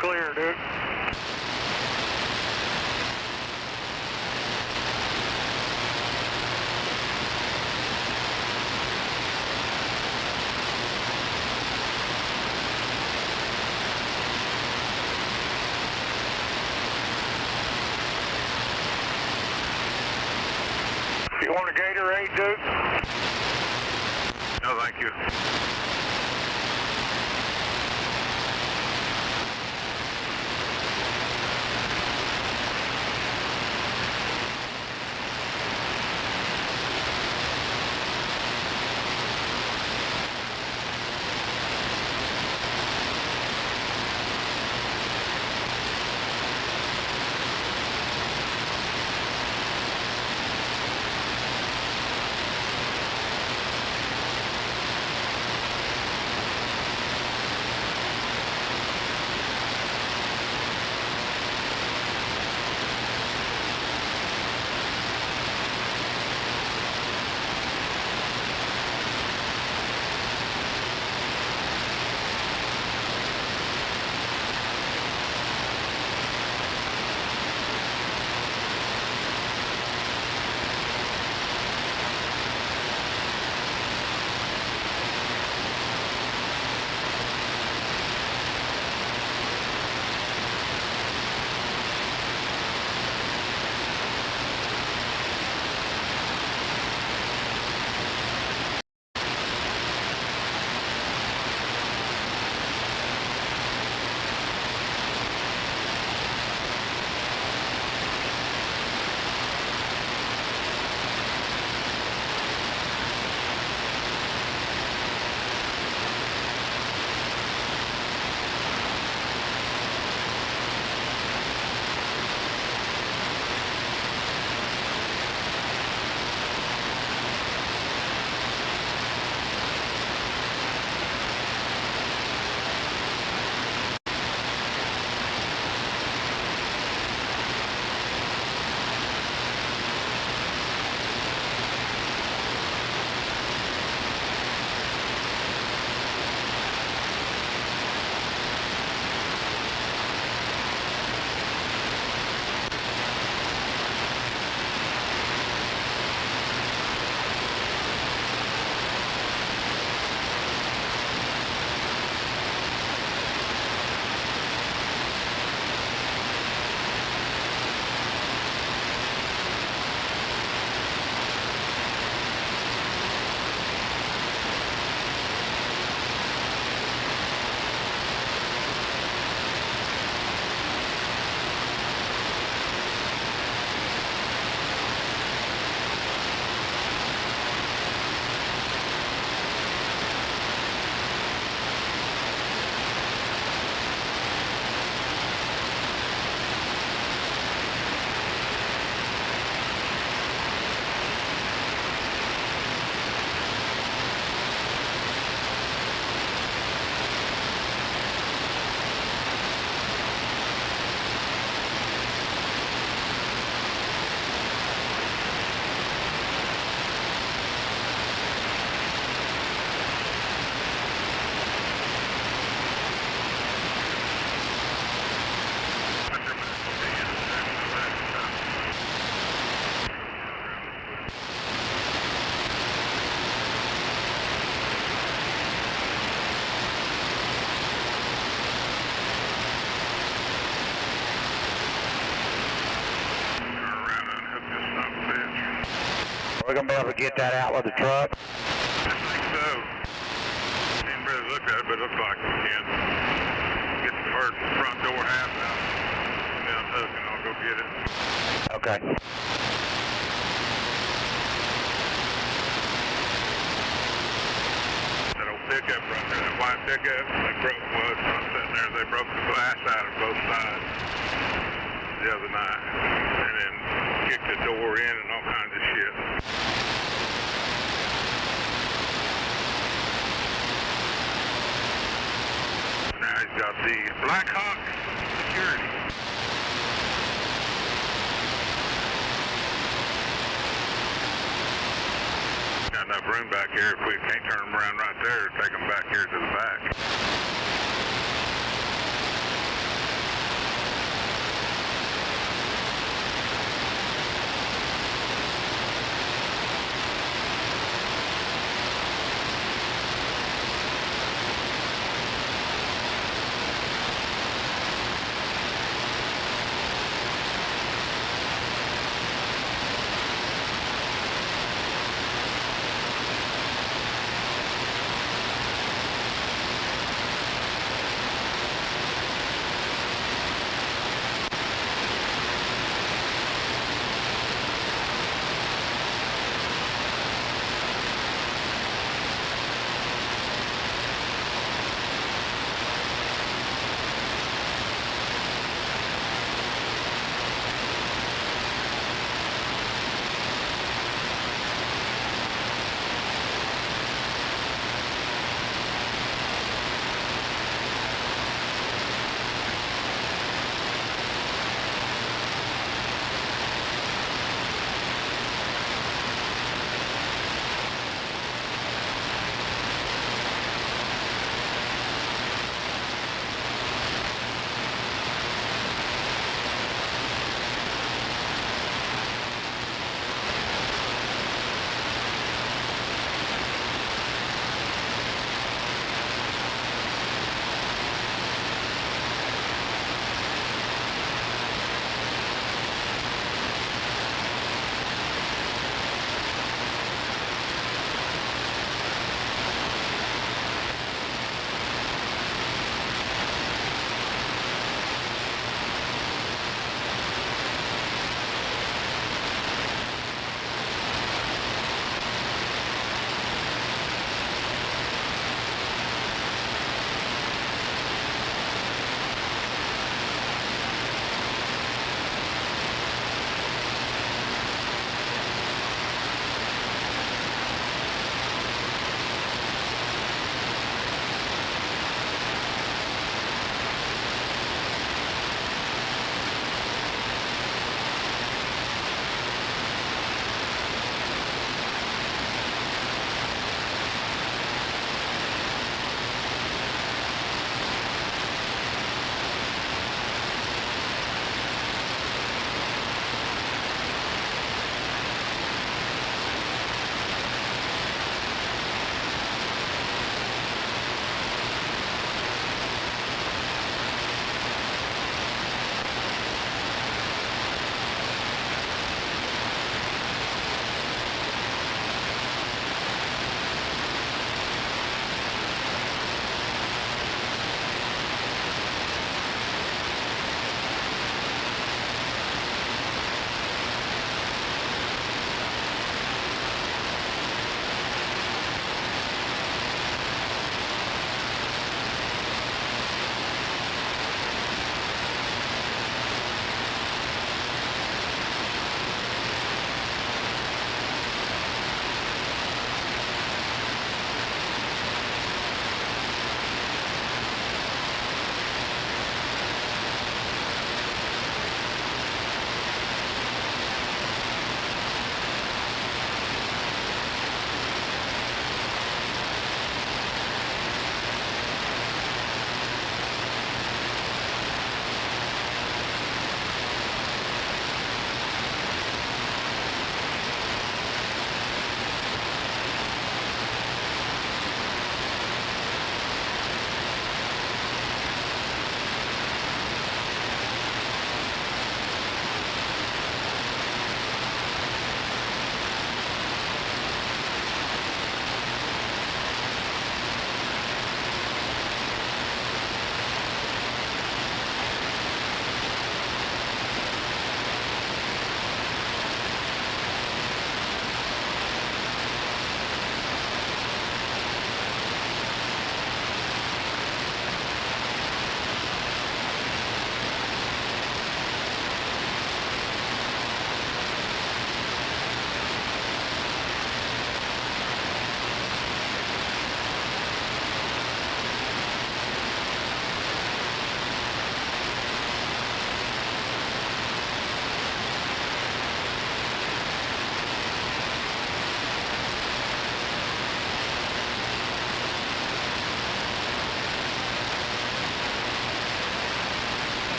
clear, dude. You want a Gatorade, dude? No, thank you. We're going to be able to get that out with the truck? I think so. I didn't really look at it, but it looks like we can. Get the front door half out. And then unhook and I'll go get it. Okay. That old pickup right there, that white pickup, they broke was. I'm sitting there, they broke the glass out of both sides the other night. And then kicked the door in and all kinds of shit. Now he's got the Black Hawk security. Got enough room back here. If we can't turn them around right there, take them back here to the back.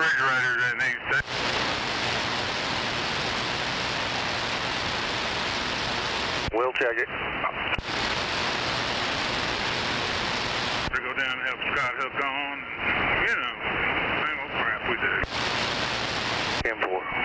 refrigerators in these things. We'll check it. To go down and help Scott hook on, and, you know, same old crap we do. 10-4.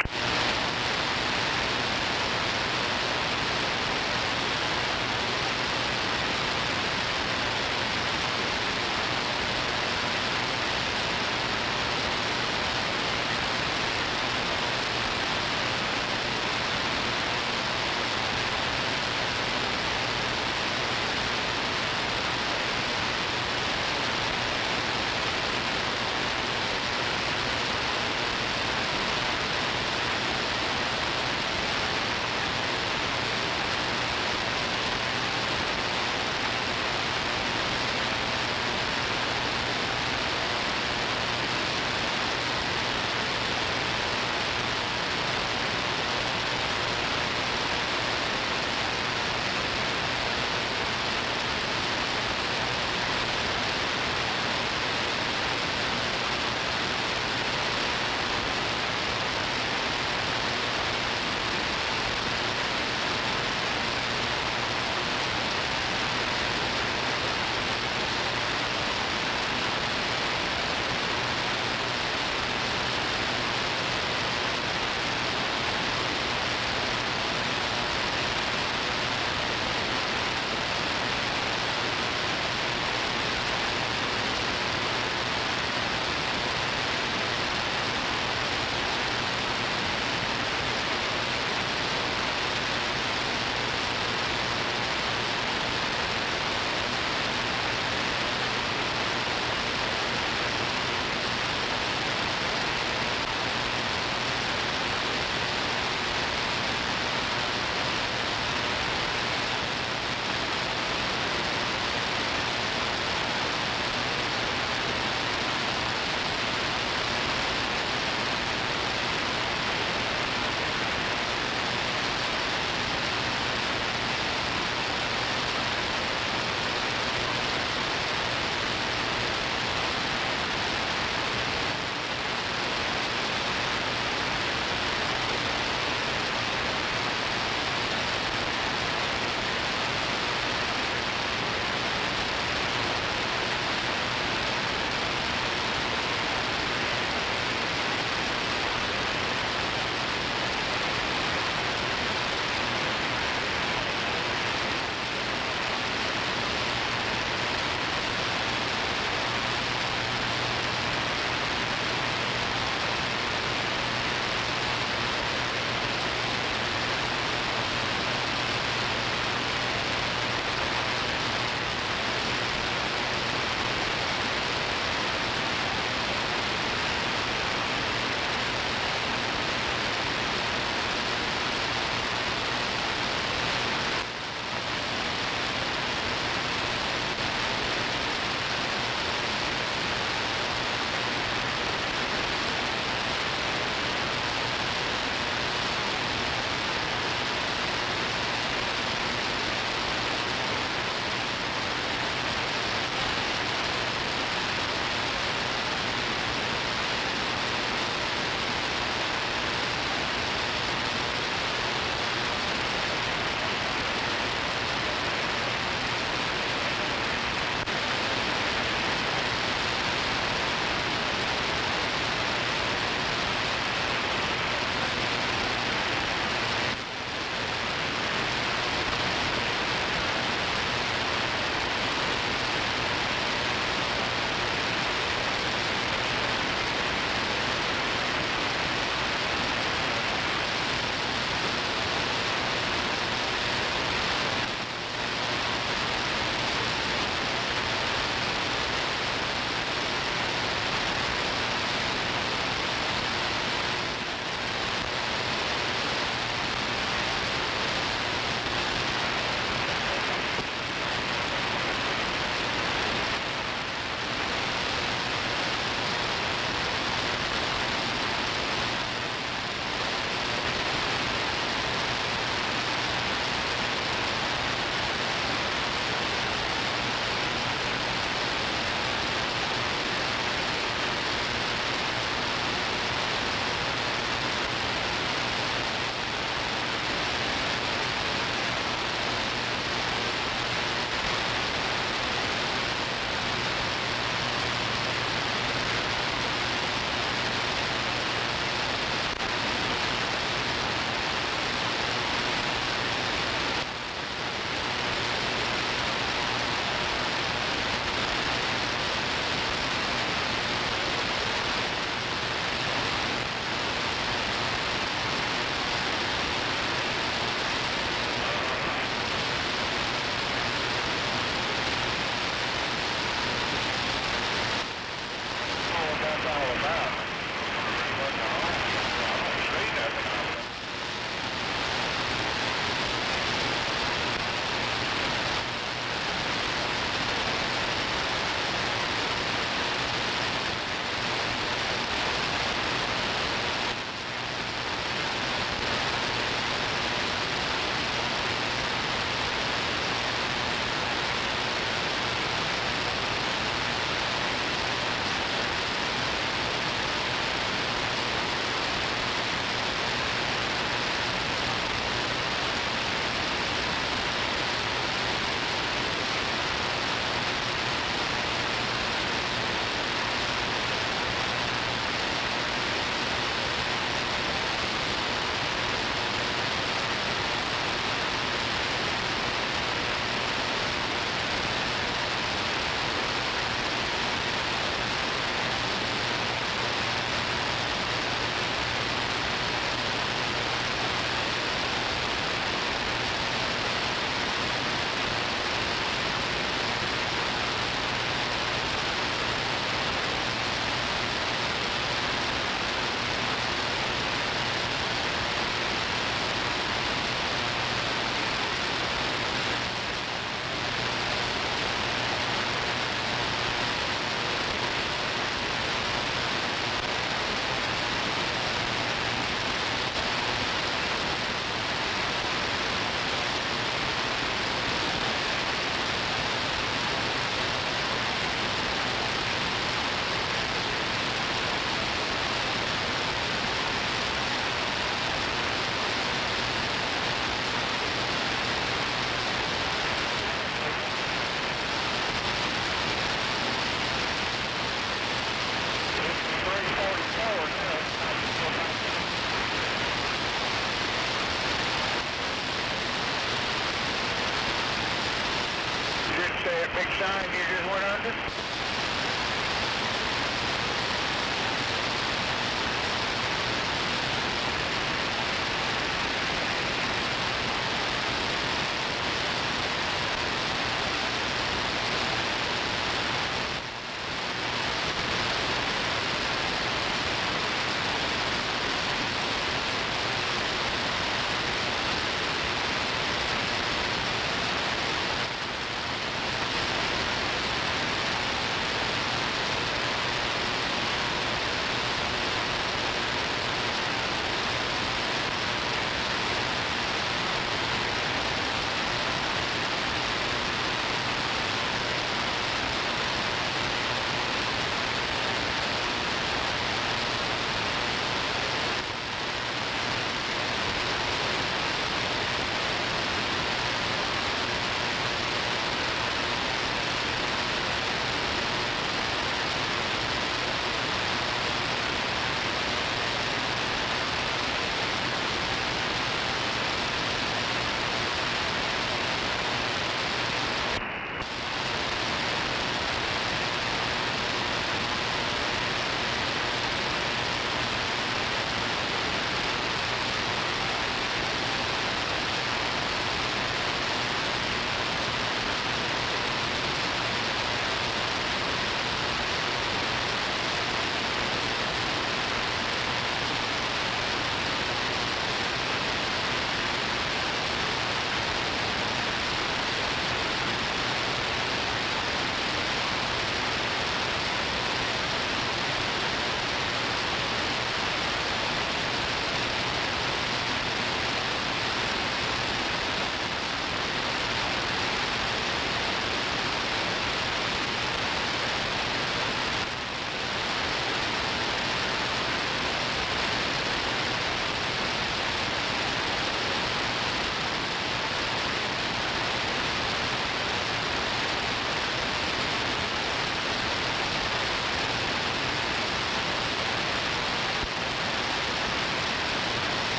Next time you just went under?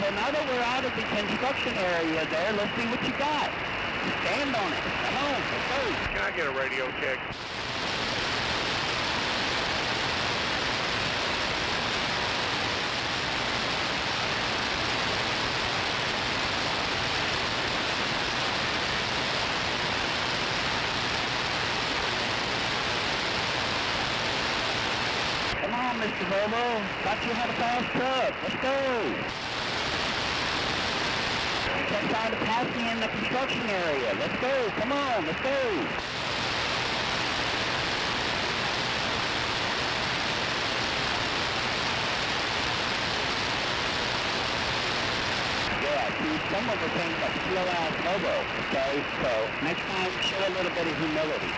Well, now that we're out of the construction area there, let's see what you got. Stand on it. Come on, let's go. Can I get a radio check? Come on, Mr. Bobo. Thought you had a fast truck. Let's go. Just trying to pass me in the construction area. Let's go. Come on, let's go. Yeah, see, some of the things like slow out Bobo, okay? So next time, show a little bit of humility.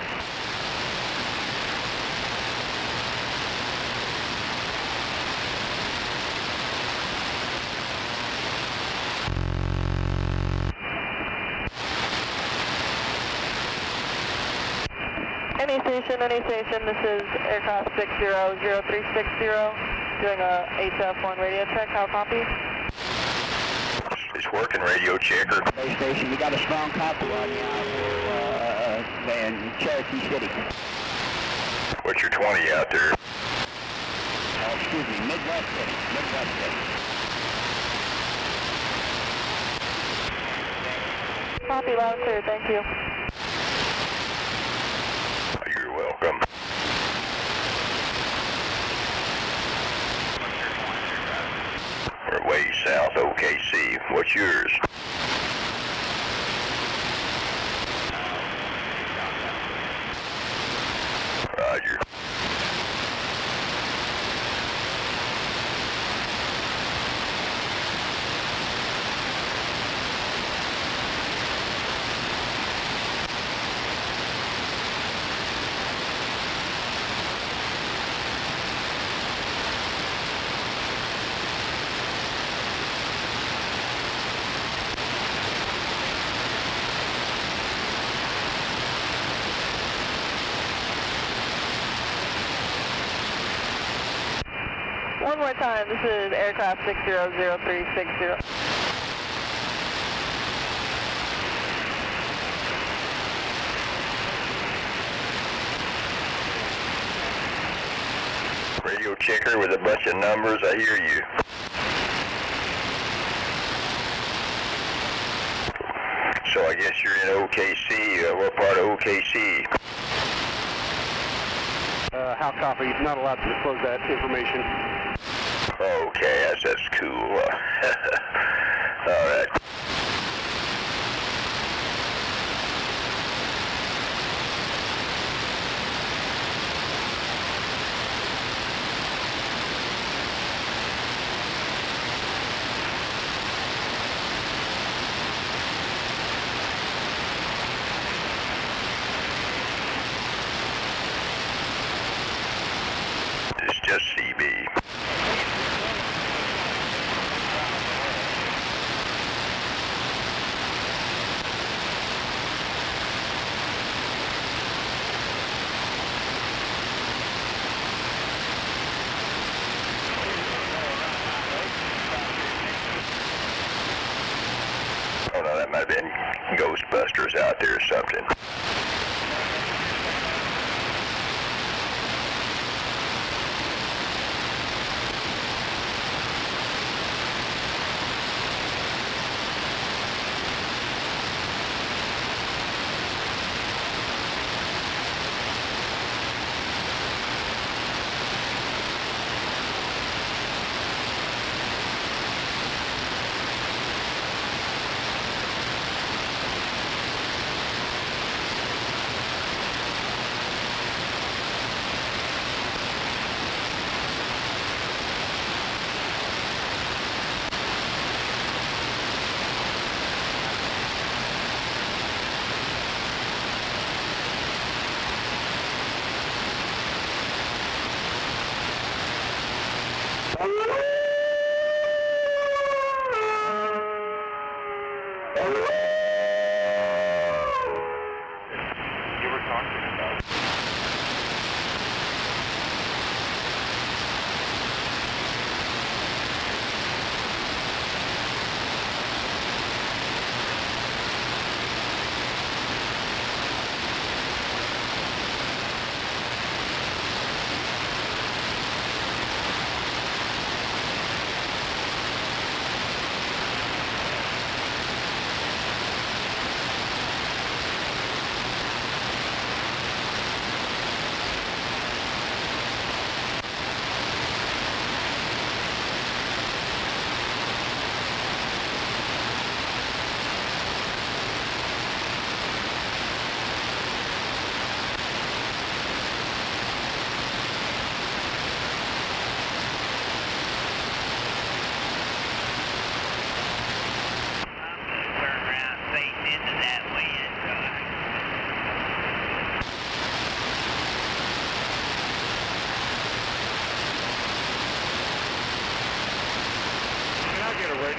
Any station, this is aircraft 600360, doing a HF1 radio check, how copy? It's working, radio checker. Base station, we got a strong copy on you out here in Cherokee City. What's your 20 out there? Excuse me, Midwest City, Midwest City. Copy, loud and clear, thank you. You're welcome. We're way south OKC. What's yours? Roger. One more time, this is aircraft 600360. Radio checker with a bunch of numbers. I hear you. So I guess you're in OKC. What part of OKC? How copy? Not allowed to disclose that information. Okay, that's cool. All right. It's just CB. Oh no, that might have been Ghostbusters out there or something.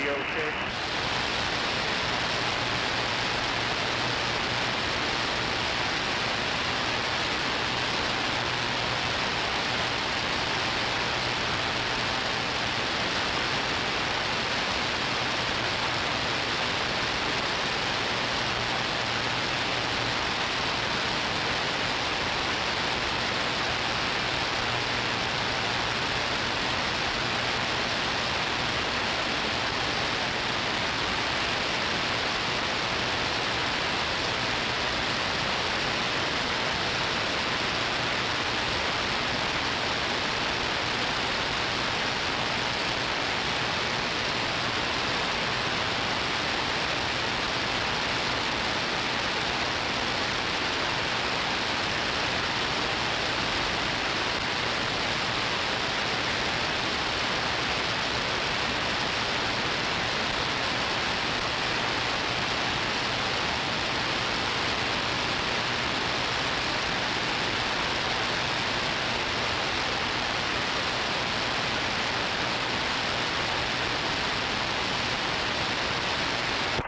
306.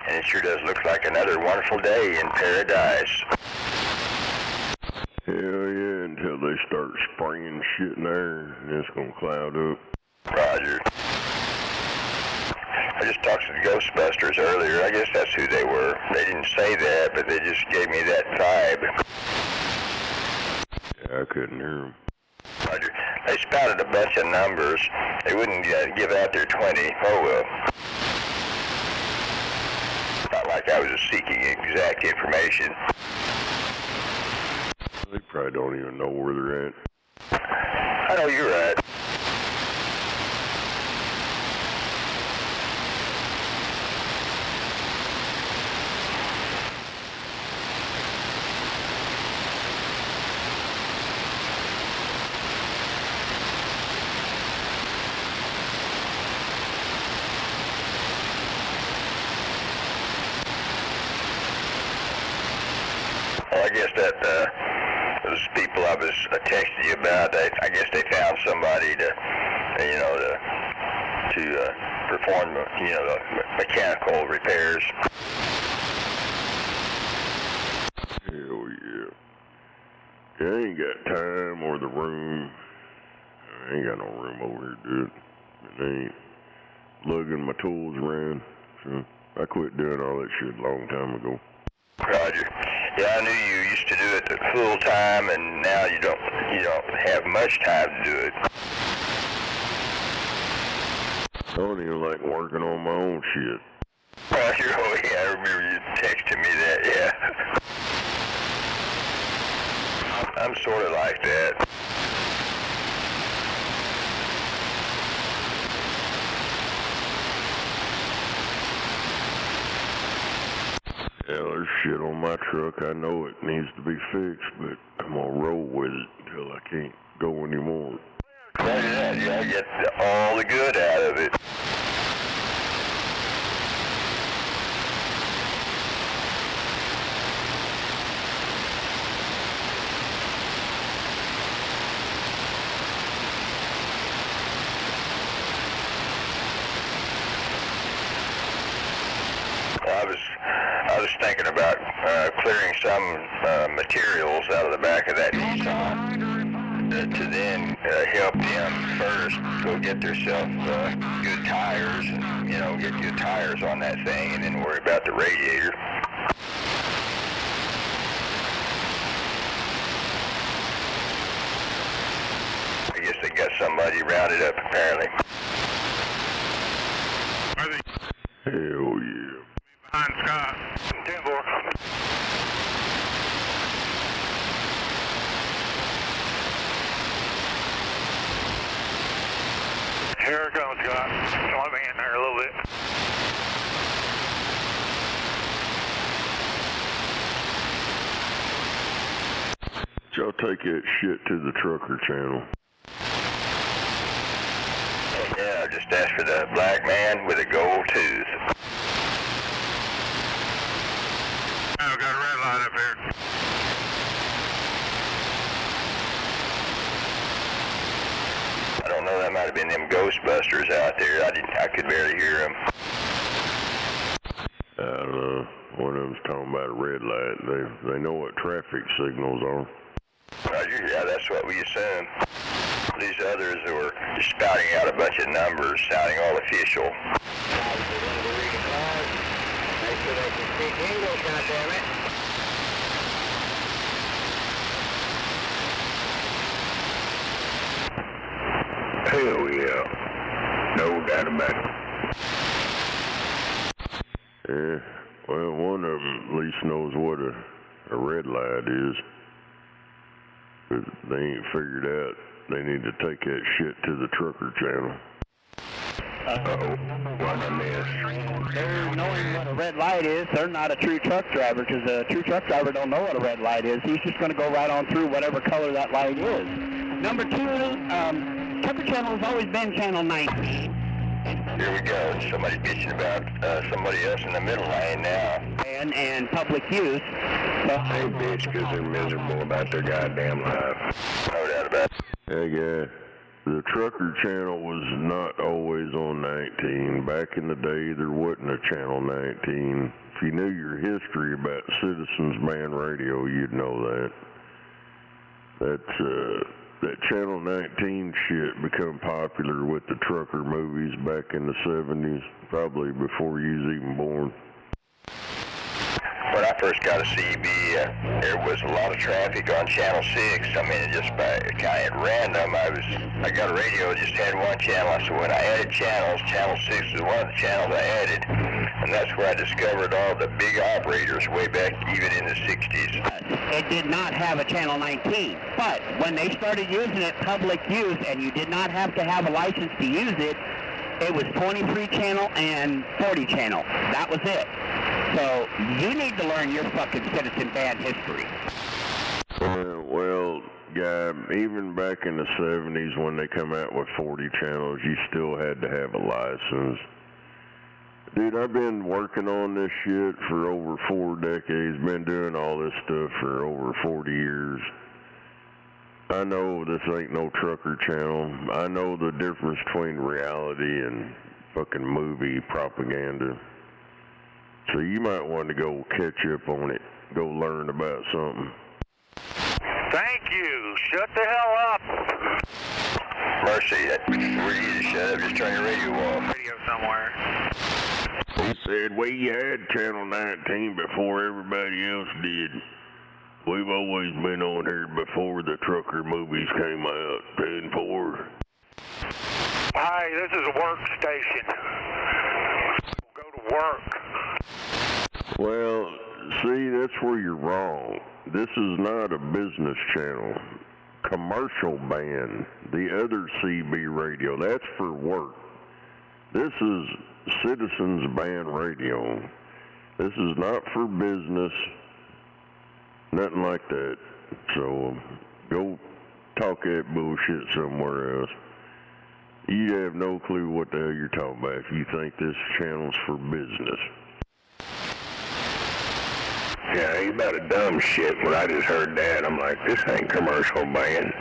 And it sure does look like another wonderful day in paradise. Hell yeah, until they start spraying shit in there, and it's gonna cloud up. Roger. I just talked to the Ghostbusters earlier. I guess that's who they were. They didn't say that, but they just gave me that vibe. Yeah, I couldn't hear them. Roger. They spouted a bunch of numbers. They wouldn't give out their 20. Oh well. Not like I was seeking exact information. They probably don't even know where they're at. I know you're right. Well, I guess that those people I was texting you about, I guess they found somebody to perform, the mechanical repairs. Hell yeah. I ain't got time or the room. I ain't got no room over here to do it. And I ain't lugging my tools around. So I quit doing all that shit a long time ago. Roger. Yeah, I knew you used to do it full time, and now you don't have much time to do it. I don't even like working on my own shit. Roger. Oh yeah, I remember you texting me that. Yeah. I'm sort of like that. Yeah, there's shit on my truck. I know it needs to be fixed, but I'm gonna roll with it until I can't go anymore. Roger that. Yeah, I get all the good out of it. I was thinking about clearing some materials out of the back of that Nissan to then help them first go get themselves good tires and get good tires on that thing, and then worry about the radiator. I guess they got somebody rounded up apparently. Are they Hell yeah. behind Scott? 10-4. Here it comes, Scott. Let me in there a little bit. Y'all take that shit to the trucker channel. Yeah, just ask for the black man with a gold tooth. Oh, got a red light up here. I don't know, that might have been them Ghostbusters out there. I could barely hear them. One of them's talking about a red light. They know what traffic signals are. Yeah, that's what we assume. These others were just spouting out a bunch of numbers, sounding all official. Make sure they can speak English, goddammit. Hell yeah. No doubt about it. Yeah, well, one of them at least knows what a red light is. But they ain't figured out they need to take that shit to the trucker channel. What I missed. They're knowing what a red light is. They're not a true truck driver, because a true truck driver don't know what a red light is. He's just going to go right on through whatever color that light is. Number two, trucker channel has always been channel 19. Here we go. Somebody bitching about somebody else in the middle lane now. And public use. So, They bitch because they're miserable about their goddamn life. No doubt about it. Hey, guy, the trucker channel was not always on 19. Back in the day, there wasn't a channel 19. If you knew your history about Citizens Band Radio, you'd know that. That Channel 19 shit become popular with the trucker movies back in the 70s, probably before you was even born. When I first got a CB, there was a lot of traffic on Channel 6. I mean, just by kind of random, I got a radio that just had one channel. So when I added channels, Channel 6 was one of the channels I added. And that's where I discovered all the big operators way back even in the 60s. it did not have a channel 19. But when they started using it public use, and you did not have to have a license to use it, it was 23 channel and 40 channel. That was it. So you need to learn your fucking Citizen Band history. Well, guy, even back in the 70s when they come out with 40 channels, you still had to have a license. Dude, I've been working on this shit for over 4 decades, been doing all this stuff for over 40 years. I know this ain't no trucker channel. I know the difference between reality and fucking movie propaganda. So you might want to go catch up on it, go learn about something. Thank you. Shut the hell up. Mercy, we're you to shut up. Just turn your radio off. Radio somewhere. He said, we had Channel 19 before everybody else did. We've always been on here before the trucker movies came out, 10-4. Hi, this is a work station. Go to work. Well, see, that's where you're wrong. This is not a business channel. Commercial band, the other CB radio, that's for work. This is Citizens Band Radio. This is not for business, nothing like that. So go talk that bullshit somewhere else. You have no clue what the hell you're talking about if you think this channel's for business. Yeah, ain't about a dumb shit. When I just heard that, I'm like, this ain't commercial band.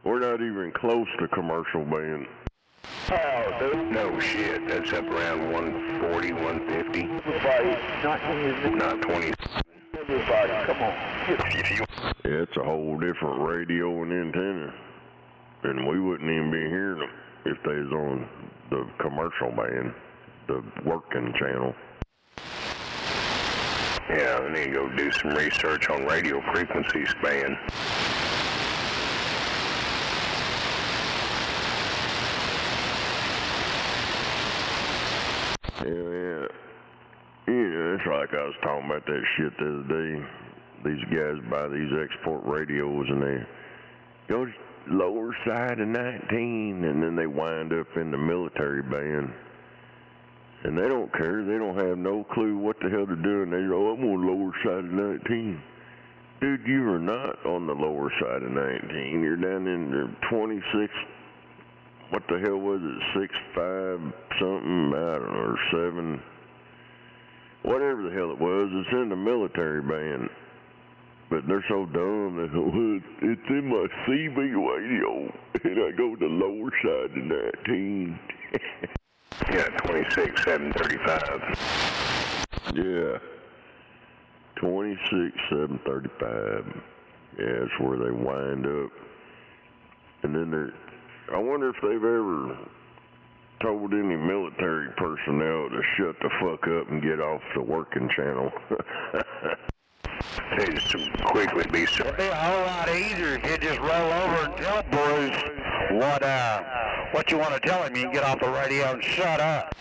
We're not even close to commercial band. Oh, dude, no shit. That's up around 140, 150. Not 20. Everybody, come on. If you... Yeah, it's a whole different radio and antenna. And we wouldn't even be hearing them if they was on the commercial band, the working channel. Yeah, I need to go do some research on radio frequency span. Yeah. It's like I was talking about that shit the other day. These guys buy these export radios and they go to lower side of 19 and then they wind up in the military band. And they don't care. They don't have no clue what the hell they're doing. They go, I'm on the lower side of 19. Dude, you are not on the lower side of 19. You're down in the 26, what the hell was it, 6'5", something, I don't know, or 7. Whatever the hell it was, it's in the military band. But they're so dumb, they go, well, it's in my CB radio, and I go to the lower side of 19. Yeah, 26, 735. Yeah. 26735. Yeah, that's where they wind up. And then I wonder if they've ever told any military personnel to shut the fuck up and get off the working channel. It'd quickly be so. It'd be a whole lot easier if you just roll over and tell boys what you want to tell them. You can get off the radio and shut up.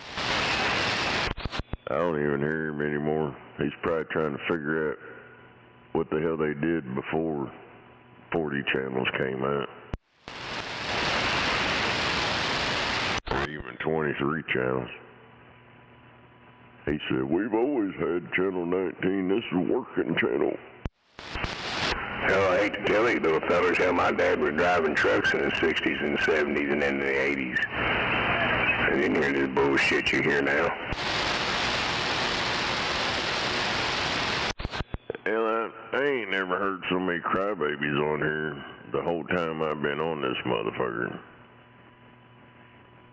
I don't even hear him anymore. He's probably trying to figure out what the hell they did before 40 channels came out. Or even 23 channels. He said, we've always had channel 19. This is a working channel. Hell, I hate to tell you, little fellas, how my dad was driving trucks in the 60s and 70s and then the 80s. And then hear this bullshit you hear now. Hell, I ain't never heard so many crybabies on here the whole time I've been on this motherfucker.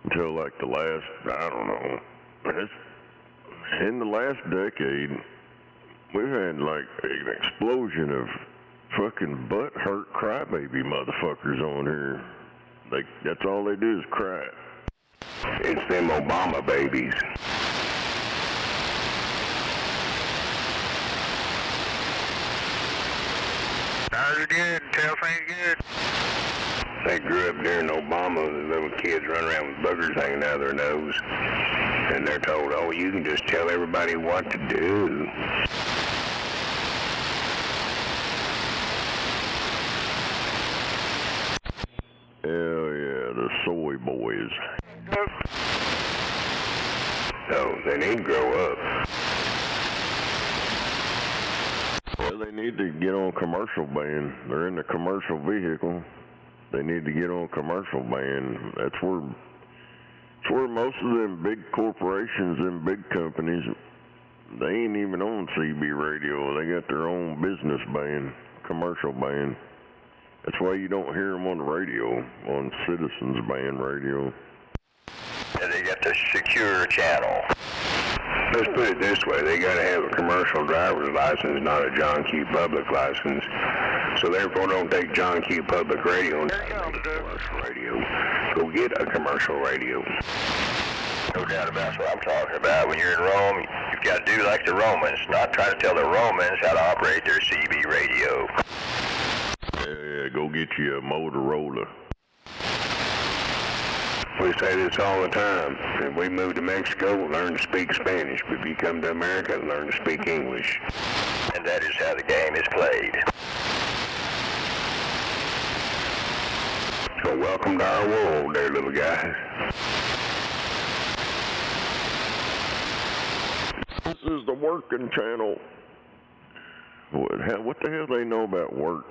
Until like the last, I don't know. In the last decade, we've had like an explosion of fucking butt-hurt crybaby motherfuckers on here. That's all they do is cry. It's them Obama babies. How's it good? Tail thing good? They grew up during Obama, the little kids run around with boogers hanging out of their nose. And they're told, oh, you can just tell everybody what to do. Hell yeah, the soy boys. No, they need to grow up. Well, they need to get on commercial ban. They're in the commercial vehicle. They need to get on commercial ban. That's where most of them big corporations and big companies, they ain't even on CB radio. They got their own business ban, commercial ban. That's why you don't hear them on the radio, on Citizens Ban radio. And they got the secure channel. Let's put it this way, they gotta have a commercial driver's license, not a John Q. Public license. So therefore don't take John Q. Public radio and commercial radio. Go get a commercial radio. No doubt about what I'm talking about. When you're in Rome, you've got to do like the Romans, not try to tell the Romans how to operate their CB radio. Yeah, go get you a Motorola. We say this all the time. If we move to Mexico, we'll learn to speak Spanish. But if you come to America, learn to speak English. And that is how the game is played. So welcome to our world there, little guys. This is the working channel. What the hell they know about work?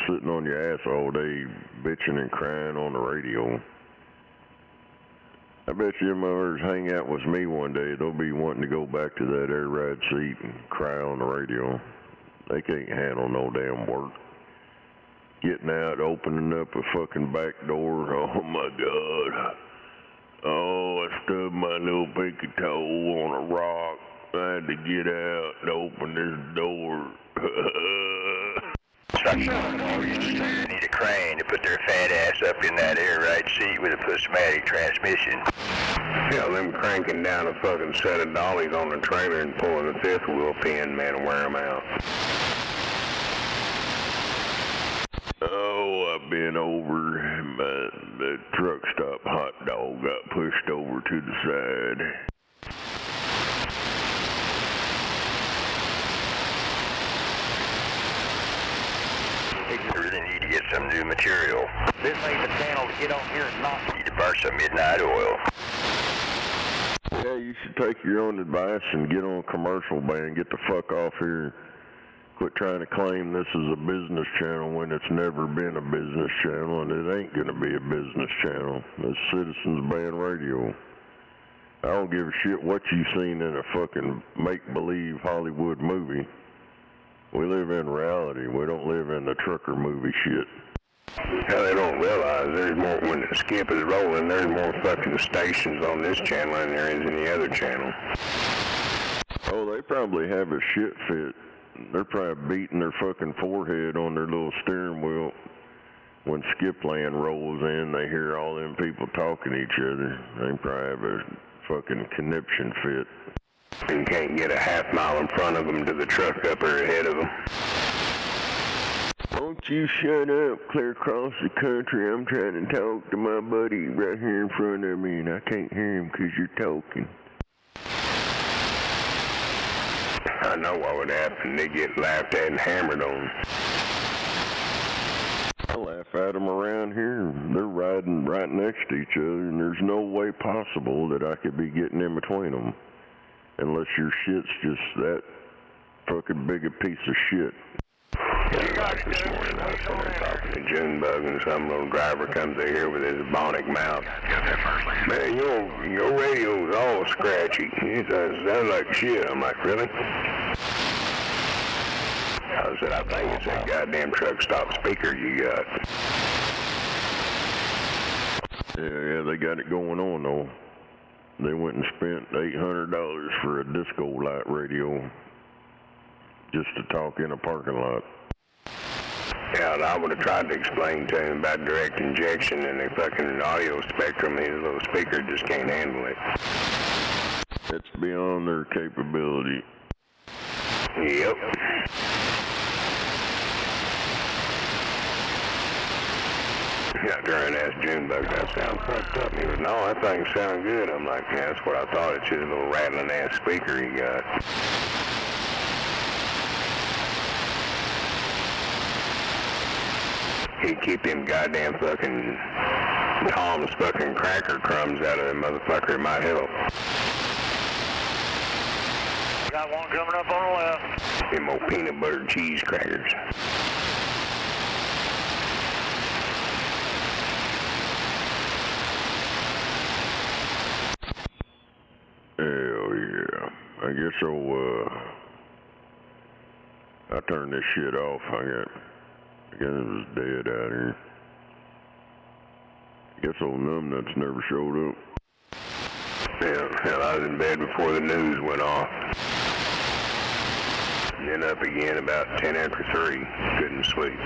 Sitting on your ass all day, bitching and crying on the radio. I bet you mothers hang out with me one day, they'll be wanting to go back to that air ride seat and cry on the radio. They can't handle no damn work. Getting out, opening up a fucking back door, oh my God. Oh, I stubbed my little pinky toe on a rock. I had to get out and open this door. They need a crane to put their fat ass up in that air ride seat with a plasmatic transmission. Hell, them cranking down a fucking set of dollies on the trailer and pulling the fifth wheel pin, man, and wear them out. Oh, I've been over, the truck stop hot dog got pushed over to the side. We really need to get some new material. This ain't the channel to get on here and not. Need to burn some midnight oil. Yeah, you should take your own advice and get on commercial ban. Get the fuck off here. Quit trying to claim this is a business channel when it's never been a business channel, and it ain't going to be a business channel. It's Citizens Ban Radio. I don't give a shit what you've seen in a fucking make-believe Hollywood movie. We live in reality. We don't live in the trucker movie shit. Hell, they don't realize there's more, when the skip is rolling, there's more fucking stations on this channel than there is any other channel. Oh, they probably have a shit fit. They're probably beating their fucking forehead on their little steering wheel. When Skipland rolls in, they hear all them people talking to each other. They probably have a fucking conniption fit. You can't get a half mile in front of them to the truck up or ahead of them. Won't you shut up, clear across the country? I'm trying to talk to my buddy right here in front of me, and I can't hear him 'cause you're talking. I know what would happen. They get laughed at and hammered on. I laugh at them around here. They're riding right next to each other, and there's no way possible that I could be getting in between them. Unless your shit's just that fucking big a piece of shit. Yeah, like this morning, I was sitting there talking to Junebug, and some little driver comes in here with his bionic mouth. Man, your radio's all scratchy. It sounds like shit. I'm like, really? I said, I think it's that goddamn truck stop speaker you got. Yeah, they got it going on, though. They went and spent $800 for a disco light radio just to talk in a parking lot. Yeah, and I would have tried to explain to him about direct injection and the fucking audio spectrum. His little speaker just can't handle it. It's beyond their capability. Yep. I turned and asked Junebug, that sound fucked up. He was, no, that thing sound good. I'm like, yeah, that's what I thought. It's just a little rattling ass speaker he got. He'd keep them goddamn fucking Tom's fucking cracker crumbs out of them motherfucker. It might help. Got one coming up on the left. Them old peanut butter cheese crackers. Hell yeah. I guess I turned this shit off. I guess it was dead out here. I guess old numbnuts never showed up. Yeah, hell, I was in bed before the news went off. And then up again about 10 after 3. Couldn't sleep.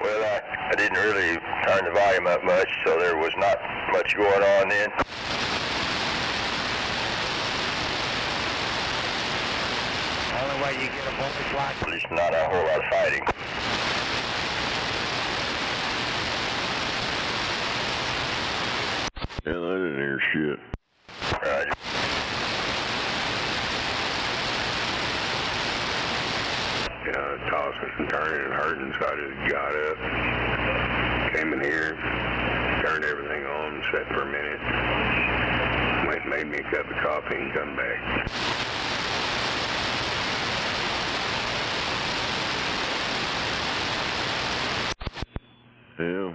Well, I didn't really turn the volume up much, so there was not much going on then. Only way you get a voltage like At least not a whole lot of fighting. Yeah, I didn't hear shit. Right. Yeah, tossing and turning and hurting, so I just got up. Came in here, turned everything on, sat for a minute. Went and made me a cup of coffee and come back. Yeah.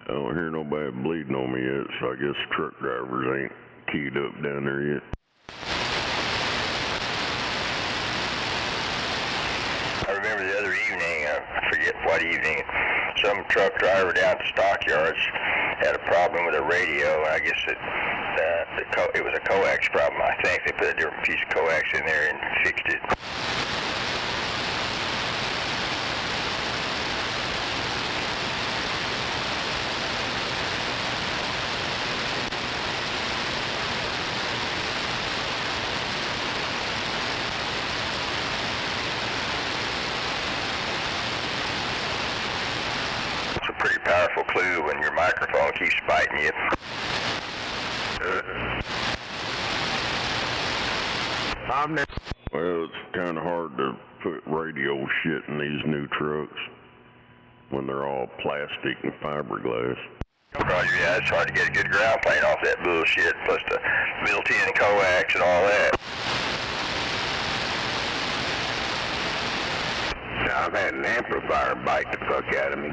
I don't hear nobody bleeding on me yet, so I guess truck drivers ain't keyed up down there yet. I remember the other evening, I forget what evening, some truck driver down at the stockyards had a problem with a radio. I guess it was a coax problem. I think they put a different piece of coax in there and fixed it. Powerful clue when your microphone keeps biting you. Well, it's kind of hard to put radio shit in these new trucks when they're all plastic and fiberglass. Roger, yeah, it's hard to get a good ground plane off that bullshit, plus the built-in coax and all that. Now, I've had an amplifier bite the fuck out of me.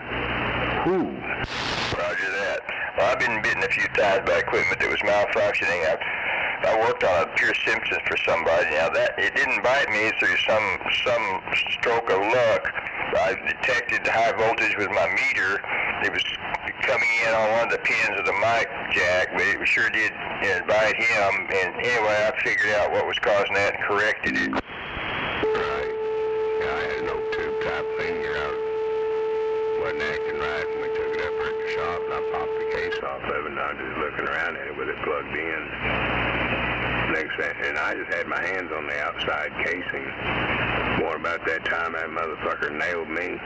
Whew. Roger that. Well, I've been bitten a few times by equipment that was malfunctioning. I worked on a Pure Simpson for somebody. Now it didn't bite me through some stroke of luck. I detected high voltage with my meter. It was coming in on one of the pins of the mic jack, but it sure did invite him. And anyway, I figured out what was causing that and corrected it. Right. Yeah, I had an old tube type thing here. I wasn't acting right, and we took it up at the shop, and I popped the case off of it, and I was just looking around at it with it plugged in. Next thing, and I just had my hands on the outside casing. More about that time that motherfucker nailed me,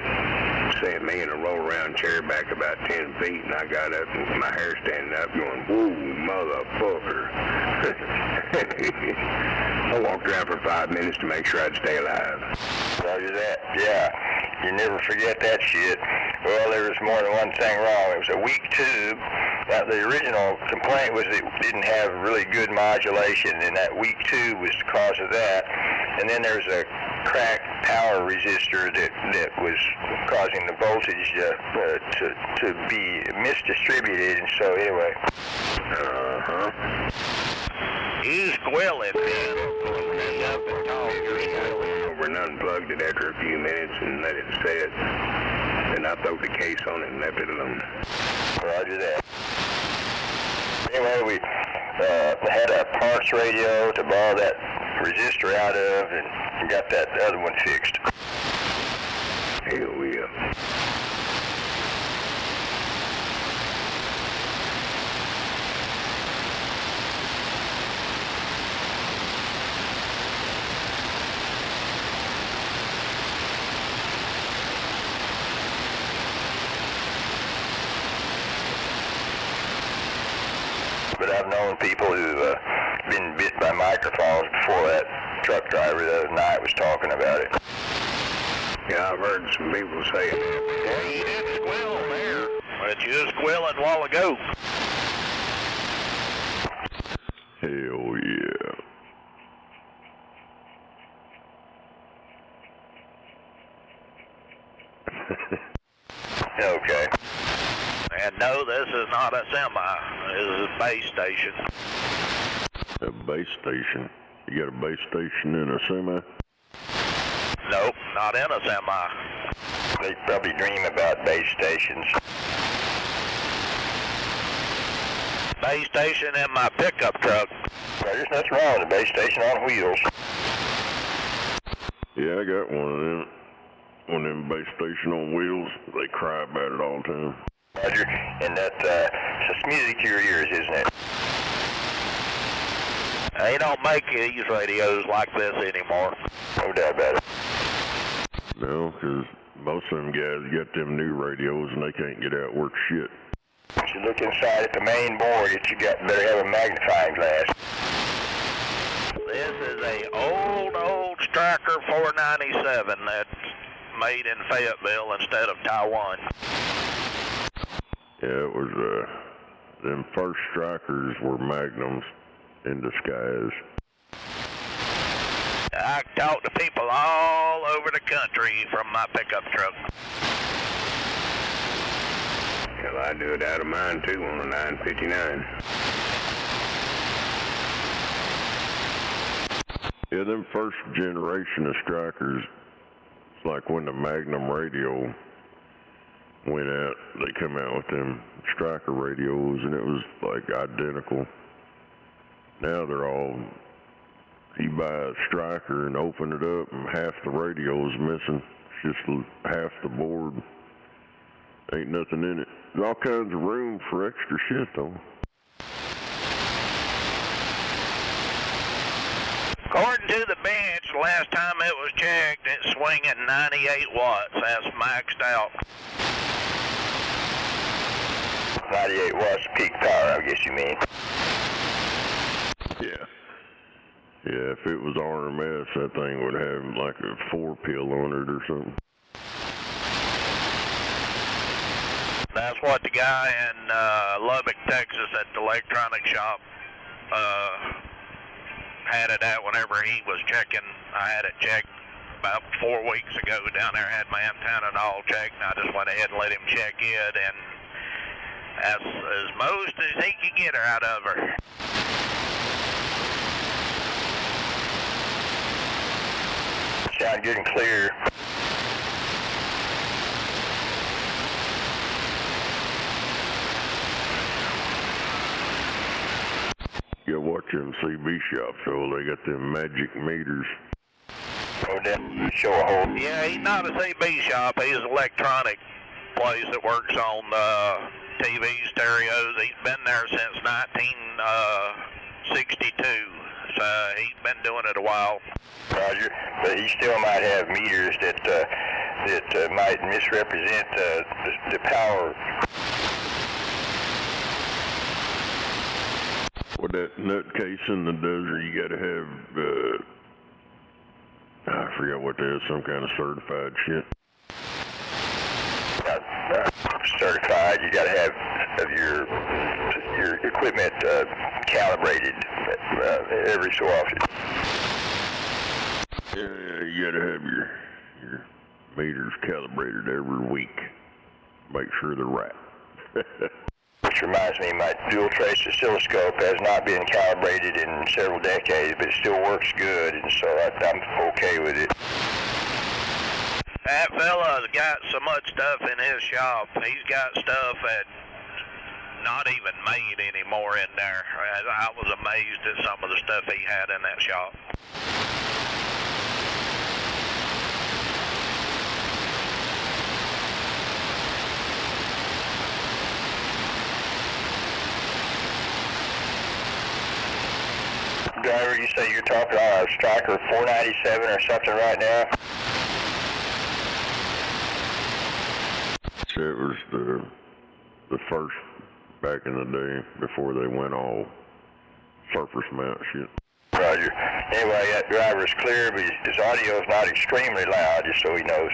sent me in a roll-around chair back about 10 feet, and I got up with my hair standing up going, whoa, motherfucker. I walked around for 5 minutes to make sure I'd stay alive. Roger that, yeah. You never forget that shit. Well, there was more than one thing wrong. It was a weak tube. Now, the original complaint was it didn't have really good modulation, and that weak tube was the cause of that. And then there was a cracked power resistor that was causing the voltage to be misdistributed. And so, anyway. You squealing, man. Over and unplugged it after a few minutes and let it set. Then I threw the case on it and left it alone. Roger that. Anyway, we had a parts radio to borrow that resistor out of and got that other one fixed. Hell yeah. But I've known people who've been bit by microphones before. That truck driver the other night was talking about it. Yeah, I've heard some people say it. Yeah, you did squeal there, but you was squealing a while ago. Hell yeah. Okay. And no, this is not a semi. This is a base station. A base station? You got a base station in a semi? Nope, not in a semi. They probably dream about base stations. Base station in my pickup truck. Well, there's nothing wrong with a base station on wheels. Yeah, I got one of them. One of them base station on wheels. They cry about it all the time. Roger, and that's music to your ears, isn't it? They don't make these radios like this anymore. No doubt about it. No, because most of them guys got them new radios and they can't get out worth shit. If you look inside at the main board, you better have a magnifying glass. This is a old Striker 497 that's made in Fayetteville instead of Taiwan. Yeah, it was, them first Strikers were Magnums in disguise. I talk to people all over the country from my pickup truck. Hell, I do it out of mine too on a 959. Yeah, them first generation of Strikers, it's like when the Magnum radio went out, they come out with them Striker radios and it was like identical. Now they're all, you buy a Striker and open it up and half the radio is missing. It's just half the board. Ain't nothing in it. There's all kinds of room for extra shit though. According to the bench, last time it was checked, it's swinging 98 watts. That's maxed out. 98 watts peak power, I guess you mean. Yeah. Yeah, if it was RMS, that thing would have like a 4-pill on it or something. That's what the guy in Lubbock, Texas at the electronic shop had it at whenever he was checking. I had it checked about 4 weeks ago down there, had my antenna and all checked, and I just went ahead and let him check it, and that's as most as he could get her out of her. Sound good and clear. them CB shops, though. They got them magic meters. Oh, that show a whole... Yeah, he's not a CB shop. He's an electronic place that works on TV stereos. He's been there since 1962, so he's been doing it a while. Roger, but he still might have meters that might misrepresent the power. With that nutcase in the desert, you gotta have, I forget what that is, some kind of certified shit. Certified, you gotta have your equipment calibrated every so often. Yeah, you gotta have your meters calibrated every week. Make sure they're right. Which reminds me, my dual trace oscilloscope has not been calibrated in several decades, but it still works good, and so I'm okay with it. That fella's got so much stuff in his shop. He's got stuff that's not even made anymore in there. I was amazed at some of the stuff he had in that shop. Driver, you say you're talking on a Striker 497 or something right now? It was the first back in the day before they went all surface mount shit. Roger. Anyway, that driver's clear, but his audio is not extremely loud, just so he knows.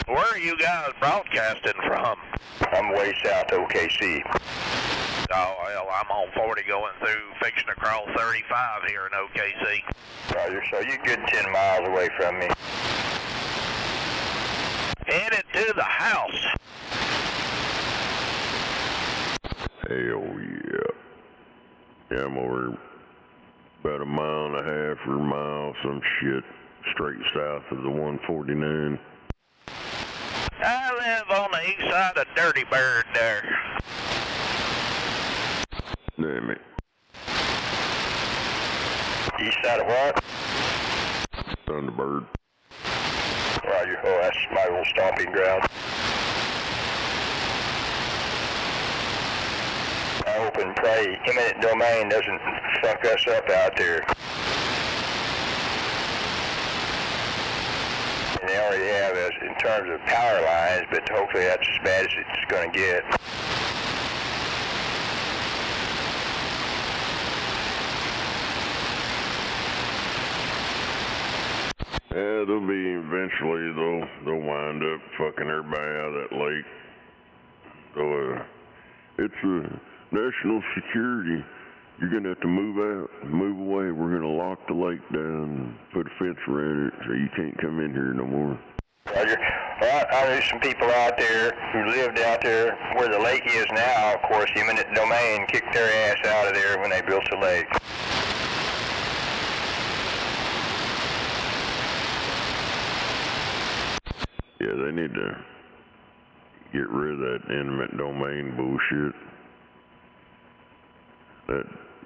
Where are you guys broadcasting from? I'm way south of OKC. Oh, well, I'm on 40 going through, fixing to cross 35 here in OKC. Roger, so you're good 10 miles away from me. Headed to the house. Hell yeah. Yeah, I'm over about a mile and a half or a mile, some shit, straight south of the 149. I live on the east side of Dirty Bird there. Damn it. East side of what? Thunderbird. Roger. Oh, that's my little stomping ground. I hope and pray eminent domain doesn't fuck us up out there. And they already have us in terms of power lines, but hopefully that's as bad as it's going to get. Yeah, they'll be eventually, they'll wind up fucking everybody out of that lake. So, it's national security. You're gonna have to move out, move away. We're gonna lock the lake down and put a fence around it so you can't come in here no more. Roger. Well, I knew some people out there who lived out there where the lake is now. Of course, eminent domain kicked their ass out of there when they built the lake. Yeah, they need to get rid of that eminent domain bullshit.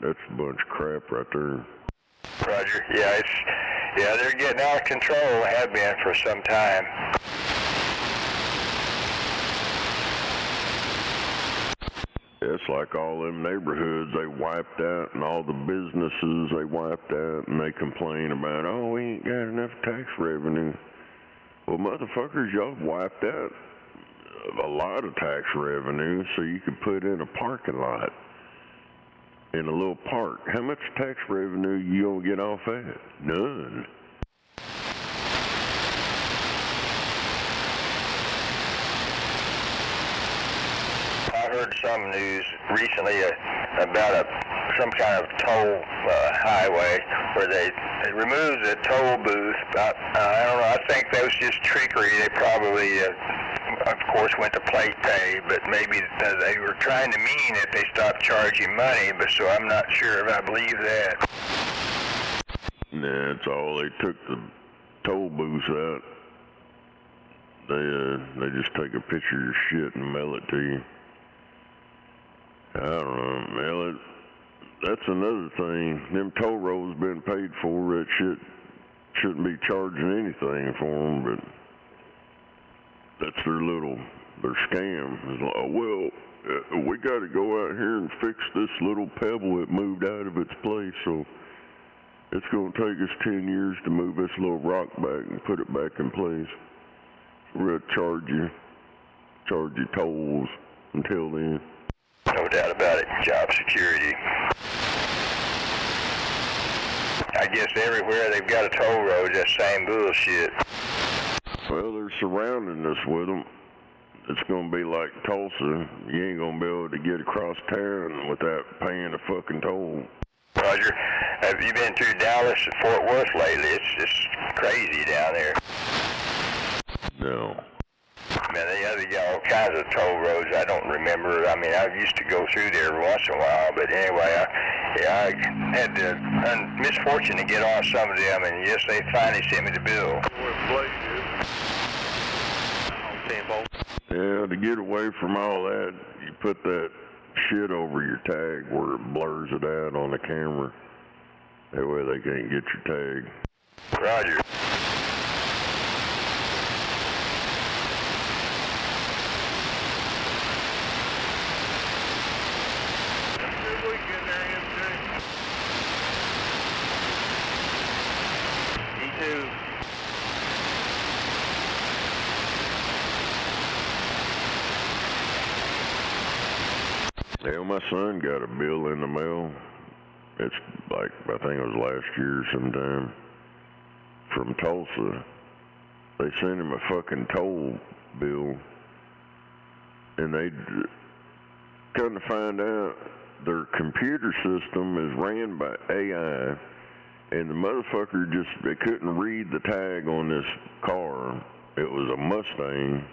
That's a bunch of crap right there. Roger. Yeah, they're getting out of control. Have been for some time. It's like all them neighborhoods they wiped out and all the businesses they wiped out, and they complain about, oh, we ain't got enough tax revenue. Well, motherfuckers, y'all wiped out a lot of tax revenue so you could put in a parking lot in a little park. How much tax revenue you gonna get off that? None. I heard some news recently about some kind of toll highway where they removed the toll booth. I don't know. I think that was just trickery. They probably, of course, went to plate pay, but maybe they were trying to mean that they stopped charging money. But so I'm not sure if I believe that. Nah, that's all. They took the toll booths out. They just take a picture of your shit and mail it to you. I don't know, man. That's another thing. Them toll roads been paid for. That shit shouldn't be charging anything for them, but that's their scam. It's like, well, we got to go out here and fix this little pebble that moved out of its place, so it's going to take us 10 years to move this little rock back and put it back in place. We're going to charge you tolls until then. No doubt about it. Job security. I guess everywhere they've got a toll road, that same bullshit. Well, they're surrounding us with them. It's going to be like Tulsa. You ain't going to be able to get across town without paying a fucking toll. Roger, have you been through Dallas and Fort Worth lately? It's just crazy down there. No. Man, they got all kinds of toll roads. I don't remember. I mean, I used to go through there every once in a while, but anyway, I had the misfortune to get on some of them, and yes, they finally sent me the bill. Yeah, to get away from all that, you put that shit over your tag where it blurs it out on the camera. That way they can't get your tag. Roger. Yeah, my son got a bill in the mail. It's like, I think it was last year sometime, from Tulsa. They sent him a fucking toll bill, and they come to find out their computer system is ran by AI, and the motherfucker they couldn't read the tag on this car. It was a Mustang.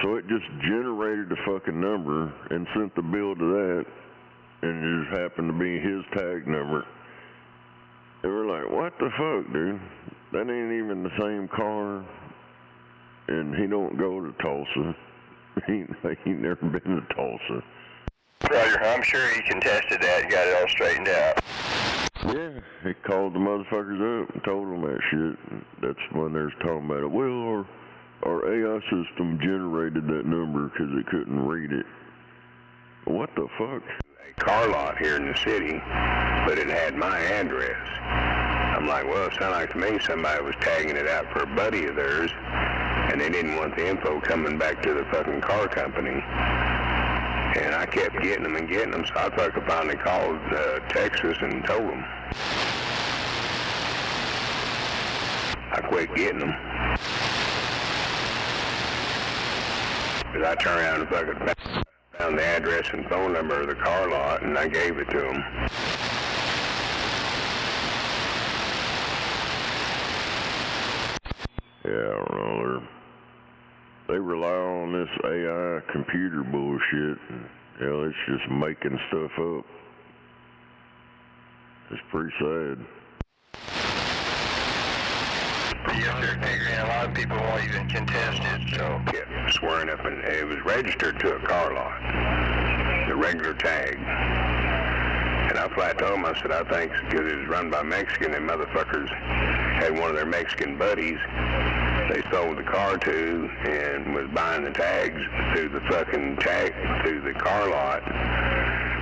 So it just generated the fucking number and sent the bill to that, and it just happened to be his tag number. And we're like, what the fuck, dude? That ain't even the same car, and he don't go to Tulsa. He never been to Tulsa. Roger, I'm sure he contested that and got it all straightened out. Yeah, he called the motherfuckers up and told them that shit. That's when they was talking about it. Well, our AI system generated that number because it couldn't read it. What the fuck? A car lot here in the city, but it had my address. I'm like, well, it sounded like to me somebody was tagging it out for a buddy of theirs, and they didn't want the info coming back to the fucking car company. And I kept getting them, so I fucking finally called Texas and told them. I quit getting them. But I turned around and fucking found the address and phone number of the car lot, and I gave it to them. Yeah, I don't know. They rely on this AI computer bullshit, and it's just making stuff up. It's pretty sad. Yes, they're figuring a lot of people won't even contest it, so. Kept swearing up, and it was registered to a car lot, the regular tag. And I flat told them, I said, I think because it was run by Mexican, and motherfuckers had one of their Mexican buddies they sold the car to and was buying the tags through the fucking tag, through the car lot,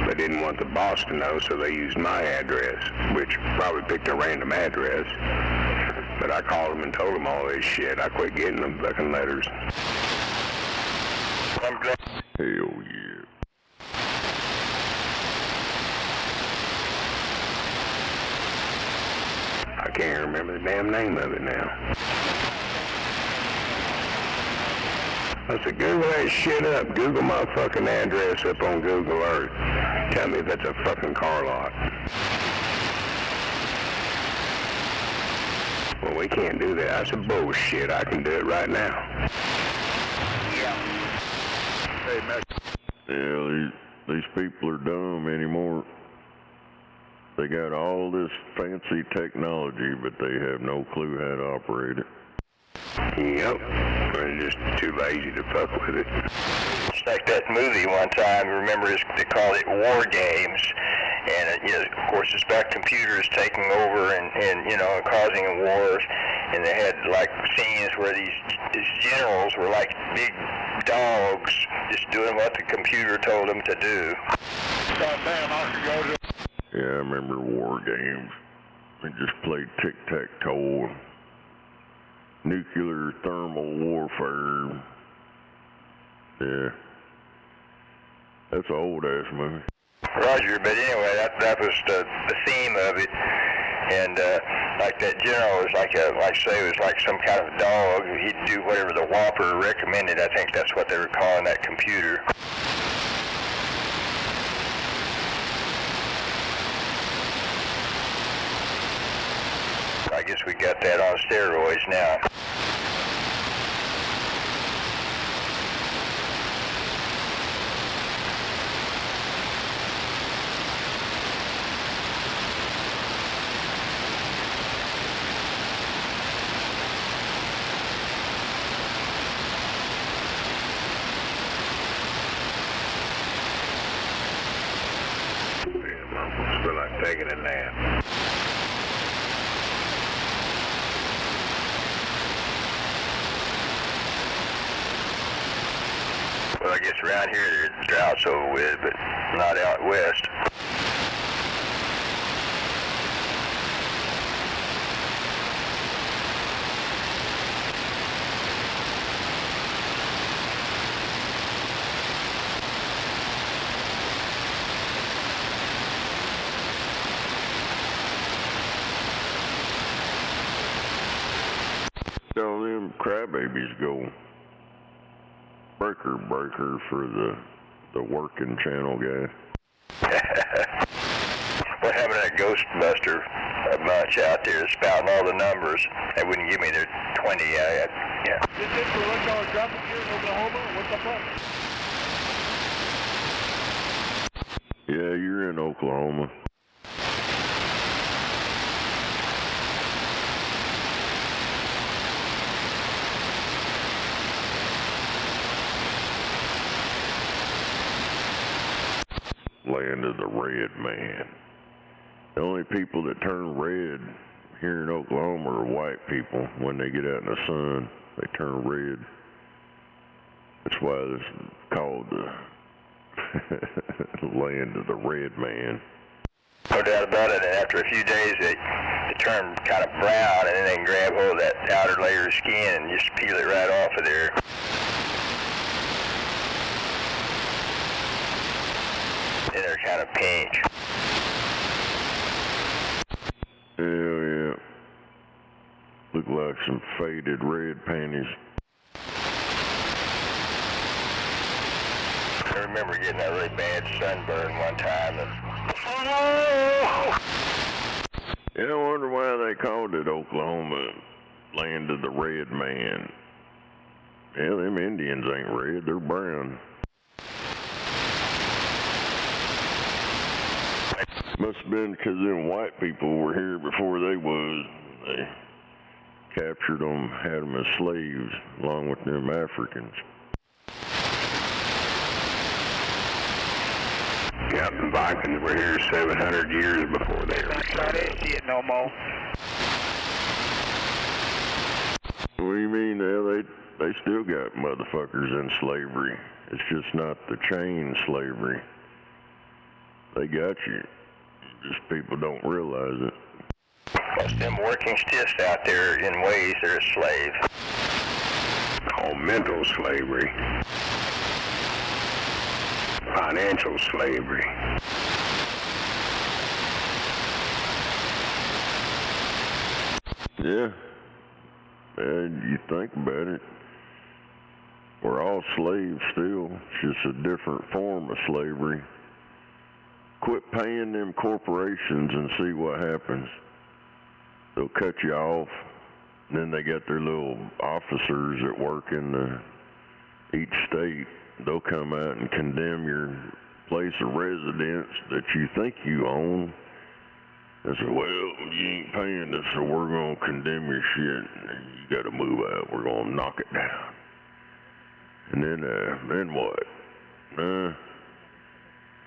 but didn't want the boss to know, so they used my address, which probably picked a random address. But I called them and told them all this shit. I quit getting them fucking letters. I'm glad. Hell yeah. I can't remember the damn name of it now. I said, Google that shit up. Google my fucking address up on Google Earth. Tell me if that's a fucking car lot. Well, we can't do that. That's a bullshit. I can do it right now. Yeah. Hey, Mac. Yeah, these people are dumb anymore. They got all this fancy technology, but they have no clue how to operate it. Yep. We're just too lazy to fuck with it. It's like that movie one time, remember, they called it War Games. And, of course, it's about computers taking over and causing wars. And they had, like, scenes where these generals were like big dogs just doing what the computer told them to do. Yeah, I remember War Games. We just played tic-tac-toe, nuclear thermal warfare. Yeah. That's an old-ass movie. Roger, but anyway, that was the theme of it. And like that general was like some kind of dog. He'd do whatever the Whopper recommended. I think that's what they were calling that computer. I guess we got that on steroids now. I feel like taking a nap. Well, I guess around here the drought's over with, but not out west. Tell them crybabies go breaker for the working channel guy. What happened to that Ghostbuster bunch out there spouting all the numbers? They wouldn't give me their 20. Yeah. Is this for rush hour traffic here in Oklahoma? What's up front? Yeah, you're in Oklahoma. Land of the red man. The only people that turn red here in Oklahoma are white people. When they get out in the sun, they turn red. That's why it's called the land of the red man. No doubt about it, and after a few days they turn kind of brown, and then they can grab hold of that outer layer of skin and just peel it right off of there. And they're kind of pink. Yeah. Look like some faded red panties. I remember getting that really bad sunburn one time. Yeah, I wonder why they called it Oklahoma, land of the red man. Yeah, them Indians ain't red, they're brown. Must have been because them white people were here before they was. They captured them, had them as slaves, along with them Africans. Yeah, the Vikings were here 700 years before they were. I didn't see it no more. What do you mean? They still got motherfuckers in slavery. It's just not the chain slavery. They got you. Just people don't realize it. Plus them working stiffs out there in ways they're slaves. Called mental slavery. Financial slavery. Yeah. And you think about it, we're all slaves still. It's just a different form of slavery. Quit paying them corporations and see what happens. They'll cut you off. And then they got their little officers that work in each state. They'll come out and condemn your place of residence that you think you own. They say, well, you ain't paying us, so we're going to condemn your shit. And you got to move out. We're going to knock it down. And then what?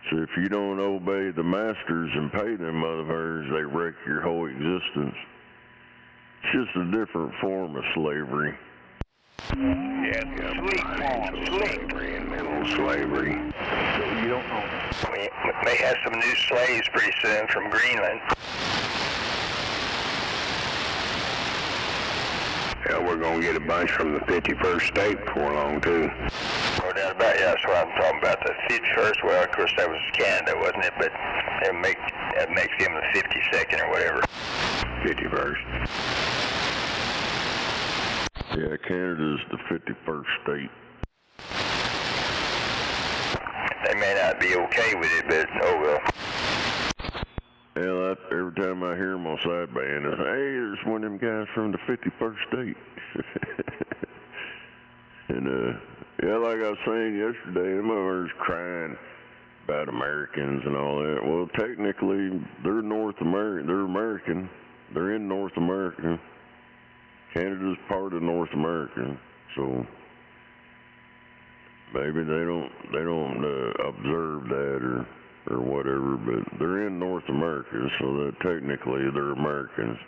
So if you don't obey the masters and pay them motherfuckers, they wreck your whole existence. It's just a different form of slavery. Yeah, slavery and mental slavery. So you don't know. We may have some new slaves pretty soon from Greenland. Yeah, we're going to get a bunch from the 51st state before long, too. No doubt about it. Yeah, that's what I'm talking about. The 51st, well, of course, that was Canada, wasn't it? But that makes them the 52nd or whatever. 51st. Yeah, Canada's the 51st state. They may not be okay with it, but oh well. Hell, every time I hear them on sideband, it's, hey, there's one of them guys from the 51st state. And, yeah, like I was saying yesterday, them others crying about Americans and all that. Well, technically, they're North American. They're American. They're in North America. Canada's part of North America, so maybe they don't observe that or whatever, but they're in North America, so that technically they're Americans.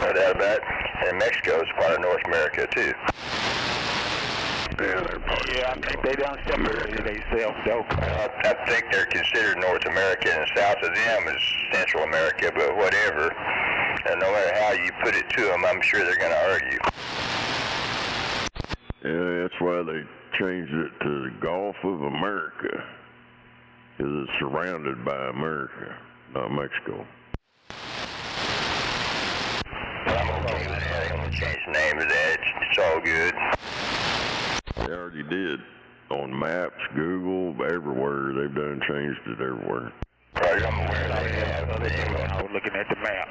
No doubt about it. And Mexico is part of North America, too. Yeah, they're part of I think they done separated themselves, though. I think they're considered North America, and south of them is Central America, but whatever. And no matter how you put it to them, I'm sure they're going to argue. Yeah, that's why they changed it to the Gulf of America, because it's surrounded by America, not Mexico. Well, I'm okay with that. I'm going to change the name of that. It's all good. They already did. On maps, Google, everywhere. They've done changed it everywhere. Right, I'm aware they have. I was looking at the map.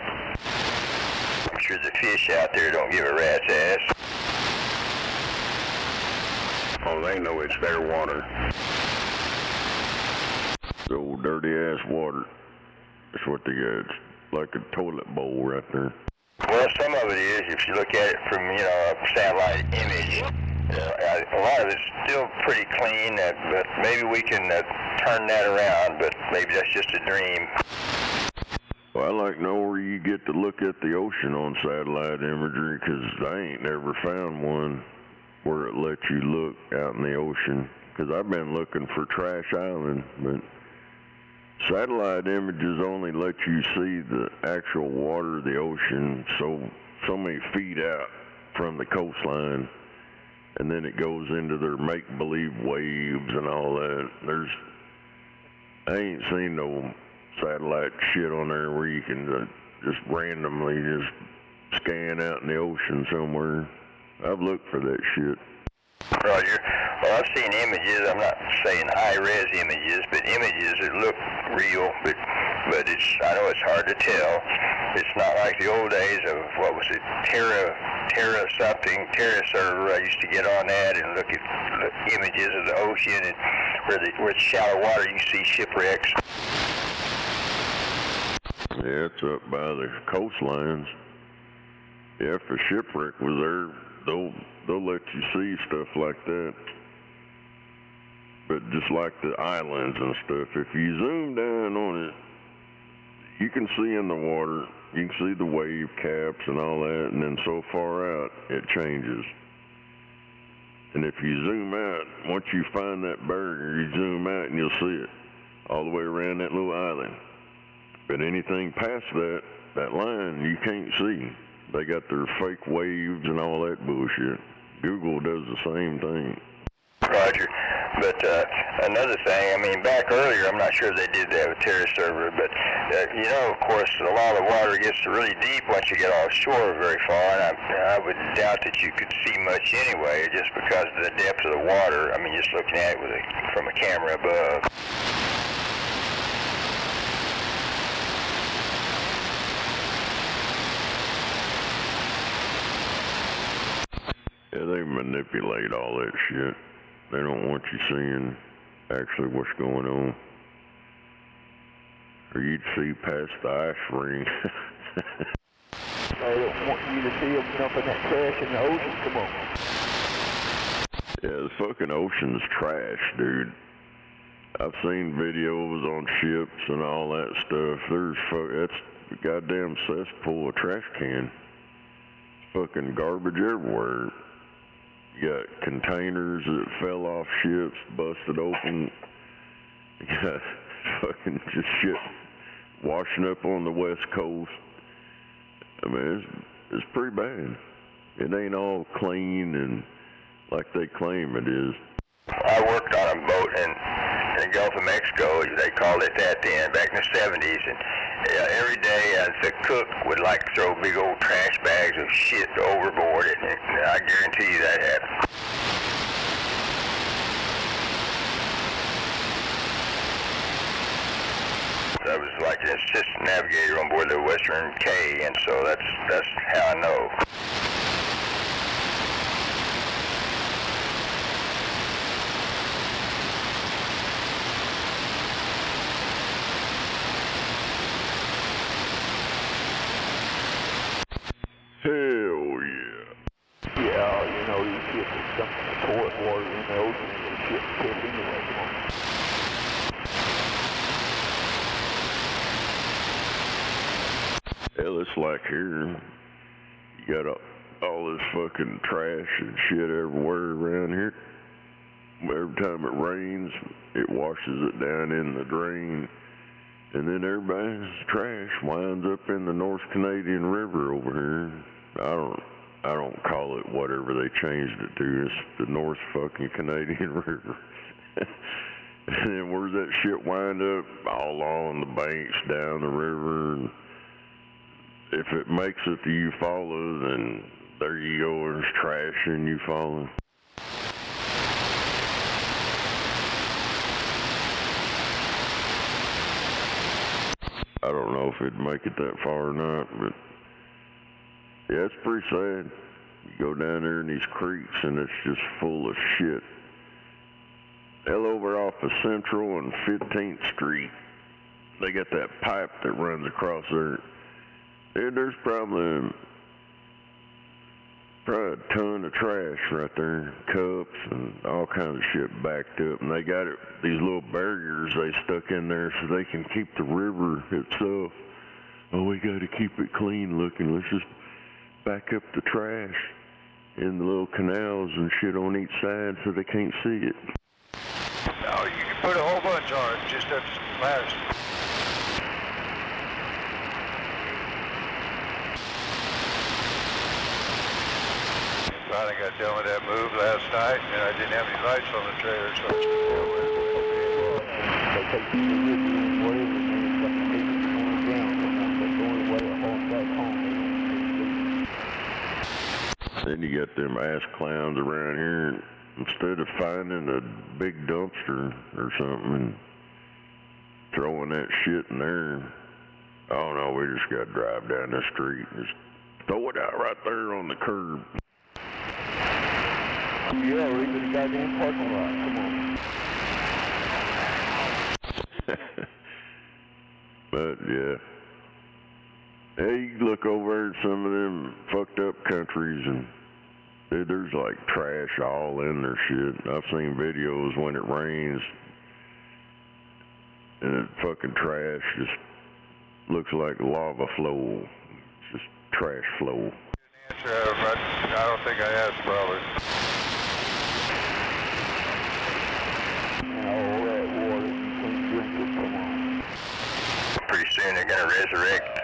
I'm sure the fish out there don't give a rat's ass. Oh, they know it's their water. The old dirty-ass water. That's what they got. It's like a toilet bowl right there. Well, some of it is, if you look at it from, a satellite image. A lot of it's still pretty clean, but maybe we can turn that around, but maybe that's just a dream. Well, I like to know where you get to look at the ocean on satellite imagery, because I ain't never found one where it lets you look out in the ocean, because I've been looking for Trash Island, but satellite images only let you see the actual water of the ocean so many feet out from the coastline. And then it goes into their make-believe waves and all that. I ain't seen no satellite shit on there where you can just randomly just scan out in the ocean somewhere. I've looked for that shit. Roger. Well, I've seen images. I'm not saying high-res images, but images that look real. But I know it's hard to tell. It's not like the old days of, what was it, Terra server. I used to get on that and look at images of the ocean, and where it's shallow water, you see shipwrecks. Yeah, it's up by the coastlines. Yeah, if a shipwreck was there, they'll let you see stuff like that. But just like the islands and stuff, if you zoom down on it, you can see in the water, you can see the wave caps and all that, and then so far out, it changes. And if you zoom out, once you find that barrier, you zoom out and you'll see it all the way around that little island. But anything past that line, you can't see. They got their fake waves and all that bullshit. Google does the same thing. Roger. But another thing, back earlier, I'm not sure if they did that with Terra server, but, of course, a lot of the water gets really deep once you get offshore very far, and I would doubt that you could see much anyway, just because of the depth of the water. Just looking at it from a camera above. Yeah, they manipulate all that shit. They don't want you seeing actually what's going on. Or you'd see past the ice ring. They don't want you to see them dumping that trash in the ocean. Come on. Yeah, the fucking ocean's trash, dude. I've seen videos on ships and all that stuff. That's a goddamn cesspool of trash can. Fucking garbage everywhere. You got containers that fell off ships, busted open. You got fucking just shit washing up on the West Coast. I mean, it's pretty bad. It ain't all clean and like they claim it is. I worked on a boat in the Gulf of Mexico. They called it that then, back in the 70s. And every day the cook would like throw big old trash bags of shit overboard, and I guarantee you that happened. I was like an assistant navigator on board the Western K, and so that's how I know. Hell yeah. Yeah, you know, these ships are dumping the toilet water in the ocean and the ship's pissed anyway. Come on. Hell, it's like here. You got all this fucking trash and shit everywhere around here. Every time it rains, it washes it down in the drain. And then everybody's trash winds up in the North Canadian River over here. I don't call it whatever they changed it to. It's the North fucking Canadian River. And then where's that shit wind up? All along the banks down the river. And if it makes it to Eufaula, then there you go. There's trash in Eufaula. I don't know if it'd make it that far or not, but yeah, it's pretty sad. You go down there in these creeks and it's just full of shit. Hell, over off of Central and 15th Street, they got that pipe that runs across there. There's probably a ton of trash right there, cups and all kinds of shit backed up. And they got these little barriers they stuck in there so they can keep the river itself. Oh, we got to keep it clean looking. Let's just back up the trash in the little canals and shit on each side so they can't see it. No, you can put a whole bunch on it, just have some plastic. Finally got done with that move last night, and I didn't have any lights on the trailer, so I was Then you got them ass clowns around here, and instead of finding a big dumpster or something and throwing that shit in there, I don't know, we just got to drive down the street and just throw it out right there on the curb. Yeah, we're in the goddamn parking lot. Come on. But yeah. Hey, you look over at some of them fucked up countries and dude, there's like trash all in their shit. I've seen videos when it rains and the fucking trash just looks like lava flow. It's just trash flow. I don't think I asked probably. Pretty soon they're going to resurrect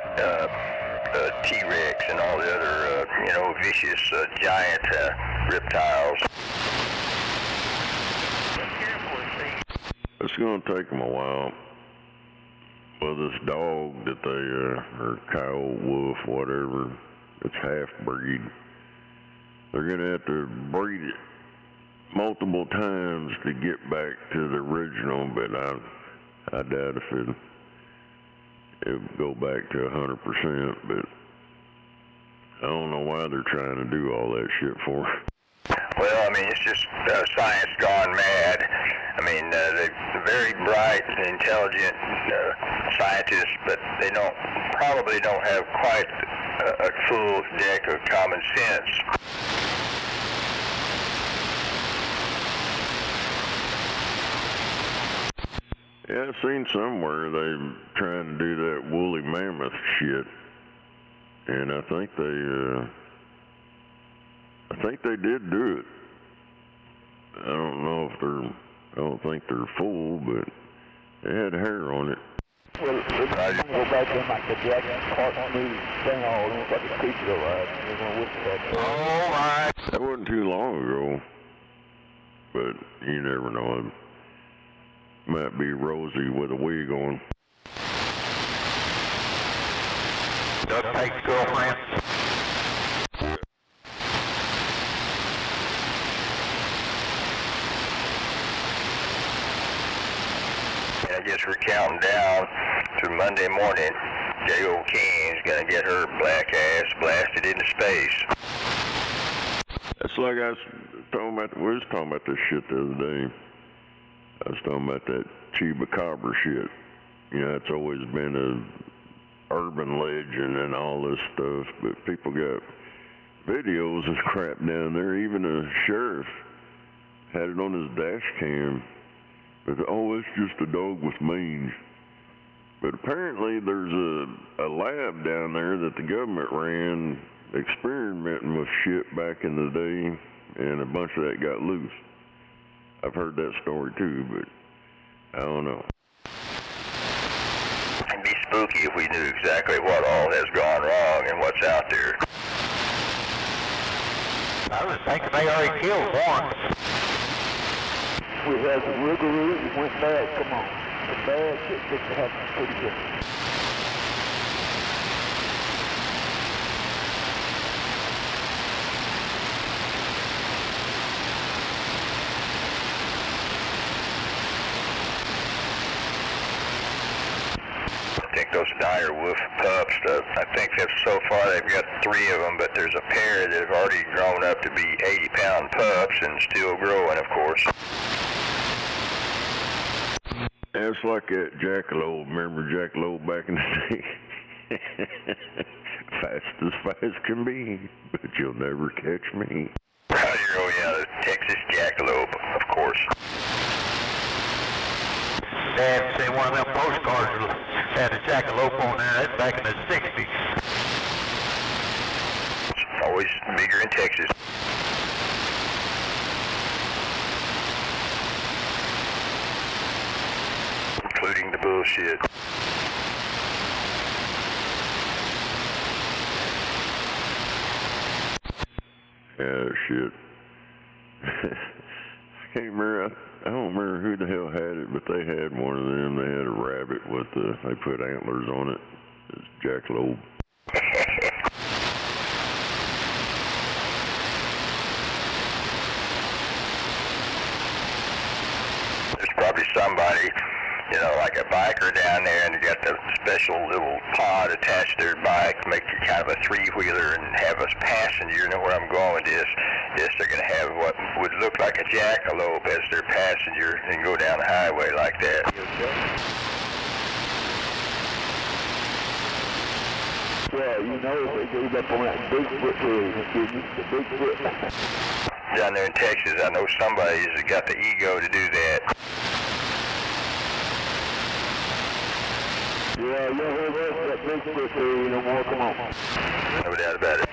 T-Rex and all the other, vicious giant reptiles. It's going to take them a while. Well, this dog that they, or coyote, wolf, whatever, it's half-breed. They're going to have to breed it multiple times to get back to the original, but I doubt if it'll go back to 100%, but I don't know why they're trying to do all that shit for. Well, I mean, it's just science gone mad. I mean, they're very bright and intelligent scientists, but they probably don't have quite a full deck of common sense. Yeah, I've seen somewhere they're trying to do that woolly mammoth shit, and I think they did do it. I don't think they're full, but they had hair on it. Well, we'll go back in like the Jack Park News thing all almost like a creature ride. All right. That wasn't too long ago, but you never know. It might be Rosie with a wig on. Doug Tate's girlfriend. I guess we're counting down to Monday morning. J.O. King's gonna get her black ass blasted into space. That's like we was talking about this shit the other day. I was talking about that chupacabra shit. You know, it's always been a urban legend and all this stuff, but people got videos of crap down there. Even a sheriff had it on his dash cam. But, it's just a dog with mange. But apparently there's a lab down there that the government ran experimenting with shit back in the day, and a bunch of that got loose. I've heard that story too, but I don't know. It'd be spooky if we knew exactly what all has gone wrong and what's out there. I was thinking they already killed one. We had some rigorous, it went bad, come on. The bad shit gets to happen pretty good. I think those dire wolf pups, I think that so far they've got 3 of them, but there's a pair that have already grown up to be 80-pound pups and still growing, of course. It's like that jackalope. Remember jackalope back in the day? Fast as fast can be, but you'll never catch me. Oh yeah, the Texas jackalope, of course. Dad say one of them postcards had a jackalope on there. That's back in the 60s. It's always bigger in Texas. Including the bullshit. Yeah, shit. I can't remember. I don't remember who the hell had it, but they had one of them. They had a rabbit with they put antlers on it. It's jackalope. There's probably somebody, like a biker down there, and they got the special little pod attached to their bike, make it kind of a 3-wheeler, and have us passenger. You know where I'm going with this? Yes, they're going to have what would look like a jackalope as their passenger and go down the highway like that. Well, if they gave up on that Bigfoot rig, the Bigfoot. Down there in Texas, I know somebody's got the ego to do that. Yeah, you heard that Bigfoot theory no more, come on. No doubt about it.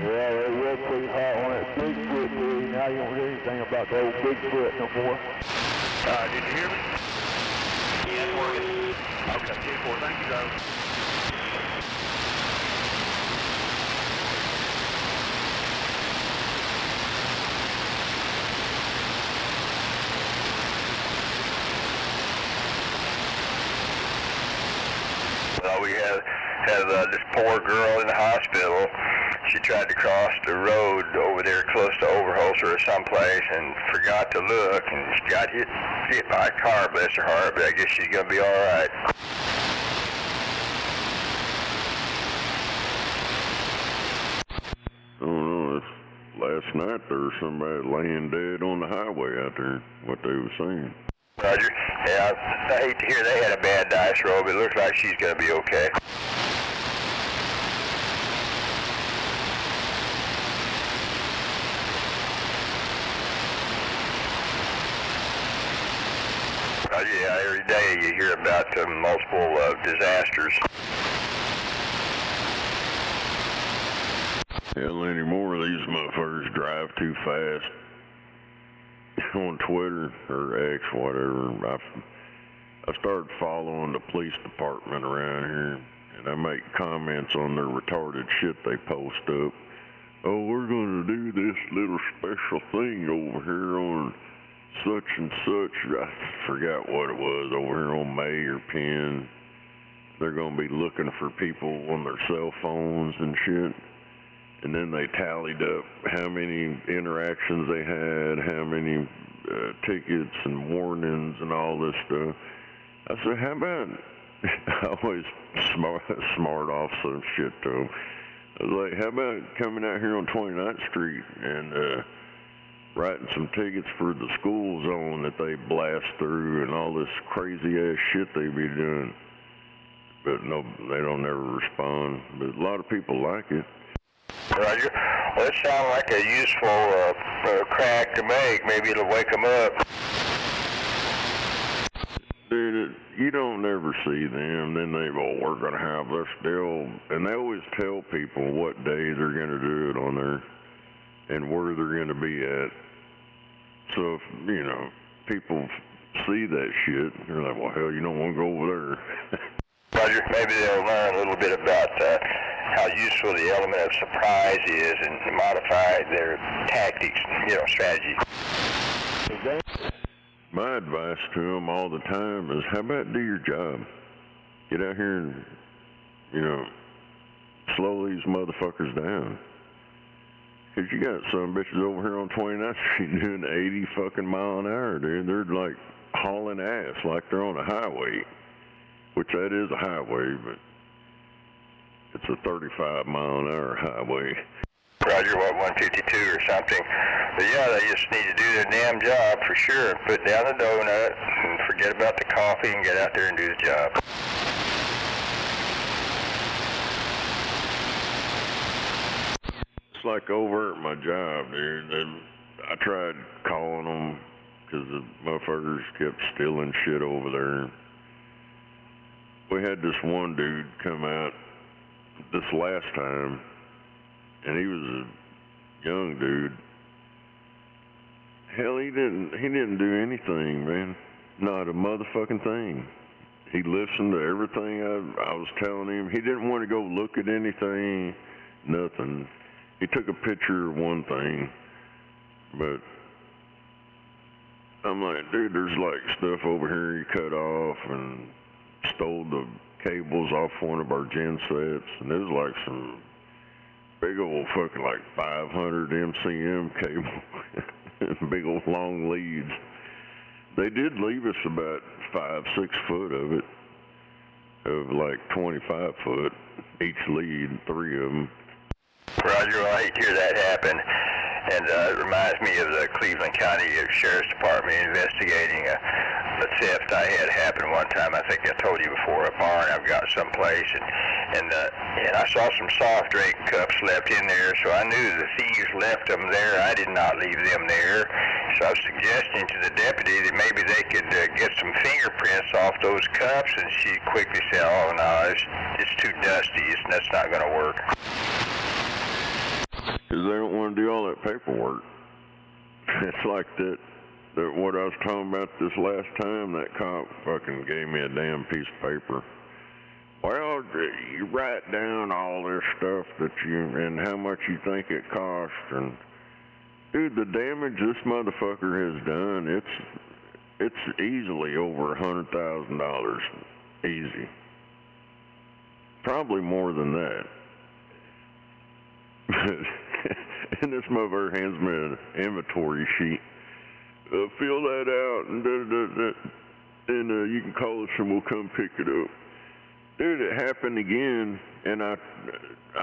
Yeah, they were pretty hot on that Bigfoot theory. Now you don't hear anything about the old Bigfoot no more. Did you hear me? Yeah, it's working. Okay, 10-4, thank you, though. Well, we have this poor girl in the hospital. She tried to cross the road over there close to Overholser or someplace and forgot to look, and she got hit by a car, bless her heart, but I guess she's going to be all right. I don't know, this last night there was somebody laying dead on the highway out there, what they were saying. Roger. Yeah, I hate to hear they had a bad dice roll, but it looks like she's going to be okay. Yeah, every day you hear about multiple disasters. Hell, anymore, these motherfuckers drive too fast. On Twitter or X, whatever, I started following the police department around here, and I make comments on their retarded shit they post up. Oh, we're going to do this little special thing over here on such and such. I forgot what it was, over here on May or Penn. They're going to be looking for people on their cell phones and shit. And then they tallied up how many interactions they had, how many tickets and warnings and all this stuff. I said, how about, I always smart off some shit to them. I was like, how about coming out here on 29th Street and writing some tickets for the school zone that they blast through and all this crazy ass shit they be doing. But no, they don't ever respond. But a lot of people like it. Roger. Well, it sounds like a useful crack to make. Maybe it'll wake them up. Dude, you don't ever see them. Then they, well, we're going to have this deal. And they always tell people what day they're going to do it on there and where they're going to be at. So, if, you know, people see that shit, they're like, well, hell, you don't want to go over there. Roger. Maybe they'll learn a little bit about how useful the element of surprise is and modify their tactics, strategy. My advice to them all the time is, how about do your job? Get out here and, slow these motherfuckers down. Because you got some bitches over here on 29th Street doing 80 fucking mile an hour, dude. They're like hauling ass like they're on a highway, which that is a highway, but it's a 35 mile an hour highway. Roger, what, 152 or something. But yeah, they just need to do their damn job for sure. Put down the donut and forget about the coffee and get out there and do the job. It's like over at my job, dude. I tried calling them because the motherfuckers kept stealing shit over there. We had this one dude come out this last time, and he was a young dude. Hell, he didn't do anything, man. Not a motherfucking thing. He listened to everything I was telling him. He didn't want to go look at anything, nothing. He took a picture of one thing, but I'm like, dude, there's like stuff over here you cut off and stole the cables off one of our gen sets, and it was like some big old fucking like 500 MCM cable, big old long leads. They did leave us about 5-6 foot of it, of like 25 foot each lead, 3 of them. Roger, well, I hate to hear that happen. And it reminds me of the Cleveland County Sheriff's Department investigating a theft I had happen one time. I think I told you before, a barn I've got someplace, and I saw some soft drink cups left in there, so I knew the thieves left them there. I did not leave them there. So I was suggesting to the deputy that maybe they could get some fingerprints off those cups, and she quickly said, oh no, it's too dusty, that's not going to work. Because they don't want to do all that paperwork. It's like that what I was talking about this last time, that cop fucking gave me a damn piece of paper. Well, you write down all this stuff and how much you think it cost, and dude, the damage this motherfucker has done, it's easily over $100,000. Easy. Probably more than that. And this motherfucker hands me an inventory sheet. Fill that out, and you can call us and we'll come pick it up. Dude, it happened again, and I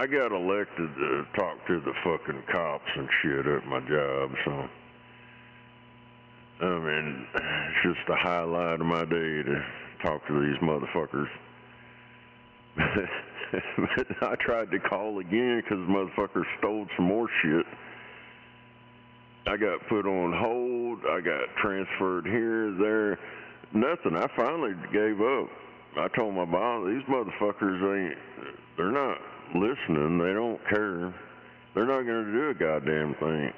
got elected to talk to the fucking cops and shit at my job, so I mean, it's just a highlight of my day to talk to these motherfuckers. But I tried to call again because the motherfuckers stole some more shit. I got put on hold. I got transferred here, there. Nothing. I finally gave up. I told my boss, these motherfuckers they're not listening. They don't care. They're not going to do a goddamn thing.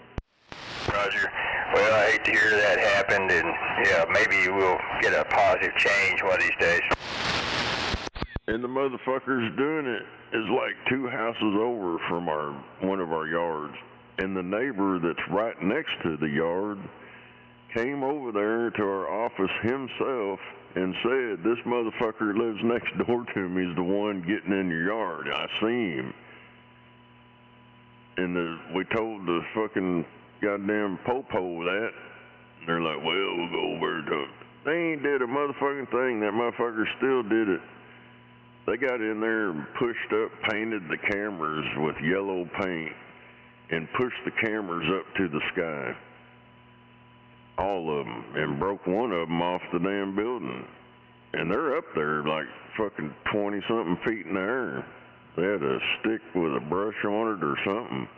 Roger. Well, I hate to hear that happened, and yeah, maybe we'll get a positive change one of these days. And the motherfuckers doing it is like 2 houses over from one of our yards. And the neighbor that's right next to the yard came over there to our office himself and said, this motherfucker lives next door to me is the one getting in your yard. I see him. And we told the fucking goddamn popo that. And they're like, well, we'll go over and talk. They ain't did a motherfucking thing. That motherfucker still did it. They got in there and pushed up, painted the cameras with yellow paint, and pushed the cameras up to the sky. All of them. And broke one of them off the damn building. And they're up there like fucking 20-something feet in the air. They had a stick with a brush on it or something.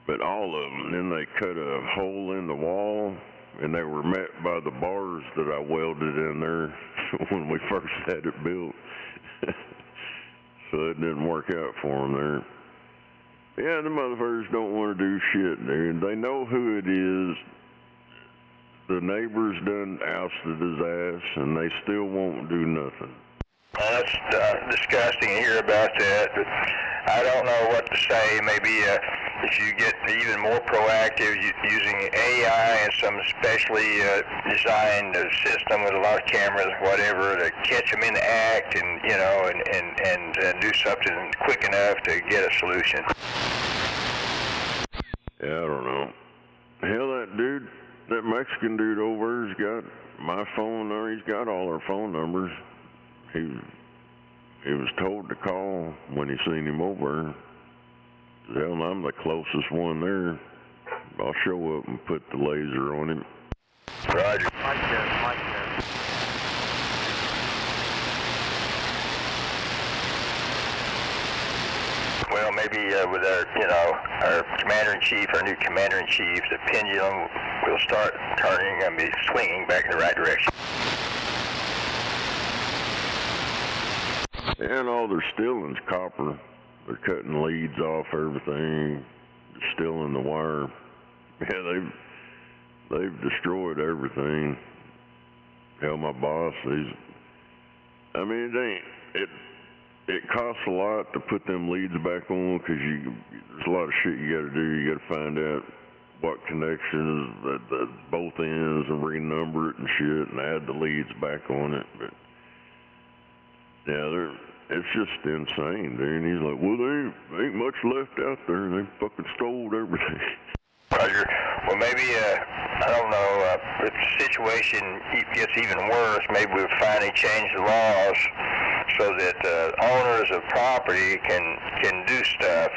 But all of them. Then they cut a hole in the wall, and they were met by the bars that I welded in there when we first had it built. So it didn't work out for them there. Yeah, the motherfuckers don't want to do shit, dude. They know who it is. The neighbors done ousted his ass, and they still won't do nothing. Well, that's disgusting to hear about that, but I don't know what to say. Maybe if you get even more proactive using AI and some specially designed system with a lot of cameras, whatever, to catch them in the act, and you know, and do something quick enough to get a solution. Yeah, I don't know. Hell, that Mexican dude over there's got my phone number. He's got all our phone numbers. He was told to call when he seen him over. Hell, I'm the closest one there. I'll show up and put the laser on him. Roger. Mike there. Well, maybe with our commander-in-chief, our new commander-in-chief, the pendulum will start turning and be swinging back in the right direction. And all they're stealing's copper. They're cutting leads off everything, stealing the wire. Yeah, they've destroyed everything. Hell, my boss, it costs a lot to put them leads back on because there's a lot of shit you got to do. You got to find out what connections that both ends and renumber it and shit and add the leads back on it. But yeah, it's just insane, dude. And he's like, well, there ain't much left out there. They fucking stole everything. Roger. Well, maybe, I don't know, if the situation gets even worse, maybe we'll finally change the laws so that owners of property can do stuff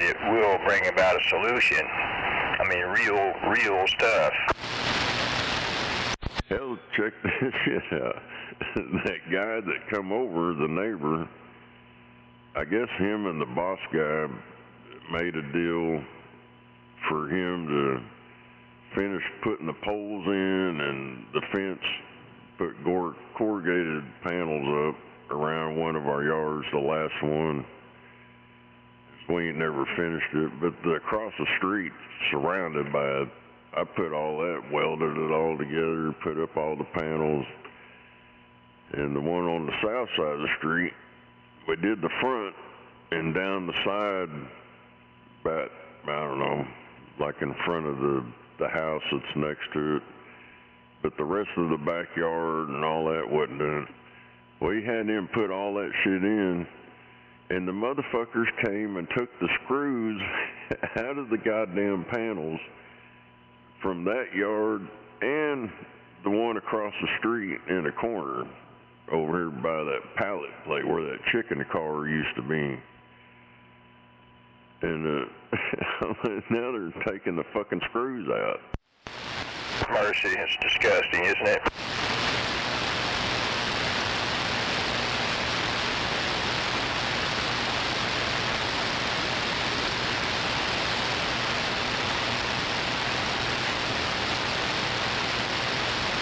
it will bring about a solution. I mean, real stuff. Hell, check this shit out. That guy that come over, the neighbor, I guess him and the boss guy made a deal for him to finish putting the poles in and the fence, put corrugated panels up around one of our yards, the last one. We ain't never finished it, but across the street, surrounded by it, I put all that, welded it all together, put up all the panels. And the one on the south side of the street, we did the front and down the side, about, I don't know, like in front of the house that's next to it. But the rest of the backyard and all that wasn't done. We had him put all that shit in, and the motherfuckers came and took the screws out of the goddamn panels from that yard and the one across the street in the corner. over here by that pallet plate where that chicken car used to be. And now they're taking the fucking screws out. Mercy, it's disgusting, isn't it?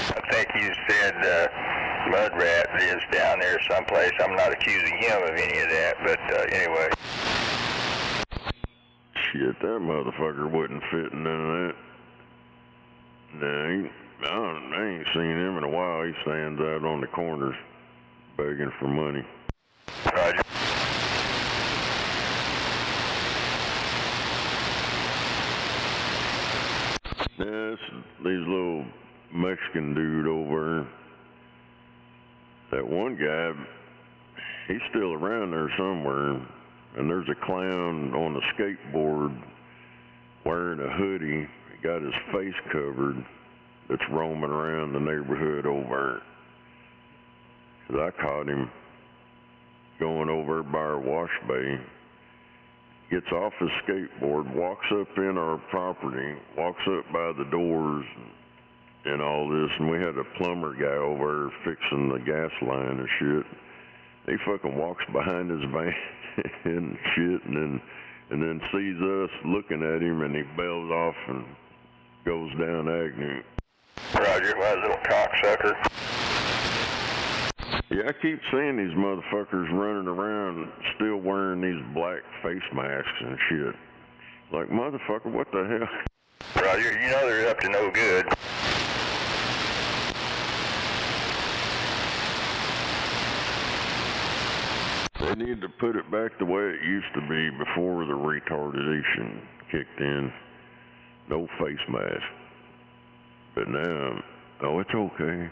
I think you said Mud Rat is down there someplace. I'm not accusing him of any of that, but anyway. Shit, that motherfucker wouldn't fit in none of that. Nah, I ain't seen him in a while. He stands out on the corners begging for money. Roger. Yeah, these little Mexican dude over there. That one guy, he's still around there somewhere. And there's a clown on a skateboard wearing a hoodie. He got his face covered that's roaming around the neighborhood over there. 'Cause I caught him going over by our wash bay. Gets off his skateboard, walks up in our property, walks up by the doors and all this. And we had a plumber guy over there fixing the gas line and shit. He fucking walks behind his van and shit, and then sees us looking at him, and he bails off and goes down Agnew. Roger, my little cocksucker. Yeah, I keep seeing these motherfuckers running around still wearing these black face masks and shit. Like, motherfucker, what the hell? Roger, you know they're up to no good. They need to put it back the way it used to be before the retardation kicked in. No face mask. But now, oh, it's okay.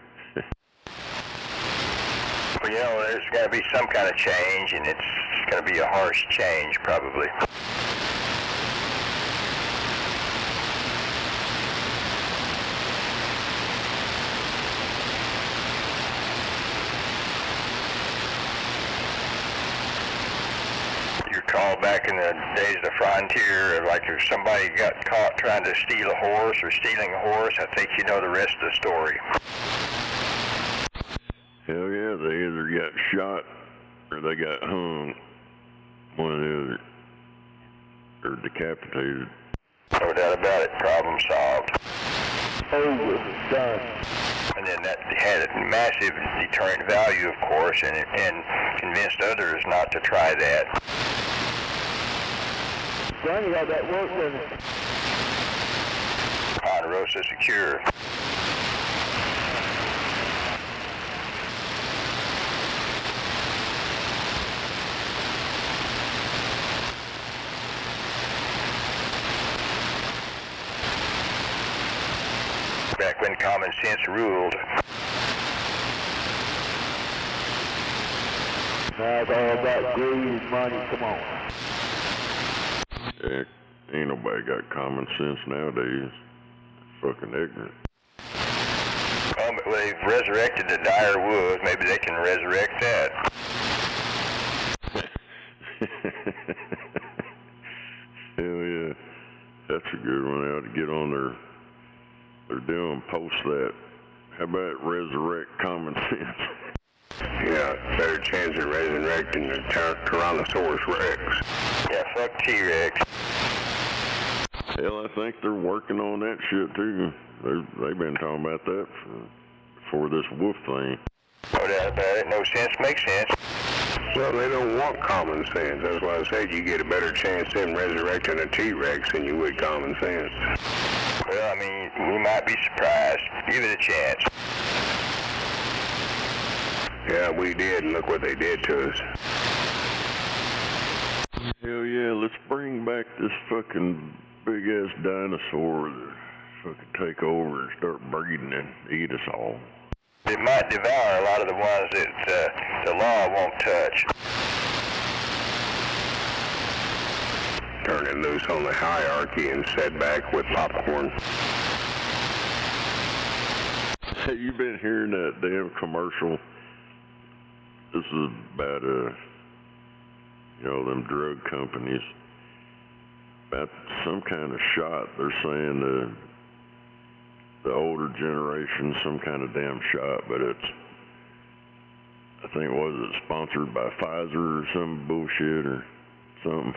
Well, you know, there's got to be some kind of change, and it's going to be a harsh change, probably. Call back in the days of the frontier, like if somebody got caught trying to steal a horse or stealing a horse, I think you know the rest of the story. Hell yeah, they either got shot or they got hung. One or the other. Or decapitated. No doubt about it. Problem solved. Over. Done. And then that had a massive deterrent value, of course, and convinced others not to try that. Johnny had that work done. Ponderosa secure. Back when common sense ruled. Now it's all about greed and money. Come on. Heck, ain't nobody got common sense nowadays. Fucking ignorant. Well, but they've resurrected the dire wolves. Maybe they can resurrect that. Hell yeah. That's a good one. They ought to get on their deal and post that. How about resurrect common sense? Yeah, better chance of resurrecting the Tyrannosaurus Rex. Yeah, fuck T-Rex. Hell, I think they're working on that shit too. They've been talking about that for this wolf thing. No doubt about it. No sense makes sense. Well, they don't want common sense. That's why I said you get a better chance in resurrecting a T-Rex than you would common sense. Well, I mean, we might be surprised. Give it a chance. Yeah, we did, and look what they did to us. Hell yeah, let's bring back this fucking big-ass dinosaur that fucking take over and start breeding and eat us all. It might devour a lot of the ones that the law won't touch. Turn it loose on the hierarchy and set back with popcorn. Hey, you been hearing that damn commercial This is about, them drug companies. About some kind of shot. They're saying the older generation, some kind of damn shot, but it's, I think, was it sponsored by Pfizer or some bullshit or something?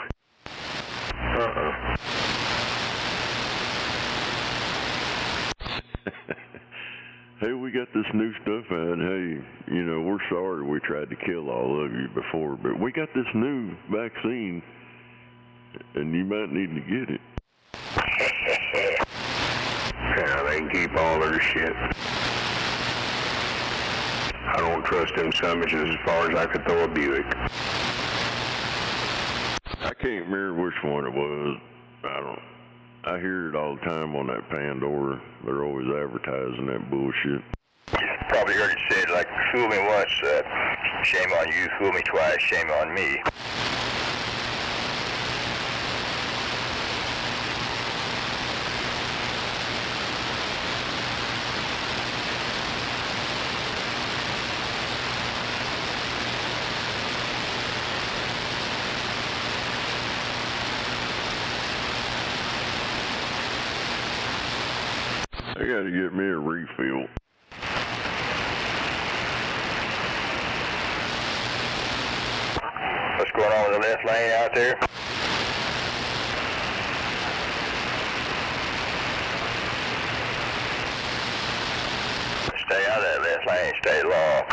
Hey, we got this new stuff out. Hey, we're sorry we tried to kill all of you before, but we got this new vaccine, and you might need to get it. Yeah, they can keep all their shit. I don't trust them summages as far as I could throw a Buick. I can't remember which one it was. I hear it all the time on that Pandora. They're always advertising that bullshit. Probably heard it said, like, fool me once, shame on you, fool me twice, shame on me. I gotta get me a refill. What's going on with the left lane out there? Stay out of that left lane, stay low.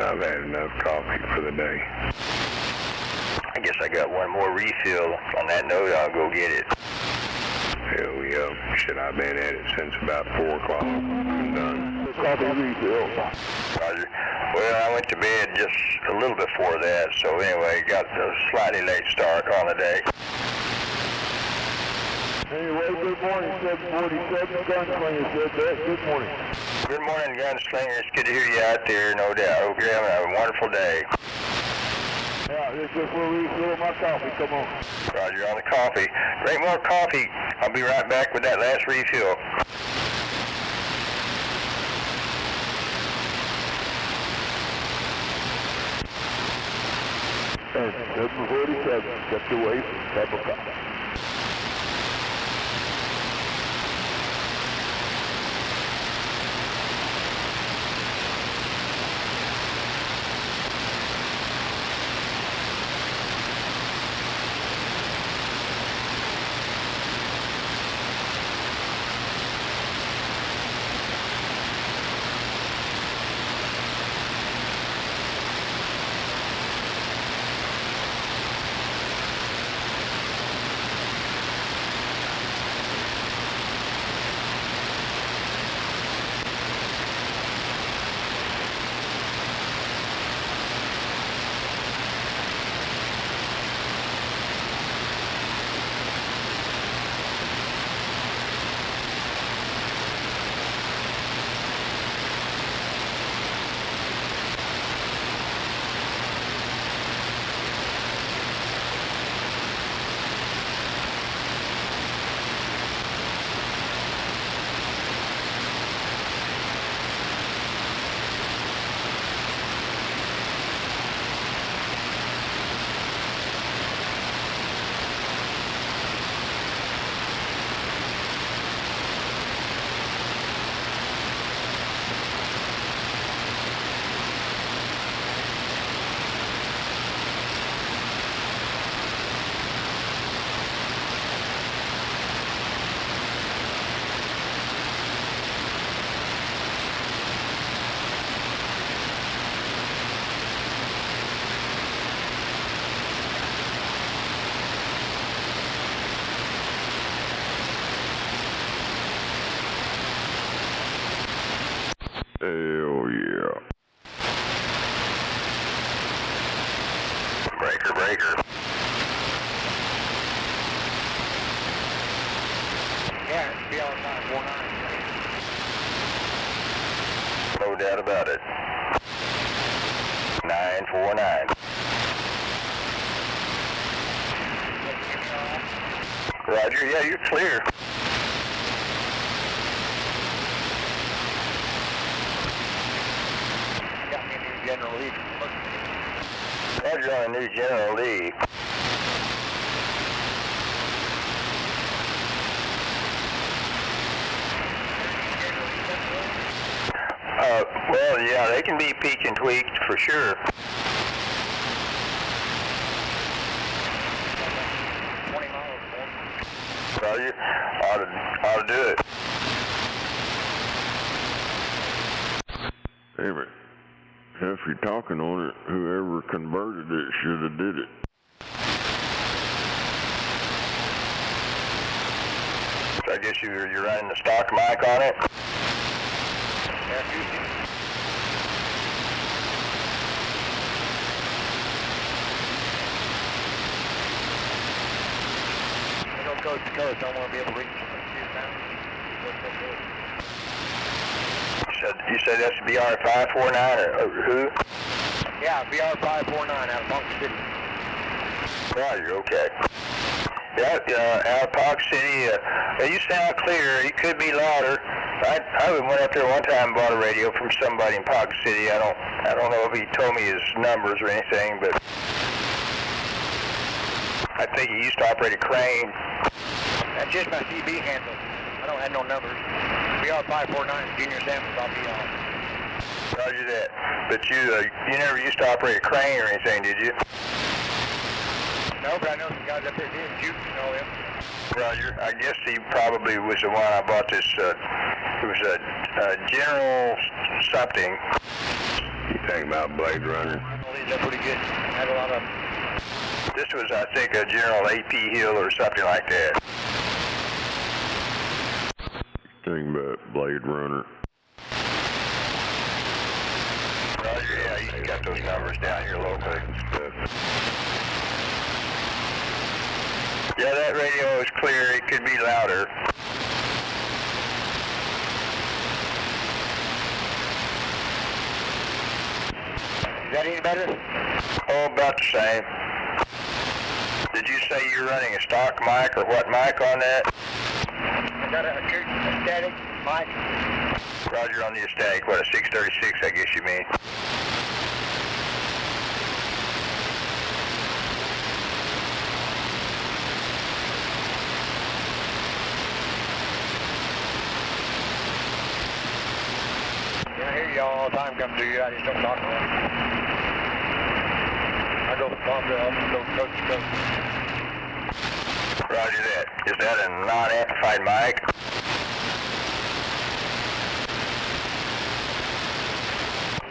I've had enough coffee for the day. I guess I got one more refill. On that note, I'll go get it. Hell yeah. Shit, I've been at it since about 4 o'clock. I'm done. Coffee refill. Roger. Well, I went to bed just a little before that, so anyway, got a slightly late start on the day. Anyway, good morning, 747 Gunslinger said that. Good morning. Good morning, Gunslinger. It's good to hear you out there, no doubt. Hope you're having a wonderful day. Yeah, this is where we refill my coffee. Come on. Roger, on the coffee. Drink more coffee. I'll be right back with that last refill. And 747 stepped away from Tabacá. Hell yeah. Breaker, breaker. Yeah, it's BL 949. No doubt about it. 949. Roger, yeah, you're clear. Got me a new General Lee. Roger on a new General Lee. Well, yeah, they can be peaked and tweaked for sure. 20 miles. Roger, ought to do it. Damn it. If you're talking on it, whoever converted it should have did it. So I guess you're running the stock mic on it? Coast to coast, I want to be able to reach You said that's BR549 or who? Yeah, BR549 out of Ponca City. Roger, okay. Yeah, out of Ponca City, you sound clear. You could be louder. I went up there one time and bought a radio from somebody in Ponca City. I don't know if he told me his numbers or anything, but I think he used to operate a crane. That's just my CB handle. I don't have no numbers. BR549 Junior Samples, I'll be on. Roger that. But you never used to operate a crane or anything, did you? No, but I know some guys up there did. You know him. Roger. I guess he probably was the one I bought this. It was a General something. You think about Blade Runner? They're pretty good. I had a lot of them. This was, I think, a General AP Hill or something like that. Think about Blade Runner. Roger, yeah, you got those numbers down here locally. Yeah, that radio is clear. It could be louder. Is that any better? Oh, about the same. Did you say you're running a stock mic or what mic on that? I got a static mic. Roger on the static. What, a 636, I guess you mean? Yeah, I hear y'all all the time come through you. I just don't talk to them. I go from top to up and go coast to coast. Roger that. Is that a non-amplified mic?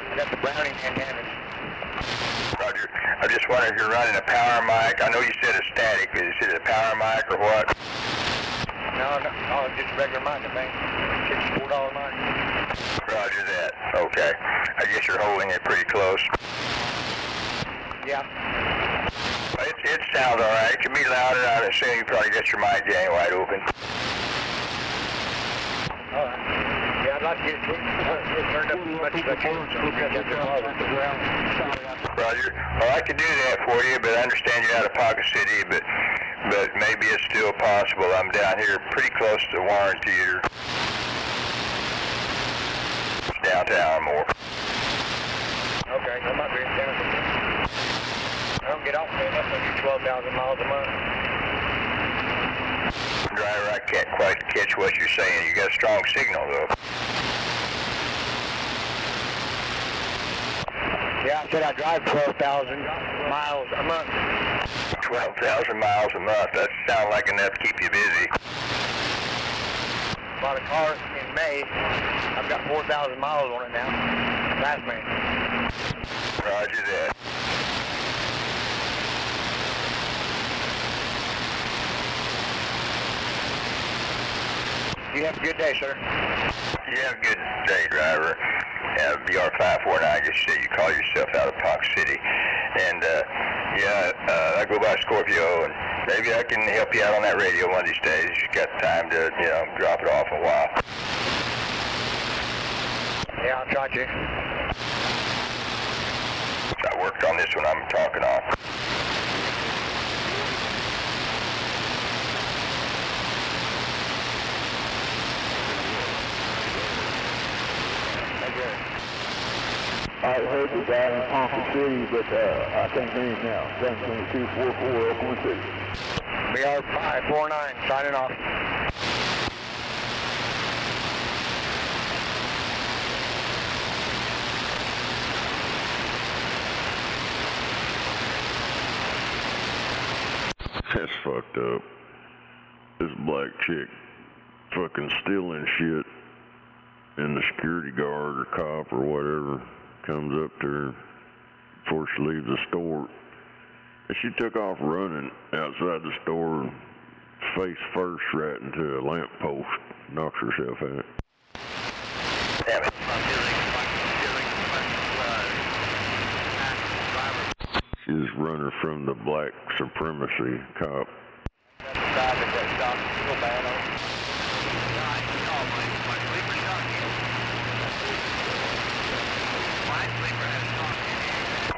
I got the Browning antennas. Roger. I just wonder if you're running a power mic. I know you said a static, but is it a power mic or what? No, just a regular mic, I think. $64 mic. Roger that. Okay. I guess you're holding it pretty close. Yeah. It sounds all right. It can be louder. I would assume you probably got your mic gang wide open. All right. Yeah, I'd like to get it turned up as much as I can. So Roger. Well, I can do that for you, but I understand you're out of Ponca City, but maybe it's still possible. I'm down here pretty close to the Warren Theater. It's downtown more. Okay, I might be in town. I don't get off there unless I do 12,000 miles a month. Driver, I can't quite catch what you're saying. You got a strong signal, though. Yeah, I said I drive 12,000 miles a month. 12,000 miles a month. That sounds like enough to keep you busy. Bought a car in May. I've got 4,000 miles on it now. Last May. Roger that. You have a good day, sir. You have a good day, driver. BR549, I guess you said you call yourself out of Ponca City. And, I go by Scorpio, and maybe I can help you out on that radio one of these days. You got time to, drop it off a while. Yeah, I'll try to. I worked on this one I'm talking on. guy in Ponca City, but I can't hear him now. 72244 Oklahoma City. BR 549, signing off. That's fucked up. This black chick fucking stealing shit, and the security guard or cop or whatever comes up to her before she leaves the store. And she took off running outside the store, face first right into a lamppost, knocks herself out. Damn it. She's running from the black supremacy cop.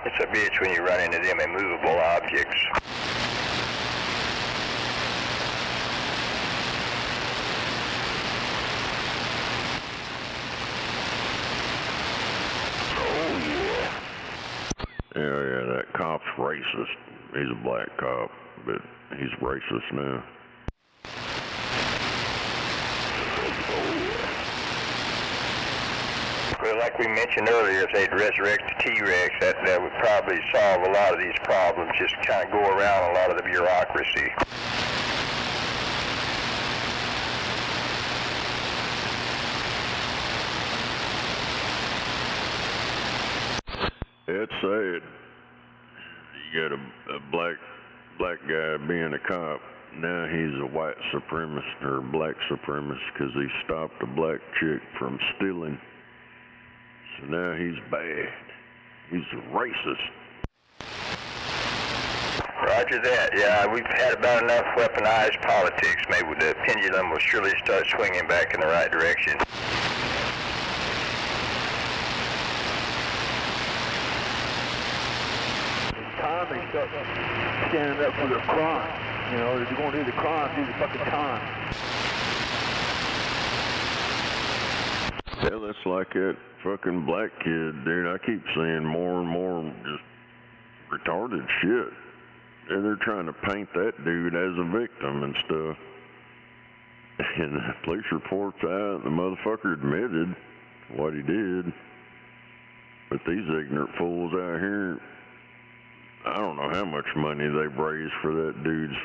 It's a bitch when you run into them immovable objects. Yeah, that cop's racist. He's a black cop, but he's racist now. Well, like we mentioned earlier, if they'd resurrect the T-Rex, that would probably solve a lot of these problems, just kind of go around a lot of the bureaucracy. It's sad. You got a black guy being a cop. Now he's a white supremacist or black supremacist because he stopped a black chick from stealing. So now he's bad. He's a racist. Roger that. Yeah, we've had about enough weaponized politics. Maybe the pendulum will surely start swinging back in the right direction. Time they start standing up for their crime. You know, if you're going to do the crime, do the fucking time. Yeah, that's like that fucking black kid, dude. I keep seeing more and more just retarded shit. And they're trying to paint that dude as a victim and stuff. And the police report's out, the motherfucker admitted what he did. But these ignorant fools out here, I don't know how much money they've raised for that dude's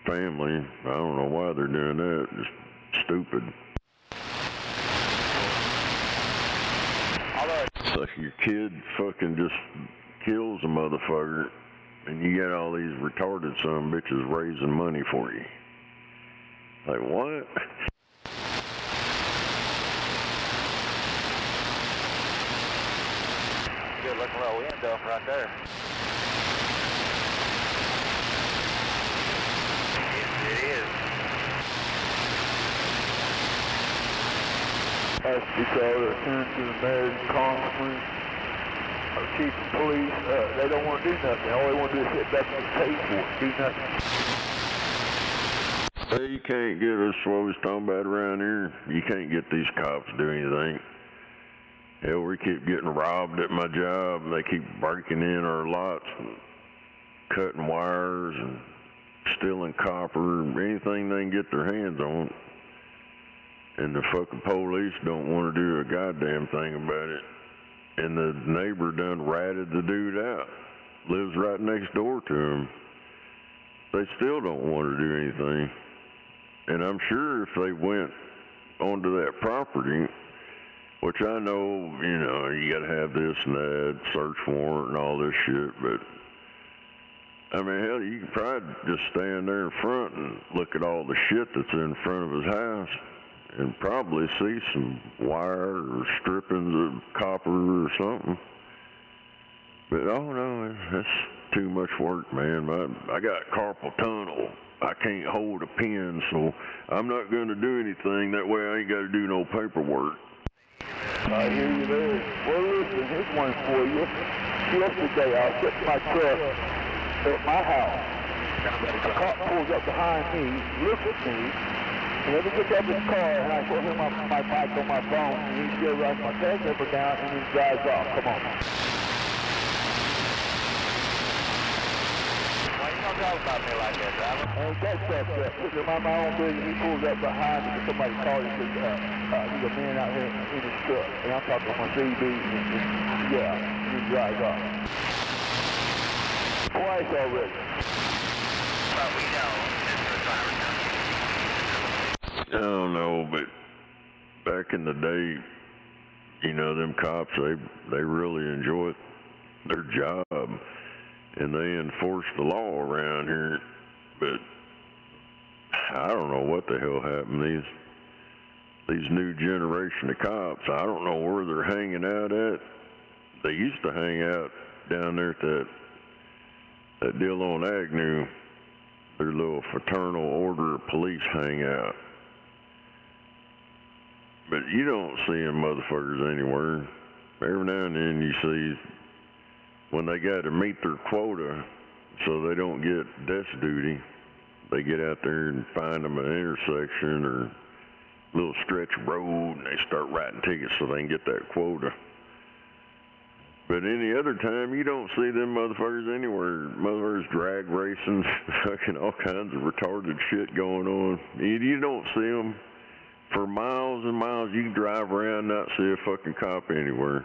family. I don't know why they're doing that. Just stupid. So your kid fucking just kills a motherfucker, and you got all these retarded son of bitches raising money for you. Like, what? Good looking little window right there. Yes, it is. That's because they're sent to the mayor, congressman, or chief of police. They don't want to do nothing. All they want to do is sit back and pay for it, do nothing. Hey, you can't get us what we was talking about around here. You can't get these cops to do anything. Hell, we keep getting robbed at my job, and they keep breaking in our lots, and cutting wires, and stealing copper, and anything they can get their hands on. And the fucking police don't want to do a goddamn thing about it. And the neighbor done ratted the dude out. Lives right next door to him. They still don't want to do anything. And I'm sure if they went onto that property, which I know, you know, you got to have this and that, search warrant and all this shit, but I mean, hell, you could probably just stand there in front and look at all the shit that's in front of his house and probably see some wire or strippings of copper or something. But oh no, that's too much work, man. I got carpal tunnel. I can't hold a pen, so I'm not going to do anything. That way I ain't got to do no paperwork. I hear you there. Well, listen, here's one for you. Yesterday, I was sitting in my truck at my house. A cop pulls up behind me, looks at me, and let me get up in his car, and I show him my bike on my phone, and he still writes my tag number down, and he drives off. Come on. talking about me like that, driver? That's listen, my own business, he pulls up behind me and somebody called and says, there's a man out here in his truck. And I'm talking to my CB and yeah, he drives off. Twice already. But we know Mr. Driver. I don't know, but back in the day, you know, them cops, they really enjoyed their job, and they enforce the law around here. But I don't know what the hell happened. These new generation of cops, I don't know where they're hanging out at. They used to hang out down there at that deal on Agnew, their little fraternal order of police hangout. But you don't see them motherfuckers anywhere. Every now and then you see when they got to meet their quota so they don't get desk duty, they get out there and find them an intersection or a little stretch of road and they start writing tickets so they can get that quota. But any other time, you don't see them motherfuckers anywhere. Motherfuckers drag racing, fucking all kinds of retarded shit going on. You don't see them. For miles and miles, you can drive around and not see a fucking cop anywhere.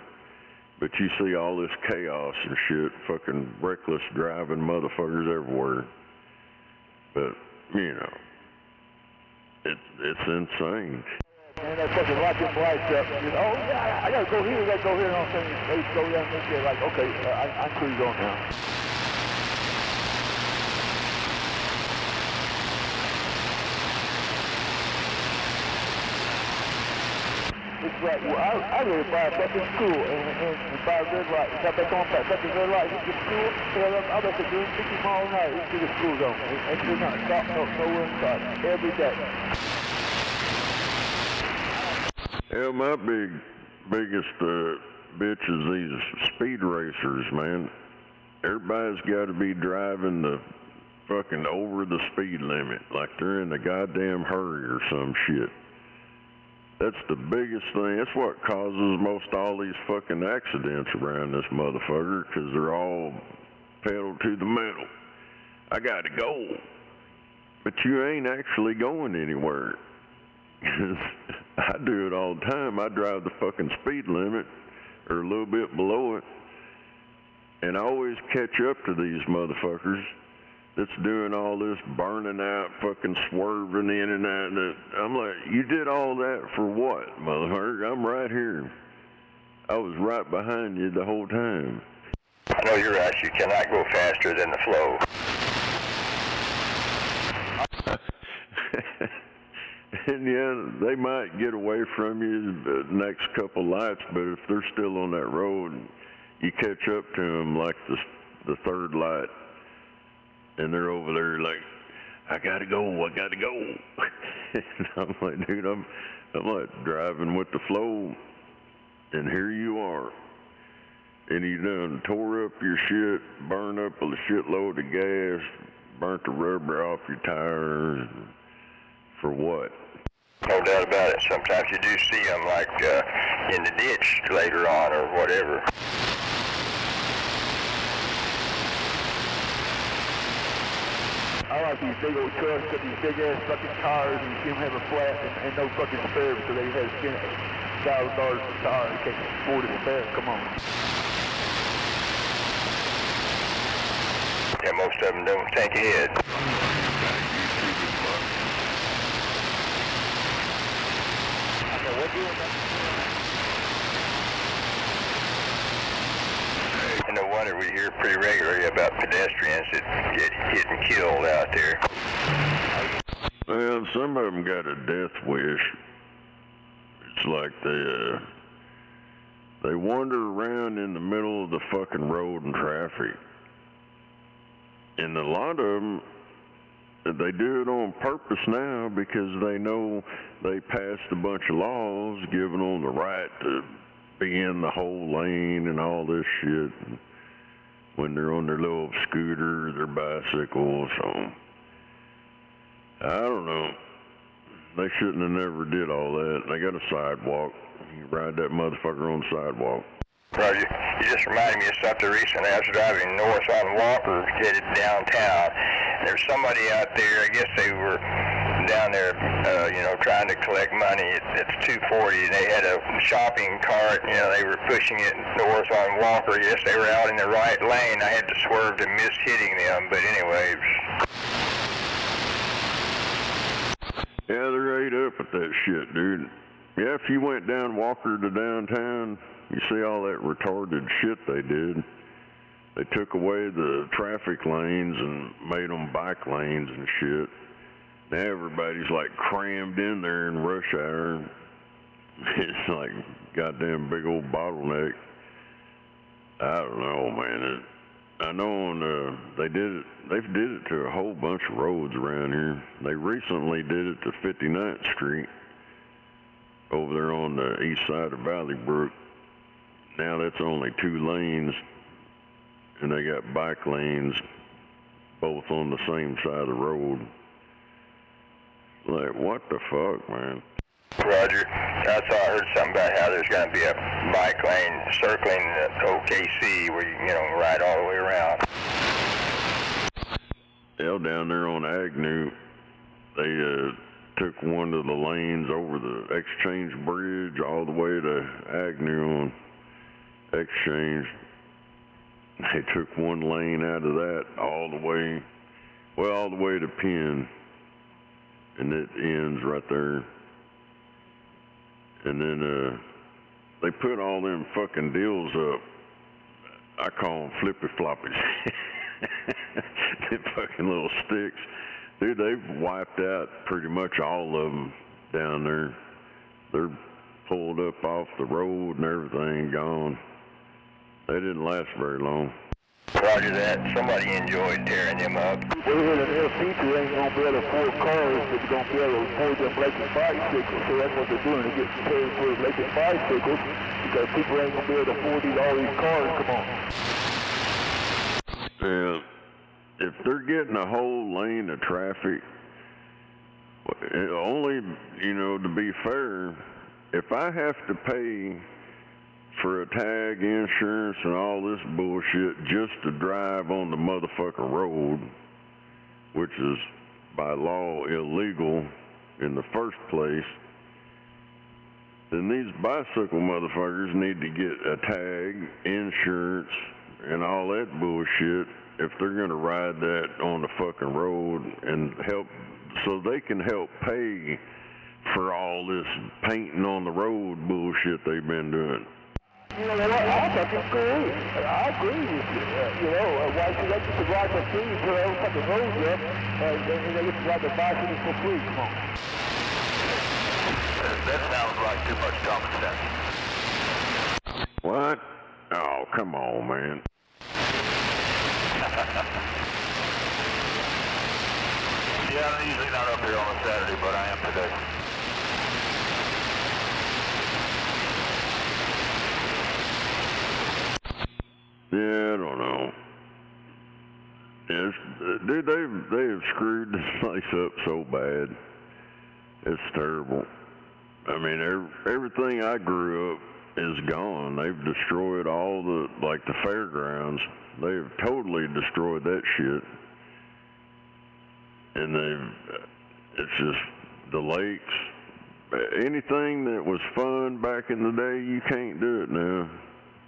But you see all this chaos and shit, fucking reckless driving motherfuckers everywhere. But, you know, it's insane. And that fucking light them lights up. You know, oh yeah, I gotta go here, I gotta go here, and all of a sudden they go down and they're like, okay, I cruise on now. It's like, well, I really buy a fucking school and buy a red light. Got back on back, fucking red light, hit the school. I bet they're doing 50 miles an hour into the school zone. They're not stop, nowhere inside, every day. Yeah, my biggest bitch is these speed racers, man. Everybody's got to be driving the fucking over the speed limit, like they're in a goddamn hurry or some shit. That's the biggest thing. That's what causes most all these fucking accidents around this motherfucker, because they're all pedal to the metal. I got to go. But you ain't actually going anywhere. I do it all the time. I drive the fucking speed limit, or a little bit below it, and I always catch up to these motherfuckers that's doing all this burning out, fucking swerving in and out. And I'm like, you did all that for what, motherfucker? I'm right here. I was right behind you the whole time. I know you're right. You cannot go faster than the flow. And yeah, they might get away from you the next couple lights, but if they're still on that road, you catch up to them like the third light, and they're over there like, I gotta go. And I'm like, dude, I'm like driving with the flow, and here you are. And you done tore up your shit, burned up a shitload of gas, burnt the rubber off your tires. For what? No doubt about it. Sometimes you do see them like in the ditch later on or whatever. I like these big old trucks, got these big ass fucking tires, and you see them have a flat and no fucking spare because they had to spend $1,000 per tire. They can't afford a spare. Come on. Yeah, most of them don't think ahead. And no wonder we hear pretty regularly about pedestrians that get hit and killed out there. Well, some of them got a death wish. It's like they wander around in the middle of the fucking road and traffic. And a lot of them, they do it on purpose now because they know they passed a bunch of laws giving them the right to be in the whole lane and all this shit when they're on their little scooter or their bicycle. So, I don't know. They shouldn't have never did all that. They got a sidewalk. You ride that motherfucker on the sidewalk. Roger, you just reminded me of something recently. I was driving north on Walker, headed downtown, There's somebody out there, I guess they were down there, trying to collect money. It's 240, and they had a shopping cart, they were pushing it north on Walker. Yes, they were out in the right lane. I had to swerve to miss hitting them, but anyway. Yeah, they're ate up at that shit, dude. Yeah, if you went down Walker to downtown, you see all that retarded shit they did. They took away the traffic lanes and made them bike lanes and shit. Now everybody's like crammed in there in rush hour. It's like goddamn big old bottleneck. I don't know, man. I know they did it to a whole bunch of roads around here. They recently did it to 59th Street over there on the east side of Valley Brook. Now that's only 2 lanes, and they got bike lanes both on the same side of the road. Like, what the fuck, man? Roger. I heard something about how there's going to be a bike lane circling the OKC where you can ride all the way around. Yeah, down there on Agnew, they took one of the lanes over the Exchange Bridge all the way to Agnew on Exchange. They took one lane out of that all the way to Penn, and it ends right there. And then they put all them fucking deals up. I call them flippy floppies. Them fucking little sticks. Dude, they've wiped out pretty much all of them down there. They're pulled up off the road and everything, gone. They didn't last very long. Roger that. Somebody enjoyed tearing them up. We're in the near future, ain't going to be able to afford cars, but they're going to be able to afford them electric bicycles. So that's what they're doing. They're getting paid for electric bicycles because people ain't going to be able to afford all these cars. Come on. Yeah. If they're getting a whole lane of traffic, only, to be fair, if I have to pay for a tag, insurance, and all this bullshit just to drive on the motherfucking road, which is by law illegal in the first place, then these bicycle motherfuckers need to get a tag, insurance, and all that bullshit if they're going to ride that on the fucking road and help, so they can help pay for all this painting on the road bullshit they've been doing. You know what? I fucking agree. I agree with you. Why should they get to ride for free, put all fucking roads up, and then they get to ride the bicycles for free? Come on. That sounds like too much common sense. What? Oh, come on, man. Yeah, I'm usually not up here on a Saturday, but I am today. Yeah, I don't know. Dude, they have screwed this place up so bad. It's terrible. I mean, everything I grew up is gone. They've destroyed all the fairgrounds. They've totally destroyed that shit. And it's just the lakes. Anything that was fun back in the day, you can't do it now.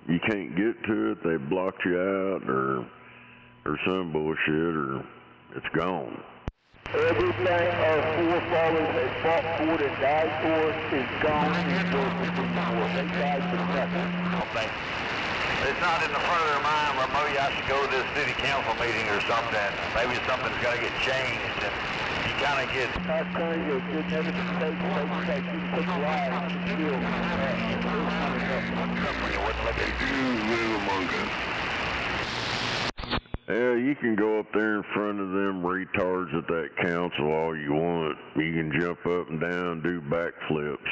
You can't get to it. They blocked you out or some bullshit, or it's gone. Everything our forefathers had fought for and died for is gone. They died for nothing. Okay. It's not in the front of their mind, well, maybe I should go to this city council meeting or something. Maybe something's got to get changed, and you kind of get... Our country is good, never to take lives to steal. Live among us. Yeah, you can go up there in front of them retards at that council all you want. You can jump up and down, do backflips.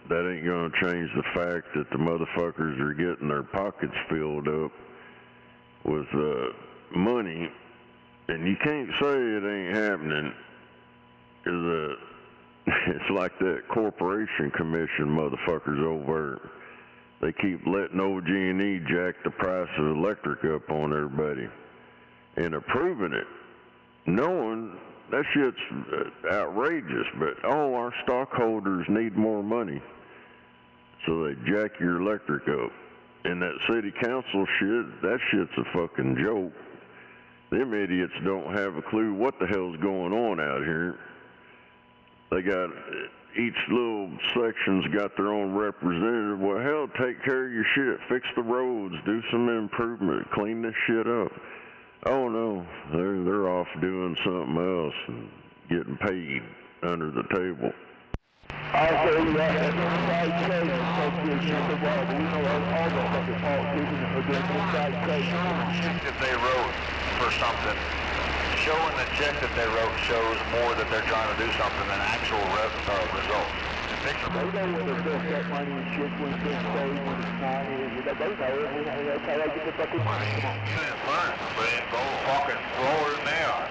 That ain't gonna change the fact that the motherfuckers are getting their pockets filled up with money. And you can't say it ain't happening, because it's like that Corporation Commission motherfuckers over there. They keep letting OG&E jack the price of electric up on everybody and approving it. knowing that shit's outrageous, but all our stockholders need more money, so they jack your electric up. And that city council shit, that shit's a fucking joke. Them idiots don't have a clue what the hell's going on out here. They got, each little section's got their own representative. Well, hell, take care of your shit. Fix the roads. Do some improvement. Clean this shit up. Oh, no. They're off doing something else and getting paid under the table. Also, we have inside case association of the world. We know all the fucking politicians are doing inside case. Check that they wrote for something. Showing the check that they wrote shows more that they're trying to do something than actual results. They know when they're built that money and shit, when it's being saved, when it's not. They know that's how they get the fucking money. Come on. You didn't learn, but it's going fucking slower than they are.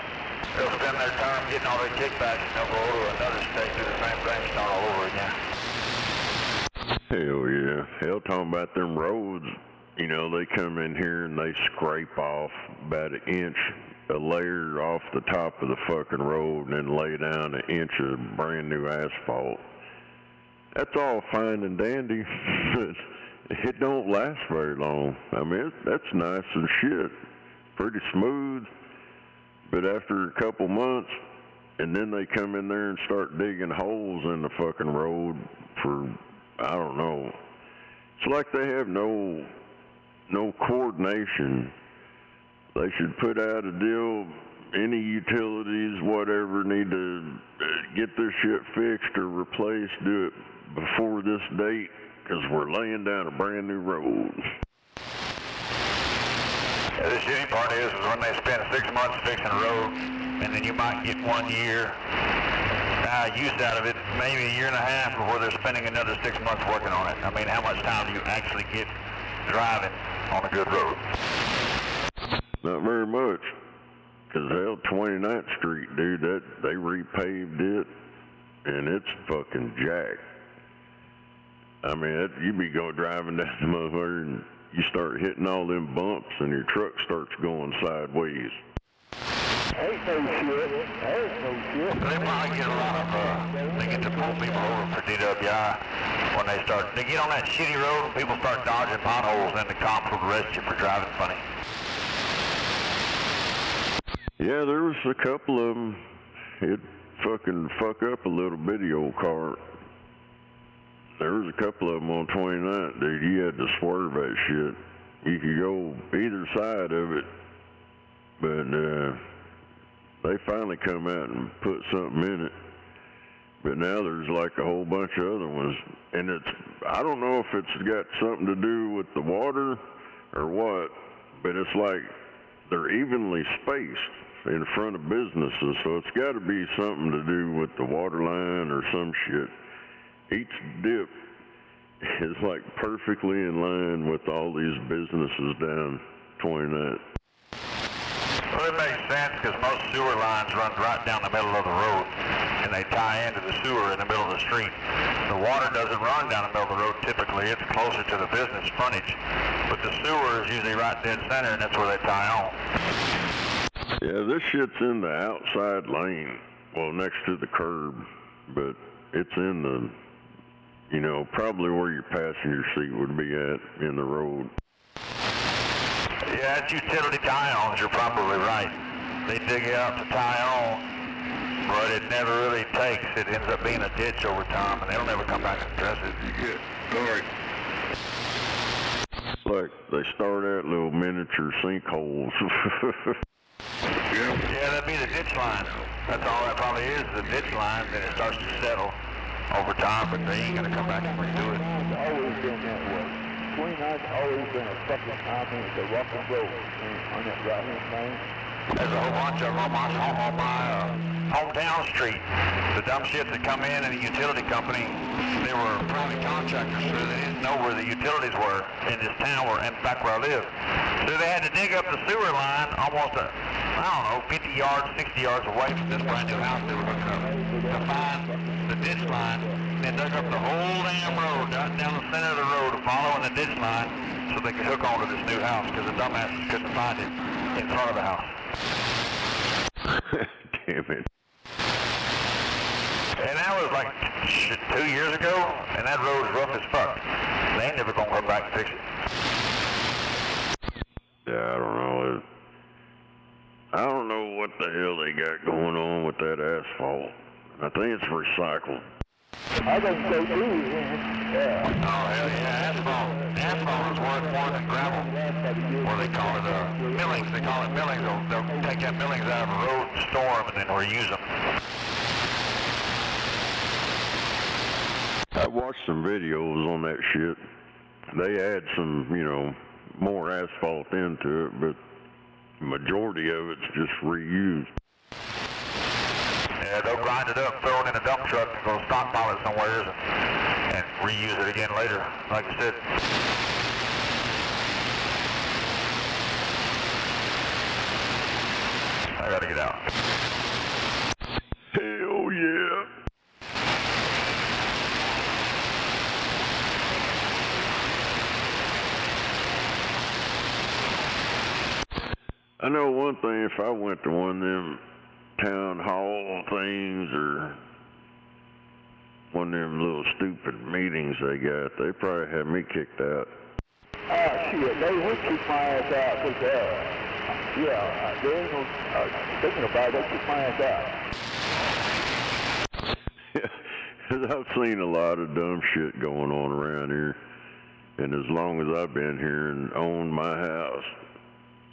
They'll spend their time getting all their kickbacks and they'll go to another state, do the same thing, start all over again. Hell yeah. Hell, talking about them roads, you know, they come in here and they scrape off about an inch, a layer off the top of the fucking road and then lay down an inch of brand new asphalt. That's all fine and dandy, but it don't last very long. I mean, that's nice and shit. Pretty smooth. But after a couple months, and then they come in there and start digging holes in the fucking road for, I don't know. It's like they have no coordination. They should put out a deal, any utilities, whatever, need to get this shit fixed or replaced, do it before this date, because we're laying down a brand new road. Yeah, the shitty part is when they spend 6 months fixing a road, and then you might get 1 year use out of it, maybe a year and a half before they're spending another 6 months working on it. I mean, how much time do you actually get driving on a good road? Not very much, because hell, 29th Street, dude, they repaved it, and it's fucking jacked. I mean, you be driving down the motherfucker and you start hitting all them bumps and your truck starts going sideways. Ain't no shit. Ain't no shit. They probably get a lot of, they get to pull people over for DWI when they get on that shitty road and people start dodging potholes and the cops will arrest you for driving funny. Yeah, there was a couple of them. It'd fucking fuck up a little bitty old car. There was a couple of them on 29th, dude. You had to swerve that shit. You could go either side of it, but they finally come out and put something in it. But now there's like a whole bunch of other ones, and I don't know if it's got something to do with the water or what, but it's like they're evenly spaced in front of businesses, so it's got to be something to do with the water line or some shit. Each dip is like perfectly in line with all these businesses down 29th. Well, it makes sense because most sewer lines run right down the middle of the road and they tie into the sewer in the middle of the street. The water doesn't run down the middle of the road typically, it's closer to the business frontage. But the sewer is usually right dead center and that's where they tie on. Yeah, this shit's in the outside lane, well, next to the curb, but it's in the, you know, probably where your passenger seat would be at in the road. Yeah, it's utility tie-ons, you're probably right. They dig it out to tie on, but it never really takes. It ends up being a ditch over time, and they'll never come back and address it. Yeah, sorry. Like, they start out little miniature sinkholes. Yeah, that'd be the ditch line. That's all that probably is, the ditch line, then it starts to settle over time, but they ain't gonna come back and redo it. It's always been that way. 29's always been a fucking common, it's a rock and roll on that right-hand lane. There's a whole bunch of them on my hometown street. The dumb shits that come in and the utility company, they were private contractors, so they didn't know where the utilities were in this town and back where I live. So they had to dig up the sewer line almost, 50 yards, 60 yards away from this brand new house they were hooking up to find the ditch line. They dug up the whole damn road, down the center of the road, following the ditch line so they could hook onto this new house because the dumbasses couldn't find it in front of the house. Damn it. And that was like 2 years ago, and that road's rough as fuck. They ain't never gonna come back and fix it. Yeah, I don't know. I don't know what the hell they got going on with that asphalt. I think it's recycled. I don't go through it. Yeah. Oh, hell yeah, asphalt. Asphalt is worth more than gravel. Or they call it millings. They call it millings. They'll take that millings out of a road, store them, and then reuse them. I watched some videos on that shit. They add some, you know, more asphalt into it, but the majority of it's just reused. Yeah, they'll grind it up, throw it in a dump truck, and go stockpile it somewhere and reuse it again later, like I said. I gotta get out. Hell yeah. I know one thing, if I went to one of them town hall things or one of them little stupid meetings they got, they probably have me kicked out. Shit, they would kick my ass out, cause, yeah, there ain't no, thinking about it, they kick my ass out. Yeah, cause I've seen a lot of dumb shit going on around here, and as long as I've been here and owned my house,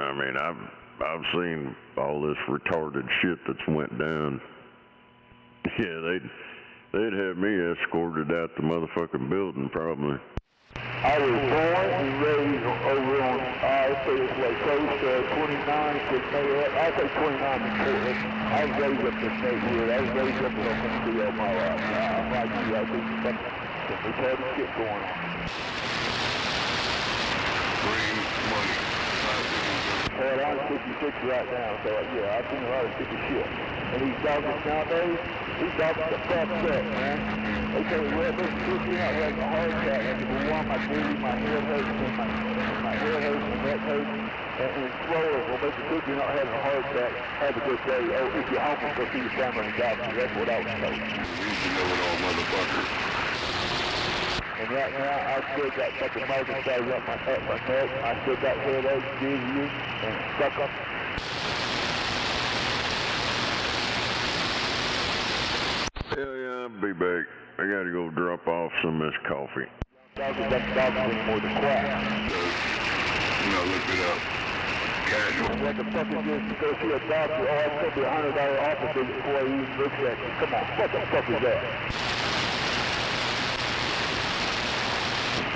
I mean, I've seen all this retarded shit that's went down. Yeah, they'd have me escorted out the motherfucking building probably. I was born and raised over on, I'd say it's like close to 29 to May, I'd say 29 to 40. I was raised up in Nake Vi. I was raised up in Oklahoma all my life. I'm like you, I think some retarded shit going on. Green money. Hell, I'm 56 right now, so yeah, I've seen a lot of stupid shit. And these dogs nowadays, these dogs are fucked up, man. They tell you, well, this kid, you know, having a heart attack. I said, well, why my booty, my head hurts, and my head hurts, my neck hurts, and it's slower. Well, Mr. Cook, you're not having a heart attack. Have a good day. Oh, if you're homeless, go see your family and doctor. That's what I was told. You know it all, motherfucker. And right now, I still got fucking mountain stars up my neck. I still got headaches, dizziness, and stuck up. Hell yeah, I'll be back. I gotta go drop off some of this coffee. Dogs anymore than quack. You know, look it up. Casual. What the fuck is this? To go see a doctor? Oh, it's gonna be $100 office visit before he even looks at you. Come on, what the fuck is that?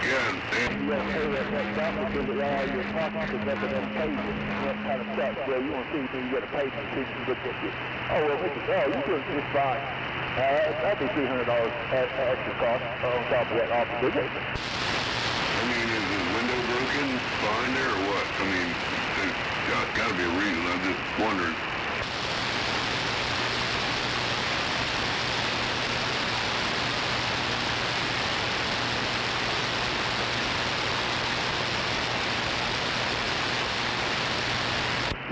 Yeah, and you gotta pay that doctor visit right out of your pocket because that's what pays you. What kind of stuff? Well, you want to see me, you gotta pay me to see me look at you. Oh, well, you doing just fine. That'd be $300 extra cost on top of that office visit. I mean, is the window broken behind there or what? I mean, there's gotta be a reason. I'm just wondering.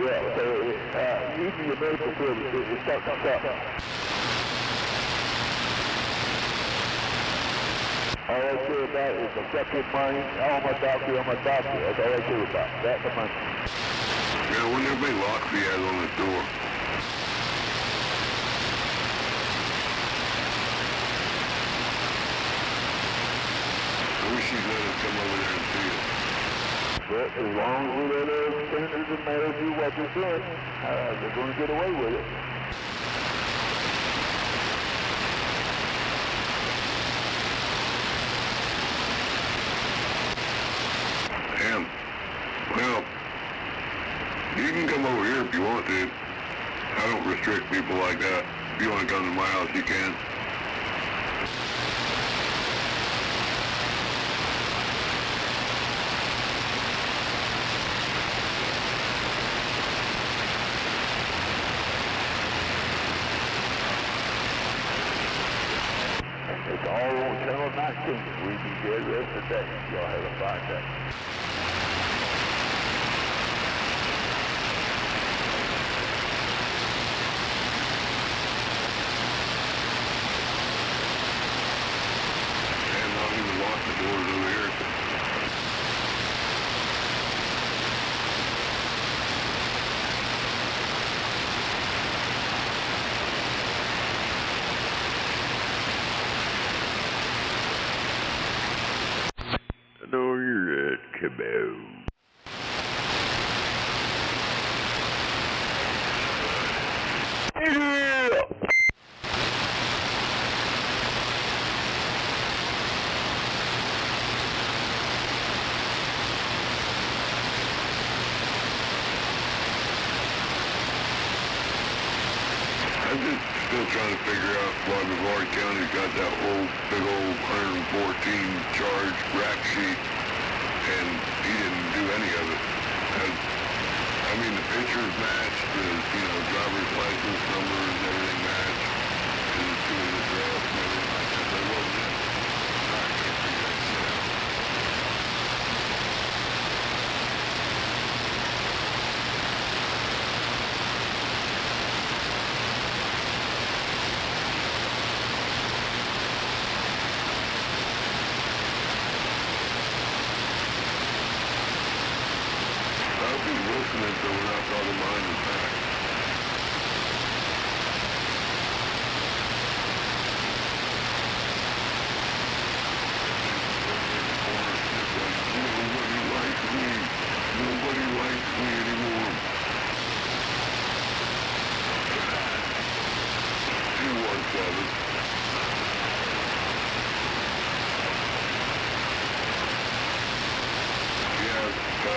Yeah, so even your medical field is starting to suck. All I care about is the fucking money. I'm a doctor. That's all I care about. That's the money. Yeah, I wonder how many locks he has on his door. I wish he'd let us come over there and see it. But as long as we let those senators and mayors do what they're doing, they're going to get away with it. Damn. Well, you can come over here if you want to. I don't restrict people like that. If you want to come to my house, you can. It's all on Channel 19. We be dead rest of the day. Y'all have a fine day. I'm just still trying to figure out why Brevard County's got that whole big old 114 charge rap sheet, and he didn't do any of it. I mean, the pictures match, the driver's license number and everything match, and to his address and everything like that. But it wasn't it. I can't figure that shit out. Listening so we're not talking behind his back. Nobody likes me. Nobody likes me anymore. 217.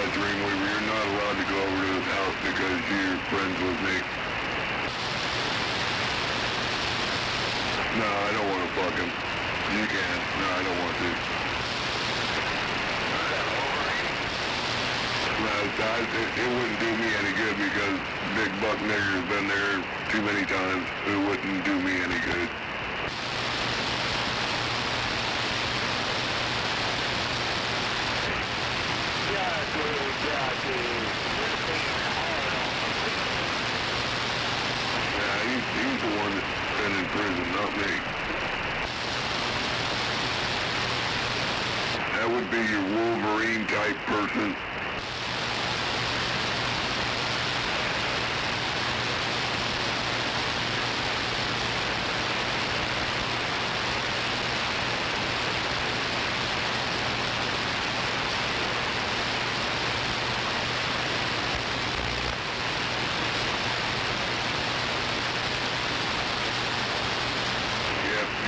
Dreamweaver, you're not allowed to go over to his house because you're friends with me. No, I don't want to fuck him. You can. No, I don't want to. No, it wouldn't do me any good because Big Buck Nigger's been there too many times. It wouldn't do me any good. Yeah, he's the one that's been in prison, not me. That would be your Wolverine type person.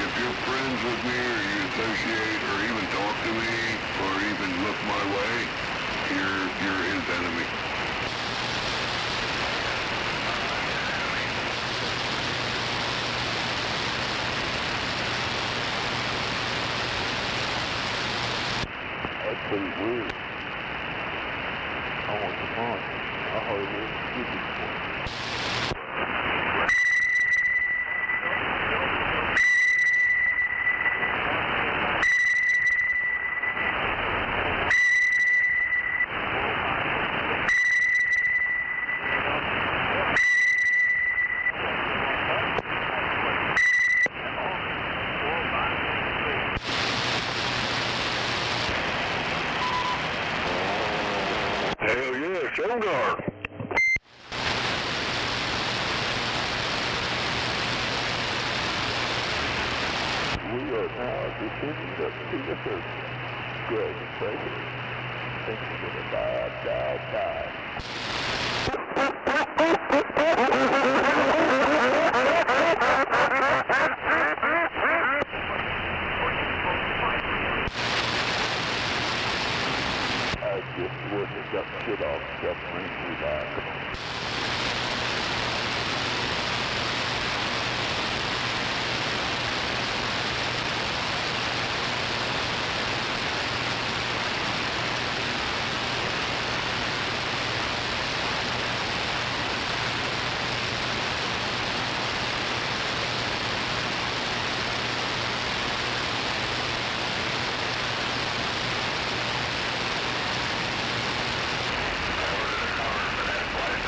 If you're friends with me, or you associate, or even talk to me, or even look my way, you're his enemy. That's pretty weird. I want the phone. I heard it. Hell yeah, show guard. We are now descending the Peterson. Good, thank you. Thank you for the dive. I just wouldn't have got shit off. Just brings me back. Ordered a car for that flight.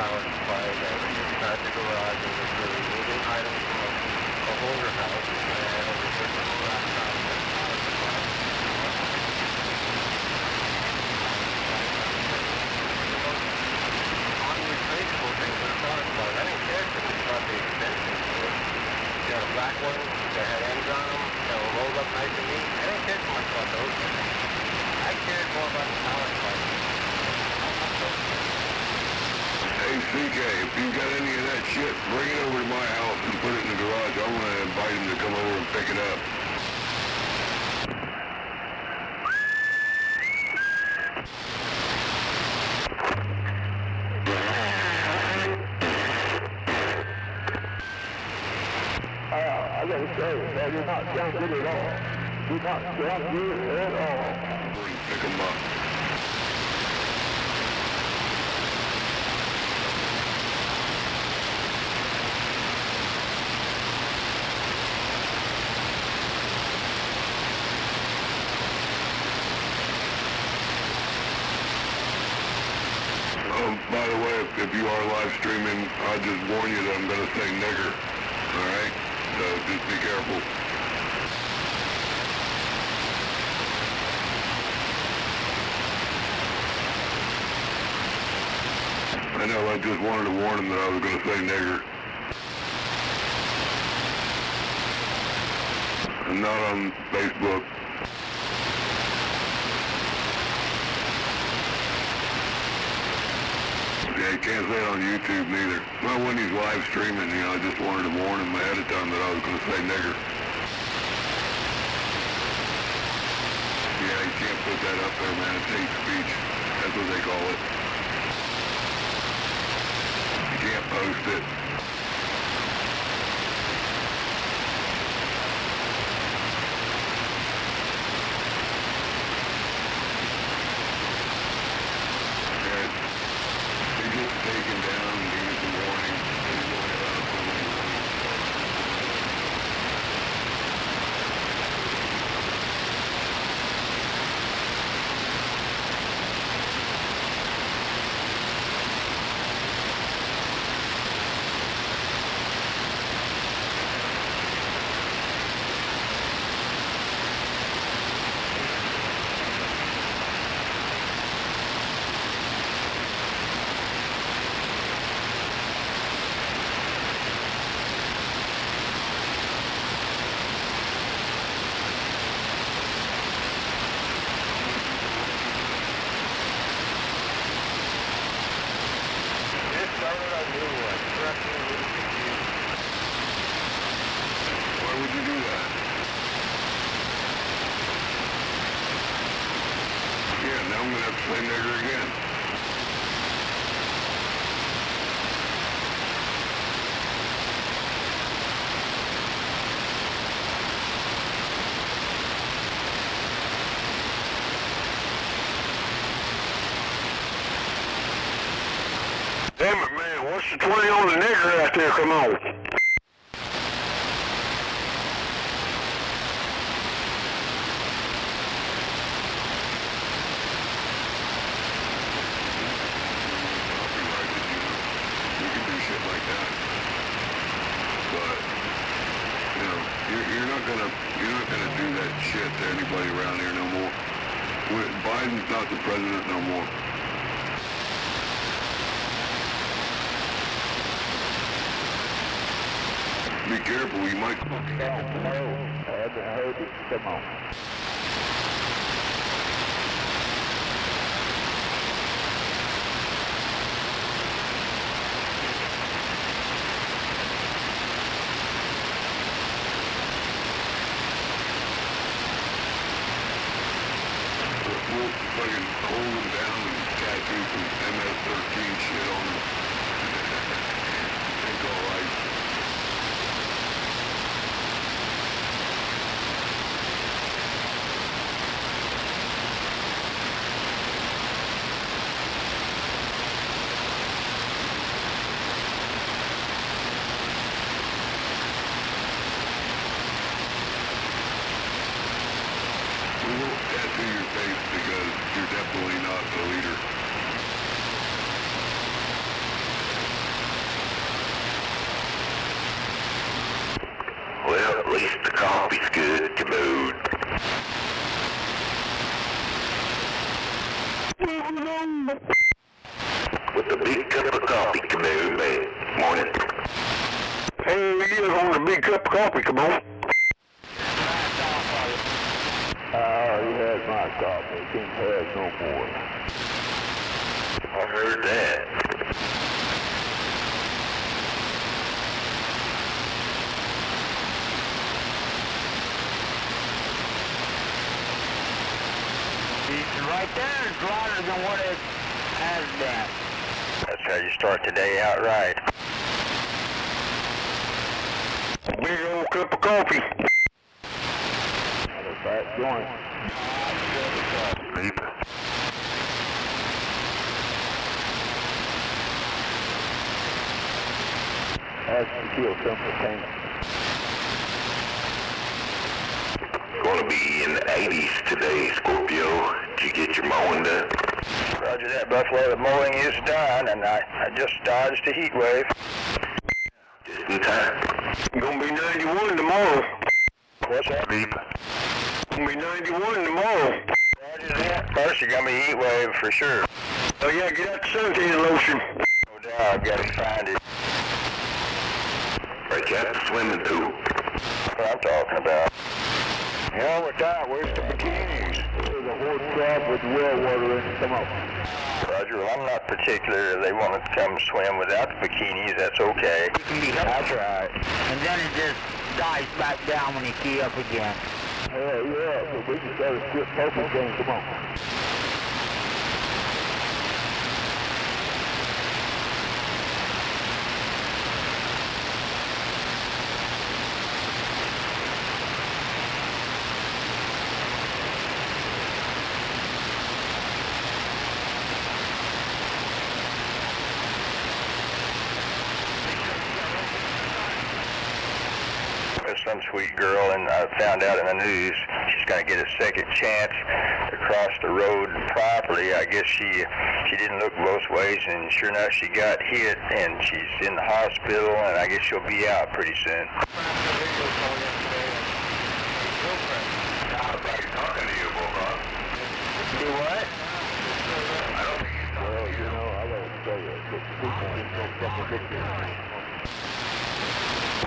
power supply inside the garage and just removing items from a holder house and removing the laptop and power supply. Unretraceable things in the power supply. I didn't care if it's about the extension to it. You got a black one that had ends on them, that were rolled up nice and neat. I didn't care too much about those things. I cared more about the power supply. Hey, CK, if you got any of that shit, bring it over to my house and put it in the garage. I want to invite him to come over and pick it up. I gotta say, man, you're not sound good at all. You're not sound good at all. Pick him up. By the way, if you are live streaming, I'll just warn you that I'm going to say nigger. Alright? So just be careful. I know, I just wanted to warn him that I was going to say nigger. I'm not on Facebook. Yeah, you can't say it on YouTube neither. Well, when he's live streaming, I just wanted to warn him ahead of time that I was going to say nigger. Yeah, you can't put that up there, man. It's hate speech. That's what they call it. You can't post it. Taken down and give us a warning. He's going about something. Why would you do that? Yeah, now I'm going to have to say nigger again. Damn it, man, what's the 20 on the nigger out there? Come on. You're not gonna do that shit to anybody around here no more. Biden's not the president no more. Be careful, you might. I haven't heard it. Come on. We'll fucking hold them down and tattoo some MS-13 shit on them. It's alright. We won't tattoo your face because you're definitely not the leader. With the big cup of coffee, come here, man. Morning. Hey, you want a big cup of coffee, come on. I already had my coffee. Can't have no more. I heard that. Right there is lighter than what it has been. That's how you start the day out right. Big old cup of coffee. Back joint. Sleep. That's to kill simple pain. Gonna be in the 80s today, Scorpio. Did you get your mowing done? Roger that, Buffalo. The mowing is done, and I just dodged a heat wave. Just in time. Gonna be 91 tomorrow. What's that? Sleep. Gonna be 91 tomorrow. Roger that. First, you're gonna be heat wave for sure. Oh yeah, get out the suntan lotion. No doubt, I've got to find it. Break out the swimming pool. That's what I'm talking about. Hell with that, where's the bikinis? There's a horse trap with well water in it. Come on. Roger, well, I'm not particular. If they want to come swim without the bikinis, that's okay. That's right. And then it just dies back down when you key up again. Hell yeah, so we can start a strip poker game. Come on. Some sweet girl, and I found out in the news she's going to get a second chance to cross the road properly. I guess she didn't look both ways, and sure enough, she got hit, and she's in the hospital, and I guess she'll be out pretty soon. Talking to you, Bulldog. Do what? I don't think he's Well, you know, I gotta tell you,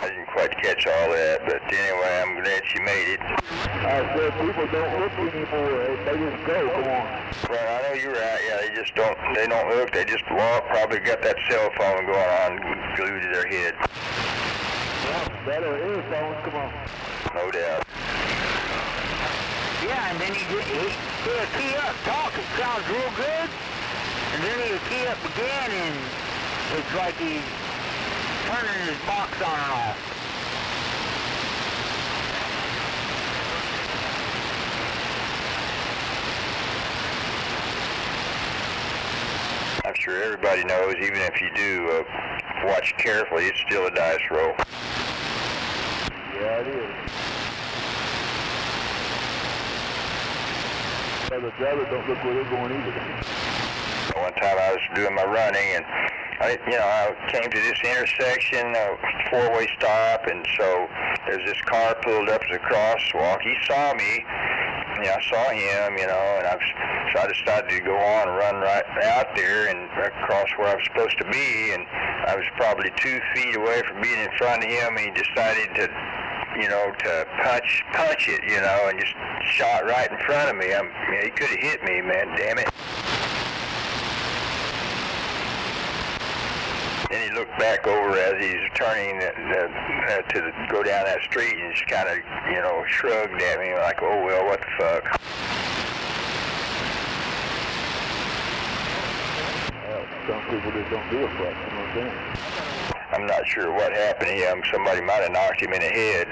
I didn't quite catch all that, but anyway, I'm glad she made it. I said people don't look anymore. They just go. Come on. Well, I know you're right. Yeah, they don't look. They just walk. Probably got that cell phone going on glued to their head. Yeah, better earphones. Come on. No doubt. Yeah, and then he'll key up, talk. It sounds real good. And then he'll key up again, and it's like he's turning his box on and off. I'm sure everybody knows, even if you do watch carefully, it's still a dice roll. Yeah, it is. The driver don't look where they're going either. One time I was doing my running, and I came to this intersection, a four-way stop, and so there's this car pulled up as a crosswalk. He saw me. I saw him, and so I decided to go on and run right out there and across where I was supposed to be, and I was probably 2 feet away from being in front of him, and he decided to punch it, and just shot right in front of me. He could have hit me, man, damn it. Then he looked back over as he's turning to go down that street and just kind of, shrugged at me like, oh, well, what the fuck. Well, some people just don't do a fuck, you know what I'm saying? I'm not sure what happened to him. Somebody might have knocked him in the head.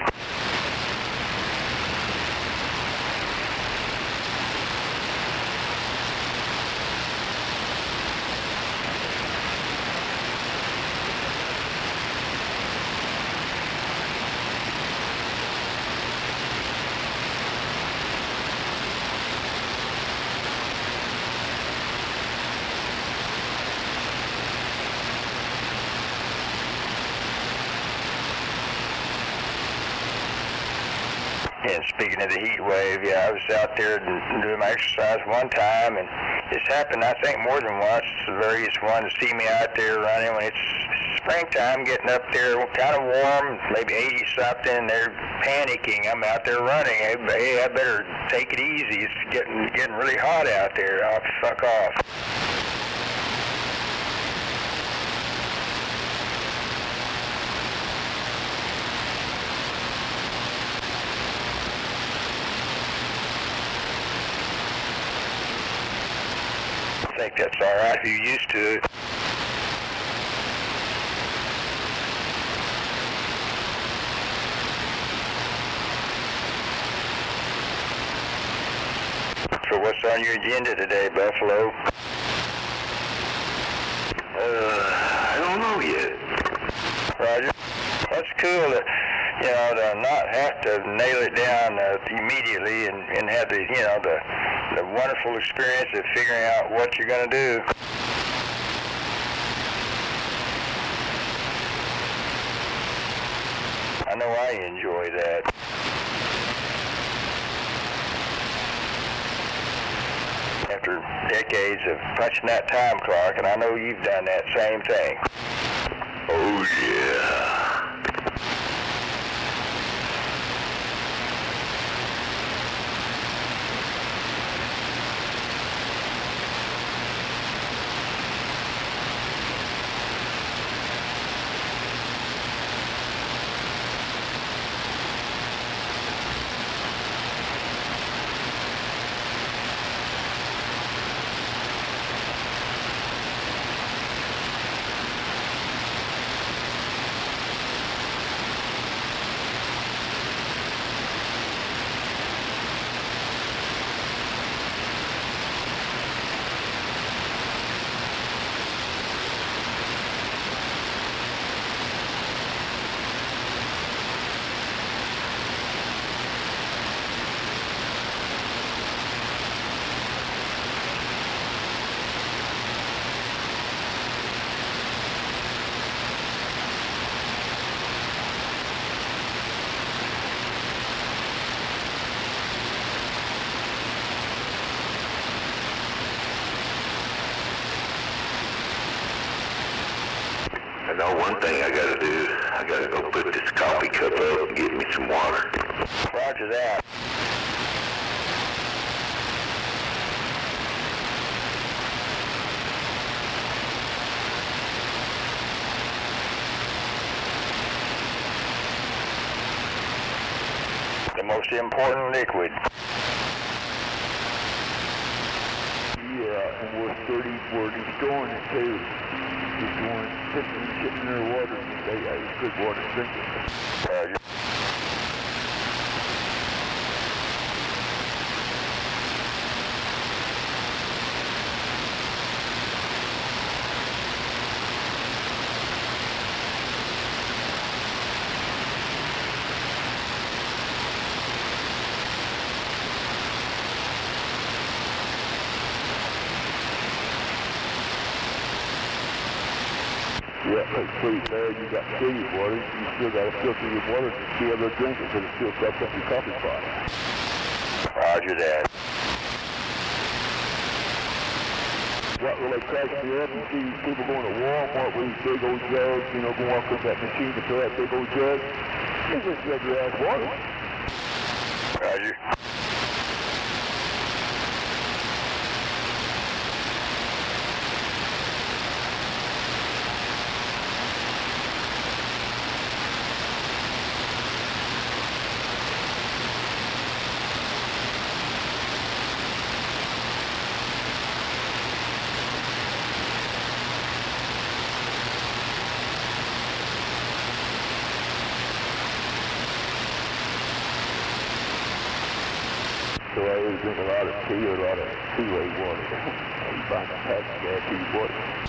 And speaking of the heat wave, I was out there doing my exercise one time, and It's happened, I think, more than once. The various ones see me out there running when it's springtime, getting up there, kind of warm, maybe 80 something. They're panicking. I'm out there running. Hey, I better take it easy. It's getting really hot out there. I'll fuck off. I think that's all right if you're used to it. So what's on your agenda today, Buffalo? I don't know yet. Roger. That's cool to, to not have to nail it down immediately and have the, the wonderful experience of figuring out what you're going to do. I know I enjoy that. After decades of punching that time clock, and I know you've done that same thing. Oh, yeah. I know one thing I gotta do. I gotta go put this coffee cup up and get me some water. Roger that. The most important liquid. Yeah, and we're 30-40 storing it too. Just going, sitting their water, they have good water drinking. Yeah, but please, you got shady water. You still got to filter your water to be able to drink it because it still sucks up your coffee pot. Roger that. What really cracks me up and see people going to Walmart with these big old jugs, go walk with that machine to fill that big old jug. It's just regular ass water. Roger. So I always drink a lot of tea or a lot of two-way water. You buy the packaged gas tea water.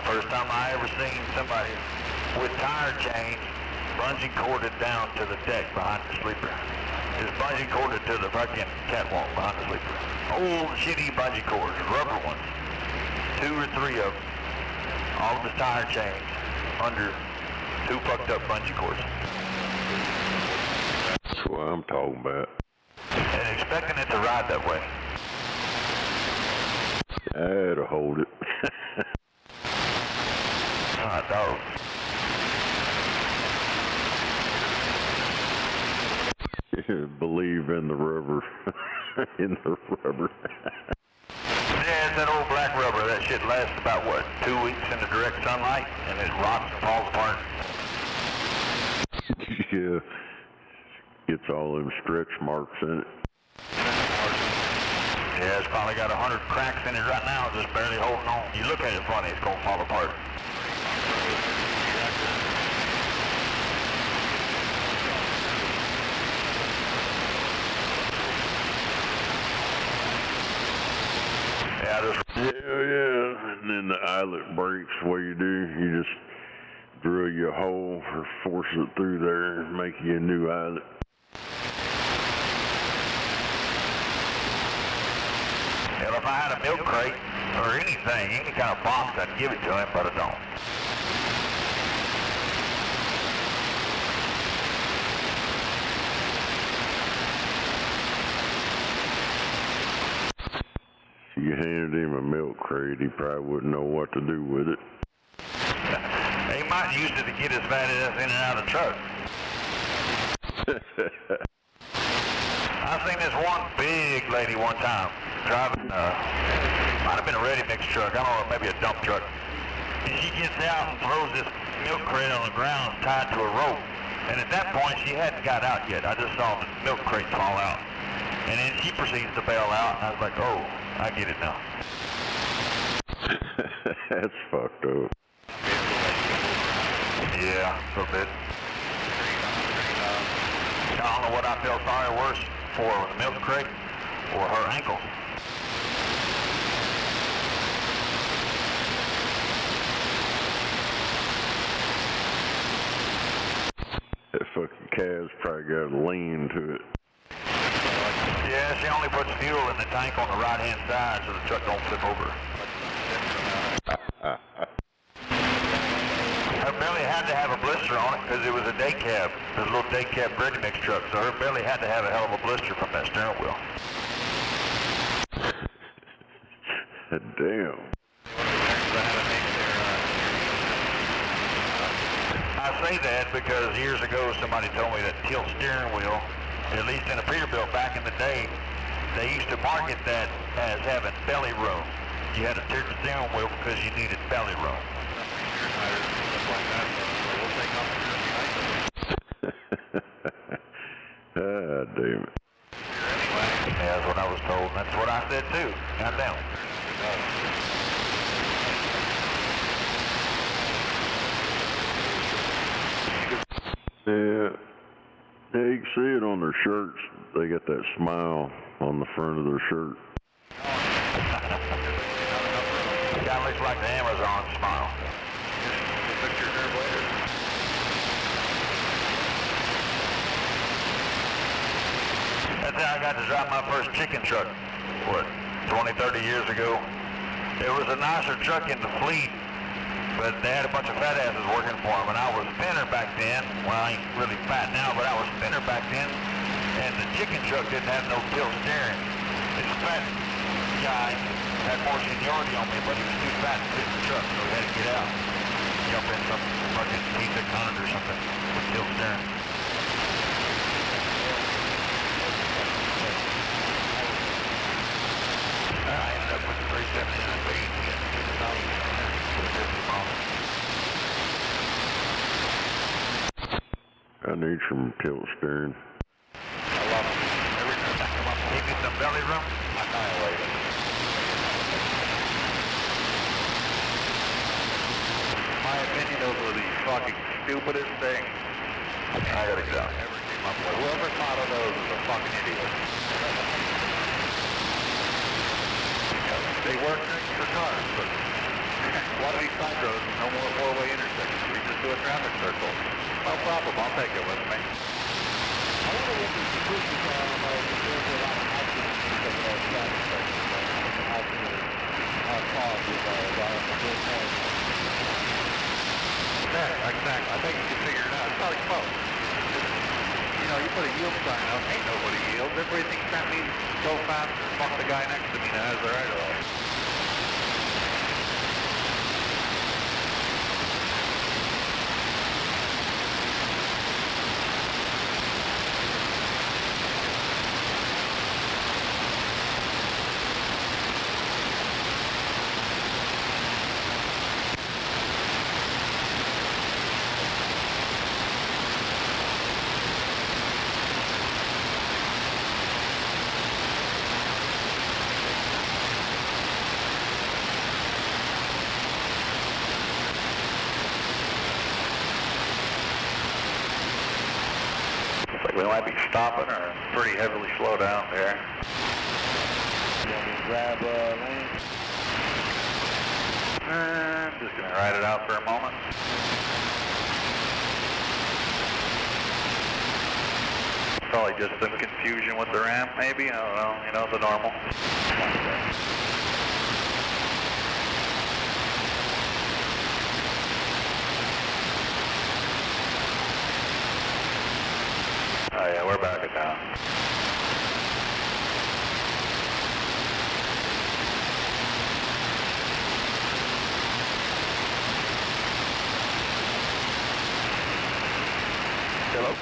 the first time I ever seen somebody with tire chains bungee corded down to the deck behind the sleeper. Just bungee corded to the fucking catwalk behind the sleeper. Old shitty bungee cords, rubber ones. 2 or 3 of them. All of the tire chains under 2 fucked up bungee cords. That's what I'm talking about. And expecting it to ride that way. I had to hold it. Hot dog. Believe in the rubber. In the rubber. Yeah, it's that old black rubber. That shit lasts about, what, 2 weeks in the direct sunlight, and it rots and falls apart. Yeah. Gets all them stretch marks in it. Yeah, it's probably got 100 cracks in it right now, just barely holding on. You look at it funny, it's gonna fall apart. Yeah. And then the eyelet breaks. What you do, you just drill you a hole or force it through there and make you a new eyelet. Hell, if I had a milk crate or anything, any kind of box, I'd give it to him, but I don't. If you handed him a milk crate, he probably wouldn't know what to do with it. He might use it to get his fat ass in and out of the truck. I seen this one big lady one time driving, might have been a ready-mix truck, I don't know, maybe a dump truck. And she gets out and throws this milk crate on the ground tied to a rope. And at that point, she hadn't got out yet. I just saw the milk crate fall out. And then she proceeds to bail out, and I was like, oh, I get it now. That's fucked up. Yeah, a little bit. I don't know what I felt sorry worse for, the milk crate or her ankle. That fucking calf's probably got a lean to it. Yeah, she only puts fuel in the tank on the right-hand side so the truck don't flip over. Her belly had to have a blister on it because it was a day cab. It was a little day cab ready mix truck, so her belly had to have a hell of a blister from that steering wheel. Damn. I say that because years ago somebody told me that tilt steering wheel, at least in a Peterbilt back in the day, they used to market that as having belly room. You had to tilt the steering wheel because you needed belly room. Ah, damn it. Yeah, that's what I was told. That's what I said too. Goddamn. Yeah, you can see it on their shirts. They got that smile on the front of their shirt. Kind of looks like the Amazon smile. That's how I got to drive my first chicken truck, what, 20, 30 years ago. There was a nicer truck in the fleet, but they had a bunch of fat asses working for them, and I was thinner back then. Well, I ain't really fat now, but I was thinner back then, and the chicken truck didn't have no tilt steering. This fat guy had more seniority on me, but he was too fat to fit in the truck, so he had to get out. Jump in some fucking T600 or something with tilt steering. I ended up with the 379 beat and getting 50 miles. I need some tilt steering. I love it. Every time I come up, give me some belly room, I annihilate it. In my opinion, those were the fucking stupidest things I gotta go. ever came up with. Whoever thought of those is a fucking idiot. They work for cars, but One of these side roads, no more four-way intersections. We just do a traffic circle. No problem. I'll take it with me. I wonder what these statistics are about if there's a lot of accidents because of those traffic circles. Accidents are caused with good cars. Yeah, exactly. I think you can figure it out. It's probably close. You know, you put a yield sign up, ain't nobody yields. Everybody thinks that means go fast or fuck the guy next to me that has the right of way. We might be stopping or pretty heavily slow down there. You want me to grab lane? I'm just going to ride it out for a moment. Probably just some confusion with the ramp, maybe. I don't know. You know, the normal. Oh yeah, we're backing down. Hello?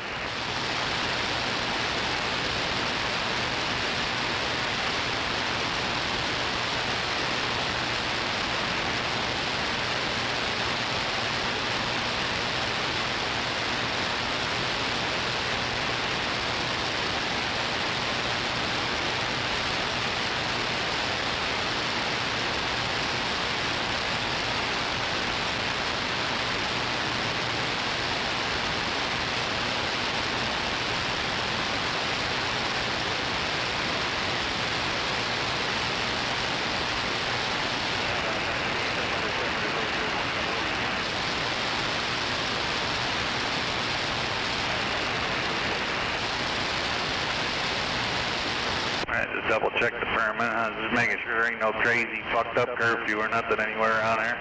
Alright, just double check the permit. Just making sure there ain't no crazy fucked up curfew or nothing anywhere around here.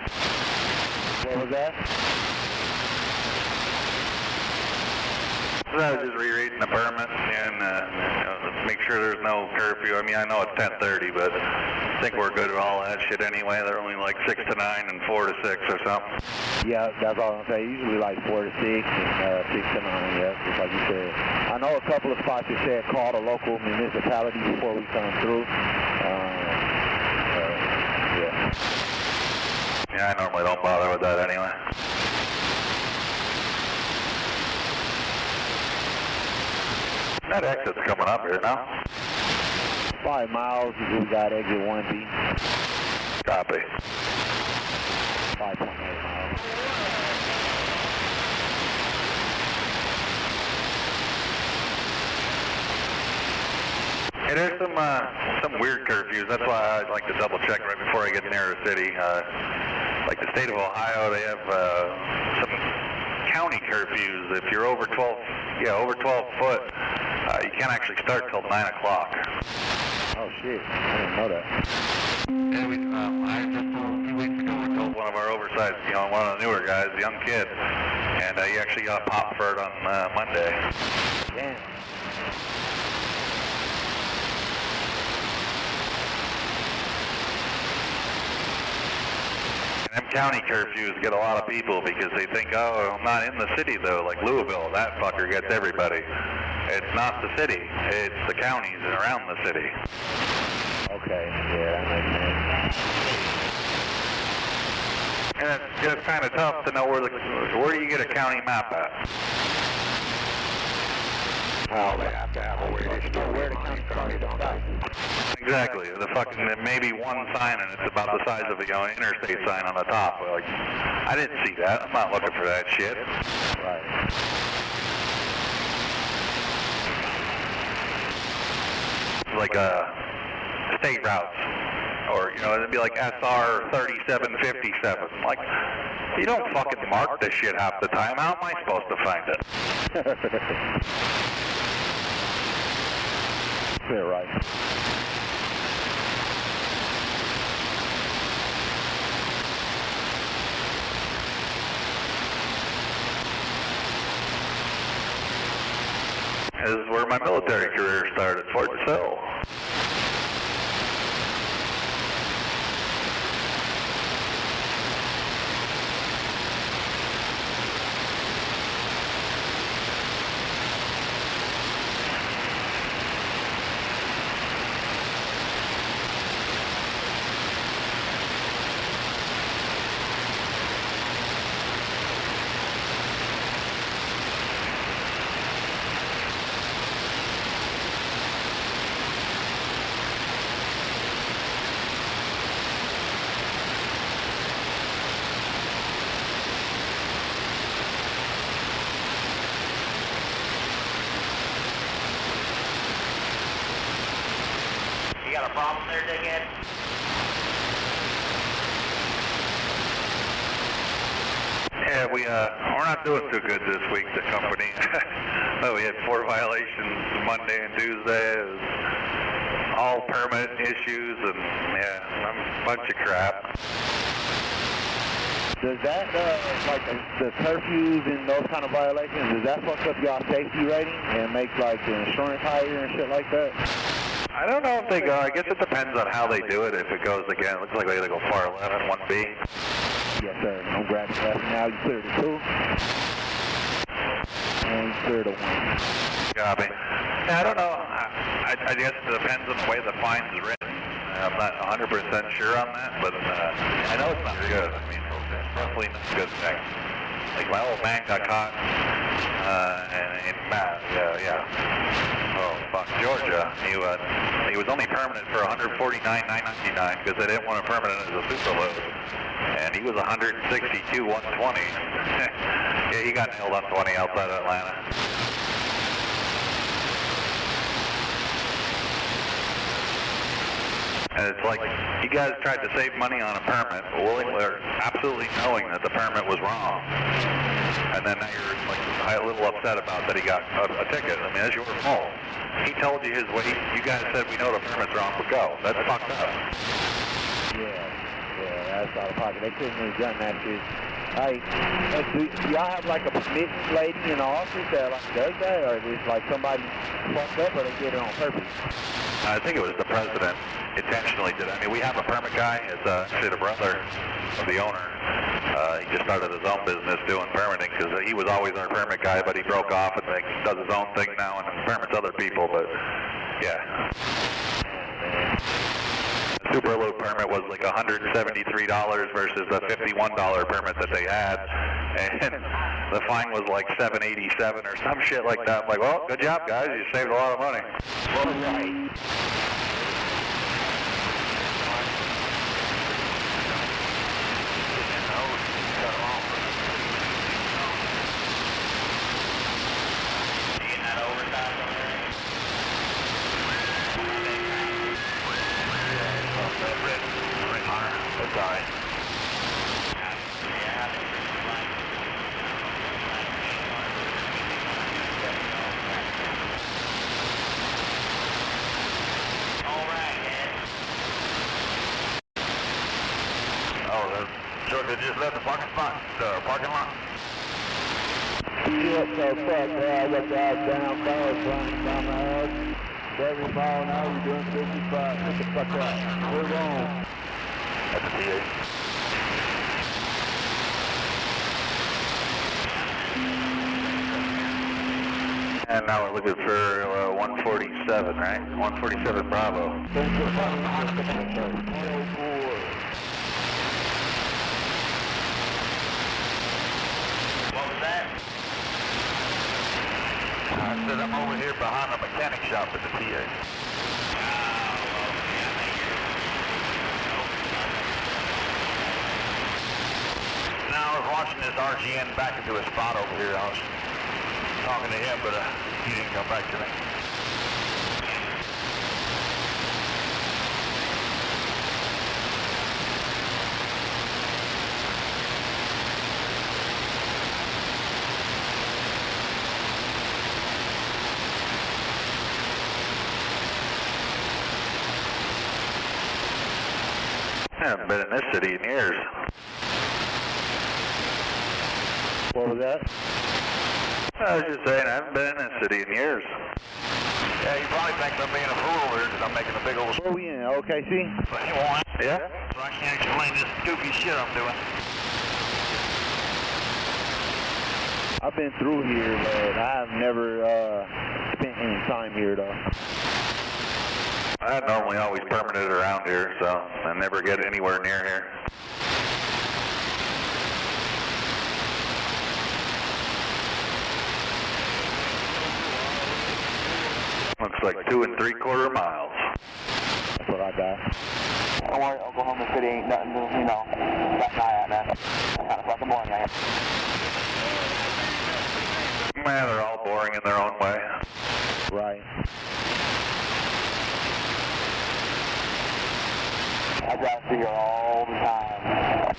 What was that? So I was just rereading the permit and you know, make sure there's no curfew. I mean, I know it's 10:30, but I think we're good with all that shit anyway. They're only like 6 to 9 and 4 to 6 or something. Yeah, that's all I'm saying. Usually like 4 to 6 and 6 to 9, yeah, just like you said. I know a couple of spots that said call the local municipality before we come through. Yeah. Yeah, I normally don't bother with that anyway. That exit's coming up here now. 5 miles, we got exit 1B. Copy. 5.8 miles. Hey, there's some weird curfews. That's why I like to double check right before I get near the city. Like the state of Ohio, they have some county curfews. If you're over 12 foot, you can't actually start till 9 o'clock. Oh shit, I didn't know that. Yeah, I just a few weeks ago we told one of our oversized, one of the newer guys, a young kid, and he actually got popped for it on Monday. Damn. And them county curfews get a lot of people because they think, oh, I'm not in the city though, like Louisville, that fucker gets everybody. It's not the city, it's the counties around the city. Okay, yeah, that makes sense. And it's just kind of tough to know where you get a county map at. Oh, they have to have a way to know where the county started on that. Exactly. The fucking maybe one sign and it's about the size of a interstate sign on the top. Like, I didn't see that. I'm not looking for that shit. Right. Like state routes or, you know, it'd be like SR 3757. Like, you don't fucking mark this shit half the time. How am I supposed to find it? Fair, right. This is where my military career started, Fort Sill. You got a problem there, dickhead? Yeah, we're not doing too good this week, the company. Well, we had 4 violations Monday and Tuesday. It was all permit issues and, yeah, a bunch of crap. Does that, like the curfews and those kind of violations, does that fuck up y'all safety rating and make like the insurance higher and shit like that? I don't know if they go. I guess it depends on how they do it. If it goes again, it looks like they go far left on 1B. Yes, sir. I'm grabbing left now. You cleared the 2. And you cleared the 1. Copy. Yeah, I don't know. I guess it depends on the way the fine's written. I'm not 100% sure on that, but I know it's not good. I mean, it's definitely not a good thing. Like my old man got caught in Mass. Yeah. Oh fuck, Georgia. He was only permanent for $149,999 because they didn't want him permanent as a superload, and he was 162, 120. Yeah, he got nailed on 20 outside of Atlanta. And it's like, you guys tried to save money on a permit, or absolutely knowing that the permit was wrong. And then now you're like a little upset about that he got a ticket. I mean, that's your fault. He told you his way. You guys said, we know the permit's wrong, but go. That's fucked up. Yeah, that's out of pocket. They couldn't have done that shit. Like, do y'all have like a permitting lady in the office that like does that, or is it like somebody fucked up, or they did it on purpose? I think it was the president intentionally did it. I mean, we have a permit guy. It's actually the brother of the owner. He just started his own business doing permitting because he was always our permit guy, but he broke off and like, does his own thing now and permits other people. But yeah, the Superload permit was like $173 versus the $51 permit that they had, and the fine was like $787 or some shit like that. I'm like, well, good job, guys. You saved a lot of money. Well, right. They just left the parking lot. You up so fuck, I got the down bars running down my house. 70 mile an hour, you're doing 55. Get the fuck out. We're wrong. That's a TA. And now we're looking for 147, right? 147 Bravo. I said I'm over here behind the mechanic shop at the TA. Now I was watching this RGN back into a spot over here. I was talking to him, but he didn't come back to me. I haven't been in this city in years. What was that? I was just saying, I haven't been in this city in years. Yeah, he probably thinks I'm being a fool over here because I'm making a big old... Where we in? OKC? Yeah? So I can't explain this goofy shit I'm doing. I've been through here, but I've never spent any time here, though. I normally always permanent around here, so I never get anywhere near here. Looks like 2 3/4 miles. That's what I got. Don't worry, Oklahoma City ain't nothing to, you know, that guy at that. Kind of fucking boring, I am. Man, they're all boring in their own way. Right. I drive through here all the time.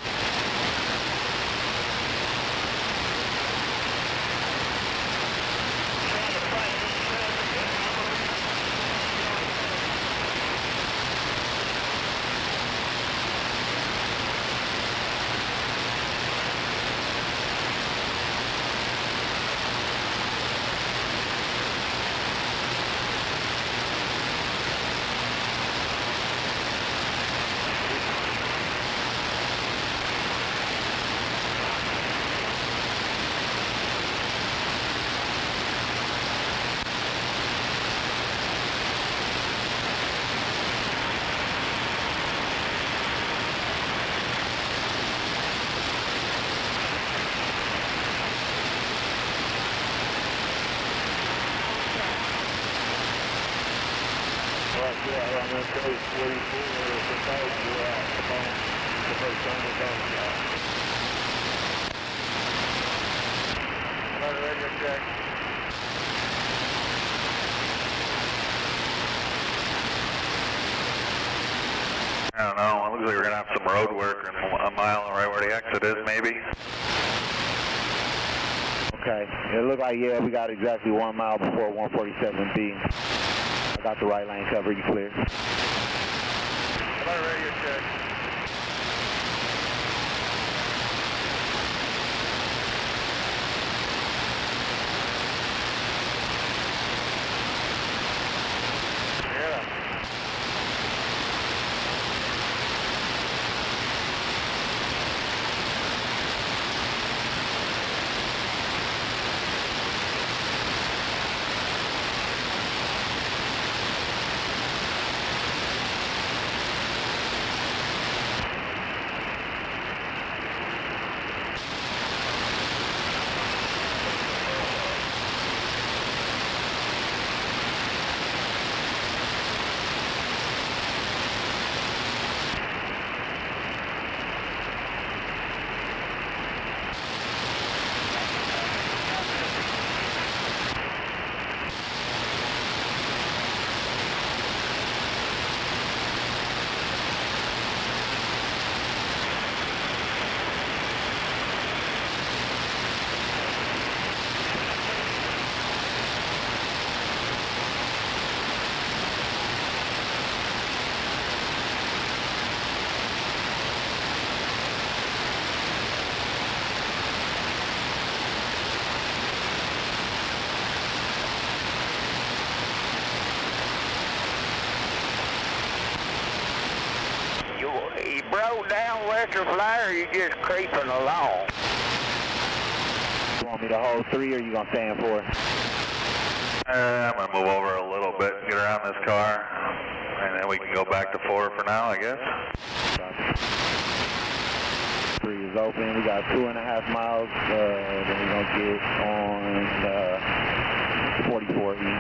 I don't know, it looks like we're going to have some road work in a mile right where the exit is, maybe. Okay. It looked like, yeah, we got exactly 1 mile before 147B. I got the right lane covered, you clear. Hello, radio check. You broke down Western Flyer, or you just creeping along? You want me to hold 3 or you going to stand 4? I'm going to move over a little bit and get around this car, and then we can go back to 4 for now, I guess. 3 is open. We got 2.5 miles. Then we're going to get on 44E.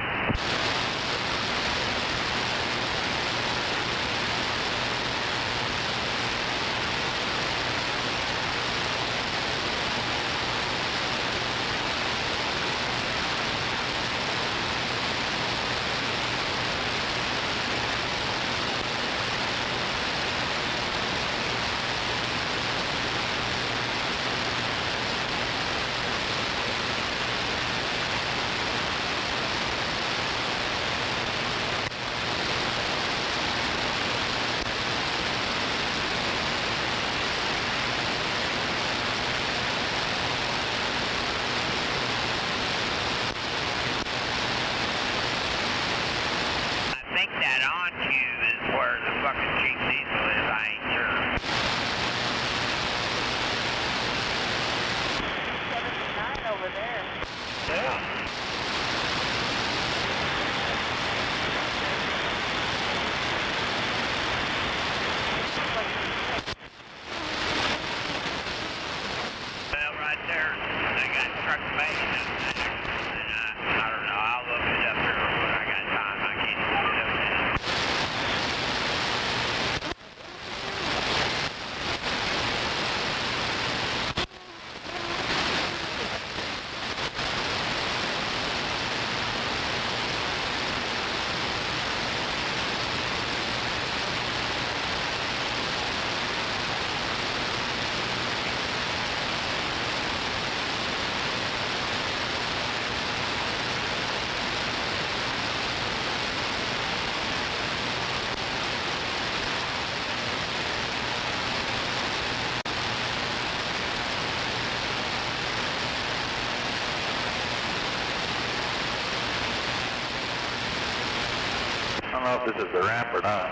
don't know if this is the ramp or not.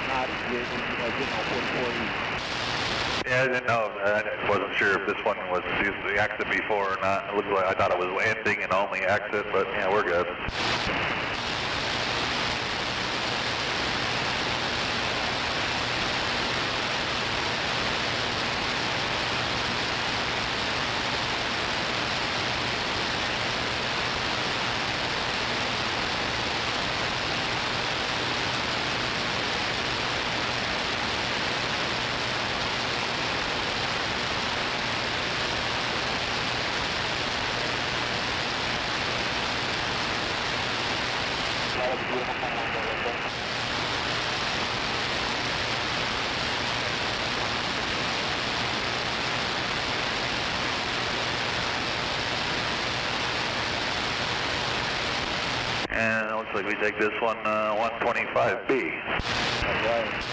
Not getting on 44E. Yeah, I didn't know. I wasn't sure if this one was the exit before or not. It looked like I thought it was ending and only exit, but yeah, we're good. And it looks like we take this one 125B. That's right.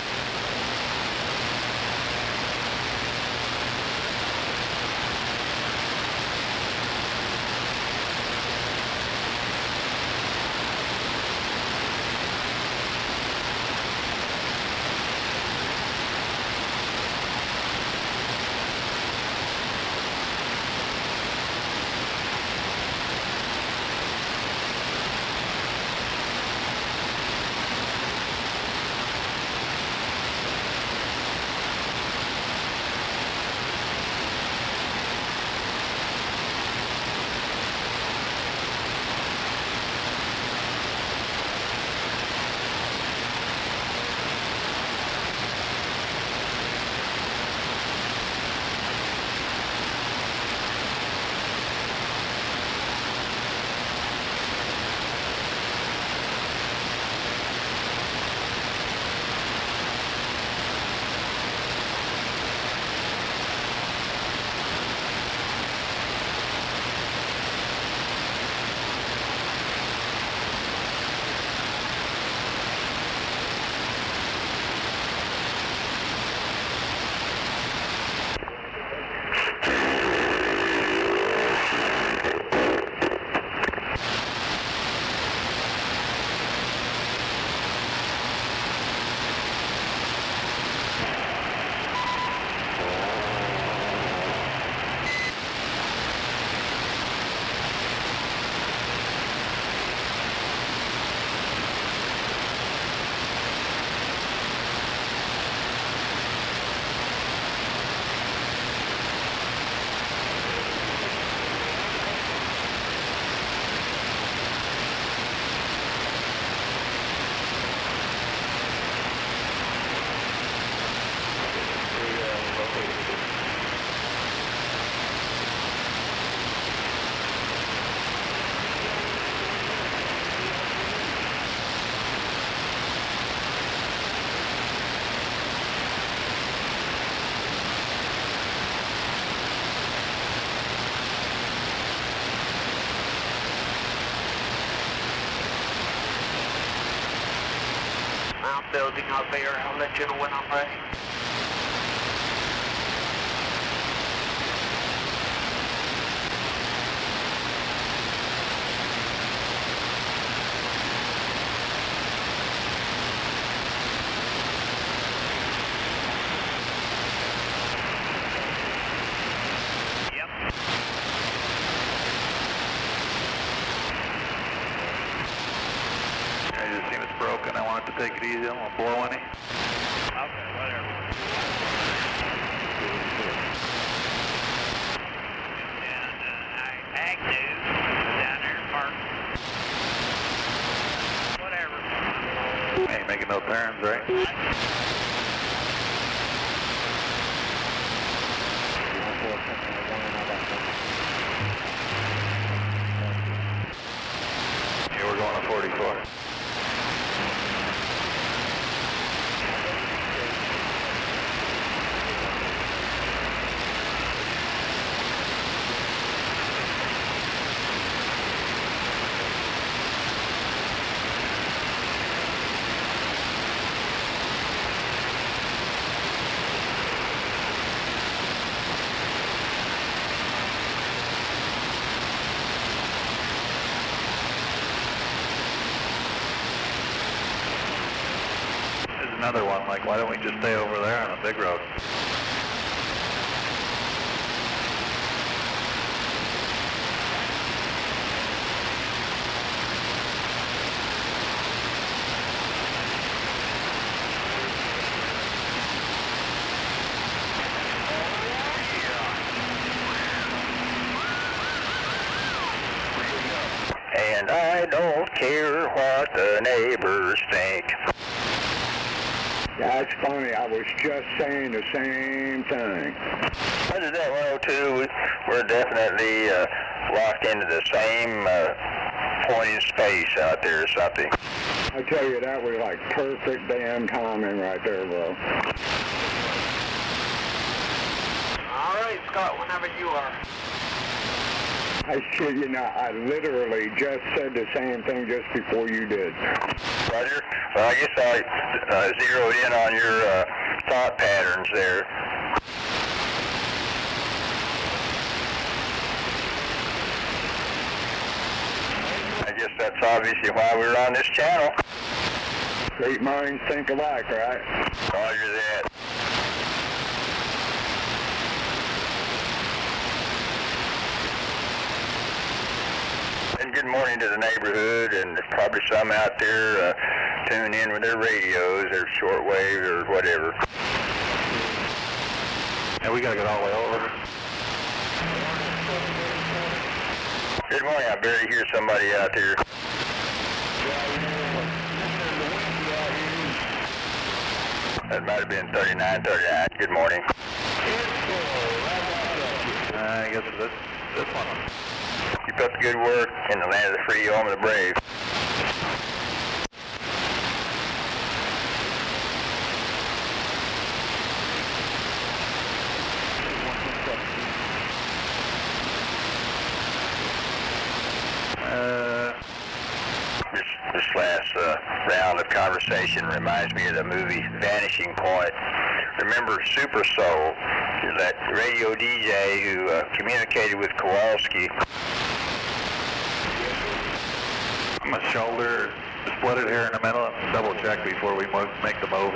Building up here. I'll let you know when I'm ready. Broken. I want it to take it easy. I don't want to blow any. Okay, whatever. And Agnew down there parked. Whatever. Ain't making no turns, right? Yeah, we're going to 44. another one, like, why don't we just stay over there on the big road? And I don't care what the neighbors think. That's funny. I was just saying the same thing. What is that, 102? We're definitely locked into the same point in space out there or something. I tell you, that was like perfect damn timing right there, bro. All right, Scott, whenever you are. I shit you not, I literally just said the same thing just before you did. Roger. Well, I guess I zeroed in on your thought patterns there. I guess that's obviously why we're on this channel. Great minds think alike, right? Roger that. And good morning to the neighborhood, and there's probably some out there tuning in with their radios, their shortwave or whatever. And we gotta get all the way over. Good morning, I barely hear somebody out there. That might have been 3939. Good morning. I guess it's this one. Keep up the good work in the land of the free, home of the brave. This last round of conversation reminds me of the movie Vanishing Point. Remember Super Soul, that radio DJ who communicated with Kowalski. My shoulder split it here in the middle and double check before we make the move.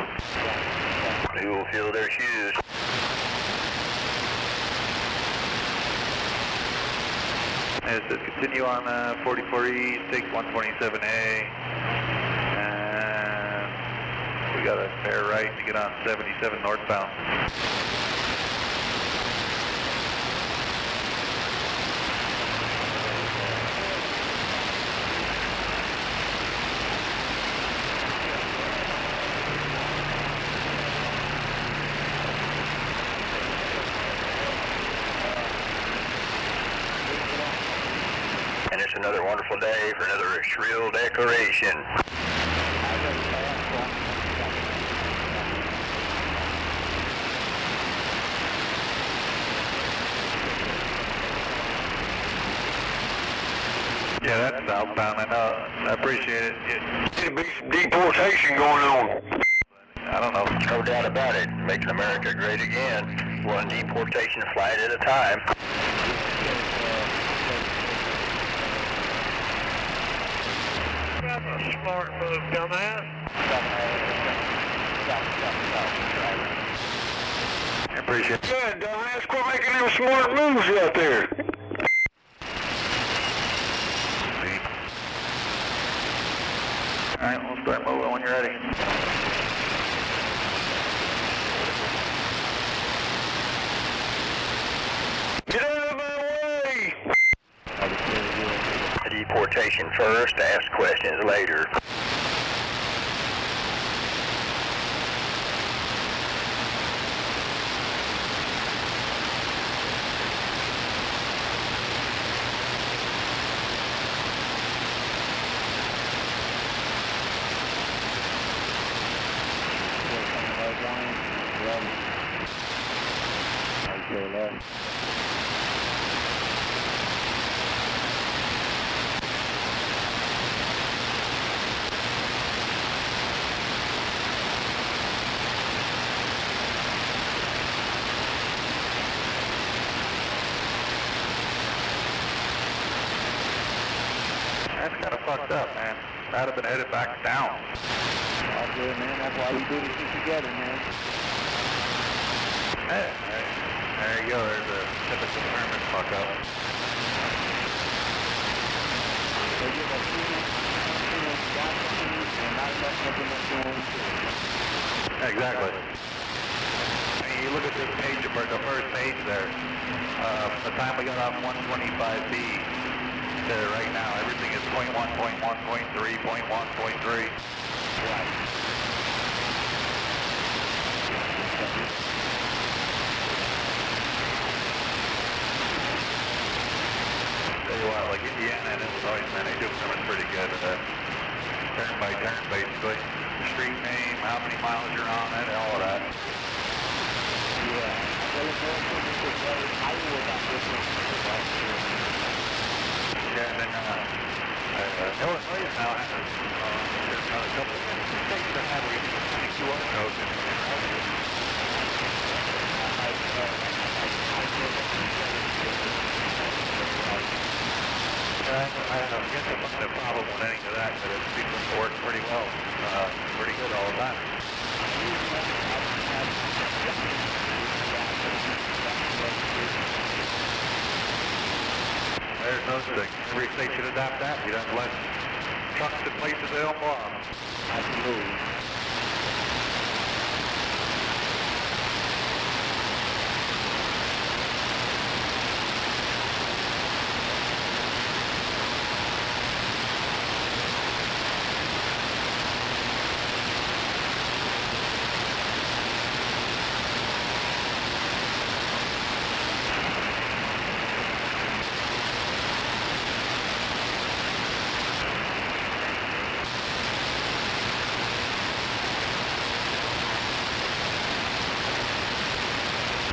Who will fill their shoes? It says continue on 44 East, take 127A, and we got a fair right to get on 77 northbound. And it's another wonderful day for another shrill declaration. Yeah, that's southbound. I know. I appreciate it. There'd be some deportation going on. I don't know. No doubt about it. Making America great again. One deportation flight at a time. That's a smart move, dumbass. I appreciate it. Good, dumbass. Quit making them smart moves out there. All right, we'll start moving when you're ready. Get out of my way! Deportation first, ask questions later. That's kind of fucked up, man. I'd have been headed back down. All good, man. That's why we do this shit together, man. Hey, there you go. There's a typical Herman fuck up. They give us and not enough information. Exactly. I mean, you look at this page, the first page there. The time we got off 125B to right now, everything is 0.1, 0.1, 0.3, 0.1, 0.3. Right. Tell you what, like Indiana and Illinois, man, they do numbers pretty good. Turn by turn, basically. Street name, how many miles you're on it, all of that. Yeah. Yeah, and then Illinois now has a couple of states that have a QR code. I guess I find a problem with any of that, but it seems to work pretty well. Pretty good all the time. There's no stick. Every state should adopt that. You'd have less trucks and places they don't belong. Absolutely.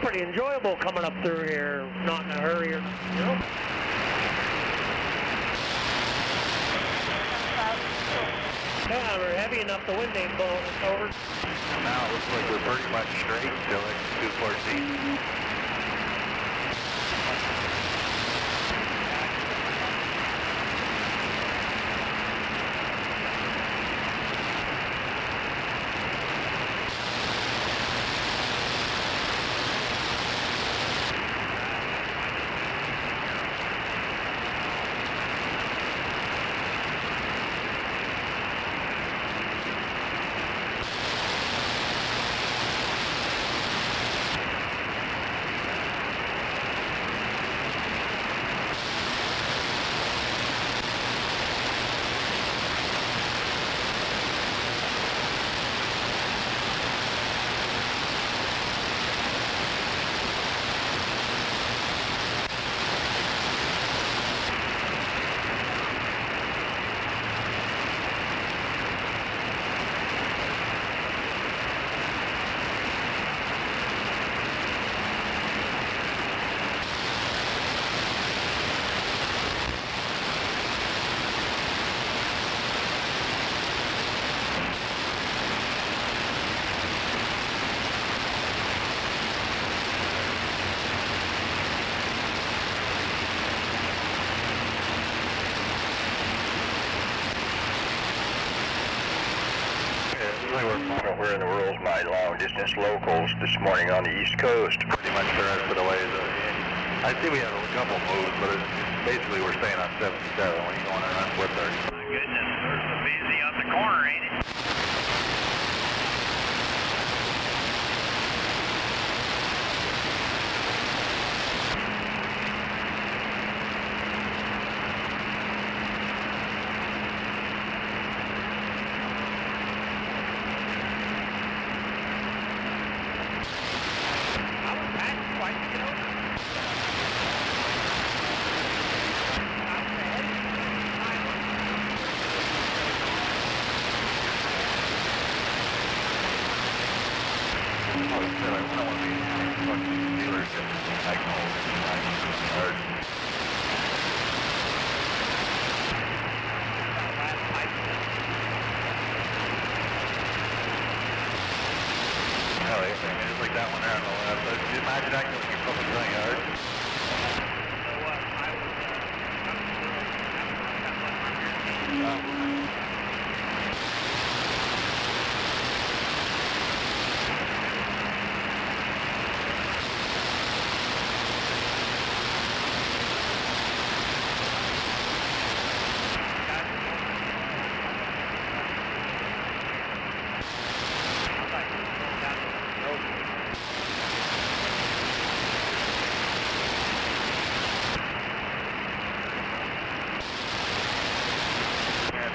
Pretty enjoyable coming up through here, not in a hurry or, you know. Yeah, we're heavy enough, the wind ain't blowing us over. Now it looks like we're pretty much straight till it's 214. We're in the world's my long-distance locals this morning on the East Coast. Pretty much the rest of the way. I see we have a couple moves, but basically we're staying on 77 when you're going around with 30. My goodness, there's a busy on the corner, ain't it?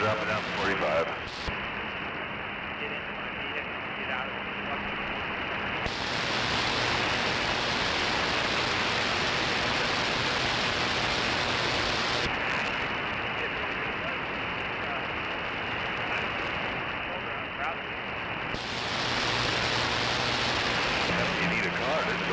drop it down to 45. Get into my vehicle, get out of the fucking... You need a car, this is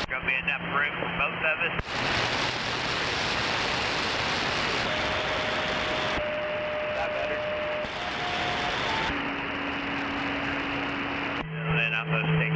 Gonna be enough room for both of us. Is that better? Then I'm supposed to take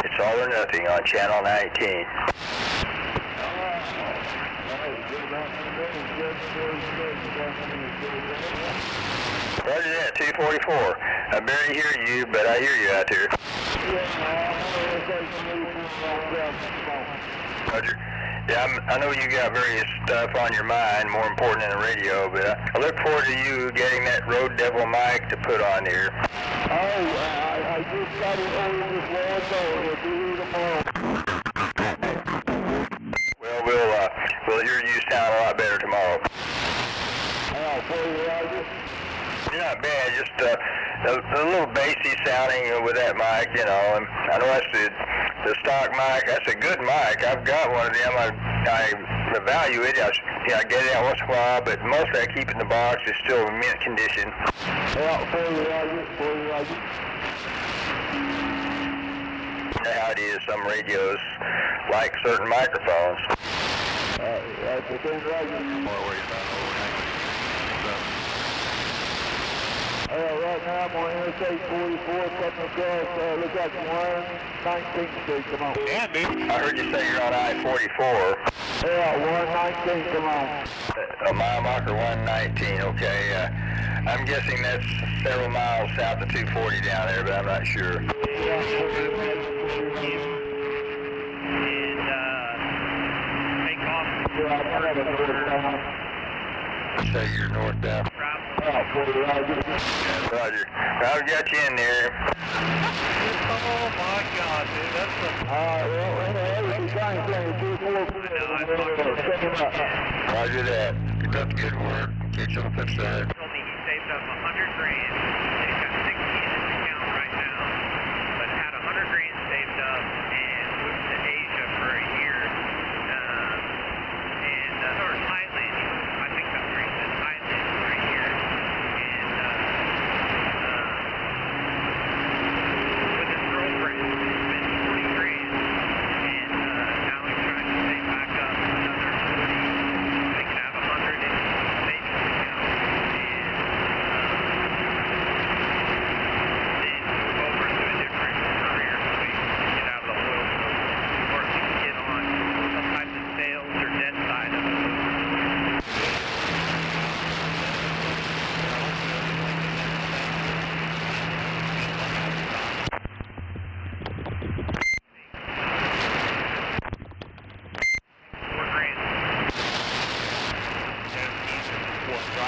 It's all or nothing on channel 19. Roger that, 244. I barely hear you, but I hear you out there. Roger. Yeah, I know you got various stuff on your mind, more important than the radio, but I look forward to you getting that Road Devil mic to put on here. I just got it over this long door. We'll be here tomorrow. Well, we'll hear you sound a lot better tomorrow. You're not bad, just a little bassy sounding with that mic, you know. And I know that's the stock mic. That's a good mic. I've got one of them. I value it. I get it out once in a while, but mostly I keep it in the box. It's still in mint condition. You know how it is. Some radios like certain microphones. That's the thing, Roger. More worried about overnight. Right now I'm on Interstate 44, coming across, looks like 119th Street, come on. Yeah, dude. I heard you say you're on I-44. Yeah, 119, come on. A mile marker 119, okay. I'm guessing that's several miles south of 240 down there, but I'm not sure. and take off. Say you're northbound. Roger. I've got you in there. Oh my God, dude, that's the... Roger that. Keep up the good work. Catch you on the flip side. Told me he saved up $100 grand. He's got 60 in his account right now, but had $100 grand saved up and moved to Asia for a year. Or Thailand, I think that's where he said Thailand for a year. And with his girlfriend, spent 20 grand. And now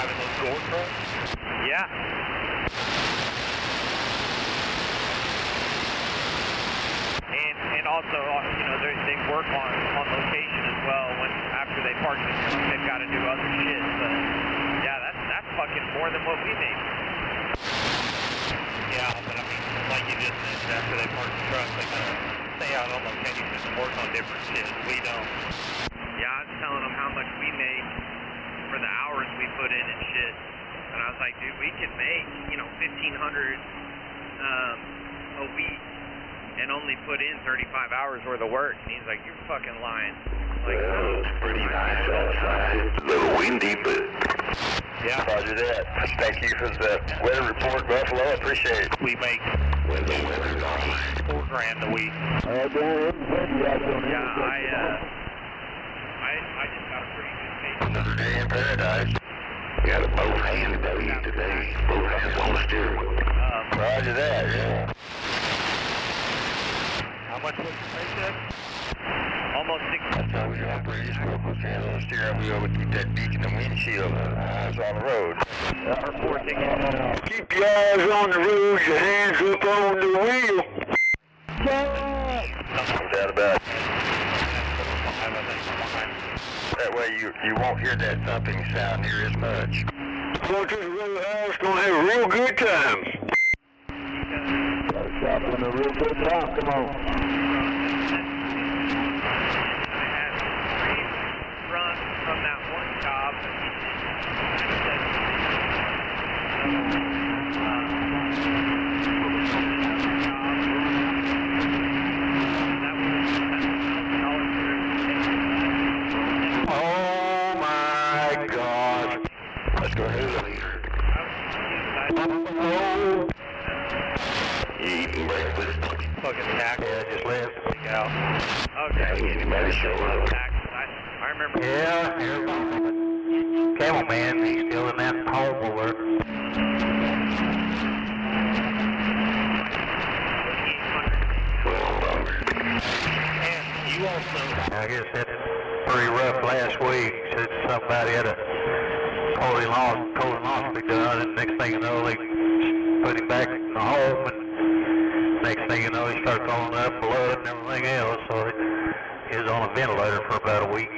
driving those gold trucks? Yeah. And also, you know, they work on location as well. When after they park the truck, they've got to do other shit. But yeah, that's fucking more than what we make. Yeah, but I mean, like you just mentioned, after they park the truck, they gotta stay out on location and work on different shit. We don't. Yeah, I was telling them how much we make for the hours we put in and shit. And I was like, dude, we can make, you know, 1,500 a week and only put in 35 hours worth of work. And he's like, you're fucking lying. Like, well, it's pretty nice outside. A little windy, but... Yeah. Roger that. Thank you for the weather report, Buffalo. I appreciate it. We make when the weather's on. $4,000 a week. Yeah, I just got a pretty good pay. Another day in paradise. Got a both hand day today. Both hands on the steering wheel. Roger that, yeah. How much was your paycheck? Almost 6. That's how we operate. Just put both hands on the steering wheel to keep that beak in the windshield. Eyes on the road. Keep your eyes on the road, your hands up on the wheel. No doubt about it. That way you won't hear that thumping sound near as much. Going to the roadhouse, gonna have a real good time. Got a shop on a real good time, come on. I had 3 runs from that one job. Oh my God. Let's go ahead. Eating breakfast. Fucking tackle. Yeah, just left. Yeah. Okay. Anybody show up? I remember. Yeah, here's Camel Man. He's still in that hole over there. And you also... I guess that's pretty rough last week. Said somebody had a colonoscopy done, and next thing you know, they put him back in the home, and next thing you know, he started throwing up blood and everything else, so he was on a ventilator for about a week.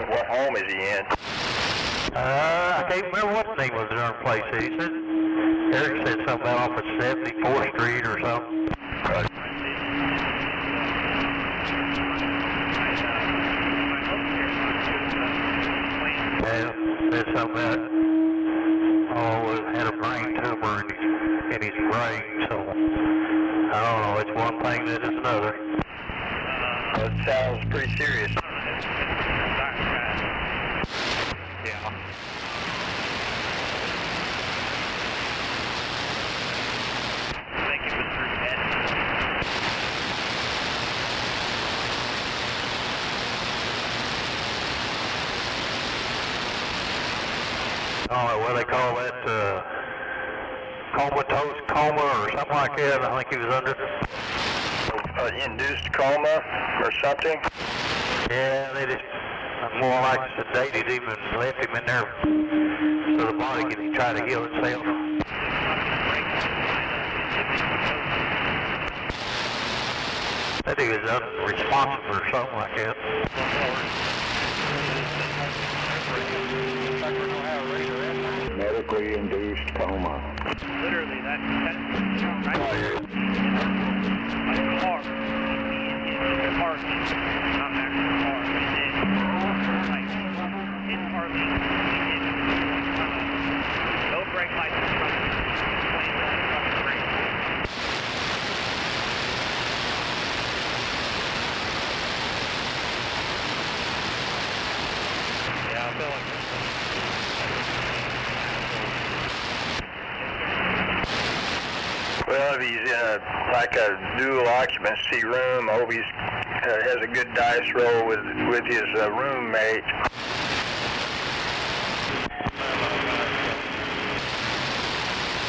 What home is he in? I can't remember what the name was the darn place. He said, Eric said something about off of 74th Street or something. Yeah, said something about, had a brain tumor in his brain, so I don't know, it's one thing that is another. It sounds pretty serious. Yeah. I think it was through Ed. Oh, what they call that, comatose coma or something like that, I think he was under. Induced coma or something? Yeah, they just more like sedated him and left him in there so the body can try to heal itself. I think he was unresponsive or something like that. Medically induced coma. Literally, that's right there. A car. In parking. Not back to the car. And then, like, in parking, no brake lights in front of me. Playing with the fucking brake. Yeah, I feel like this. Well, if he's in like a dual occupancy room, I hope he's has a good dice roll with his roommate.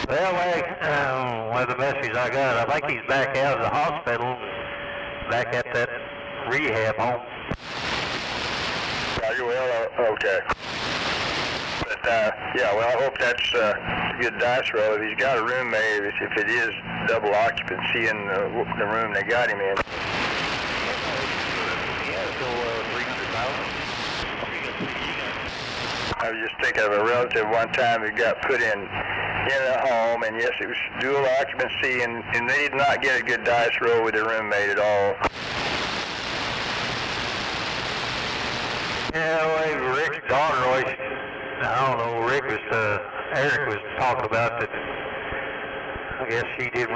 Well, with the message I got, I think he's back out of the hospital, back at that rehab home. Roger, well, okay. But, yeah, well, I hope that's a good dice roll. If he's got a roommate, if it is double occupancy in the room they got him in. I was just thinking of a relative one time who got put in a home, and yes, it was dual occupancy, and they did not get a good dice roll with their roommate at all. Yeah, well, Rick's daughter always, I don't know, Eric was talking about that. I guess she didn't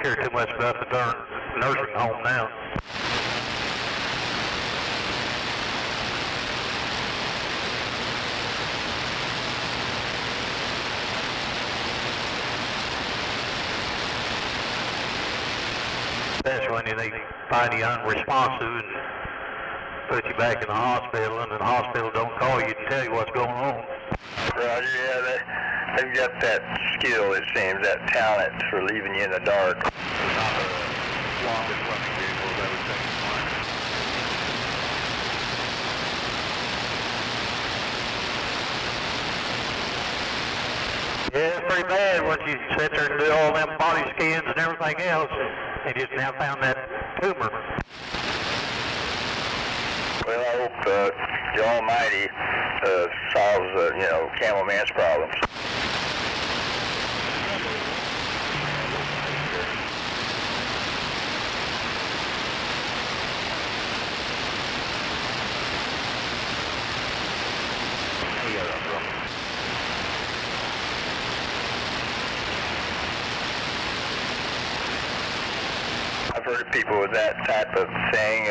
care too much about the darn nursing home now. Especially when they find you unresponsive and put you back in the hospital, and the hospital don't call you and tell you what's going on. Roger, yeah, they've got that skill, it seems, that talent for leaving you in the dark. Not the longest running vehicles I would think. Yeah, it's pretty bad once you sit there and do all them body scans and everything else, and just now found that tumor. Well, I hope the Almighty solves, Camel Man's problems. I've heard of people with that type of thing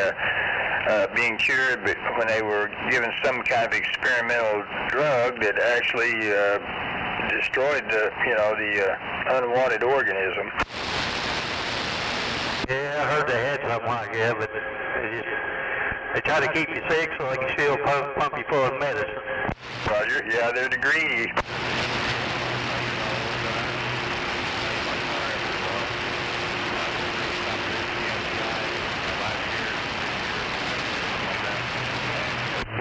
being cured, but when they were given some kind of experimental drug that actually destroyed the unwanted organism. Yeah, I heard they had something like that, but they try to keep you sick so they can still pump you full of medicine. Roger, yeah, they're greedy.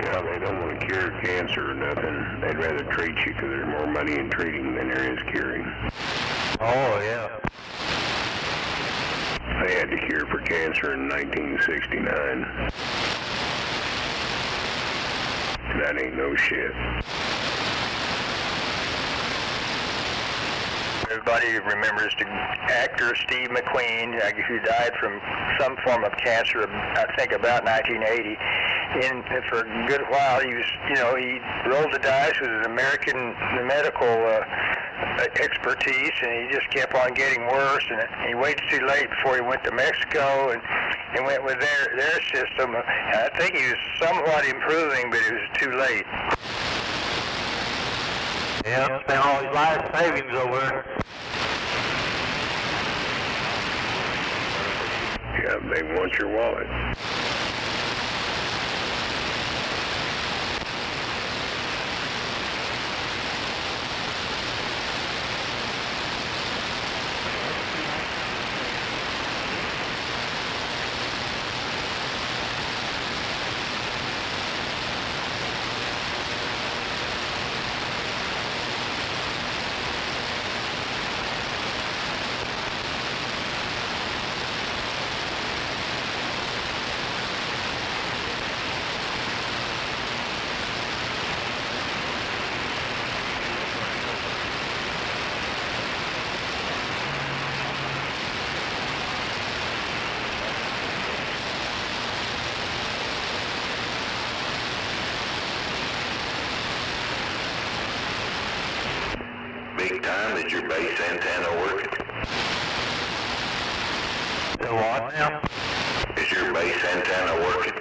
Yeah, they don't want to cure cancer or nothing. They'd rather treat you because there's more money in treating than there is curing. Oh, yeah. They had the cure for cancer in 1969. That ain't no shit. Everybody remembers the actor Steve McQueen, who died from some form of cancer, I think about 1980. And for a good while, he was, he rolled the dice with his American medical expertise, and he just kept on getting worse. And he waited too late before he went to Mexico and went with their system. And I think he was somewhat improving, but it was too late. Yeah, spent all his life savings over there. Yeah, they want your wallet. Big time, is your base antenna working? The what now? Is your base antenna working?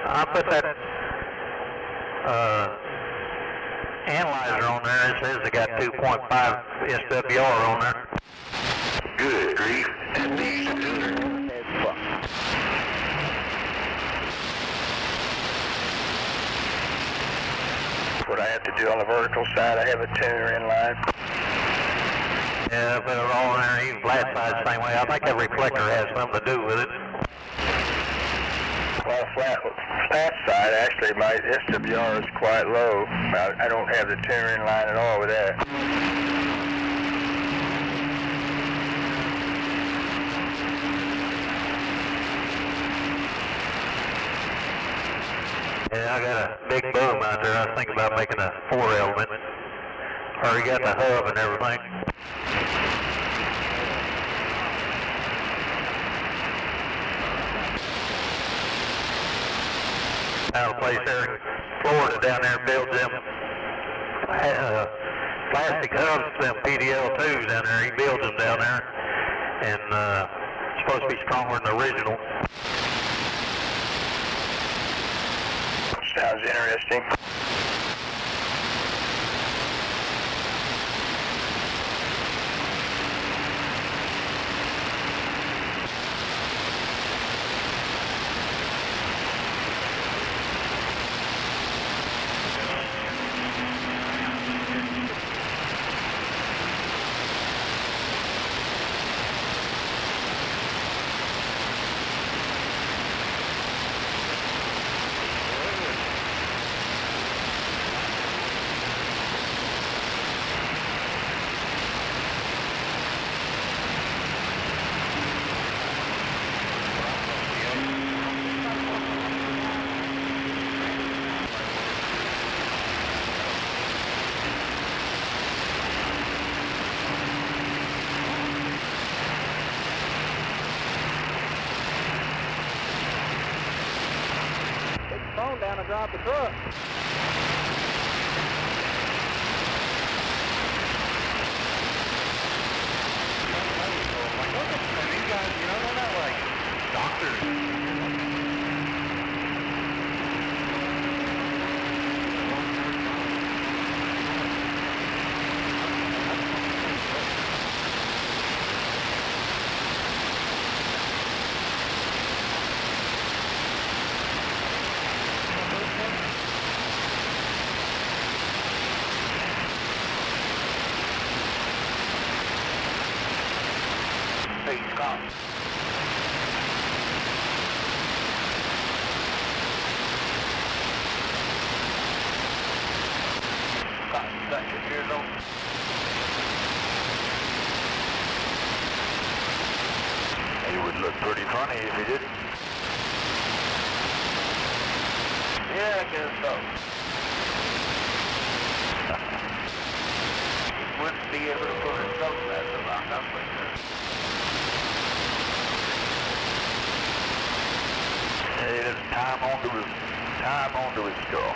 I put that analyzer on there. It says they got 2.5 SWR on there. Good grief. And these What I have to do on the vertical side, I have a tuner in line. Yeah, put it all in there, even flat side the same way. I think that reflector has something to do with it. Well, flat side, actually, my SWR is quite low. I don't have the tuner in line at all with that. Yeah, I got a big boom out there. I was thinking about making a 4-element. Already got the hub and everything. Out of place there in Florida down there builds them plastic hubs, them PDL2s down there. He builds them down there, and supposed to be stronger than the original. Sounds interesting. Phone down and drive the truck. These guys, you know, they're not like doctors. Scott. Scott, you got your ears on? He would look pretty funny if he didn't. Yeah, I guess so. He wouldn't be able to put his sunglasses on, that's for sure. He didn't time onto his skull.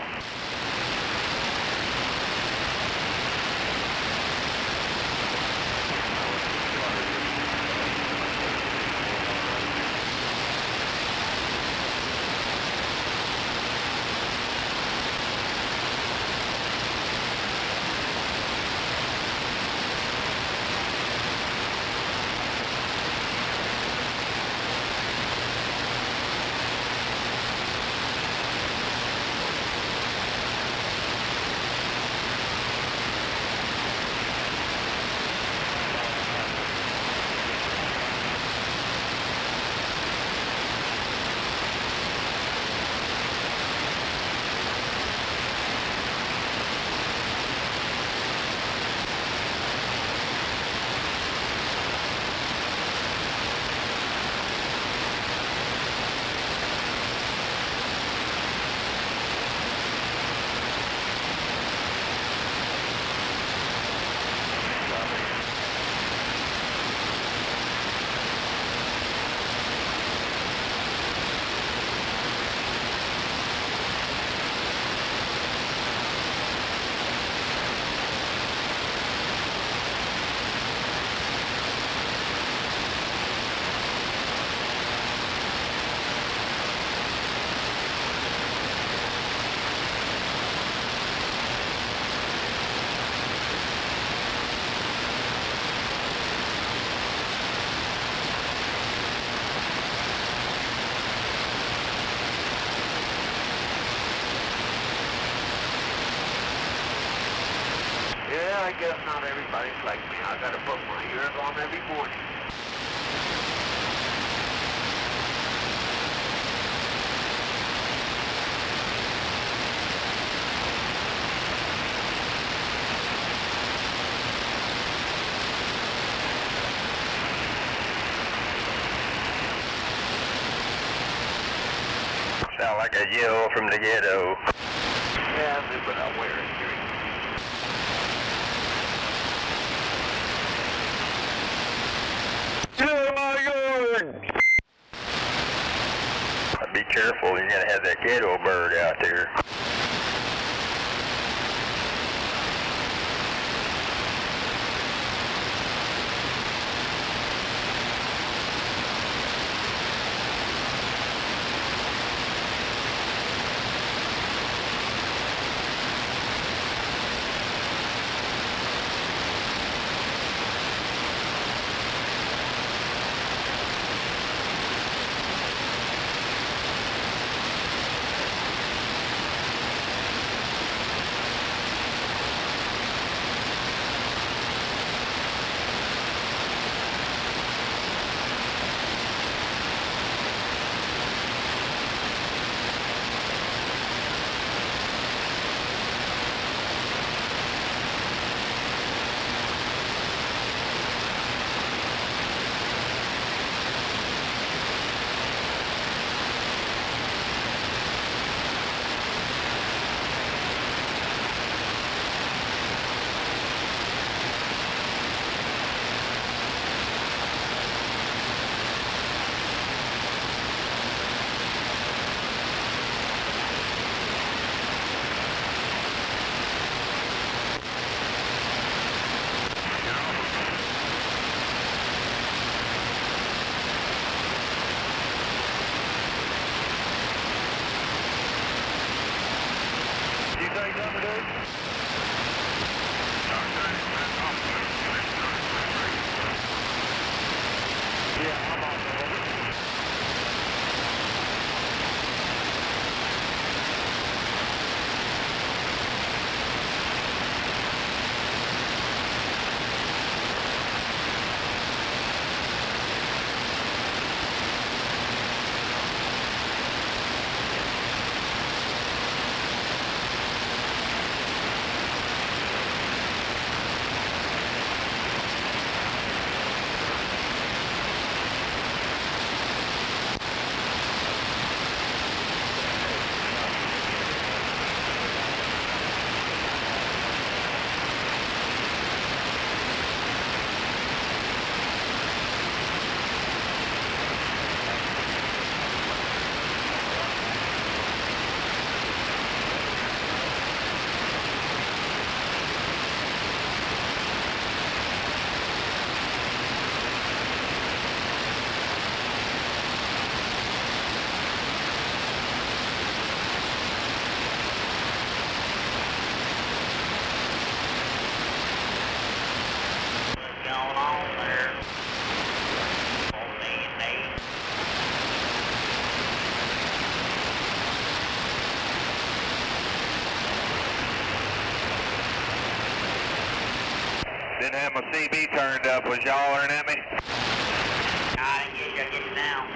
I guess not everybody's like me. I gotta put my ears on every morning. Sound like a yell from the ghetto. Yeah, I do, but I wear it. Get out of my yard! Be careful, you're gonna have that ghetto bird out there. Didn't have my CB turned up. Was y'all hollering at me? I didn't get you now.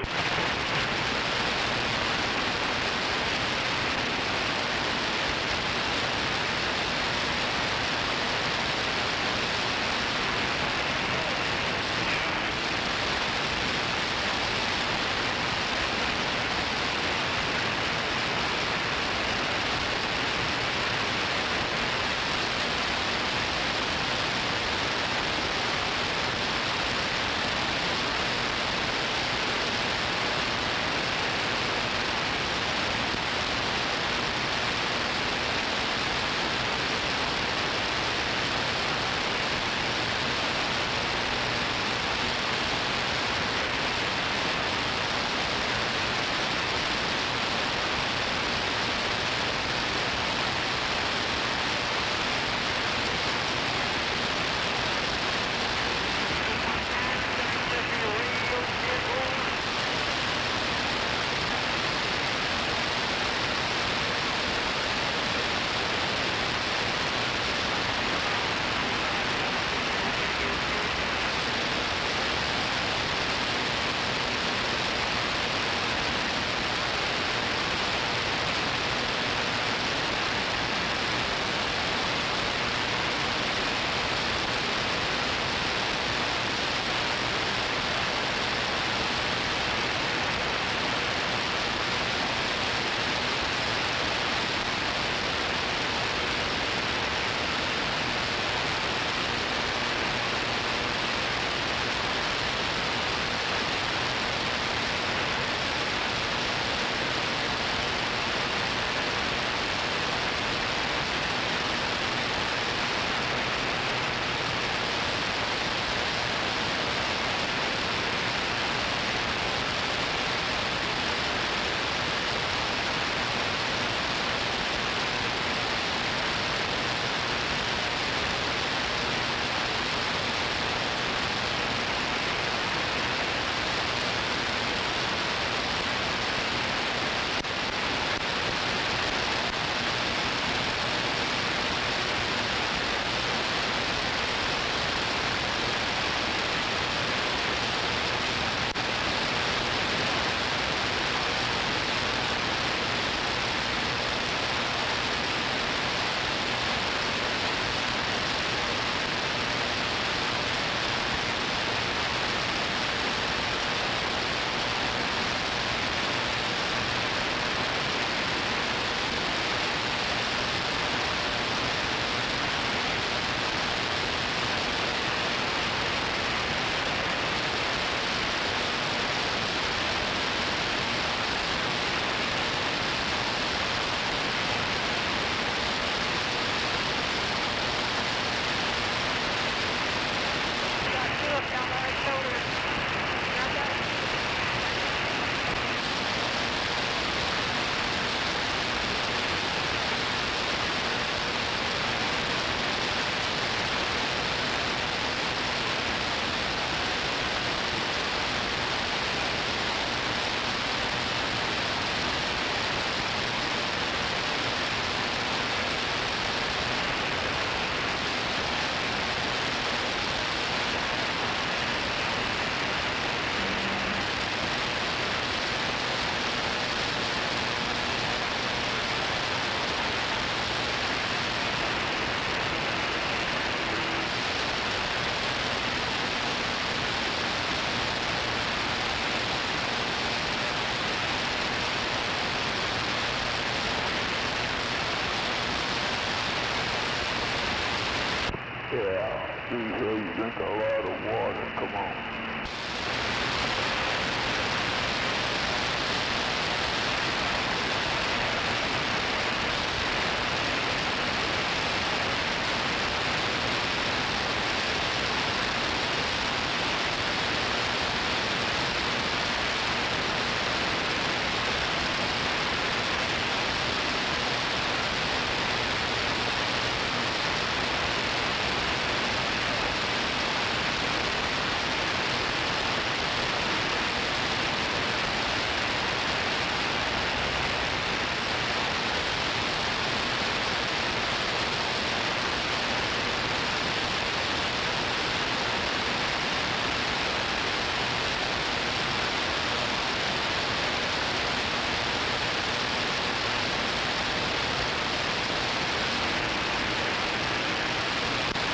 Yeah, see here, you drink a lot of water. Come on.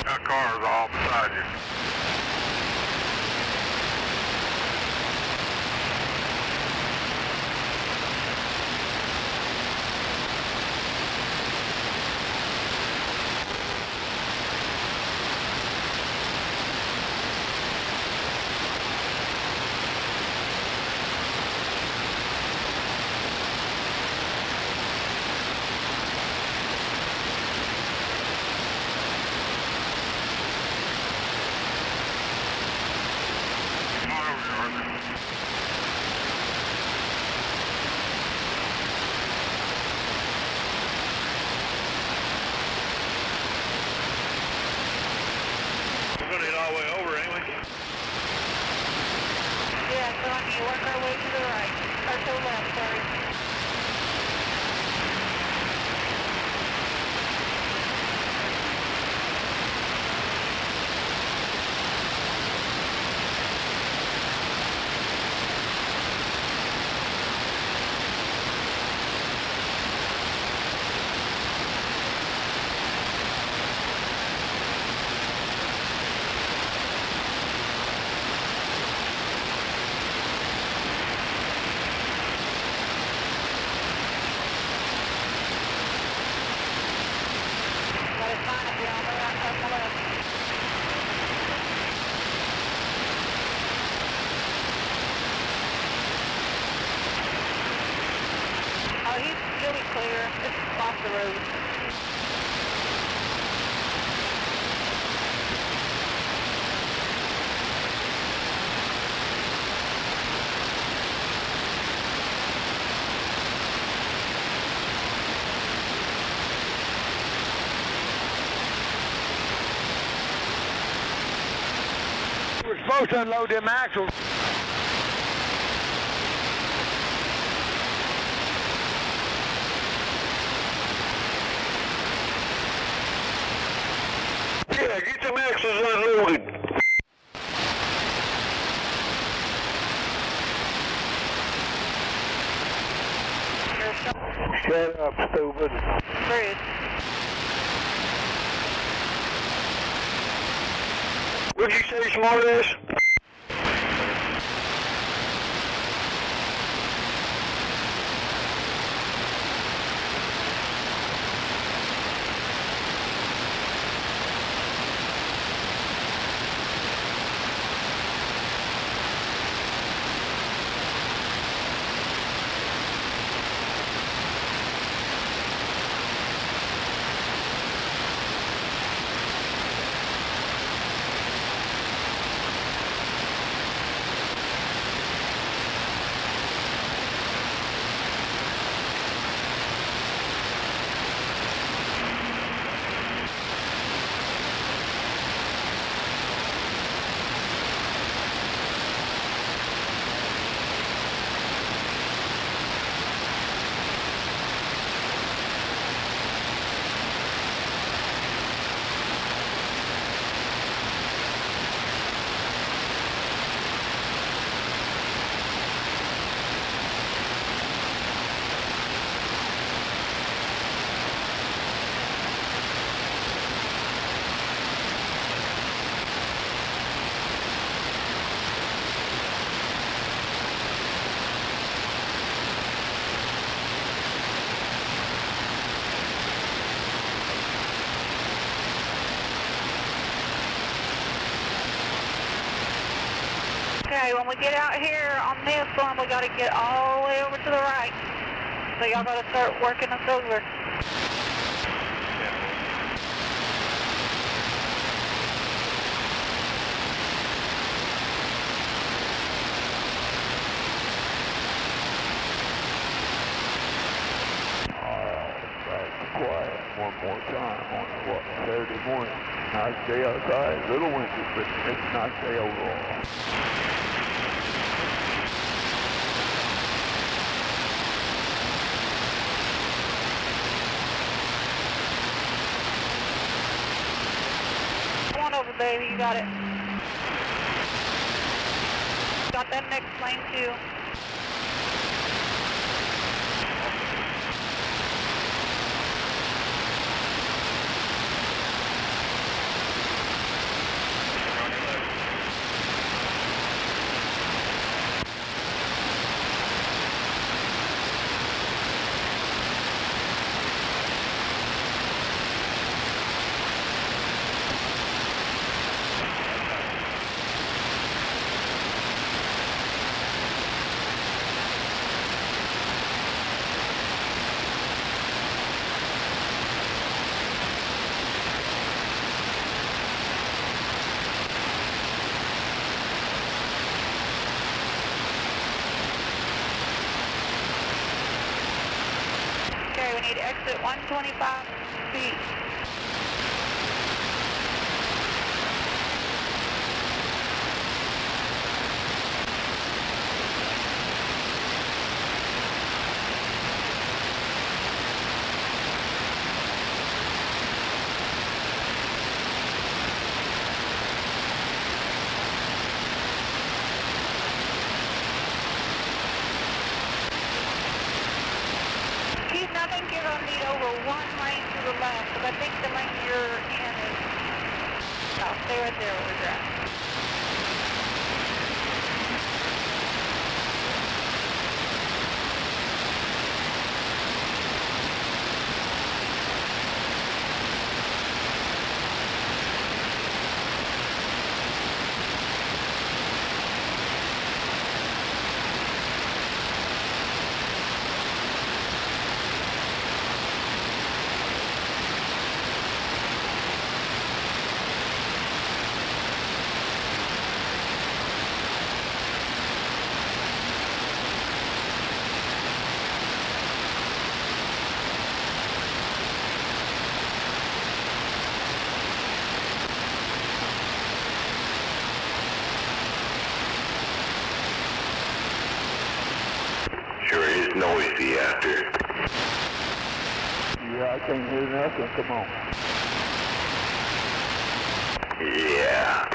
That car is all beside you. Work our way to the right, or to the left, sorry. Oh, he's really clear. It's off the road. We're supposed to unload them axles. Yeah, get them axles unloaded. Shut up, stupid. Rude. What'd you say, smartass? Okay, when we get out here on this one, we got to get all the way over to the right. So y'all got to start working us over. Quiet one more time on what, Saturday morning. Nice day outside, little windy, but it's a nice day overall. Come on over, baby, you got it. Got that next lane too. Okay, we need to exit 125 feet. Keith, I think you're going to need over one lane to the left, because I think the lane you're in is... I'll stay right there where we're at. Sure is noisy out there. Yeah, I can't hear nothing, come on. Yeah.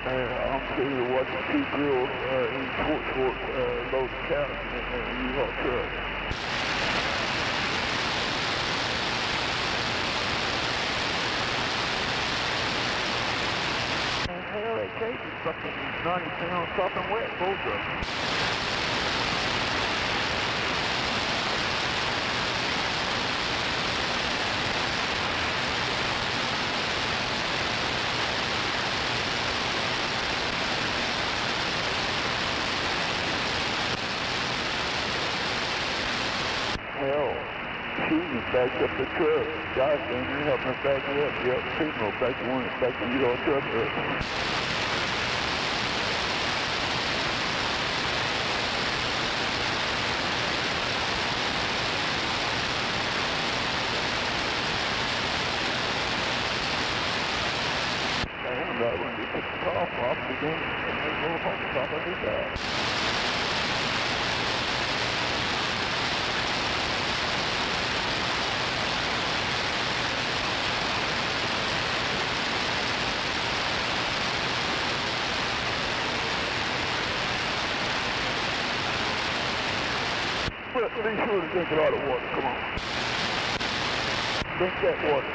I'm sitting here watching two girls in short load of cows in a U-Haul truck. Hell, that case is fucking 90 pounds sopping wet, both of them. Hell, she was backed up the truck. Guys down there helping us back it up. Yep, female backed the one that backed the U-Haul truck up. Damn, that one just took the top off and began to roll up on the top of his ass. But be sure to drink a lot of water, come on. Drink that water.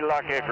like it.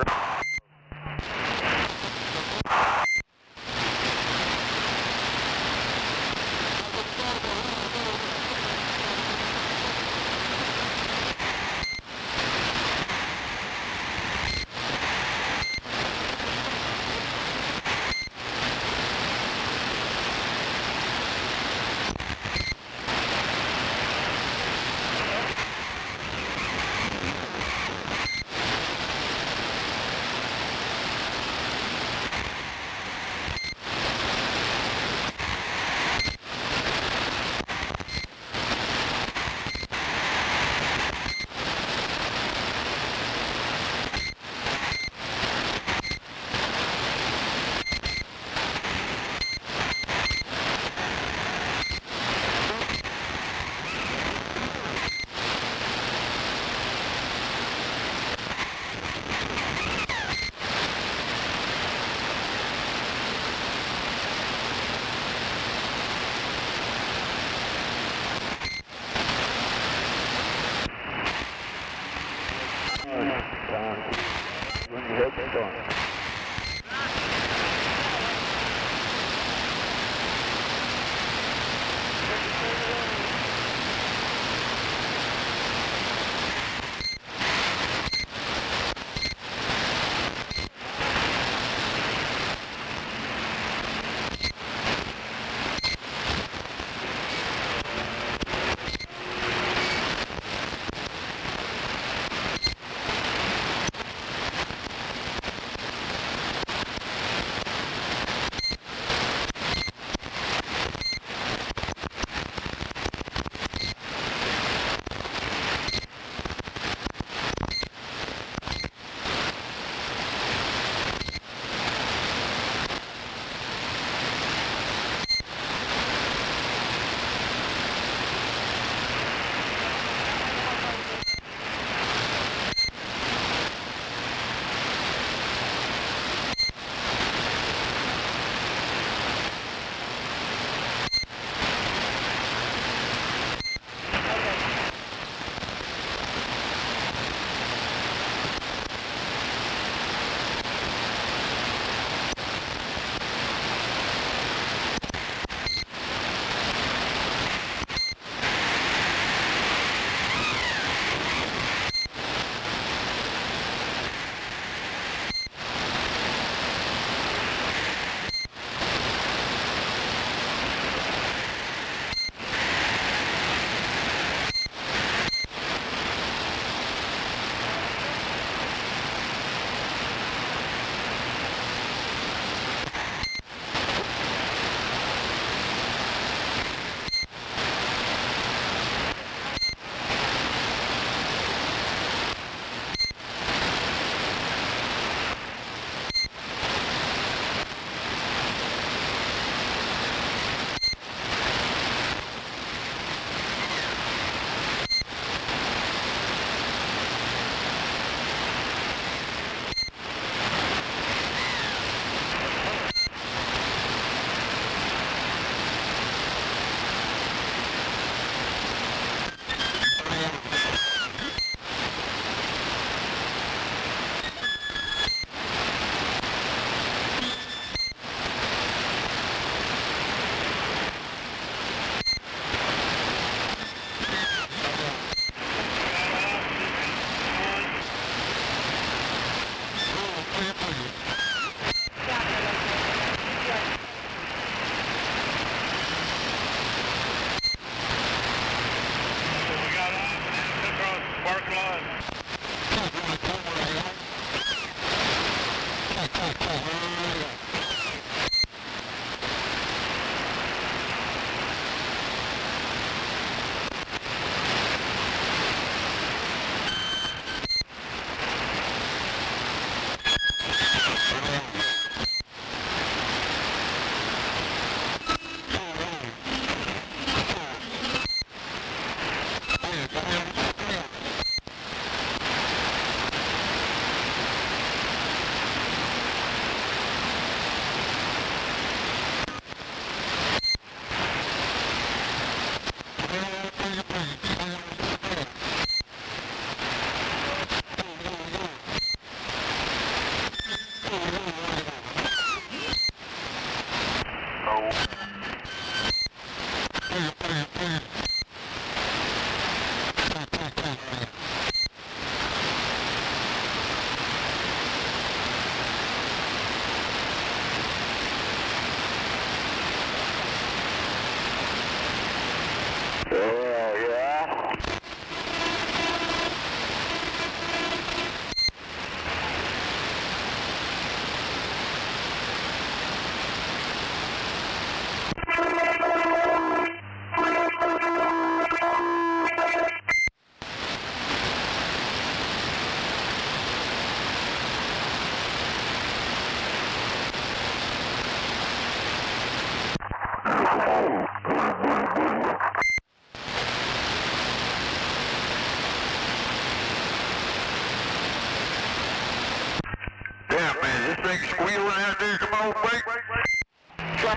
anything squealing out there? Come on, wait.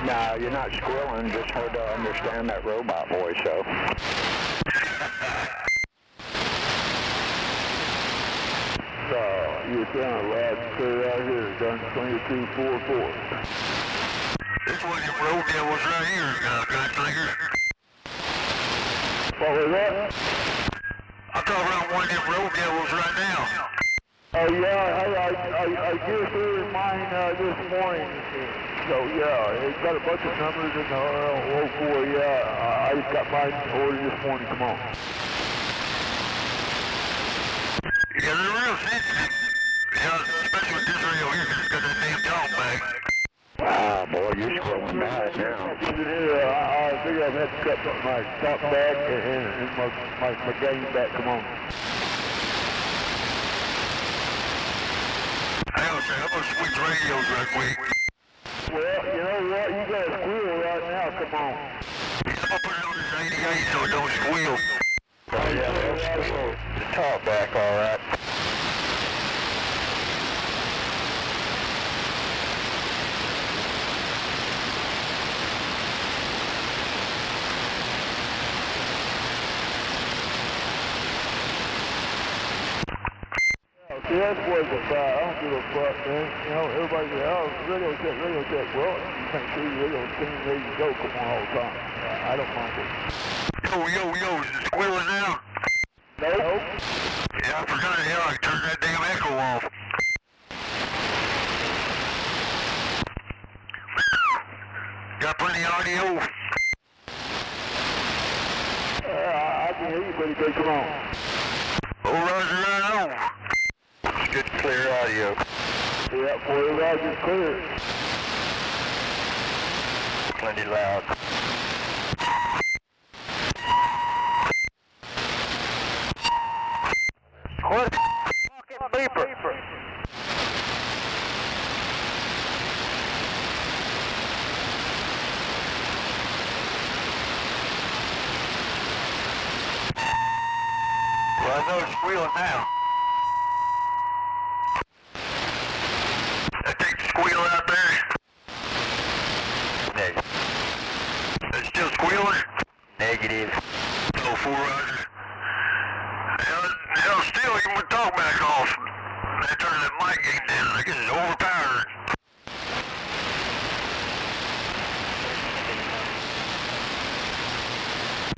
No, you're not squealing, just hard to understand that robot voice, so. You're sounding loud and clear out here, done 2244. This one of them road devils right here, gunslinger. What was that? I'm talking about one of them road devils right now. Oh yeah, I just heard mine this morning. So yeah, it's got a bunch of numbers in the 04. Yeah, I just got mine ordered this morning. Come on. Yeah, they're real sensitive. Yeah, especially with this radio here, 'cause it's got that damn talk back. Wow, boy, you're scrolling bad now. Yeah, I think I've had to cut my top back and my gain back. Come on. Hang on a second, I'm gonna switch radios right quick. Well, you know what? You got a squeal right now. Come on. I'm gonna put it on this 88 so it don't squeal. Oh, yeah, that's squeal. The top back, all right. See, that's what it's about. I don't give a fuck, man. You know, everybody says, oh, radio check, radio check. Well, you make sure your radio's clean, ready to go. Come on all the time. I don't mind it. Yo, is it squealing now? Nope. Yeah, I forgot the hell I turned that damn echo off. Got plenty of audio? I can hear you pretty good. Come on. Oh, Roger, right on. It's good, clear audio. Yeah, 40 loud is clear. Plenty loud. What? Fucking beeper. Well, I know it's squealing now. That thing's squealing out there. Negative. It's still squealing? Negative. Oh, 4 Roger. Hell, still, even with talk back off. They turned that mic gain down. I guess it's overpowered.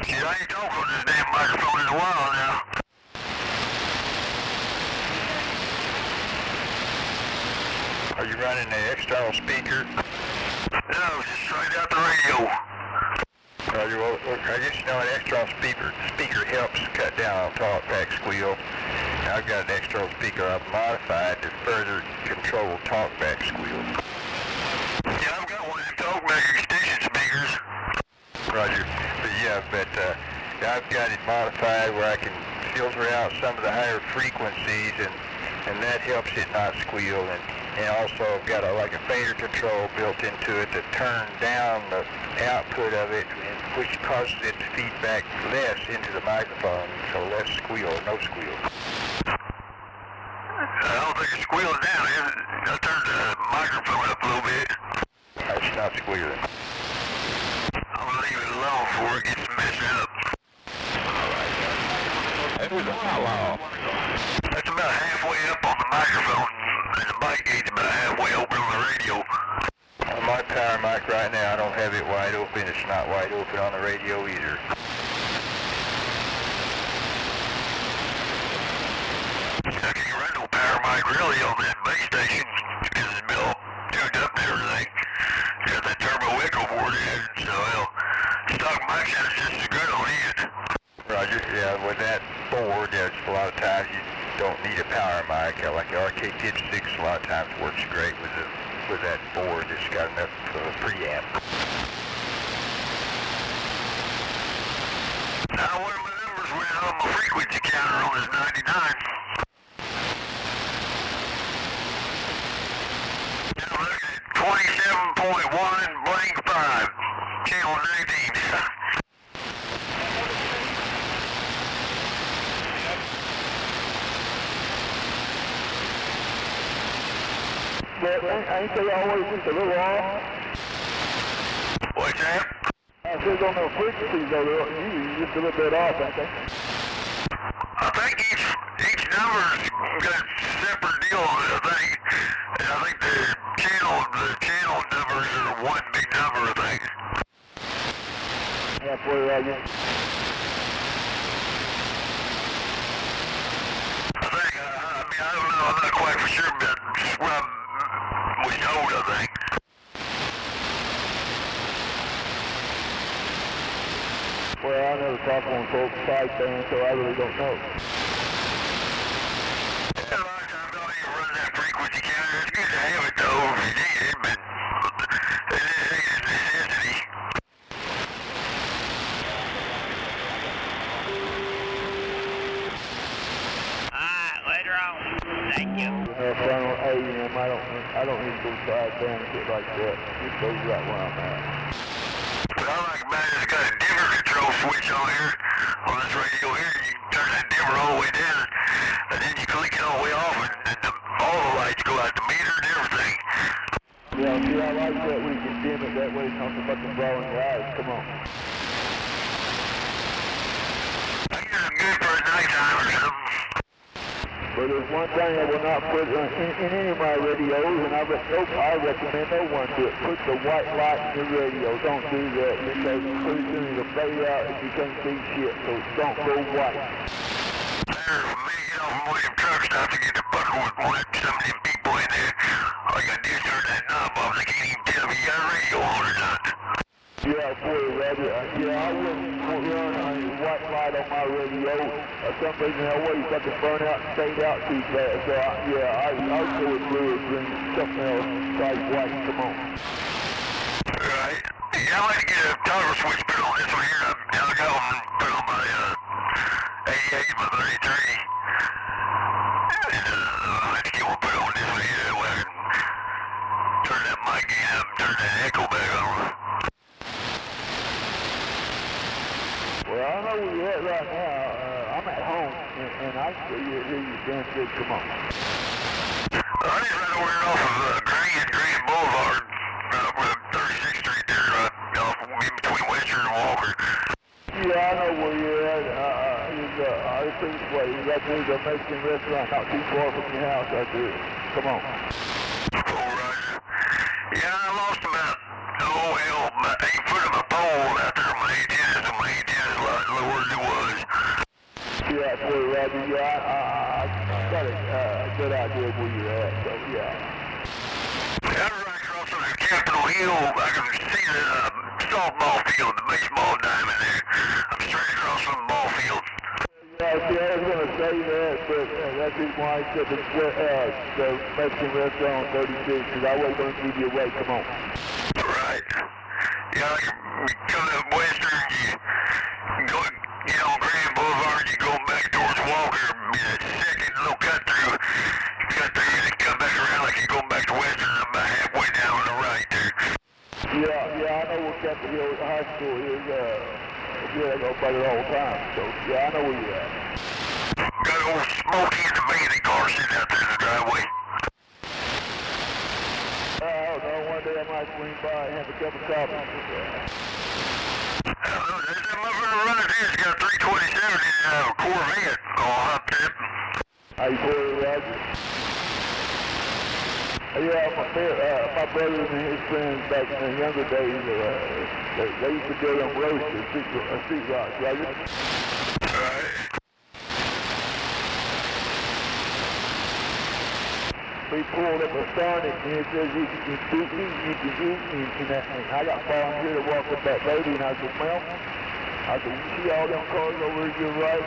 Shit, I ain't talked on this damn microphone in a while now. Are you running the external speaker? No, just straight out the radio. I guess you know an external speaker helps cut down on talkback squeal. Now I've got an external speaker I've modified to further control talkback squeal. Yeah, I've got one of them talkback extension speakers. Roger. But I've got it modified where I can filter out some of the higher frequencies and that helps it not squeal. And also I've got like a fader control built into it to turn down the output of it, which causes it to feed back less into the microphone, so less squeal, no squeal. I don't think it's squealing down. I turned the microphone up a little bit. It's not squealing. I'm going to leave it alone before it gets messed up. It was a while. That's about halfway up on the microphone, and the mic gain's about halfway open on the radio. On my power mic right now, I don't have it wide open. It's not wide open on the radio either. I can't run no power mic really on that base station because it's built tuned up and everything. Got that turbo echo board in it, so stock mic sounds just as good on it. Roger, yeah, with that board, there's a lot of times you don't need a power mic. Like the RK-56 a lot of times works great with that board. It's got enough preamp. Now one of my numbers went on my frequency counter on is 99. Now I'm looking at 27.1 blank 5, channel 19. But ain't they always just a little off? What's that? I said on the frequencies, though, they're usually just a little bit off, ain't they? I think each number's got a separate deal on it, I think. And I think the channel numbers are one big number, I think. Yeah, boy, Roger. I think, I don't know, I'm not quite for sure, but that's what I was told, I think. Well, I never talk on folks' sideband, so I really don't know. A lot of times I don't even run that frequency counter. It's good to have it, though, if you need it, but it ain't a necessity. Alright, later on. Thank you. Final AM, I don't need to go sideband and shit like that. Just goes right where I'm at. What I like about it is it's got a dimmer control switch on here, on this radio here. You can turn that dimmer all the way down, and then you click it all the way off, and all the lights go out, the meter and everything. Yeah, see, I like that we can dim it that way, it's not so fucking blowing your eyes. Come on. I guess it's good for a nighttime or something. But there's one thing I will not put in any of my radios, and I recommend no one do it. Put the white light in your radio. Don't do that, because pretty soon it'll fade out if you can't see shit, so don't go white. There's a million of them with them trucks now to get the fucker with some of them people in there. All you gotta do is turn that knob off. They can't even tell if you got a radio on or not. Yeah, boy, Roger. Yeah, I wouldn't run a white light on my radio. For some reason, I always got to burn out and fade out too fast. So, I'll go with blue or green, something else, try white. Come on. Right. Yeah, I like to get a toggle switch put on this one here. I got one put on my 88, my 33. And I like to get one put on this one here. That way I can turn that mic gain up and turn that echo back on. Well, I know where you're at right now. I'm at home, and I can hear you damn good. Come on. I just right over here off of Grand Boulevard, right over 36th Street there, right off in between Western and Walker. Yeah, I know where you're at. It's this way. There's a Mexican restaurant not too far from your house out there. Come on. Oh, Roger. Yeah, I lost about, about 8 foot of my pole out there on my antennas, and my antennas a lot lower than it was. Yeah, boy, Roger. Yeah, I got a good idea where you're at, so yeah. Yeah, I'm right across from the Capitol Hill. I can see the softball field, the baseball diamond there. I'm straight across from the ball field. Yeah, see, I was going to say that, but that's the reason why I said the Mexican restaurant on 36, because I wasn't going to give you away. Come on. Right. Yeah, you come up Western, you go get on Grand Boulevard, you go back towards Walker, that second little cut through, and then come back around like you're going back to Western, about halfway down on the right there. Yeah, I know where Capitol Hill High School is. I go by there all the time, so yeah, I know where you're at. Got an old Smokey and the abandoned car sitting out there in the driveway. I don't know, one day I might swing by and have a cup of coffee. I don't know, there's that motherfucker running here. It's got a 327 in it out of a Corvette all hopped up. How you doing, Roger? Yeah, my brother and his friends back in the younger days, they used to build them roasters, street rocks, Roger? Right. We pulled up a Sonic and it says you can shoot me, you can eat me, and that thing. I got volunteered to walk with that lady, and I said, well, you see all them cars over to your right?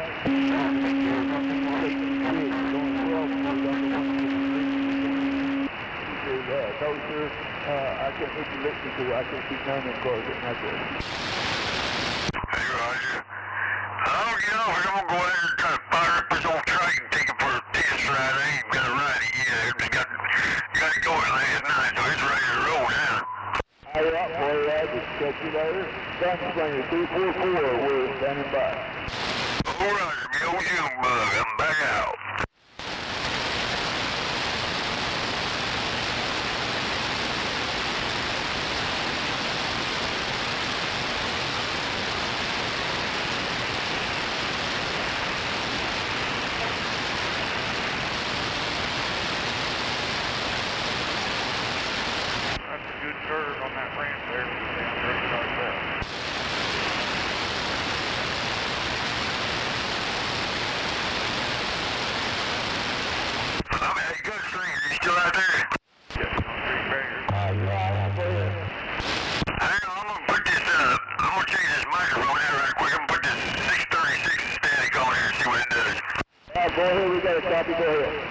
No, sir, I can't let you listen to it. I can't see none of them cars getting out there. Hey, Roger. I'll get off here. I'm going to go out here and try to fire up this old truck and take it for a test ride. I ain't got to ride it yet. I got it going last night, so it's ready to roll now. All right, boy, Roger. Catch you later. Gunslinger 244, we're standing by. Oh, Roger, me old June bug. I'm back out. Go ahead, we got a copy, go ahead.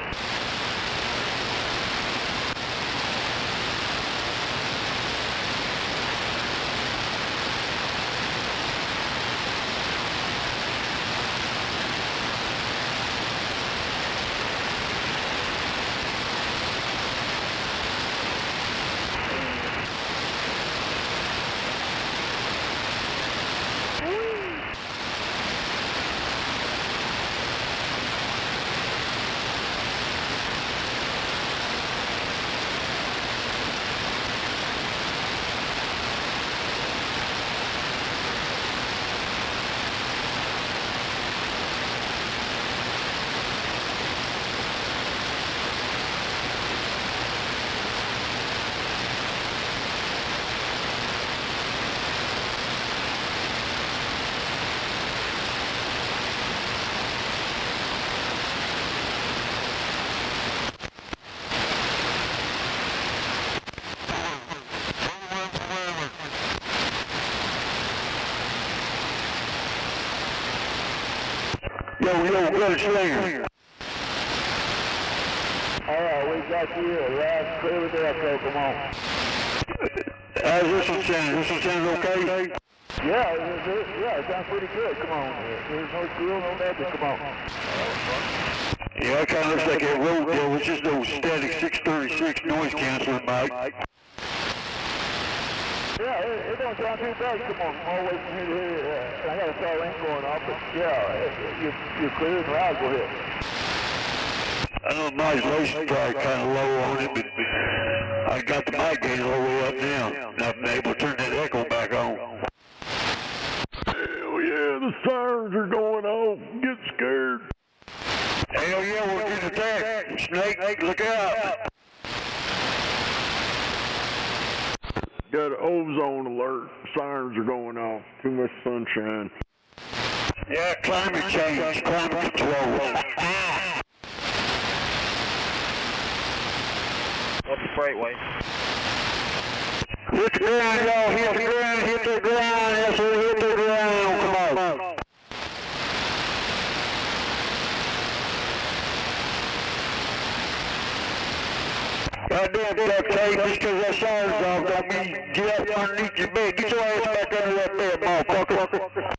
Yo, get a slinger. Alright, we got you here. Last clear the echo, come on. How's this one sound? This one sound okay? Yeah, it sounds pretty good. Come on. There's no drill, no nothing. Come on. Yeah, it kind of looks like a road deal with just those static 636 noise canceling mic. Yeah, it don't sound too bad. Come on, I'm all the way from here to here. I got a siren going off, but yeah, you're clear and loud. Go ahead. I know my isolation probably kind of low on it, but I got the mic gain all the way up now. And I've been able to turn that echo back on. Hell yeah, the sirens are going off. Get scared. Hell yeah, we're getting attacked. Snake, look out. Got an ozone alert. Sirens are going off. Too much sunshine. Yeah, climate change, climate control. Up the freeway. Hit the ground, y'all. Hit the ground. Hit the ground. Yes, we hit the ground. Come on. Goddamn duct tape, just because that siren's off don't mean get up underneath your bed. Get your ass back under that bed, motherfucker.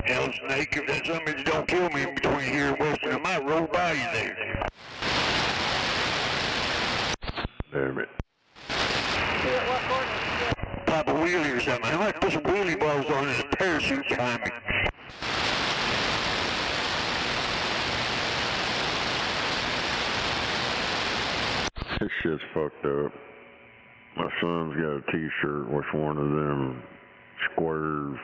Hell, Snake, if that somebody don't kill me between here and Western, I might roll by you there. Damn it. Pop a wheelie or something. I might put some wheelie balls on and a parachute behind me. This shit's fucked up. My son's got a t-shirt with one of them square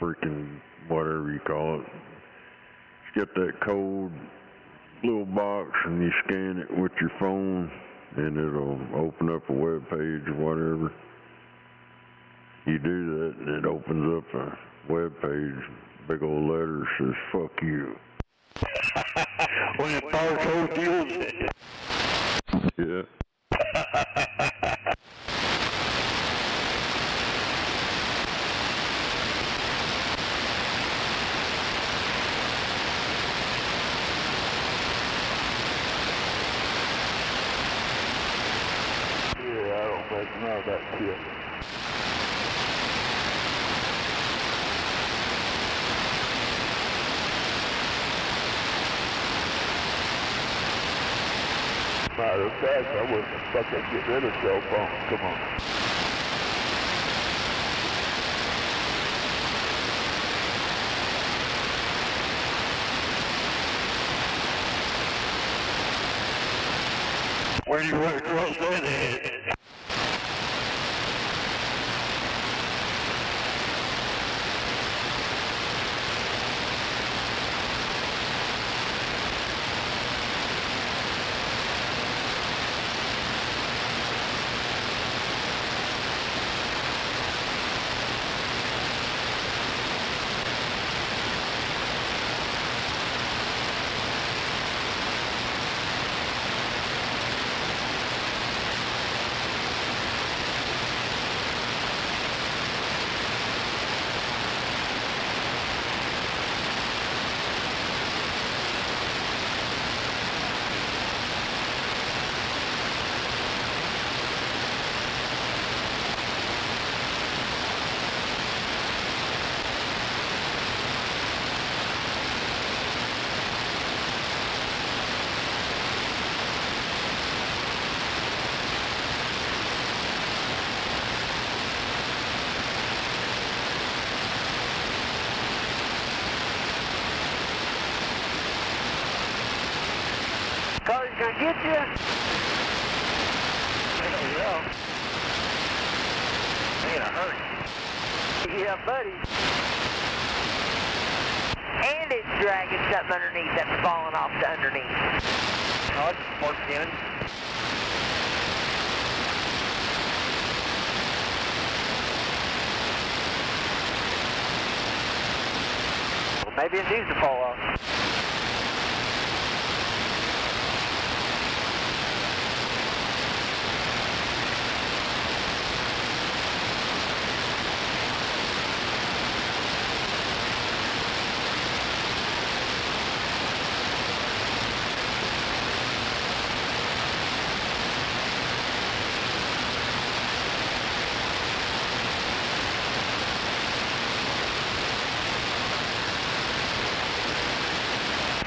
freaking whatever you call it. You get that code little box and you scan it with your phone and it'll open up a web page or whatever. You do that and it opens up a web page, big old letters says fuck you. When it barcode deals. Yeah. None of that shit. Matter of fact, I wouldn't fucking get rid of cell phones. Come on. Where do you run across that at? Yeah, buddy. And it's dragging something underneath that's falling off the underneath. Oh, it's port cannon. Well, maybe it needs to fall off.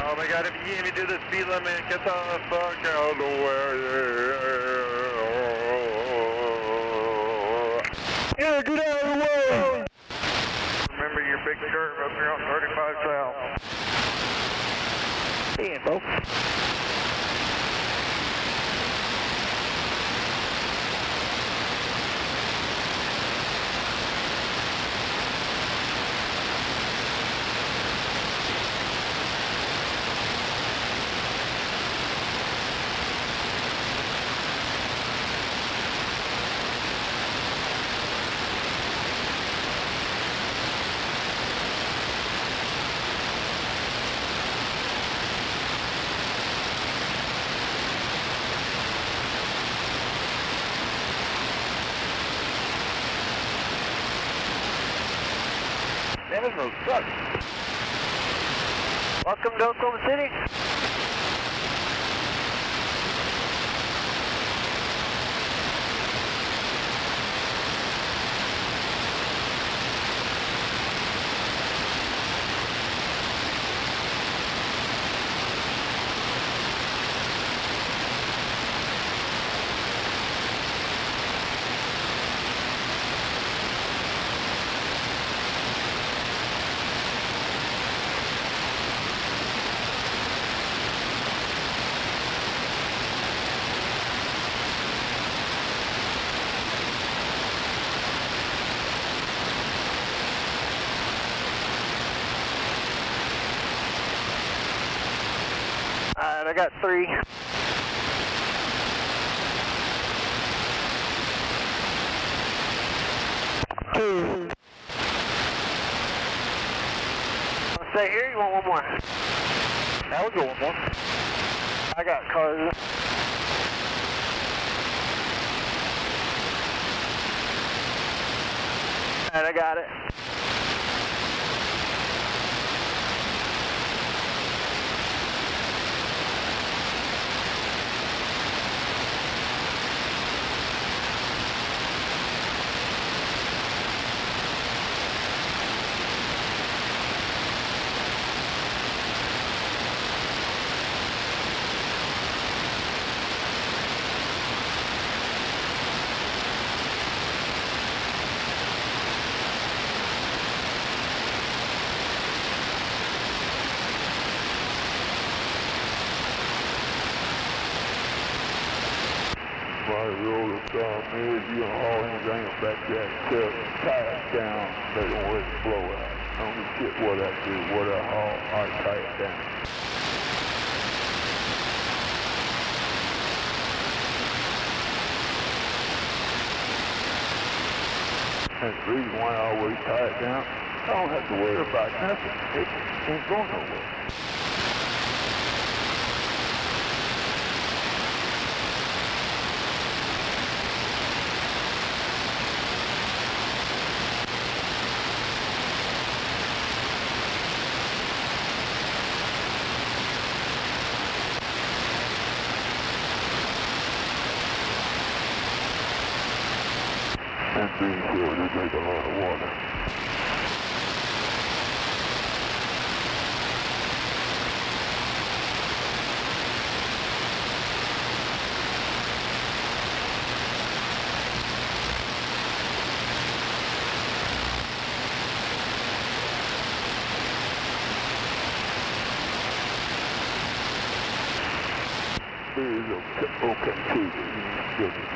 Oh my God, if you hear me do the speed limit, get the fuck out of the way. Yeah, get out of the way! Remember your big curve up here on 35 South. Hey, bro. Man, this road sucks. Welcome to Oklahoma City. Alright, I got 3. Stay here, you want one more? Now we'll go one more. I got cars. Alright, I got it. My rule of thumb is you can haul anything up back to that truck, tie it down, they don't let it blow out. I don't give a shit what I do, what I haul, I tie it down. That's the reason why I always tie it down. I don't have to worry about nothing. It ain't going nowhere. And being sure to drink a lot of water. It is okay too, but you need to still do this.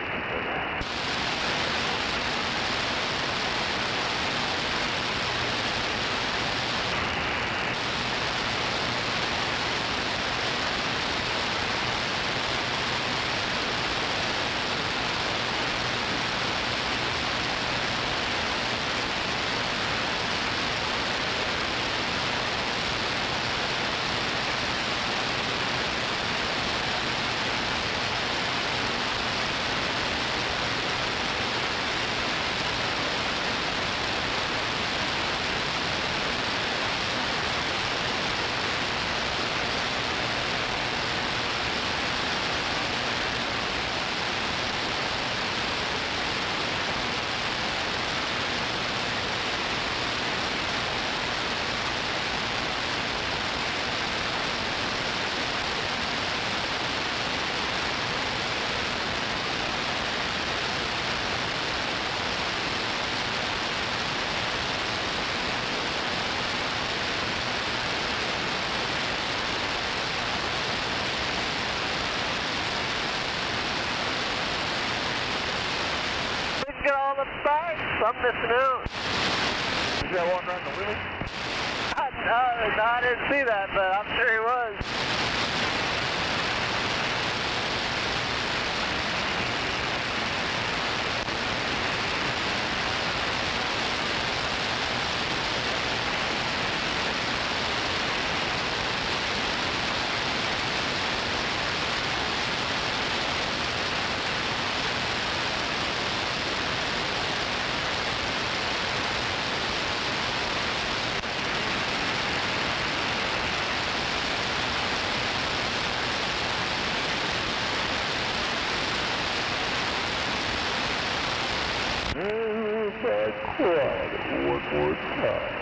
all the bikes. I'm missing out. Is that one running the wheelie? No, I didn't see that, but I'm sure he was. One more time.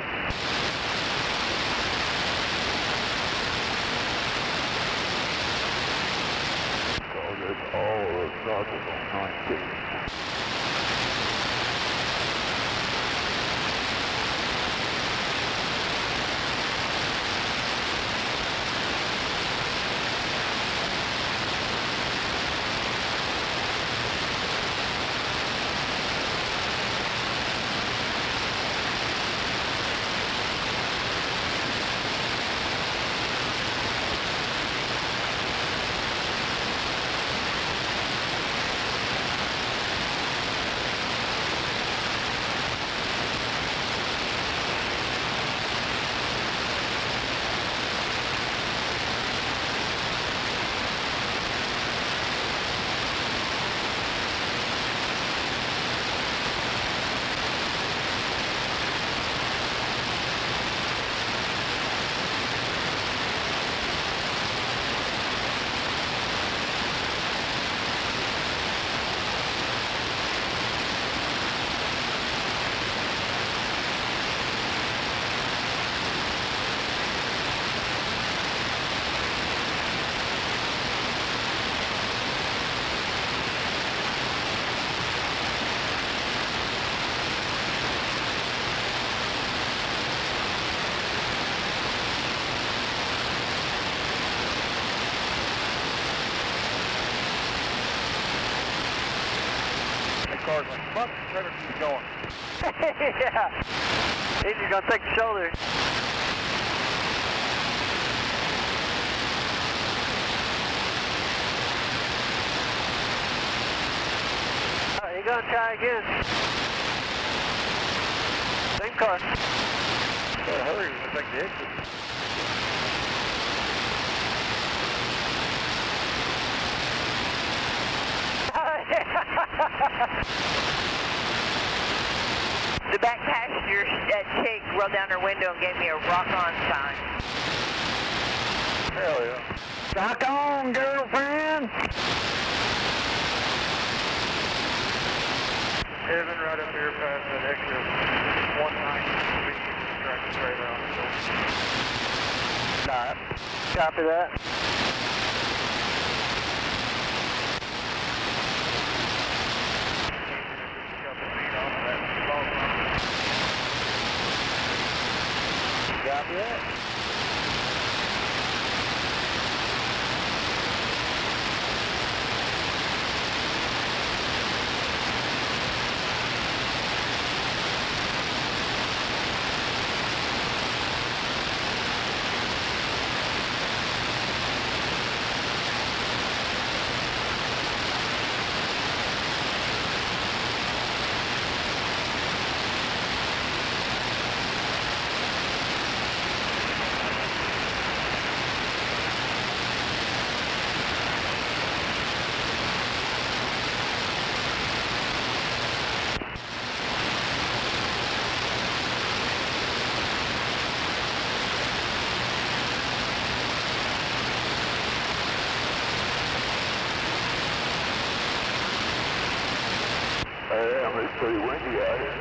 So that's all or nothing on 19. Cars like, fuck, the trailer keeps going. Yeah. He's just gonna take the shoulder. Alright, you gonna try again. Same car. Gotta hurry, let's take the exit. The back passenger chick rolled down her window and gave me a rock on sign. Hell yeah. Rock on, girlfriend! Evan, right up here past that exit 190, tractor trailer on the door. Alright. Copy that. Copy that. Damn, it's pretty windy out here.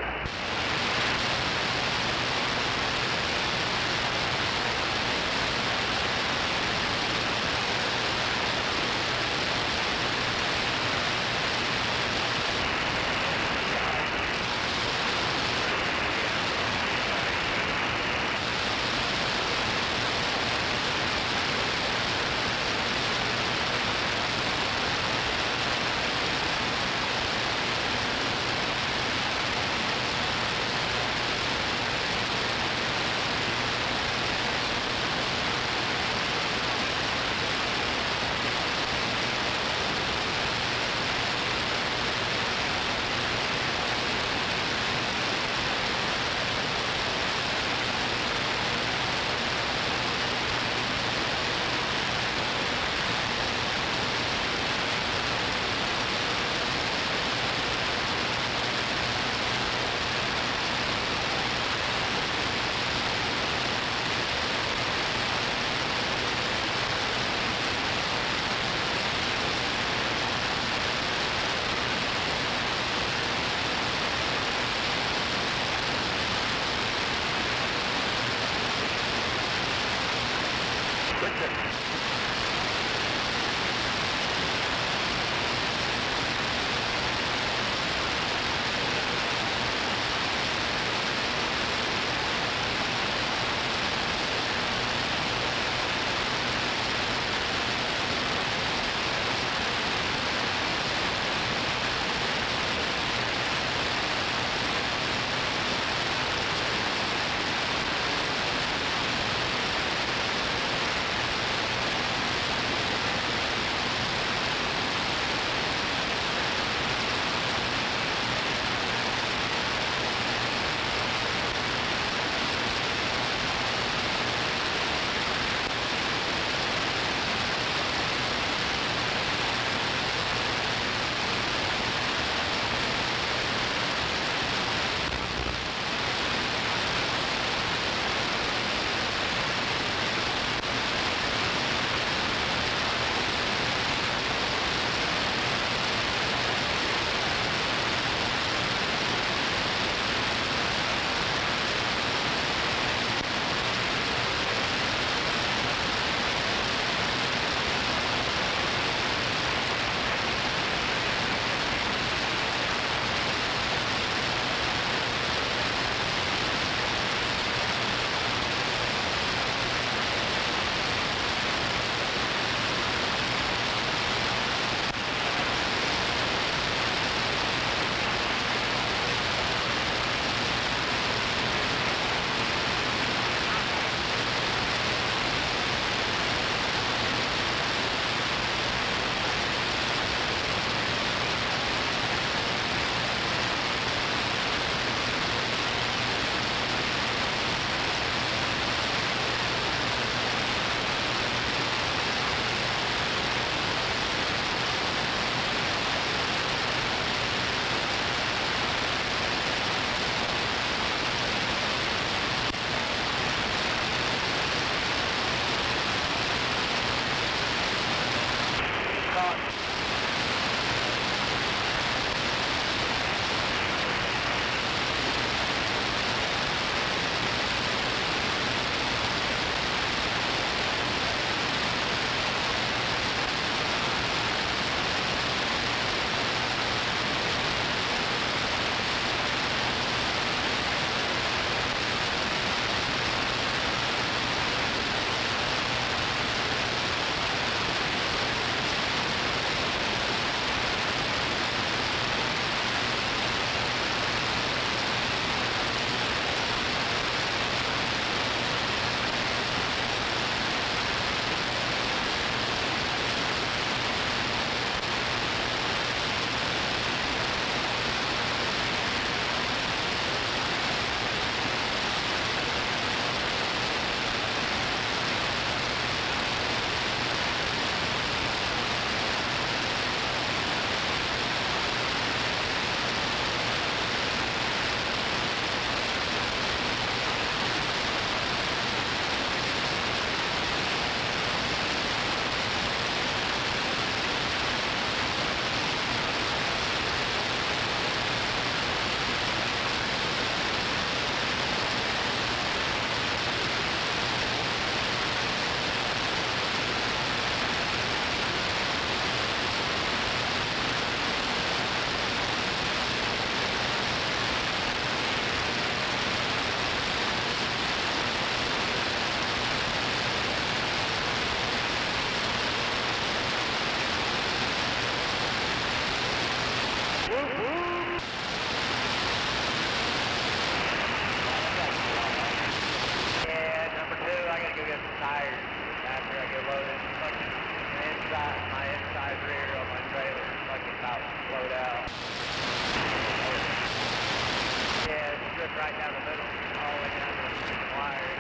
down the middle, all the way down to the wire.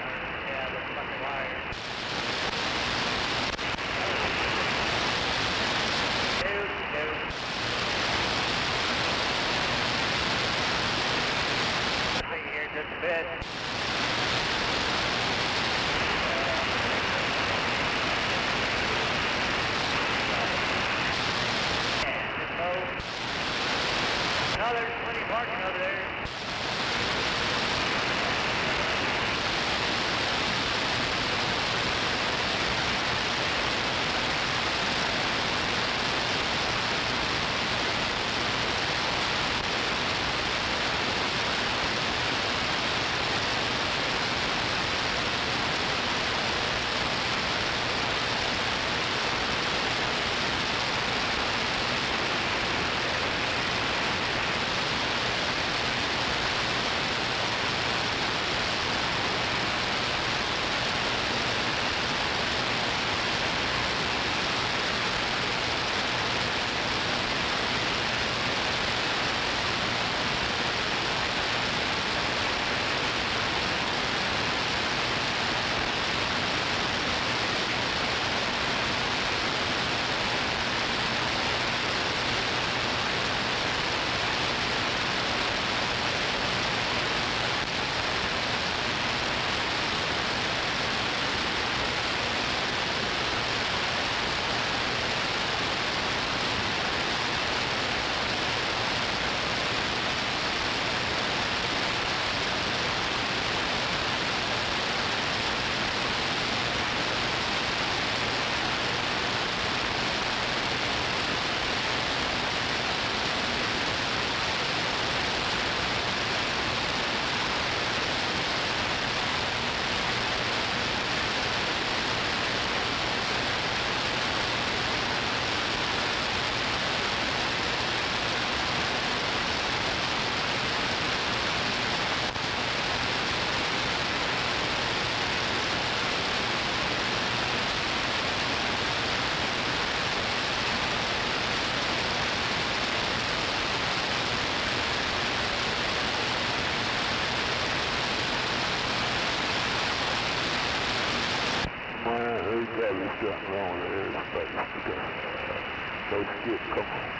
Yeah, the fucking wire. I'll see you here in just a bit. No, there's plenty parking over there. Something wrong with the airspace because those skips come on.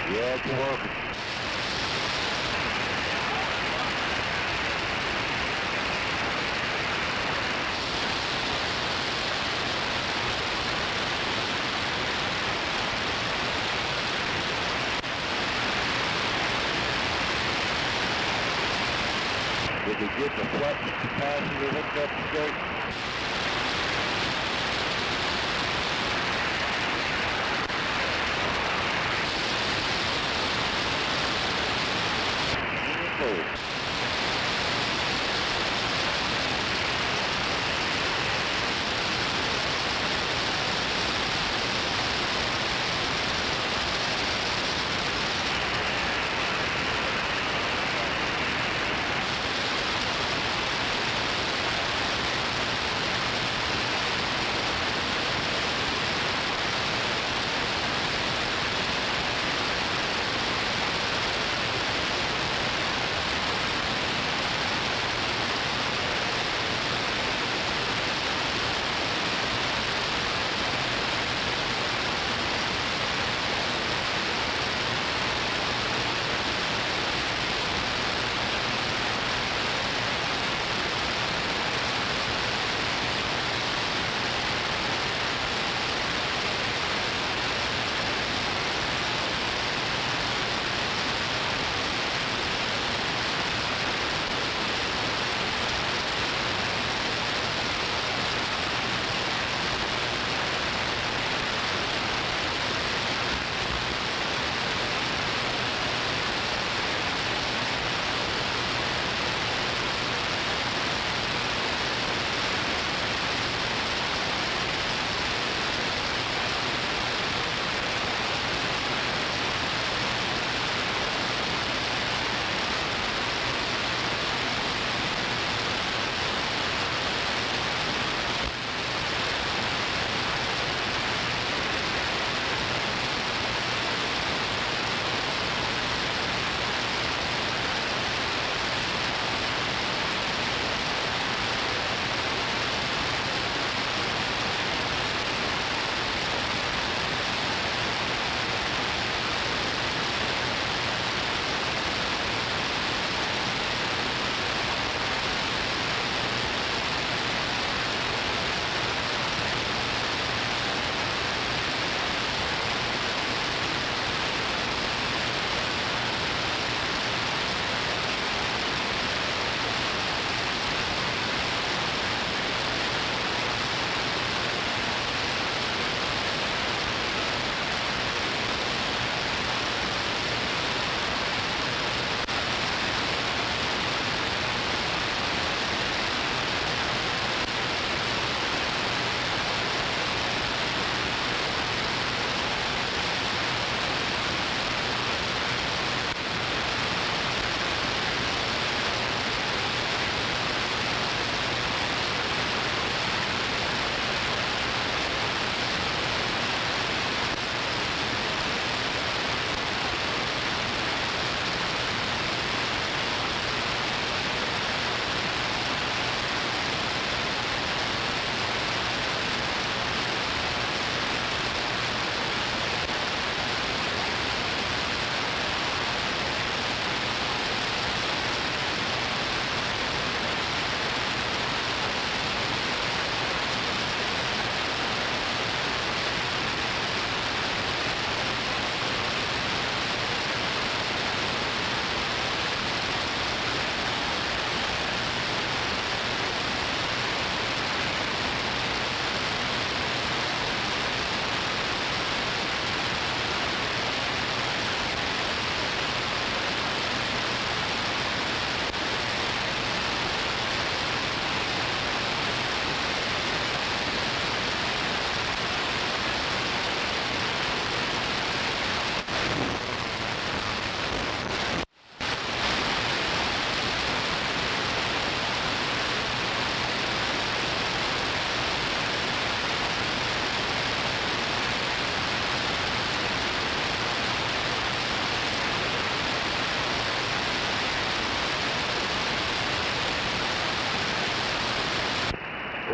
Yeah, it's working. Did we get the flex capacity hooked up straight?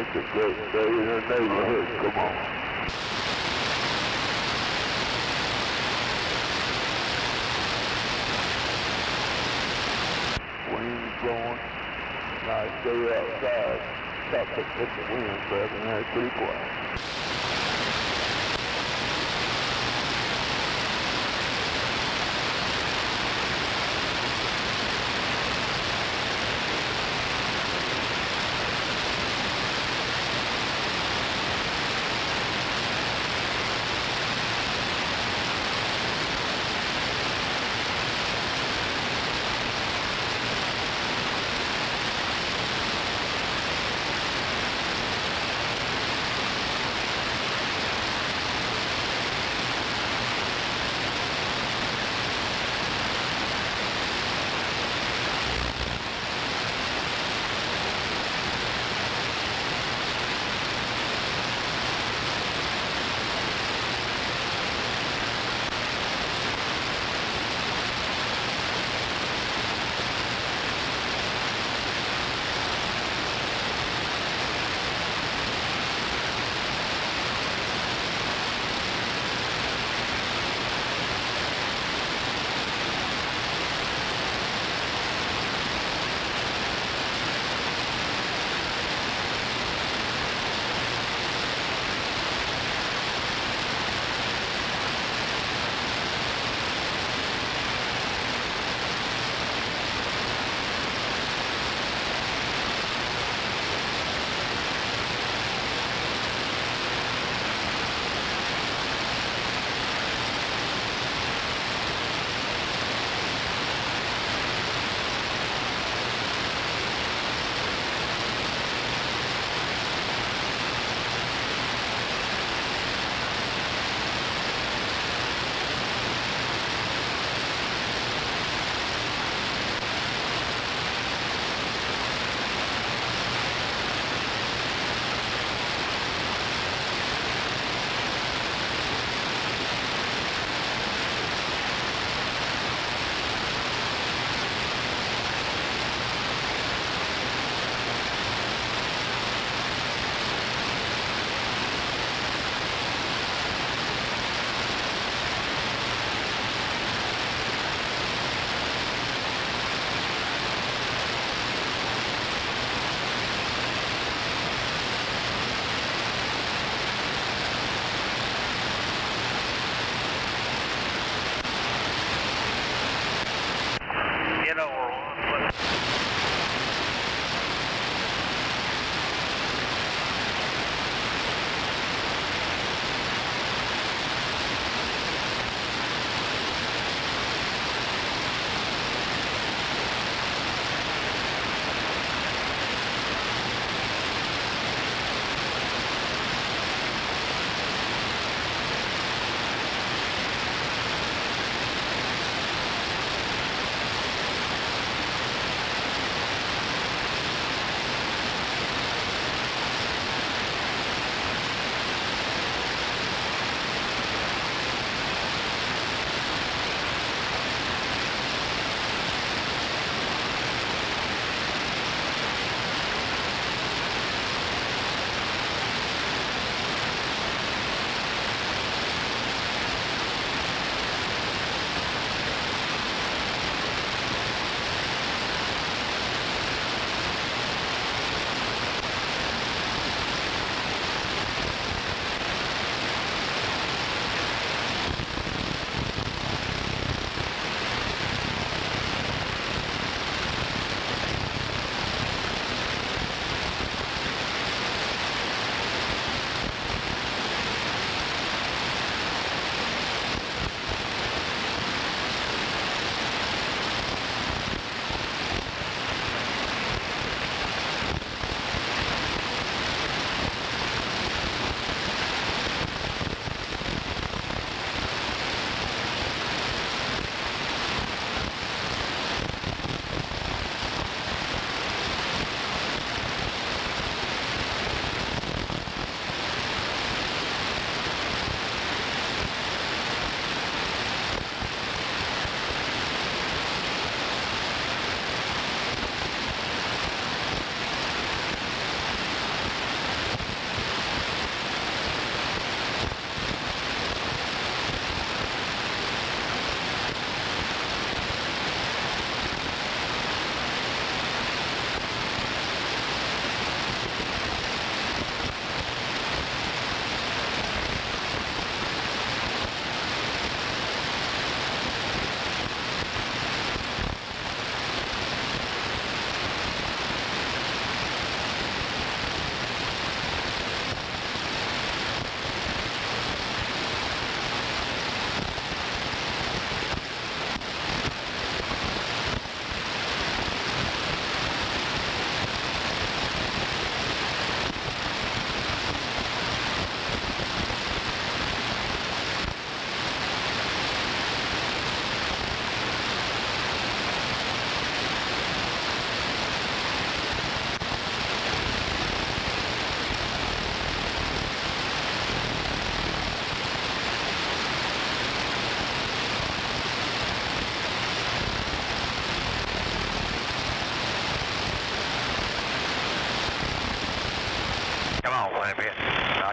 It's a great day in the neighborhood. Come on. blowing. And I stay outside. Stop picking up the wind, so it's pretty quiet.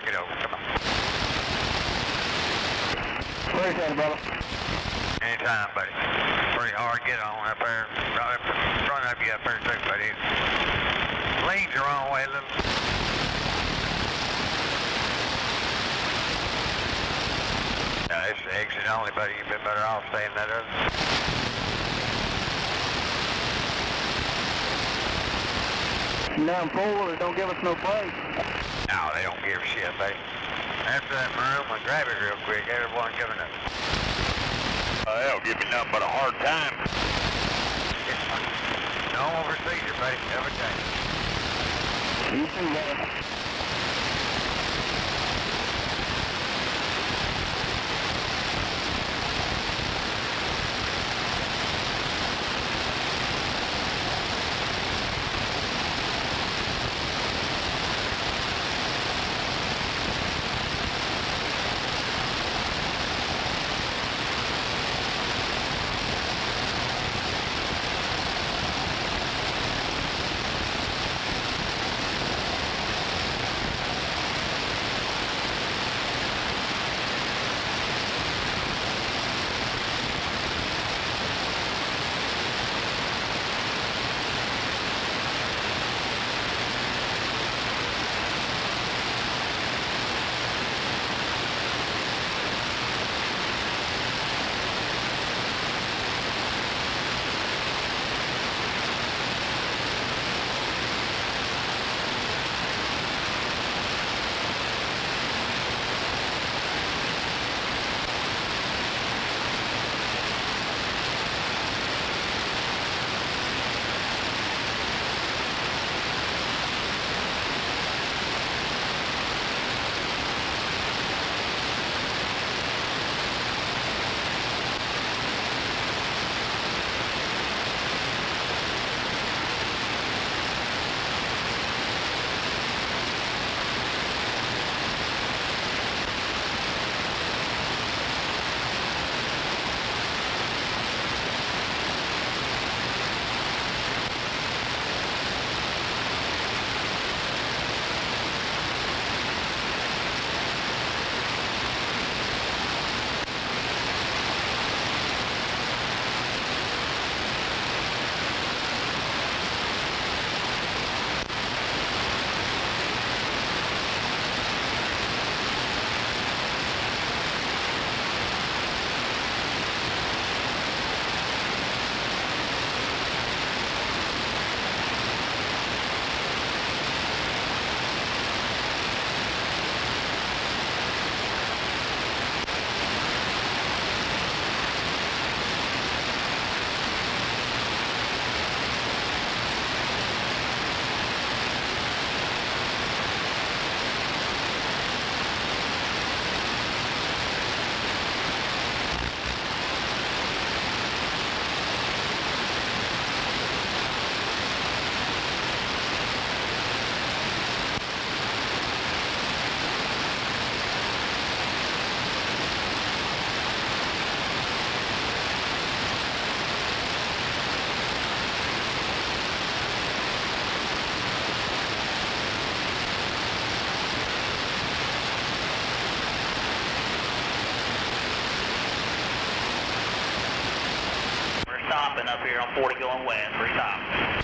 Check it over. Come on. Where's that, brother? Anytime, buddy. Pretty hard. Get on up there. Right up in front of you up there too, buddy. Lean's the wrong way a little. No, it's the exit only, buddy. You've been better off staying that other. Damn four-wheelers don't give us no break. No, they don't give a shit, buddy. After that room, I grab it real quick. Everyone giving up. They don't give me nothing but a hard time. No procedure, buddy. Every day. You see that? Stopping up here on 40 going west. We're stopping.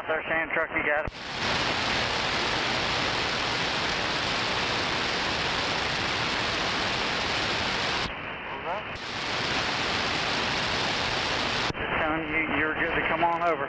out there, sand truck, you got it. Just telling you, you're good to come on over.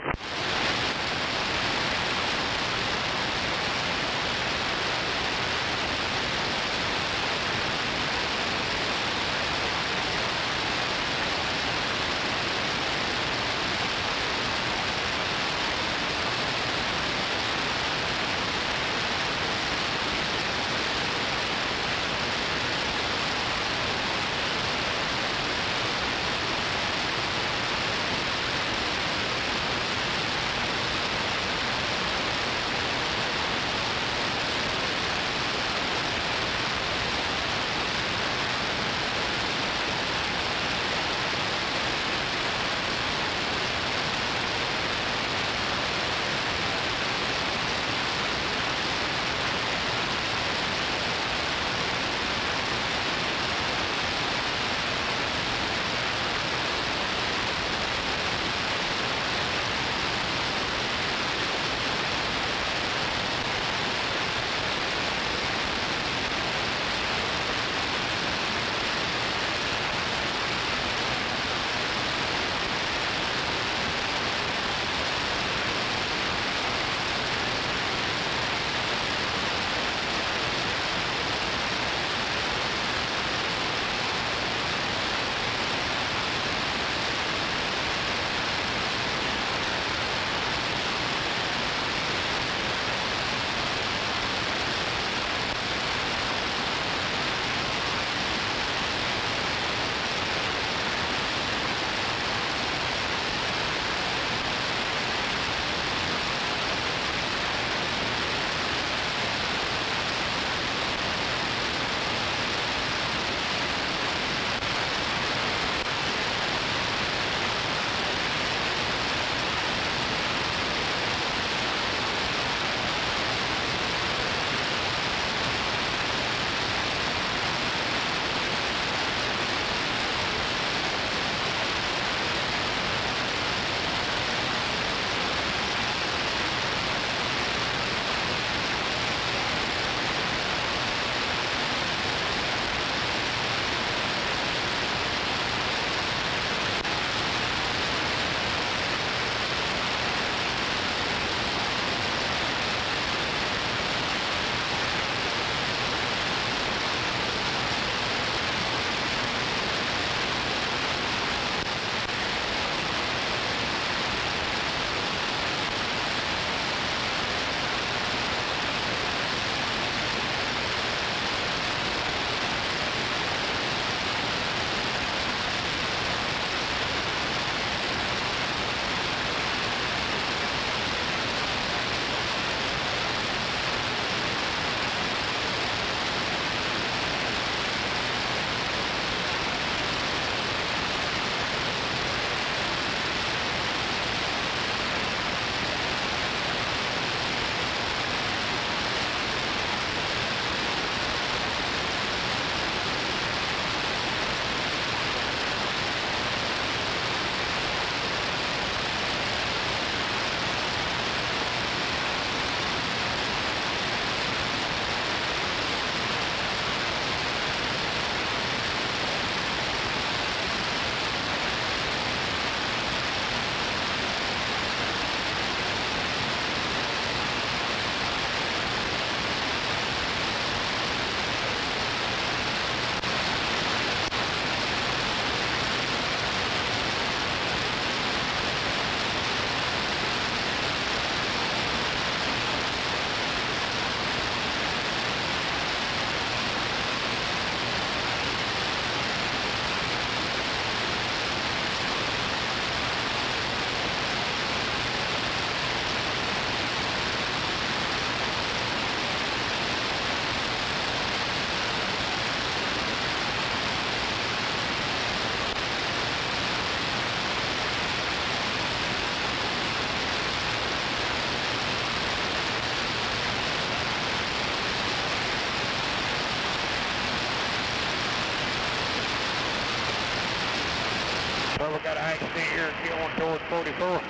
Well, we got an accident here going toward 44.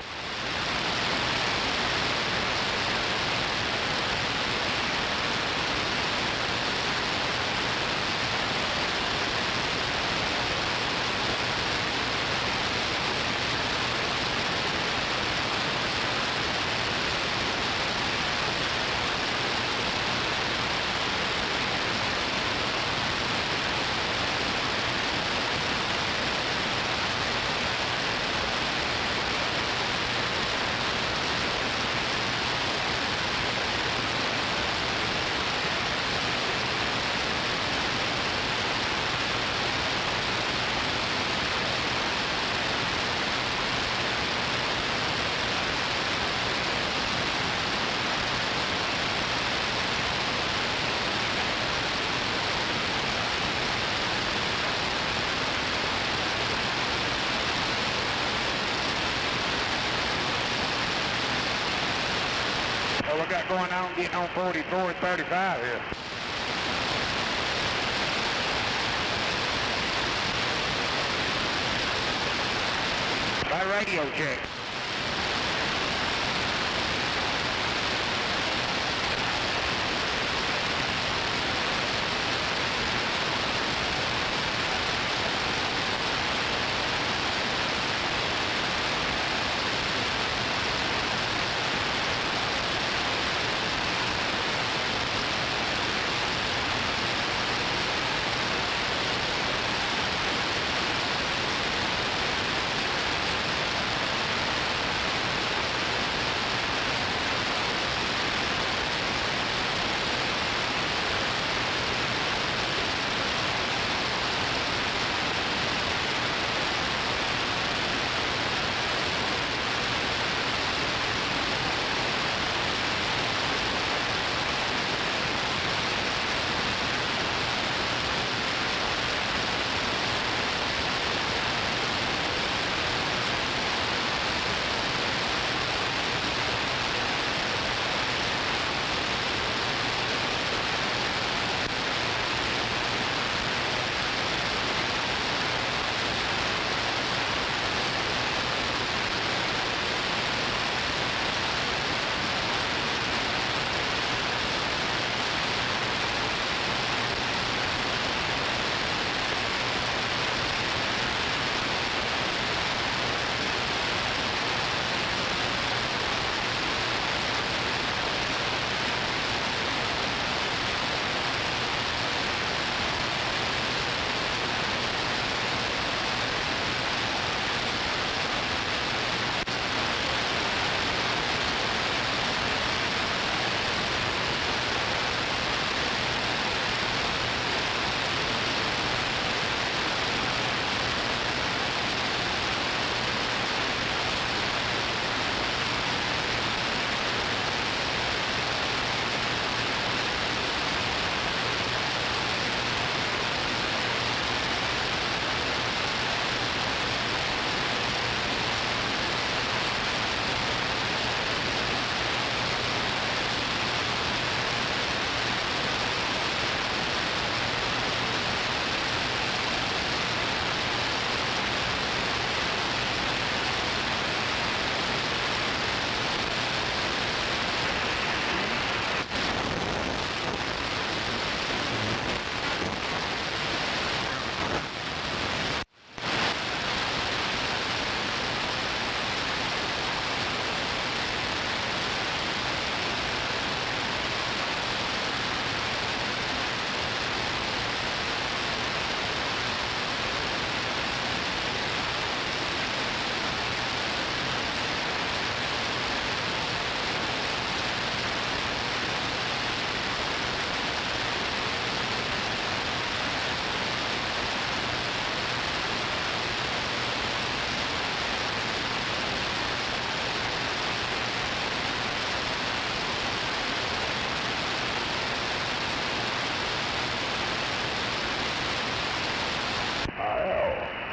got going on getting on 44 and 35 here. By radio check.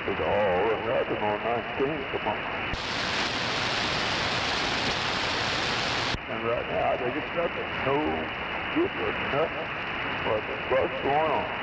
It's all or nothing on 19 tomorrow. And right now, I think it's nothing. No good or nothing. What's going on?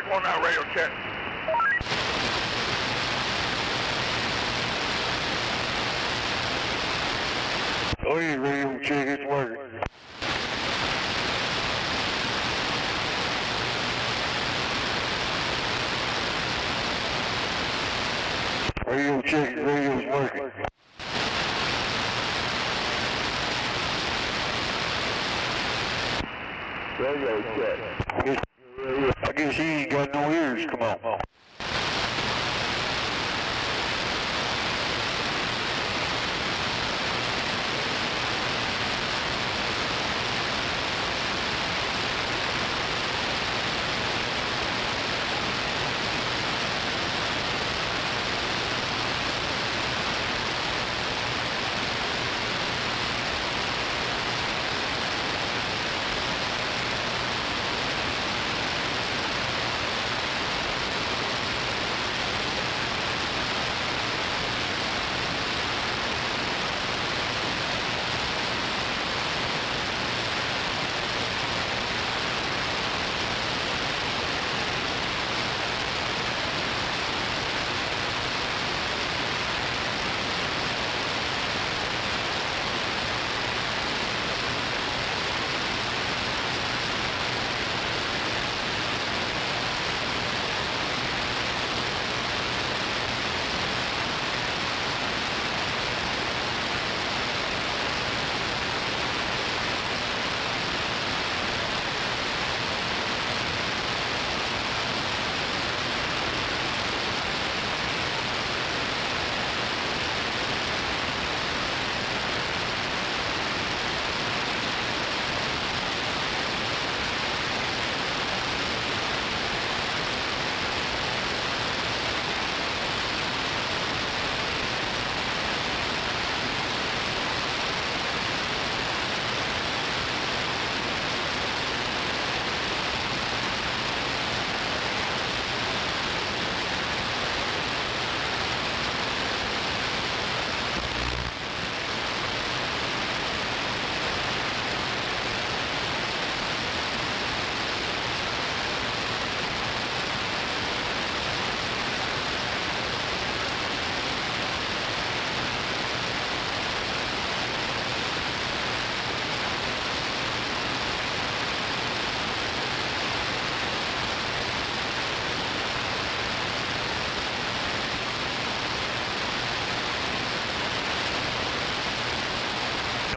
1 out radio check. Oh, yeah, radio check, it's working. Radio check, radio's working. Radio check. I guess he ain't got no ears, come on.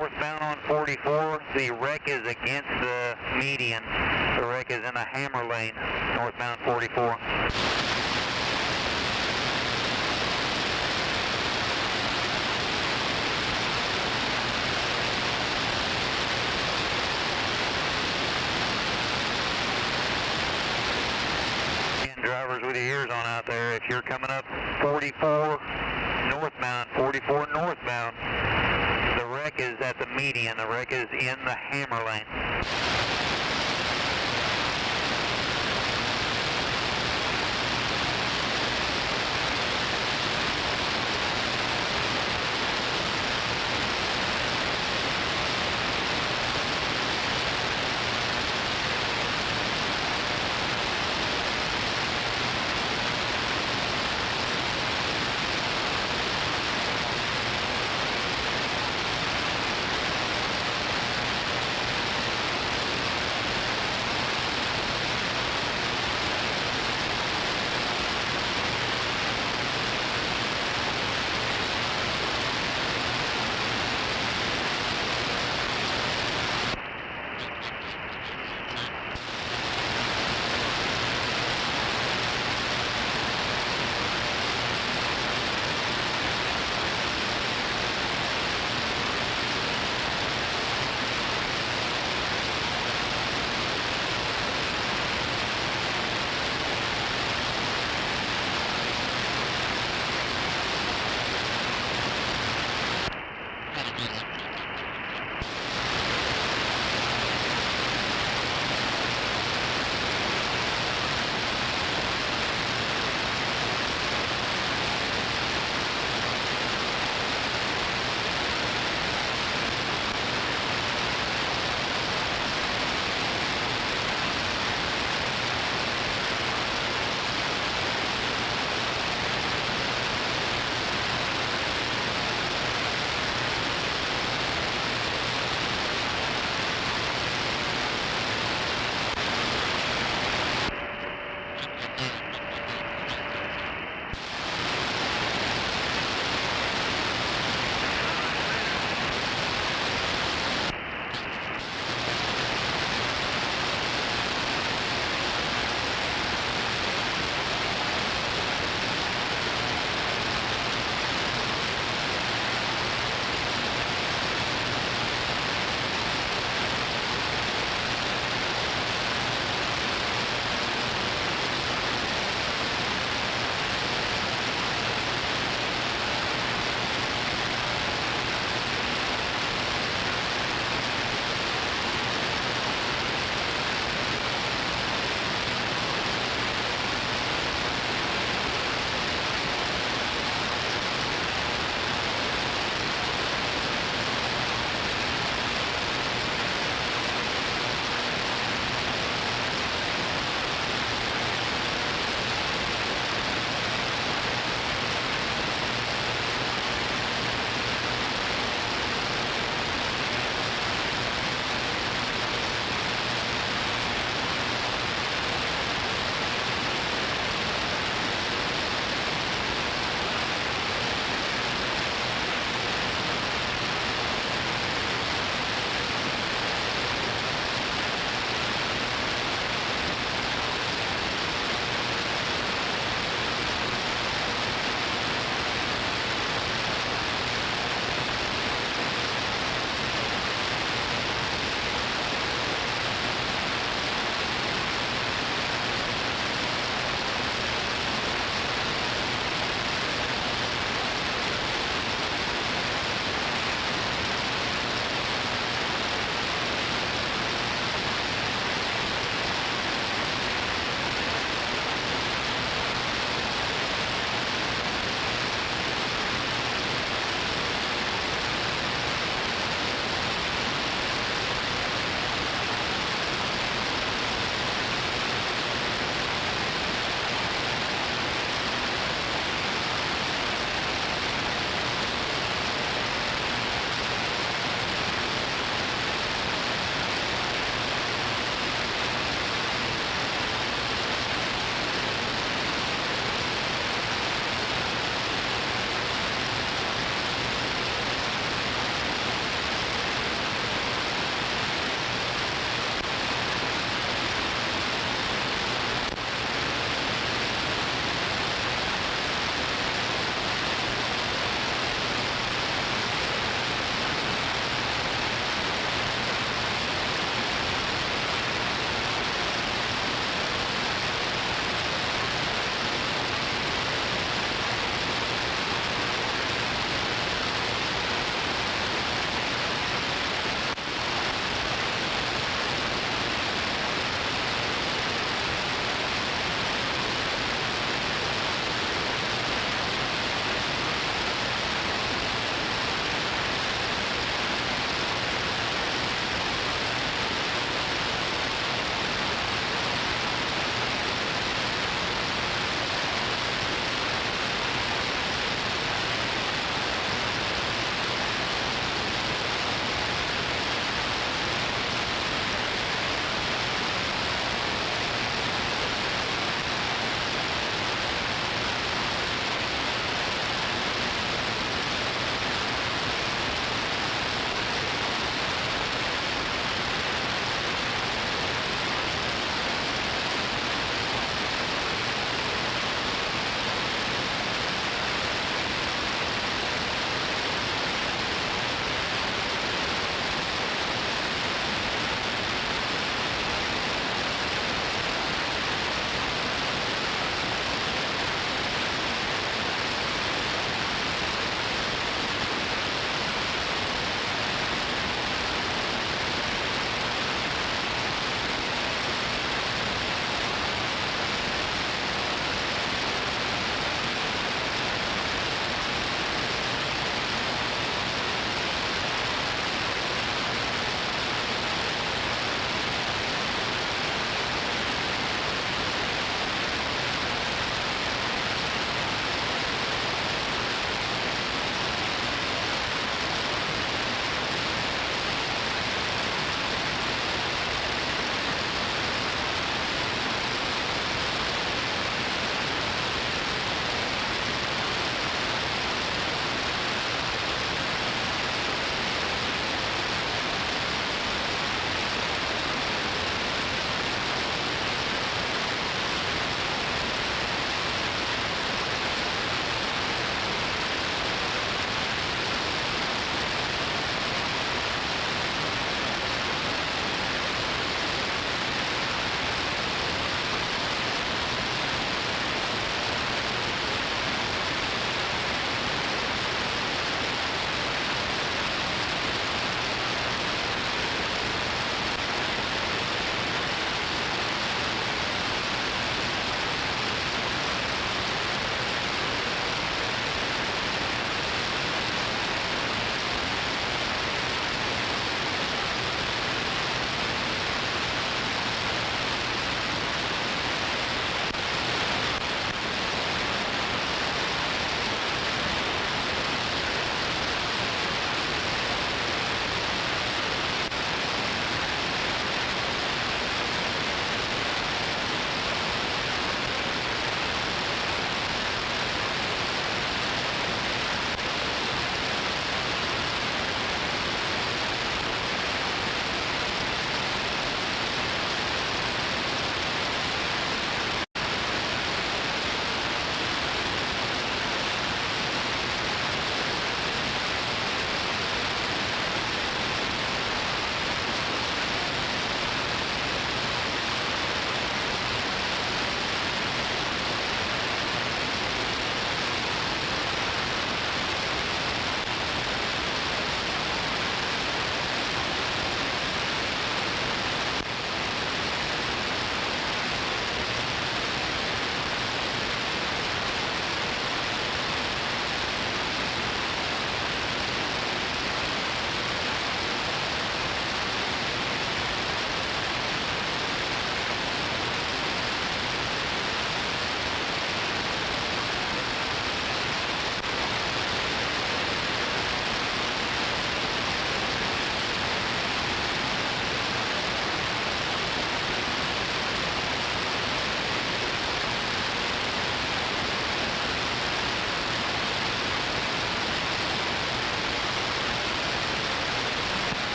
Northbound on 44, the wreck is against the median. The wreck is in the hammer lane, northbound 44. Again, drivers with your ears on out there, if you're coming up 44 northbound, 44 northbound, the wreck is at the median. The wreck is in the hammer lane.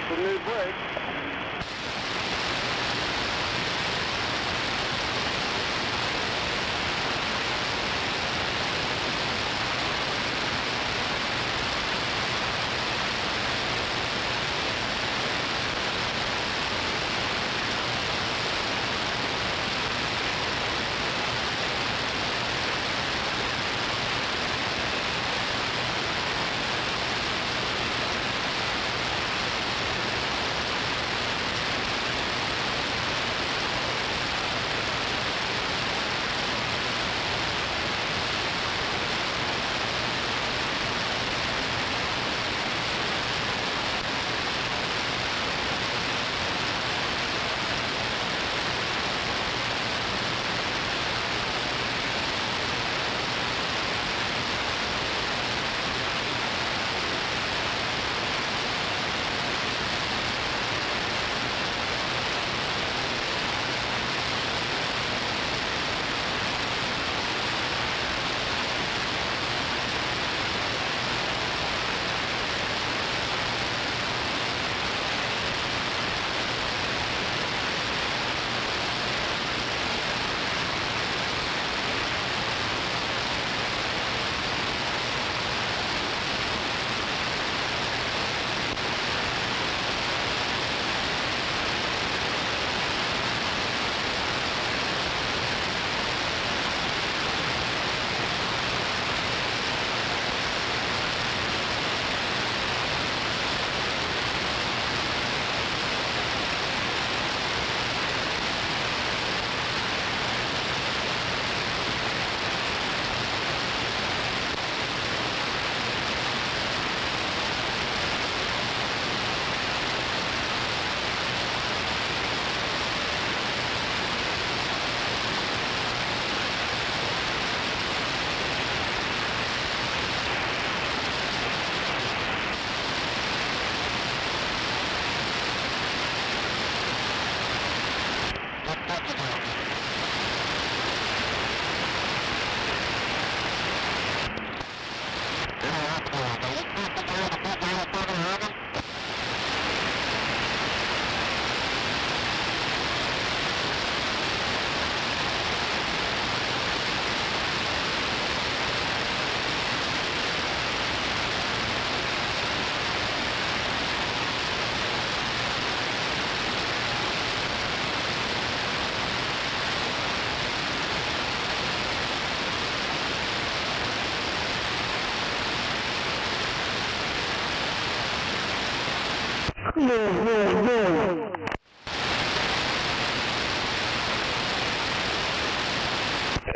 some new brakes.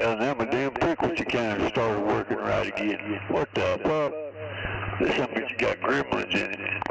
And then my damn pickle chicken started working right again. What the fuck? This something's got gremlins in it.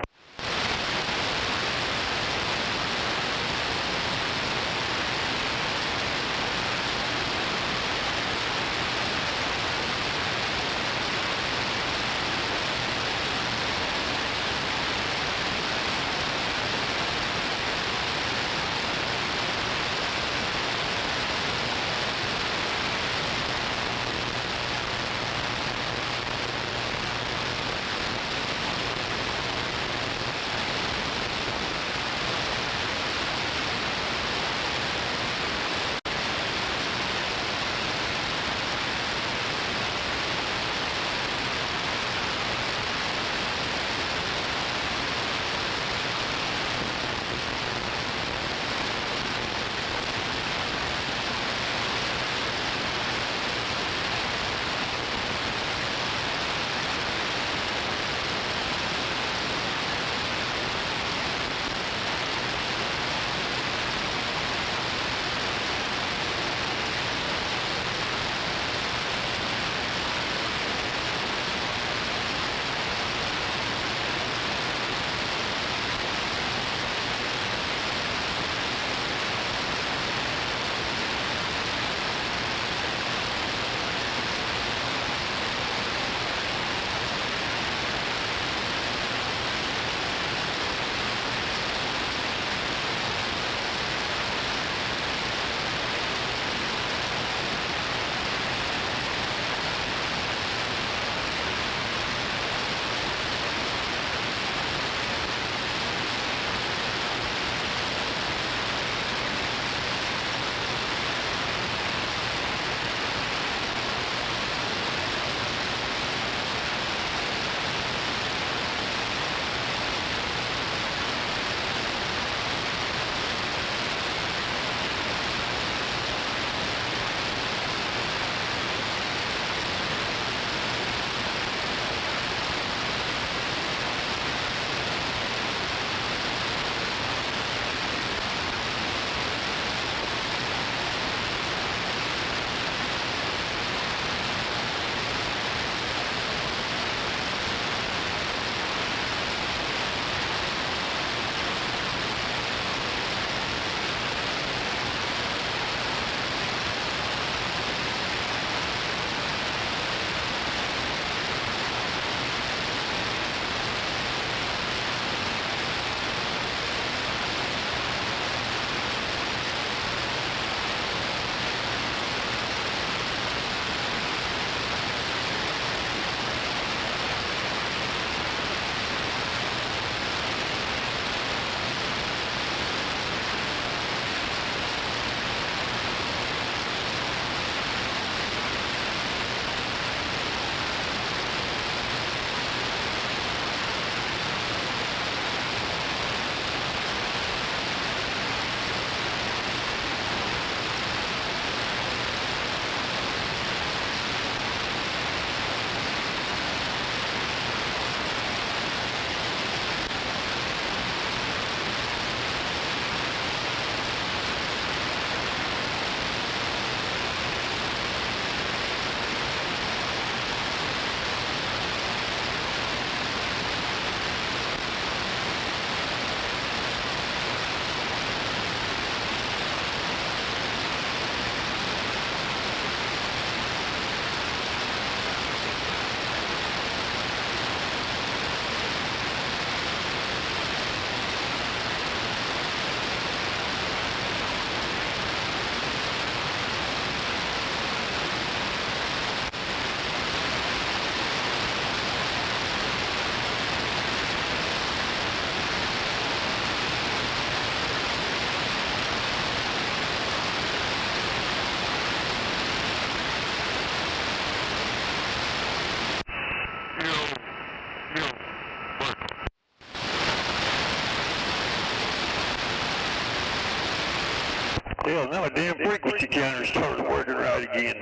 Hell, now my damn frequency counter started working right again.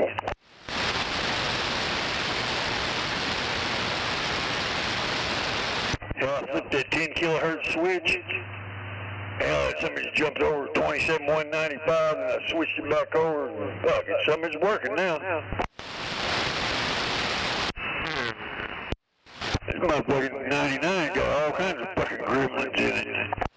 Hell, I flipped that 10 kilohertz switch. Hell, somebody jumped over 27,195 and I switched it back over. And fuck it, something's working now. This motherfucking 99 got all kinds of fucking gremlins in it.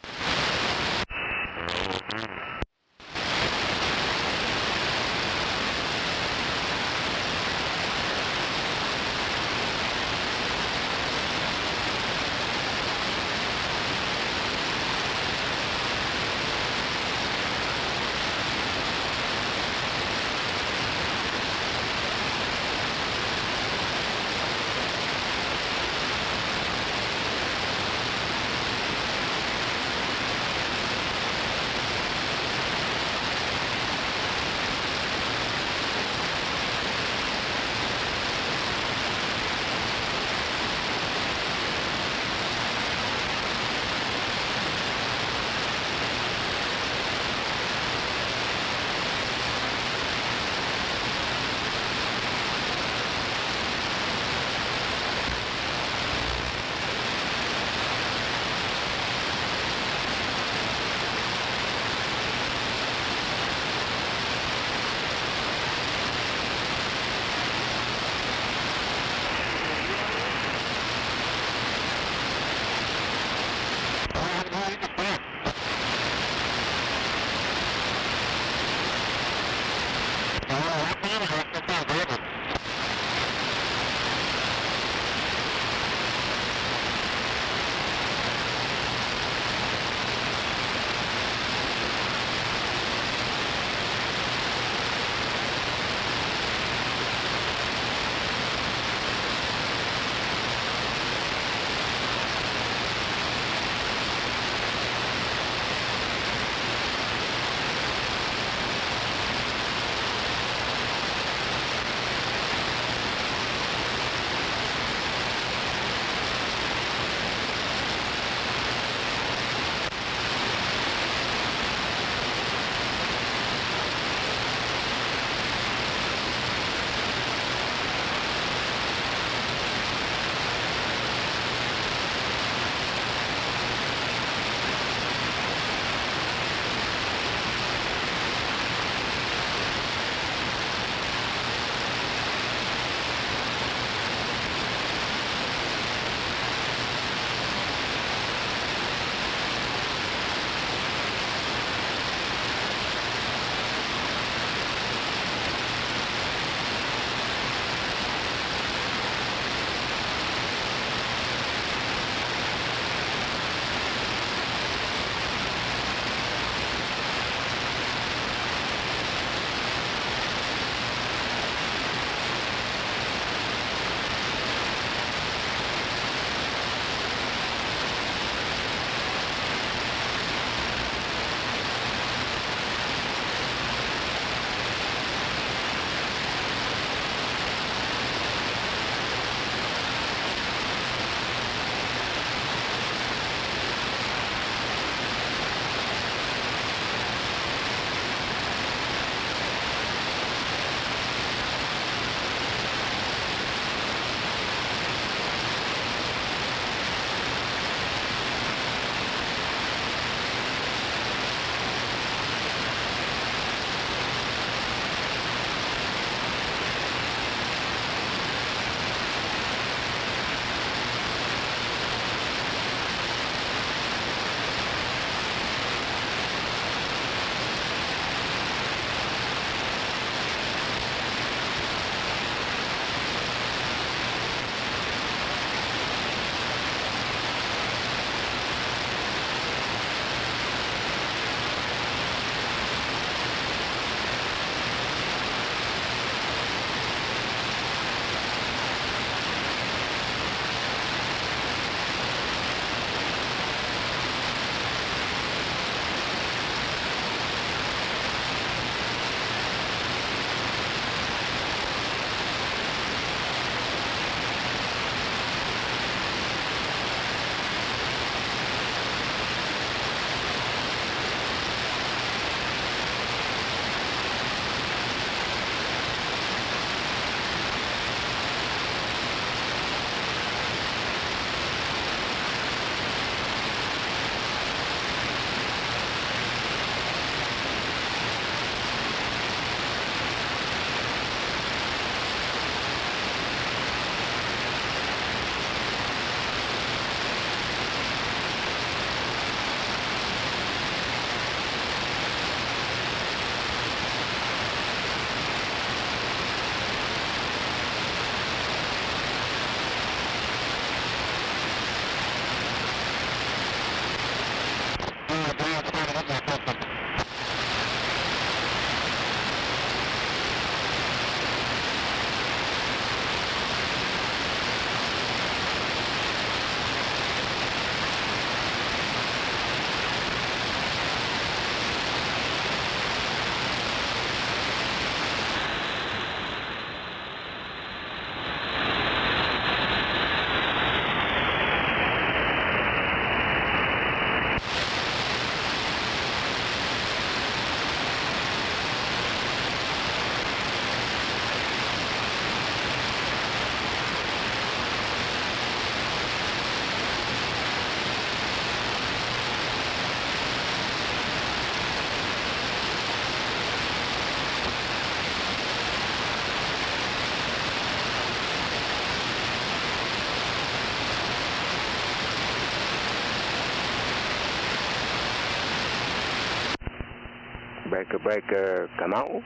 Breaker, breaker, come on.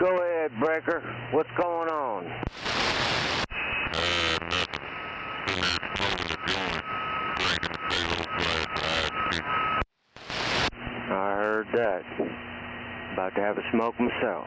Go ahead, Breaker. What's going on? I heard that. About to have a smoke myself.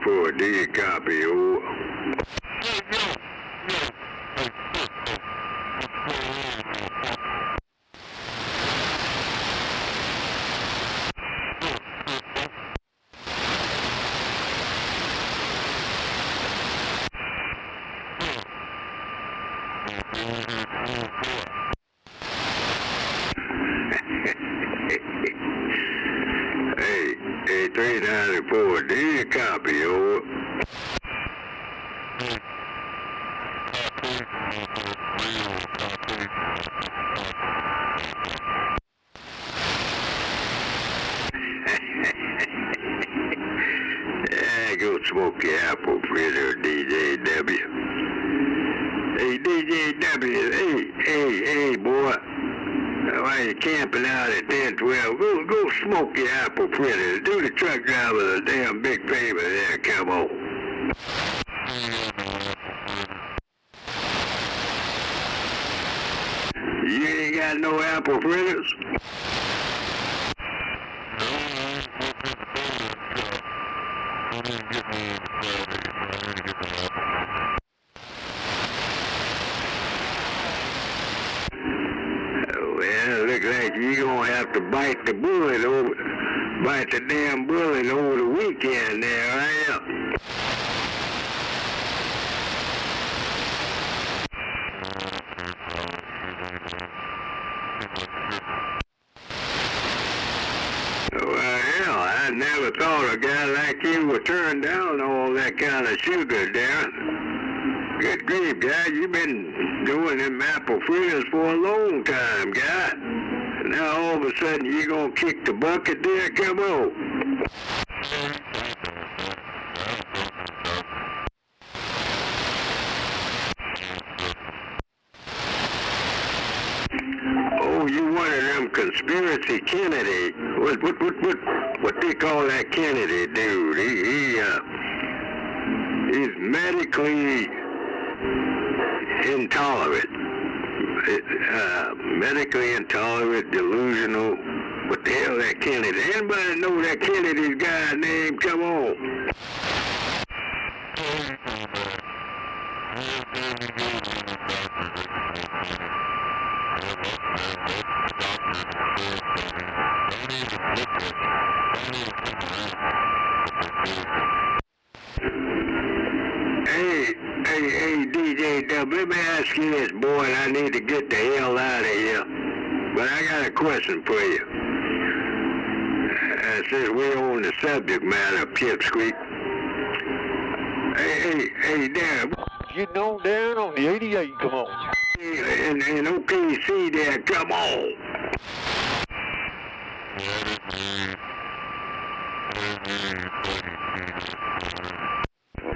report. Do you copy? Over. Hey, 394, do you copy? Over. Yeah, go smoke your apple fritter, DJW. Hey, DJW, hey, boy. Why you camping out at 1012? Go smoke your apple fritters. Do the truck driver a damn big favor there. Come on. You ain't got no apple fritters? Well, look like you're gonna have to bite the damn bullet over the weekend there, right? Well, hell, I never thought a guy like you would turn down all that kind of sugar, Darren. Good grief, guy, you've been doing them apple fritters for a long time, guy. Now all of a sudden you're gonna kick the bucket there? Come on. Oh, you one of them conspiracy Kennedy. What they call that Kennedy dude? He's medically intolerant. Medically intolerant, delusional. What the hell that Kennedy? Anybody know that Kennedy's guy's name? Come on. Hey, DJ Dub, let me ask you this, boy, and I need to get the hell out of here. But I got a question for you. Since we're on the subject matter, Pipsqueak. Hey, Dad. Getting on down on the 88, come on. And OKC there, come on.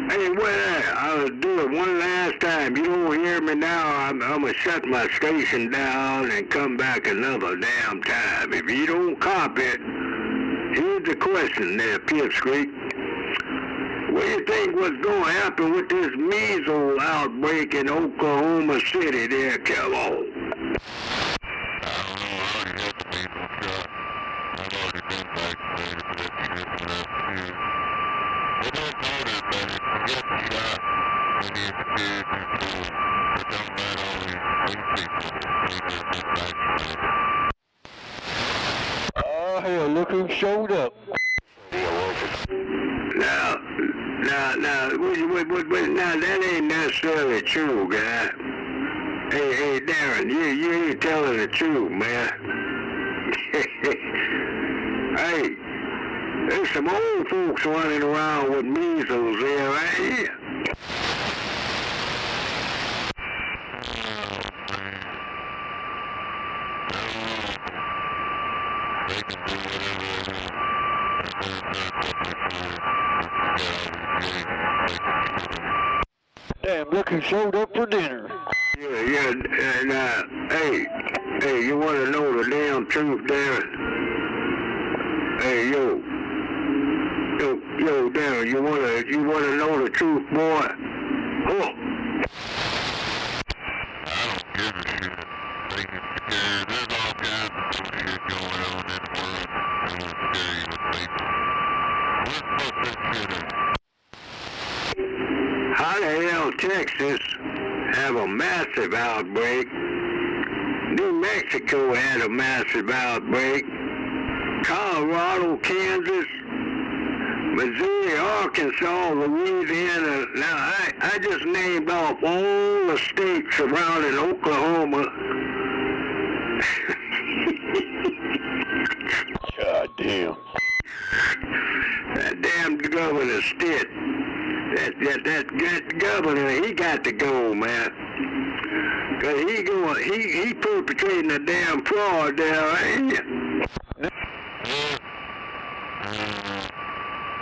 Hey, I'll do it one last time. You don't hear me now, I'm going to shut my station down and come back another damn time. If you don't copy it, here's the question there, Pipsqueak. What do you think was going to happen with this measles outbreak in Oklahoma City there? Come on. Oh, hell, look who showed up. Now, that ain't necessarily true, guy. Hey, Darren, you ain't telling the truth, man. Hey, there's some old folks running around with measles there, right here. Damn, look who showed up for dinner. Yeah, and hey, you want to know the damn truth, Darren? Hey, yo, Darren, you wanna know the truth, boy? Oh. I don't give a shit. There's all kinds of bullshit going on in the world. I won't scare you with people. Let's put this shit in. Texas have a massive outbreak. New Mexico had a massive outbreak. Colorado, Kansas, Missouri, Arkansas, Louisiana. Now, I just named off all the states surrounding Oklahoma. God damn. That damn governor Stitt. That governor, he got to go, man. Cause he perpetrating a damn fraud there, ain't you?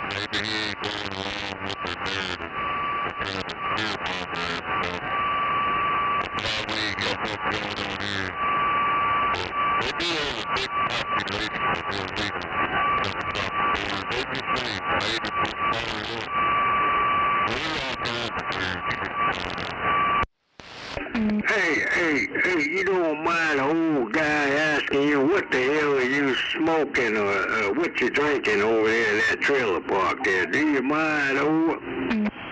Maybe he ain't going along with their narrative. Probably ain't got what's going on here. They do have a big population of illegals coming across the border. They just ain't made it this far up. We're all kinds of weird shit going on. Hey, you don't mind an old guy asking you what the hell are you smoking or what you drinking over there in that trailer park there? Do you mind, old?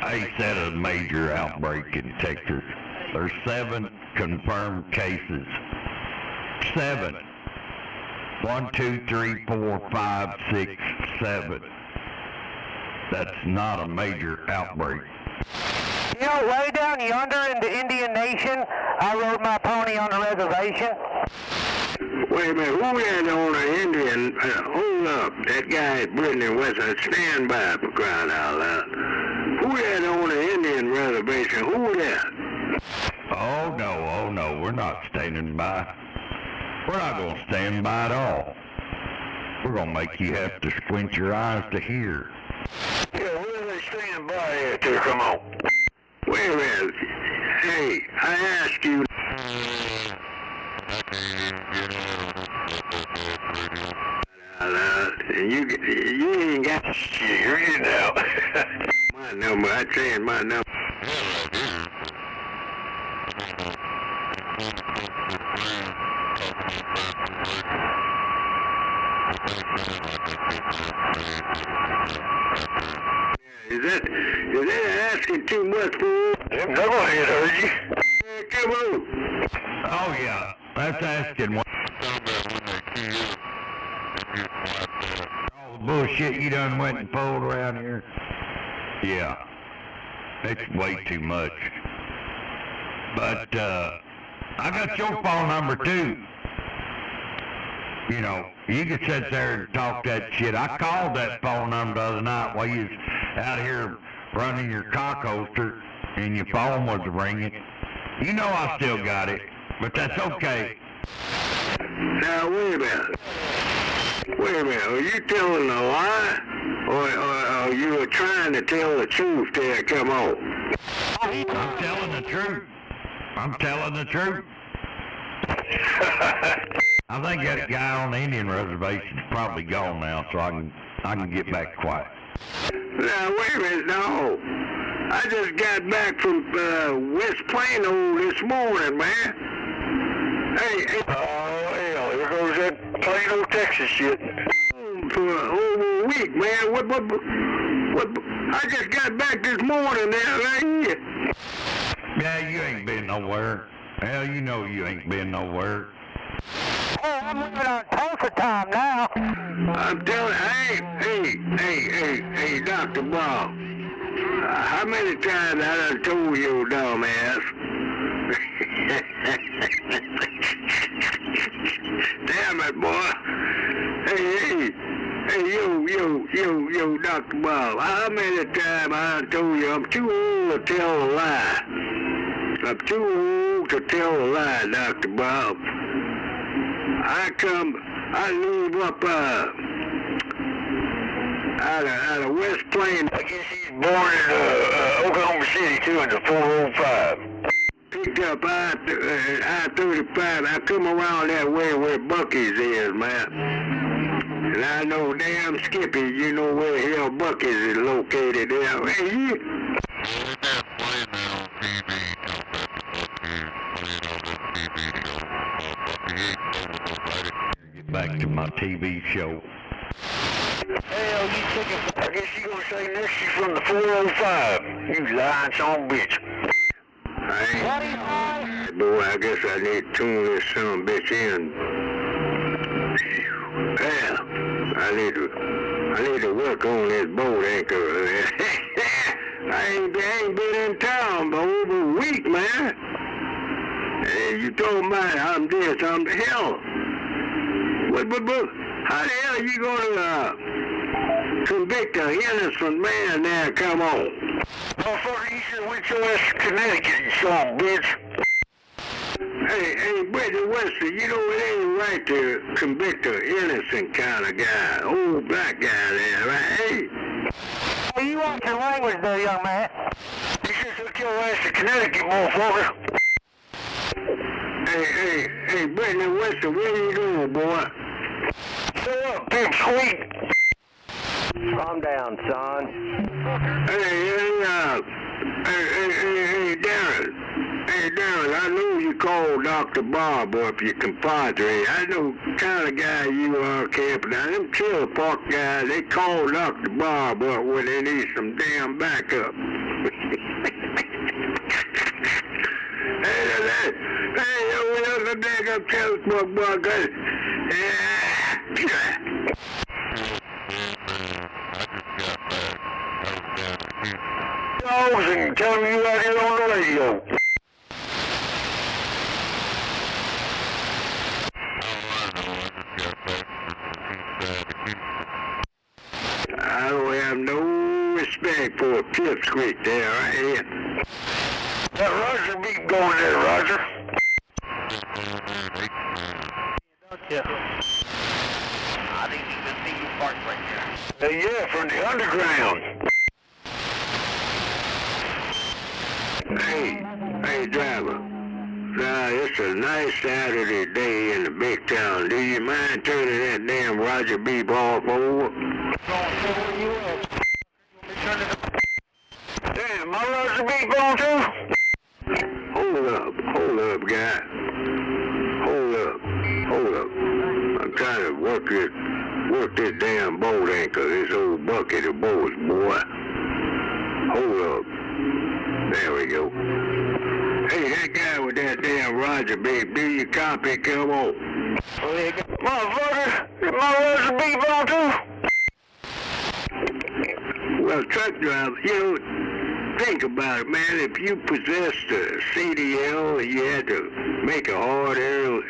I said a major outbreak in Texas. There's 7 confirmed cases. 7. 1, 2, 3, 4, 5, 6, 7. That's not a major outbreak. You know, way down yonder in the Indian Nation, I rode my pony on the reservation. Wait a minute, who had on the Indian? Hold up, that guy at Brittany Western, stand by for crying out loud. Who had on the Indian reservation? Who was that? Oh no, we're not standing by. We're not going to stand by at all. We're going to make you have to squint your eyes to hear. Yeah, where are they standing by at there? Come on. Wait a minute. Hey, I asked you. You ain't got shit, you know. My number, I changed my number. Is that asking too much for you? Them knucklehead heard you. Come on. Oh yeah, that's asking what. All the bullshit you done went and pulled around here. Yeah, it's way too much. But I got your phone number too. You know, you can sit there and talk that shit. I called that phone number the other night while you was out here running your cock holster and your phone was ringing. You know I still got it, but that's okay. Now, wait a minute. Are you telling a lie? Or you were trying to tell the truth there? Come on. I'm telling the truth. I'm telling the truth. I think that guy on the Indian reservation is probably gone now, so I can get back quiet. Now, wait a minute, no. I just got back from West Plano this morning, man. Hey. Oh, hell, here goes that Plano, Texas shit. For over a week, man. What? I just got back this morning now, right here. Yeah, you ain't been nowhere. Hell, you know you ain't been nowhere. Oh, I'm living on Tulsa time now. I'm telling, hey, Dr. Bob. How many times I done told you, dumb ass? Damn it, boy. Hey, Dr. Bob. How many times I done told you I'm too old to tell a lie? I'm too old to tell a lie, Dr. Bob. I leave up out of West Plains. I guess he's born in Oklahoma City too, in the 405. Picked up I-35. I come around that way where Buc-ee's is, man. And I know damn Skippy, you know where the hell Buc-ee's is located there. Hey, you. Get back to my TV show. Hell, you thinking? I guess you gonna say next you from the 405. You lying son of a bitch. Boy, I guess I need to tune this son of a bitch in. Yeah, I need to work on this boat anchor. I ain't been in town for over a week, man. Hey, you talking about I'm this, I'm the hell. But, how the hell are you gonna convict an innocent man now? Come on. Motherfucker, you should have went your ass to Connecticut, you son of a bitch. Hey, Brittany Webster, you know it ain't right to convict an innocent kind of guy, old black guy there, right? Hey. Hey, you watch your language there, young man. You should took your ass to Connecticut, motherfucker. Hey, Brittany Webster, where you going, boy? Shut up, big sweet. Calm down, son. Hey, Darren. Hey, Darren, I know you called Dr. Bob up, your compadre. I know the kind of guy you are, Camp. Now, them trailer park guys, they call Dr. Bob up when they need some damn backup. Hey, the backup trailer park boy, dogs and tell me you out here on the radio. I don't have no respect for a pipsqueak there, right here. That Roger beat going there, Roger. Yeah. I didn't even see you parked right there. Yeah, from the underground. Hey, driver. Now, it's a nice Saturday day in the big town. Do you mind turning that damn Roger Beep off over? Damn, my Roger Beep on too? Hold up, guy. Hold up. I'm trying to work this damn boat anchor, this old bucket of boats, boy. Hold up. There we go. Hey, that guy with that damn Roger Beep, do you copy? Come on. Motherfucker, is my Roger Beep on too? Well, truck driver, you know, think about it, man. If you possessed a CDL, you had to make a hard earn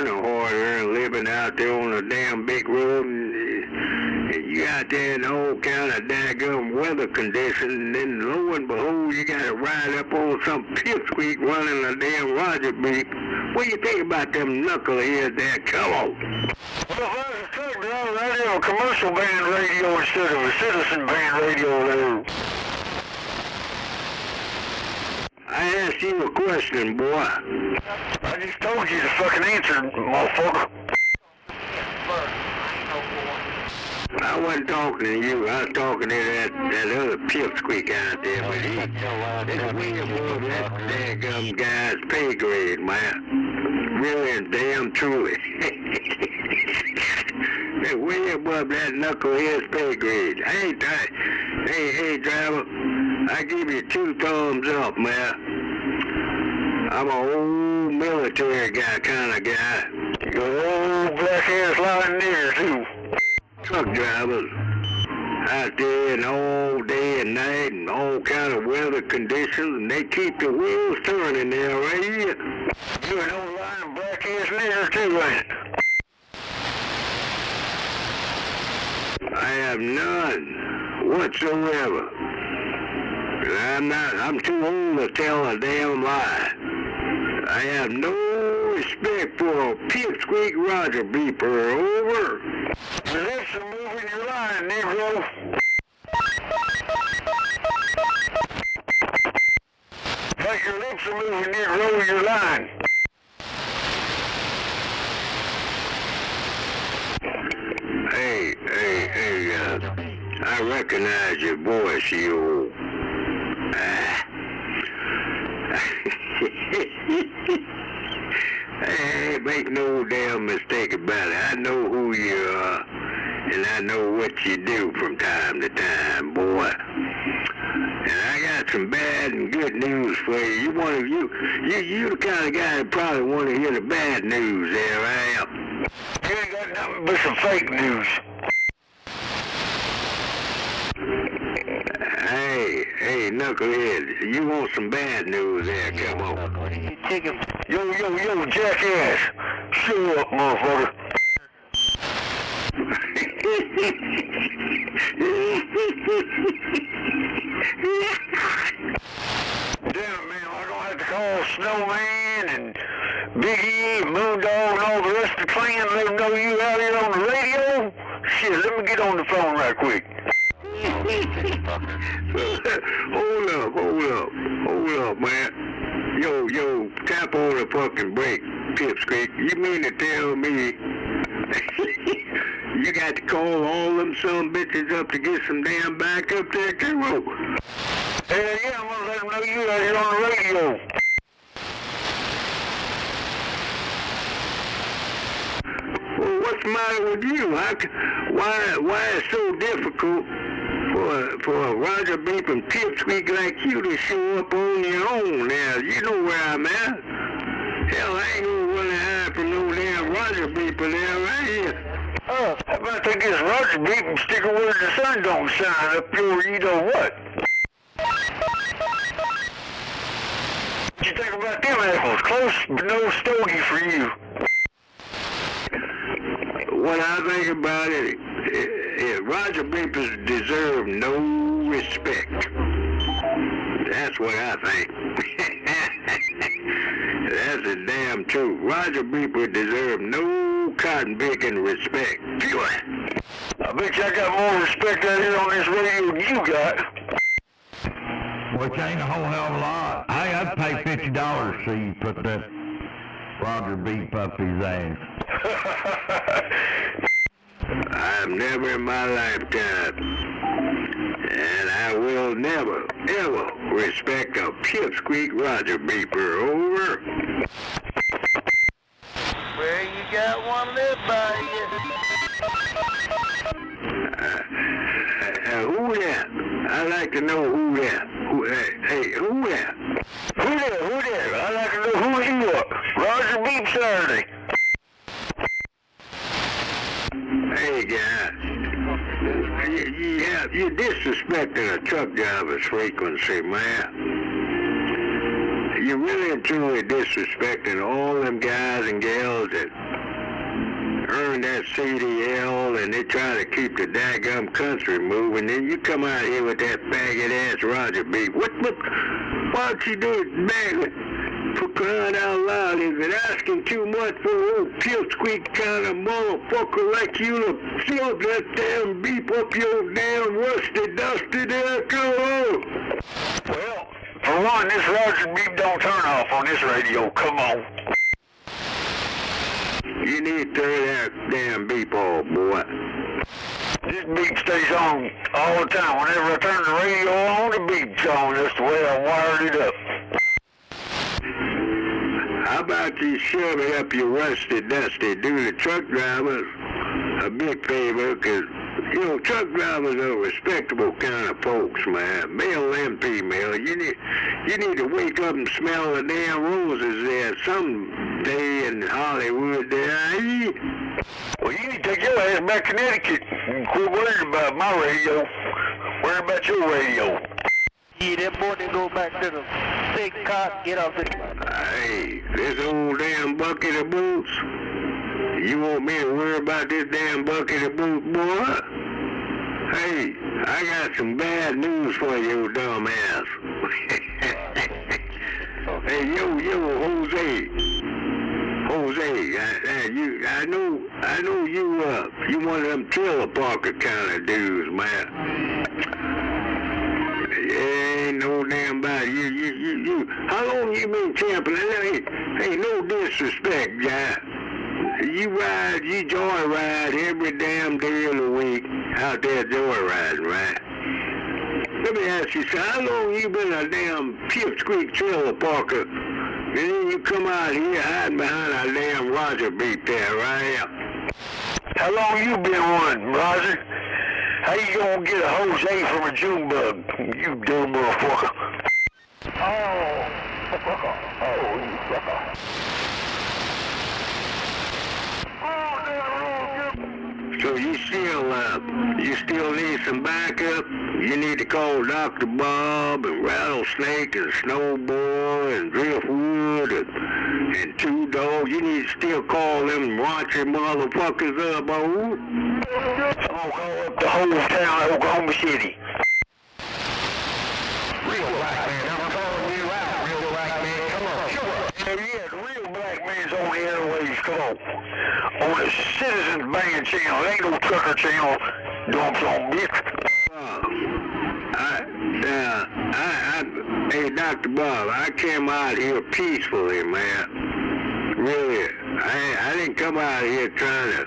a hard earn living out there on a damn big road, and you out there in all kind of daggum weather conditions, and then lo and behold, you got to ride up on some pipsqueak running a damn Roger Beep. What do you think about them knuckleheads there? Come on. Well, if I was a truck driver, I'd have a commercial band radio instead of a citizen band radio there. I asked you a question, boy. I just told you to fucking answer, motherfucker. I wasn't talking to you. I was talking to that other pipsqueak out there, but it's way above that daggum guy's pay grade, man. Really and damn truly. It's way above that knucklehead's pay grade. Hey, driver, I give you 2 thumbs up, man. I'm an old military guy kind of guy. You're old black-ass lying there, too. Truck drivers out there and all day and night and all kind of weather conditions, and they keep the wheels turning there, right here. You're an old lying black-ass nigger, too, ain't it? I have none whatsoever. I'm too old to tell a damn lie. I have no respect for a pipsqueak Roger Beeper. Over. Your lips are moving your line, Negro. Like your lips are moving, Negro, your line. Hey, I recognize your voice, you old. Hey, make no damn mistake about it. I know who you are, and I know what you do from time to time, boy. And I got some bad and good news for you. You the kind of guy that probably want to hear the bad news there, right? You ain't got nothing but some fake news. Hey, knucklehead, you want some bad news there, come on. Yo, jackass, show up, motherfucker. Damn, man, I'm gonna have to call Snowman and Big E and Moondog and all the rest of the clan, let them know you out here on the radio. Shit, let me get on the phone right quick. Hold up, man. Yo, tap on the fucking brake, Pipsqueak. You mean to tell me you got to call all them some bitches up to get some damn backup there, too? Hell yeah, I'm gonna let them know you out here on the radio. Well, what's the matter with you? Why is it so difficult for a Roger Beep and Pipsqueak like you to show up on your own now? You know where I'm at. Hell, I ain't gonna run and hide from no damn Roger Beeper there right here. How about they get Roger Beep and stick where the sun don't shine up your you know what? What you think about them apples? Close, but no stogie for you. What I think about it, Roger Beepers deserve no respect. That's what I think. That's the damn truth. Roger Beeper deserve no cotton picking respect. I bet you I got more respect out here on this radio than you got. Which ain't a whole hell of a lot. I'd pay $50 to see you put that Roger Beep up his ass. I've never in my lifetime, and I will never, ever respect a Pipsqueak Roger Beeper. Over. Well, you got one left by you. Who that? I'd like to know who that. Hey, who that? Who that? I'd like to know who you are. Roger Beep Saturday. Hey, guys. You're disrespecting a truck driver's frequency, man. You're really and truly disrespecting all them guys and gals that earn that CDL and they try to keep the daggum country moving. Then you come out here with that faggot-ass Roger Beep. Why don't you do it badly? For crying out loud, is it asking too much for an old Pipsqueak kind of motherfucker like you to fill that damn beep up your damn rusty, dusty there? Come on. Well, for one, this Roger Beep don't turn off on this radio. Come on. You need to turn that damn beep off, boy. This beep stays on all the time. Whenever I turn the radio on, the beep's on. That's the way I wired it up. How about you shove it up your rusty dusty? Do the truck drivers a big favor, because, you know, truck drivers are respectable kind of folks, man. Male and female. You need to wake up and smell the damn roses there someday in Hollywood there. Well, you need to take your ass back to Connecticut and quit worrying about my radio. Worry about your radio. Yeah, that boy didn't go back to the big cot, get off the... Hey, this old damn bucket of boots. You want me to worry about this damn bucket of boots, boy? Hey, I got some bad news for you, dumb ass. Hey, yo, Jose, I know you one of them trailer parker kind of dudes, man. Yeah, ain't no damn about it. You. How long you been camping? Hey, no disrespect, guy. You joyride every damn day of the week out there joyriding, right? Let me ask you, so how long you been a damn Pipsqueak trailer parker? And then you come out here hiding behind a damn Roger Beep there, right? How long you been one, Roger? How you gonna get a Jose from a June bug? You dumb motherfucker. Oh, sucker. Oh, you sucker. So you still need some backup? You need to call Dr. Bob and Rattlesnake and Snowball and Driftwood and Two Dog. You need to still call them raunchy motherfuckers up, oh. I'll call up the whole town of Oklahoma City. Real black man, I'm calling you out, real black man. Come on, show up. Hell yeah, the real black man's on the airways. Come on. On the Citizens Band channel. It ain't no trucker channel. Dumps on bitch. Hey, Dr. Bob, I came out here peacefully, man. Really. I didn't come out here trying to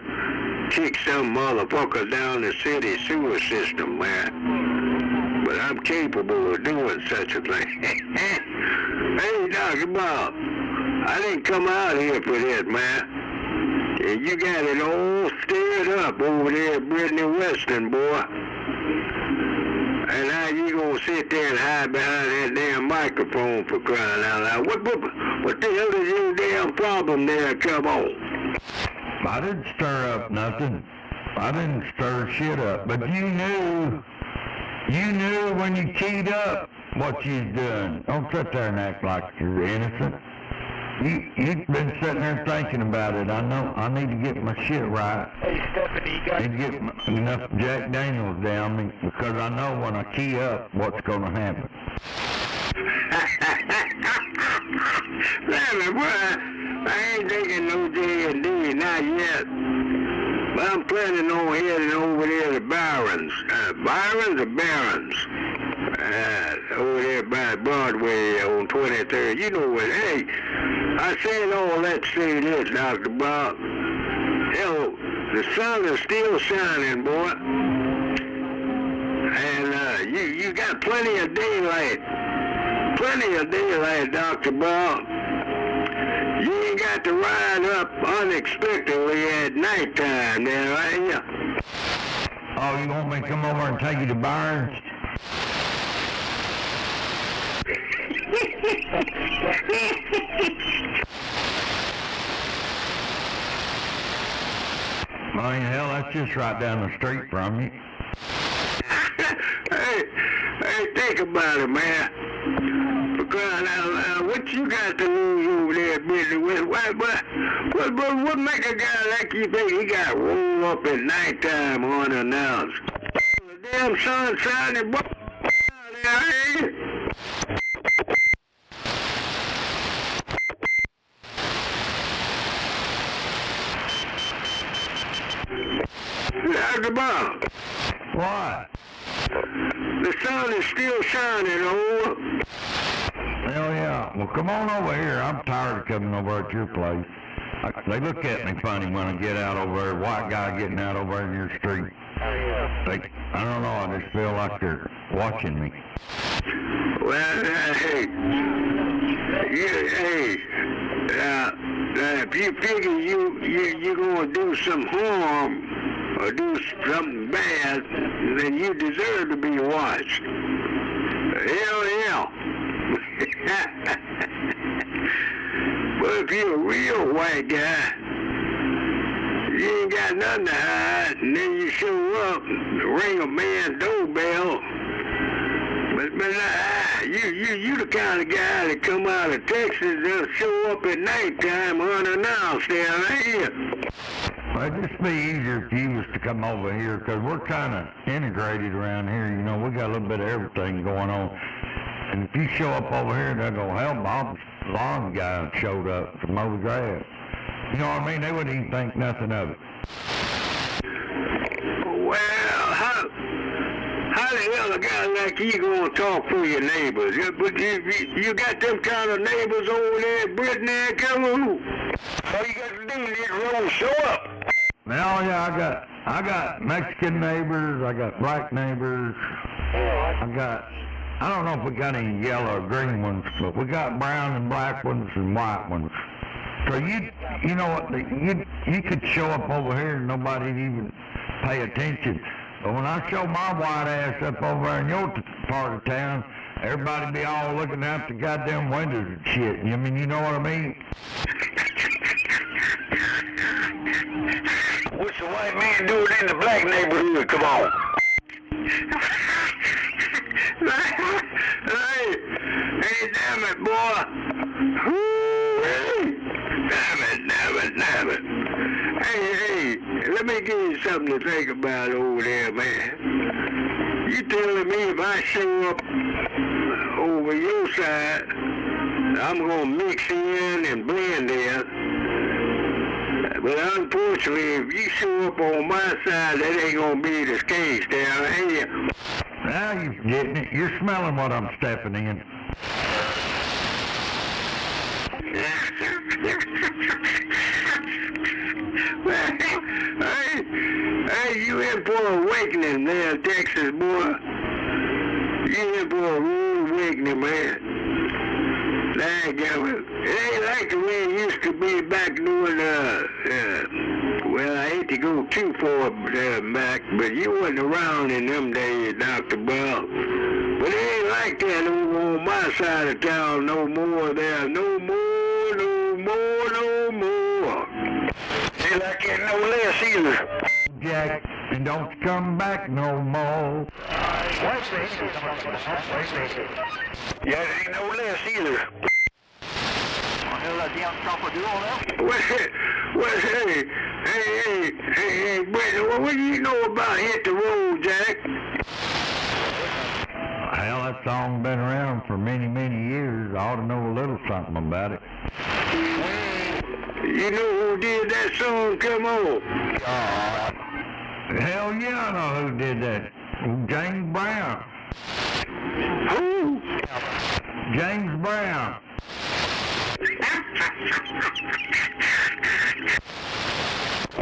kick some motherfucker down the city sewer system, man. But I'm capable of doing such a thing. Hey, Dr. Bob, I didn't come out here for this, man. And you got it all stirred up over there at Brittany Western, boy. And now you gonna sit there and hide behind that damn microphone for crying out loud. What the hell is your damn problem there? Come on. I didn't stir up nothing. I didn't stir shit up. But you knew when you keyed up what you was doing. Don't sit there and act like you're innocent. You've been sitting there thinking about it. I know I need to get my shit right. Hey, Stephanie, you got I need to get enough Jack Daniels down me because I know when I key up what's going to happen. Listen, boy, I ain't taking no J&D, not yet. But I'm planning on heading over there to Barron's. Barron's or Barron's? Over there by Broadway on 23rd. You know what? Hey, I said all that to say this, Dr. Bob. Hell, the sun is still shining, boy. And you got plenty of daylight. Plenty of daylight, Dr. Bob. You ain't got to ride up unexpectedly at nighttime now, ain't you? Oh, you want me to come over and take you to Barnes? I mean, hell, that's just right down the street from you. Hey, think about it, man. For crying out loud, what you got to lose over there, Billy? What make a guy like you think he got rolled up at nighttime unannounced? The damn sun shining, boy. Dr. Bob. What? The sun is still shining, over. Hell yeah. Well, come on over here. I'm tired of coming over at your place. They look at me funny when I get out over there. White guy getting out over in your street. I don't know. I just feel like they're watching me. Well, if you figure you're going to do some harm or do something bad, then you deserve to be watched. Hell yeah. But if you're a real white guy, you ain't got nothing to hide, and then you show up, ring a man's doorbell. But you the kind of guy that come out of Texas and show up at nighttime unannounced there, ain't you? Well, it'd just be easier if you was to come over here, because we're kind of integrated around here. You know, we got a little bit of everything going on. And if you show up over here, they'll go, hell, Bob's lawn guy showed up to mow the grass. You know what I mean? They wouldn't even think nothing of it. Well, how the hell a guy like you gonna talk for your neighbors? You got them kind of neighbors over there at Brittany, come on. All you got to do is just roll show up. Well, yeah, I got Mexican neighbors, I got black neighbors, I don't know if we got any yellow or green ones, but we got brown and black ones and white ones. So you know what, you could show up over here and nobody'd even pay attention. But when I show my white ass up over there in your part of town, Everybody be all looking out the goddamn windows and shit. I mean, you know what I mean? What's the white man doing in the black neighborhood? Come on. Hey, damn it, boy. Damn it. Hey, let me give you something to think about over there, man. You telling me if I show up over your side, I'm going to mix in and blend in. But unfortunately, if you show up on my side, that ain't going to be the case down here. Now you're getting it. You're smelling what I'm stepping in. Hey, you in for an awakening there, Texas boy. You in for a rude awakening, man. It ain't like the way it used to be back during, well, I hate to go too far back, but you wasn't around in them days, Dr. Bell. But it ain't like that over on my side of town no more there. No more. Ain't like that no less either. Jack, and don't come back no more. Yeah, it ain't no less either. Hey, Brett, what do you know about Hit the Road, Jack? Hell, that song's been around for many, many years. I ought to know a little something about it. You know who did that song? Come on. Hell yeah, I know who did that. James Brown. Who? James Brown.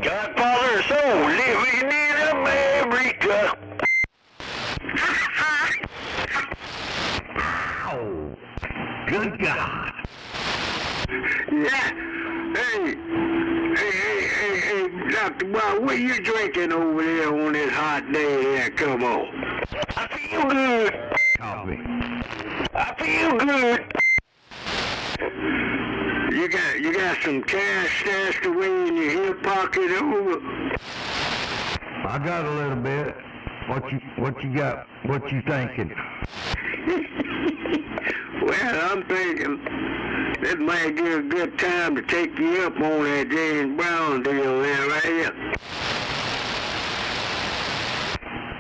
Godfather of Soul, living in America. Ow. Good God. Yeah. Hey, Dr. Bob, what are you drinking over there on this hot day there? Come on. I feel good. Coffee. I feel good. You got some cash stashed away in your hip pocket over? I got a little bit. What you got? What you thinking? Well, I'm thinking this might be a good time to take you up on that James Brown deal there, right here.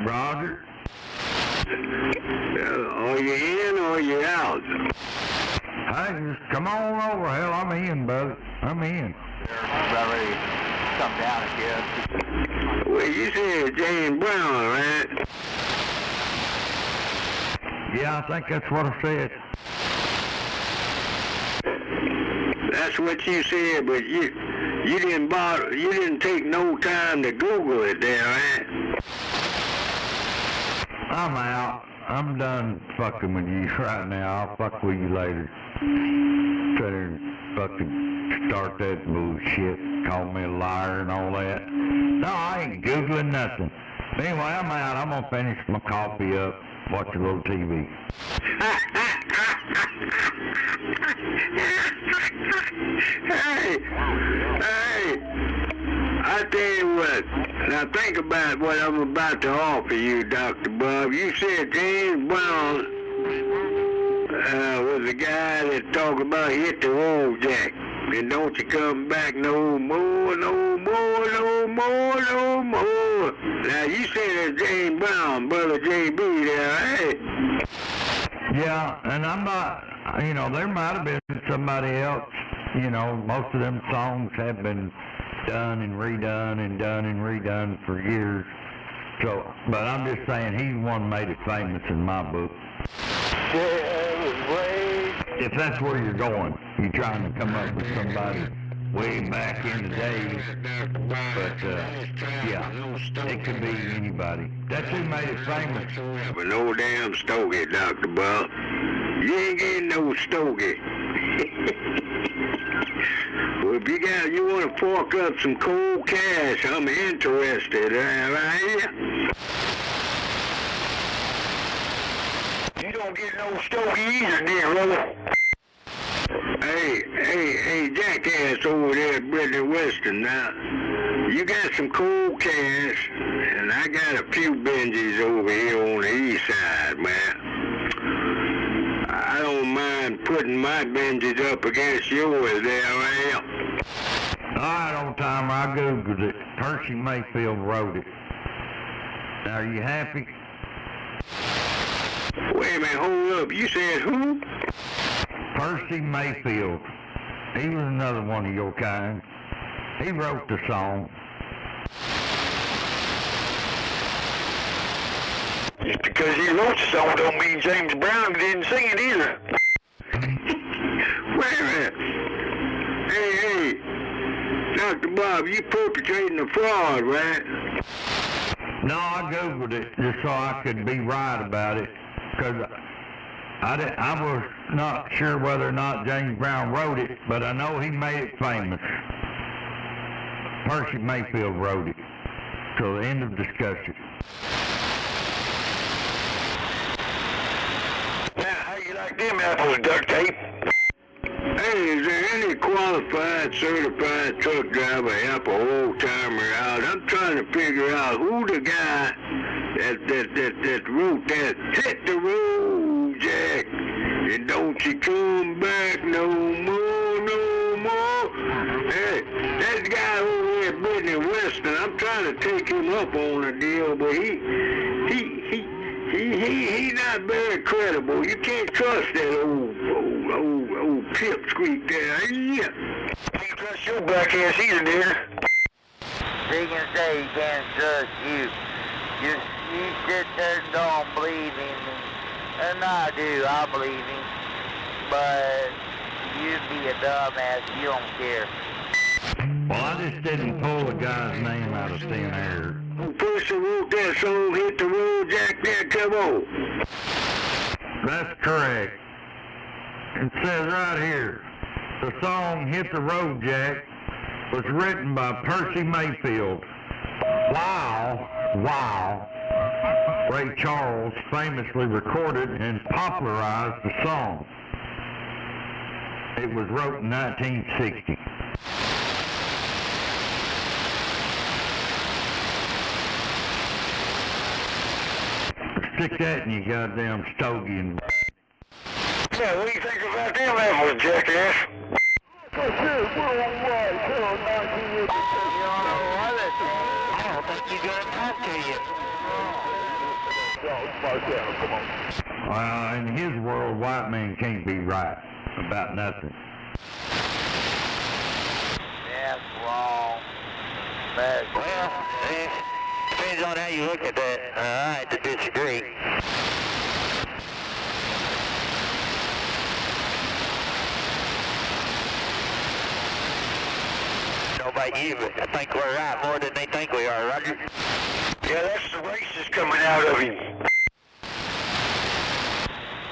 Roger. Are you in or are you out? Hey, just come on over. Hell, I'm in, brother. I'm in. About ready to come down again. Well, you said James Brown, right? Yeah, I think that's what I said. That's what you said, but you didn't bother. You didn't take no time to Google it there, right? I'm out. I'm done fucking with you right now. I'll fuck with you later. Sit there and fucking start that bullshit. Call me a liar and all that. No, I ain't Googling nothing. Anyway, I'm out. I'm gonna finish my coffee up. Watch a little TV. Hey, I tell you what, now think about what I'm about to offer you, Dr. Bob. You said James Brown was the guy that talked about hit the road, Jack. And don't you come back no more, no more, no more, no more. Now you said it's James Brown, brother JB there, right? Yeah, and I'm not, there might have been somebody else. Most of them songs have been done and redone for years. So, but I'm just saying he's the one who made it famous in my book. If that's where you're going, you're trying to come up with somebody way back in the day. But, yeah, it could be anybody. That's who made it famous. But no damn stogie, Dr. Bob. You ain't getting no stogie. Well, if you want to fork up some cold cash, I'm interested, right? You don't get no stogie either, did you, brother? Hey, jackass over there at Brittany Western now. You got some cold cash, and I got a few Benjis over here on the east side, man. I don't mind putting my Benjis up against yours there, man. All right, old timer, I googled it. Percy Mayfield wrote it. Now, are you happy? Wait a minute, hold up. You said who? Percy Mayfield. He was another one of your kind. He wrote the song. Just because he wrote the song don't mean James Brown didn't sing it either. Wait a minute. Hey, Dr. Bob, you perpetrating a fraud, right? No, I googled it just so I could be right about it, because I was not sure whether or not James Brown wrote it, but I know he made it famous. Percy Mayfield wrote it. So the end of discussion. Now, how you like them apples, duct tape? Hey, is there any qualified, certified truck driver help a old-timer out? I'm trying to figure out who the guy that wrote that "Hit the road, Jack, and don't you come back no more, no more." Hey, that guy over there at Brittany Western, I'm trying to take him up on a deal, but he not very credible. You can't trust that old pipsqueak there. Yeah. Can't trust your black ass either, dear. They can say he can't trust you. You sit there and don't believe in me. And I do, I believe him. But you'd be a dumbass, you don't care. Well, I just didn't pull the guy's name out of thin air. Who person wrote that song, "Hit the Road, Jack"? There, come on. That's correct. It says right here, the song "Hit the Road, Jack" was written by Percy Mayfield. Wow, Ray Charles famously recorded and popularized the song. It was wrote in 1960. Stick that in your goddamn stogie and... Yeah, what do you think about them apples, jackass? I don't think he's gonna talk to you. Well, in his world, white man can't be right about nothing. That's wrong. But, well, depends on how you look at that. I have to disagree. About you, but I think we're right more than they think we are, Roger. Yeah, that's the racist coming out of him.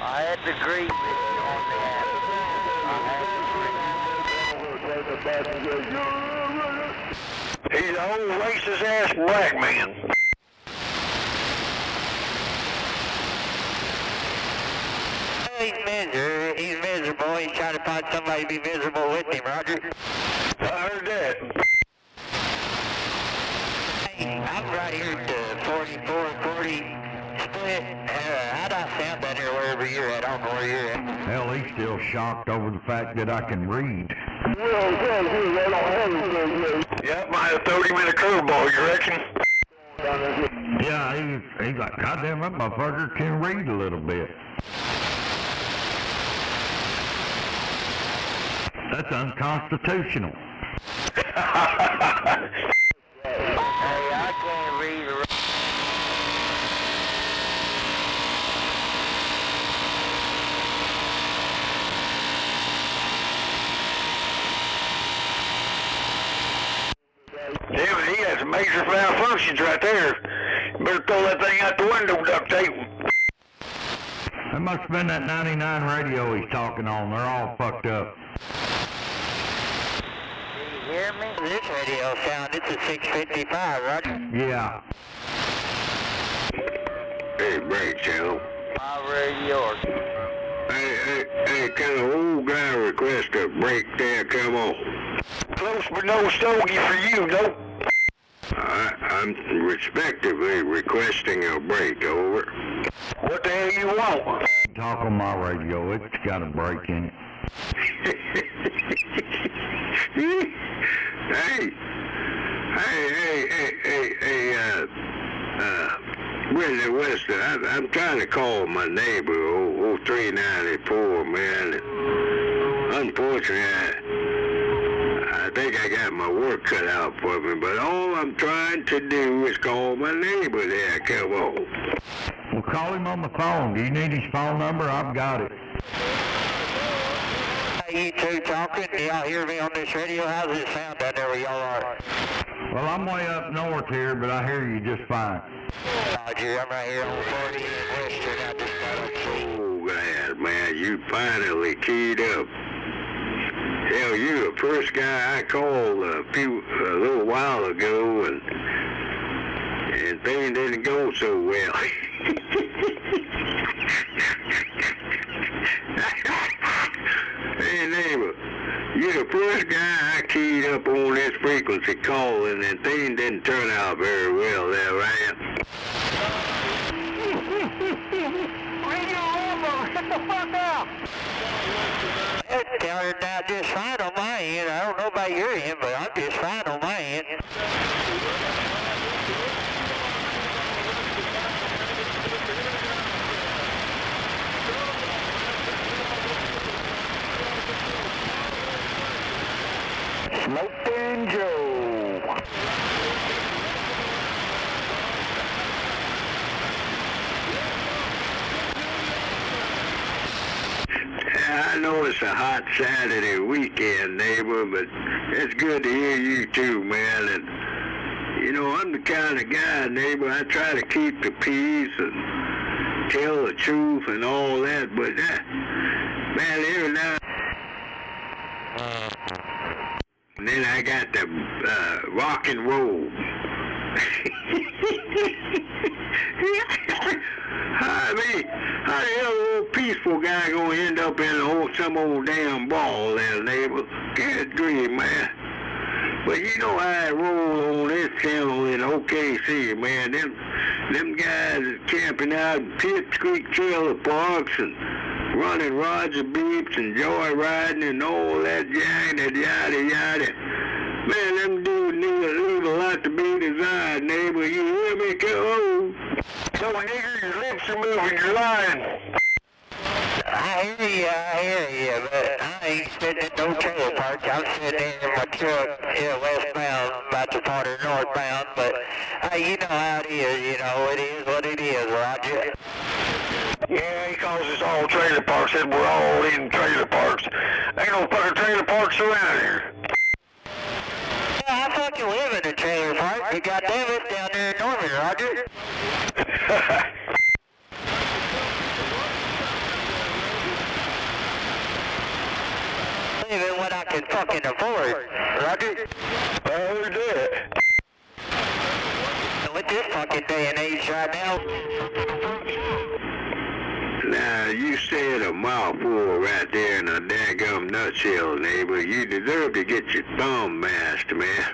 I have to agree with you on that. He's an old racist ass black man. He's miserable. He's trying to find somebody to be miserable with him, Roger. I heard that. Hey, I'm right here at the 44-40 split. How'd I sound down here wherever you're at? I don't know where you're at. Hell, he's still shocked over the fact that I can read. Yeah, might have thrown him in a curveball, you reckon? Yeah, he's like, goddamn, that motherfucker can read a little bit. That's unconstitutional. Hey, I can't read. Damn it, he has some major malfunctions right there. Better throw that thing out the window, duct tape. That must have been that 99 radio he's talking on. They're all fucked up. You hear me? This radio sound, it's a 655, Roger. Yeah. Hey, Brad, Joe. My radio or... Hey, can an old guy request a break there? Come on. Close but no stogie for you, nope. I'm respectively requesting a break, over. What the hell you want? Talk on my radio, it's got a break in it. Willie Wester, I'm trying to call my neighbor, 0394, man. Unfortunately, I think I got my work cut out for me, but all I'm trying to do is call my neighbor there. Come on. Well, call him on the phone. Do you need his phone number? I've got it. You two talking? Do y'all hear me on this radio? How does it sound down there where y'all are? Well, I'm way up north here, but I hear you just fine. Roger, I'm right here on 40 Western. I just got up to... Oh, glad, man, you finally keyed up. Hell, you're the first guy I called a little while ago, and things didn't go so well. Hey, neighbor, you're the first guy I keyed up on this frequency calling, and things didn't turn out very well there, right? Radio over! Get the fuck out! It turned out just fine on my end. I don't know about your end, but I'm just fine on my end. Smoking Joe. I know it's a hot Saturday weekend, neighbor, but it's good to hear you too, man. And, you know, I'm the kind of guy, neighbor, I try to keep the peace and tell the truth and all that, but, man, every now and then I got the rock and roll. I mean, how the hell a little peaceful guy gonna end up in some old damn ball there, neighbor? Good grief, man. But you know how I roll on this channel in OKC, man. Them guys is camping out in Pitt Creek Trailer Parks and running Roger Beeps and joyriding and all that yada yada. Man, them dudes leave a lot to be desired, neighbor. You hear me? Come on. So, nigger, your lips are moving, you're lying. I hear you, but I ain't sitting in no trailer park. I'm sitting in my truck, westbound, about to part of northbound, but you know how it is, you know, it is what it is, Roger. Yeah, he calls us all trailer parks, said we're all in trailer parks. Ain't no fucking trailer parks around here. Yeah, I fucking live in a trailer park, but goddamn it, down there in Norman, Roger. Even when I can fucking afford, Roger. I heard that. With this fucking day and age right now. Now, you said a mouthful right there in a daggum nutshell, neighbor. You deserve to get your thumb mashed, man.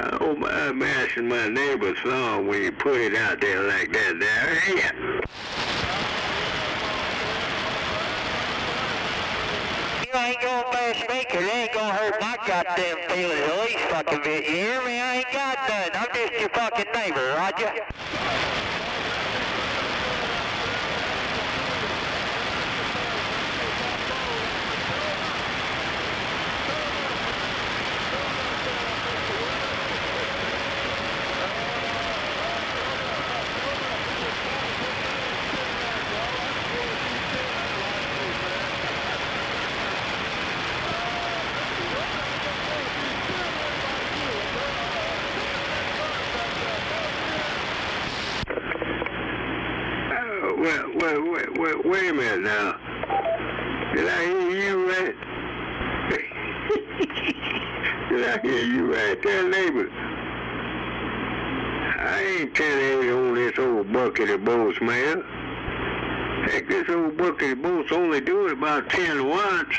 I don't mind mashing my neighbor's thumb when you put it out there like that. There, yeah. You ain't gonna bash me, 'cause it ain't gonna hurt my goddamn feelings the least fucking bit. You hear me? I ain't got none. I'm just your fucking neighbor, Roger. Wait a minute now. Did I hear you right? Did I hear you right there, neighbor? I ain't 10-8 on this old bucket of boats, man. Heck, this old bucket of boats only doing about 10 watts.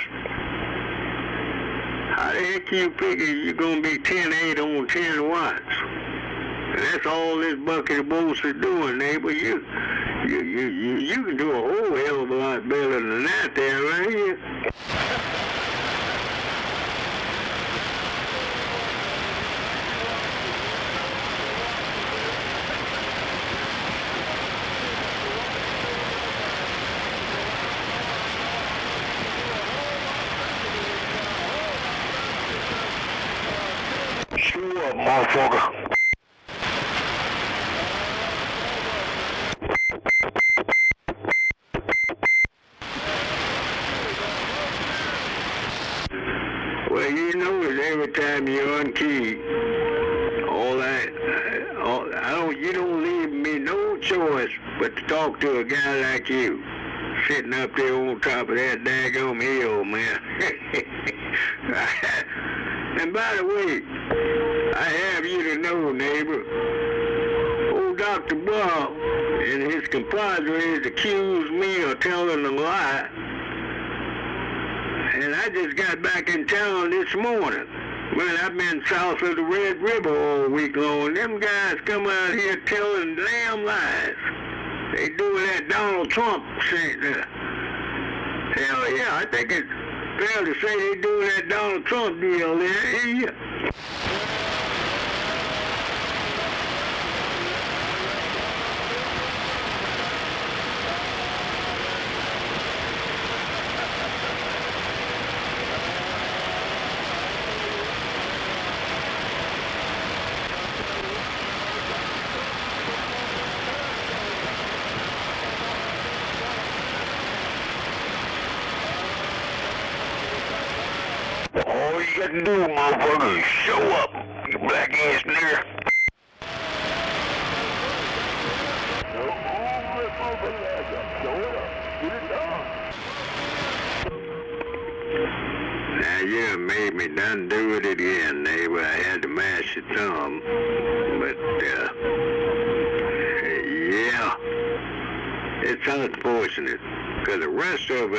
How the heck you figure you're gonna be 10-8 on 10 watts? And that's all this bucket of boats is doing, neighbor. You can do a whole hell of a lot better than that there, right here. Show up, motherfucker. Well, you know that every time you're on key, you don't leave me no choice but to talk to a guy like you, sitting up there on top of that daggum hill, man. And by the way, I have you to know, neighbor, old Dr. Bob and his compadres accused me of telling a lie. And I just got back in town this morning. Well, I've been south of the Red River all week long. Them guys come out here telling damn lies. They doing that Donald Trump shit there. Hell yeah, I think it's fair to say they doing that Donald Trump deal there. Yeah. All you got to do, motherfucker, is show up, you black ass nigger. Now you made me done do it again, neighbor. I had to mash your thumb. But, yeah, it's unfortunate, because the rest of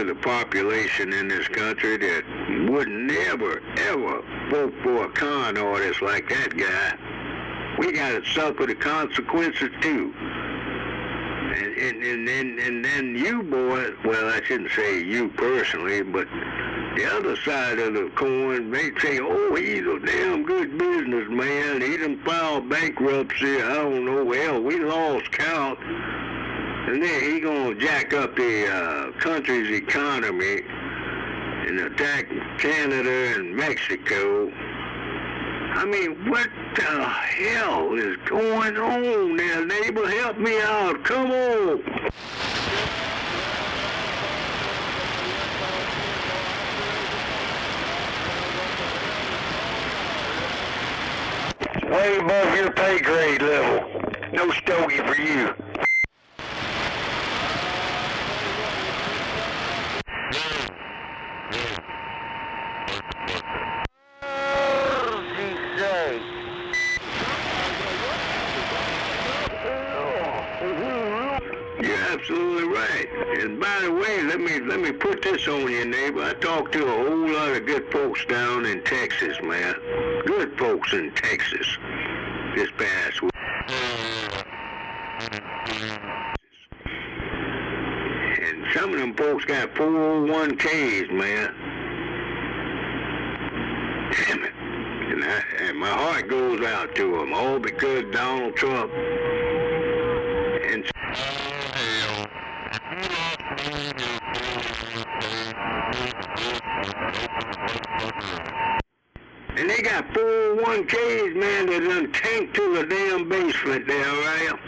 the population in this country that would never, ever vote for a con artist like that guy, we got to suffer the consequences too. And then you boys, well, I shouldn't say you personally, but the other side of the coin, they say, oh, he's a damn good businessman. He done filed bankruptcy. I don't know. Hell, we lost count. And then he gonna jack up the country's economy and attack Canada and Mexico. I mean, what the hell is going on there, neighbor? Help me out. Come on. It's way above your pay grade level. No stogie for you. You're absolutely right. And by the way, let me put this on you, neighbor. I talked to a whole lot of good folks down in Texas, man. Good folks in Texas this past week. And some of them folks got 401ks, man. Damn it. And my heart goes out to them, all because Donald Trump. And they got 401ks, man, that done tanked to the damn basement there, right?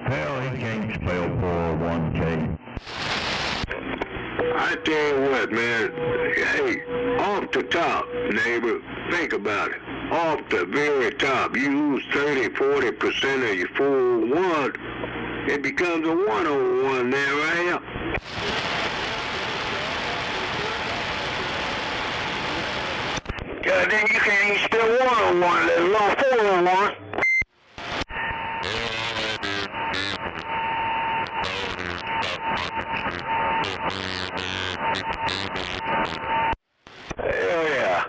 Hell, he can't spell 401k. I tell you what, man. Hey, off the top, neighbor, think about it. Off the very top, you lose 30-40% of your 401. It becomes a 101 there, right? God damn, you can't even spell 101, let alone 401. Hell yeah.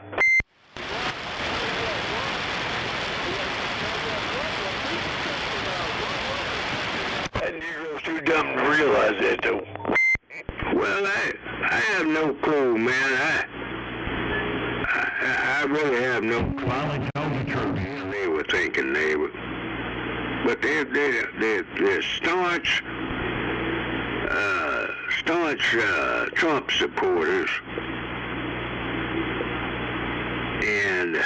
That Negro's too dumb to realize that, though. Well, I have no clue, man. I really have no clue. Finally told the truth. They were thinking, neighbor. But they're staunch Trump supporters. And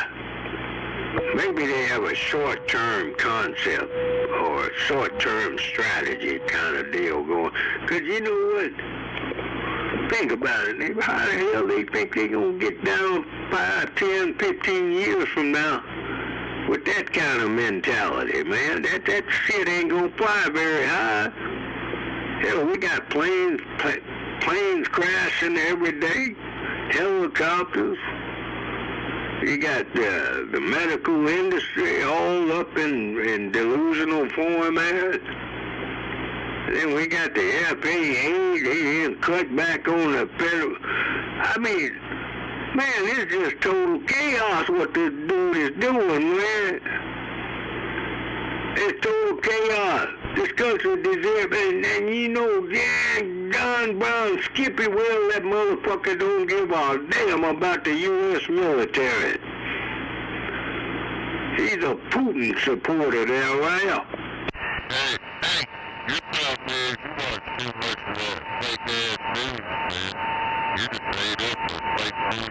maybe they have a short-term concept or a short-term strategy kind of deal going. Because you know what? Think about it, neighbor. How the hell they think they're going to get down 5, 10, 15 years from now with that kind of mentality, man? That shit ain't going to fly very high. Hell, we got planes crashing every day, helicopters. You got the medical industry all up in delusional format. Then we got the FAA, they cut back on the federal. I mean, man, it's just total chaos what this dude is doing, man. It's total chaos. This country deserves, and you know, John Brown, Skippy Will, that motherfucker don't give a damn about the U.S. military. He's a Putin supporter there, right? Hey, you know, man, you watch too much of that fake ass news, man. You just made up for fake news.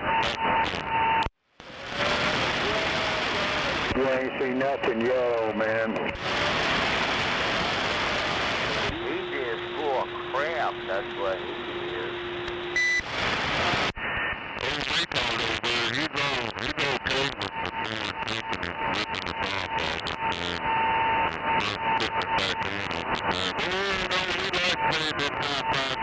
You ain't seen nothing yellow, man. He's just full of crap, that's what he is. Old Raycon over there, he's okay with the foreign companies ripping the top off us, man. Putting it back in on the back. Oh, no, we like paying them high prices.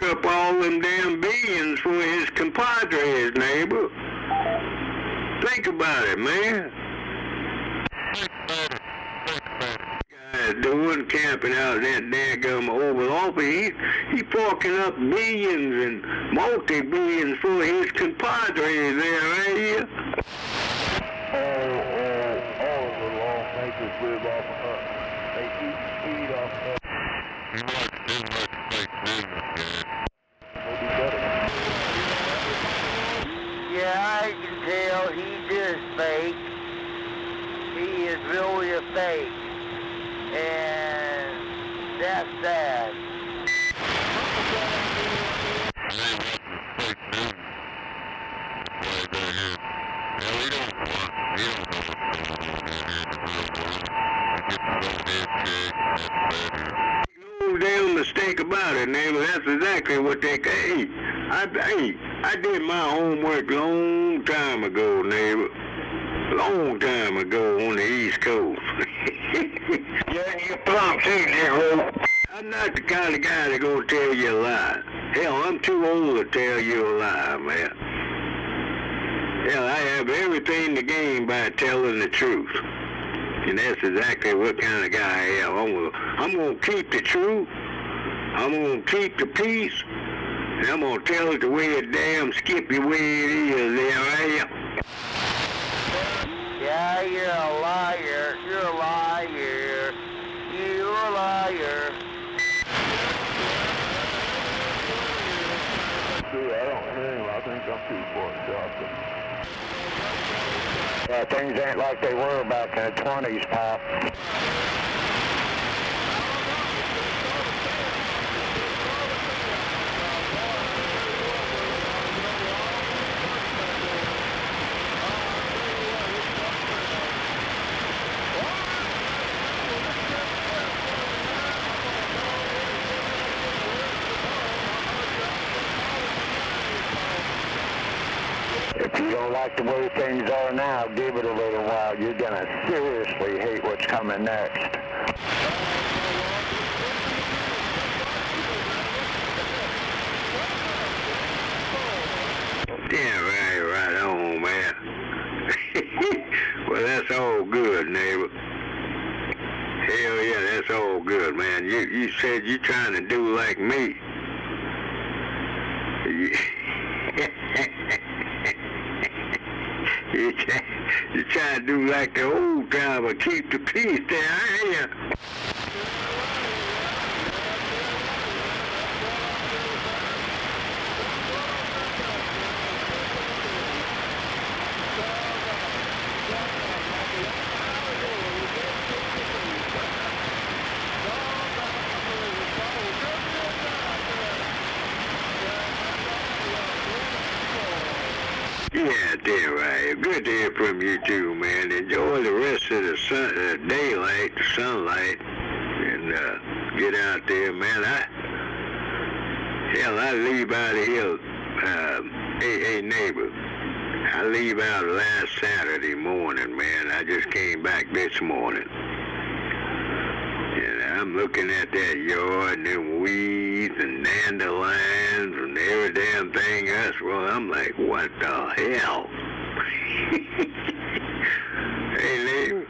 Up all them damn billions for his compadres, neighbor. Think about it, man. Think about it. Guys doing camping out that daggum Oval Office. He forking up billions and multi-billions for his compadres there, right here. All of the lawmakers live off of us. They feed off of us. You watch too much fake news, man. Yeah, I can tell he's just fake. He is really a fake. And that's sad. They want the fake news. That's why they're here. Hell, he don't know what's going on here in the real world. He gets his own head checked, and that's better. No damn mistake about it, neighbor. That's exactly what they say. I did my homework long time ago, neighbor. Long time ago on the East Coast. Yeah, you plumb too, Negro. I'm not the kind of guy that's gonna tell you a lie. Hell, I'm too old to tell you a lie, man. Hell, I have everything to gain by telling the truth. And that's exactly what kind of guy I am. I'm gonna keep the truth. I'm gonna keep the peace. And I'm gonna tell it the way it damn Skippy way it is there, right? Yeah, you're a liar. You're a liar. You're a liar. Dude, I don't hear him. I think I'm too far south. Yeah, things ain't like they were back in the 20s, pal. If you don't like the way things are now, give it a little while. You're going to seriously hate what's coming next. Yeah, right on, man. Well, that's all good, neighbor. Hell yeah, that's all good, man. You said you trying to do like me. You trying to do like the old timer, keep the peace there, ain't ya? Yeah, damn right. Good to hear from you too, man. Enjoy the rest of the daylight, the sunlight, and get out there, man. I leave out of here. Hey, neighbor. I leave out last Saturday morning, man. I just came back this morning. And I'm looking at that yard and them weeds and dandelions and every damn thing else. Well, I'm like, what the hell? Hey, neighbor,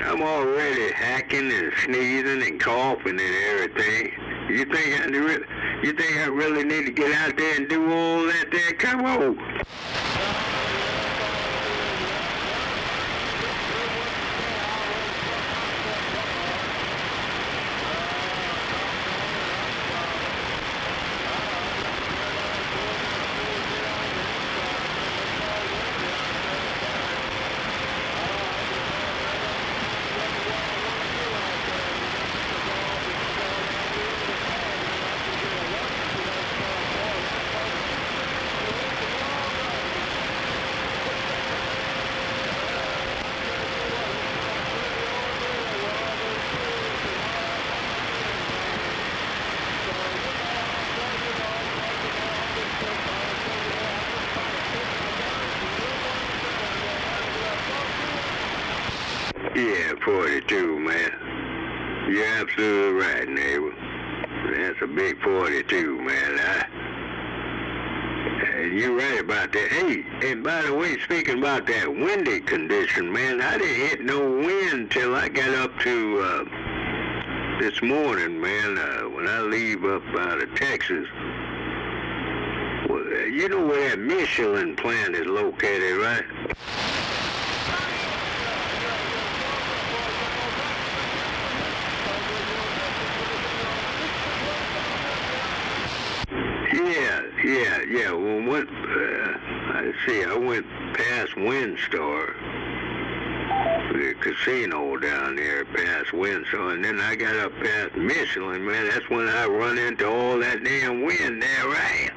I'm already hacking and sneezing and coughing and everything. You think I really need to get out there and do all that there? Come on. Yeah, 42, man. You're absolutely right, neighbor. That's a big 42, man. And you're right about that. Hey, and by the way, speaking about that windy condition, man, I didn't hit no wind till I got up to this morning, man, when I leave up out of Texas. Well, you know where that Michelin plant is located, right? Yeah. Well, I went past Windstar, the casino down there, past Windstar, and then I got up past Michelin, man. That's when I run into all that damn wind there, right?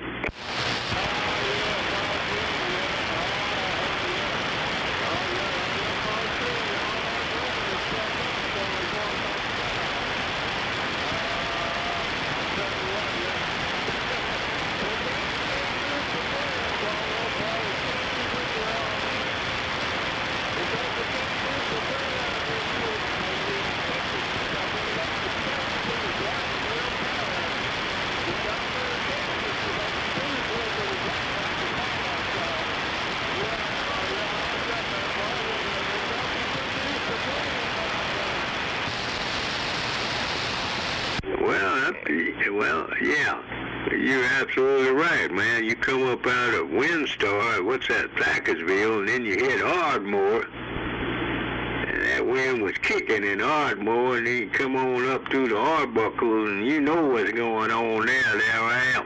Well, yeah, you're absolutely right, man. You come up out of Windstar, what's that, Thackersville, and then you hit Ardmore. And that wind was kicking in Ardmore, and then you come on up through the Arbuckle, and you know what's going on there I am.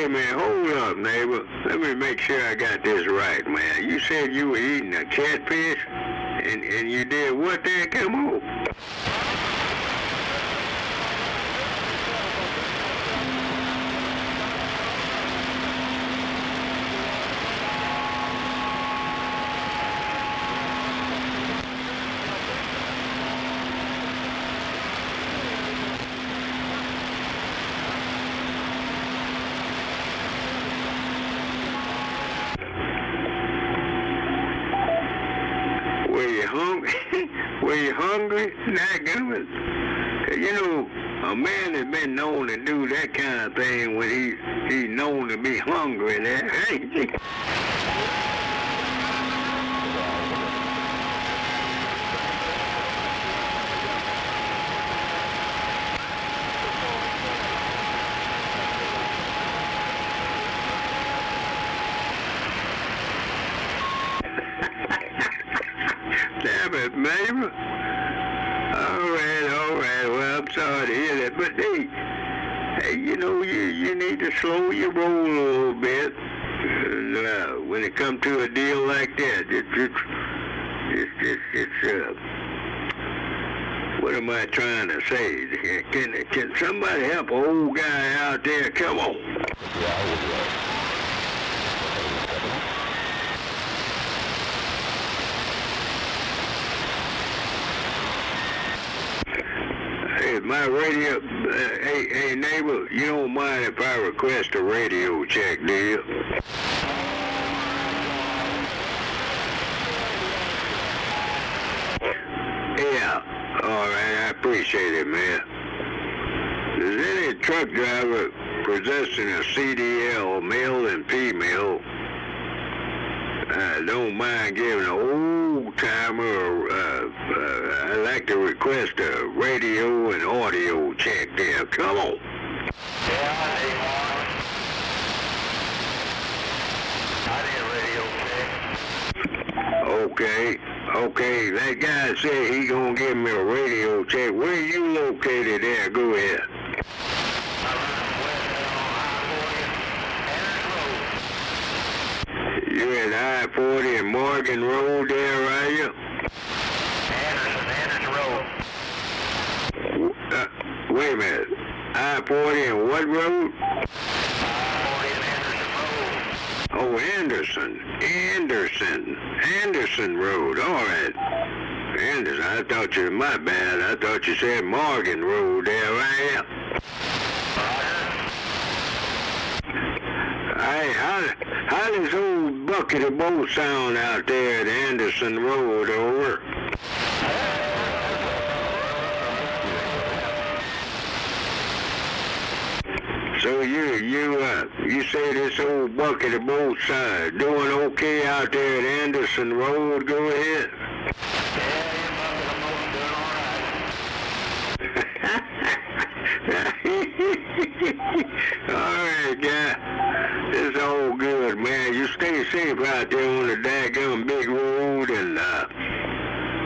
a minute, hold up, neighbor. Let me make sure I got this right, man. You said you were eating a catfish, and you did what there? Come on. Were you hungry? Not good. You know, a man has been known to do that kind of thing when he's known to be hungry. There, ain't he? Damn it, neighbor. All right. Well, I'm sorry to hear that. But, hey, you know, you need to slow your roll a little bit. And, when it comes to a deal like that, what am I trying to say? Can somebody help an old guy out there? Come on. My radio, hey neighbor, you don't mind if I request a radio check, do you? Yeah, all right, I appreciate it, man. Does any truck driver possessing a CDL, male and female, don't mind giving an old-timer, I'd like to request a radio and audio check there. Come on. Yeah, I need a radio check. Okay, that guy said he gonna give me a radio check. Where you located there? Go ahead. You at I-40 and Morgan Road there, are you? Anderson Road. Wait a minute. I-40 and what road? I-40 and Anderson Road. Oh, Anderson Road. All right. Anderson, I thought you, my bad. I thought you said Morgan Road there, right? Hey, how does old bucket of boat sound out there at Anderson Road, over? So you say this old bucket of boats doing okay out there at Anderson Road? Go ahead. All right, guy. It's all good, man. You stay safe out there on the daggum big road, and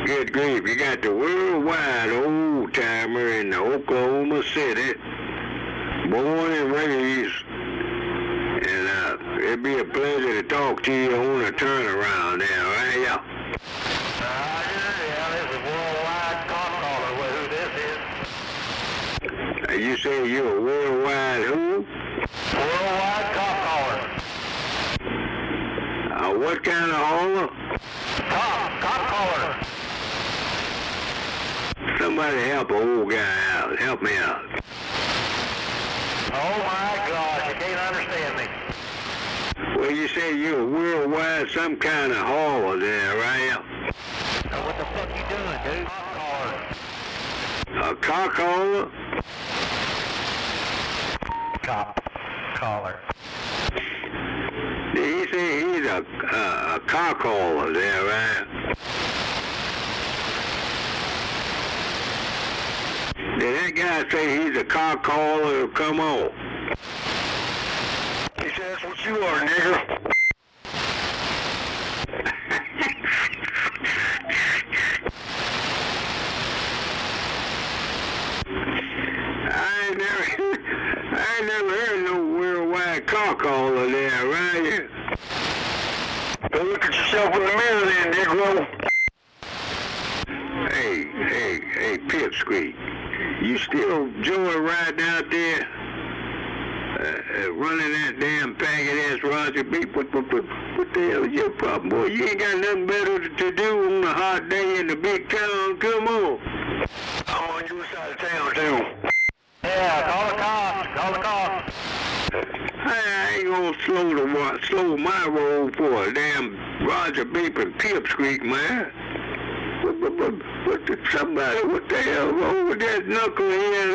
good grief, you got the worldwide old timer in Oklahoma City, born and raised, and it'd be a pleasure to talk to you on a turnaround there, right? Yeah. This is worldwide car caller. Who this is? You say you're a worldwide who? Worldwide car caller. What kind of hauler? Car caller. Somebody help an old guy out. Help me out. Oh my gosh, you can't understand me. Well, you say you're a worldwide some kind of hauler there, right? What the fuck you doing, dude? A cock hauler? Cop caller. Did he say he's a cock hauler there, right? Did that guy say he's a cock hauler? Come on. He said that's what you are, nigga. I ain't never heard no worldwide cock D-Roll? Hey, Pipsqueak. You still joyriding out there? Running that damn faggot-ass Roger Beep? What the hell is your problem, boy? You ain't got nothing better to do on a hot day in the big town. Come on. I'm on your side of town, too. Yeah, call the cops. I ain't gonna slow my roll for a damn Roger Beep and Pipsqueak, man. What the hell wrong with that knucklehead?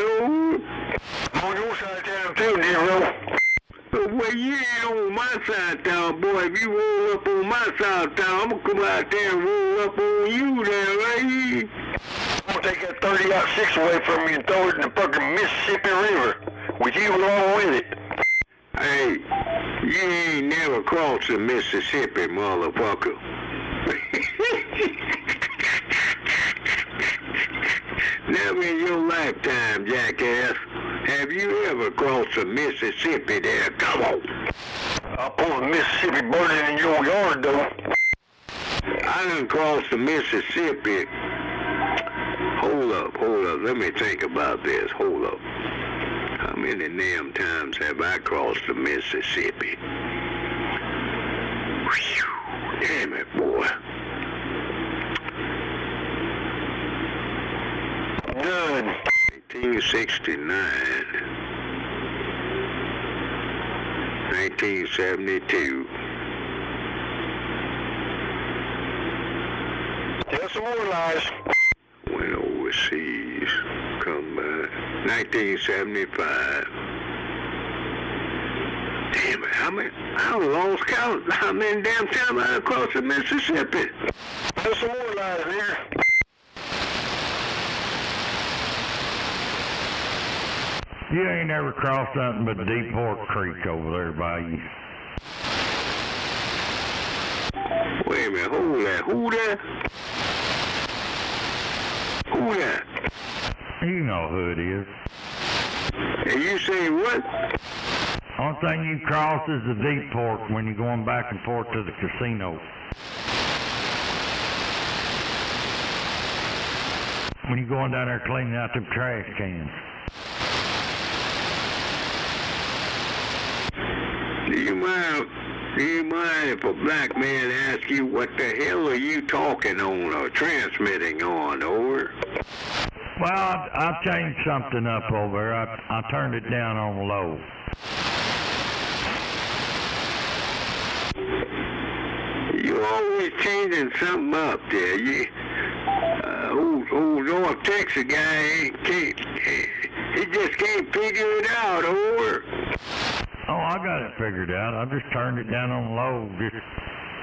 I'm on your side of town too, D-Roll. Well, you ain't on my side of town, boy. If you roll up on my side of town, I'm gonna come out there and roll up on you there, right? I'm gonna take that 30-06 away from you and throw it in the fucking Mississippi River with you along with it. Hey, you ain't never crossed the Mississippi, motherfucker. Never in your lifetime, jackass. Have you ever crossed the Mississippi there? Come on. I'll pull the Mississippi burning in your yard, though. I done crossed the Mississippi. Hold up. Let me think about this. Hold up. How many damn times have I crossed the Mississippi? Whew, damn it, boy. Good. 1869. 1972. Tell some more lies. Went overseas. Come back. 1975. Damn it, I lost count how many damn times I crossed the Mississippi. Tell some more lies here. You ain't never crossed nothing but Deep Fork Creek over there by you. Wait a minute, hold that. Who that? Who that? You know who it is. And you say what? Only thing you cross is the Deep Fork when you're going back and forth to the casino. When you're going down there cleaning out them trash cans. Do you mind if a black man asks you what the hell are you talking on or transmitting on, over? Well, I changed something up over there. I turned it down on low. You always changing something up there. Old North Texas guy he just can't figure it out, over. Oh, I got it figured out. I just turned it down on low.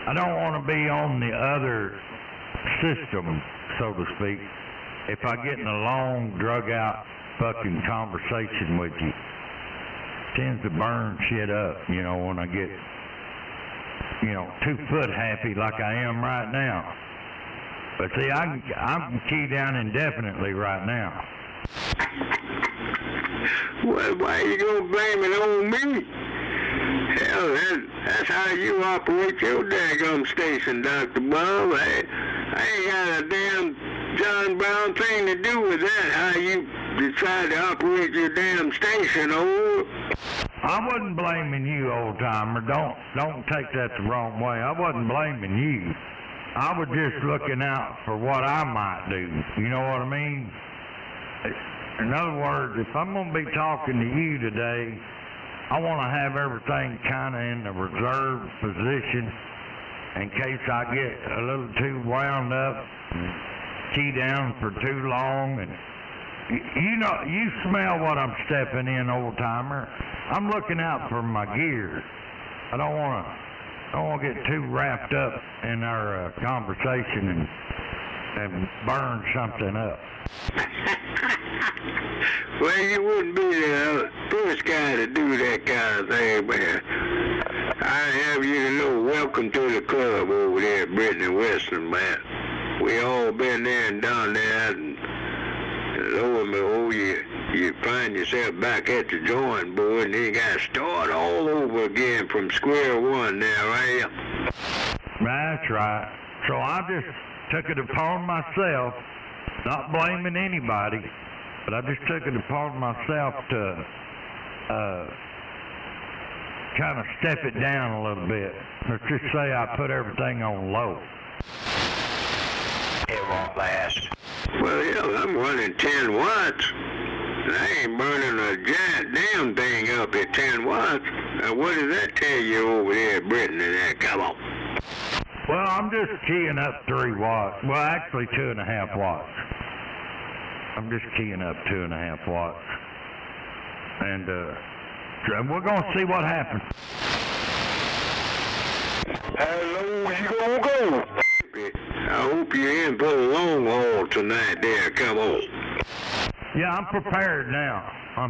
I don't want to be on the other system, so to speak. If I get in a long, drug-out fucking conversation with you, it tends to burn shit up, when I get, 2 foot happy like I am right now. But see, I'm keyed down indefinitely right now. Well, why you gonna blame it on me? Hell, that's how you operate your daggum station, Dr. Bob. I ain't got a damn John Brown thing to do with that, how you decide to operate your damn station, over. I wasn't blaming you, old-timer. Don't take that the wrong way. I wasn't blaming you. I was just looking out for what I might do. You know what I mean? In other words, if I'm going to be talking to you today, I want to have everything kind of in the reserve position in case I get a little too wound up and key down for too long. And you smell what I'm stepping in, old-timer. I'm looking out for my gear. I don't want to get too wrapped up in our conversation and burn something up. Well, you wouldn't be the first guy to do that kind of thing, man. I have you to know, welcome to the club over there at Brittany Western, man. We all been there and done that, and lo and behold, you find yourself back at the drawing board, and then you got to start all over again from square one there, right? That's right. So I just took it upon myself, not blaming anybody, but I just took it upon myself to kind of step it down a little bit. Let's just say I put everything on low. It won't last. Well, yeah, I'm running 10 watts. I ain't burning a giant damn thing up at 10 watts. Now, what does that tell you over there, Britain, and that? Come on. Well, I'm just keying up 3 watts. Well, actually 2.5 watts. I'm just keying up 2.5 watts. And we're going to see what happens. How low you going to go? I hope you're in for the long haul tonight there. Come on. Yeah, I'm prepared now. If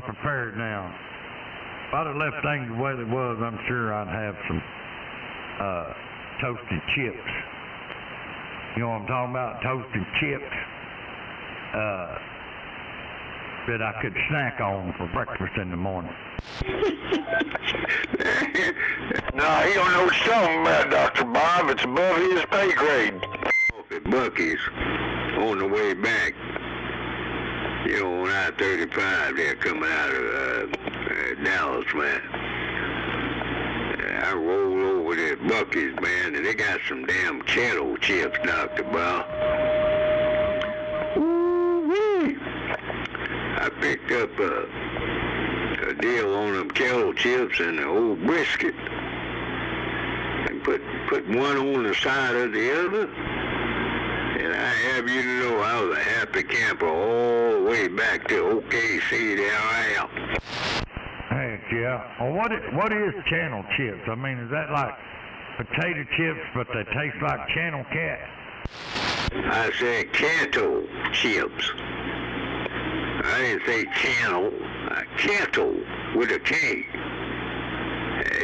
I'd have left things the way they was, I'm sure I'd have some toasted chips. You know what I'm talking about? Toasted chips that I could snack on for breakfast in the morning. No, he don't know something about Dr. Bob. It's above his pay grade. Off at Bucky's on the way back. You know, on I-35 there coming out of Dallas, man. I roll over to Bucky's, man, and they got some damn kettle chips, Dr. Bob. Ooh-wee. I picked up a deal on them kettle chips and the old brisket. And put one on the side of the other. And I have you to know I was a happy camper all the way back to OKC. There I am. Heck yeah. Well, what is channel chips? I mean, is that like potato chips, but they taste like Channel Cat? I said Canto chips. I didn't say channel. Canto with a K.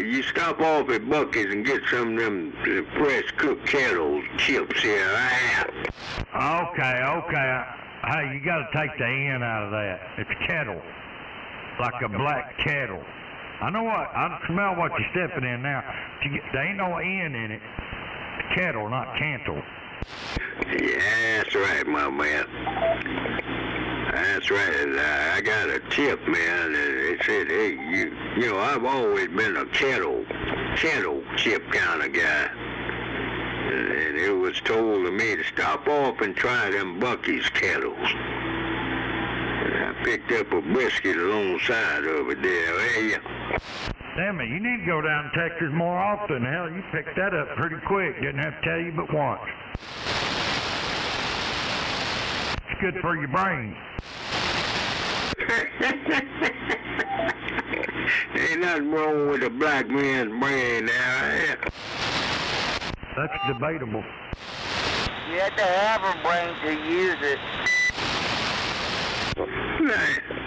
You stop off at Bucky's and get some of them fresh cooked kettle chips here. I am. Okay. Hey, you got to take the N out of that. It's kettle. Like a black kettle. I know what, I smell what you're stepping in now. There ain't no N in it. Kettle, not cantle. Yeah, that's right, my man. That's right. I got a tip, man, and it said, hey, you know, I've always been a kettle chip kind of guy. And it was told to me to stop off and try them Bucky's kettles. I picked up a brisket alongside of it there. Hey, damn it, you need to go down to Texas more often. Hell, you picked that up pretty quick. Didn't have to tell you but once. It's good for your brain. Ain't nothing wrong with a black man's brain now. That's debatable. You have to have a brain to use it.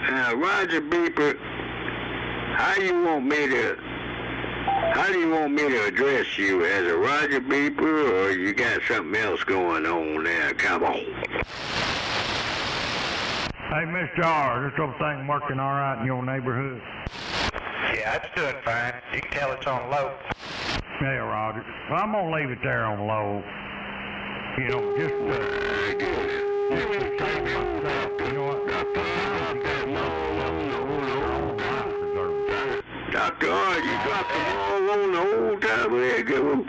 Now, Roger Beeper, how do you want me to address you? As a Roger Beeper, or you got something else going on there? Come on. Hey, Mr. R, this old thing working all right in your neighborhood? Yeah, it's doing fine. You can tell it's on low. Yeah, Roger. Well, I'm going to leave it there on low. You know, just to save myself. You know what? Dr. R, you dropped the ball on the old timer there, go.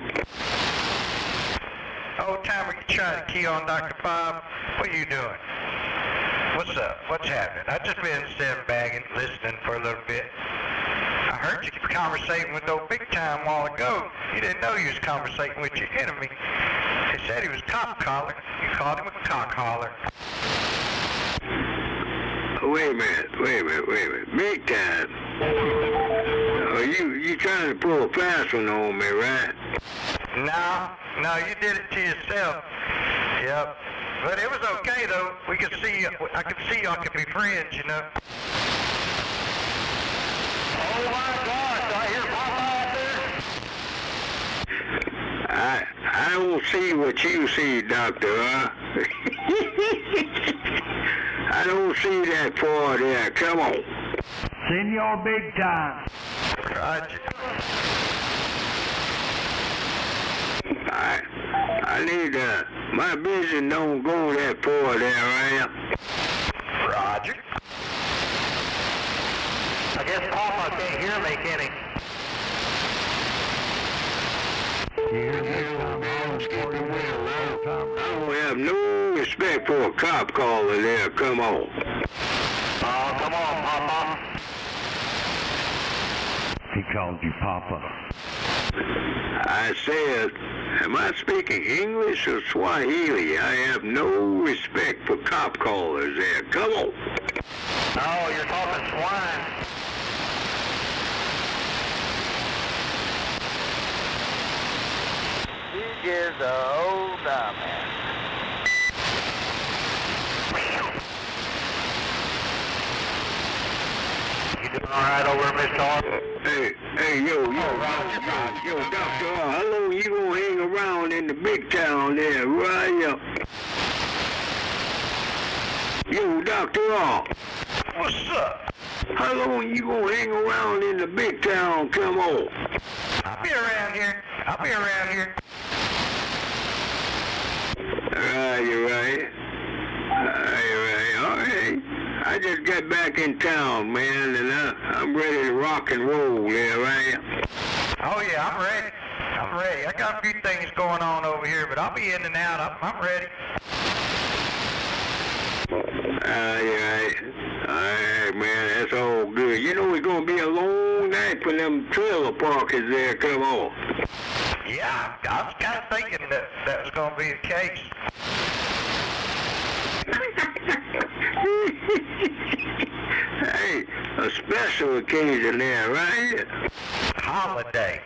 Old timer, you trying to key on Dr. Bob? What are you doing? What's up? What's happening? I just been sandbagging, listening for a little bit. I heard you conversating with old Big Time a while ago. You didn't know you was conversating with your enemy. He said he was cock collar. You called him a cock holler. Wait a minute. Big Time. Oh, you trying to pull a fast one on me, right? No, you did it to yourself. Yep. But it was okay though. We could see, I could see y'all could be friends, you know. Oh my gosh, I hear Papa out there. I don't see what you see, Doctor, huh? I don't see that far there. Come on. Senor Big Time. Roger. I need, my vision don't go that far there, right? Roger. I guess Papa can't hear me, can he? I don't have no respect for a cop caller there. Come on. Oh, come on, Papa. He called you Papa. I said, am I speaking English or Swahili? I have no respect for cop callers there. Come on. Oh, you're talking swine. You're just a old dumbass. You doing all right over there, Mr. Arthur? Hey, yo, Dr. R, how long you gonna hang around in the big town there, right? Yo, Dr. R. What's up? How long you gonna hang around in the big town? Come on. I'll be around here. You're right. All right. I just got back in town, man, and I'm ready to rock and roll there, right? Oh, yeah, I'm ready. I got a few things going on over here, but I'll be in and out. I'm ready. You're right. All right, man, that's all good. You know, it's going to be a long night for them trailer parkers there. Come on. Yeah, I was kind of thinking that was going to be the case. Hey, a special occasion there, right? Holiday.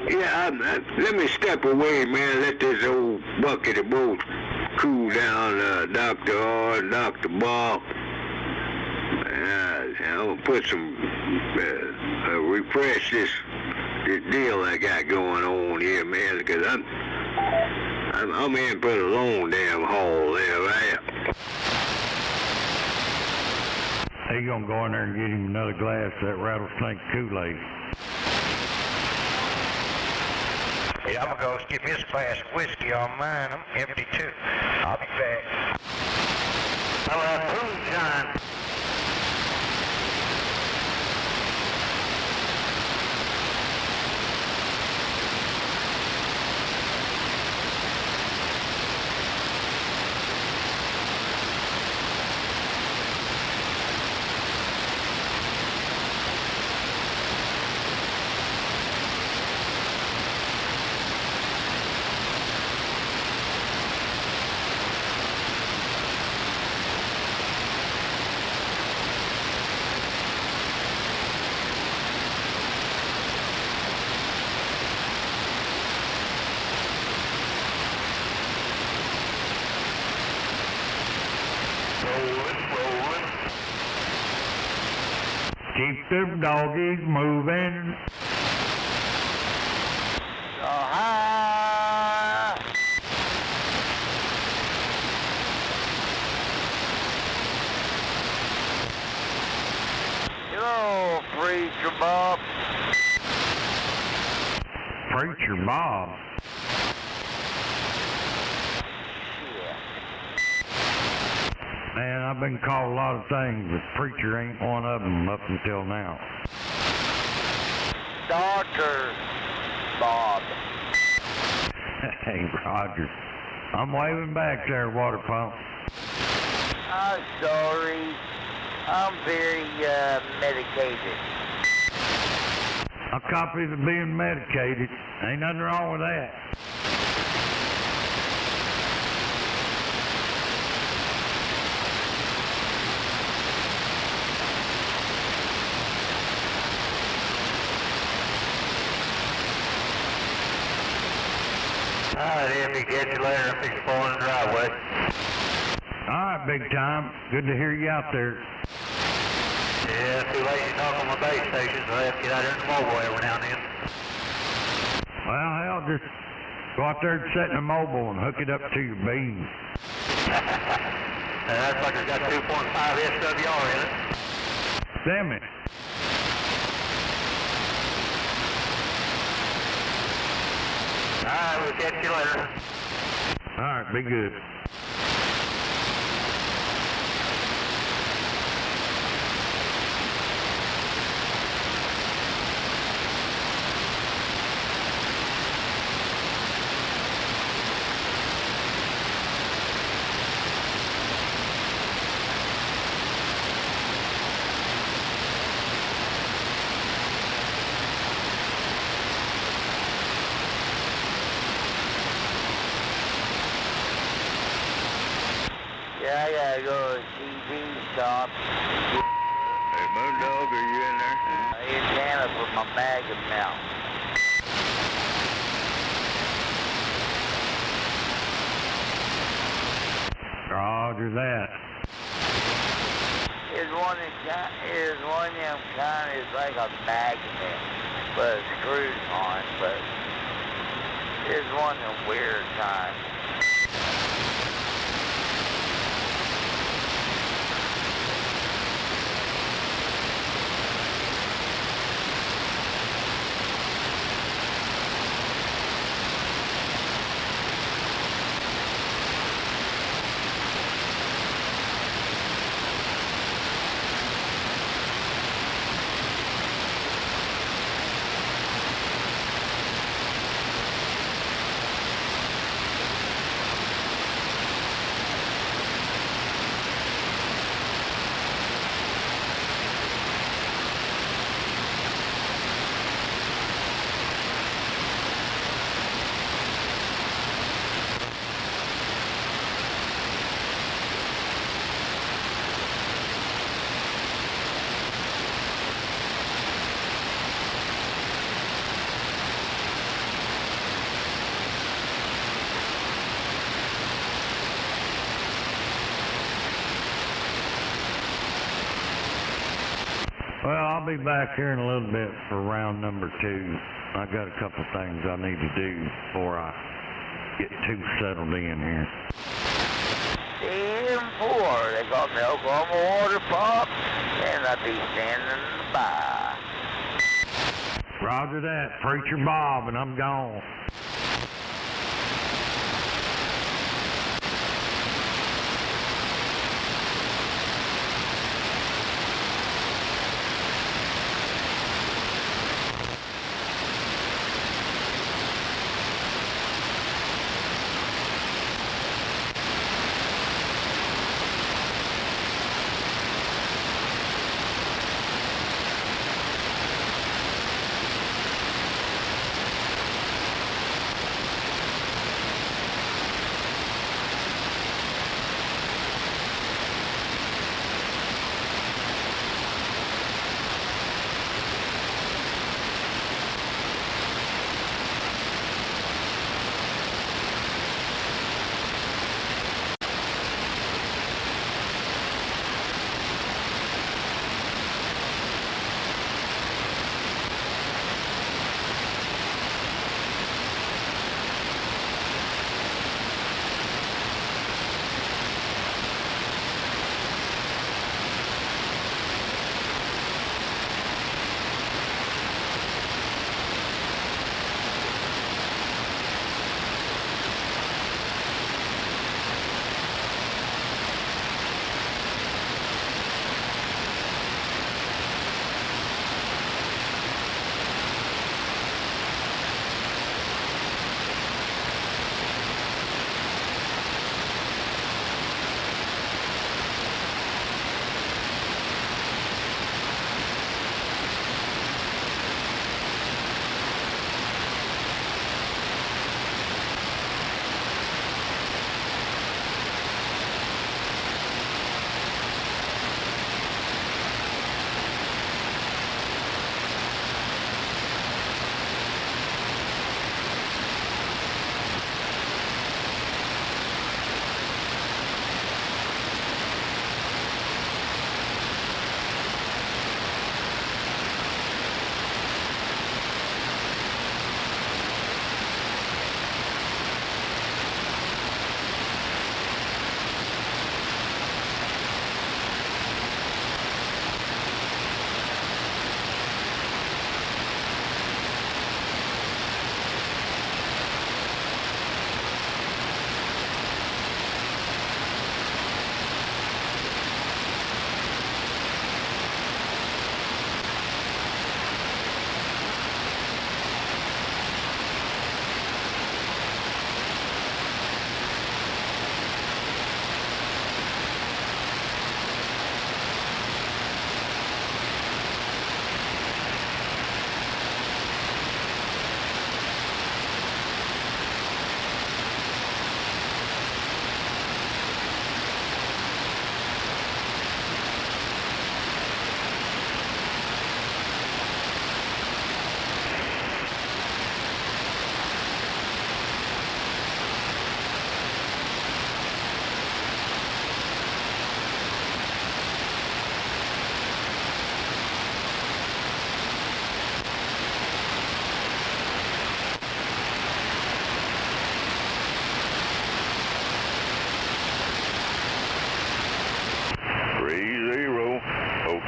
Yeah, let me step away, man. Let this old bucket of both cool down, Dr. R, Dr. Bob. I'm gonna put some, refresh this deal I got going on here, man, because I'm in for the long damn haul there, right? Hey, you gonna go in there and get him another glass of that rattlesnake Kool-Aid? Yeah, I'm gonna go get me a glass of whiskey on mine. I'm empty too. I'll be back. I'll have moonshine. Keep them doggies moving. Hello, Preacher Bob. Preacher Bob. Man, I've been called a lot of things, but preacher ain't one of them up until now. Dr. Bob. Hey, Roger. I'm waving back there, water pump. I'm sorry. I'm very, medicated. I copy the being medicated. Ain't nothing wrong with that. All right, Andy, catch you later. I'm exploring the driveway. All right, big time. Good to hear you out there. Yeah, it's too late to talk on my base station, so I have to get out there in the mobile every now and then. Well, hell, just go out there and set in the mobile and hook it up to your beam. And that sucker's got 2.5 SWR in it. Damn it. Alright, we'll catch you later. Alright, be good. Yeah, I gotta go to the TV shop. Hey, Moondog, are you in there? Indiana for my Magnum now. Roger that. Is one of them kind of like a magnet, but screws on, but it's one of them weird kinds. Well, I'll be back here in a little bit for round number 2. I got a couple things I need to do before I get too settled in here. CM4, they got me Oklahoma water pump, and I'll be standing by. Roger that, Preacher Bob, and I'm gone.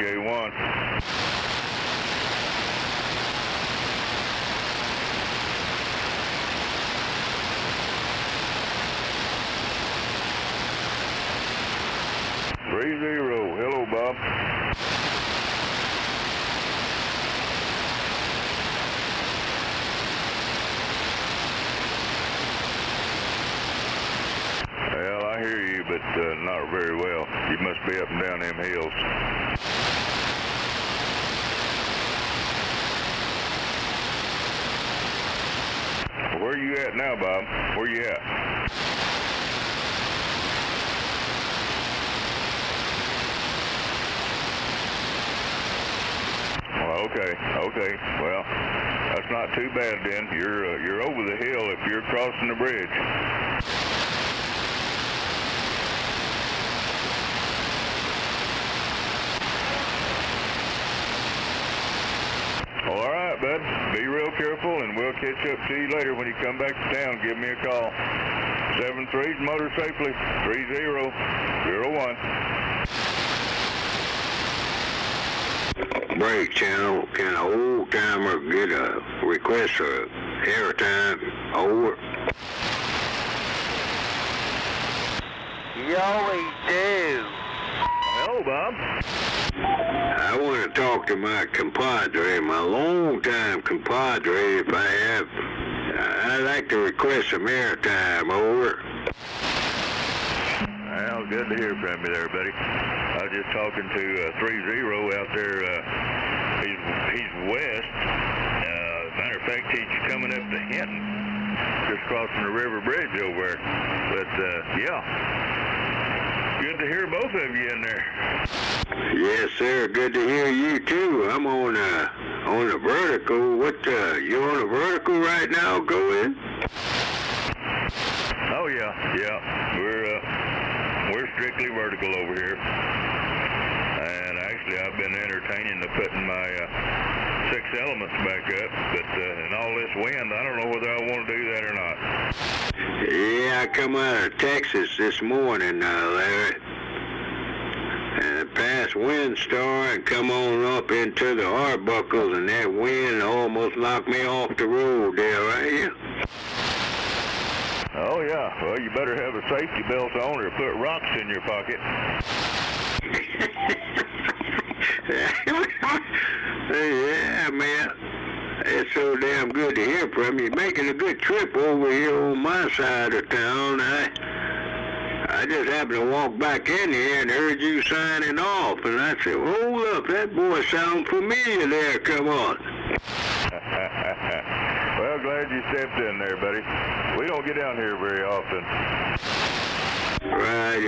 OK1. Hello, Bob. Well, I hear you, but not very well. You must be up and down them hills. Where are you at now, Bob? Where you at? Okay. Well, that's not too bad then. You're over the hill if you're crossing the bridge. All right, bud. Be real careful, and we'll catch up to you later when you come back to town. Give me a call. 73's motor safely. 3001. Break channel, can an old timer get a request for airtime? Over. You always do. Hello, Bob. I want to talk to my compadre, my long-time compadre, if I have. I'd like to request some airtime. Over. Well, good to hear from you there, buddy. I was just talking to 30 out there. He's west. Matter of fact, he's coming up to Hinton, just crossing the river bridge over there. But yeah, good to hear both of you in there. Yes, sir. Good to hear you too. I'm on a vertical. What? You on a vertical right now? Go in. Oh yeah. We're strictly vertical over here. And actually, I've been entertaining to putting my 6 elements back up, but in all this wind, I don't know whether I want to do that or not. Yeah, I come out of Texas this morning, Larry. And passed Windstar and come on up into the Arbuckles, and that wind almost knocked me off the road there, right? Oh yeah, well you better have a safety belt on or put rocks in your pocket. Yeah, man. It's so damn good to hear from you. Making a good trip over here on my side of town. I just happened to walk back in here and heard you signing off, and I said, hold up, that boy sounds familiar there, come on. Well, glad you stepped in there, buddy. We don't get down here very often. Right.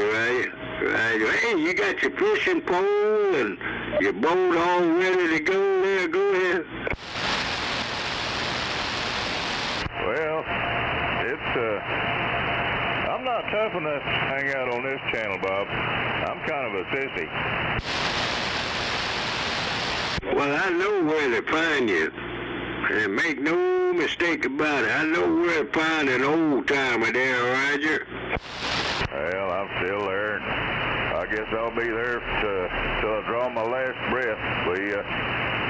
Hey, you got your fishing pole and your boat all ready to go there? Go ahead. Well, I'm not tough enough to hang out on this channel, Bob. I'm kind of a sissy. Well, I know where to find you. And make no mistake about it. I know where to find an old-timer there, Roger. Well, I'm still there. I guess I'll be there till I draw my last breath. We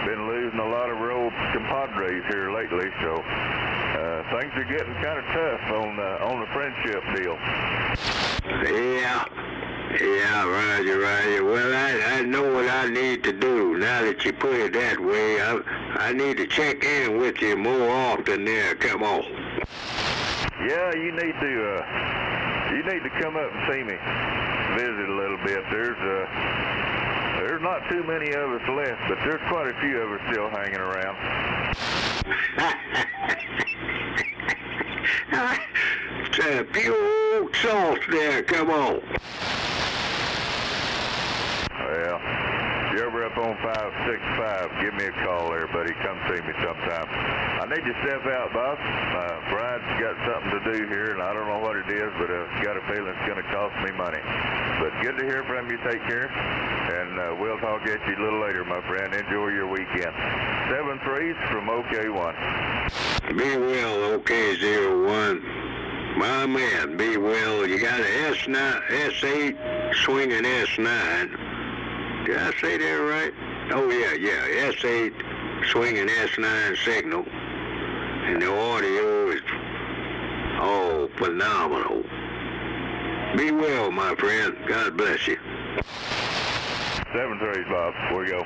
been losing a lot of our old compadres here lately, so things are getting kind of tough on the friendship deal. Yeah, Roger. Well, I know what I need to do. Now that you put it that way, I need to check in with you more often there. Come on. Yeah, you need to come up and see me, visit a little bit. There's not too many of us left, but there's quite a few of us still hanging around. It's pure old sauce there. Come on. Well, if you're ever up on 565, give me a call there, buddy. Come see me sometime. I need to step out, Bob. My bride's got something to do here, and I don't know what it is, but I've got a feeling it's going to cost me money. But good to hear from you. Take care, and we'll talk at you a little later, my friend. Enjoy your weekend. 7-3s from OK1. Be well, OK01. My man, be well. You got an S8 swinging S9. Did I say that right? Oh, yeah. S8 swinging S9 signal. And the audio is, phenomenal. Be well, my friend. God bless you. 7-3, Bob. Where you go?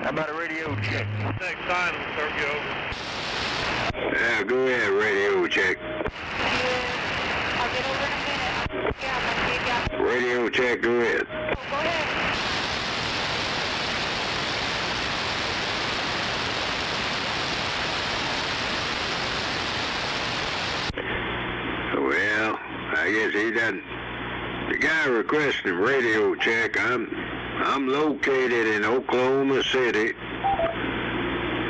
How about a radio check? Next time, we'll start you over. Yeah, go ahead, radio check. I'll get over in a minute. Yeah, I'm going to see you. Radio check, go ahead. Go ahead. Well, I guess he doesn't. The guy requesting radio check, I'm located in Oklahoma City.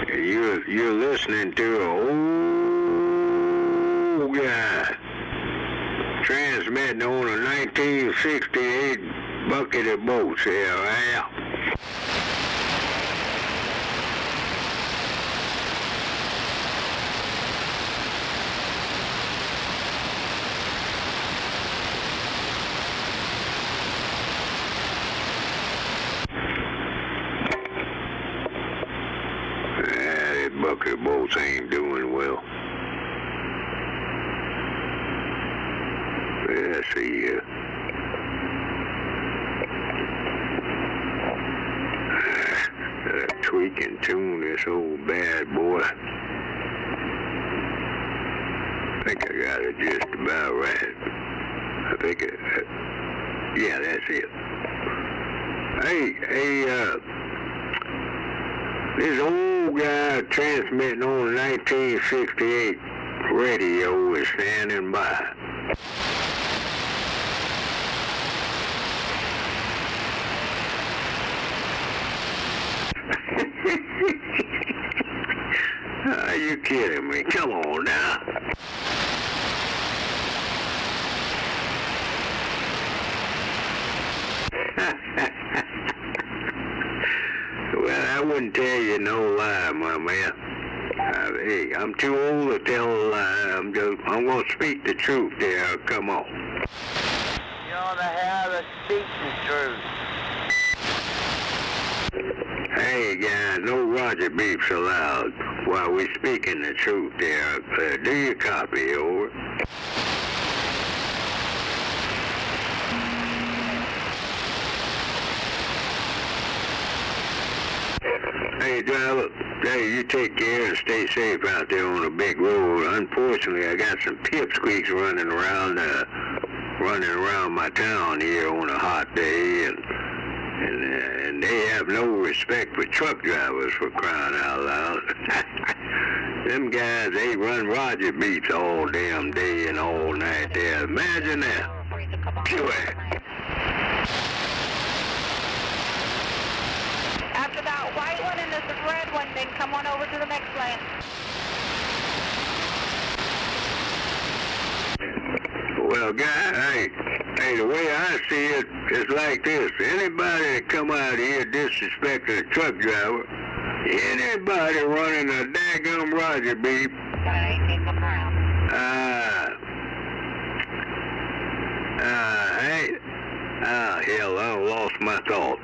And you're listening to an old guy transmitting on a 1968 bucket of boats. Yeah. Bucket boats ain't doing well. Let's see here. Tweak and tune this old bad boy. I think I got it just about right. I think yeah, that's it. Hey, this old guy transmitting on 1968 radio is standing by. Are you kidding me? Come on now. Well, I wouldn't tell you no lie, my man. Hey, I'm too old to tell a lie. I'm gonna speak the truth there. Come on. You ought to have to speak the truth. Hey, guys, no Roger beeps allowed while we're speaking the truth there. Do you copy? Over. Hey, driver, hey, you take care and stay safe out there on the big road. Unfortunately, I got some pipsqueaks running around my town here on a hot day, and they have no respect for truck drivers, for crying out loud. Them guys, they run Roger beats all damn day and all night there. Imagine that. Pure. After that white one and this red one, then come on over to the next lane. Well, guy, hey, the way I see it is like this. Anybody that come out here disrespecting a truck driver, anybody running a daggum Roger beep, Ah, hell, I lost my thought.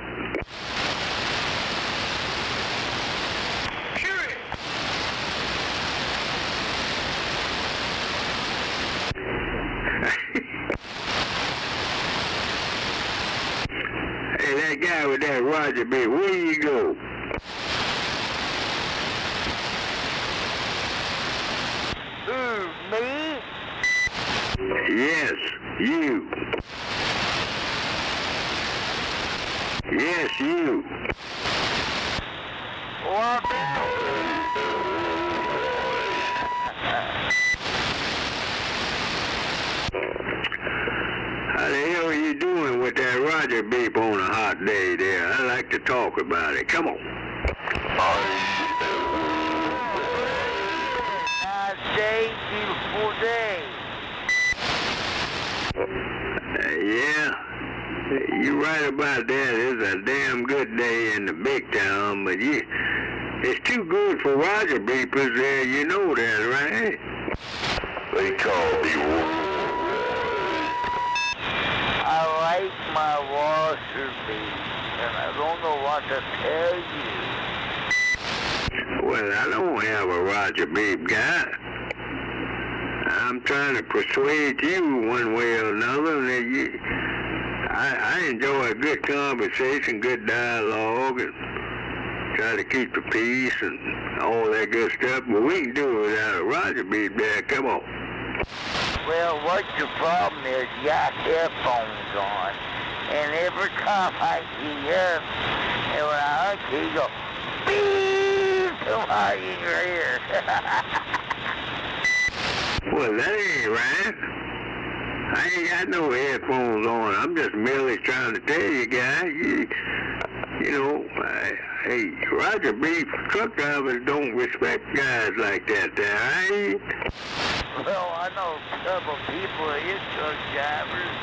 Hey, that guy with that Roger B, where you go? Who, me? Yes, you. Yes, you. What? How the hell are you doing with that Roger beep on a hot day there? I like to talk about it. Come on. Nice day, beautiful day. Yeah, you're right about that. It's a damn good day in the big town, but it's too good for Roger beepers there. You know that, right? They call me. I like my washer beat, and I don't know what to tell you. Well, I don't have a Roger beep guy. I'm trying to persuade you one way or another that I enjoy a good conversation, good dialogue, and try to keep the peace and all that good stuff, but we can do it without a Roger beep there. Come on. Well, what your problem is, you got headphones on, and every time I key up, and when I unkey, you go, beep, come out in your ear. Well, that ain't right. I ain't got no headphones on. I'm just merely trying to tell you, guy, you know, hey, Roger beep, truck drivers don't respect guys like that there, right? Well, I know a couple people that is truck drivers,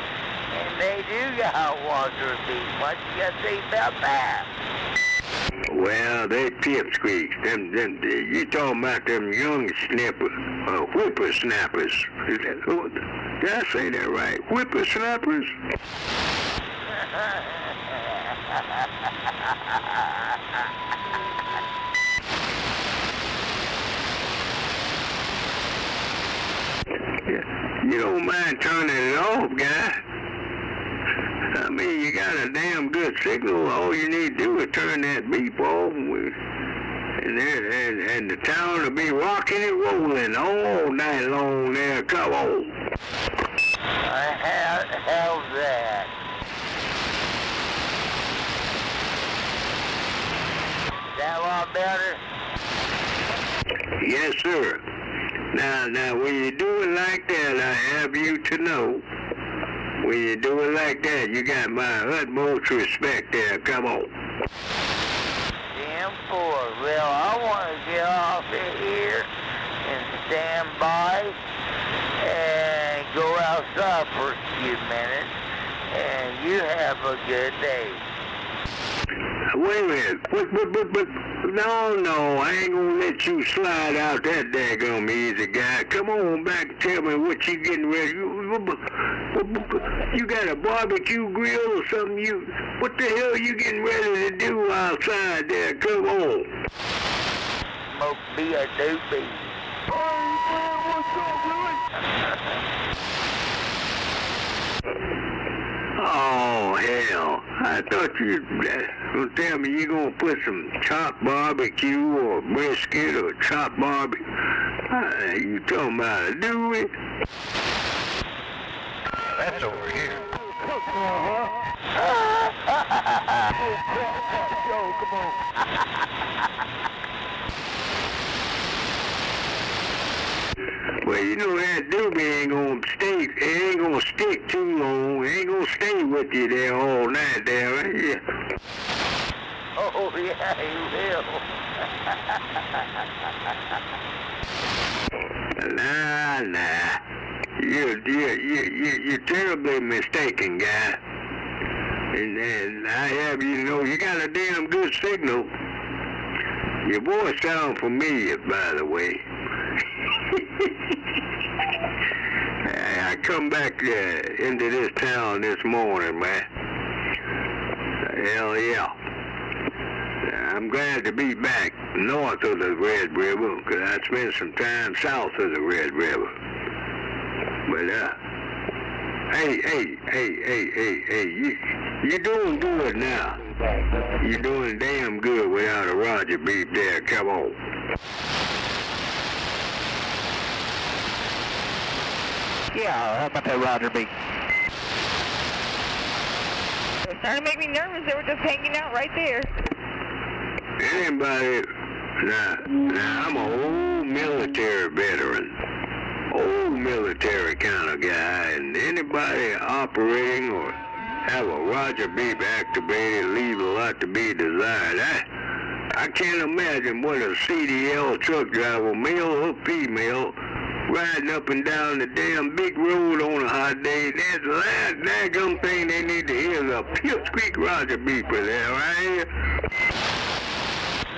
and they do got water beef. What you got to say about that? Well, they pipsqueaks. You talking about them young whippersnappers. Did I say that right? Whippersnappers? You don't mind turning it off, guy. I mean, you got a damn good signal. All you need to do is turn that beep off, and the town will be rocking and rolling all night long there. Come on. How's that? Is that a lot better? Yes, sir. Now, when you do it like that, I have you to know, when you do it like that, you got my utmost respect there. Come on. 10-4. Well, I want to get off of here and stand by and go outside for a few minutes, and you have a good day. Wait a minute. But, no, I ain't gonna let you slide out that daggum easy, guy. Come on back and tell me what you getting ready. You got a barbecue grill or something? What the hell you getting ready to do outside there? Come on. Smoke me a doobie. Oh, hell. I thought you'd tell me you're going to put some chopped barbecue or brisket or chopped barbecue. You talking about a doobie? That's over here. Come on. Well, you know that doobie ain't gonna stick too long. It ain't gonna stay with you there all night there, right? Yeah. Oh, yeah, he will. Nah. You're terribly mistaken, guy. And I have you know you got a damn good signal. Your voice sounds familiar, by the way. I come back into this town this morning, man. Hell yeah. I'm glad to be back north of the Red River, because I spent some time south of the Red River. But, hey, you doing good now. You're doing damn good without a Roger beep there. Come on. Yeah, how about that Roger beep? It was starting to make me nervous. They were just hanging out right there. Anybody, now I'm an old military veteran, old military kind of guy, and anybody operating or have a Roger beep activated leave a lot to be desired. I can't imagine what a CDL truck driver, male or female, riding up and down the damn big road on a hot day. That's the last daggum thing they need to hear is a pipsqueak Roger beeper there, right?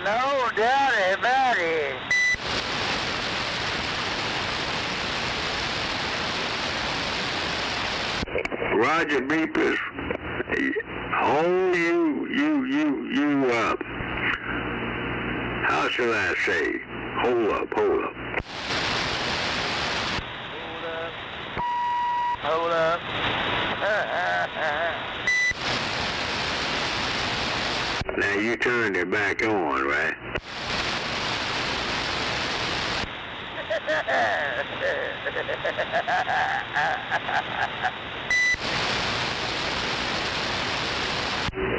No doubt about it. Roger beepers, hold you up. How shall I say? Hold up. Hold up. Now you turned it back on, right?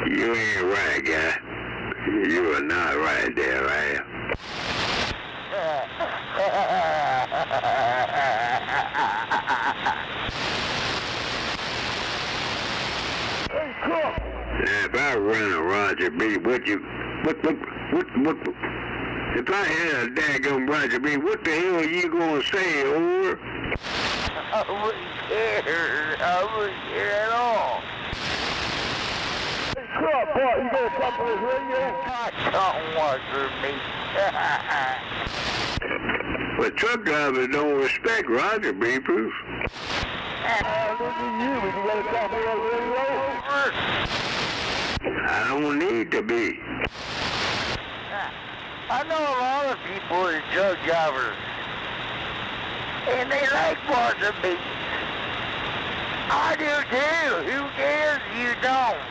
You ain't right, guy. You are not right there, right? Now, if I run a Roger beep, what? If I had a daggum Roger beep, what the hell are you gonna say, over? I wouldn't care. I wouldn't care at all. Come on, boy, you got a couple of radio? Don't watch for me. But truck drivers don't respect Roger beepers. Look at you, you got a couple of radio? I don't need to be. I know a lot of people that are truck drivers, and they like watching me. I do too. Who cares? You don't.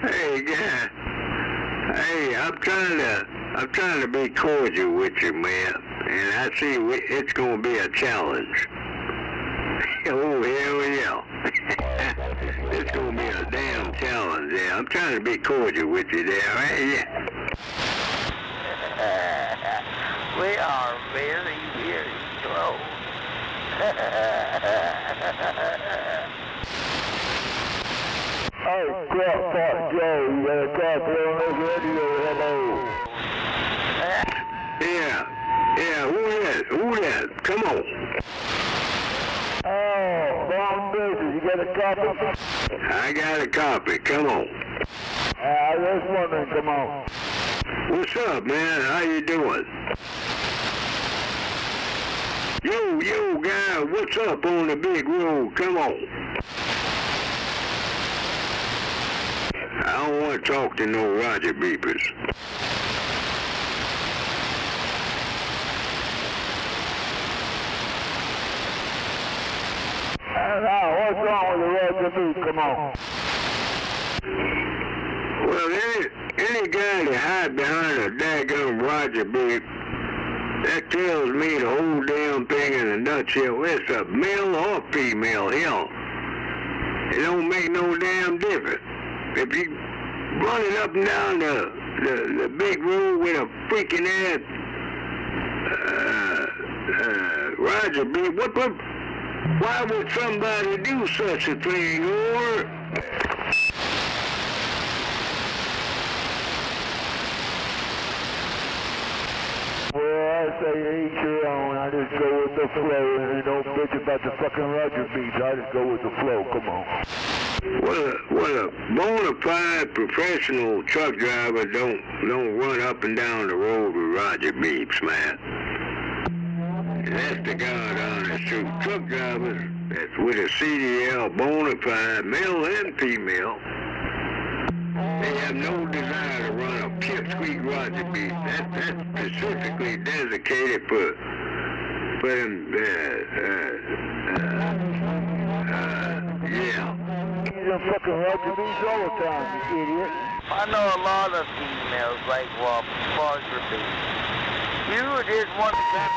Hey, guy. Hey, I'm trying to be cordial with you, man. And I see it's gonna be a challenge. Oh, hell yeah. It's gonna be a damn challenge, yeah. I'm trying to be cordial with you there, right? Yeah. We are very, very close. Hey, Crop Joe, you got a couple on this radio, hello. Yeah, who that? Come on. Oh, long business, you got a copy? I got a copy, come on. I was wondering, come on. What's up, man? How you doing? Yo, guy, what's up on the big road? Come on. I don't want to talk to no Roger beepers. Now, what's wrong with the Roger beep? Come on. Well, any guy that hide behind a daggum Roger beep, that tells me the whole damn thing in a nutshell. It's a male or female, hell. It don't make no damn difference. If you running up and down the big road with a freaking ass Roger beep, why would somebody do such a thing, or? Well, I say each your own. I just go with the flow, and you don't bitch about the fucking Roger beeps. I just go with the flow. Come on. Well, a bona fide professional truck driver don't run up and down the road with Roger beeps, man. And that's the God honest truth. Truck drivers that's with a CDL bona fide, male and female. They have no desire to run a pipsqueak Roger beat. That's specifically dedicated for them, yeah. You fucking Roger beats all the time, you idiot. I know a lot of females like Roger beats. You just want to come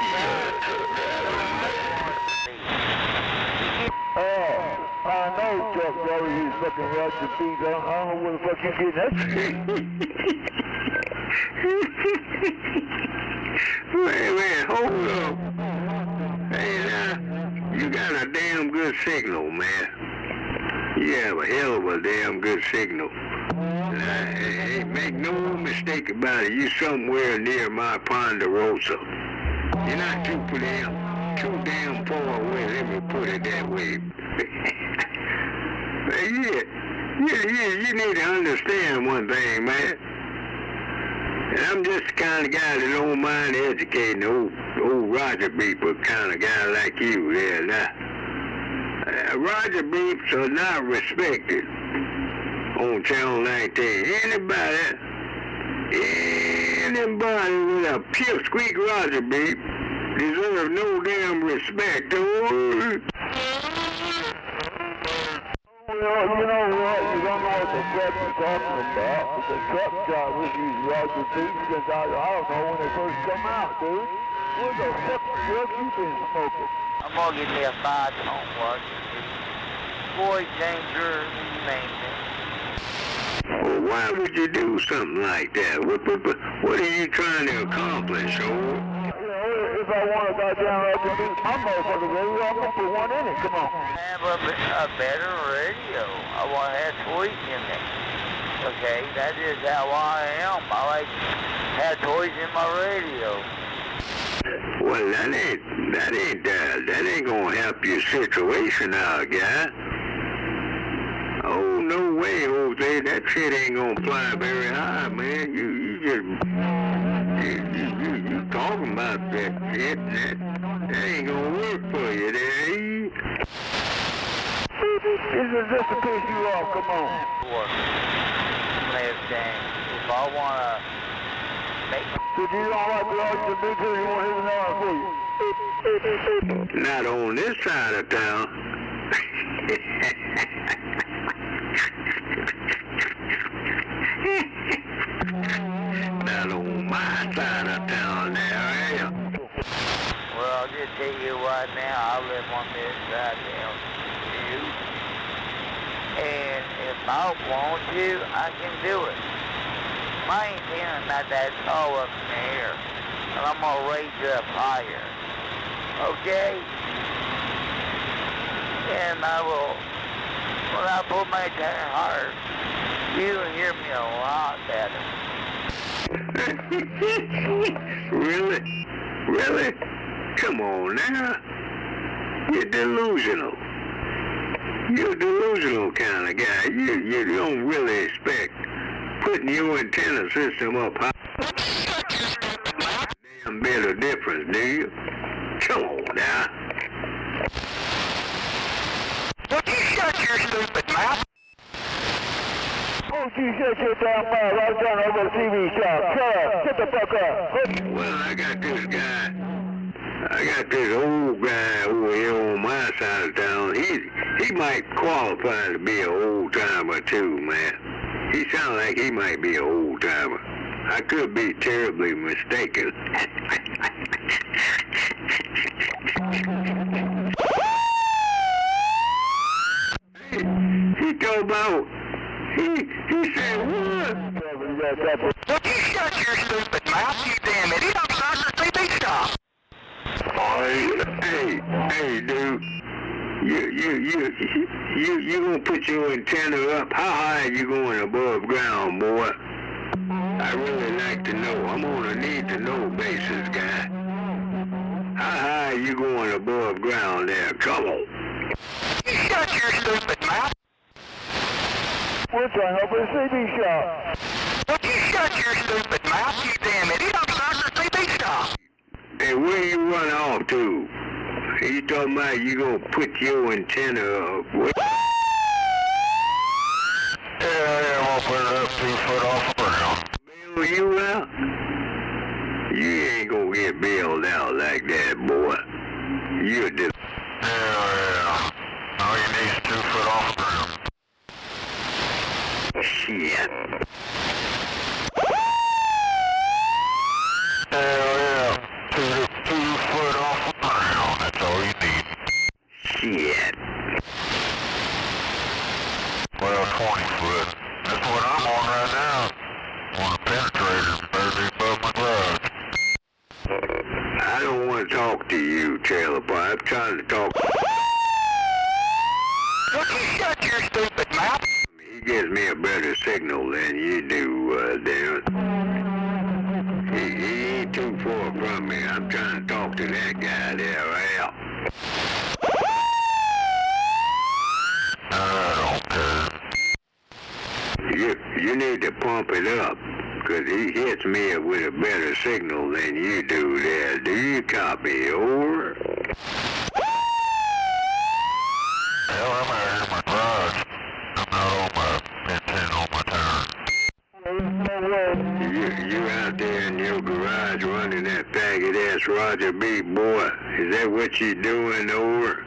I know Chuck Berry, he's fucking Roger beats. I don't know where the fuck you getting that shit. Wait, hold up. Hey, now, you got a damn good signal, man. You have a hell of a damn good signal. Hey, make no mistake about it, you somewhere near my Ponderosa. You're not too damn far away, let me put it that way. You need to understand one thing, man. And I'm just the kind of guy that don't mind educating old Roger Beeper kind of guy like you there now. Roger Beeps are not respected on Channel 19. Anybody with a pipsqueak Roger Beep deserves no damn respect. Well, you know what? You don't know what the fuck you're talking about. The truck drivers use Roger beats since I don't know when they first come out, dude. What the fuck drugs you been smoking? I'm gonna get me a 5-tone Roger beat. Boy Danger, you name it. Well, why would you do something like that? What are you trying to accomplish, You know, if I want a goddamn Roger beat, my motherfucker radio, I'm gonna put one in it. Come on. Have a better radio. I want to have toys in it. Okay, that is how I am. I like to have toys in my radio. Well, that ain't gonna help your situation out, guy. Oh, no way, Jose. That shit ain't gonna fly very high, man. You talking about that shit, and that ain't gonna work for you there. This is just to piss you off, come on. If I want to make... So you don't like the Roger beats or you want his number for you? Not on this side of town. Not on my side of town there, Well, I'll just tell you right now, I live on this side down here. And if I want to, I can do it. My antenna's not that tall up in the air. And I'm going to raise it up higher. Okay? And I will, when I put my antenna higher, you'll hear me a lot better. Really? Really? Come on now. You're delusional. You're a delusional kind of guy. You don't really expect putting your antenna system up high. Damn bit of difference, do you? Come on now. Would you shut your stupid mouth? Won't you shut your damn mouth right down over the TV shop? Shut up. Shut the fuck up. Well, I got this old guy over here on my side of town. He might qualify to be an old timer too, man. He sounds like he might be an old timer. I could be terribly mistaken. He talked about. He said what? Would you shut your stupid mouth, you damn idiot? I'm sorry for TV stop. Hey, dude. You gonna put your antenna up? How high are you going above ground, boy? I really like to know. I'm on a need-to-know basis, guy. How high are you going above ground there? Come on. You shut your stupid mouth. We're trying to open a TV shop. Would you shut your stupid mouth, you damn idiot? I'm sorry for TV stop. Hey, where you run off to? You talking about you gonna put your antenna up? Yeah, we'll put it up 2 foot off the ground. Bail you out? You ain't gonna get bailed out like that, boy. You're just... Yeah. All you need is 2 foot off the ground. Shit. Yeah. 2 foot off the ground. That's all you need. Shit. Well, 20 foot. That's what I'm on right now. On a penetrator, barely above my garage. I don't want to talk to you, trailer park. I'm trying to talk. Would you shut your stupid mouth? He gives me a better signal than you do, damn it. He ain't too far from me. I'm trying to talk to that guy there, Al. I don't care. You need to pump it up, because he hits me with a better signal than you do there. Do you copy? Over? Hell, I'm out here in my garage. I'm not on my antenna on my turn. You out there in your garage running that faggot-ass Roger B, boy. Is that what you doing, over?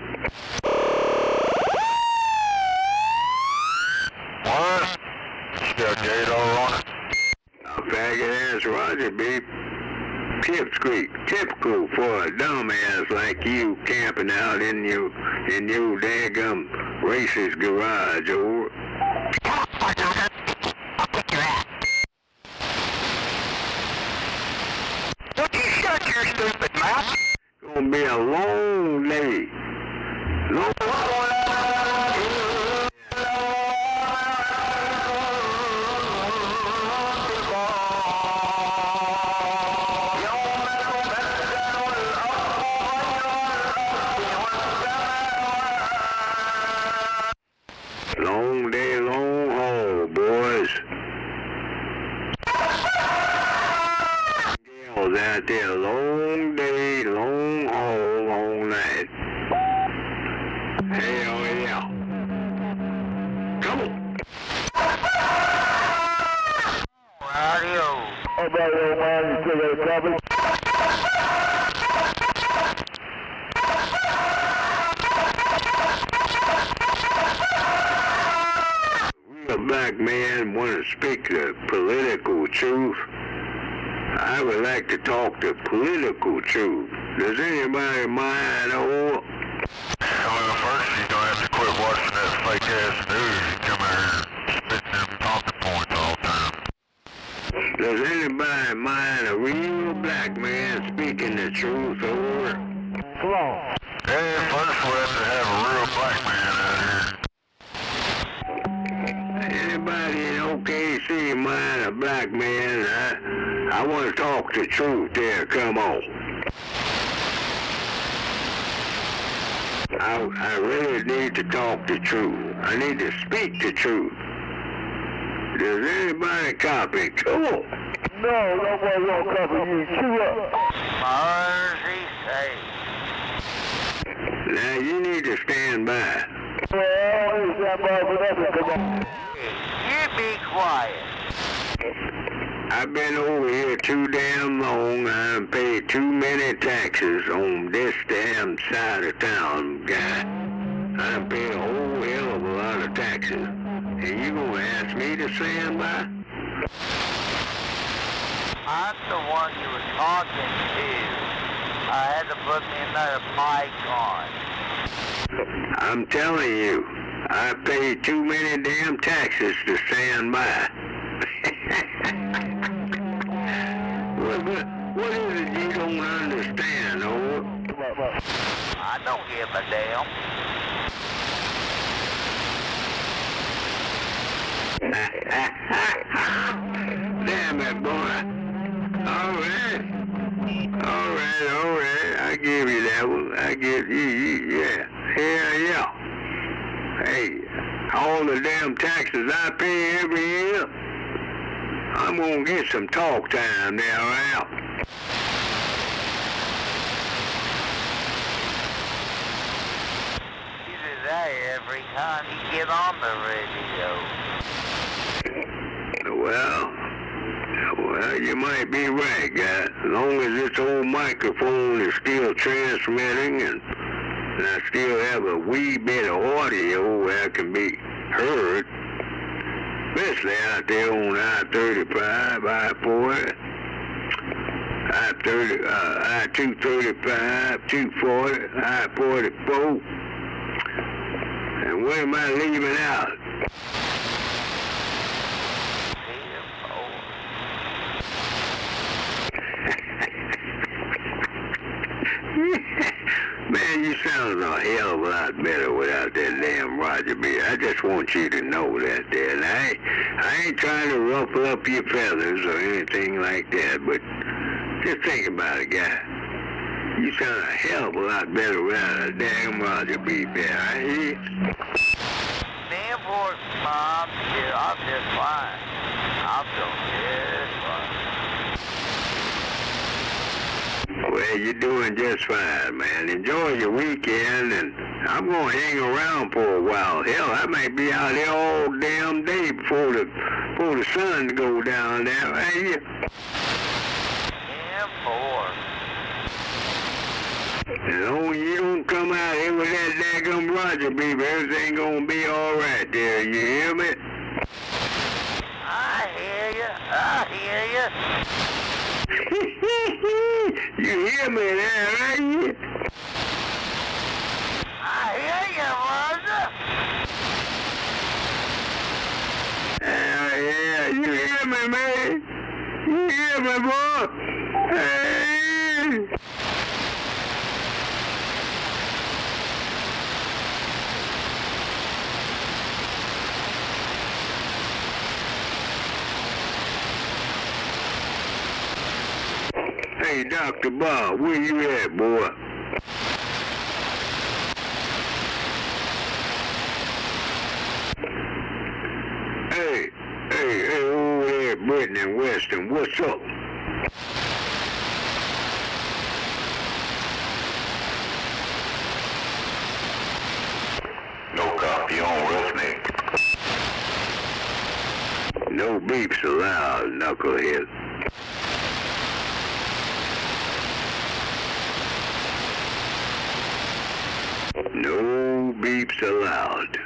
What? You got a gate all on it? A faggot-ass Roger B. Pipsqueak. Typical for a dumbass like you camping out in your daggum racist garage, over. I'll kick your ass. Would you shut your stupid mouth? Gonna be a long day. Long day, long haul, boys. Gals out there, long day, long haul, long night. Hell yeah. Come on. Radio. All right, old man, you still got a copy? A black man want to speak the political truth. I would like to talk the political truth. Does anybody mind, or? Well, first you're going to have to quit watching that fake-ass news and come out here and spit them talking points all the time. Does anybody mind a real black man speaking the truth, or? Come on. Hey, first we have to have a real black man out here. Anybody in OKC mind a black man? I want to talk the truth there. Come on. I really need to talk the truth. I need to speak the truth. Does anybody copy? Come on. No, nobody won't copy you. Chew up. Mercy sakes. Now you need to stand by. Well, is that bad for nothing? Come on. You be quiet. I've been over here too damn long. I've paid too many taxes on this damn side of town, guy. I've paid a whole hell of a lot of taxes. And you gonna ask me to stand by? I'm the one you were talking to. I had to put me another mic on. I'm telling you, I paid too many damn taxes to stand by. What is it you don't understand, Owen? I don't give a damn. Damn it, boy. All right. I give you that one. I give you, yeah. Hell yeah. Hey, all the damn taxes I pay every year, I'm gonna get some talk time now, Al. every time you get on the radio. Well, you might be right, guy. As long as this old microphone is still transmitting and I still have a wee bit of audio where I can be heard, especially out there on I-35, I-40, I-235, 240, I-44. And what am I leaving out? Man, you sound a hell of a lot better without that damn Roger B. I just want you to know that there. And I ain't trying to ruffle up your feathers or anything like that, but just think about it, guy. You sound a hell of a lot better without a damn Roger B. there. I hear you. Newport, Mom, I'm just fine. I'm doing just fine. Well, you're doing just fine, man. Enjoy your weekend, and I'm going to hang around for a while. Hell, I might be out there all damn day before the sun go down there, right here. Yeah, boy. As long as you don't come out here with that daggum Roger beaver, everything going to be all right there. You hear me? I hear you. You hear me there, right? I hear you, Roger. Yeah, you hear me, man? You hear me, boy? Hey! Hey, Dr. Bob, where you at, boy? Hey, over there at Britain and Western, what's up? No copy on Roughneck. No beeps allowed, knucklehead. No beeps allowed.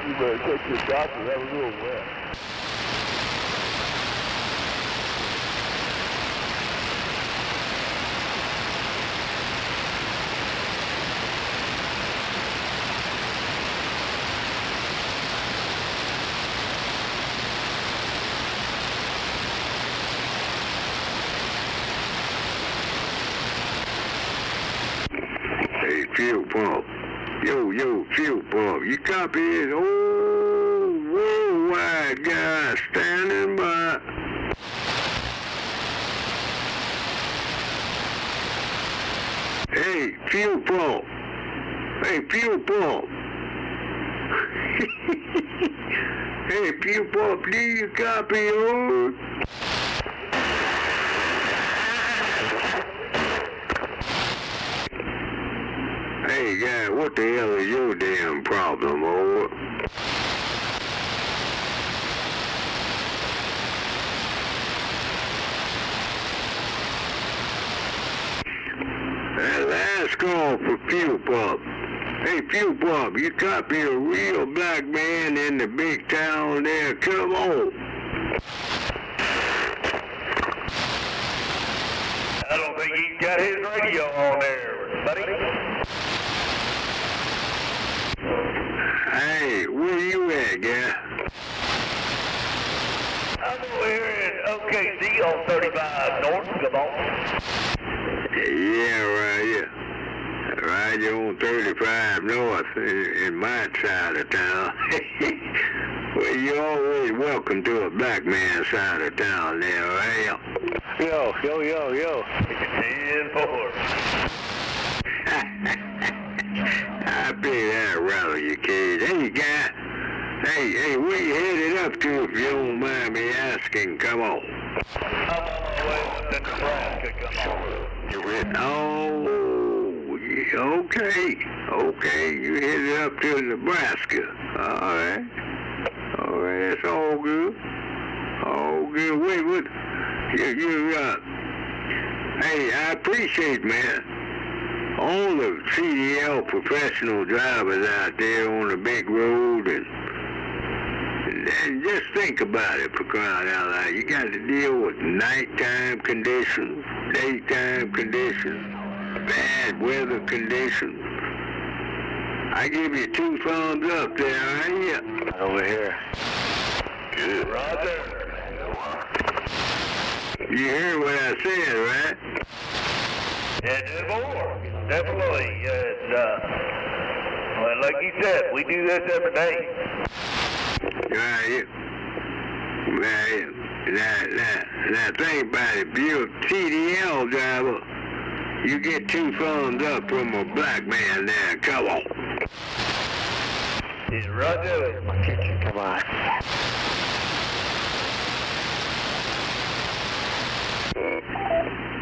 You better take your doctor. That was a little wet. Hey, fuel pump. Yo, fuel pump. You copy it? Oh, worldwide guy standing by. Hey, fuel pump. Hey, fuel pump. Hey, fuel pump, do you copy? Oh. Hey, guy, what the hell is your damn problem, over? That last call for fuel pump. Hey, fuel pump, you copy a real black man in the big town there. Come on. I don't think he's got his radio on there, buddy. Hey, where you at, guy? I'm over here in OKC on 35 North. Come on. Yeah, right here. Right here on 35 North in my side of town. Well, you're always welcome to a black man's side of town there, right? Yo. 10-4. I figured that rattle you, kid. Hey, guy. Hey, where you headed up to, if you don't mind me asking? Come on. I'm on my way up to Nebraska. Come on. You went? Oh, yeah, okay. You headed up to Nebraska. All right, that's all good. Wait, what? Hey, I appreciate, man, all the CDL professional drivers out there on the big road, and just think about it, for crying out loud. You got to deal with nighttime conditions, daytime conditions, bad weather conditions. I give you 2 thumbs up there, right here. Over here. Good. Roger. You heard what I said, right? Yeah, more. Definitely. Well, like you said, we do this every day. Right. Now think about it. If you're a CDL driver, you get 2 thumbs up from a black man there. Come on. Yeah, Roger. My kitchen, come on.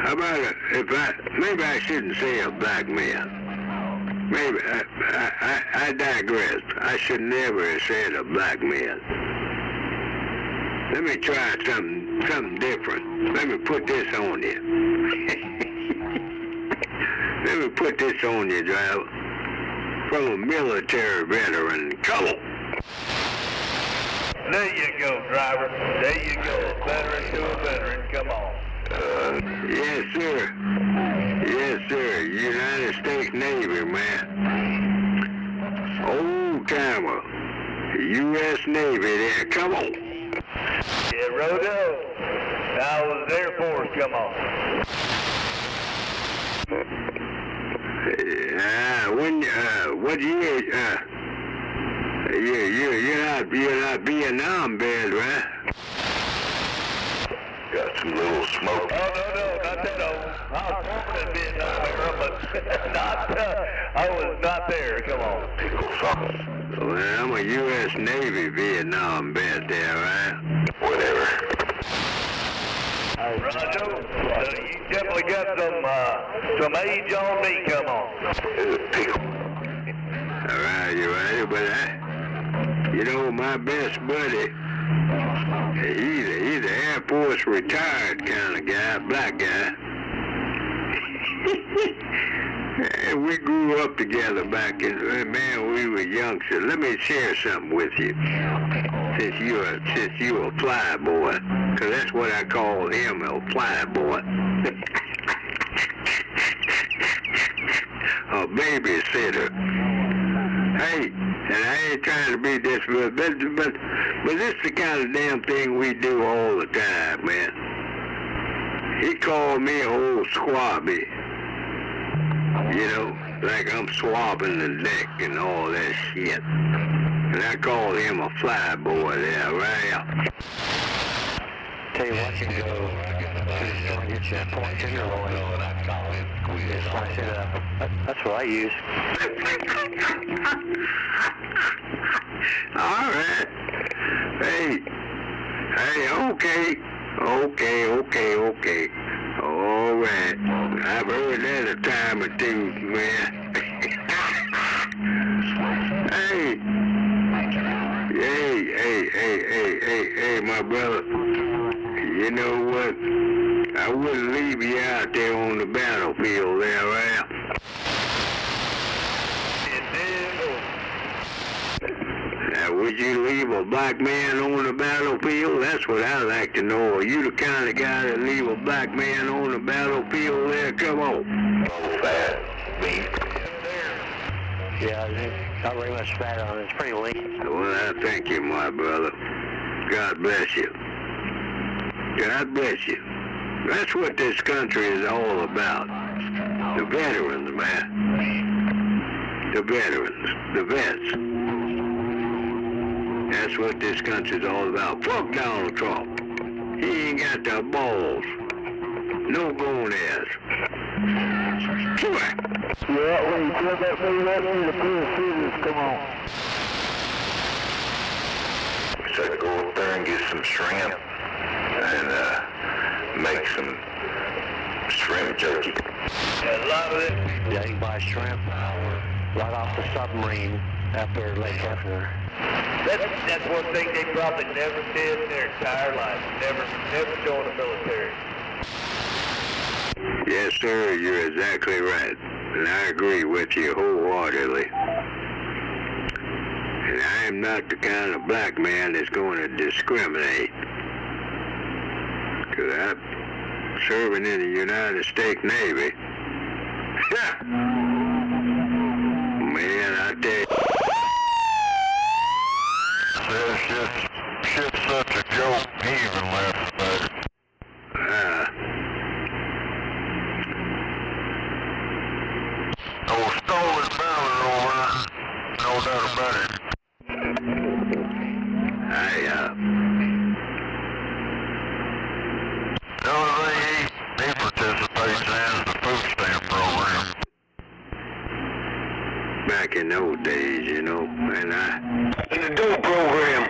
How about maybe I shouldn't say a black man. Maybe I digress. I should never have said a black man. Let me try something different. Let me put this on you. Let me put this on you, driver. From a military veteran. Come on. There you go, driver. There you go. Veteran to a veteran. Come on. Yes, sir. United States Navy, man. Old timer. U.S. Navy there. Come on. Yeah, Rodo. I was Air Force. Come on. What year? You're not Vietnam bed, right? Got some little smoke. Oh, no, not that old. I was born in Vietnam era, but I was not there. Come on. Well, I'm a U.S. Navy Vietnam vet there, right? Whatever. Roger. You definitely got some age on me. Come on. All right, you're right, but my best buddy, he's an Air Force retired kind of guy, black guy. man, we grew up together back in, man, we were youngsters. Let me share something with you. Since you're a fly boy, 'cause that's what I call him, a fly boy. A babysitter. Hey, and I ain't trying to be disrespectful, but this is the kind of damn thing we do all the time, man. He called me an old squabby. You know, like I'm swabbing the deck and all that shit. And I called him a fly boy there, right? Tell you what, you can go to the store and get you a pork tenderloin. Just slice it up. That's what I use. All right. Hey, okay. All right. I've heard that a time or two, man. Hey, my brother. You know what? I wouldn't leave you out there on the battlefield there, right? Now, would you leave a black man on the battlefield? That's what I'd like to know. Are you the kind of guy that leave a black man on the battlefield there? Come on. Oh, fat beef. Yeah, not very much fat on it. It's pretty lean. Well, I thank you, my brother. God bless you. God bless you. That's what this country is all about. The veterans, man. The veterans. The vets. That's what this country's all about. Fuck Donald Trump. He ain't got the balls. No gonads. Yeah, when you tell that me, the clear cities, come on. So I go up there and get some shrimp and make some shrimp jerky. Yeah, a lot of it. Yeah, you can buy shrimp right off the submarine after Lake Hefner. That's one thing they probably never did in their entire life. Never joined the military. Yes, sir, you're exactly right. And I agree with you wholeheartedly. And I am not the kind of black man that's going to discriminate. Because I'm serving in the United States Navy. Man, I tell you. It's just such a joke. He even laughs about it. Oh, stolen valor over. No doubt about it. The only thing he participates in is the food stamp program. Back in those days, you know, and in the dope program.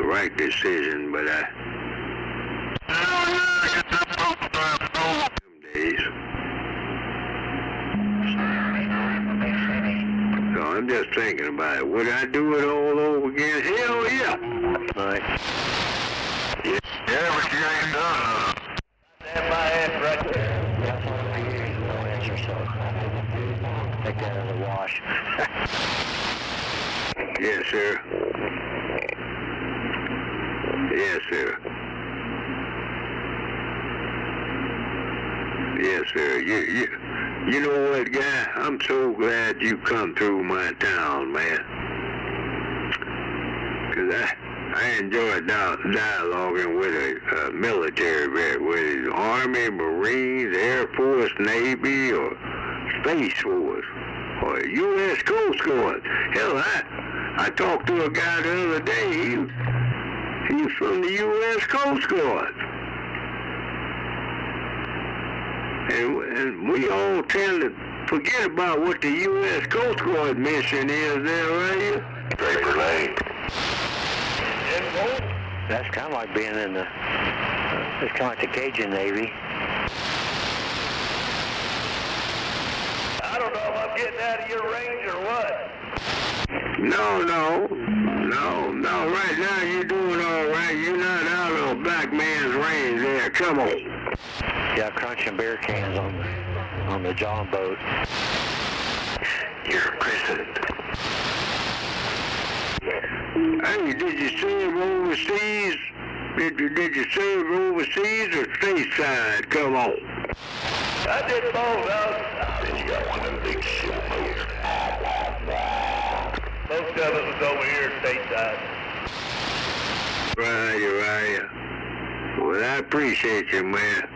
Right decision, but some days. So I'm just thinking about it. Would I do it all over again? Hell yeah. Right. Yeah, but you ain't done nothing. That's my ass right there. That's all I use, no answer, so take that as a wash. Yes, sir. Yes, sir. Yes, sir. You know what, guy? I'm so glad you come through my town, man. 'Cause I enjoy dialoguing with a military vet, whether it's Army, Marines, Air Force, Navy, or Space Force, or U.S. Coast Guard. Hell, I talked to a guy the other day. He's from the U.S. Coast Guard. And we all tend to forget about what the U.S. Coast Guard mission is there, right? Draper Lake. That's kind of like being in the, it's kind of like the Cajun Navy. I don't know if I'm getting out of your range or what. No. Right now you're doing all right. You're not out of a black man's range there. Come on. Yeah, crunching beer cans on the John boat. You're christened. Hey, did you serve overseas? Did you serve overseas or stateside? Come on. I did both, Then you got one of them big shit motors. Most of it was over here stateside. Right. Well, I appreciate you, man.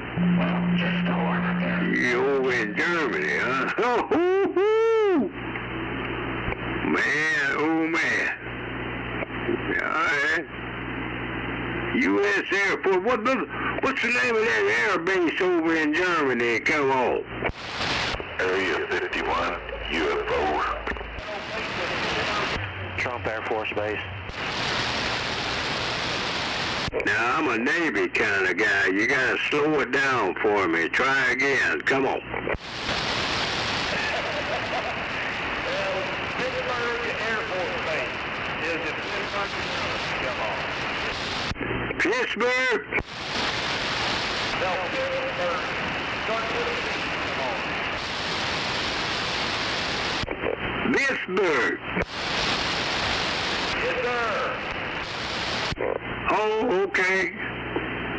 You over in Germany, huh? Man, oh man. All right. U.S. Air Force. What's the name of that air base over in Germany? Come on. Area 51, UFO. Trump Air Force Base. Now, I'm a Navy kind of guy. You gotta slow it down for me. Try again. Come on. Pittsburgh Air Force Base. Is it Pittsburgh? Come on. Pittsburgh? No, Pittsburgh. Start with a C. Come on. Pittsburgh. Yes, sir. Oh, okay.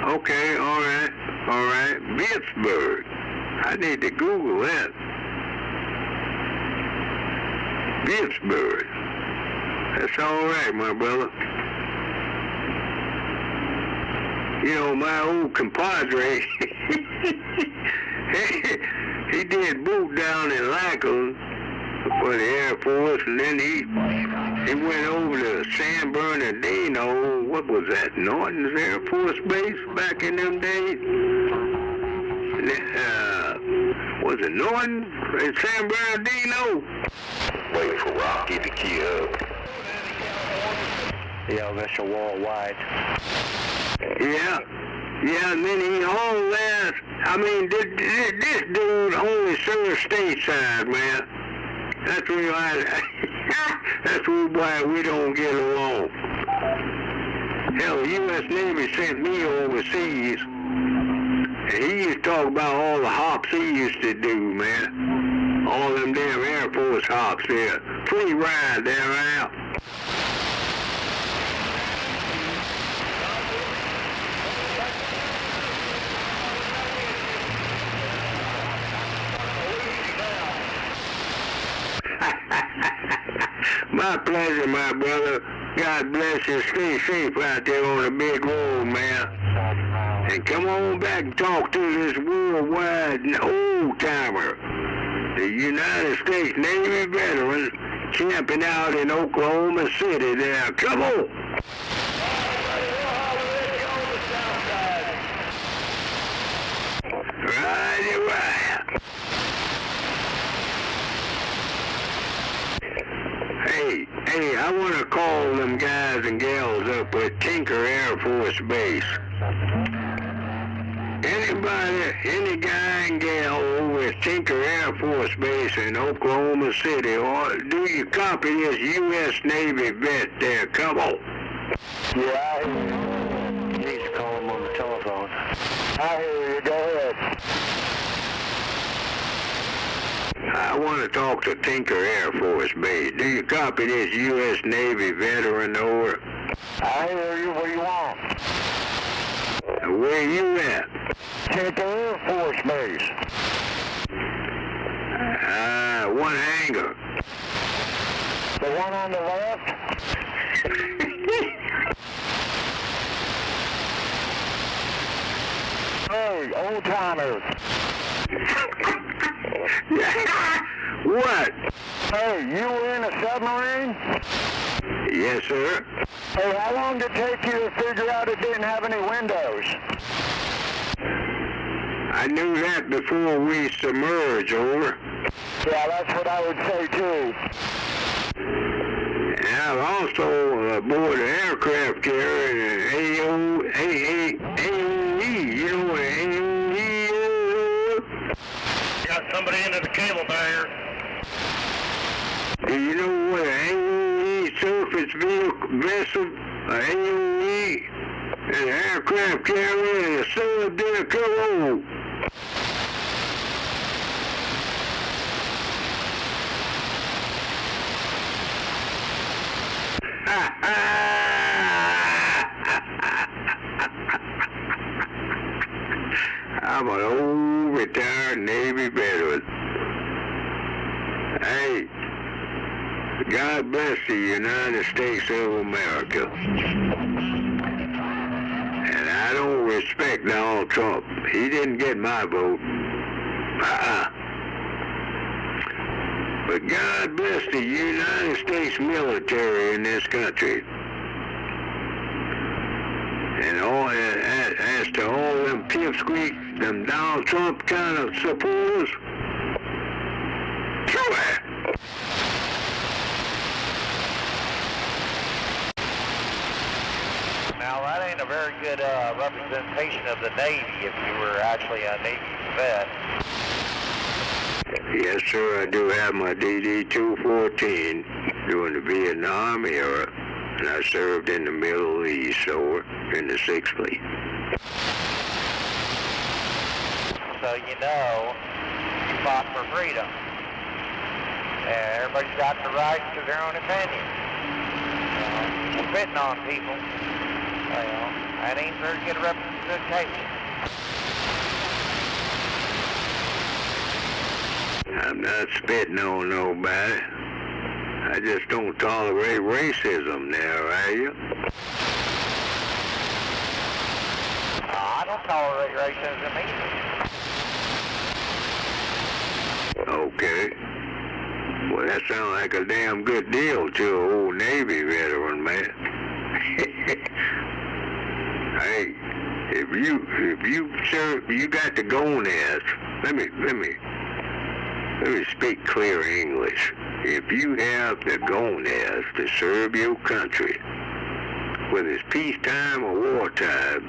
Okay, all right. Pittsburgh. I need to Google that. Pittsburgh. That's all right, my brother. You know, my old compadre, he did boot down in Lackland for the Air Force, and then he went over to San Bernardino. What was that? Norton's Air Force Base back in them days? Was it Norton and San Bernardino? Wait for Rocky to key up. Yeah, that's a worldwide. Yeah, and then he hauled that. I mean, this dude only served stateside, man. That's why we don't get along. Hell, the U.S. Navy sent me overseas, and he used to talk about all the hops he used to do, man. All them damn Air Force hops there. Free ride there out. My pleasure, my brother. God bless you. Stay safe out there on the big road, man. And come on back and talk to this worldwide old-timer, the United States Navy veteran camping out in Oklahoma City there. Come on. Right. Hey, I want to call them guys and gals up at Tinker Air Force Base. Any guy and gal over at Tinker Air Force Base in Oklahoma City, or do you copy this U.S. Navy vet there? Come on. Yeah, I hear you. You need to call him on the telephone. I hear you. Go ahead. I want to talk to Tinker Air Force Base. Do you copy this U.S. Navy veteran over? I hear you. What do you want? Where you at? Tinker Air Force Base. One hangar. The one on the left? Hey, old timer. What? Hey, you were in a submarine? Yes, sir. Hey, how long did it take you to figure out it didn't have any windows? I knew that before we submerged, over. Yeah, that's what I would say, too. And I've also aboard an aircraft carrier, AOE. You know what an AOE is? Got somebody into the cable barrier. Do you know what an AOE surface vessel, an AOE, an aircraft carrier, and a sub there? Come on. I'm an old retired Navy veteran. Hey, God bless the United States of America. And I don't respect Donald Trump. He didn't get my vote. But God bless the United States military in this country. And all, as to all them pipsqueaks, them Donald Trump kind of supporters, Now, that ain't a very good representation of the Navy if you were actually a Navy vet. Yes, sir, I do have my DD-214 during the Vietnam era, and I served in the Middle East, so in the 6th Fleet. So you know, you fought for freedom. And everybody's got the right to their own opinion. Spitting on people, that ain't very good representation. I'm not spitting on nobody. I just don't tolerate racism now, are you? I don't tolerate racism either. Okay. Well, that sounds like a damn good deal to an old Navy veteran, man. Hey, if you serve, you got the gonads. Let me speak clear English. If you have the gonads to serve your country, whether it's peacetime or wartime,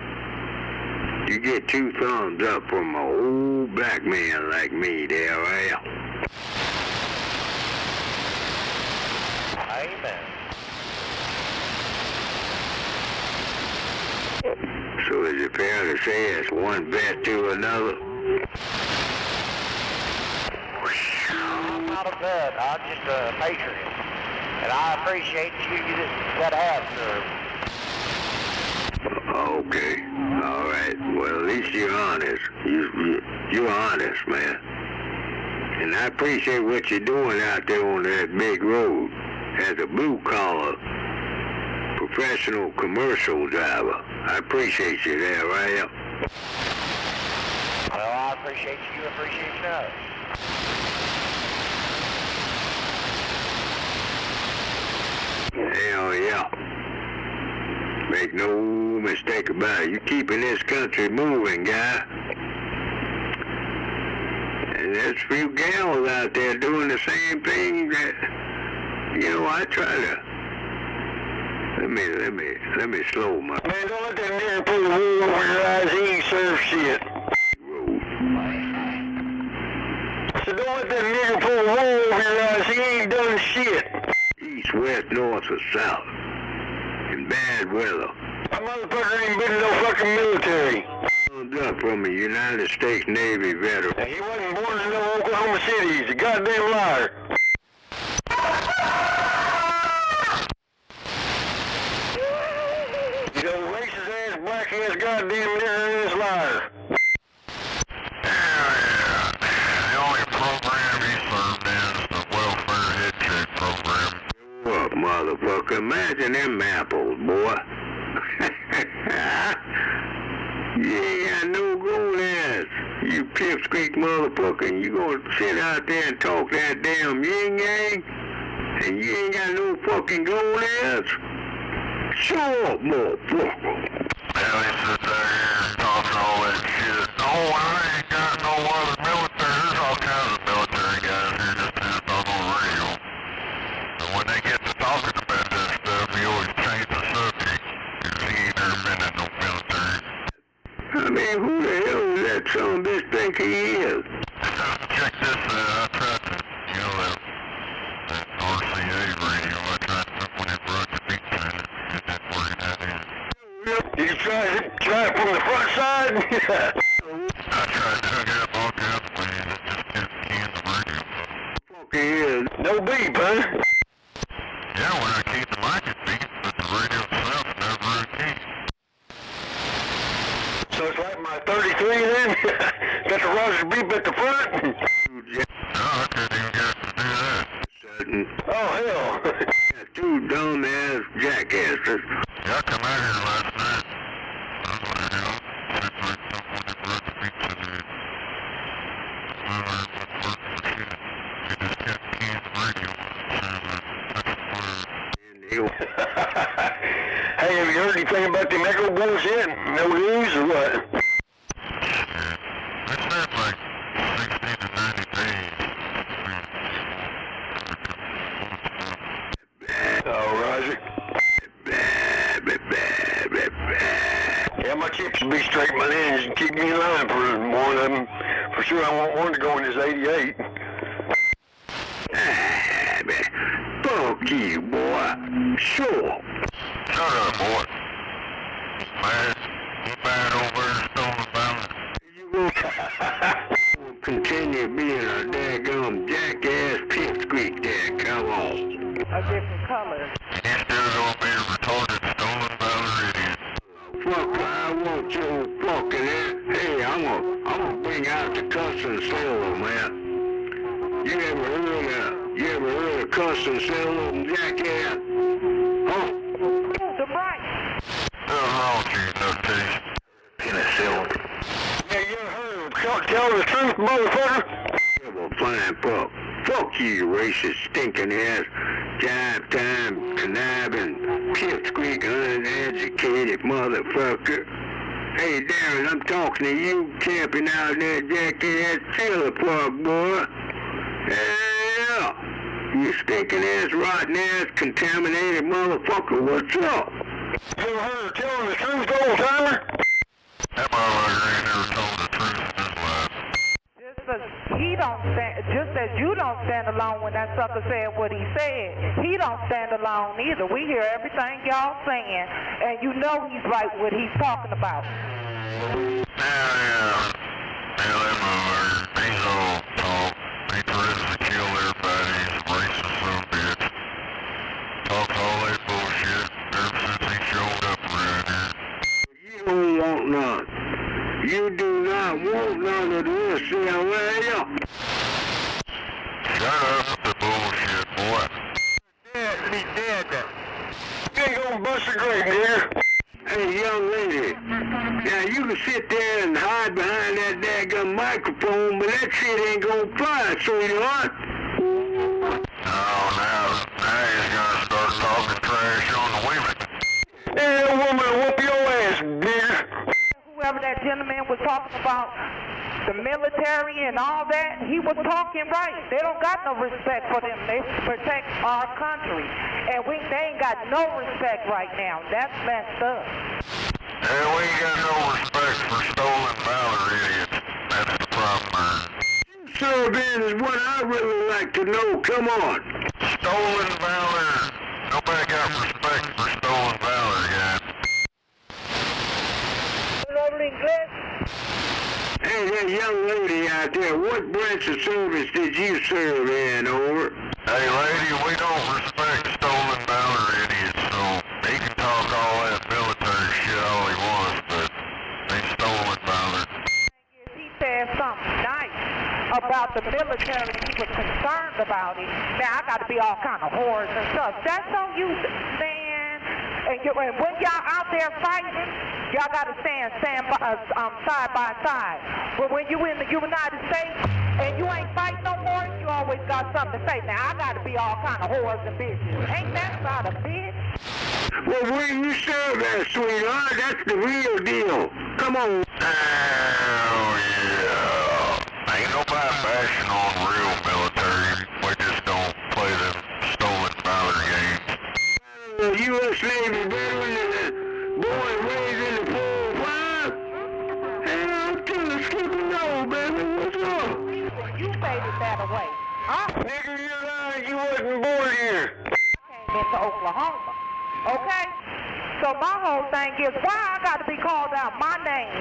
you get 2 thumbs up from an old black man like me there, right? Amen. So is it fair to say it's one vet to another? I'm not a vet, I'm just a patriot. And I appreciate you that have served. Okay, all right. Well, at least you're honest. You're honest, man. And I appreciate what you're doing out there on that big road as a blue-collar, professional commercial driver. I appreciate you there, right? Well, I appreciate you appreciating us. Hell yeah. Make no mistake about it. You're keeping this country moving, guy. And there's a few gals out there doing the same thing that, you know, I try to. Let me slow my. Man, don't let that nigga put the wool over your eyes. He ain't served shit. So don't let that nigga pull the wool over your eyes. He ain't done shit. East, west, north, or south. In bad weather. That motherfucker ain't been in no fucking military. Thumbs up from a United States Navy veteran. And he wasn't born in no Oklahoma City. He's a goddamn liar. You know, racist ass, black ass, goddamn nigger ass liar. The only program he served in is the welfare head check program. What, motherfucker? Imagine them apples, boy. You ain't got no gonads. You pipsqueak motherfucker. You gonna sit out there and talk that damn yin-yang? And you ain't got no fucking gonads? Show up, motherfucker. Hell, he sits there and talks all that shit. Oh, I ain't got no other military. There's all kinds of military guys here just sitting on the radio. And when they get to talking about that stuff, he always changes the subject. Because he ain't never been in no military. I mean, who the hell does that son of a bitch think he is? Check this out. I tried to, you know, that RCA radio. I tried to when it brought the beat to it. It didn't work out in. Did you try it from the front side? I tried to hook it up all the other way and it just didn't key in the radio. Fuck he is. No beep, huh? Yeah, when I keyed the mic it beat, but the radio itself never keyed. So it's Just like my 33 then? Got the Roger beep at the front? No, I couldn't even get to do that. Oh, hell. Two dumbass jackasses. Yeah, I come out here last night. I was like, you know, it's like someone that brought the pizza in. I learned what worked for shit. They just kept keying the radio on it, saying that Hey, have you heard anything about the Echo Boys yet? No news or what? It's been like 60 to 90 days. Oh, Roger. Yeah, my chicks will be straight my lens and keep me in line for one of them. For sure, I want one to go in this 88. Fuck you, boy. Sure. Shut up, boy. He's mad over in Stolen Valley. You will continue being a daggum jackass pipsqueak there. Come on. A different color. He's still gonna be a retarded Stolen Valley idiot. Fuck, I want your fucking ass. Hey, I'm gonna bring out the cuss and sell man. You ever heard of cuss and sell jackass? Huh? The right. What's wrong with you, nutcase? Penicillin. Yeah, you ever heard of tell the truth, motherfucker? Yeah, well, fine, fuck. Fuck you, racist, stinking ass, jive time, conniving, pipsqueak, uneducated motherfucker. Hey, Darren, I'm talking to you, camping out there, jackass trailer park, boy. Yeah. You stinking ass, rotten ass, contaminated motherfucker, what's up? You ever heard of telling the truth, old timer? That motherfucker ain't never told the truth in his life. Just as you don't stand alone when that sucker said what he said, he don't stand alone either. We hear everything y'all saying, and you know he's right what he's talking about. Yeah, that motherfucker, he's all talk. He threatens to kill everybody. He's a racist son of a bitch. Talks all that bullshit ever since he showed up around here. You don't want none. You do not want none of this, yeah. Shut up with the bullshit, boy. Be dead. You ain't gonna bust a grape, dear. Hey, young lady. Now, you can sit there and hide behind that daggum microphone, but that shit ain't gonna fly, sweetheart. Oh, now he's gonna start talking trash on the women. Hey, that woman will whoop your ass, dear. Whoever that gentleman was talking about the military and all that, he was talking right. They don't got no respect for them. They protect our country. And they ain't got no respect right now. That's messed up. Yeah, we ain't got no respect for stolen valor idiots. That's the problem, man. So then is what I really like to know. Come on. Stolen valor. Nobody got respect for stolen valor, guys. Hey, that young lady out there, what branch of service did you serve in, over? Hey, lady, we don't respect stolen valor idiots, so he can talk all that military shit all he wants, but they stolen valor. He said something nice about the military. He was concerned about it. Now, I got to be all kind of whores and stuff. That's on you, man. And when y'all out there fighting, y'all got to stand side by side. But when you in the United States and you ain't fighting no more, you always got something to say. Now, I got to be all kind of whores and bitches. Ain't that about a bitch? Well, where you serve at, sweetheart? That's the real deal. Come on. Oh, yeah. Ain't nobody bashing on real military. We just don't play them stolen valor games. The U.S. Navy veteran and a boy raised in the 405. Hey, I'm killing Skippy No, baby. What's up? You made it that way. Huh? Nigga, you're lying. You wasn't born here. I came into Oklahoma. Okay? So my whole thing is, why I got to be called out my name?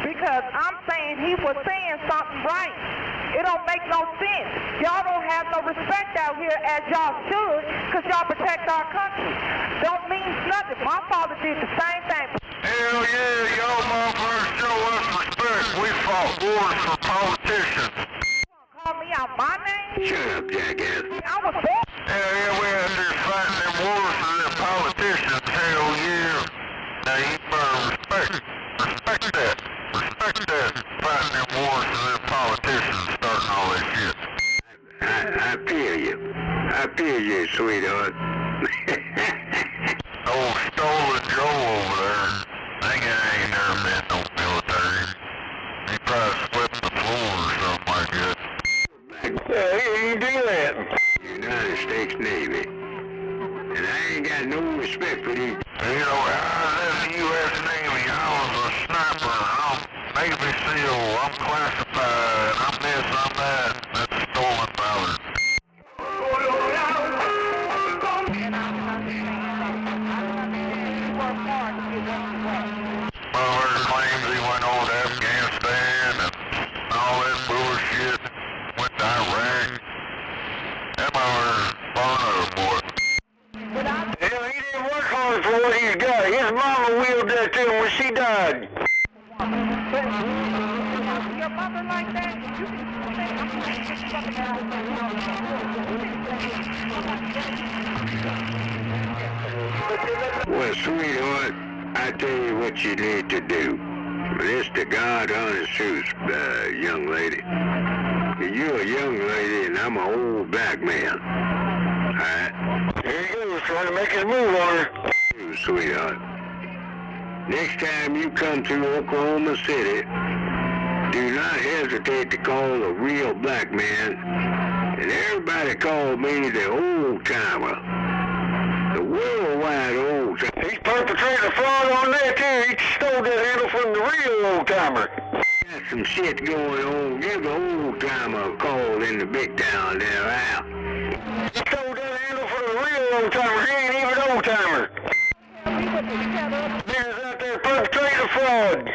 Because I'm saying he was saying something right. It don't make no sense. Y'all don't have no respect out here as y'all should, because y'all protect our country. Don't mean nothing. My father did the same thing. Hell yeah, y'all motherfuckers show us fought wars for politicians. Call me out my name? Shut up, jackass. I was born. Yeah, we out there fighting them wars for them politicians. Hell yeah. Now you better respect that. Respect that. Fighting them wars for them politicians, starting all that shit. I feel you. I feel you, sweetheart. Old Stolen Joe over there. I ain't never been no military. He probably swept the floor or something like that. You do that. United States Navy. And I ain't got no respect for these. You know, I was in the U.S. Navy. I was a sniper. I'm Navy SEAL. I'm classified. I'm this, I'm that. That's stolen valor. Mother claims he went over to Afghanistan and all that bullshit. Went to Iraq. That mother's burned up, boy. Hell, he didn't work hard for what he's got. His mama willed that to him when she died. Your mother like that? Well, sweetheart, I tell you what you need to do. This to God honest truth, young lady. You're a young lady and I'm an old black man. Alright? Here he goes, trying to make his move on her. Sweetheart. Next time you come to Oklahoma City, do not hesitate to call a real black man. And everybody called me the old timer. The worldwide old timer. He's perpetrated a fraud on that too. He stole that handle from the real old timer. Got some shit going on. Give the old timer a call in the big town there out. He stole that handle from the real old timer. He ain't even old timer. Niggas out there perpetrating a fraud.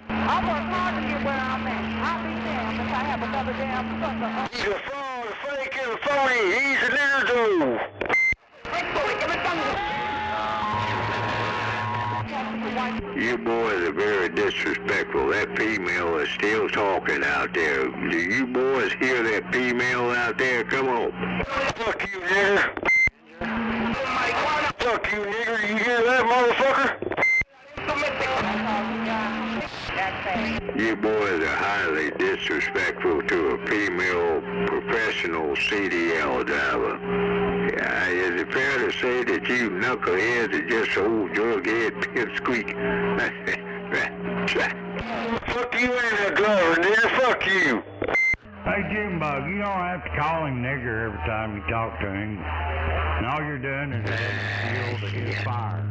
I work hard to get where I'm at. I'll be damned if I have another damn sucker. He's a fraud, a fake, and a phony. He's an irritable. You boys are very disrespectful. That female is still talking out there. Do you boys hear that female out there? Come on. Fuck you, nigger. Fuck you, nigger. You hear that, motherfucker? You boys are highly disrespectful to a female professional CDL driver. Is it fair to say that you knuckleheads are just old drug-head pipsqueak? Fuck you and that driver, nigger. Fuck you. Hey, Jimbug, you don't have to call him nigger every time you talk to him. And all you're doing is adding fuel to his fire.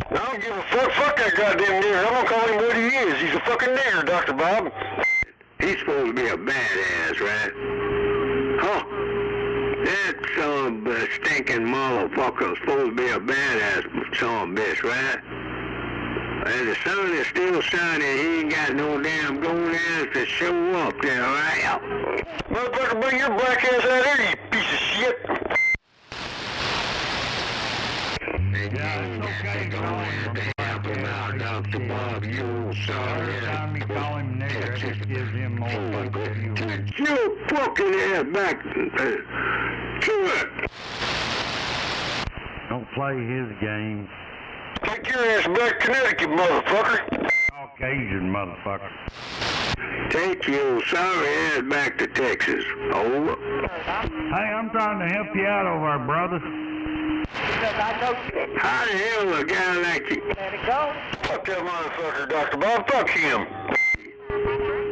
I don't give a fuck. Fuck that goddamn nigger. I'm gonna call him what he is. He's a fucking nigger, Dr. Bob. He's supposed to be a badass, right? Huh? That son of a stinking motherfucker's supposed to be a badass son of a bitch, right? And the sun is still shining. He ain't got no damn gold ass to show up there, right? Motherfucker, bring your black ass out here, you piece of shit. Yeah, it's okay to call him Dr. Bob, you sorry. Every time you call him nigger, it just gives him more fucking fuel. Get your fucking ass back to it. Don't play his game. Take your ass back to Connecticut, motherfucker. Caucasian motherfucker. Take your sorry ass back to Texas. Over. Hey, I'm trying to help you out over there, brother. How the hell a guy like you? Let it go. Fuck that motherfucker, Dr. Bob. Fuck him.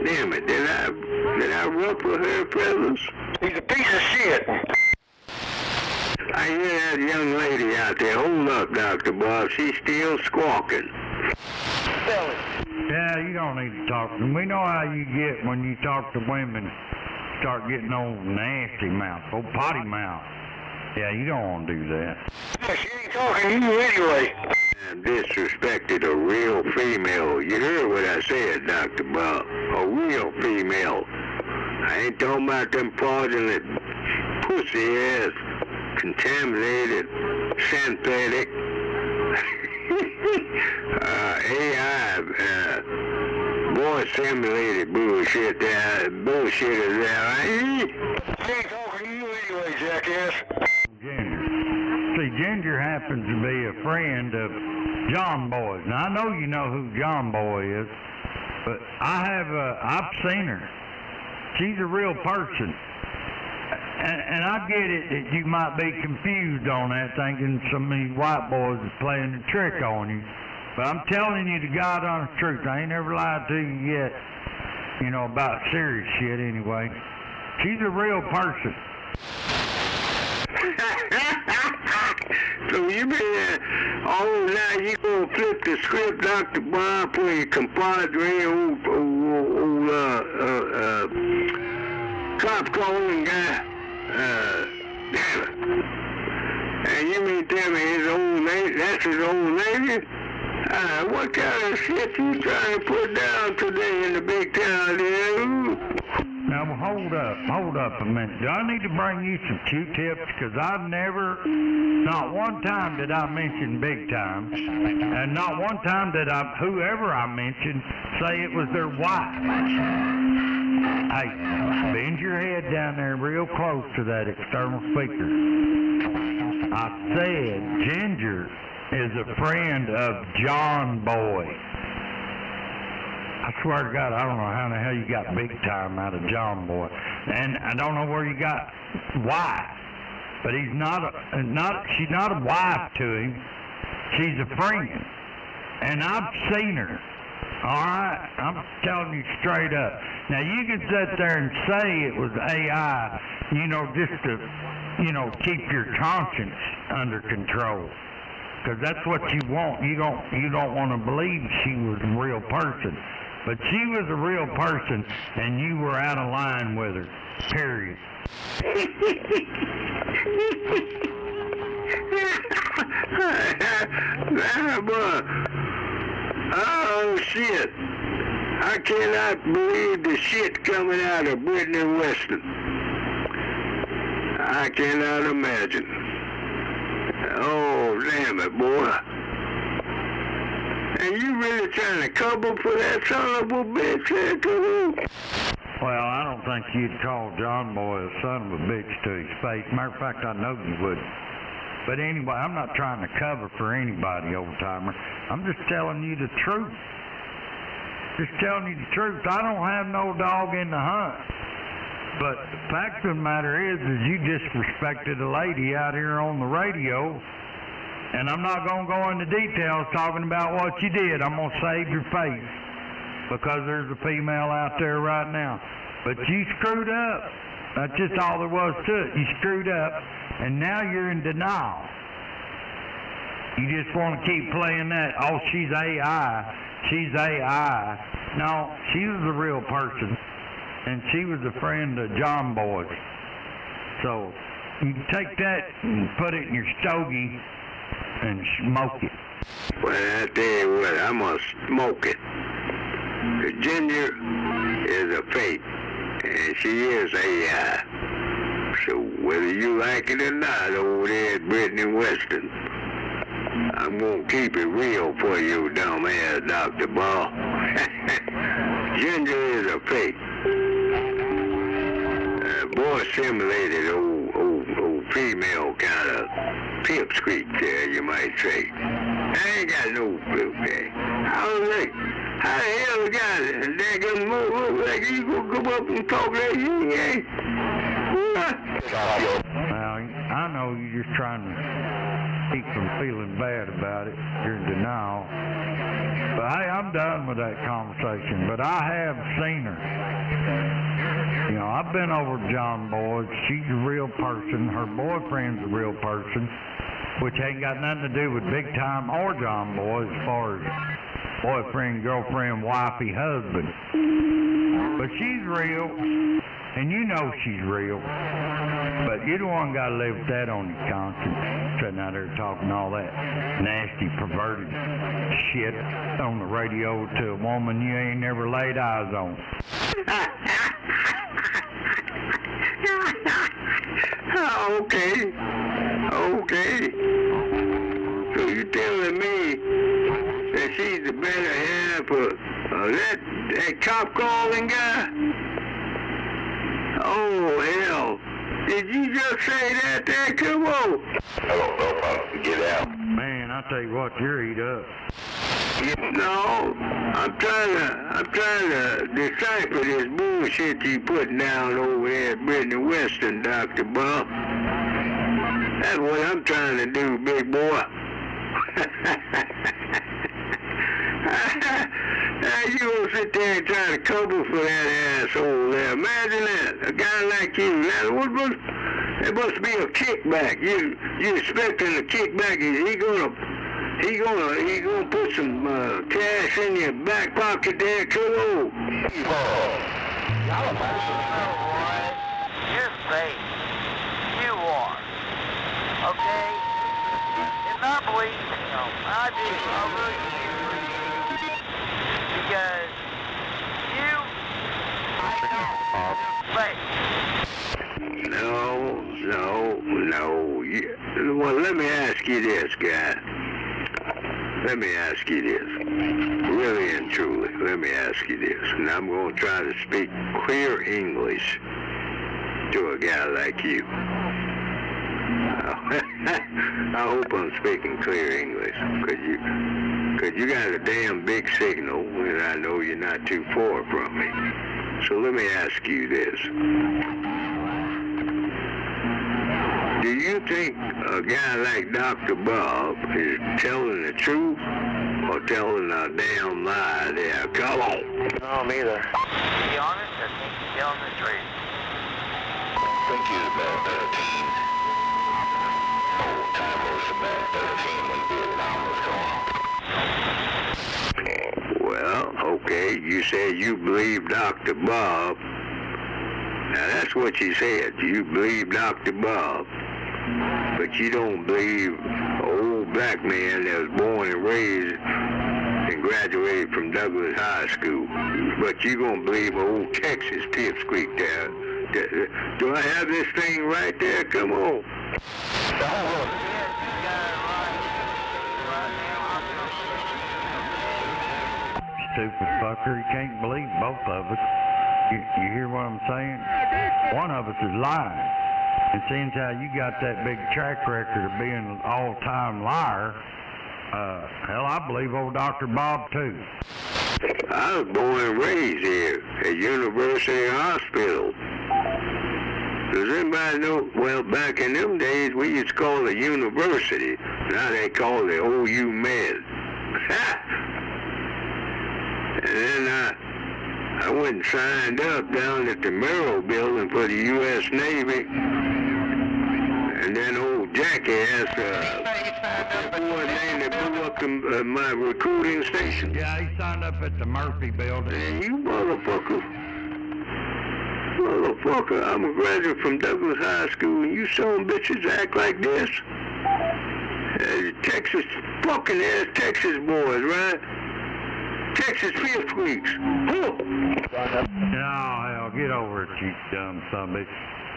Damn it, did I ruffle her feathers? He's a piece of shit. I hear that young lady out there. Hold up, Dr. Bob. She's still squawking. Yeah, you don't need to talk to them. We know how you get when you talk to women. Start getting old nasty mouth, old potty mouth. Yeah, you don't want to do that. Yeah, she ain't talking to you anyway. I disrespected a real female. You heard what I said, Dr. Bob. A real female. I ain't talking about them fraudulent, pussy-ass, contaminated, synthetic, AI, voice assimilated bullshit there, bullshitters there. I ain't talking to you anyway, jackass. Ginger. See, Ginger happens to be a friend of John Boy's. Now, I know you know who John Boy is, but I've seen her. She's a real person. And I get it that you might be confused on that, thinking some of these white boys is playing a trick on you. But I'm telling you the God honest truth. I ain't never lied to you yet, you know, about serious shit anyway. She's a real person. So you been now you gonna flip the script, Dr. Bob, for your compadre, old cop calling guy. Damn it. And you mean tell me his old name, that's his old name? What kind of shit you trying to put down today in the big town there? Now, hold up a minute. Do I need to bring you some Q-tips? Because I've never, not one time did I mention big time, and not one time did whoever I mentioned, say it was their wife. Hey, bend your head down there real close to that external speaker. I said Ginger is a friend of John Boy. I swear to God, I don't know how the hell you got big time out of John Boy. And I don't know where you got wife. But she's not a wife to him. She's a friend. And I've seen her. Alright? I'm telling you straight up. Now you can sit there and say it was AI, you know, just to, you know, keep your conscience under control. Because that's what you want. You don't want to believe she was a real person. But she was a real person, and you were out of line with her. Period. Oh, shit. I cannot believe the shit coming out of Brittany Weston. I cannot imagine. Oh, damn it, boy. And you really trying to cover for that son of a bitch there, too? Well, I don't think you'd call John Boy a son of a bitch to his face. Matter of fact, I know you wouldn't. But anyway, I'm not trying to cover for anybody, old-timer. I'm just telling you the truth. Just telling you the truth. I don't have no dog in the hunt. But the fact of the matter is you disrespected a lady out here on the radio. And I'm not going to go into details talking about what you did. I'm going to save your face. Because there's a female out there right now. But you screwed up. That's just all there was to it. You screwed up. And now you're in denial. You just want to keep playing that, oh, she's AI. She's AI. No, she was a real person. And she was a friend of John Boy's. So you can take that and put it in your stogie and smoke it. Well, I tell you what, I'm going to smoke it. The Ginger is a fake, and she is AI. So whether you like it or not over there at Brittany Weston, I'm going to keep it real for you, dumbass Dr. Ball. Ginger is a fake. Boy simulated old female kind of pipsqueak there, you might say. I ain't got no clue there. How the hell the guy that gonna move like you gonna come up and talk like you ain't? Well, I know you're just trying to keep from feeling bad about it. You're in denial. But hey, I'm done with that conversation. But I have seen her. You know, I've been over to John Boyd. She's a real person. Her boyfriend's a real person, which ain't got nothing to do with Big Time or John Boyd as far as boyfriend, girlfriend, wifey, husband. But she's real, and you know she's real. But you're the one got to live with that on your conscience, sitting out there talking all that nasty, perverted shit on the radio to a woman you ain't never laid eyes on. Okay. So you telling me that she's the better half of That cop calling guy? Oh, hell. Did you just say that there? Come on. I don't know if I can get out. Man, I tell you what, you're eat up. No, I'm trying to decipher this bullshit you putting down over there at Brittany Western, Dr. Bob. That's what I'm trying to do, big boy. Now you gonna sit there and try to cover for that asshole there. Imagine that, a guy like you. Now, there must be a kickback. You expecting a kickback? He gonna put some cash in your back pocket there, come on. You're safe. You are. Okay? And I believe him. I do. I really do. Because you No. Well, let me ask you this, guy. Let me ask you this. Really and truly, let me ask you this. And I'm going to try to speak clear English to a guy like you. I hope I'm speaking clear English, because you got a damn big signal, and I know you're not too far from me. So let me ask you this. Do you think a guy like Dr. Bob is telling the truth or telling a damn lie there? Come on. No, neither. To be honest, I think he's telling the truth. I think he's about 13. Old timers about 13 when Vietnam was going. Well, okay, you said you believe Dr. Bob. Now that's what you said. You believe Dr. Bob. But you don't believe an old black man that was born and raised and graduated from Douglas High School. But you gonna believe old Texas pipsqueak there. Do I have this thing right there? Come on. Stupid fucker, you can't believe both of us. You hear what I'm saying? One of us is lying. And seeing how you got that big track record of being an all-time liar, hell, I believe old Dr. Bob, too. I was born and raised here at University Hospital. Does anybody know? Well, back in them days, we used to call it university. Now they call it OU Med. And then I went and signed up down at the Merrill building for the U.S. Navy. And then old jackass, the boy name that blew up my recruiting station. Yeah, he signed up at the Murphy building. And you motherfucker, I'm a graduate from Douglas High School, and you some bitches act like this? Texas, fucking ass Texas boys, right? Texas pipsqueaks. No, hell, get over it, you dumb son of a bitch.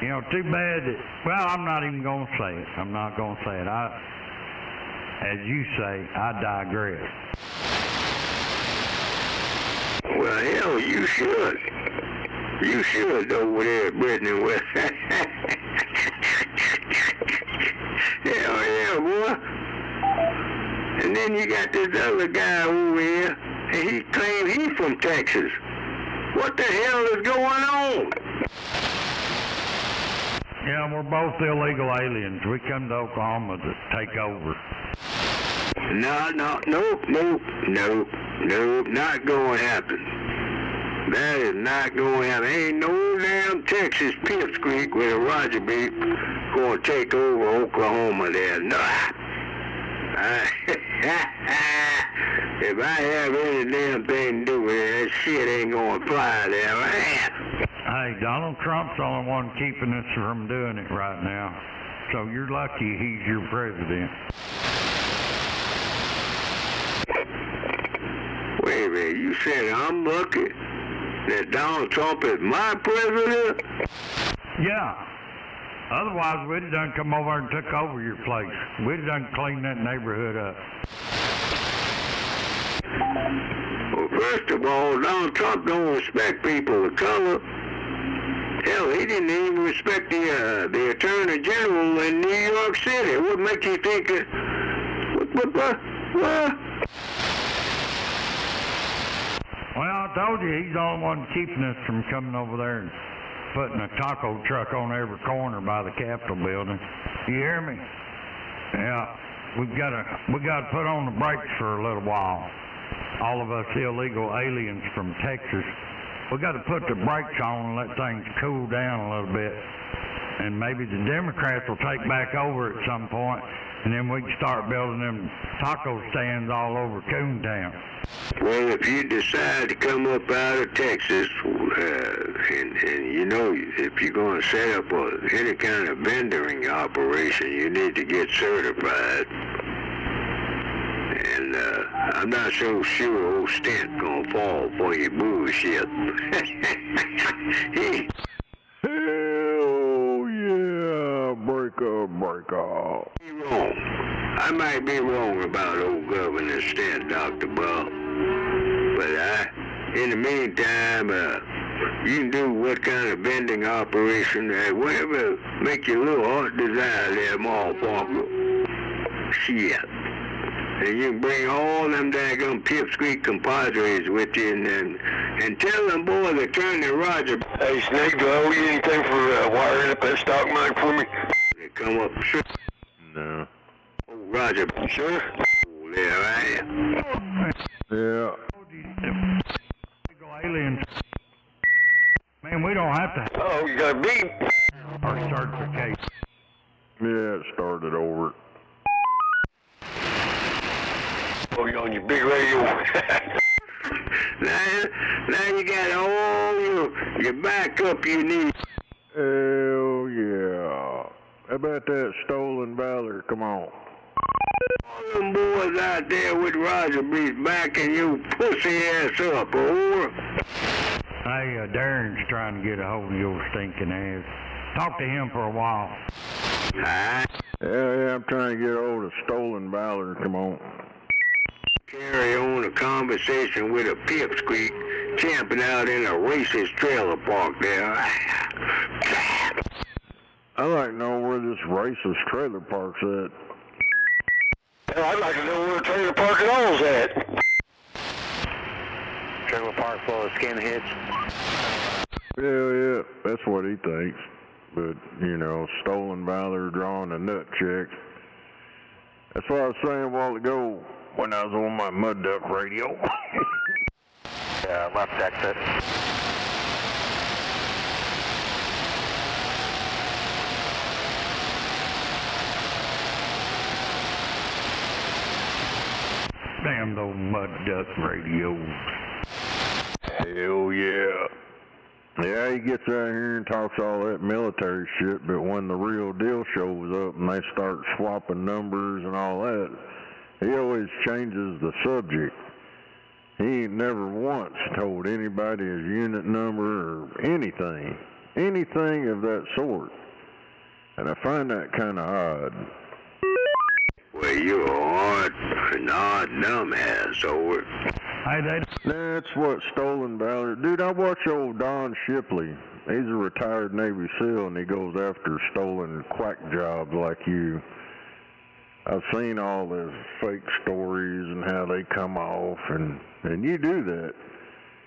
You know, too bad that, well, I'm not even going to say it. I'm not going to say it. As you say, I digress. Well, hell, you should. You should over there at Brittany West. Hell yeah, boy. And then you got this other guy over here, and he claims he's from Texas. What the hell is going on? Yeah, we're both illegal aliens. We come to Oklahoma to take over. Nope, not going to happen. That is not going to happen. Ain't no damn Texas pipsqueak with a Roger beep going to take over Oklahoma there. No. If I have any damn thing to do with it, that shit ain't going to fly there, man. Hey, Donald Trump's the only one keeping us from doing it right now. So you're lucky he's your president. Wait a minute, you said I'm lucky that Donald Trump is my president? Yeah. Otherwise, we'd have done come over and took over your place. We'd have done cleaned that neighborhood up. Well, first of all, Donald Trump don't respect people of color. Hell, he didn't even respect the Attorney General in New York City. What makes you think what? Well, I told you he's the only one keeping us from coming over there and putting a taco truck on every corner by the Capitol building. You hear me? Yeah. We got to put on the brakes for a little while. All of us illegal aliens from Texas. We got to put the brakes on and let things cool down a little bit. And maybe the Democrats will take back over at some point, and then we can start building them taco stands all over Coontown. Well, if you decide to come up out of Texas, and you know, if you're going to set up any kind of vendoring operation, you need to get certified. And I'm not so sure old Stent's going to fall for your bullshit. Hell yeah, break up. Wrong. I might be wrong about old Governor Stent, Dr. Bob. But in the meantime, you can do what kind of vending operation, whatever make your little heart desire there, motherfucker. Shit. And you can bring all them daggone pipsqueak compadres with you and tell them boys to turn to Roger. Hey, Snake, do I owe you anything for wiring up that stock mine for me? They come up, sure. No. Oh, Roger, sure? Oh, there I am. Yeah. Aliens. Man, we don't have to. Oh, you got a beep. Our certification. Yeah, it started over. Oh, you're on your big radio. Now you got all your backup you need. Hell yeah. How about that stolen valor? Come on. All them boys out there with Roger be backing your pussy ass up, or? Hey, Darren's trying to get a hold of your stinking ass. Talk to him for a while. Huh? Yeah, I'm trying to get hold of stolen valor. Come on. Carry on a conversation with a pipsqueak camping out in a racist trailer park there. I'd like to know where this racist trailer park's at. Hell, I'd like to know where the trailer park at all's at. Trailer park full of skinheads. Yeah, that's what he thinks. But, you know, stolen valor drawing a nut check. That's what I was saying a while ago when I was on my mud duck radio. Left exit. Damn those mud duck radios. Hell yeah. Yeah, he gets out here and talks all that military shit, but when the real deal shows up and they start swapping numbers and all that, he always changes the subject. He ain't never once told anybody his unit number or anything of that sort. And I find that kind of odd. Well, you're an odd dumbass, over. That's what stolen valor. Dude, I watch old Don Shipley. He's a retired Navy SEAL, and he goes after stolen quack jobs like you. I've seen all the fake stories and how they come off, and you do that.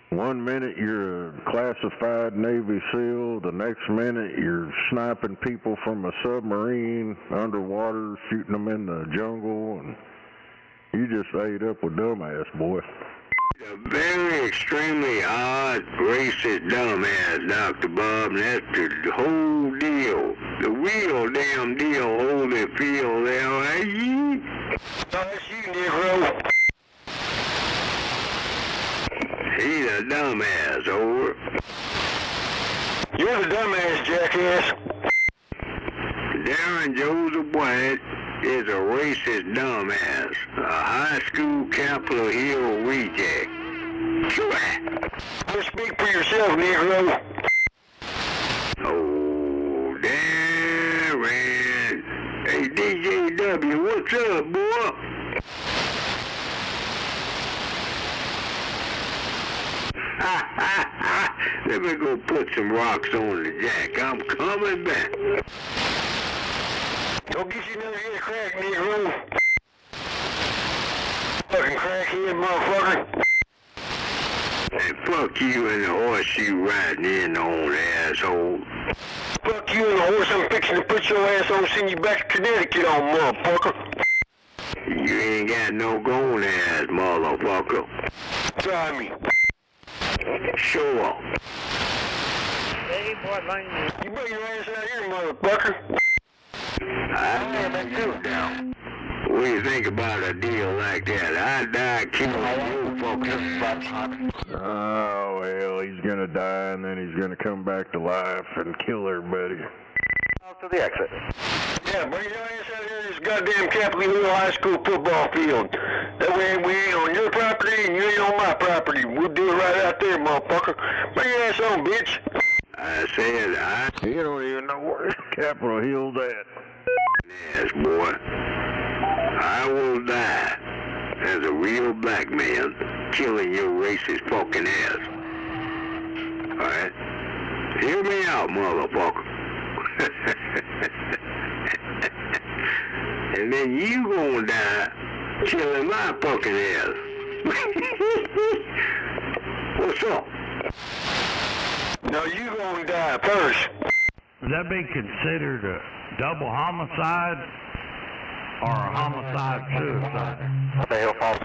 One minute you're a classified Navy SEAL, the next minute you're sniping people from a submarine underwater, shooting them in the jungle, and you just ate up a dumbass, boy. A very extremely odd, racist dumbass, Dr. Bob, and that's the whole deal. The real damn deal, Holyfield, L.A. That's you, Negro. He's a dumbass, over. You're the dumbass, jackass. Darren Joseph White is a racist dumbass, a high school Capitol Hill reject. Don't speak for yourself, Negro. Oh, Darren. Hey, DJW, what's up, boy? Let me go put some rocks on the jack. I'm coming back. Go get you another hit of crack, Negro. Fucking crackhead, motherfucker. And fuck you and the horse you riding in on, asshole. Fuck you and the horse I'm fixing to put your ass on, send you back to Connecticut on, motherfucker. You ain't got no going ass, motherfucker. Try me. Show up. Hey, boy, Lane. You bring your ass out here, motherfucker. I never do down. What do you think about a deal like that? I die killing you, fucker. Oh, hell, he's gonna die and then he's gonna come back to life and kill everybody. To the exit. Yeah, bring your ass out here to this goddamn Capitol Hill High School football field. That way we ain't on your property and you ain't on my property. We'll do it right out there, motherfucker. Bring your ass on, bitch. I said You don't even know where Capitol Hill's at. Yes, boy. I will die as a real black man killing your racist fucking ass. Alright? Hear me out, motherfucker. And then you gonna die killing my fucking ass. What's up? No, you gonna die first. Would that be considered a double homicide or a homicide-suicide?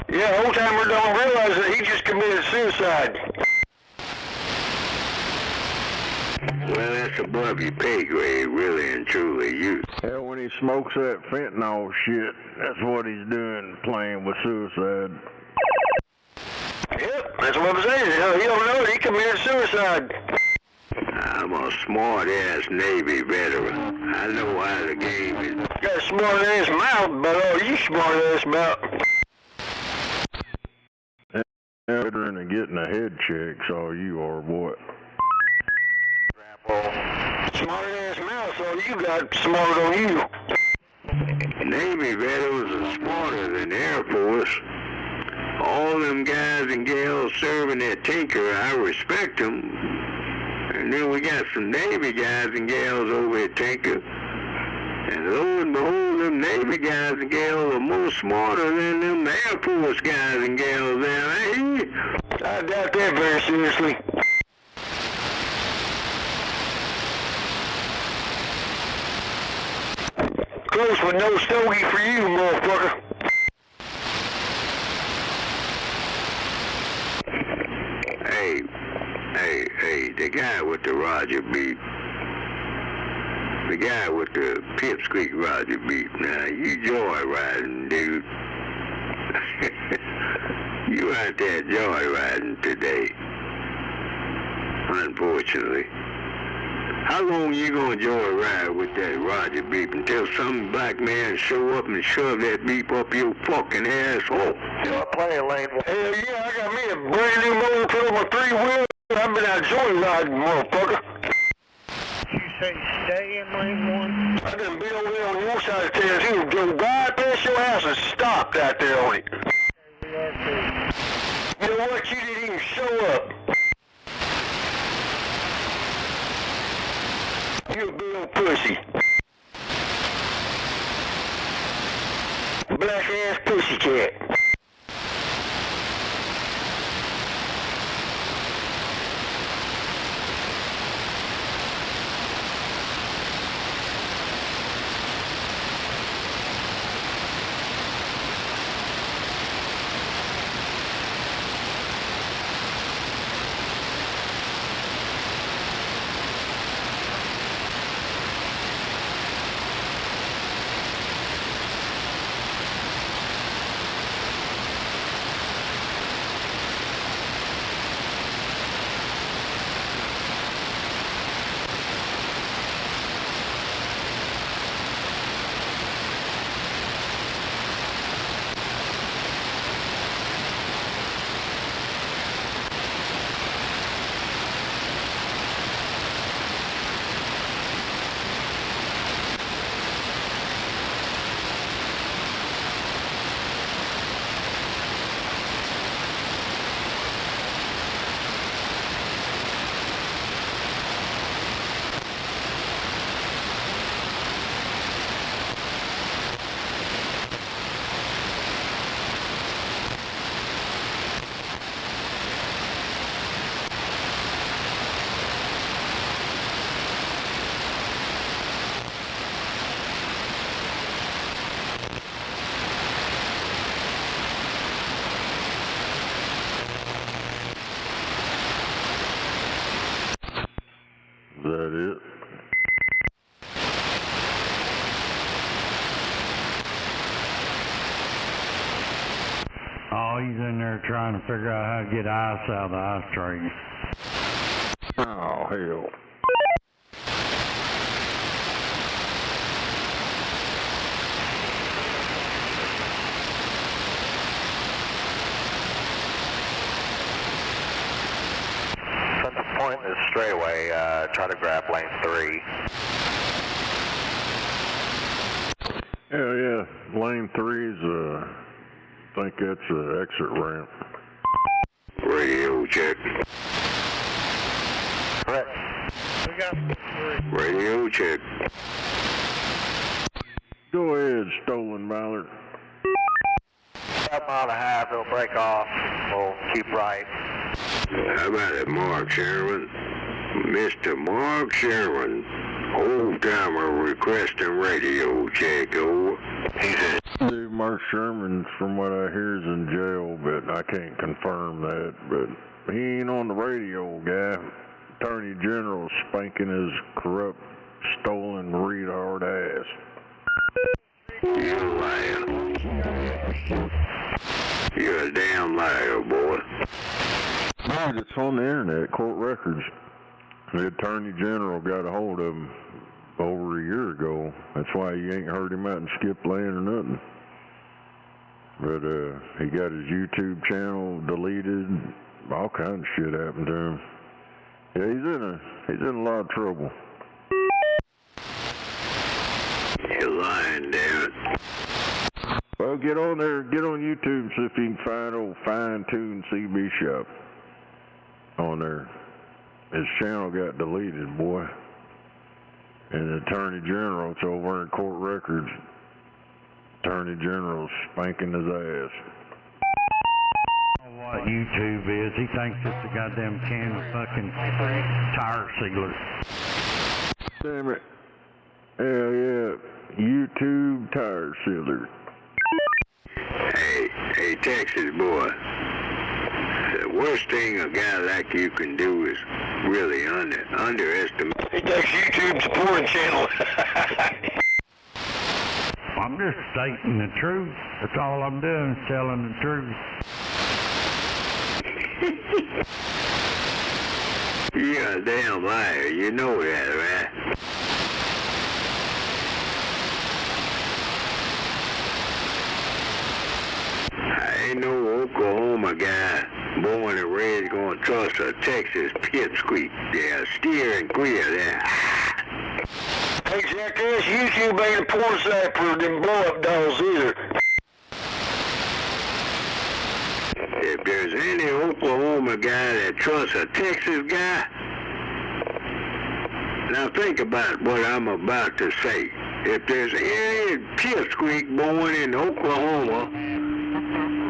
Yeah, old-timer don't realize that he just committed suicide. Well, that's above your pay grade, really and truly. Hell, when he smokes that fentanyl shit, that's what he's doing, playing with suicide. Yep, that's what I'm saying. He don't know it. He committed suicide. I'm a smart-ass Navy veteran. I know how the game is. Got a smart-ass mouth, but all you smart-ass about. Veteran and getting a head check, so you are what? Smart-ass mouth, so you got smart on you. Navy veterans are smarter than Air Force. All them guys and gals serving at Tinker, I respect them. And then we got some Navy guys and gals over at Tinker. And lo and behold, them Navy guys and gals are more smarter than them Air Force guys and gals there, eh? I doubt that very seriously. Close with no stogie for you, motherfucker. Hey, the guy with the Roger beat. The guy with the Pipsqueak Roger beat. Now, you joyriding, dude. You out there joyriding today. Unfortunately. How long you gonna joyride with that Roger beep until some black man show up and shove that beep up your fucking asshole? You're playing lane. Hell yeah, I got me a brand new motor put on my 3-wheel. I've been out joyriding, motherfucker. You say stay in lane 1? I done been over there on your side of town too. Go right past your house and stopped out there on it. We are too. You know what? You didn't even show up. You a big old pussy. Black ass pussycat. that it? Oh, he's in there trying to figure out how to get ice out of the ice tray. Oh, hell. Since the point is straightaway, try to grab lane 3. Hell yeah, lane 3's, I think that's an exit ramp. Radio check. Correct. We got 3. Radio check. Go ahead, Stolen Mallard. About a mile and a half, it'll break off. We'll keep right. How about it, Mark Sherman? Mr. Mark Sherman, old timer requesting radio check, over. Dude, Mark Sherman, from what I hear, is in jail, but I can't confirm that. But he ain't on the radio, guy. Attorney General spanking his corrupt, stolen, retard ass. You're lying. You're a damn liar, boy. No, it's on the internet, court records. The Attorney General got a hold of him over a year ago. That's why you ain't heard him out in Skip Land or nothing. But he got his YouTube channel deleted. All kinds of shit happened to him. Yeah, he's in a lot of trouble. You're lying, damn it. Well, get on there, get on YouTube and see if you can find old Fine-Tuned CB Shop on there. His channel got deleted, boy. And the Attorney General, it's over in court records. Attorney General's spanking his ass. I don't know what YouTube is. He thinks it's a goddamn can of fucking tire sealer. Damn it. Hell yeah. YouTube tire sealer. Hey, Texas boy. The worst thing a guy like you can do is really underestimate. He takes YouTube supporting channel. I'm just stating the truth. That's all I'm doing is telling the truth. You're a damn liar. You know that, right? I ain't no Oklahoma guy born and raised gonna trust a Texas pipsqueak. Yeah, steer and clear there. Hey, jackass, YouTube ain't a porn site for them blow-up dolls either. If there's any Oklahoma guy that trusts a Texas guy, now think about what I'm about to say. If there's any pipsqueak born in Oklahoma,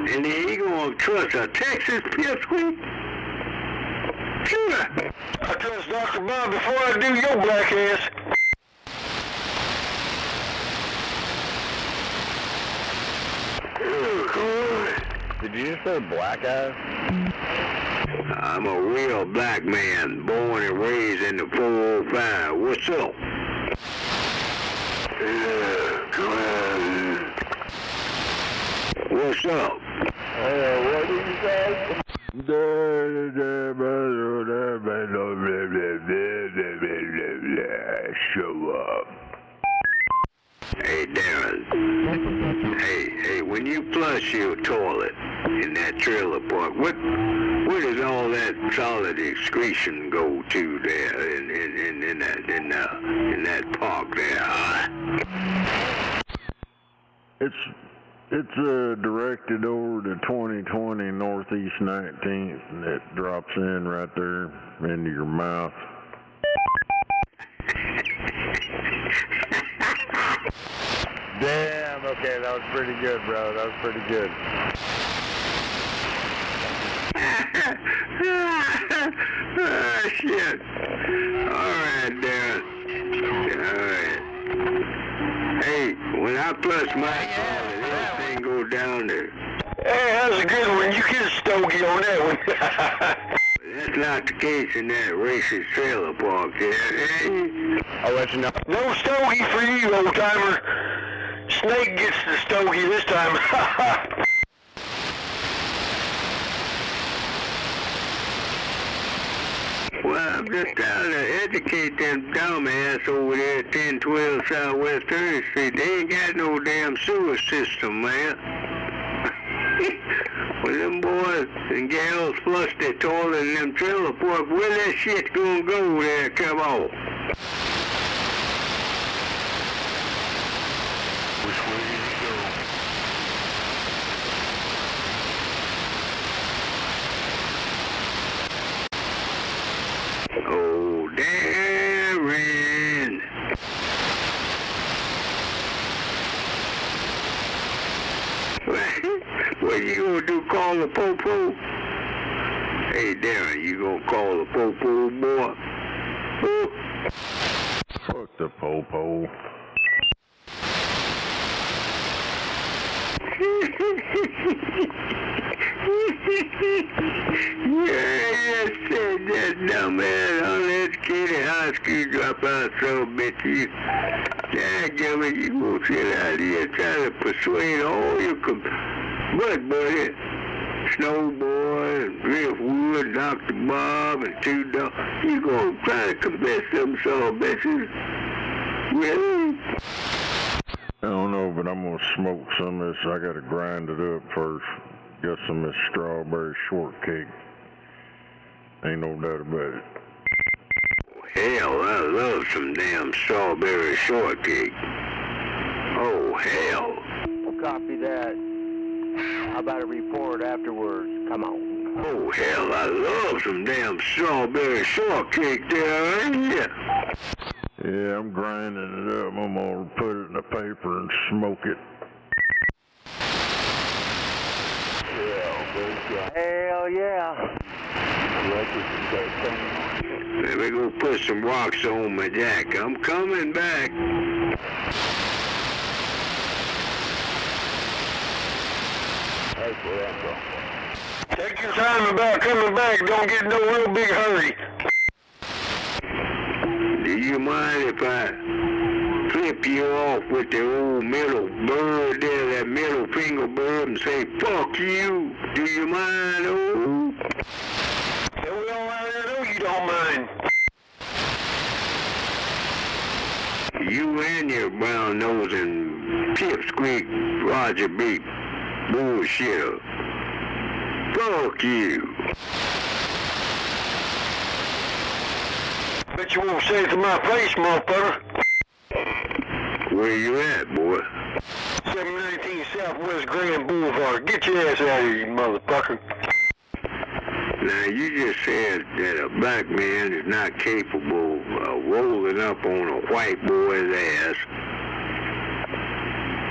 and he gonna trust a Texas pipsqueak? Sure. I trust Dr. Bob before I do your black ass. Did you just say black ass? I'm a real black man, born and raised in the 405. What's up? Come on. What's up? What did you say? Show up. Hey, Darren. Hey, when you flush your toilet in that trailer park, where does all that solid excretion go to there in that park there, huh? It's directed over to 2020 Northeast 19th, and it drops in right there into your mouth. Damn, okay, that was pretty good, bro. That was pretty good. Oh, shit. All right, Darren. All right. Hey, when I flush my toilet, everything go down there. Hey, that was a good one. You get a stogie on that one. That's that's not the case in that racist trailer park there. I'll let you know. No stogie for you, old timer. Snake gets the stogie this time. Well, I'm just trying to educate them dumbass over there at 1012 Southwest 30th Street. They ain't got no damn sewer system, man. When them boys and gals flush their toilet in them trailer park, where that shit gonna go there? Come on. Which way did it go? Oh, Darren. What you gonna do, call the po-po? Hey, Darren, you gonna call the po-po, boy? Fuck the po-po. Yeah, said that dumbass uneducated high school dropout son of a bitch. Dadgummit, you gonna sit out here trying to persuade all your buddy, Snowboy, and Driftwood, Dr. Bob, and two dogs. You gonna try to convince them son of bitches? Really? I don't know, but I'm gonna smoke some of this. I gotta grind it up first. Got some of this strawberry shortcake. Ain't no doubt about it. Hell, I love some damn strawberry shortcake. Oh, hell. We'll copy that. How about a report afterwards? Come on. Oh, hell, I love some damn strawberry shortcake there, ain't ya? Yeah, I'm grinding it up. I'm gonna put it in the paper and smoke it. Hell yeah. Let me go put some rocks on my jack. I'm coming back. Take your time about coming back. Don't get no real big hurry. Do you mind if I flip you off with the old middle bird there, that middle finger bird, and say, fuck you? Do you mind, oh? So we all out there know you don't mind. You and your brown-nosing pipsqueak Roger Beep bullshitter. Fuck you. Bet you won't say it to my face, motherfucker. Where you at, boy? 719 Southwest Grand Boulevard. Get your ass out of here, you motherfucker. Now, you just said that a black man is not capable of rolling up on a white boy's ass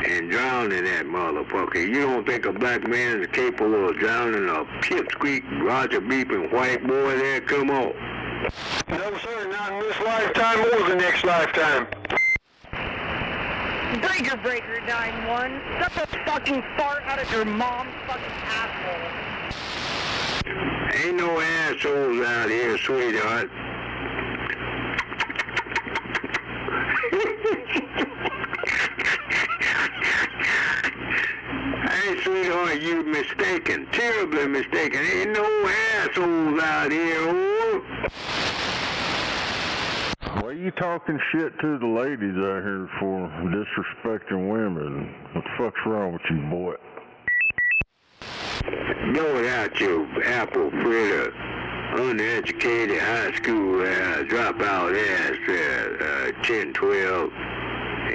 and drowning that motherfucker. You don't think a black man is capable of drowning a pipsqueak, Roger beeping white boy there? Come on. No, sir, not in this lifetime or the next lifetime. Breaker 9-1. Get the fucking fart out of your mom's fucking asshole. Ain't no assholes out here, sweetheart. Hey, sweetheart, you mistaken. Terribly mistaken. Ain't no assholes out here, oh. Why are you talking shit to the ladies out here for, disrespecting women? What the fuck's wrong with you, boy? Go without your apple fritter, uneducated high school dropout ass, 10-12.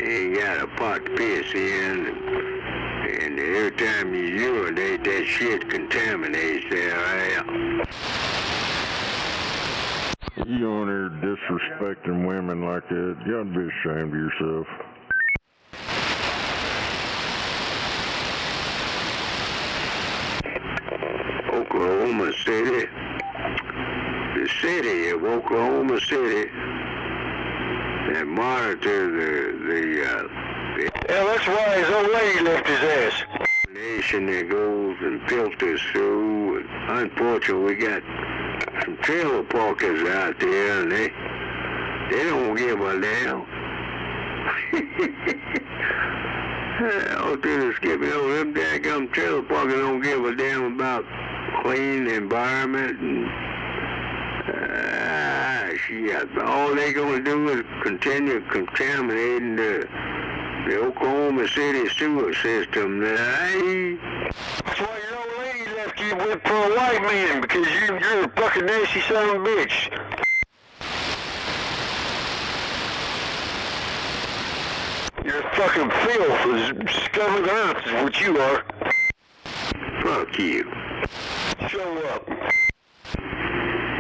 Ain't got a pot to piss in, and every time you urinate, that shit contaminates there, right? You on there disrespecting women like that, you ought to be ashamed of yourself. Oklahoma City, the city of Oklahoma City, that monitor the Yeah, that's why his old lady left his ass. Nation that goes and filters through, and unfortunately we got some trailer parkers out there, and they don't give a damn. Out there skipping over them daggum trailer parkers don't give a damn about clean environment and shit. All they gonna do is continue contaminating the Oklahoma City sewer system. That's why your old lady left you with for a white man, because you're a fucking nasty son of a bitch. You're fucking filth, scum of the earth is what you are. Fuck you. Show up.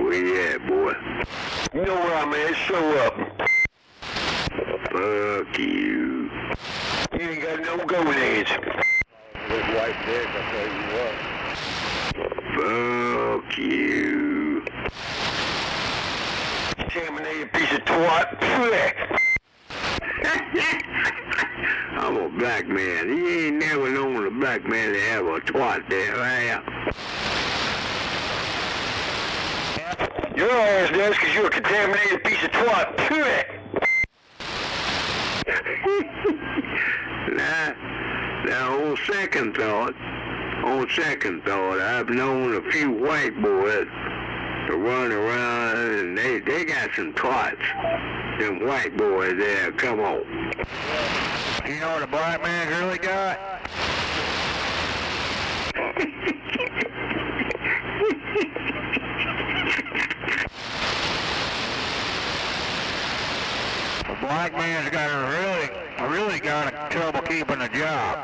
Where you at, boy? You know where I'm at, show up. Fuck you. You ain't got no gonads. This white dick, I'll tell you what. Fuck you. Contaminated piece of twat. I'm a black man. You ain't never known a black man to have a twat there, have you? Your ass does, because you're a contaminated piece of twat. Now, on second thought, I've known a few white boys to run around, and they got some twats. Them white boys there, come on. You know what a black man's really got? A black man's got really got trouble keeping a job.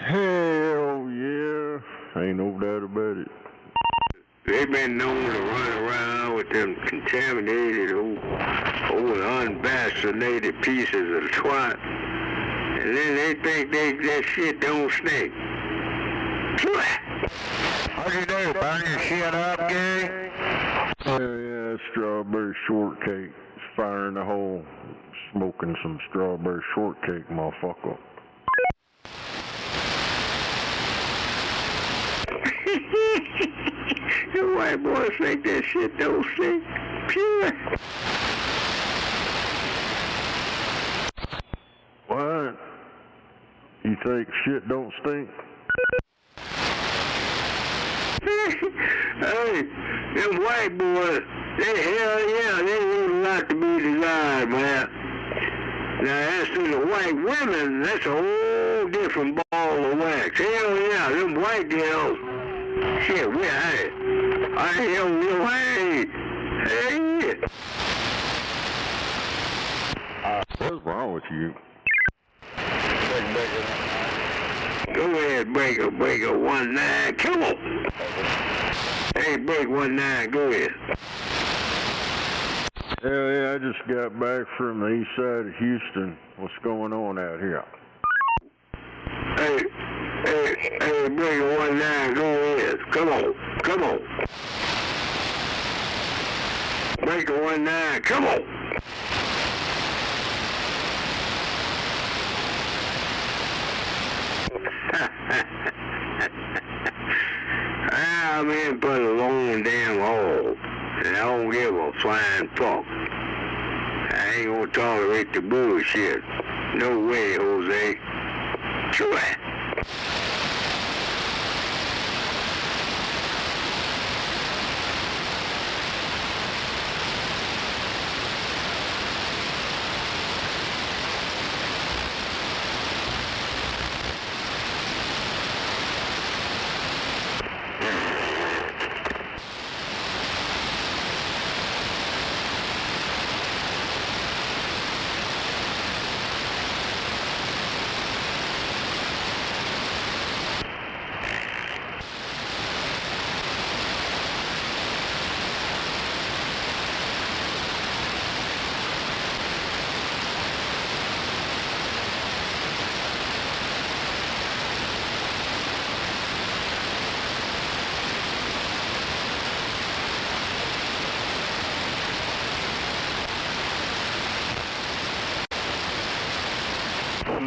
Hell yeah. Ain't no doubt about it. They've been known to run around with them contaminated old unvaccinated pieces of twat. And then they think that shit don't stink. What'd you do, burn your shit up, Gary? Yeah, strawberry shortcake. Fire in the hole. Smoking some strawberry shortcake, motherfucker. The white boys think that shit don't stink. Pure. What? You think shit don't stink? Hey, them white boys, they leave a lot to be desired, man. Now, as to the white women, that's a whole different ball of wax. Hell yeah, them white girls, shit, hey. What's wrong with you? Go ahead, breaker 19. Come on. Hey, break 19, go ahead. Hell yeah, I just got back from the east side of Houston. What's going on out here? Hey, breaker 19, go ahead. Come on. Breaker 19, come on. I'm in for the long damn hole, and I don't give a flying fuck. I ain't gonna tolerate the bullshit. No way, Jose. Try.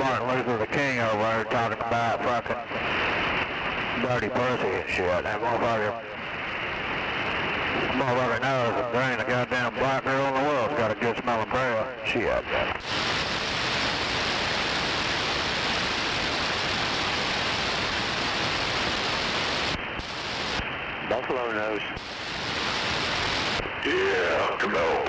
Martin Luther King over there talking about fucking dirty pussy and shit. That motherfucker knows that there ain't a goddamn black girl in the world that's got a good smelling breath. Shit. Buffalo nose. Yeah, come on.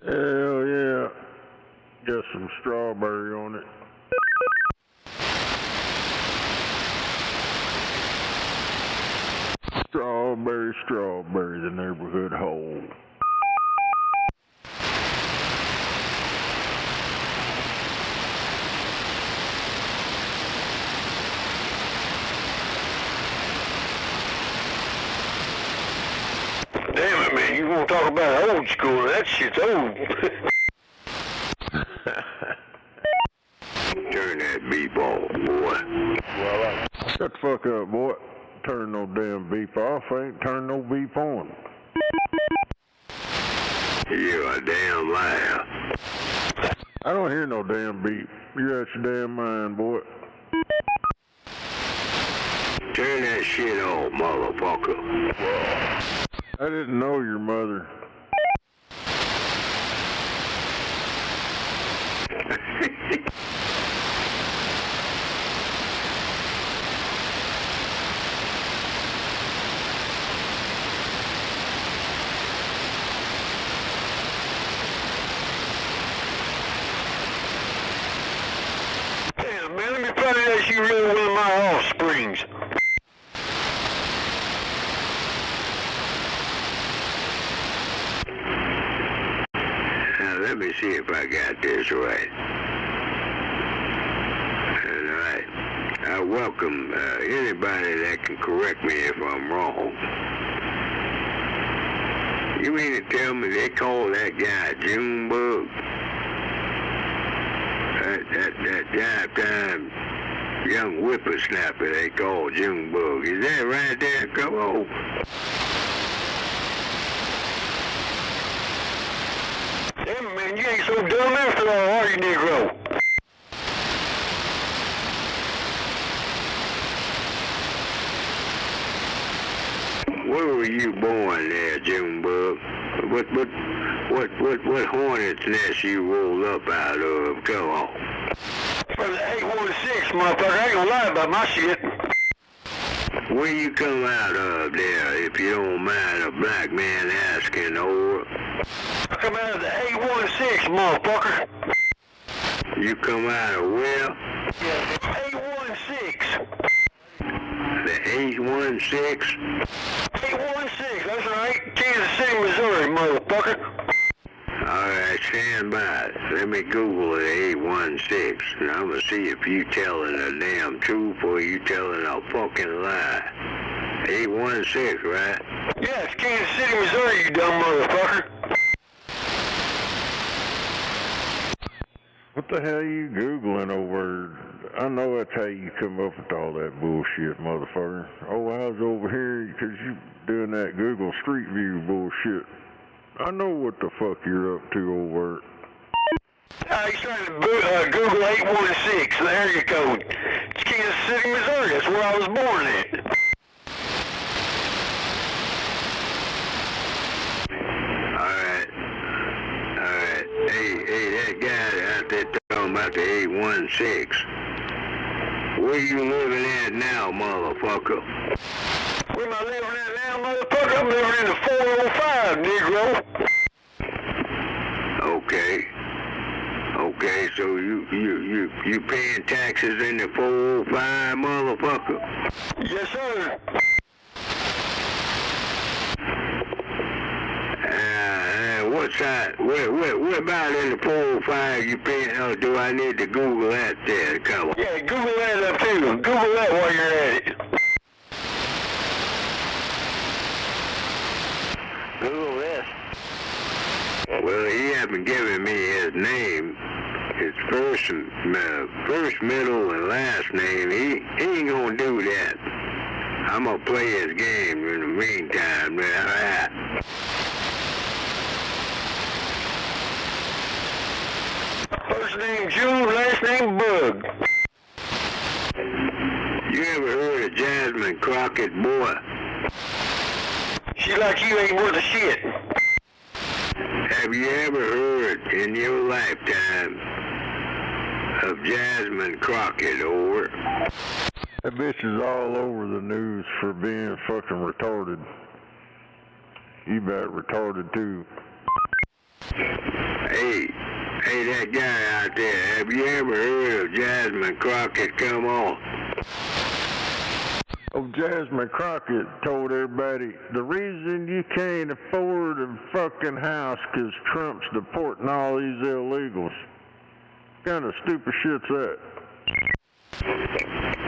Hell yeah. Got some strawberry on it. Strawberry, strawberry, the neighborhood hole. Damn it, man, you want to talk about old school? That shit's old. Turn that beep off, boy. Well, shut the fuck up, boy. Turn no damn beep off. I ain't turn no beep on. You're a damn liar. I don't hear no damn beep. You're out your damn mind, boy. Turn that shit off, motherfucker. I didn't know your mother. Damn, man, let me find out if you really one of my offsprings. Now, let me see if I got this right. All right. I welcome anybody that can correct me if I'm wrong. You mean to tell me they call that guy Junebug? That jive-time young whippersnapper they call Junebug. Is that right there? Come on. Damn, man, you ain't so dumb after all, are you, Negro? Where were you born there, Junebug? What hornet's nest you rolled up out of? Come on. From the 816, motherfucker. I ain't gonna lie about my shit. Where you come out of there, if you don't mind a black man asking, or? I come out of the 816, motherfucker. You come out of where? Yeah, the 816. The 816? 816, that's right. Kansas City, Missouri, motherfucker. Alright, stand by. Let me Google the 816, and I'm gonna see if you telling the damn truth or you telling a fucking lie. 816, right? Yeah, it's Kansas City, Missouri, you dumb motherfucker. What the hell are you Googling over? I know that's how you come up with all that bullshit, motherfucker. Oh, I was over here because you doing that Google Street View bullshit. I know what the fuck you're up to over it. He's trying to Google 816, the area code. It's Kansas City, Missouri. That's where I was born at. Alright. Hey, that guy out there talking about the 816. Where you living at now, motherfucker? Where am I living at now, motherfucker? I'm living in the 405, Negro. Okay. Okay, so you paying taxes in the 405, motherfucker? Yes, sir. What side? What about in the 405 you paying? Or do I need to Google that there? Come on. Yeah, Google that up too. Google that while you're at it. Google this. Well, he hasn't given me his name. His first, middle, and last name. He ain't gonna do that. I'm gonna play his game in the meantime. First name June, last name Bug. You ever heard of Jasmine Crockett, boy? She like you ain't worth a shit. Have you ever heard in your lifetime of Jasmine Crockett, over? That bitch is all over the news for being fucking retarded. You about retarded too. Hey, that guy out there, have you ever heard of Jasmine Crockett? Come on. Oh, Jasmine Crockett told everybody, the reason you can't afford a fucking house because Trump's deporting all these illegals. What kind of stupid shit's that?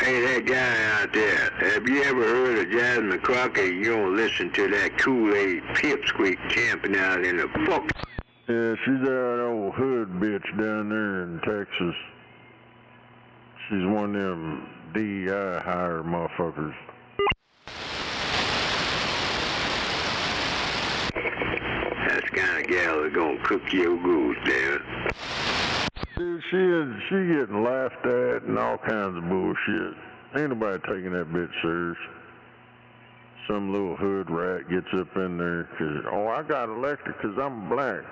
Hey, that guy out there, have you ever heard of Jasmine Crockett? You don't listen to that Kool-Aid pipsqueak camping out in the fuck. Yeah, she's that old hood bitch down there in Texas. She's one of them DEI hire motherfuckers. That's the kind of gal that's gonna cook your goose, man. Dude, she getting laughed at and all kinds of bullshit. Ain't nobody taking that bitch serious. Some little hood rat gets up in there because, oh, I got elected because I'm black.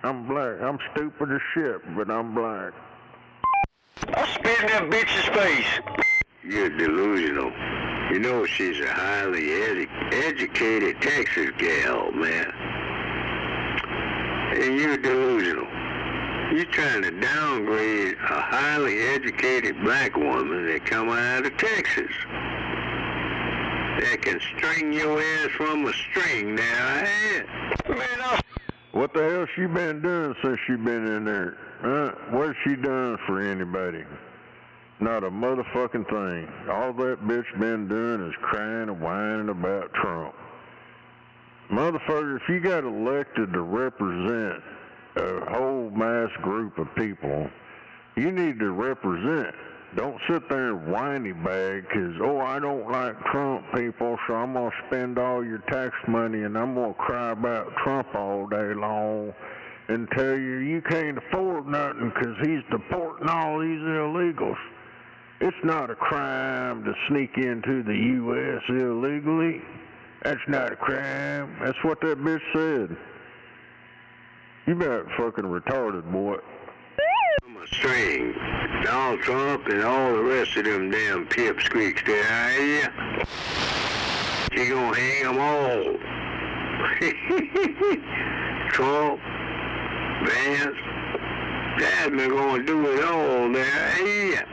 I'm black. I'm stupid as shit, but I'm black. I'll spit in that bitch's face. You're delusional. You know she's a highly educated Texas gal, man. And you're delusional. You're trying to downgrade a highly educated black woman that come out of Texas. That can string your ass from a string now, Man, what the hell she been doing since she been in there? What's she done for anybody? Not a motherfucking thing. All that bitch been doing is crying and whining about Trump. Motherfucker, if you got elected to represent a whole mass group of people, you need to represent. Don't sit there and whiny bag because, oh, I don't like Trump people, so I'm going to spend all your tax money and I'm going to cry about Trump all day long and tell you you can't afford nothing because he's deporting all these illegals. It's not a crime to sneak into the U.S. illegally. That's not a crime. That's what that bitch said. You about fucking retarded, boy. String. Donald Trump and all the rest of them damn pipsqueaks there, I hear. She gonna hang them all. Trump, Vance, Jasmine gonna do it all there, I hear.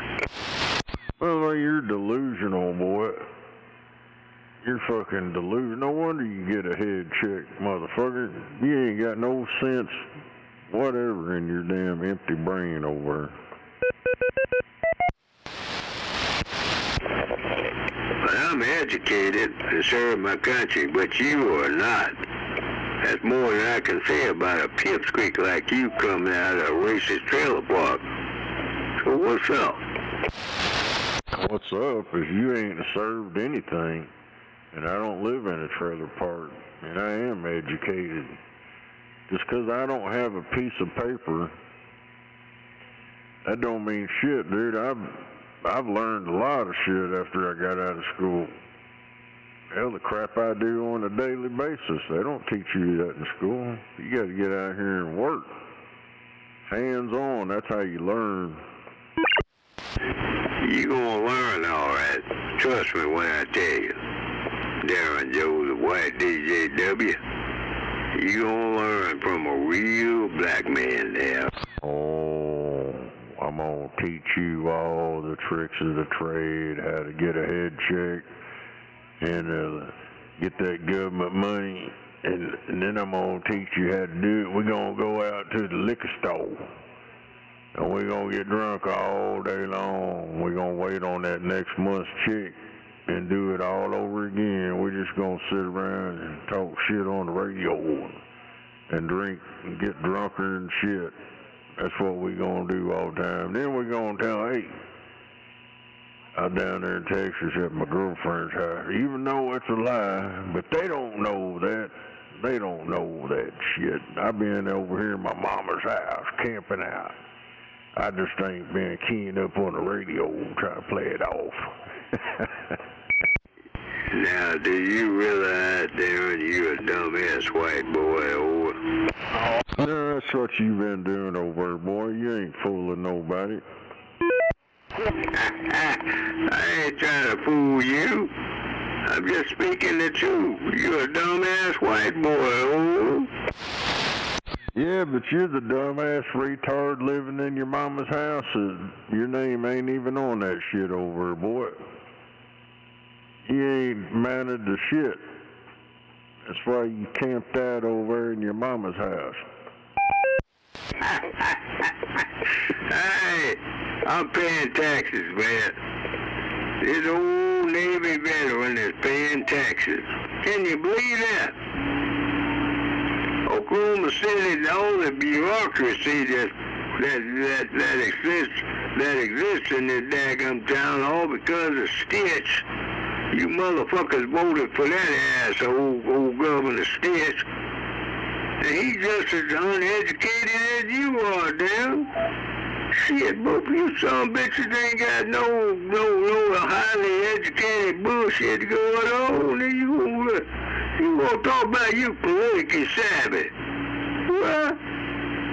Well, you're delusional, boy. You're fucking delusional. No wonder you get a head check, motherfucker. You ain't got no sense whatever in your damn empty brain over But I'm educated and serve my country, but you are not. That's more than I can say about a pipsqueak like you coming out of a racist trailer park. So what's up? What's up is you ain't served anything, and I don't live in a trailer park, and I am educated. Just 'cause I don't have a piece of paper, that don't mean shit, dude. I've learned a lot of shit after I got out of school. Hell, the crap I do on a daily basis, they don't teach you that in school. You got to get out here and work. Hands on, that's how you learn. You gonna learn all right. Trust me when I tell you. Darren Joe, the white DJW. You gonna learn from a real black man there. Oh. teach you all the tricks of the trade, how to get a head check, and get that government money. And then I'm going to teach you how to do it. We're going to go out to the liquor store. And we're going to get drunk all day long. We're going to wait on that next month's check and do it all over again. We're just going to sit around and talk shit on the radio and drink and get drunker and shit. That's what we're going to do all the time. Then we're going to tell, hey, I'm down there in Texas at my girlfriend's house. Even though it's a lie, but they don't know that. They don't know that shit. I've been over here in my mama's house camping out. I just ain't been keying up on the radio and trying to play it off. Now, do you realize, Darren, you're a dumbass white boy, over? No, that's what you've been doing over there, boy. You ain't fooling nobody. I ain't trying to fool you. I'm just speaking the truth. You're a dumbass white boy, oh. Yeah, but you're the dumbass retard living in your mama's house. Your name ain't even on that shit over there, boy. You ain't mounted to shit. That's why you camped out over there in your mama's house. Hey, I'm paying taxes, man. This old Navy veteran is paying taxes. Can you believe that? Oklahoma City, all the bureaucracy that exists in this daggum town, all because of Stitch. You motherfuckers voted for that asshole, old Governor Stitch. And he's just as uneducated as you are, damn. Shit, both you some bitches ain't got no highly educated bullshit going on. And you gonna talk about you politically savvy. Well,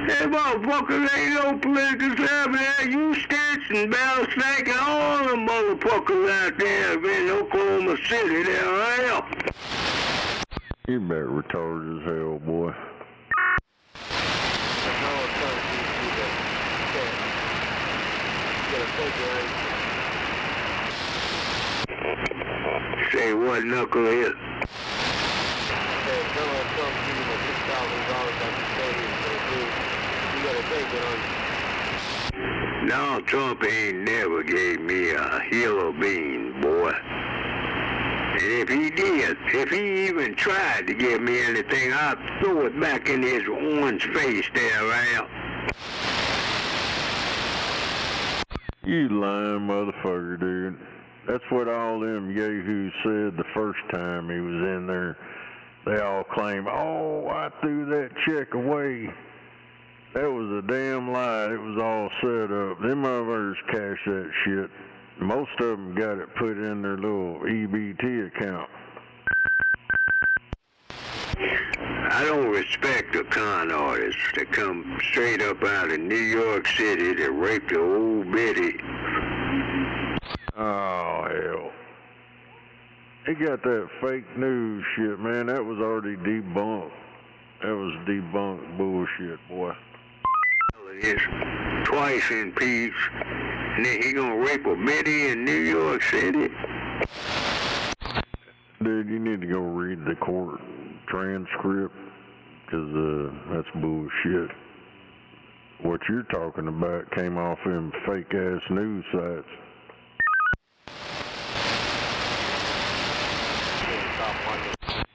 that motherfuckers ain't no political savvy. You Stitch and Ballstack and all the motherfuckers out there in Oklahoma City, they're right. You better retarded as hell, boy. Say what, knucklehead? Donald Trump ain't never gave me a hill of beans, boy. And if he did, if he even tried to give me anything, I'd throw it back in his orange face there, right? You lying motherfucker, dude. That's what all them yahoos said the first time he was in there. They all claim, oh, I threw that check away. That was a damn lie. It was all set up. Them motherfuckers cashed that shit. Most of them got it put in their little EBT account. I don't respect the con artists that come straight up out of New York City that raped the old biddy. Oh, hell. He got that fake news shit, man. That was already debunked. That was debunked bullshit, boy. It's twice impeached, and then he gonna rape a biddy in New York City? Dude, you need to go read the court transcript, because that's bullshit. What you're talking about came off them fake-ass news sites.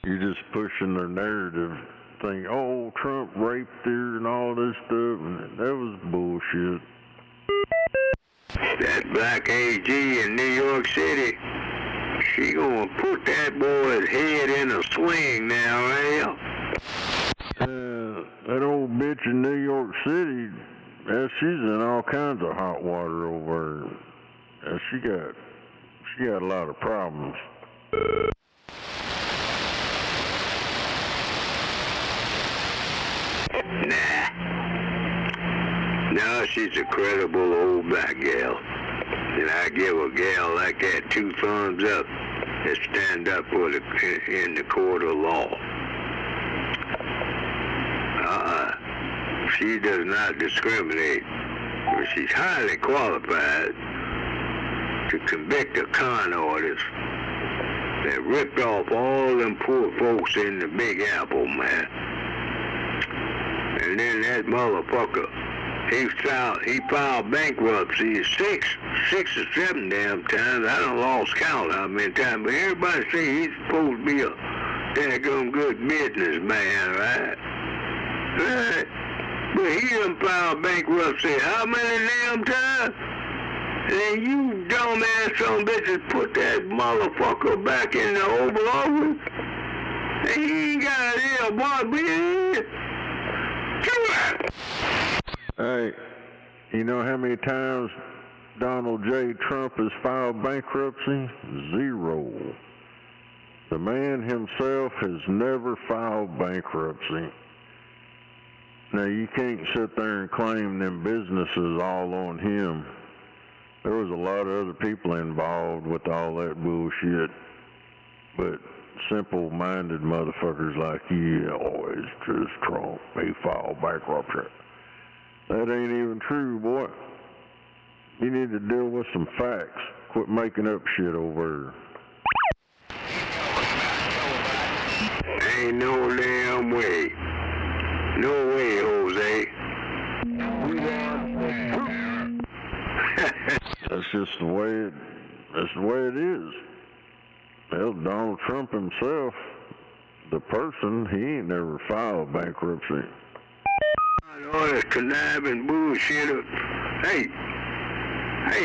You're just pushing their narrative thing. Oh, Trump raped her and all this stuff, and that was bullshit. That black AG in New York City, she gonna put that boy's head in a swing now, Al. That old bitch in New York City, she's in all kinds of hot water over there. She got a lot of problems. Nah, she's a credible old black gal. And I give a gal like that 2 thumbs up to stand up for in the court of law. She does not discriminate. But she's highly qualified to convict a con artist that ripped off all them poor folks in the Big Apple, man. And then that motherfucker, he filed bankruptcy six or seven damn times. I done lost count how many times, but everybody say he's supposed to be a daggone good businessman, right? Right. But he done filed bankruptcy how many damn times? And then you dumbass son bitches put that motherfucker back in the Oval Office. And he ain't got a damn Barbie. Hey, you know how many times Donald J. Trump has filed bankruptcy? 0. The man himself has never filed bankruptcy. Now, you can't sit there and claim them businesses all on him. There was a lot of other people involved with all that bullshit, but simple-minded motherfuckers like you, always just Trump, he filed bankruptcy. That ain't even true, boy. You need to deal with some facts. Quit making up shit over there. Ain't no damn way. No way, Jose. That's just the way it is. Well, Donald Trump himself, the person, he ain't never filed bankruptcy. All that conniving bullshit. Hey,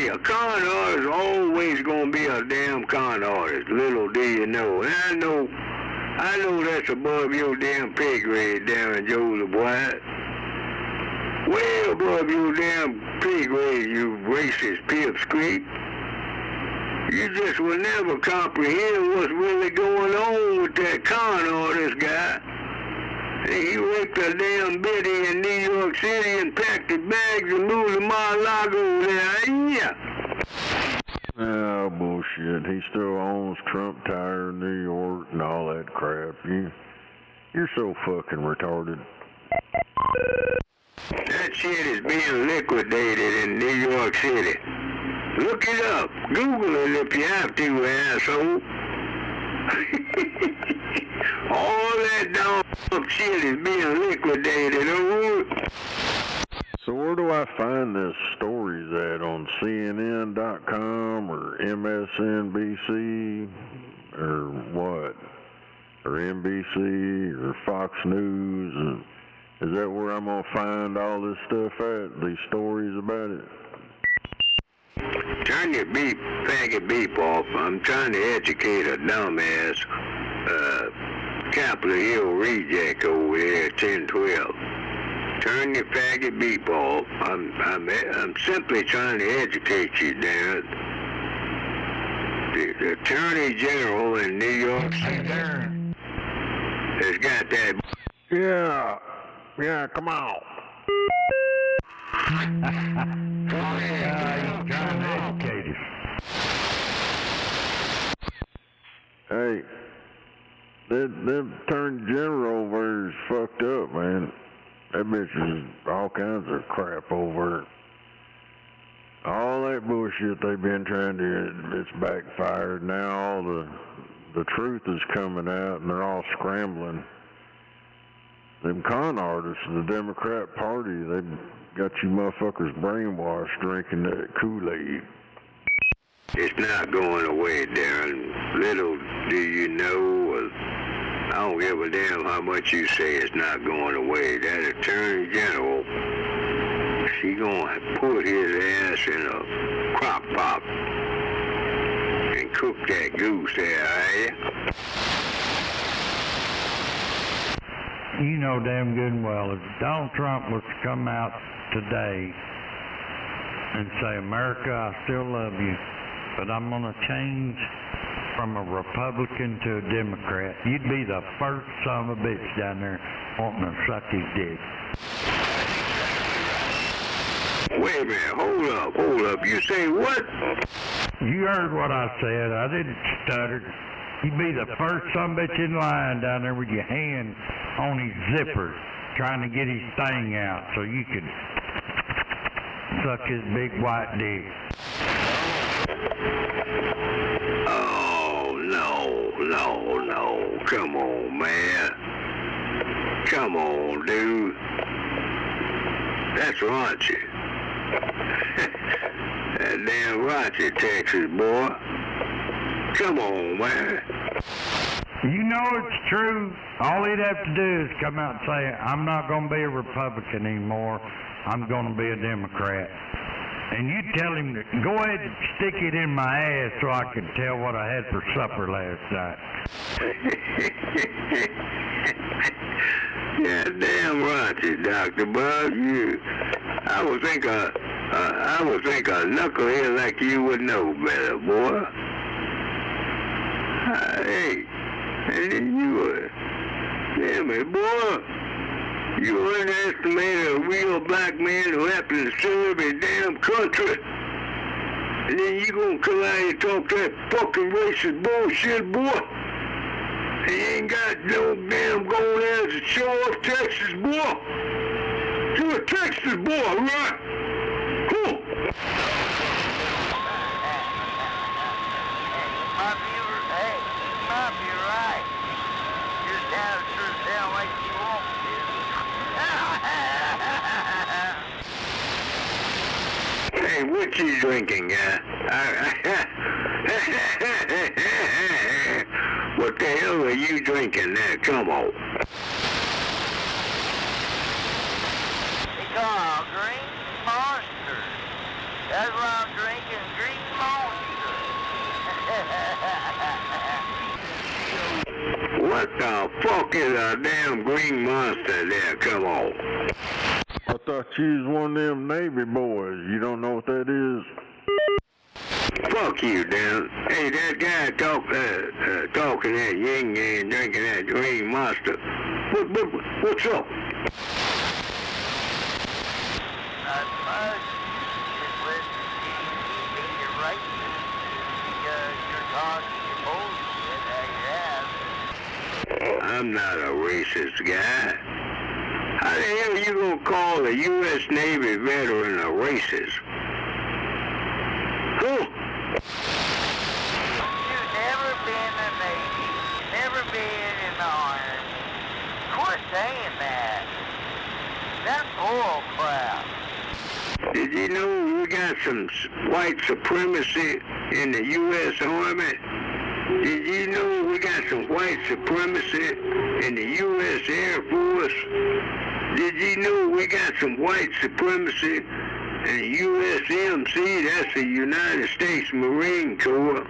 a con artist is always gonna be a damn con artist. Little do you know. And I know that's above your damn pay grade, Darren Joseph White. Way above your damn pay grade, you racist pipsqueak. You just will never comprehend what's really going on with that con artist guy. He raped a damn biddy in New York City and packed his bags and moved to Mar-a-Lago there. Yeah. Oh, bullshit. He still owns Trump Tire in New York and all that crap. You're so fucking retarded. That shit is being liquidated in New York City. Look it up. Google it if you have to, asshole. All that dumb shit is being liquidated, oh. So where do I find this stories at? On CNN.com or MSNBC or what? Or NBC or Fox News? And is that where I'm going to find all this stuff at? These stories about it? Turn your faggot beep off. I'm trying to educate a dumbass Capitol Hill reject over there at 1012. Turn your faggot beep off. I'm simply trying to educate you, Darren. The Attorney General in New York City has got that. Yeah, come on. You're trying to educate us. Hey, that Attorney General over is fucked up, man. That bitch is all kinds of crap over. All that bullshit they've been trying to, it's backfired. Now all the truth is coming out and they're all scrambling. Them con artists, the Democrat Party, they've got you motherfuckers brainwashed drinking that Kool-Aid. It's not going away, Darren. Little do you know, I don't give a damn how much you say it's not going away. That Attorney General, she gonna put his ass in a crock pot and cook that goose there, are you? You know damn good and well, if Donald Trump was to come out today and say, America, I still love you, but I'm going to change from a Republican to a Democrat, you'd be the first son of a bitch down there wanting to suck his dick. Wait a minute, hold up. You say what? You heard what I said. I didn't stutter. You'd be the first son of a bitch in line down there with your hand on his zipper trying to get his thing out so you could suck his big white dick. Oh, no. Come on, man. Come on, dude. That's raunchy. That damn raunchy, Texas boy. Come on, man. You know it's true. All he'd have to do is come out and say, I'm not going to be a Republican anymore. I'm going to be a Democrat. And you tell him to go ahead and stick it in my ass so I can tell what I had for supper last night. Yeah, damn raunchy, Dr. Bug. I would think a knucklehead like you would know better, boy. Hey, and then damn it, boy. You underestimate a real black man who happens to serve a damn country. And then you gonna come out and talk that fucking racist bullshit, boy. And you ain't got no damn going there to show off Texas, boy. You're a Texas boy, right? Cool. Might be right. Your dad sure sound like you won't do. Hey, what you drinking, guy? What the hell are you drinking there? Come on. It's called Green Monster. That's why I'm drinking Green Monster. What the fuck is a damn Green Monster there? Come on. I thought you was one of them Navy boys. You don't know what that is? Fuck you, Dan. Hey, that guy talking that yin yang, drinking that Green Monster. What's up? Not much. Just listen to you think you're racist because you're talking bullshit that you have. I'm not a racist guy. How the hell you gonna call a U.S. Navy veteran a racist? Huh? You've never been in the Navy. You've never been in the Army. Quit saying that. That's bull crap. Did you know we got some white supremacy in the U.S. Army? Did you know we got some white supremacy in the U.S. Air Force? Did you know we got some white supremacy in the USMC? That's the United States Marine Corps.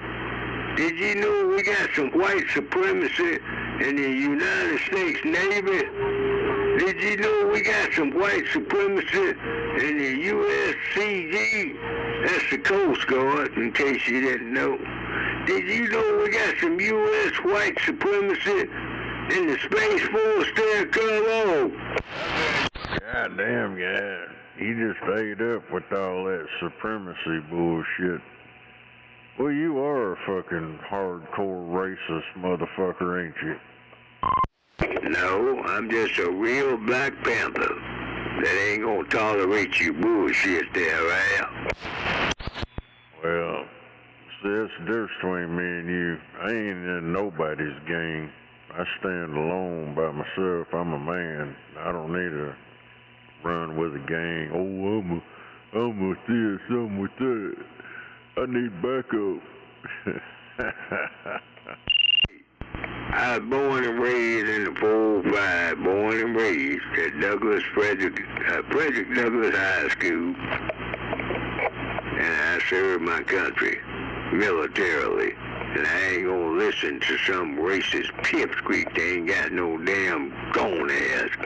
Did you know we got some white supremacy in the United States Navy? Did you know we got some white supremacy in the USCG? That's the Coast Guard, in case you didn't know. Did you know we got some U.S. white supremacy in the Space Force there? Come on. God damn, guy. You just ate up with all that supremacy bullshit. Well, you are a fucking hardcore racist motherfucker, ain't you? No, I'm just a real Black Panther that ain't gonna tolerate you bullshit there, right? Well, see, that's the difference between me and you. I ain't in nobody's gang. I stand alone by myself. I'm a man. I don't need to run with a gang. Oh, I'm with this, I'm with that. I need backup. I was born and raised in the 405, born and raised at Frederick Douglass High School. And I served my country militarily. And I ain't gonna listen to some racist pipsqueak that ain't got no damn gonads.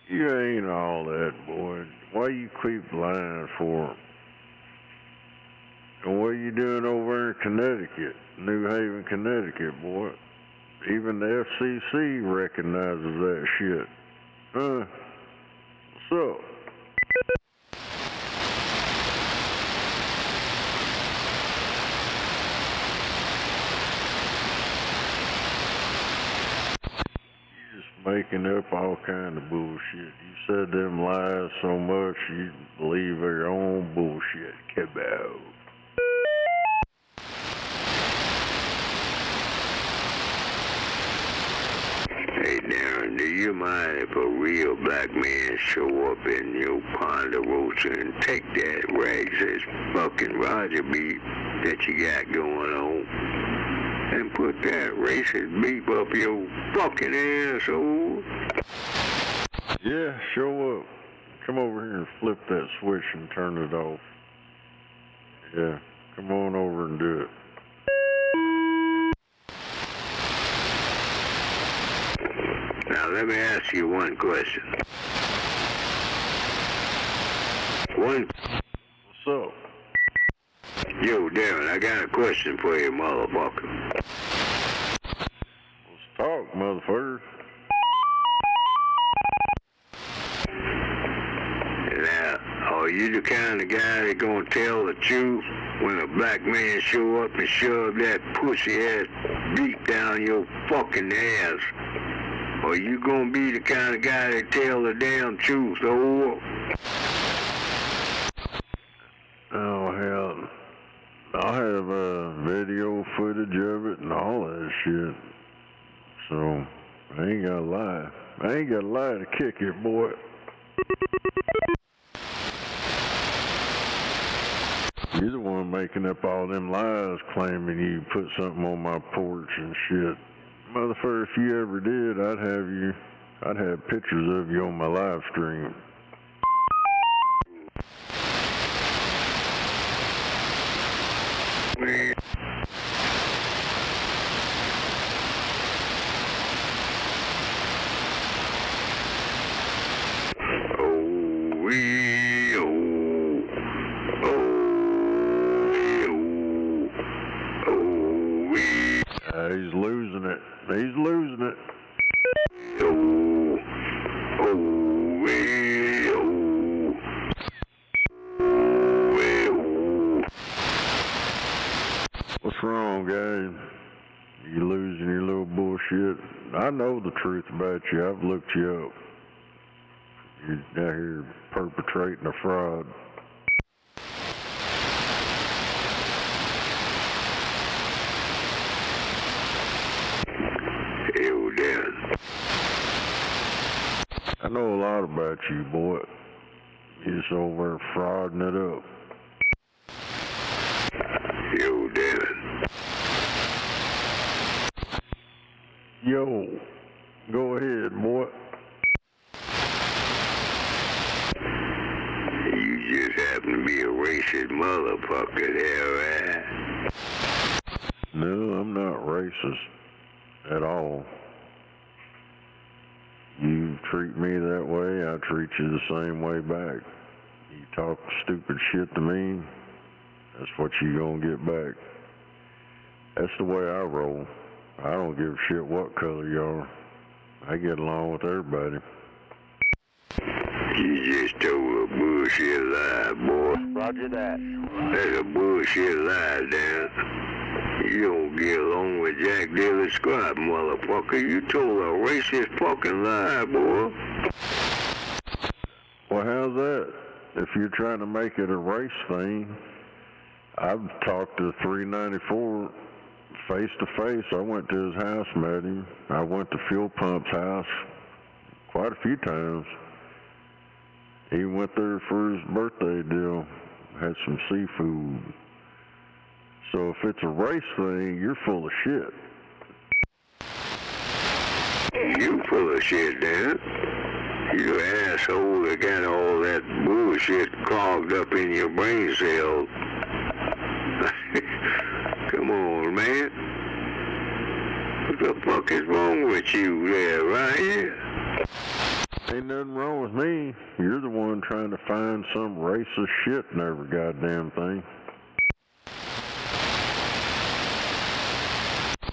You ain't all that, boy. Why you keep lying for him? And what you doing over in Connecticut, New Haven, Connecticut, boy? Even the FCC recognizes that shit. Huh? What's up? You just made making up all kind of bullshit. You said them lies so much you believe your own bullshit. Kebab. Hey, Darren, do you mind if a real black man show up in your Ponderosa and take that rags fucking Roger beat that you got going on and put that racist beep up your fucking asshole? Yeah, show up. Come over here and flip that switch and turn it off. Yeah, come on over and do it. Now, let me ask you one question. What's up? Yo, Darren, I got a question for you, motherfucker. Let's talk, motherfucker. Now, are you the kind of guy that gonna tell the truth when a black man show up and shove that pussy-ass beat down your fucking ass? Or you gonna be the kind of guy that tell the damn truth, though? Oh, hell. I have video footage of it and all that shit. So, I ain't gotta lie. I ain't gotta lie to kick it, boy. You're the one making up all them lies claiming you put something on my porch and shit. Motherfucker, if you ever did, I'd have pictures of you on my live stream. He's losing it. He's losing it. What's wrong, guys? You losing your little bullshit? I know the truth about you. I've looked you up. You're out here perpetrating a fraud. Yo, Darren. I know a lot about you, boy. You're just over there frauding it up. Yo, Darren. Yo, go ahead, boy. You just happen to be a racist motherfucker there, right? No, I'm not racist at all. You treat me that way, I treat you the same way back. You talk stupid shit to me, that's what you gonna get back. That's the way I roll. I don't give a shit what color you are. I get along with everybody. You just told a bullshit lie, boy. Roger that. That's a bullshit lie, Dan. You don't get along with Jack Daly Scott, motherfucker. You told a racist fucking lie, boy. Well, how's that? If you're trying to make it a race thing, I've talked to 394 face to face. I went to his house, met him. I went to Fuel Pump's house quite a few times. He went there for his birthday deal, had some seafood. So if it's a race thing, you're full of shit. You full of shit, Dan. You asshole that got all that bullshit clogged up in your brain cells. Come on, man. What the fuck is wrong with you there, right here? Ain't nothing wrong with me. You're the one trying to find some racist shit in every goddamn thing.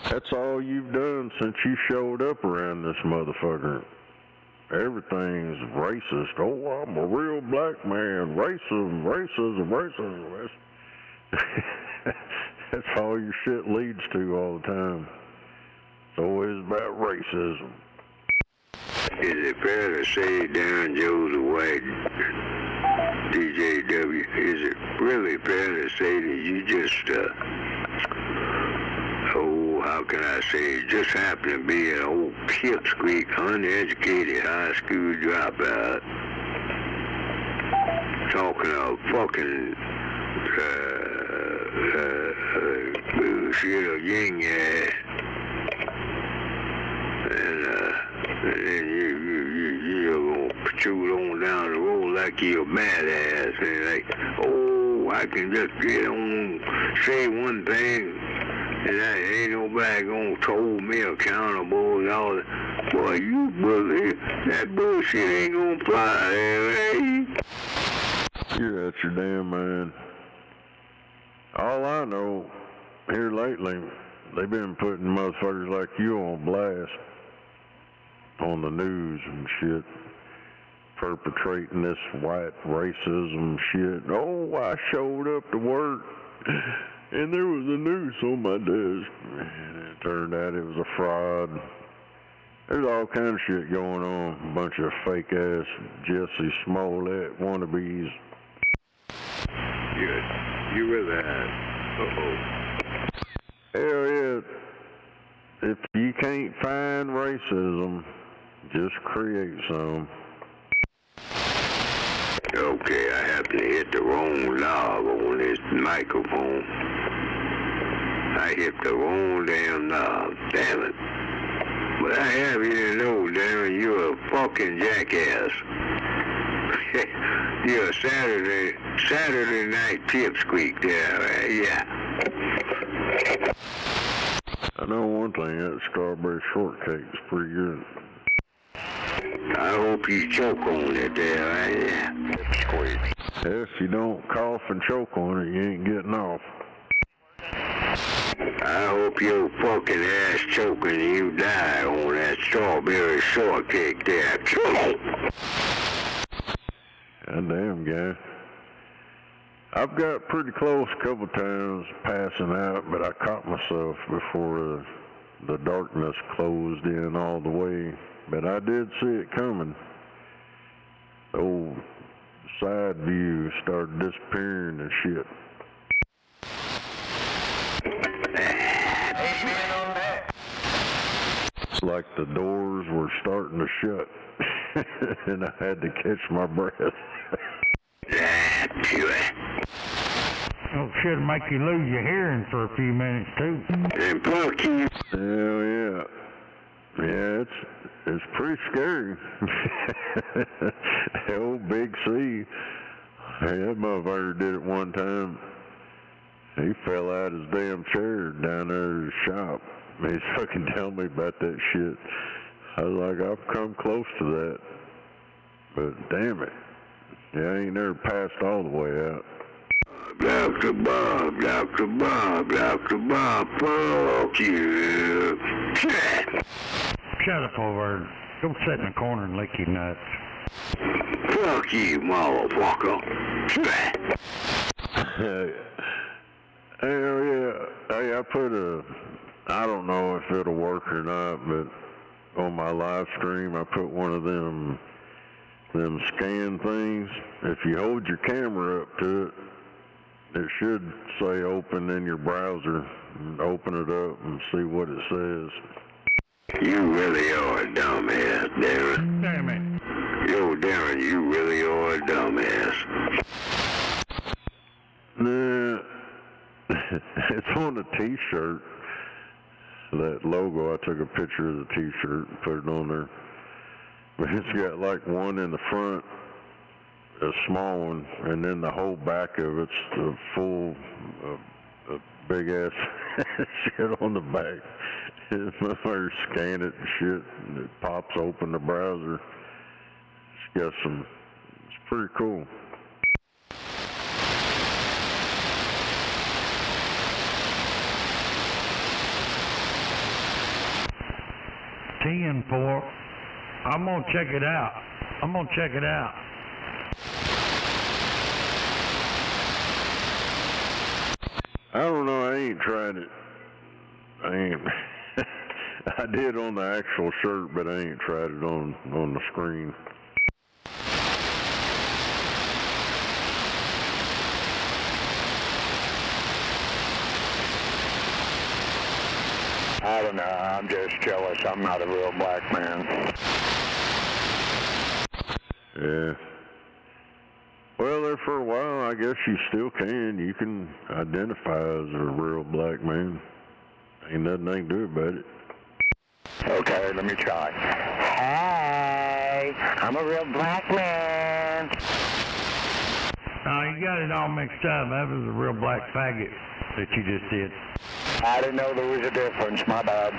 That's all you've done since you showed up around this motherfucker. Everything's racist. Oh, I'm a real black man. Racism, racism, racism. That's all your shit leads to all the time. It's always about racism. Is it fair to say Darren Joe's a white DJW? Is it really fair to say that you just, how can I say it, just happen to be an old pipsqueak, uneducated high school dropout, talking of fucking, bullshit of yin yang, and then you're gonna protrude on down the road like you're a badass, and like, oh, I can just get on, say one thing, and ain't nobody gonna hold me accountable and all that. Boy, you believe that bullshit ain't gonna fly there, eh? You're out your damn mind. All I know, here lately, they've been putting motherfuckers like you on blast on the news and shit, perpetrating this white racism shit. Oh, I showed up to work and there was a noose on my desk, and it turned out it was a fraud. There's all kind of shit going on. A bunch of fake-ass Jesse Smollett wannabes. You really had. Hell yeah. If you can't find racism, just create some. Okay, I happen to hit the wrong knob on this microphone. I hit the wrong damn knob, damn it. But I have you to know, Darren, you're a fucking jackass. You're a Saturday night pipsqueak there, right? Yeah. I know one thing, that strawberry shortcake is pretty good. I hope you choke on it there, right? Yeah. If you don't cough and choke on it, you ain't getting off. I hope your fucking ass choking and you die on that strawberry shortcake there. God damn, guy. I've got pretty close a couple times passing out, but I caught myself before the darkness closed in all the way. But I did see it coming. The old side view started disappearing and shit. Like the doors were starting to shut, and I had to catch my breath. Oh, should make you lose your hearing for a few minutes too. And fuck you. Hell yeah. Yeah, it's pretty scary. The old Big C. Hey, that motherfucker did it one time. He fell out his damn chair down there at his shop. He's fucking telling me about that shit. I was like, I've come close to that. But damn it. Yeah, I ain't never passed all the way out. Dr. Bob, fuck you. Shut up over. Go sit in the corner and lick your nuts. Fuck you, motherfucker. Hell yeah. Hey, I put I don't know if it'll work or not, but on my live stream, I put one of them scan things. If you hold your camera up to it, it should say open in your browser. Open it up and see what it says. You really are a dumbass, Darren. Damn it. Yo, Darren, you really are a dumbass. Nah, it's on a t-shirt. That logo, I took a picture of the t-shirt and put it on there. But it's got like one in the front, a small one, and then the whole back of it's a full, a big ass shit on the back. If motherfuckers scan it and shit, and it pops open the browser. It's got some, it's pretty cool. TN4. I'm gonna check it out. I don't know, I ain't tried it. I did on the actual shirt, but I ain't tried it on the screen. I don't know. I'm just jealous. I'm not a real black man. Yeah. Well, there for a while, I guess you still can. You can identify as a real black man. Ain't nothing I can do about it. Okay, let me try. Hey, I'm a real black man. No, you got it all mixed up. That was a real black faggot that you just did. I didn't know there was a difference. My bad.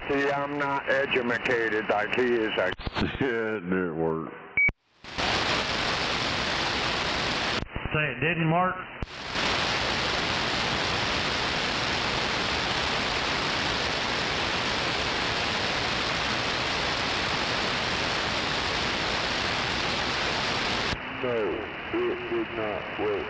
See, I'm not educated like he is. Yeah, it didn't work. Say it didn't work? No, it did not work.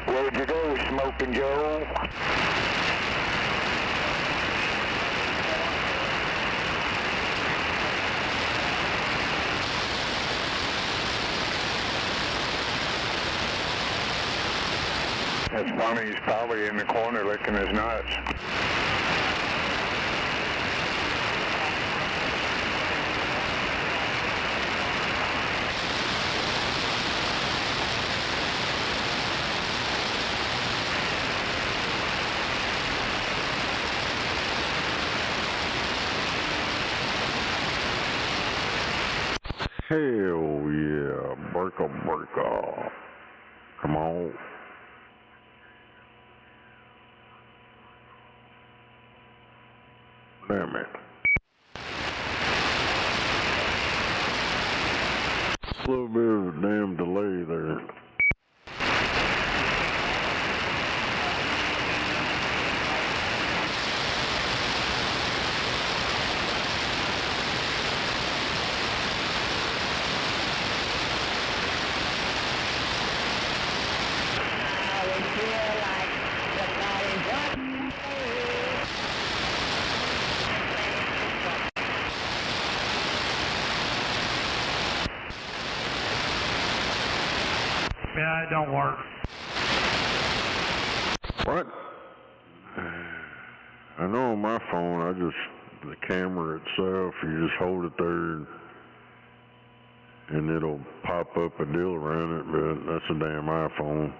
Where'd you go, Smoking Joe? That's funny, he's probably in the corner licking his nuts. Hell yeah, breaker. Come on. Damn it. A little bit of a damn delay there. Yeah, it don't work. What? I know on my phone, the camera itself, you just hold it there and it'll pop up a deal around it, but that's a damn iPhone.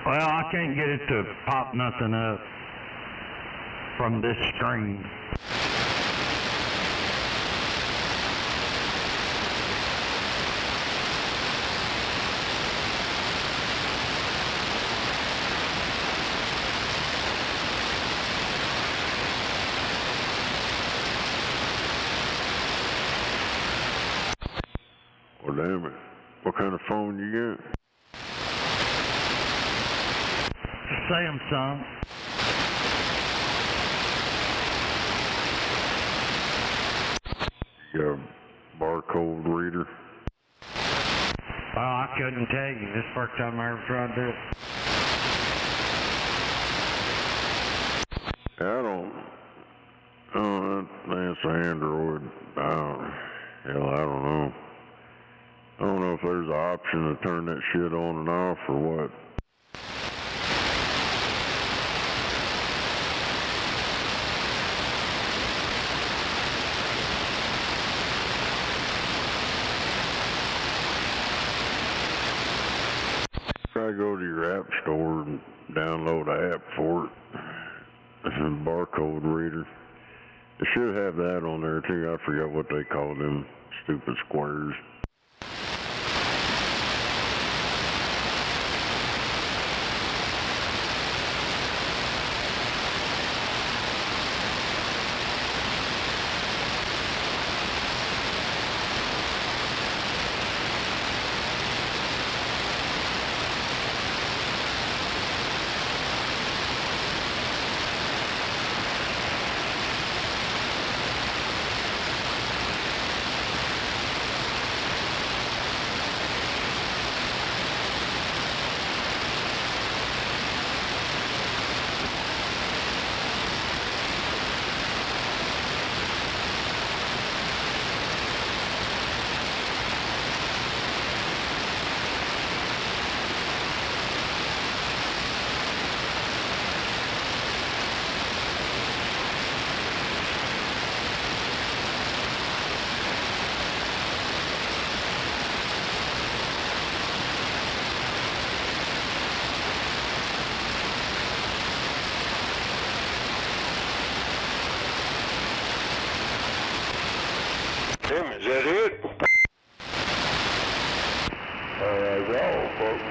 Well, I can't get it to pop nothing up from this screen. Well, damn it. What kind of phone you got? Samsung. You got a barcode reader? Oh, I couldn't tell you. This is the first time I ever tried to do it. That's Android. I don't know. I don't know if there's an option to turn that shit on and off or what. Try to go to your app store and download an app for it. Barcode reader. It should have that on there too. I forgot what they call them stupid squares. Tim, is that it? That's all, folks.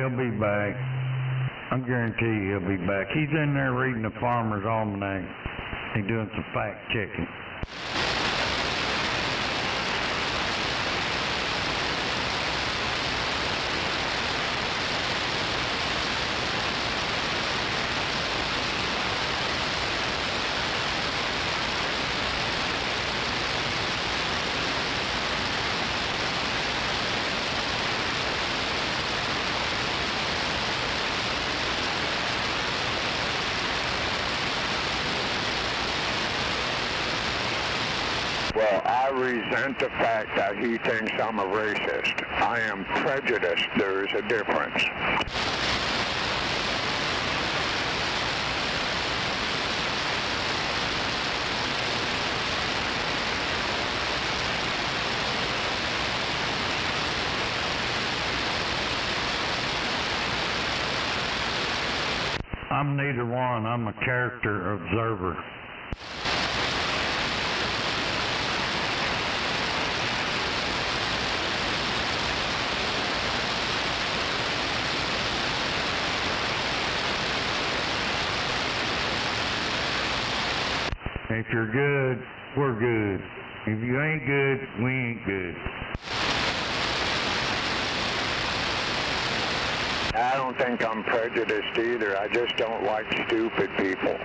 He'll be back. I guarantee you he'll be back. He's in there reading the Farmer's Almanac. He's doing some fact checking. Well, I resent the fact that he thinks I'm a racist. I am prejudiced. There is a difference. I'm neither one. I'm a character observer. If you're good, we're good. If you ain't good, we ain't good. I don't think I'm prejudiced either. I just don't like stupid people.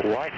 What?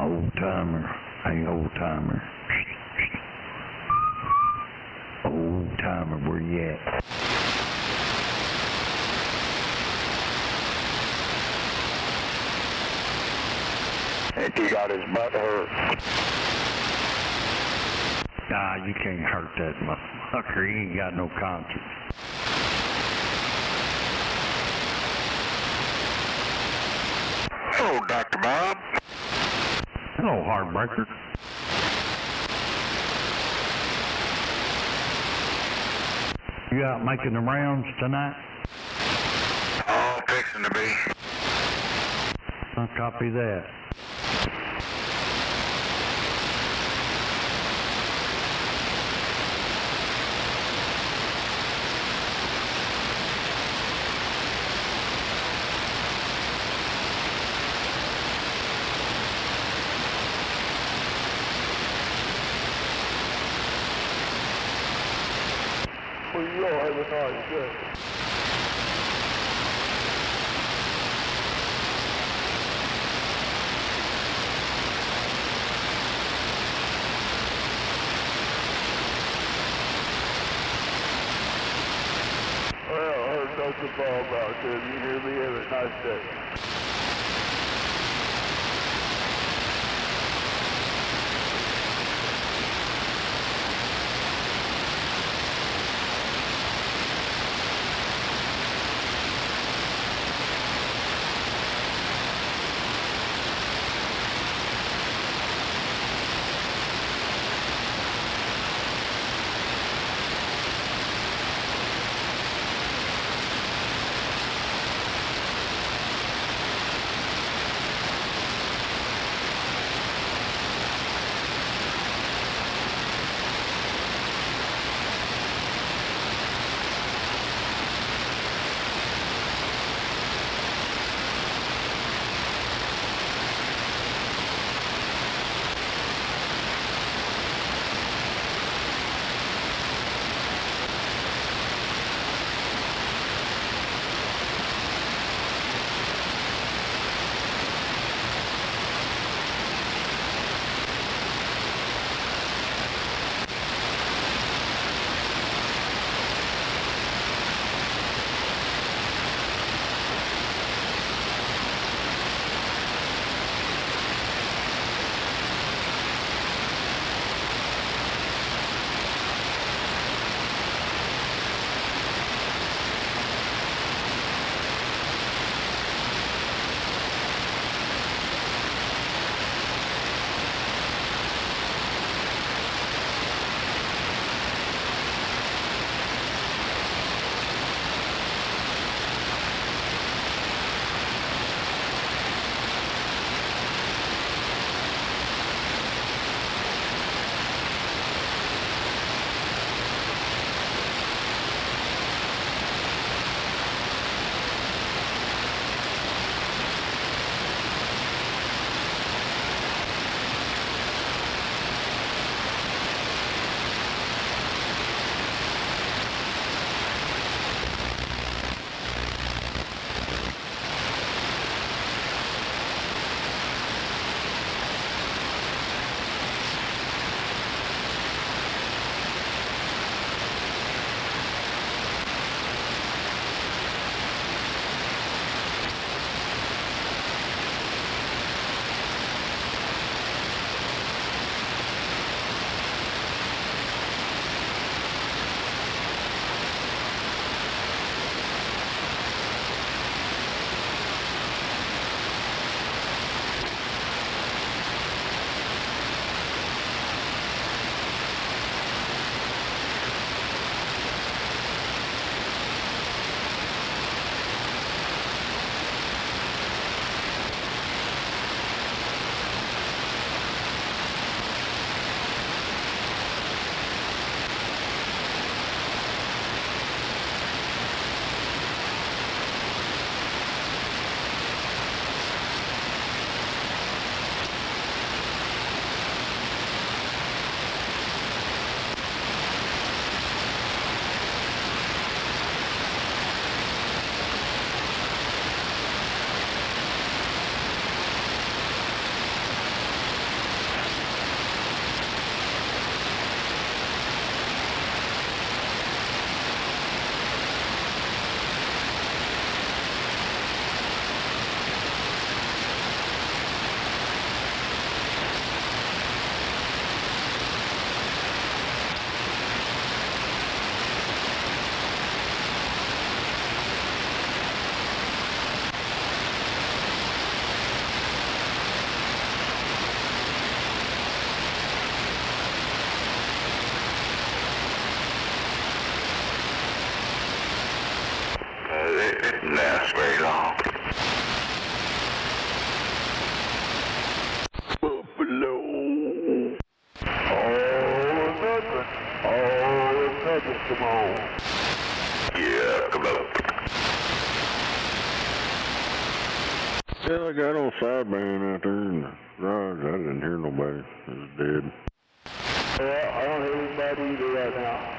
Old timer, hey old timer. Old timer, where you at? If he got his butt hurt. Nah, you can't hurt that motherfucker. He ain't got no conscience. Hello, Dr. Bob. Hello, Heartbreaker. You out making the rounds tonight? Oh, fixing to be. I'll copy that. Well, you all have a nice day. Well, I heard Dr. Bob out there. You hear me? Have a nice day. Didn't last very long. Buffalo. All or nothing. All or nothing. Come on. Yeah, come on. Yeah, I got on sideband out there in the garage. I didn't hear nobody. It was dead. Yeah, I don't hear anybody either right now.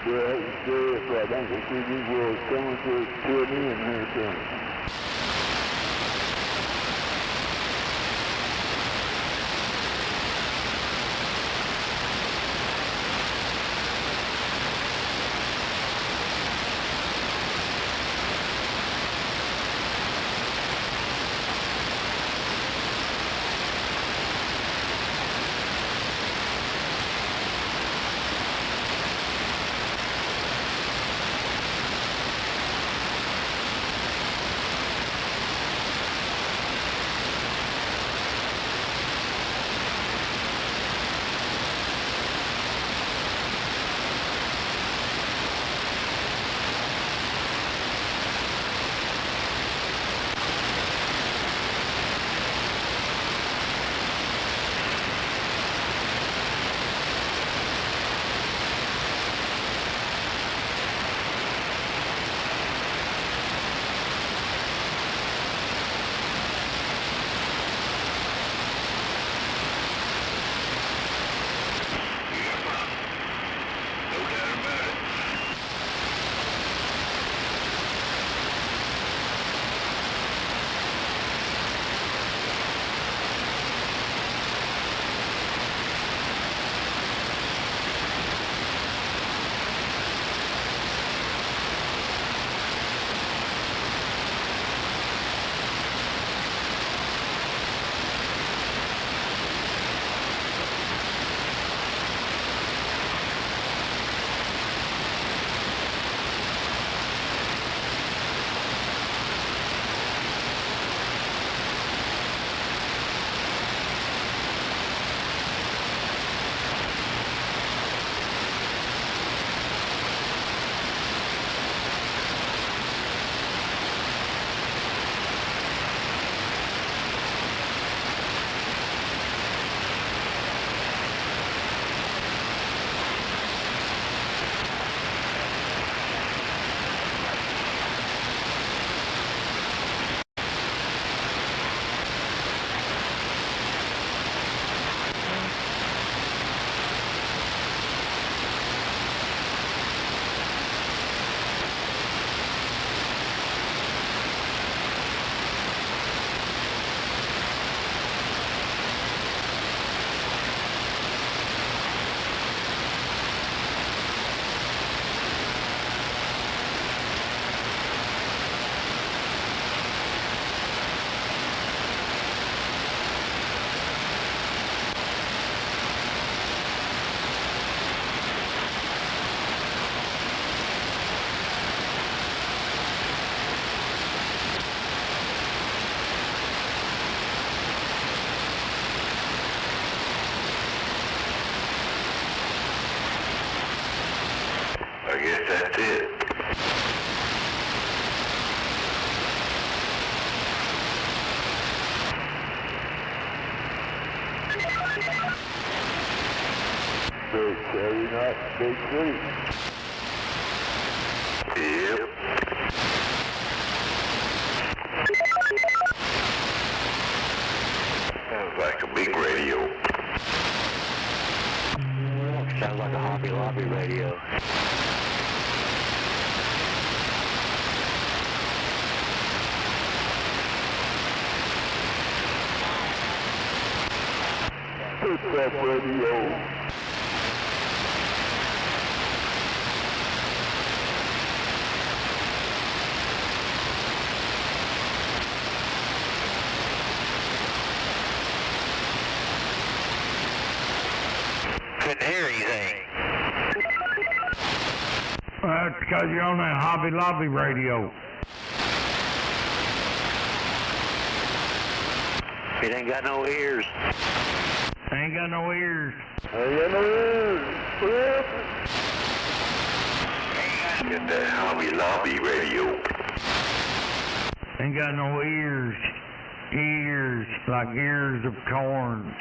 Well, it's serious, so I think the TV was coming to an end here soon. I guess that's it. Big carry not big city. Yep. Sounds like a big radio. Sounds like a Hobby Lobby radio. Pick up radio. couldn't hear anything. That's because you're on that Hobby Lobby radio. It ain't got no ears. Ain't got no ears. Ain't got no ears. Get that Hobby Lobby radio. Ain't got no ears. Ears, like ears of corn.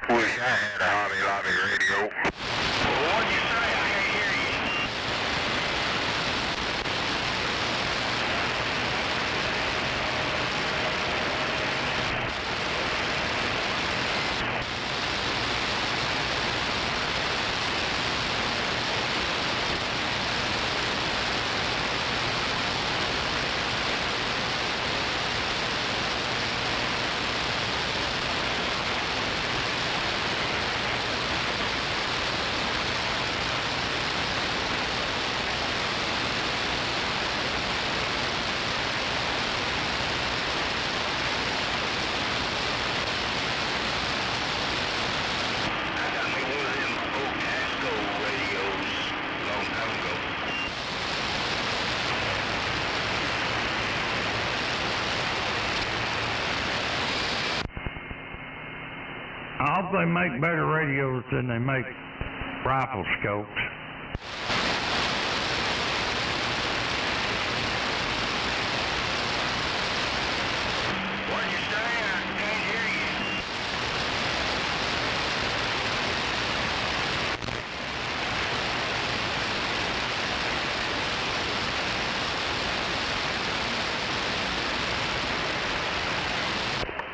Wish I had a Hobby Lobby radio. What'd you say? I can't hear you. I hope they make better radios than they make rifle scopes. What'd you say? I can't hear you.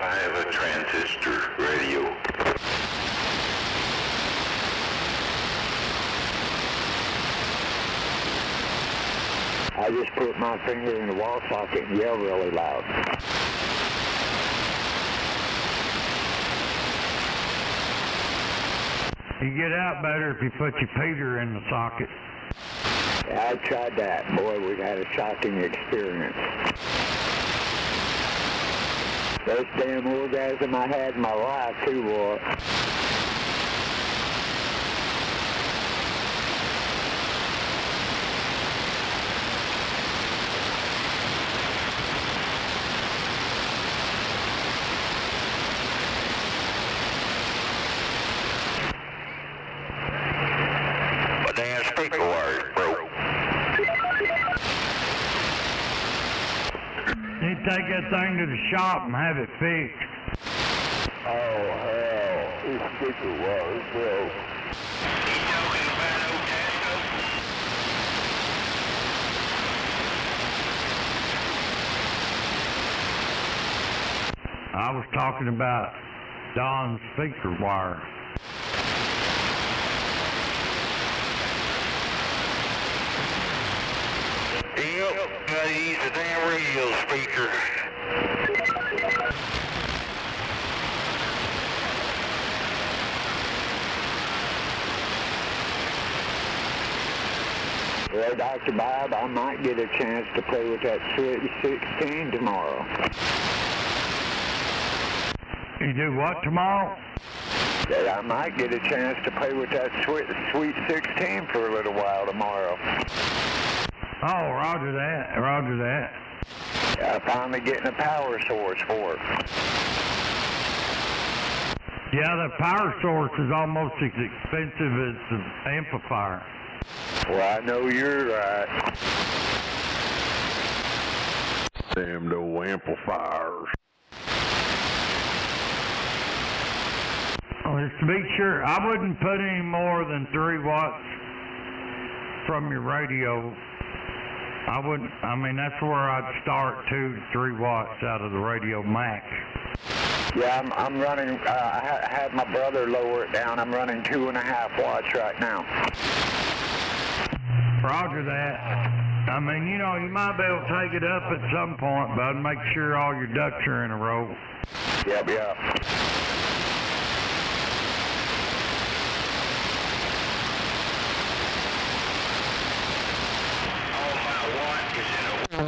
I have a transistor radio. I just put my finger in the wall socket and yell really loud. You get out better if you put your Peter in the socket. Yeah, I tried that. Boy, we had a shocking experience. First damn orgasm I had in my life, too, boy. But damn speaker wire broke. You take that thing to the shop and have it fixed. Oh, hell. This speaker was broke. I was talking about Don's speaker wire. Yep, gotta use the damn radio speaker. Well, Dr. Bob, I might get a chance to play with that Sweet 16 tomorrow. You do what tomorrow? That I might get a chance to play with that Sweet 16 for a little while tomorrow. Oh, roger that, roger that. I'm finally getting a power source for it. Yeah, the power source is almost as expensive as the amplifier. Well, I know you're right. Damn no amplifiers. Well, just to be sure, I wouldn't put any more than 3 watts from your radio. I wouldn't, I mean, that's where I'd start 2 to 3 watts out of the radio max. Yeah, I'm running, I had my brother lower it down. I'm running 2.5 watts right now. Roger that. I mean, you know, you might be able to take it up at some point, bud. Make sure all your ducks are in a row. Yep, yep.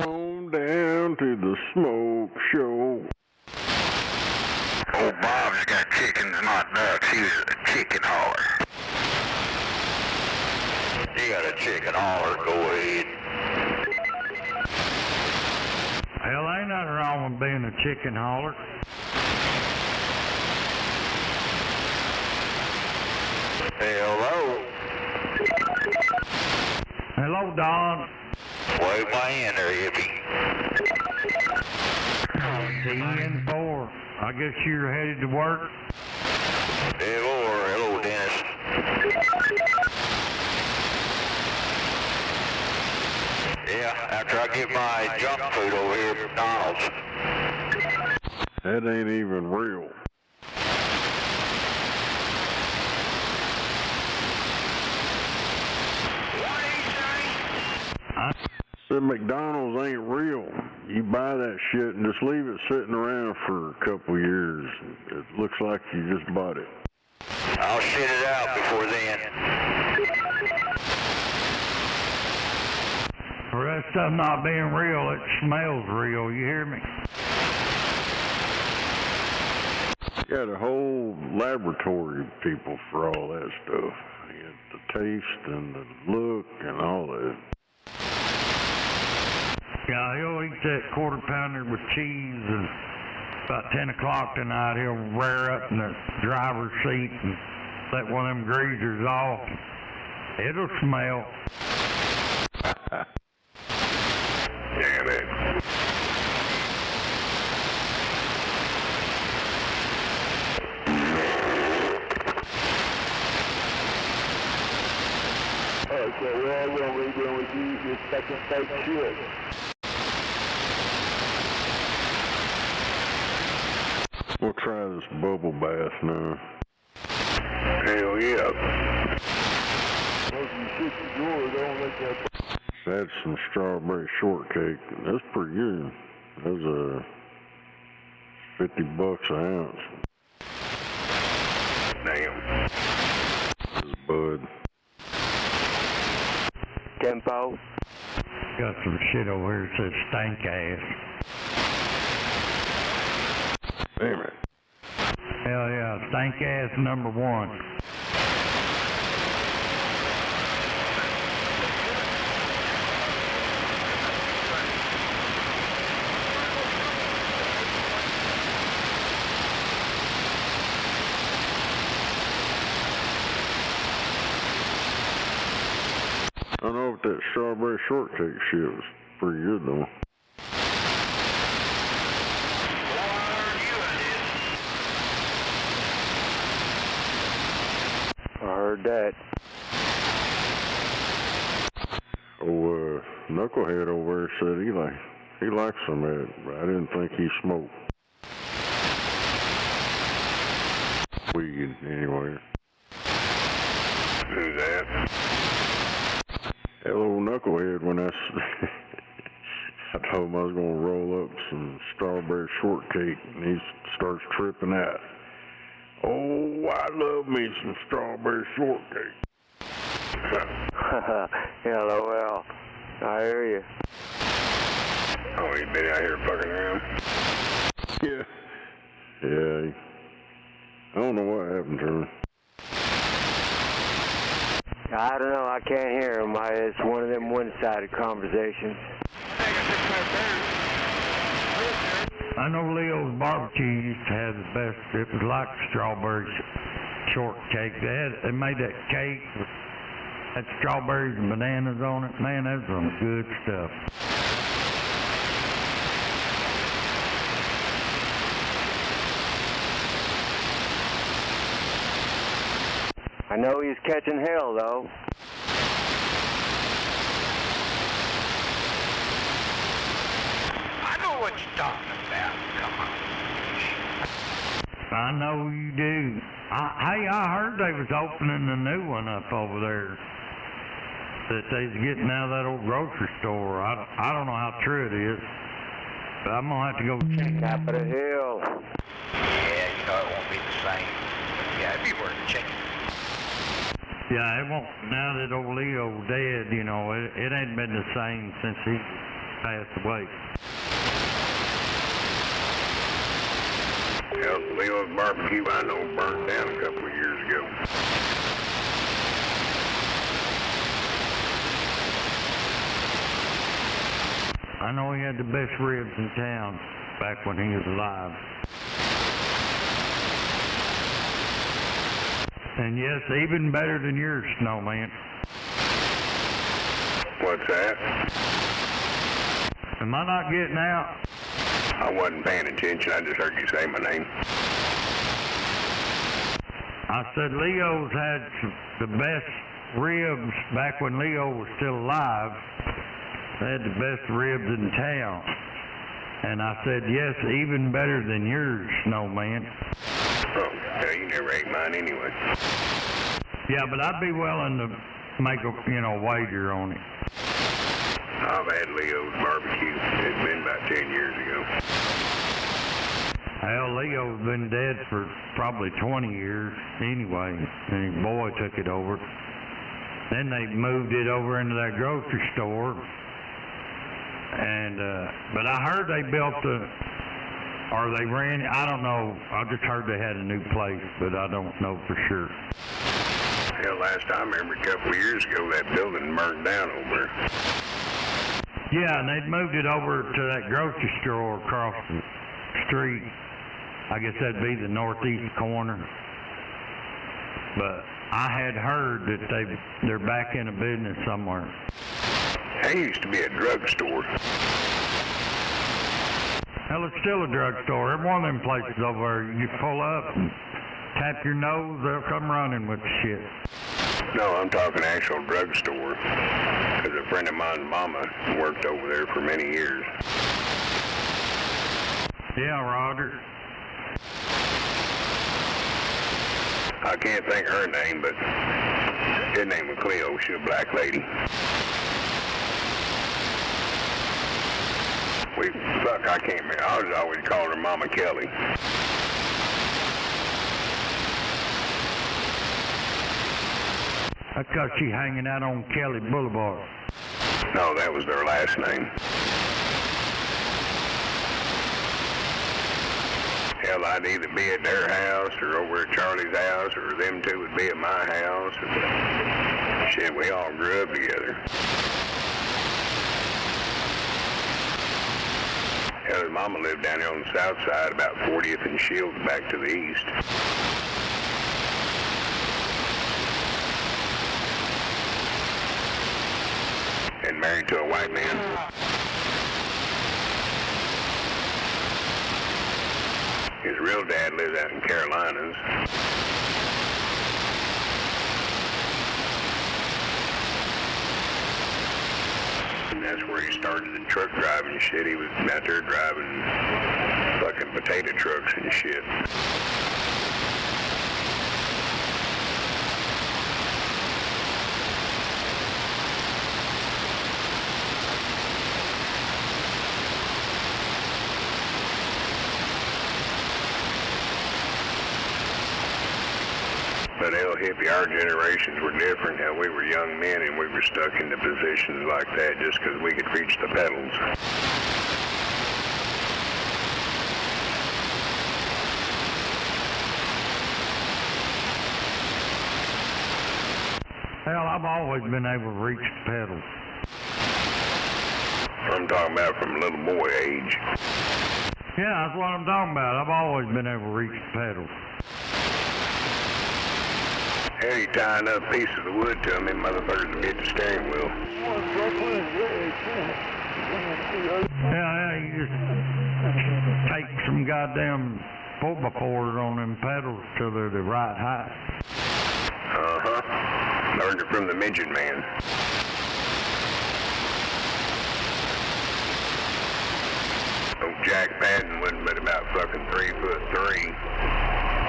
On down to the smoke show. Old Bob's got chickens, not ducks. He was a chicken hauler. you got a chicken holler, go ahead. Hell, ain't nothing wrong with being a chicken hauler. Hello? Hello, Don. Wave my hand there, hippie. DN4. I guess you're headed to work? Hello, Dennis. Yeah, after I get my junk food over here at McDonald's. That ain't even real. I said McDonald's ain't real. You buy that shit and just leave it sitting around for a couple years. It looks like you just bought it. I'll shit it out before then. For that stuff not being real, it smells real, you hear me? Got a whole laboratory of people for all that stuff. The taste and the look and all that. Yeah, he'll eat that quarter pounder with cheese, and about 10 o'clock tonight he'll rear up in the driver's seat and let one of them greasers off. It'll smell. Damn it. So we're all going to be doing with you is second fake shit. We'll try this bubble bath now. Hell yeah. That's some strawberry shortcake. That's pretty good. That's $50 an ounce. Damn. This is Bud. Tempo. Got some shit over here that says stank ass. Damn it. Hell yeah, stank ass number 1. I don't know if that strawberry shortcake shit was pretty good though. I heard that. Oh, Knucklehead over there said he likes some of it, but I didn't think he smoked weed anyway. Who's that? That little Knucklehead when I told him I was going to roll up some strawberry shortcake, and he starts tripping out. Oh, I love me some strawberry shortcake. LOL. I hear you. Oh, you been out here fucking around? Yeah. Yeah. I don't know what happened to him. I don't know. I can't hear him. It's one of them one-sided conversations. I know Leo's Barbecue used to have the best. It was like strawberry shortcake. They made that cake with had strawberries and bananas on it. Man, that was some good stuff. I know he's catching hell, though. I know what you're talking about. Come on. I know you do. Hey, I heard they was opening a new one up over there. That they's getting out of that old grocery store. I don't know how true it is. But I'm going to have to go check. Top of the hill. Yeah, you know it won't be the same. Yeah, it'd be worth checking. Yeah, it won't. Now that old Leo's dead, you know, it ain't been the same since he passed away. Hell, Leo's Barbecue I know burned down a couple of years ago. I know he had the best ribs in town back when he was alive. And yes, even better than yours, Snowman. What's that? Am I not getting out? I wasn't paying attention. I just heard you say my name. I said Leo's had the best ribs back when Leo was still alive. They had the best ribs in town. And I said, yes, even better than yours, Snowman. Oh, yeah, you never ate mine anyway. Yeah, but I'd be willing to make a, wager on it. I've had Leo's barbecue. It's been about 10 years ago. Hell, Leo's been dead for probably 20 years anyway, and his boy took it over. Then they moved it over into that grocery store, and but I heard they built or they ran, I don't know, I just heard they had a new place, but I don't know for sure. Hell, last I remember a couple of years ago, that building burned down over there. Yeah, and they'd moved it over to that grocery store across the street. I guess that'd be the northeast corner. But I had heard that they're back in a business somewhere. That used to be a drugstore. Hell, it's still a drugstore. Every one of them places over there, you pull up and tap your nose, they'll come running with the shit. No, I'm talking actual drugstore. Because a friend of mine's mama worked over there for many years. Yeah, Roger. I can't think of her name, but his name was Cleo. She was a black lady. I can't remember. I was always calling her Mama Kelly. That's because she's hanging out on Kelly Boulevard. No, that was their last name. Hell, I'd either be at their house or over at Charlie's house, or them two would be at my house. Shit, we all grew up together. Hell, his mama lived down here on the south side, about 40th and Shields, back to the east. And married to a white man. His real dad lives out in Carolinas. And that's where he started the truck driving shit. He was out there driving fucking potato trucks and shit. But hell, hippie, our generations were different. Hell, we were young men and we were stuck into positions like that just because we could reach the pedals. Hell, I've always been able to reach the pedals. I'm talking about from little boy age. Yeah, that's what I'm talking about. I've always been able to reach the pedals. Hell, you tie enough pieces of wood to them, them motherfuckers will get the steering wheel. Yeah, you just take some goddamn 4x4s on them pedals till they're the right height. Uh-huh. Learned it from the midget man. Old Jack Patton wasn't but about fucking 3'3".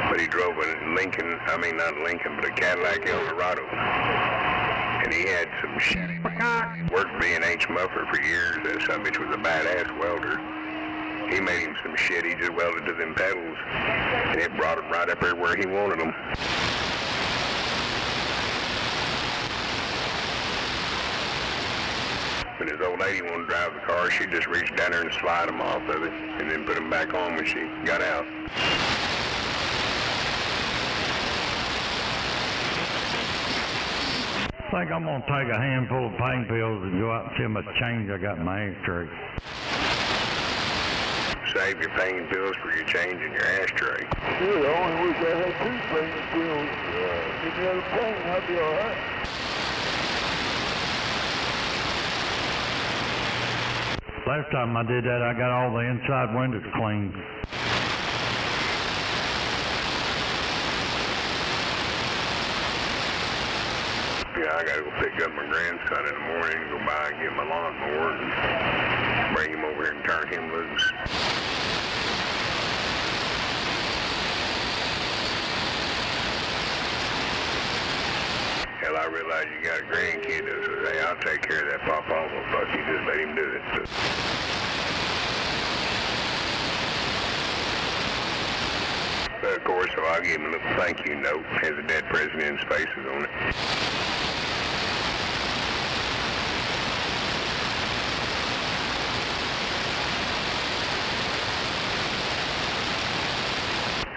But he drove a Lincoln, not Lincoln, but a Cadillac Eldorado. And he had some shit. He worked B&H muffler for years. That son bitch was a badass welder. He made him some shit. He just welded to them pedals. And it brought him right up there where he wanted them. When his old lady wanted to drive the car, she'd just reach down there and slide them off of it. And then put them back on when she got out. I think I'm gonna take a handful of pain pills and go out and see how much change I got in my ashtray. Save your pain pills for your change in your ashtray. Yeah, I only wish I had 2 pain pills. If you had a pain, I'd be alright. Last time I did that, I got all the inside windows cleaned. Yeah, I gotta go pick up my grandson in the morning and go by and get my lawnmower and bring him over here and turn him loose. Hell, I realize you got a grandkid that says, hey, I'll take care of that papa. Well, fuck you, just let him do it. But of course, so I'll give him a little thank you note. Has a dead president's faces on it.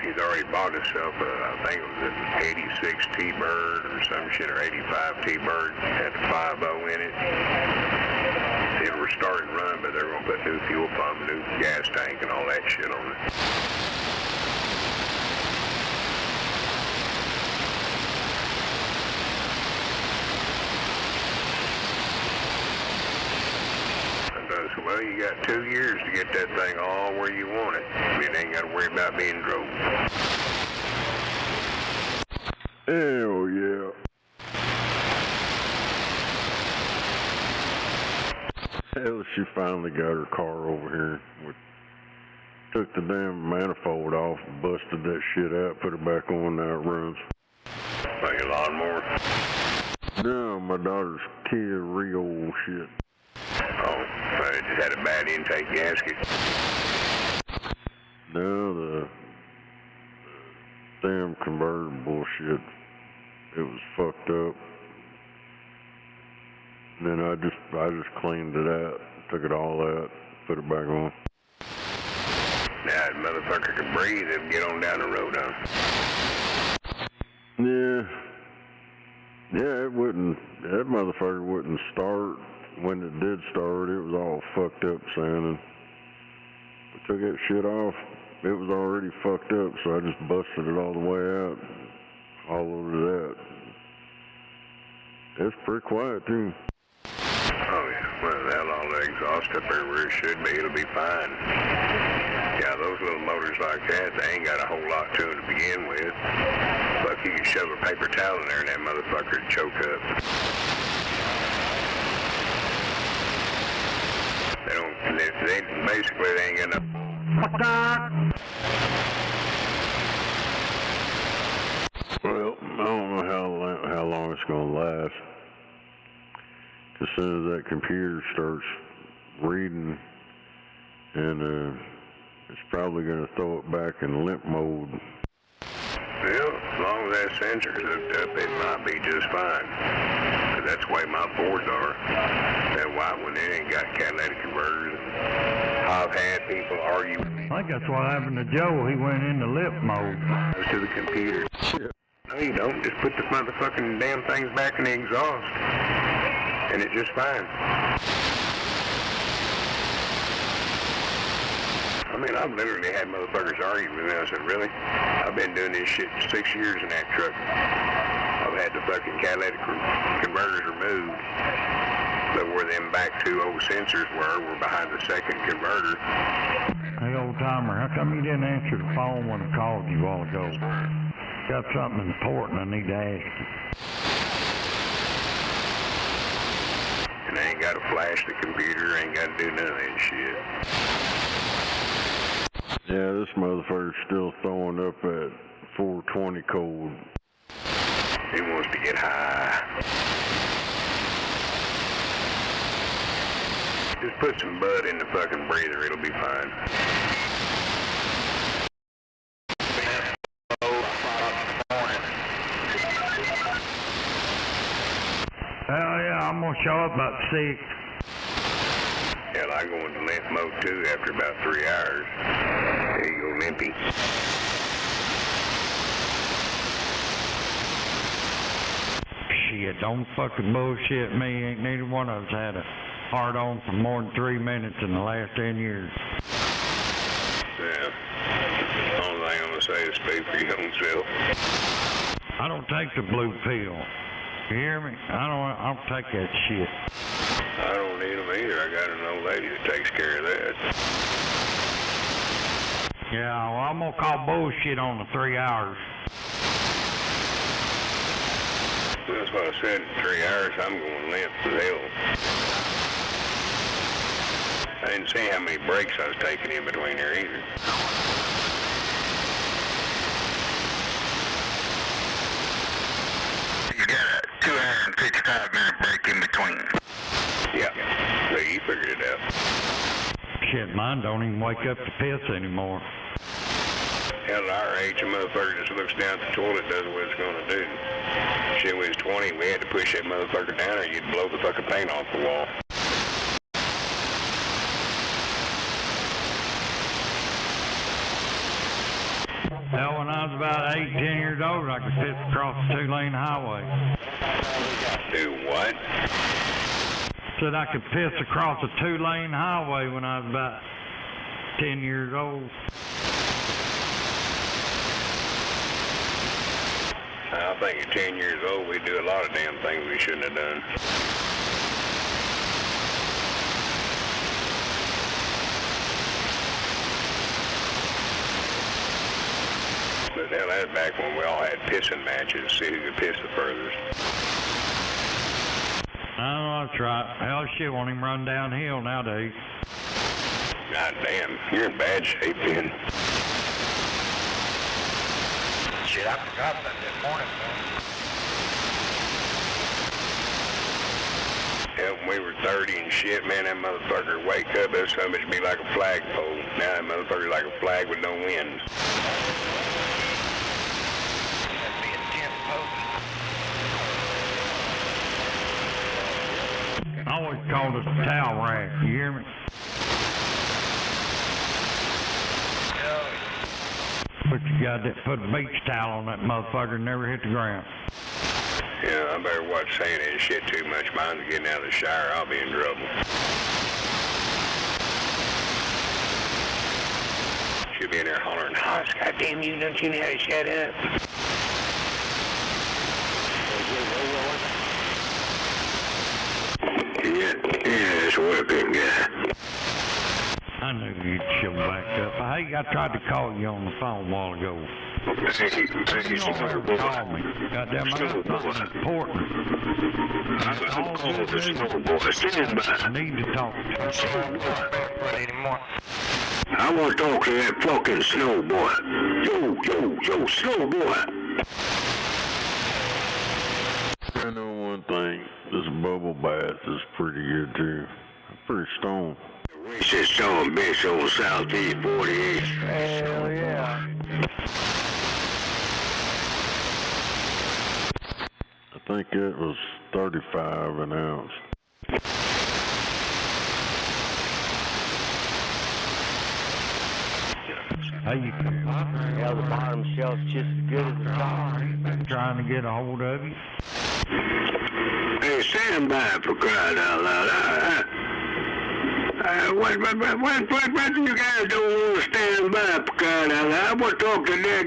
He's already bought himself I think it was an 86 T-Bird or some shit, or 85 T-Bird. Had the 5.0 in it. It'll restart and run, but they're going to put new fuel pump, new gas tank, and all that shit on it. So, well, you got 2 years to get that thing all where you want it. You ain't got to worry about being drove. Hell yeah. Hell, she finally got her car over here. We took the damn manifold off and busted that shit out, put it back on, now it runs. Like a lawnmower? No, my daughter's Kia Rio shit. Oh, it just had a bad intake gasket. No, the damn converter bullshit. It was fucked up. And then I just cleaned it out, took it all out, put it back on. Now that motherfucker can breathe and get on down the road, huh? Yeah, it wouldn't, that motherfucker wouldn't start. When it did start, it was all fucked up sounding. We took that shit off. It was already fucked up, so I just busted it all the way out. All over that. It's pretty quiet, too. Oh, yeah. Well, hell, all the exhaust up there where it should be, it'll be fine. Yeah, those little motors like that, they ain't got a whole lot to them to begin with. But you can shove a paper towel in there and that motherfucker would choke up. Basically, they ain't got enough. Well, I don't know how long it's going to last. As soon as that computer starts reading, and it's probably going to throw it back in limp mode. Well, as long as that sensor's hooked up, it might be just fine. Because that's the way my Fords are. That white one, it ain't got catalytic converters. I've had people argue with me. I think that's what happened to Joe. He went into limp mode. Goes to the computer. Shit. No, you don't. Just put the motherfucking damn things back in the exhaust. And it's just fine. I mean, I've literally had motherfuckers argue with me. I said, really? I've been doing this shit 6 years in that truck. I've had the fucking catalytic converters removed. But where them back 2 old sensors were behind the second converter. Hey, old timer, how come you didn't answer the phone when I called you a while ago? Got something important I need to ask you. And I ain't got to flash the computer, ain't got to do none of that shit. Yeah, this motherfucker's still throwing up at 420 cold. He wants to get high. Just put some bud in the fucking breather, it'll be fine. Hell yeah, I'm gonna show up about 6. Hell, I go into limp mode too after about 3 hours. There you go, limpy. Shit. shit. Don't fucking bullshit me. Ain't neither one of us had a hard on for more than 3 minutes in the last 10 years. Yeah. The only thing I'm gonna say is speak for your own self. I don't take the blue pill. You hear me? I don't take that shit. I don't need them either. I got an old lady that takes care of that. Yeah, well, I'm gonna call bullshit on the 3 hours. That's what I said. In 3 hours, I'm going limp as hell. I didn't see how many breaks I was taking in between there either. You got a 2 hour and 55-minute break in between. Yeah. So you figured it out. Shit, mine don't even wake up to piss anymore. Hell, at our age, a motherfucker just looks down at the toilet, does what it's gonna do. Shit, when we was 20, we had to push that motherfucker down or you'd blow the fucking paint off the wall. Hell, when I was about 8, 10 years old, I could piss across a 2-lane highway. Do what? Said I could piss across a 2-lane highway when I was about 10 years old. I think at 10 years old, we do a lot of damn things we shouldn't have done. But hell, that was back when we all had pissing matches to see who could piss the furthest. I don't know, that's right. Hell, shit won't even run downhill nowadays. God damn, you're in bad shape then. Shit, I forgot that this morning, man. Hell, when we were 30 and shit, man, that motherfucker would wake up, that son would be like a flagpole. Now that motherfucker's like a flag with no wind. That'd be a 10 post. I always called it a towel rack, you hear me? But you got to put a beach towel on that motherfucker and never hit the ground. Yeah, I better watch saying that shit too much. Mine's getting out of the shower, I'll be in trouble. She'll be in there hollering, "Hoss, goddamn you, don't you know how to shut up?" Yeah, that's what a big guy. I knew you'd show back up. Hey, I tried to call you on the phone a while ago. Thank you. You don't ever call me. Goddamn, I got something important. I'm calling the snowboy. Stand by. I need to talk to you. I want to talk to that fucking snowboy. Yo, snowboy. I know one thing. This bubble bath is pretty good too. I'm pretty stoned. Racist son of a bitch on Southeast 48th. Hell yeah. I think it was 35 an ounce. How you feel? Yeah, the bottom shelf's just as good as the top. Trying to get a hold of you? Hey, stand by for crying out loud. What you guys don't want to stand by for crying out loud? I want to talk to that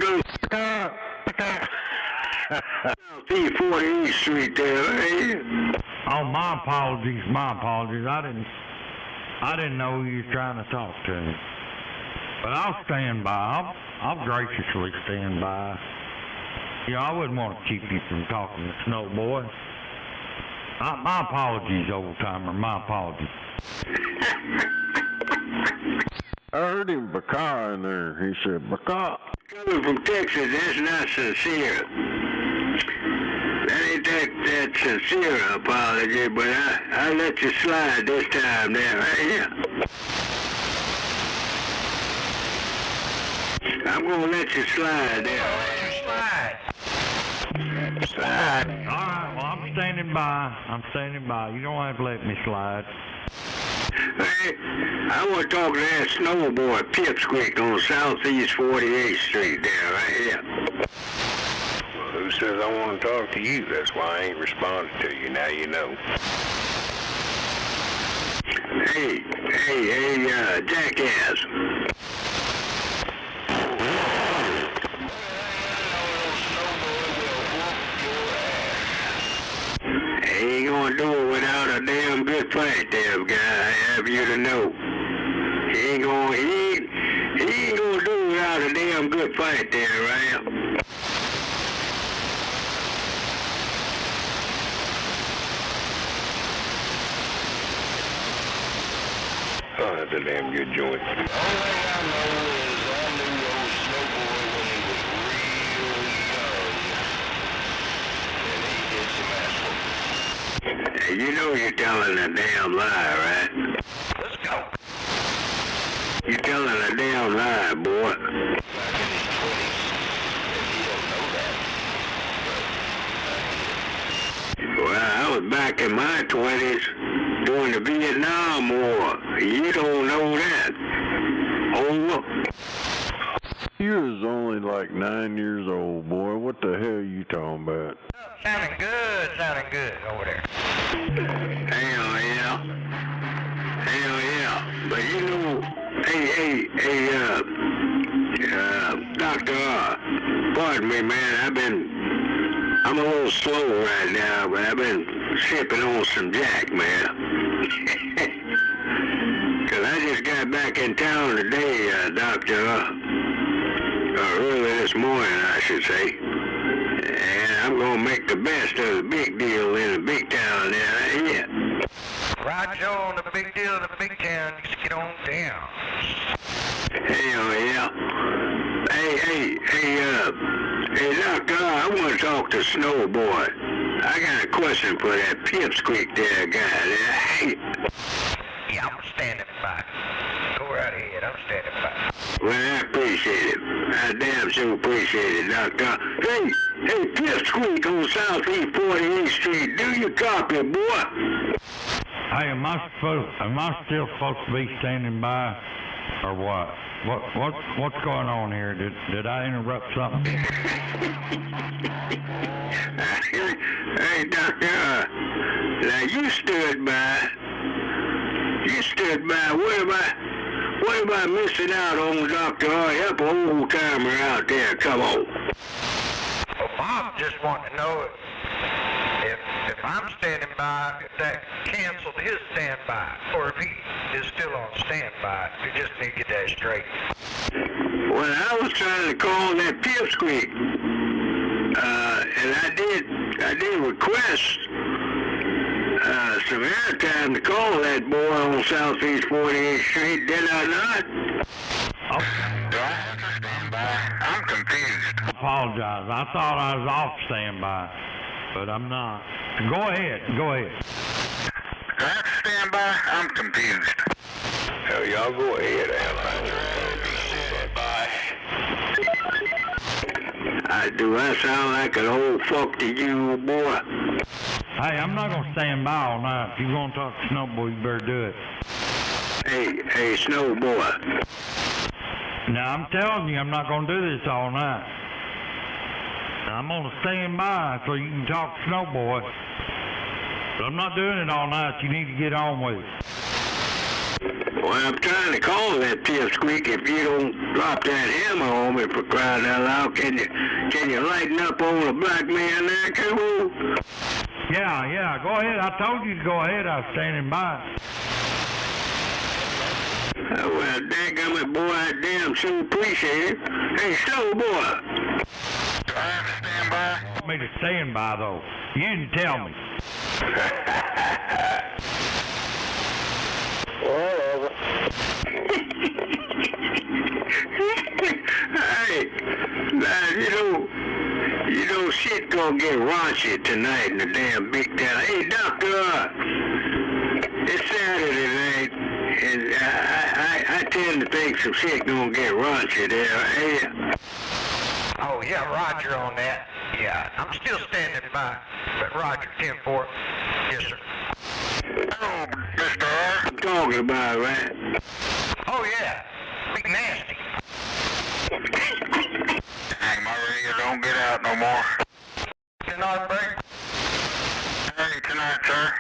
Southeast 48th Street there, right? Oh, my apologies. I didn't know you was trying to talk to me. But I'll stand by. I'll graciously stand by. Yeah, I wouldn't want to keep you from talking to Snowboy. My apologies, old timer. My apologies. I heard him Bakar in there. He said, Bakar. Coming from Texas, that's not sincere. That ain't that sincere apology, but I let you slide this time there, right here. I'm gonna let you slide there. Slide. All right, well, I'm standing by. You don't have to let me slide. Hey, I want to talk to that snowboy Pipsqueak on Southeast 48th Street there, right here. Well, Who says I want to talk to you? That's why I ain't responded to you. Now you know. Hey, jackass. Ain't gonna do it without a damn good fight there, guy. I have you to know. He ain't gonna do it without a damn good fight there, right? Oh, that's a damn good joint. All I know is I knew old Snowboy when he was real young. And he did some ass whooping. Hey, you know you're telling a damn lie, right? Let's go. You're telling a damn lie, boy. Back in his 20s, and he don't know that. Well, I was back in my 20s during the Vietnam War. You don't know that. Over. You was only like 9 years old, boy. What the hell are you talking about? Sounding good over there. Hell yeah. But you know, hey, Doctor, pardon me, man. I'm a little slow right now, but I've been sipping on some Jack, man. Cause I just got back in town today, Doctor. Early this morning, I should say. And I'm gonna make the best of the big deal in the big town there, yeah. Roger on the big deal in the big town. Just get on down. Hell yeah. Hey, Doctor, I want to talk to Snowboy. I got a question for that pipsqueak there guy there. Hey. Yeah, I'm standing by. Go right ahead, I'm standing by. Well, I appreciate it. I damn sure appreciate it, Doctor. Hey, pipsqueak on Southeast 48th Street. Do you copy, boy? Hey, am I still supposed to be standing by, or what? What's going on here? Did I interrupt something? Hey, Doctor, now you stood by. What am I missing out on, Doctor? Help an old timer out there. Come on. Well, Bob just wanted to know if I'm standing by, if that canceled his standby, or if he is still on standby. We just need to get that straight. Well, I was trying to call that pipsqueak, and I did request some airtime to call that boy on Southeast 48th Street, did I not? Oh. Do I have to stand by? I'm confused. I apologize. I thought I was off standby, but I'm not. Go ahead. Do I have to stand by? I'm confused. Hell, y'all go ahead, Do I sound like an old fuck to you, boy? Hey, I'm not going to stand by all night. If you're going to talk to Snowboy, you better do it. Hey, Snowboy. Now, I'm telling you, I'm not going to do this all night. I'm going to stand by so you can talk to Snowboy. But I'm not doing it all night. You need to get on with it. Well, I'm trying to call that pipsqueak if you don't drop that hammer on me for crying out loud. Can you lighten up on a black man there, come on? Yeah, go ahead. I told you to go ahead. I was standing by. Well, dadgummit, boy, I damn sure appreciate it. Hey, Snowboy. Do I have to stand by? You want me to stand by, though? You didn't tell me. Whatever. Hey, man, you know, shit gonna get raunchy tonight in the damn big town. Hey, Doctor, it's Saturday night, and I tend to think some shit gonna get raunchy there. Hey. Oh, yeah, Roger on that. Yeah, I'm still standing by, but Roger, 10-4. Yes, sir. Oh, Mr. R. I'm talking about, right? Oh, yeah. Big nasty. Dang, my radio don't get out no more. sir?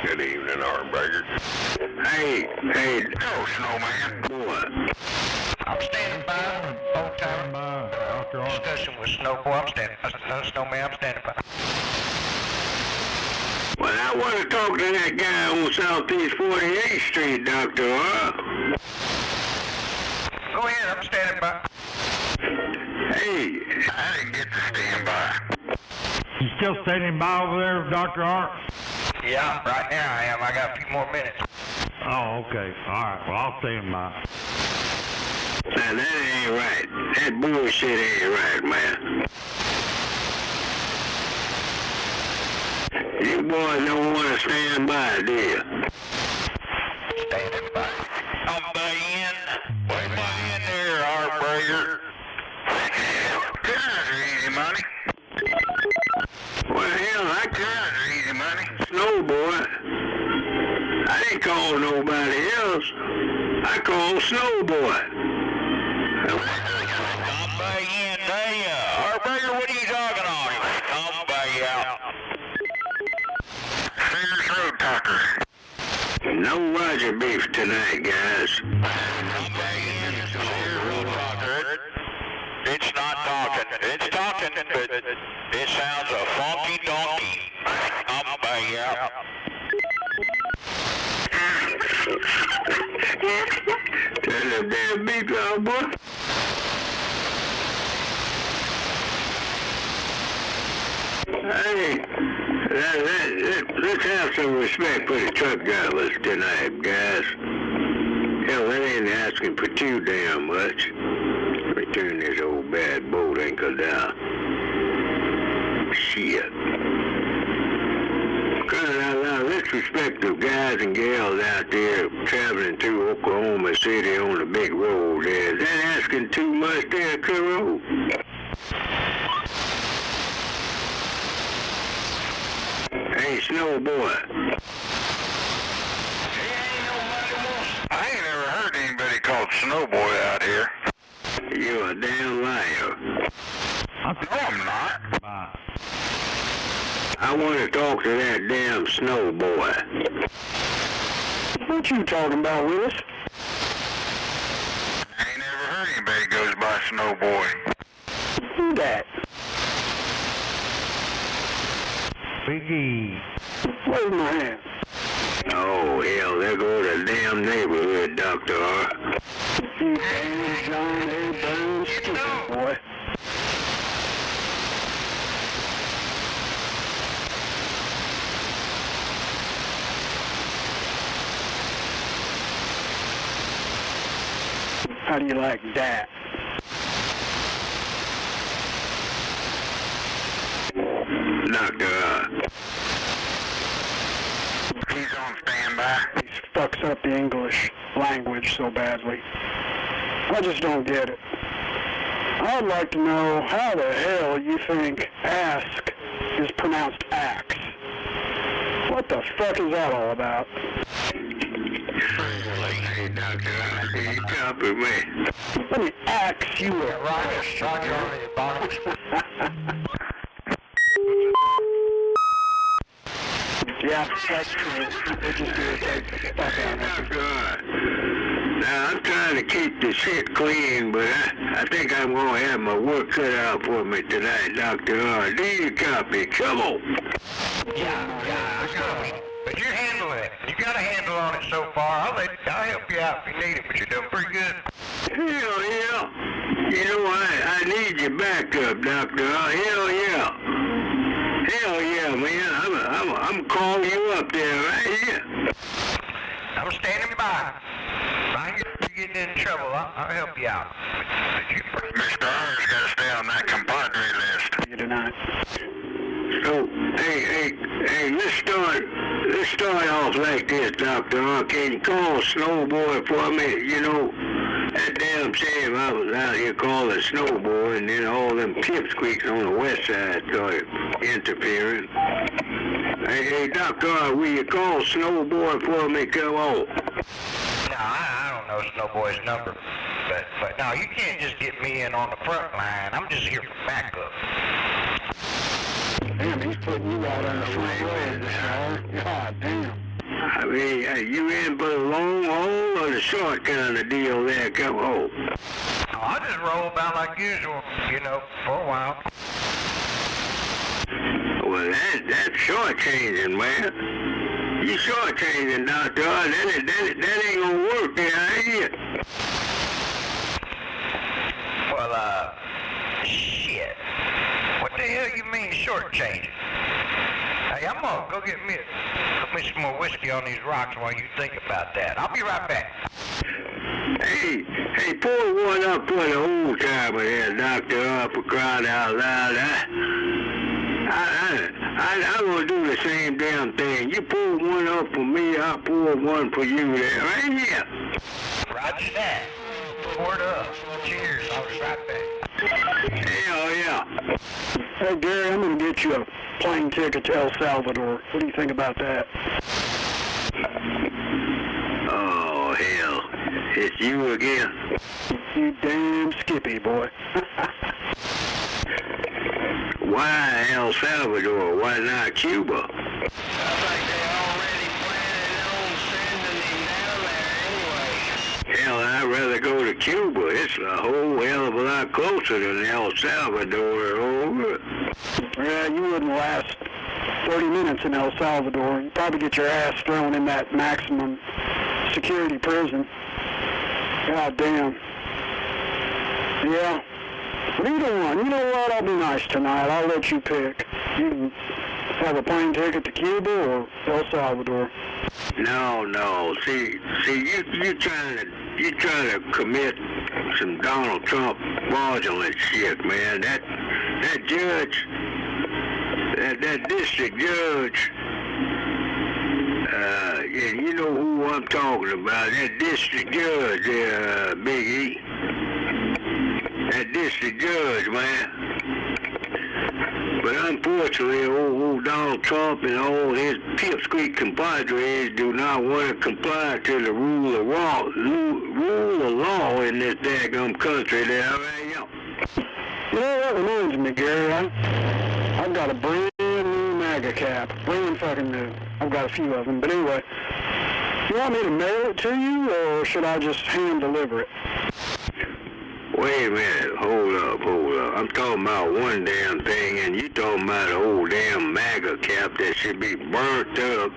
Good evening, Armbreaker. Hey, oh, Snowman. What? I'm standing by. Full-time discussion with Snowboy. I'm standing by. Snowman, I'm standing by. Well, I want to talk to that guy on Southeast 48th Street, Dr. R. Go ahead, I'm standing by. Hey, I didn't get to stand by. You still standing by over there, Dr. Art? Yeah, right now I am. I got a few more minutes. Oh, okay. All right. Well, I'll stand by. Now, that ain't right. That bullshit ain't right, man. You boys don't want to stand by, do you? Standing by. I'm in. Wait in there, Armbreaker. Guys are easy money. Well, hell, I Guys are easy money. Snowboy. I didn't call nobody else. I called Snowboy. Come back in, there you. Armbreaker, what are you talking on? Come back out. Serious road talker. No Roger beef tonight, guys. Come back in, road talker. It's not talking. It's talking, but it sounds a funky donkey. Come back out. Turn that damn beef out, boy. Hey, let's have some respect for the truck drivers tonight, guys. Hell, that ain't asking for too damn much. Return this old bad boat anchor down. Shit. Crying out loud, let's respect the guys and gals out there traveling through Oklahoma City on the big road there. Is that asking too much there, Kuro? Hey, Snowboy. I ain't never heard anybody called Snowboy out here. You're a damn liar. No, I'm not. I want to talk to that damn Snowboy. What you talking about, Willis? I ain't never heard anybody goes by Snowboy. Who that? Biggie. Where's my hand? Oh, hell, there goes the damn neighborhood, Dr. R. You damn John A. Burns, stupid boy. How do you like that? Doctor, He's on standby. He fucks up the English language so badly. I just don't get it. I'd like to know how the hell you think ask is pronounced axe. What the fuck is that all about? Hey, Doctor, you copy me. Let me axe you a Yeah, that's true. They just irritate the fuck out of me. Now, I'm trying to keep the shit clean, but I think I'm going to have my work cut out for me tonight, Dr. R. Do you copy? Come on. Yeah, I copy. But you're handling it. You got a handle on it so far. I'll help you out if you need it, but you're doing pretty good. Hell yeah. You know, I need your backup, Doctor. Hell yeah. Hell yeah, man. I'm calling you up there right here. I'm standing by. If I get getting in trouble, I'll help you out. Mr. R's got to stay on that compadre list. You do not. So, hey, let's start off like this, Doctor. Can you call Snowboy for me? You know, that damn shame I was out here calling Snowboy, and then all them pipsqueaks on the west side started interfering. Hey, Doctor, will you call Snowboy for me? Come on. No, I don't know Snowboy's number. But no, you can't just get me in on the front line. I'm just here for backup. Damn, he's putting you out on the front road, God damn. I mean, you in for the long haul or the short kind of deal there? Come on. Oh, I just roll about like usual, you know, for a while. Well, that's short-changing, man. You short-changing, Doctor. That ain't gonna work there, ain't it? Well, shit. What the hell you mean short-changing? Hey, I'm gonna go get me some more whiskey on these rocks while you think about that. I'll be right back. Hey, pour one up for the old timer there, Doctor, for crying out loud. I'm gonna do the same damn thing. You pour one up for me, I'll pour one for you there, right here. Roger that. Pour it up. Cheers. I'll be right back. Hell yeah. Hey, Gary, I'm going to get you a plane ticket to El Salvador. What do you think about that? Oh, hell. It's you again. You damn skippy, boy. Why El Salvador? Why not Cuba? Hell, I'd rather go to Cuba. It's a whole hell of a lot closer than El Salvador over. Yeah, you wouldn't last 30 minutes in El Salvador. You'd probably get your ass thrown in that maximum security prison. God damn. Yeah. Either one. You know what? I'll be nice tonight. I'll let you pick. You can have a plane ticket to Cuba or El Salvador. No. See, you trying to commit some Donald Trump fraudulent shit, man. That judge, that district judge, yeah, you know who I'm talking about. That district judge, Big E. That district judge, man. But unfortunately, old Donald Trump and all his pipsqueak compadres do not want to comply to the rule of law in this daggum country there, right? You know, that reminds me, Gary, I've got a brand new MAGA cap. Brand fucking new. I've got a few of them. But anyway, you want me to mail it to you, or should I just hand deliver it? Wait a minute, hold up. I'm talking about one damn thing, and you talking about the whole damn MAGA cap that should be burnt up.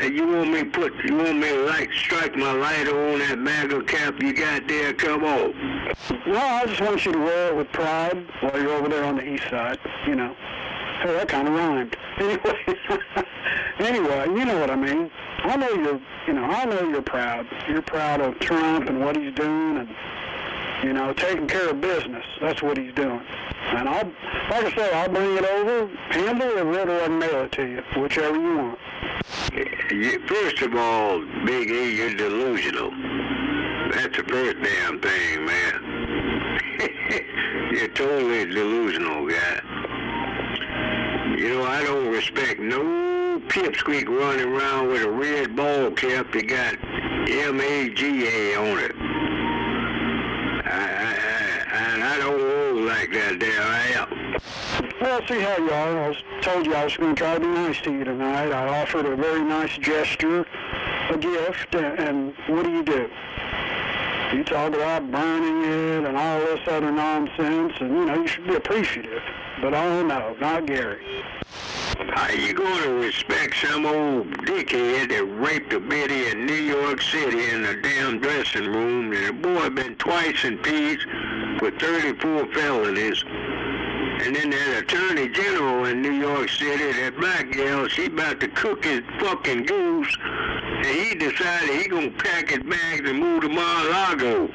And you want me to strike my lighter on that MAGA cap you got there? Come on. Well, I just want you to wear it with pride while you're over there on the east side, you know. Hey, that kind of rhymed. Anyway, you know what I mean. I know you're proud. You're proud of Trump and what he's doing, and you know, taking care of business. That's what he's doing. And like I say, I'll bring it over, handle it, or mail it to you, whichever you want. First of all, Big E, you're delusional. That's the first damn thing, man. You're totally delusional, guy. You know, I don't respect no pipsqueak running around with a red ball cap that got MAGA on it. And I don't roll like that there, I am. Well, see how you are. I told you I was going to try to be nice to you tonight. I offered a very nice gesture, a gift, and what do? You talk about burning it and all this other nonsense, and, you know, you should be appreciative. But oh no, not Gary. How you going to respect some old dickhead that raped a biddy in New York City in a damn dressing room, and the boy been twice impeached for 34 felonies? And then that attorney general in New York City, that black gal, she about to cook his fucking goose, and he decided he gonna pack his bags and move to Mar-a-Lago.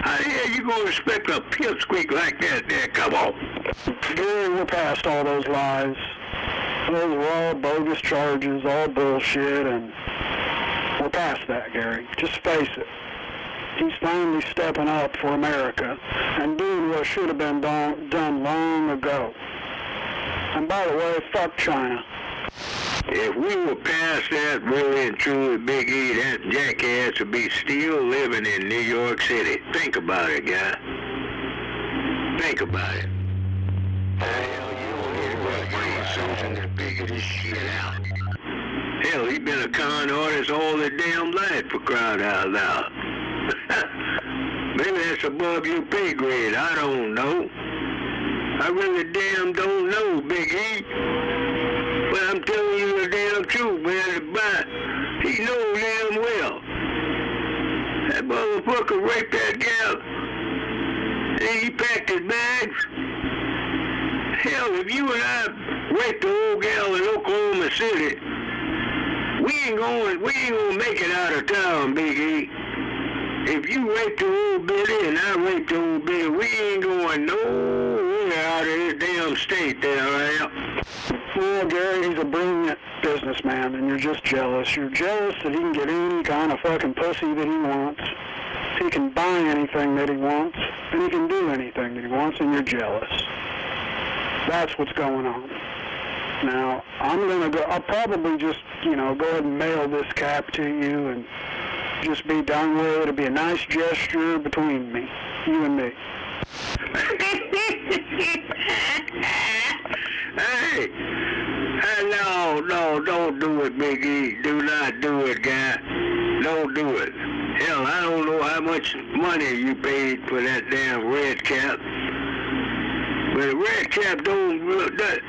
How the hell you gonna respect a pipsqueak like that there? Come on. Gary, we're past all those lies. Those were all bogus charges, all bullshit, and we're past that, Gary. Just face it. He's finally stepping up for America and doing what should have been done long ago. And by the way, fuck China. If we were past that, really and truly, Big E, that jackass would be still living in New York City. Think about it, guy. Think about it. Hell, you don't hear trying to figure this shit out. Hell, he's been a con artist all his damn life, for crying out loud. Maybe that's above your pay grade, I don't know. I really damn don't know, Big E. But I'm telling you the damn truth, man. But he knows damn well. That motherfucker raped that gal. And he packed his bags. Hell, if you and I raped the old gal in Oklahoma City, we ain't gonna make it out of town, Big E. If you raped the old Billy and I raped the old Billy, we ain't going nowhere out of this damn state there, right? Well, Gary, he's a brilliant businessman, and you're just jealous. You're jealous that he can get any kind of fucking pussy that he wants. He can buy anything that he wants, and he can do anything that he wants, and you're jealous. That's what's going on. Now, I'll probably just, go ahead and mail this cap to you and just be done with it. It'll be a nice gesture between me, you and me. Hey, no, don't do it, Big E. Do not do it, guy. Don't do it. Hell, I don't know how much money you paid for that damn red cap. But a red cap don't look that.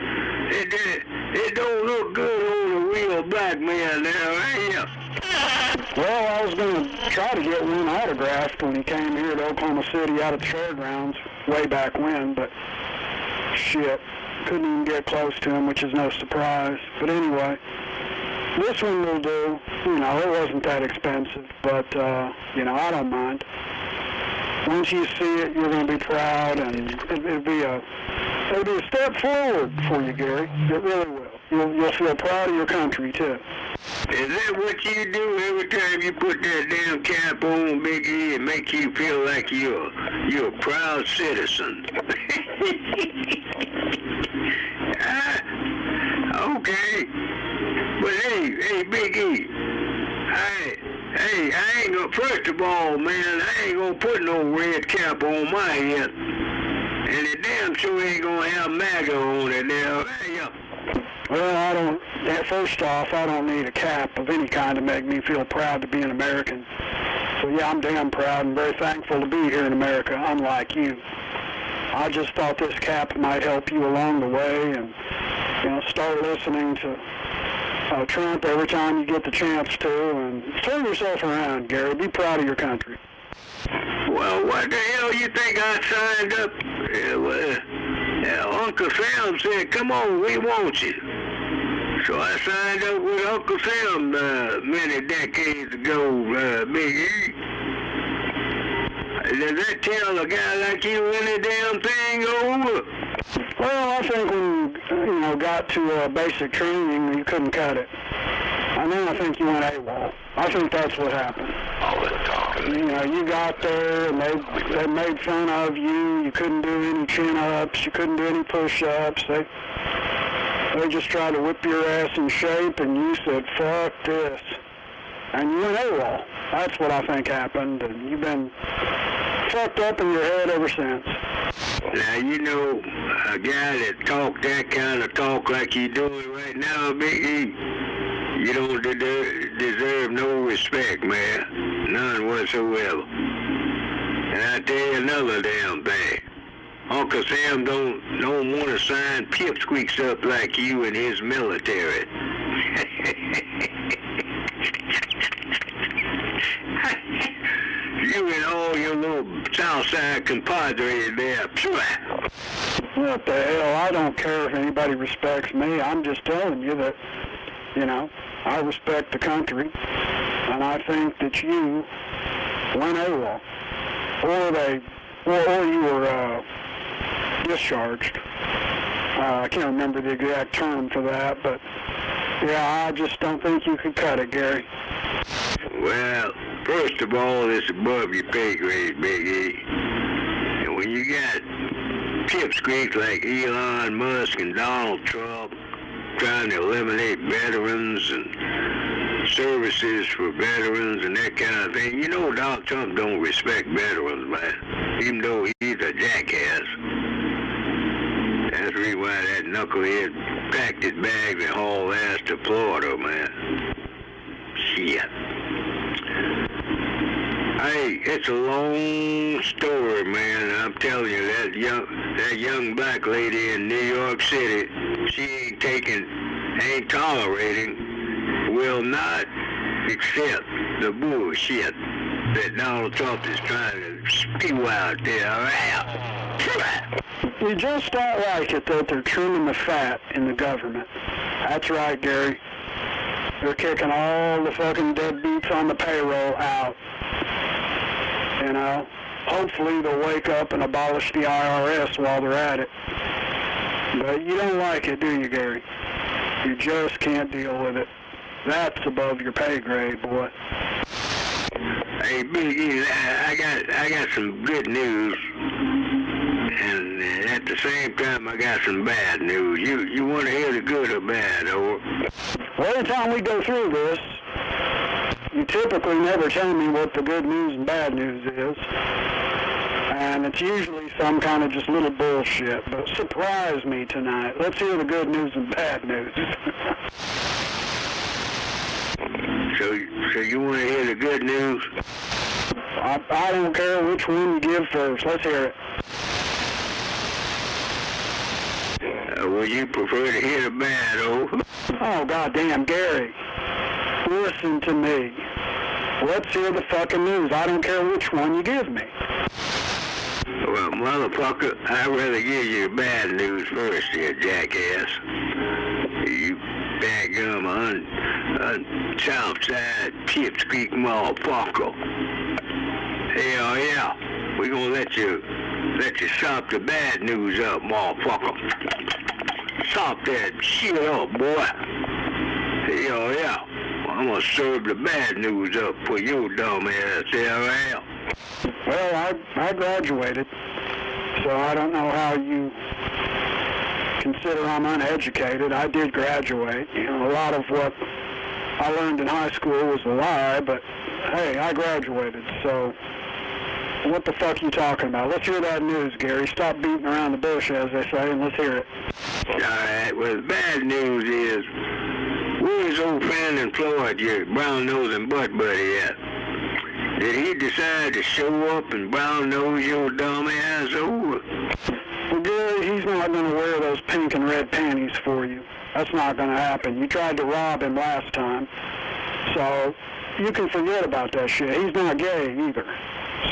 It don't look good on a real black man there, right? Well, I was going to try to get one autographed when he came here to Oklahoma City out of the fairgrounds way back when, but shit, couldn't even get close to him, which is no surprise. But anyway, this one will do. It wasn't that expensive, but, I don't mind. Once you see it, you're going to be proud, and it'll be a step forward for you, Gary. It really will. You'll feel proud of your country, too. Is that what you do every time you put that damn cap on, Big E, and make you feel like you're a proud citizen? Okay. But hey, Big E, I ain't gonna, first of all, man, I ain't gonna put no red cap on my head. And it damn sure ain't gonna have MAGA on it now. Well, first off, I don't need a cap of any kind to make me feel proud to be an American. So yeah, I'm damn proud and very thankful to be here in America, unlike you. I just thought this cap might help you along the way and, start listening to Trump every time you get the chance to, and turn yourself around, Gary. Be proud of your country. Well, what the hell you think I signed up? Uncle Sam said, come on, we want you. So I signed up with Uncle Sam many decades ago, Big E. Does that tell a guy like you any damn thing over? Well, I think when you got to basic training, you couldn't cut it. And then I think you went AWOL. I think that's what happened. All this talking. You got there and they made fun of you. You couldn't do any chin-ups. You couldn't do any push-ups. They just tried to whip your ass in shape, and you said, fuck this. And you went AWOL. That's what I think happened, and you've been fucked up in your head ever since. Now, a guy that talk that kind of talk like you doing right now, Big E, you don't deserve no respect, man. None whatsoever. And I tell you another damn thing. Uncle Sam don't want to sign pipsqueaks up like you in his military. You and all your little Southside compadres there. What the hell? I don't care if anybody respects me. I'm just telling you that, I respect the country, and I think that you went AWOL, or you were discharged. I can't remember the exact term for that, but yeah, I just don't think you could cut it, Gary. Well, first of all, it's above your pay grade, Big E. And when you got pipsqueaks like Elon Musk and Donald Trump trying to eliminate veterans and services for veterans and that kind of thing, Donald Trump don't respect veterans, man, even though he's a jackass. That's the reason why that knucklehead packed his bags and hauled ass to Florida, man. Shit. Hey, it's a long story, man. I'm telling you, that young black lady in New York City, she ain't tolerating, will not accept the bullshit that Donald Trump is trying to spew out there. You just don't like it that they're trimming the fat in the government. That's right, Gary. They're kicking all the fucking deadbeats on the payroll out. You know, hopefully they'll wake up and abolish the IRS while they're at it. But you don't like it, do you, Gary? You just can't deal with it. That's above your pay grade, boy. Hey, Biggie, I got some good news, and at the same time I got some bad news. You want to hear the good or bad, or? Well, every time we go through this, you typically never tell me what the good news and bad news is. And it's usually some kind of just little bullshit. But surprise me tonight. Let's hear the good news and bad news. So you want to hear the good news? I don't care which one you give first. Let's hear it. Would you prefer to hear the bad, Oh, goddamn, Gary. Listen to me. Let's hear the fucking news. I don't care which one you give me. Well, motherfucker, I'd rather give you bad news first, you jackass. You dadgum Southside Pipsqueak motherfucker. Hell yeah. We gonna let you sop the bad news up, motherfucker. Sop that shit up, boy. Hell yeah. I'm gonna serve the bad news up for your dumb ass, hell. Well, I graduated, so I don't know how you consider I'm uneducated. I did graduate. You know, a lot of what I learned in high school was a lie, but hey, I graduated, so what the fuck are you talking about? Let's hear that news, Gary. Stop beating around the bush, as they say, and let's hear it. All right, well, the bad news is, where's old Fannin Floyd, your brown-nosing butt buddy at? Did he decide to show up and brown-nose your dumb ass over? Well, Gary, he's not going to wear those pink and red panties for you. That's not going to happen. You tried to rob him last time, so you can forget about that shit. He's not gay either.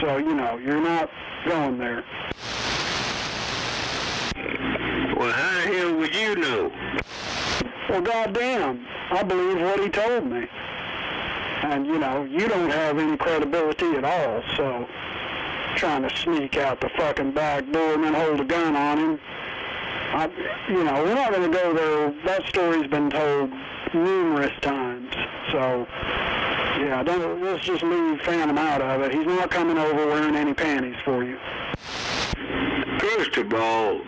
So, you know, you're not going there. Well, how the hell would you know? Well, goddamn, I believe what he told me. And, you know, you don't have any credibility at all, so trying to sneak out the fucking back door and then hold a gun on him. You know, we're not going to go there. That story's been told numerous times, so... Yeah, let's just leave Phantom out of it. He's not coming over wearing any panties for you. First of all,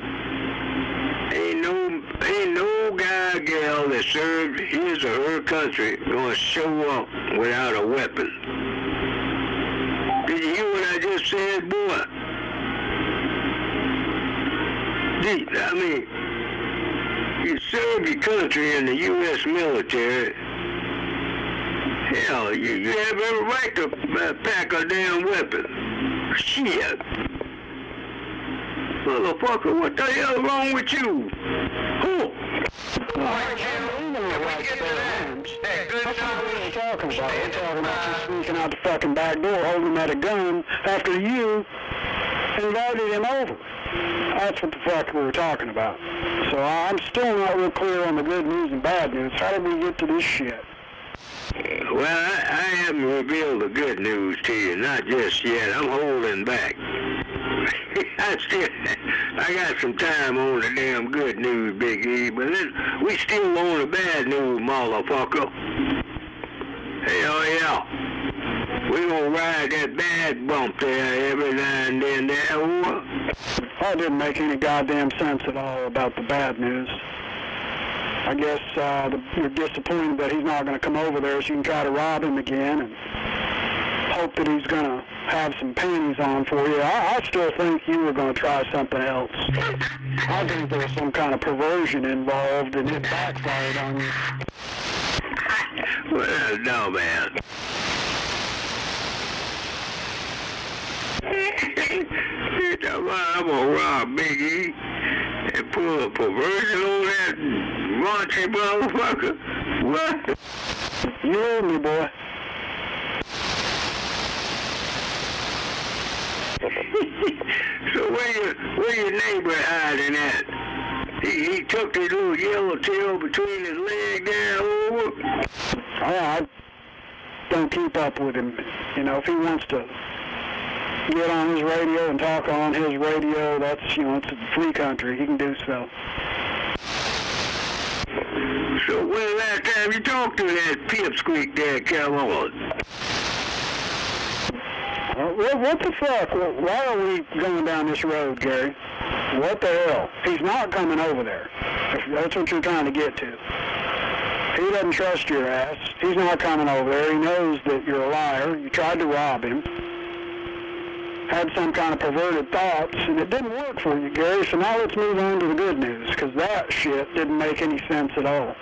ain't no guy or gal that served his or her country gonna show up without a weapon. Did you hear what I just said, boy? I mean, you served your country in the U.S. military. Hell, you have every right to pack a damn weapon. Shit. Motherfucker, what the hell is wrong with you? Who? That's not what we're talking about. We're talking about you sneaking out the fucking back door, holding him at a gun after you invited him over. That's what the fuck we were talking about. So I'm still not real clear on the good news and bad news. How did we get to this shit? Well, I haven't revealed the good news to you, not just yet. I'm holding back. I got some time on the damn good news, Big E, but we still on the bad news, motherfucker. Hell yeah. We gonna ride that bad bump there every now and then there, what? That didn't make any goddamn sense at all about the bad news. I guess you're disappointed that he's not going to come over there, so you can try to rob him again and hope that he's going to have some panties on for you. I still think you were going to try something else. I think there was some kind of perversion involved, and it backfired on you. Well, no, man. I'm gonna rob Big E and pull a perversion on that raunchy motherfucker. What? You heard me, boy. So where your neighbor hiding at? He took his little yellow tail between his legs there over? I don't keep up with him. You know, if he wants to get on his radio and talk on his radio, that's, you know, it's a free country. He can do so. So when the last time you talked to that pipsqueak there, come on? What the fuck? Why are we going down this road, Gary? What the hell? He's not coming over there, if that's what you're trying to get to. He doesn't trust your ass. He's not coming over there. He knows that you're a liar. You tried to rob him. Had some kind of perverted thoughts, and it didn't work for you, Gary. So now let's move on to the good news, because that shit didn't make any sense at all.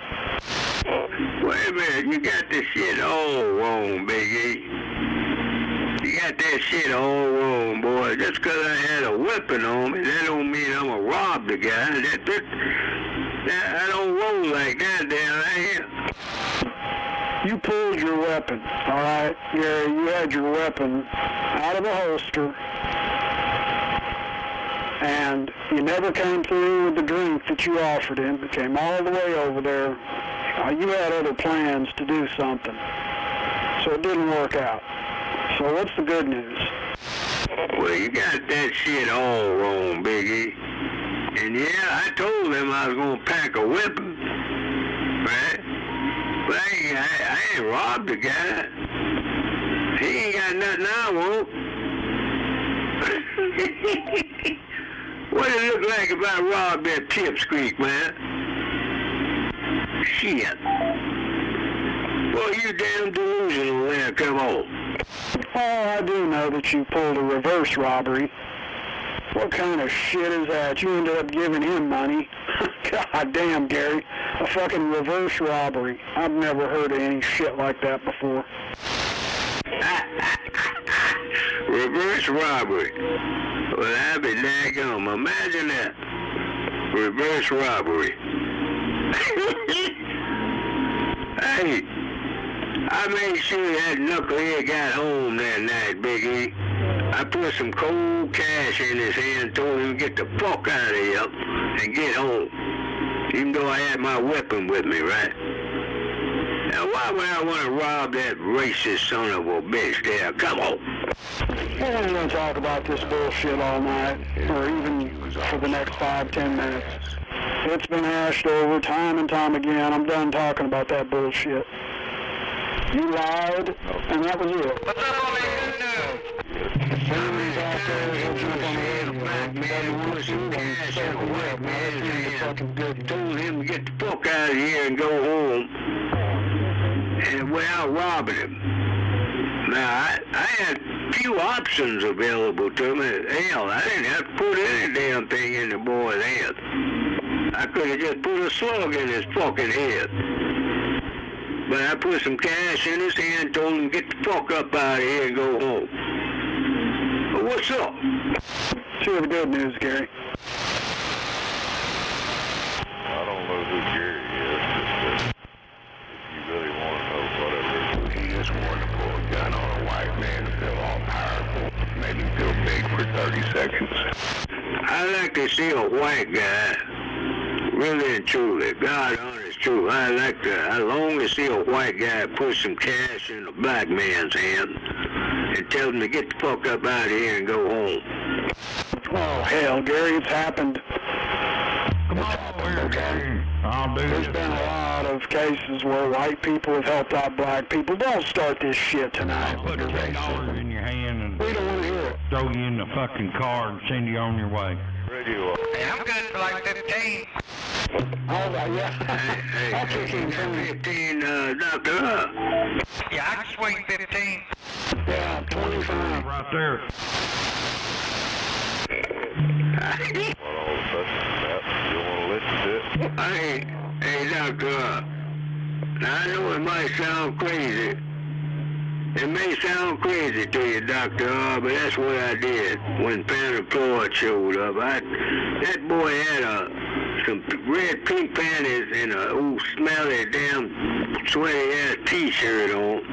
Wait a minute. You got this shit all wrong, Big E. You got that shit all wrong, boy. Just because I had a weapon on me, that don't mean I'm going to rob the guy. I don't roll like that down here. You pulled your weapon, all right, Gary. You had your weapon out of the holster, and you never came through with the drink that you offered him. You came all the way over there. You had other plans to do something, so it didn't work out. So what's the good news? Well, you got that shit all wrong, Biggie. And yeah, I told him I was going to pack a weapon, right? But I ain't robbed the guy. He ain't got nothing I want. What it look like if I robbed that pipsqueak, man? Shit. Well, you damn delusional there, come on. Oh, I do know that you pulled a reverse robbery. What kind of shit is that? You ended up giving him money. God damn, Gary. A fucking reverse robbery. I've never heard of any shit like that before. Reverse robbery. Well, I'd be daggone. Imagine that. Reverse robbery. Hey, I made sure that knucklehead got home that night, Big E. I put some cold cash in his hand, told him to get the fuck out of here and get home. Even though I had my weapon with me, right? Now, why would I want to rob that racist son of a bitch there? Come on. We're not going to talk about this bullshit all night, or even for the next 5-10 minutes. It's been hashed over time and time again. I'm done talking about that bullshit. You lied, and that was it. What's up on that good news? Somebody's out there, he'll jump on the head of a black man and put some cash in a white man's hand. Told him to get the fuck out of here and go home. And without robbing him. Now, I had few options available to me. Hell, I didn't have to put any damn thing in the boy's head. I could have just put a slug in his fucking head. But I put some cash in his hand, told him to get the fuck up out of here and go home. Well, what's up? Sure, the good news, Gary. I don't know who Gary is, but if you really want to know whatever. He just wanted to pull a gun on a white man to feel all powerful, made him feel big for 30 seconds. I like to see a white guy, really and truly, God honest truth. I long to see a white guy put some cash in a black man's hand and tell him to get the fuck up out of here and go home. Oh, hell, Gary, it's happened. Come on, okay. I'll do There's been a lot of cases where white people have helped out black people. Don't start this shit tonight. Put $10 in your hand and we don't want to hear it. throw you in the fucking car and send you on your way. Radio. Hey, I'm good for like 15. All right, yeah. I'll kick in 15, Dr. Yeah, I can swing 15. Yeah, 25. Right there. Hey, Doctor, now I know it might sound crazy. It may sound crazy to you, Doctor, but that's what I did when Panther Floyd showed up. That boy had some red pink panties and a old smelly damn sweaty ass t-shirt on.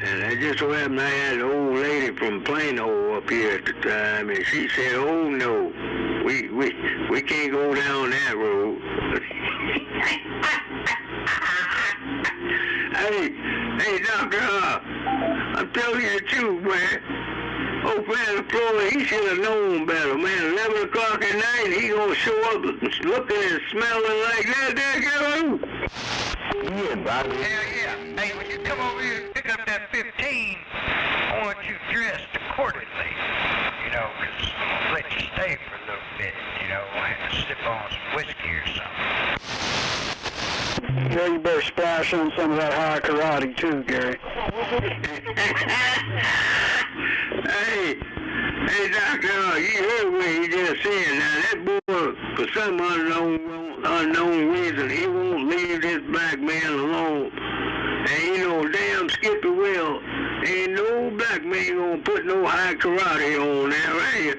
And I just so happened I had an old lady from Plano up here at the time, and she said, "Oh no, we can't go down that road." Hey, Doctor, I'm telling you the truth, man. Old Panther Floyd, he should have known better, man. 11 o'clock at night, he gonna show up looking and smelling like that there, girl. Yeah, Bobby. Hell yeah. Hey, when you come over here and pick up that 15, I want you dressed accordingly. You know, because I'll let you stay for a little bit, you know, and sip on some whiskey or something. Yeah, you better splash on some of that high karate too, Gary. Hey, Doctor, you heard what he just said. Now, that boy, for some unknown reason, he won't leave this black man alone. And you know, damn Skippy will. Ain't no black man gonna put no high karate on there, right?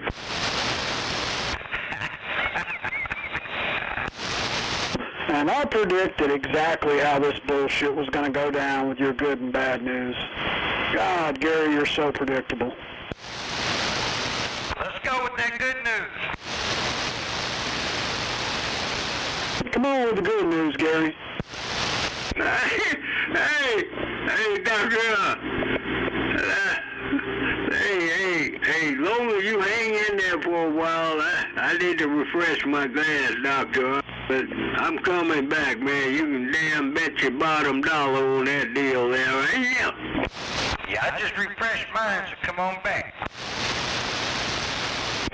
And I predicted exactly how this bullshit was going to go down with your good and bad news. God, Gary, you're so predictable. Let's go with that good news. Come on with the good news, Gary. Hey, Doctor. Hey, long as you hang in there for a while, I need to refresh my glass, Doctor. But I'm coming back, man. You can damn bet your bottom dollar on that deal there, right? Yeah, I just refreshed mine, so come on back.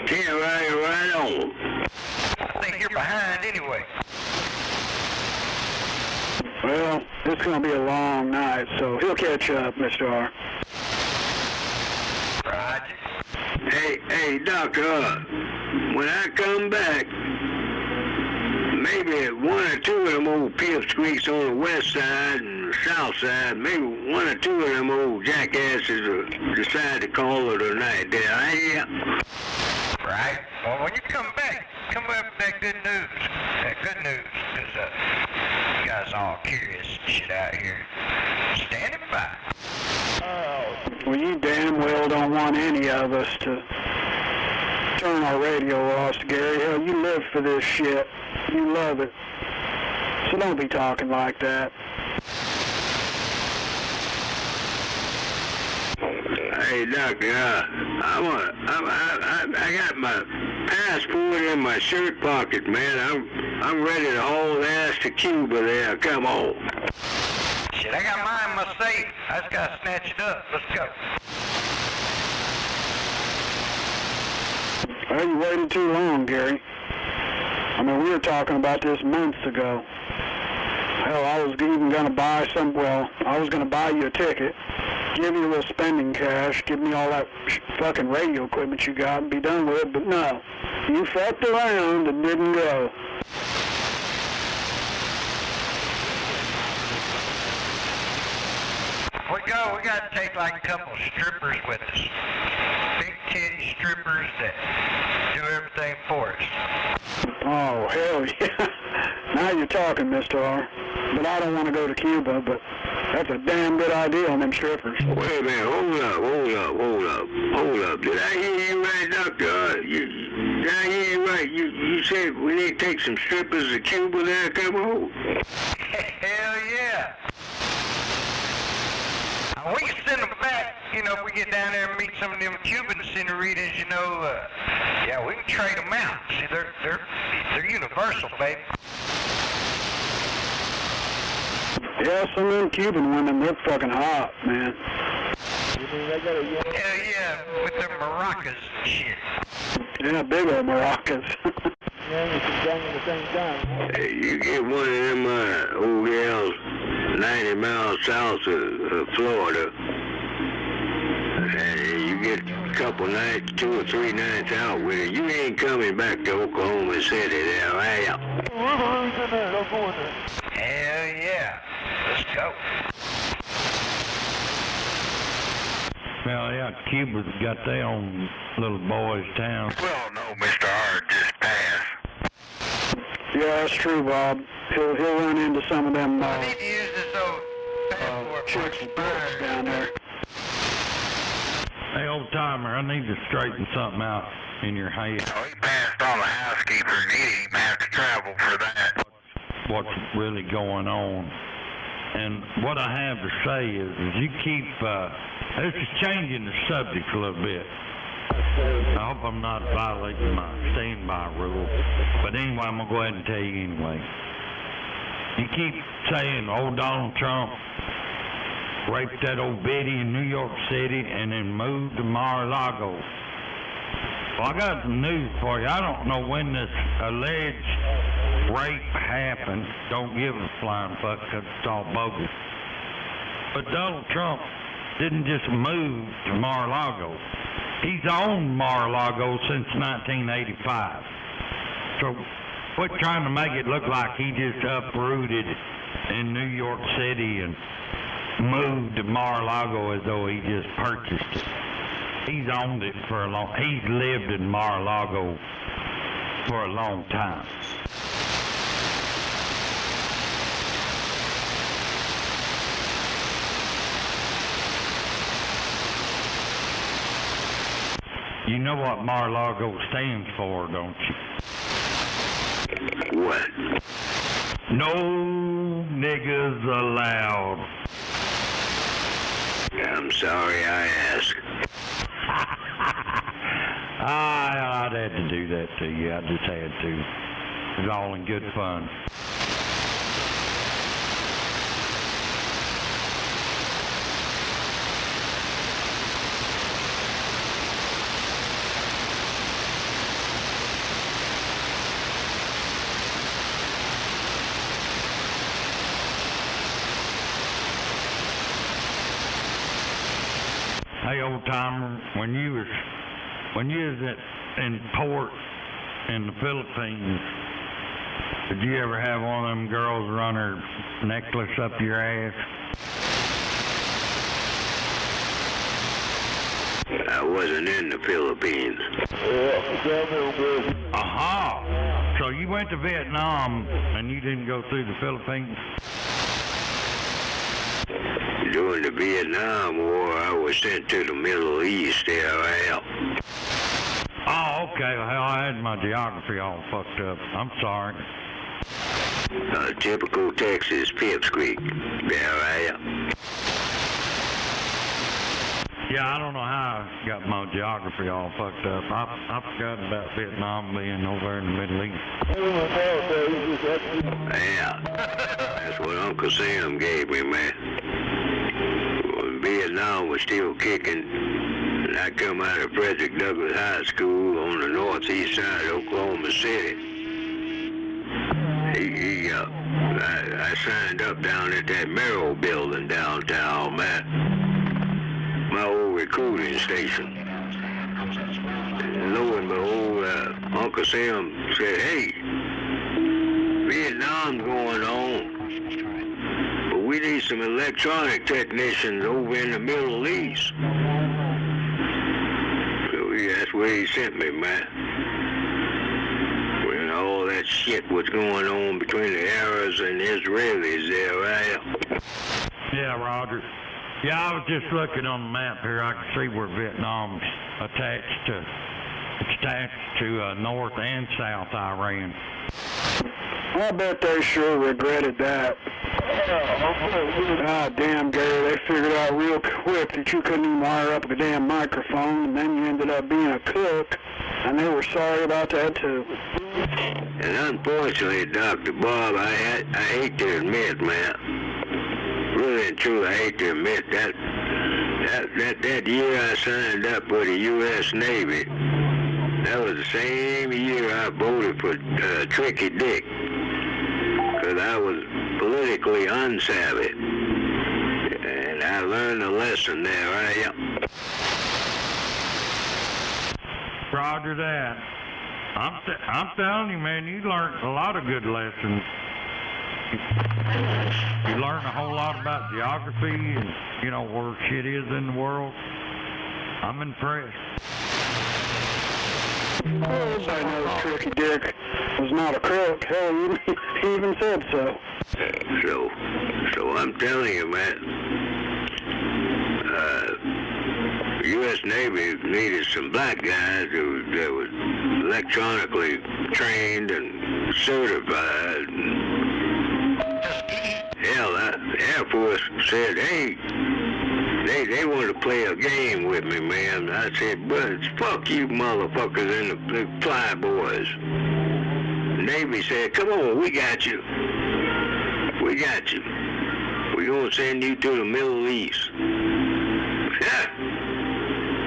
Yeah, right on. I think you're behind anyway. Well, it's going to be a long night, so he'll catch up, Mr. R. Roger. Hey, Doctor, when I come back, maybe one or two of them old pipsqueaks on the west side and the south side, maybe one or two of them old jackasses will decide to call it a night there. Right. Well, when you come back, come up with that good news. That good news, because you guys all curious and shit out here. Standing by. Well, you damn well don't want any of us to turn our radio off, Gary. Hell, you live for this shit. You love it. So don't be talking like that. Hey, Doctor, I got my passport in my shirt pocket, man. I'm ready to haul ass to Cuba there. Come on. Shit, I got mine in my safe. I just gotta snatch it up. Let's go. Well, you waited too long, Gary. I mean, we were talking about this months ago. Hell, I was even going to buy I was going to buy you a ticket, give you a little spending cash, give me all that fucking radio equipment you got and be done with it, but no. You fucked around and didn't go. We got to take like a couple of strippers with us. Big titty strippers that do everything for us. Oh, hell yeah. Now you're talking, Mr. R. But I don't want to go to Cuba, but that's a damn good idea on them strippers. Wait a minute, hold up. Did I hear you right, Doctor? Did I hear you right? You said we need to take some strippers to Cuba there, come on? Hell yeah. We can send them back, you know, if we get down there and meet some of them Cuban senoritas, you know, yeah, we can trade them out. See, they're universal, baby. Yeah, some of them Cuban women, they're fucking hot, man. You mean they got a Yankee? Hell yeah, with their maracas and shit. Yeah, big old maracas. Yankees and gang at the same time. Hey, you get one of them old gals 90 miles south of Florida, and you get a couple nights, 2 or 3 nights out with it, you ain't coming back to Oklahoma City there, are ya? River's in there, don't go in there. Hell yeah. Let's go. Well, yeah, Cuba's got their own little boys' town. Well, no, Mr. R just passed. Yeah, that's true, Bob. He'll run into some of them I need to use this old passport for chicks and girls down there. Hey, old timer, I need to straighten something out in your head. Oh, he passed on the housekeeper, and he didn't even have to travel for that. What's really going on? And what I have to say is you keep, this is changing the subject a little bit. I hope I'm not violating my standby rule. But anyway, I'm going to go ahead and tell you anyway. You keep saying old Donald Trump raped that old Betty in New York City and then moved to Mar-a-Lago. Well, I got some news for you. I don't know when this alleged rape happened. Don't give a flying fuck because it's all bogus. But Donald Trump didn't just move to Mar-a-Lago. He's owned Mar-a-Lago since 1985. So quit trying to make it look like he just uprooted in New York City and moved to Mar-a-Lago as though he just purchased it. He's owned it for a long, he's lived in Mar-a-Lago for a long time. You know what Mar-a-Lago stands for, don't you? What? No niggas allowed. I'm sorry I asked. I'd had to do that to you. I just had to. It was all in good fun. Hey, old timer, when you was in port in the Philippines, did you ever have one of them girls run her necklace up your ass? I wasn't in the Philippines. Aha! So you went to Vietnam and you didn't go through the Philippines? During the Vietnam War, I was sent to the Middle East there. Oh, okay. Well, I had my geography all fucked up. I'm sorry. Typical Texas pipsqueak. There. Yeah, I don't know how I got my geography all fucked up. I forgot about Vietnam being over in the Middle East. Yeah, that's what Uncle Sam gave me, man. When Vietnam was still kicking, and I come out of Frederick Douglass High School on the northeast side of Oklahoma City. I signed up down at that Merrill building downtown, man. My old recruiting station. And lo and behold, Uncle Sam said, hey, Vietnam's going on, but we need some electronic technicians over in the Middle East. So yeah, that's where he sent me, man. When all that shit was going on between the Arabs and the Israelis there, right? Yeah, Roger. Yeah, I was just looking on the map here. I can see where Vietnam's attached to North and South Iran. I bet they sure regretted that. God damn, Gary, they figured out real quick that you couldn't even wire up a damn microphone, and then you ended up being a cook, and they were sorry about that too. And unfortunately, Dr. Bob, I hate to admit, man, really and truly, I hate to admit that That year I signed up with the U.S. Navy, that was the same year I voted for Tricky Dick, because I was politically unsavvy. And I learned a lesson there, right? Roger that. I'm telling you, man, you learned a lot of good lessons. You learn a whole lot about geography and, you know, where shit is in the world. I'm impressed. Everybody knows Tricky Dick was not a crook. Hell, he even said so. So I'm telling you, man, U.S. Navy needed some black guys that was electronically trained and certified. Hell, the Air Force said, hey, they wanted to play a game with me, man. I said, but fuck you motherfuckers and the fly boys. Navy said, come on, we got you. We got you. We're going to send you to the Middle East.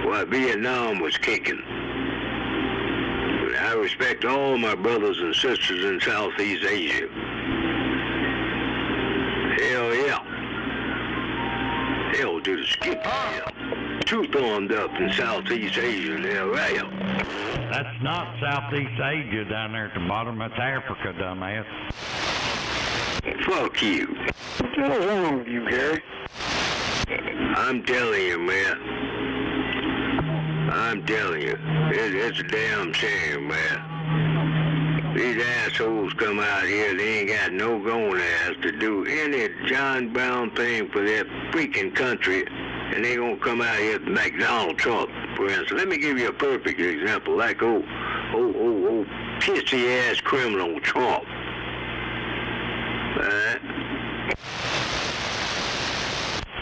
While Vietnam was kicking. I respect all my brothers and sisters in Southeast Asia. Hell yeah. Hell to the skip. Two-thumbed up in Southeast Asia there, right? That's not Southeast Asia down there at the bottom. That's Africa, dumbass. Fuck you. What's wrong with you, Gary? I'm telling you, man. I'm telling you. It's a damn shame, man. These assholes come out here, they ain't got no going ass to do any John Brown thing for their freaking country, and they gonna come out here like Donald Trump, for instance. Let me give you a perfect example, like old pissy-ass criminal Trump.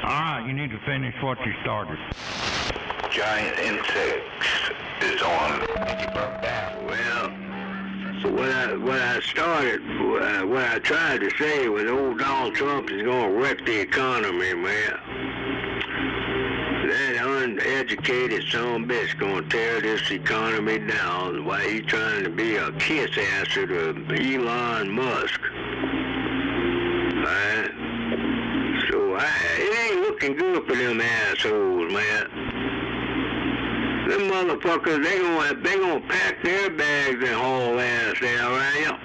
All right, you need to finish what you started. Giant insects is on. Well, so what I started, what I tried to say was old Donald Trump is going to wreck the economy, man. That uneducated son of a bitch going to tear this economy down while he's trying to be a kiss-ass to Elon Musk. Alright? So it ain't looking good for them assholes, man. Them motherfuckers, they gonna pack their bags and haul ass there, right?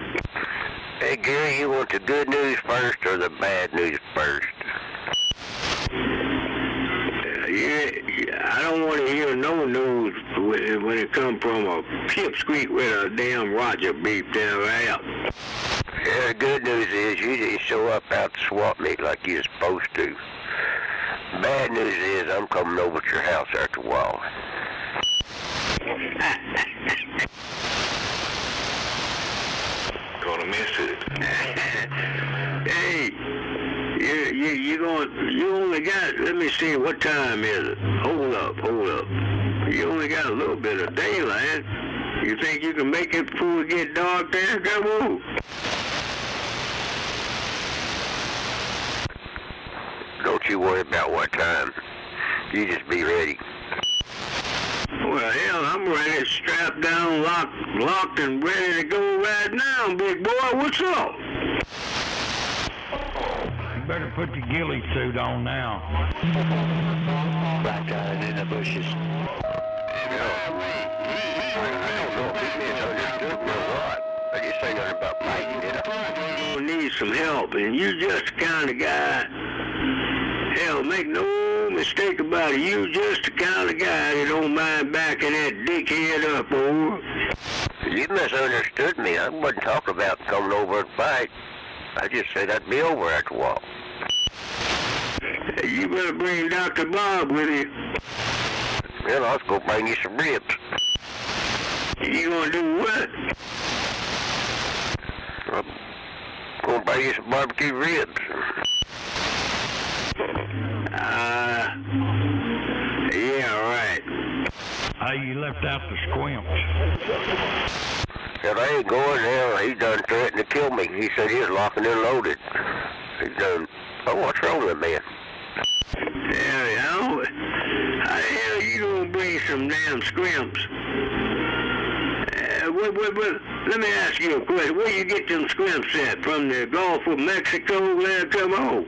Hey, Gary, you want the good news first or the bad news first? I don't want to hear no news when it comes from a pipsqueak with a damn Roger beep there, right? Yeah, the good news is you didn't show up out to swap meet like you're supposed to. Bad news is I'm coming over to your house after a while. Gonna miss it. Hey, you only got, let me see, what time is it? Hold up. You only got a little bit of daylight. You think you can make it before it get dark there? Come on. Don't you worry about what time. You just be ready. Well, hell, I'm ready, strapped down, locked and ready to go right now, big boy. What's up? You better put your ghillie suit on now. Black guys in the bushes. I don't know if he misunderstood me or what. I just say nothing about fighting, did I? You need some help, and you just the kind of guy. Hell, make no mistake about it. You just the kind of guy that don't mind backing that dickhead up, over. You misunderstood me. I wasn't talking about coming over and fight. I just said I'd be over after a while. You better bring Dr. Bob with you. Well, I was going to bring you some ribs. You gonna do what? I'm going to bring you some barbecue ribs. Yeah, right. Hey, you left out the squimps. Said I ain't going there. He done threatened to kill me. He said he was locking and loaded. He done, oh, what's wrong with me? Yeah, some damn scrimps. Let me ask you a question. Where you get them scrimps at? From the Gulf of Mexico? There, come on.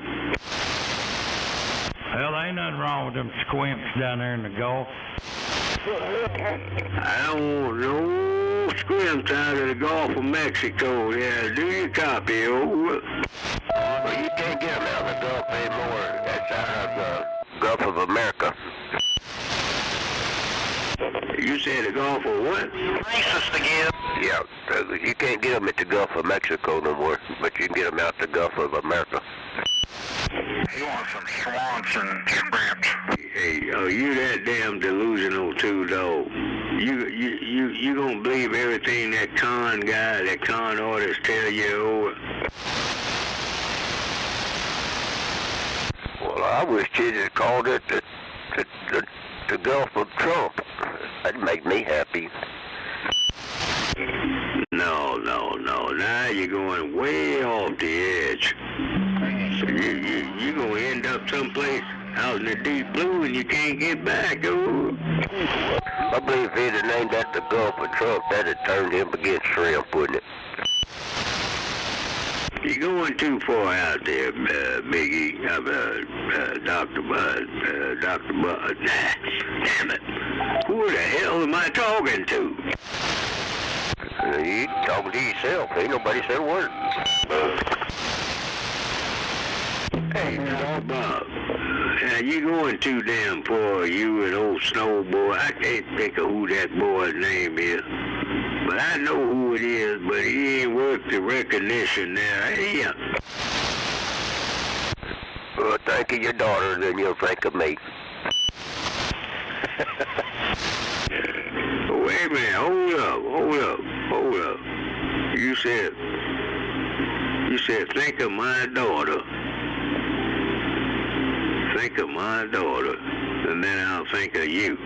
Well, there ain't nothing wrong with them squimps down there in the Gulf. I don't want no scrimps out of the Gulf of Mexico. Yeah, do you copy? Over. Well, you can't get them out of the Gulf anymore. That's out of the Gulf of America. You said the Gulf of what? Racist again. Yeah, you can't get them at the Gulf of Mexico no more, but you can get them out the Gulf of America. You want some swamps and scrimps? Hey, you that damn delusional too, though. You gonna believe everything that con guy, that con artist tell you over? Well, I wish you just called it the Gulf of Trump. That'd make me happy. No. Now you're going way off the edge. You're going to end up someplace out in the deep blue and you can't get back. Ooh. I believe if he'd have named that the Gulf of Trump, that'd have turned him against shrimp, wouldn't it? You're going too far out there, Biggie. Dr. Bud. Dr. Bud. Damn it. Who the hell am I talking to? You talking to yourself. Ain't nobody said a word. Hey, Bob. Now, you going too damn far, you and old Snow Boy. I can't think of who that boy's name is. But I know who it is, but he ain't worth the recognition there. Hey, Well, think of your daughter, then you'll think of me. Wait a minute, hold up. You said, think of my daughter. Think of my daughter, and then I'll think of you.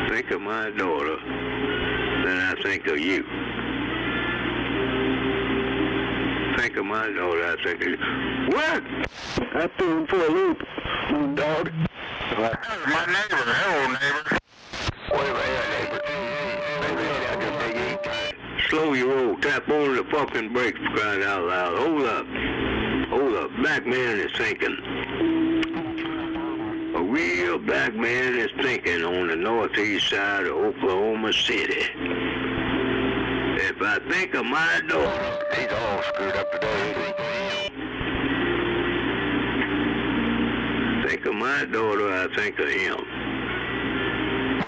Think of my daughter, then I think of you. Think of my daughter, I think of you. What? I threw him for a loop, dog. That's my neighbor. Hello, neighbor. Wait a minute, neighbor. Slow your roll. Tap on the fucking brakes, for crying out loud. Hold up. Black man is thinking. A real black man is thinking on the northeast side of Oklahoma City. If I think of my daughter, he's all screwed up today. Think of my daughter, I think of him.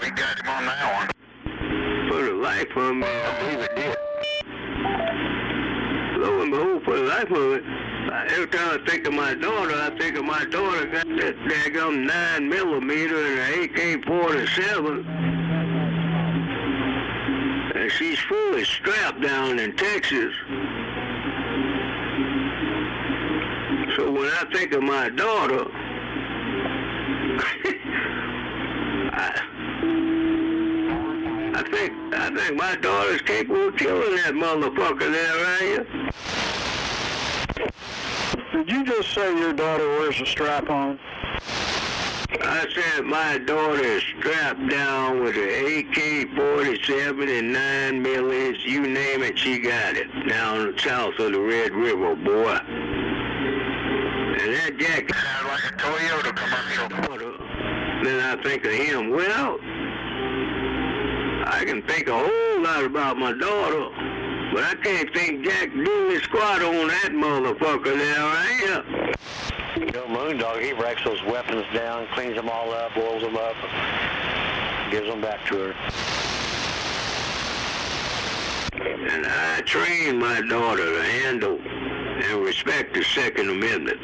We got him on that one. For the life of me, I believe it did. Lo and behold, for the life of it, every time I think of my daughter, got that daggum 9mm and an AK-47. And she's fully strapped down in Texas. So when I think of my daughter, I think my daughter's capable of killing that motherfucker there, right? Did you just say your daughter wears a strap-on? I said my daughter is strapped down with an AK-47 and 9mm. You name it, she got it. Down south of the Red River, boy. And that jacket sounds like a Toyota commercial. Then I think of him. Well, I can think a whole lot about my daughter, but I can't think jack diddly squat on that motherfucker there, right? You know, Moondog, he wrecks those weapons down, cleans them all up, blows them up, gives them back to her. And I trained my daughter to handle and respect the Second Amendment.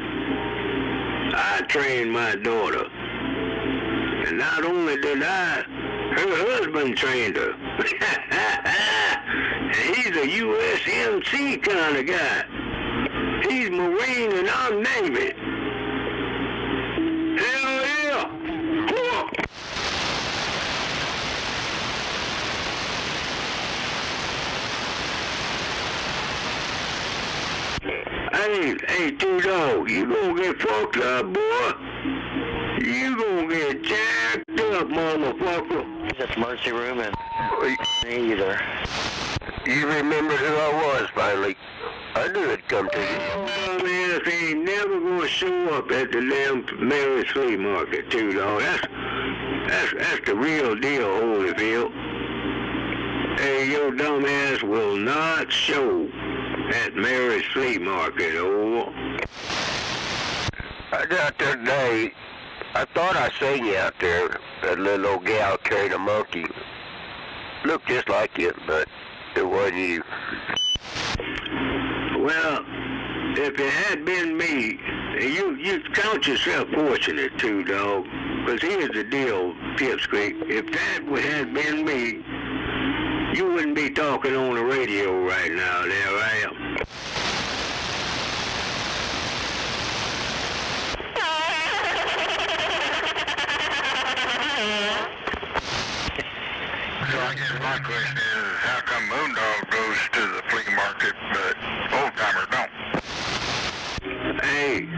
I trained my daughter. And not only did her husband trained her. And he's a USMC kind of guy. He's Marine and I'm Navy. Hell yeah! Hey, Two-Dog, you gonna get fucked up, boy. You gonna get jammed. up, motherfucker? Just mercy room and either. You remembered who I was finally. I knew it'd come to you. Dumbass ain't never gonna show up at the damn Mary's Flea Market, too, dog. That's the real deal, Holyfield. Hey, your dumbass will not show at Mary's Flea Market, oh. I got there today. I thought I seen you out there. That little old gal carried a monkey. Looked just like you, but it wasn't you. Well, if it had been me, you count yourself fortunate too, dog. Because here's the deal, Pipsqueak. If that had been me, you wouldn't be talking on the radio right now, there I am. So I guess my question is, how come Moondog goes to the flea market, but old-timers don't? Hey,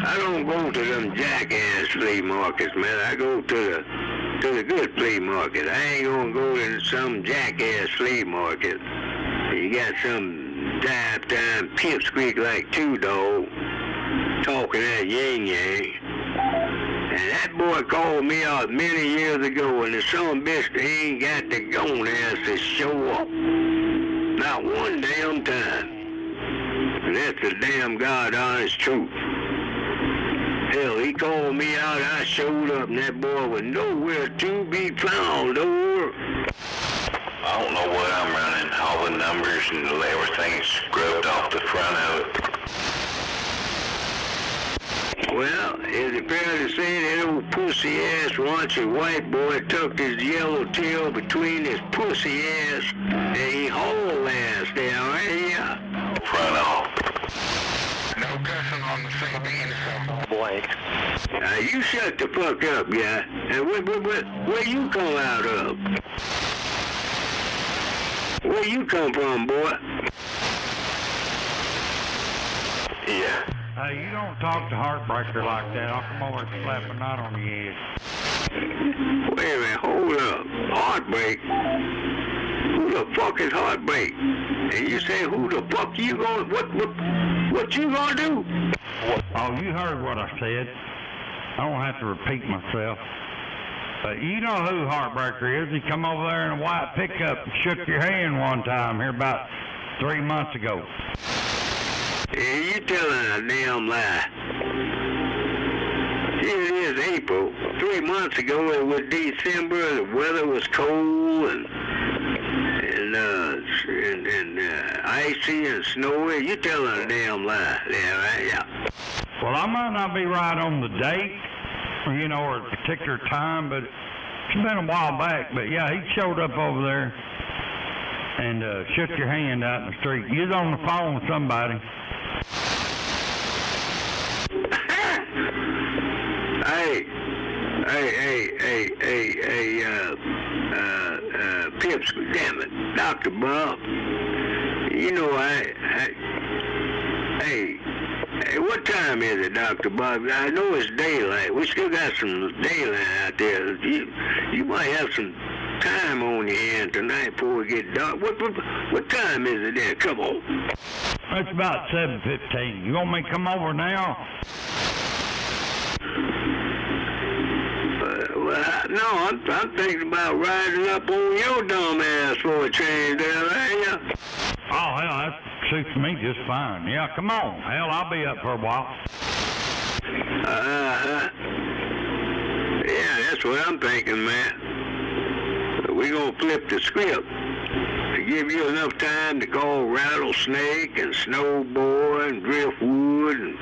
I don't go to them jackass flea markets, man. I go to the good flea market. I ain't gonna go to some jackass flea market. You got some dive-time pipsqueak like Two Dog talking that yin-yang. And that boy called me out many years ago, and the son bitch he ain't got the gonads to show up. Not one damn time. And that's the damn God honest truth. Hell, he called me out, I showed up, and that boy was nowhere to be found, over. I don't know what I'm running. All the numbers and everything's scrubbed off the front of it. Well, is it fair to say that old pussy-ass raunchy white boy tucked his yellow tail between his pussy ass and he hauled ass down, right? Yeah. Front off. No cussing on the CB now. Blank. Now, you shut the fuck up, guy. And where you come out of? Where you come from, boy? Yeah. Hey, you don't talk to Heartbreaker like that. I'll come over and slap a knot on your head. Wait a minute, hold up. Heartbreak? Who the fuck is Heartbreak? And you say who the fuck you gonna, what you gonna do? Oh, you heard what I said. I don't have to repeat myself. But you know who Heartbreaker is. He come over there in a white pickup and shook your hand one time here about 3 months ago. Yeah, you telling a damn lie. Here it is April. 3 months ago it was December, the weather was cold and icy and snowy. You telling a damn lie. Yeah, right? Yeah. Well, I might not be right on the date, you know, or a particular time, but it's been a while back. But yeah, he showed up over there and shook your hand out in the street. You was on the phone with somebody. Hey, Pips, damn it, Dr. Bob. You know, hey, what time is it, Dr. Bob? I know it's daylight. We still got some daylight out there. You might have some time on your hand tonight before we get dark. What time is it there? Come on. It's about 7:15. You want me to come over now? No, I'm thinking about riding up on your dumb ass for a change there, ain't ya? Oh, hell, that suits me just fine. Yeah, come on. Hell, I'll be up for a while. Yeah, that's what I'm thinking, man. We're going to flip the script to give you enough time to call Rattlesnake and Snowboy and Driftwood and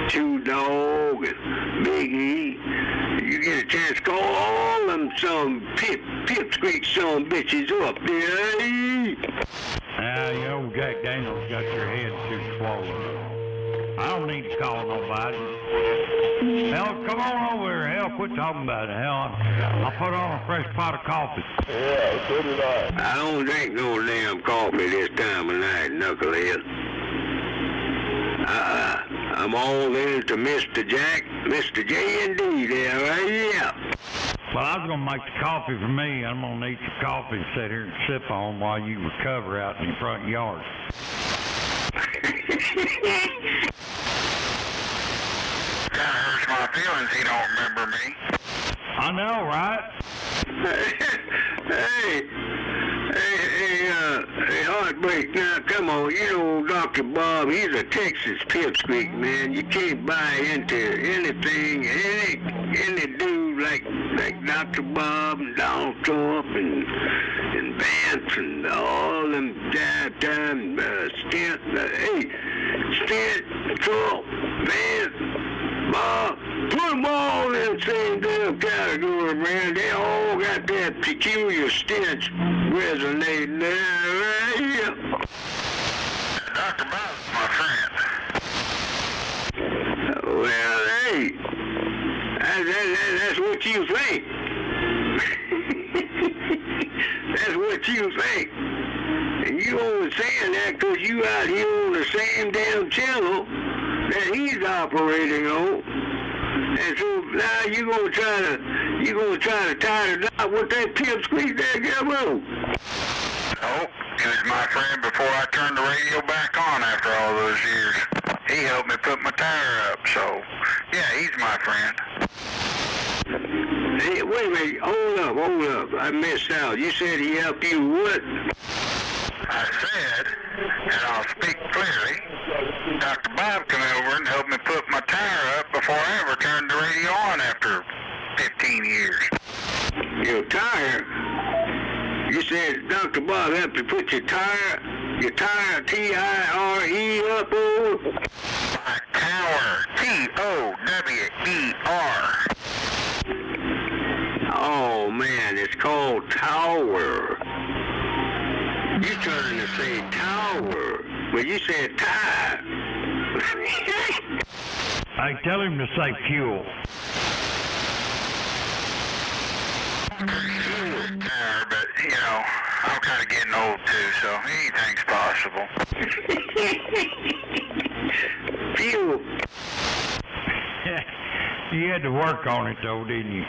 Two Dog and Big E. You get a chance to call all them some pipsqueak son bitches up there. You know, Jack Daniels got your head too swollen. I don't need to call nobody. Hell, come on over here. Hell, quit talking about it. Hell, I'll put on a fresh pot of coffee. Yeah, so did I. I don't drink no damn coffee this time of night, knucklehead. I'm all in to Mr. Jack, Mr. J&D there, right? Yeah. Well, I was going to make the coffee for me. I'm going to need some coffee and sit here and sip on while you recover out in your front yard. Kind of hurts my feelings he don't remember me. I know, right? Hey, Heartbreak, now come on, you know Dr. Bob, he's a Texas pipsqueak, man. You can't buy into anything, any dude like Dr. Bob and Donald Trump and Vance and all them time Stint, Trump, Vance, Bob, put them all in the same damn category, man. They all got that peculiar stench resonating there, right here. Dr. Bob's my friend. Well, hey, that's what you think. That's what you think. And you only saying that because you out here on the same damn channel that he's operating on. And so now you're gonna try to tie the knot with that pipsqueak there, Gabbo. Nope, he was my friend before I turned the radio back on after all those years. He helped me put my tire up, so yeah, he's my friend. Hey, wait a minute, hold up, I missed out. You said he helped you what? I said, and I'll speak clearly, Dr. Bob came over and helped me put my tire up before I ever turned the radio on after 15 years. Your tire? You said Dr. Bob helped you put your tire, T-I-R-E up over? My tower, T-O-W-E-R. Oh man, it's called tower. You're trying to say tower, but you said tire. Hey, tell him to say fuel. Tower, but you know, I'm kind of getting old too, so anything's possible. Fuel. You had to work on it though, didn't you?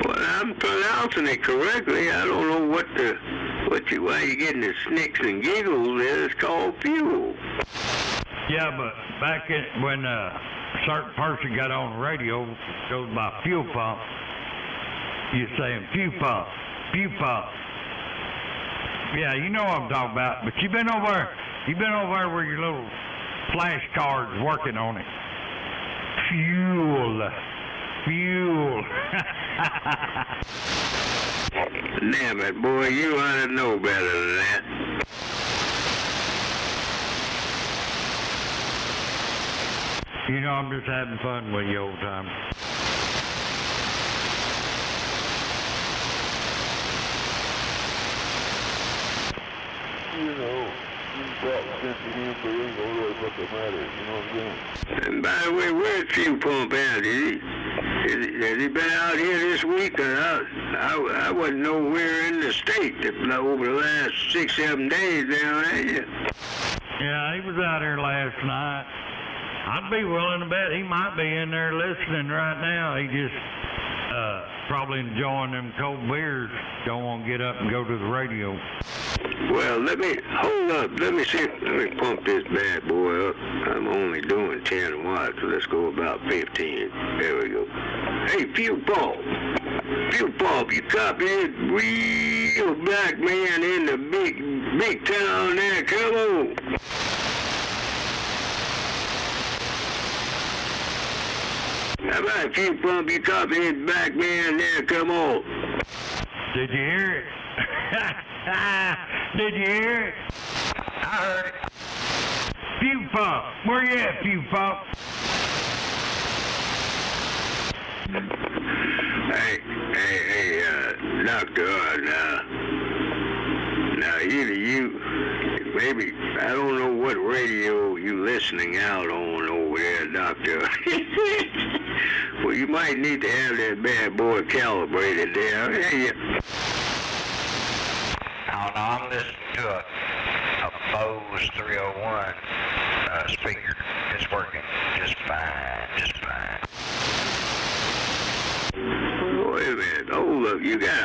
Well, I'm pronouncing it correctly. I don't know why you're getting the snicks and giggles there. It's called fuel. Yeah, but back when a certain person got on the radio, goes by fuel pump, you're saying fuel pump. Yeah, you know what I'm talking about. But you've been over there where your little flashcard's working on it. Fuel. Damn it, boy, you ought to know better than that. You know, I'm just having fun with you, old timer. You know, you talk sense to him, but it ain't gonna really fucking matter, you know what I'm saying? And by the way, where's Fuel Pump at? Has he been out here this week? I wasn't nowhere in the state over the last 6-7 days now, ain't you? Yeah, he was out here last night. I'd be willing to bet he might be in there listening right now. He just probably enjoying them cold beers. Don't want to get up and go to the radio. Well, hold up. Let me pump this bad boy up. I'm only doing 10 watts. Let's go about 15. There we go. Hey, Fuel Pump, you copy it real black man in the big town there. Come on. How about Fuel Pump, you copy it back man there. Come on. Did you hear it? Did you hear it? I heard it. Fuel Pump, where you at, Fuel Pump? Hey, Doctor, now you, maybe, I don't know what radio you listening out on over there, Doctor. Well, you might need to have that bad boy calibrated there. Hey, Oh, no, I'm listening to a Bose 301 speaker. It's working just fine. Wait a minute. Hold up. You got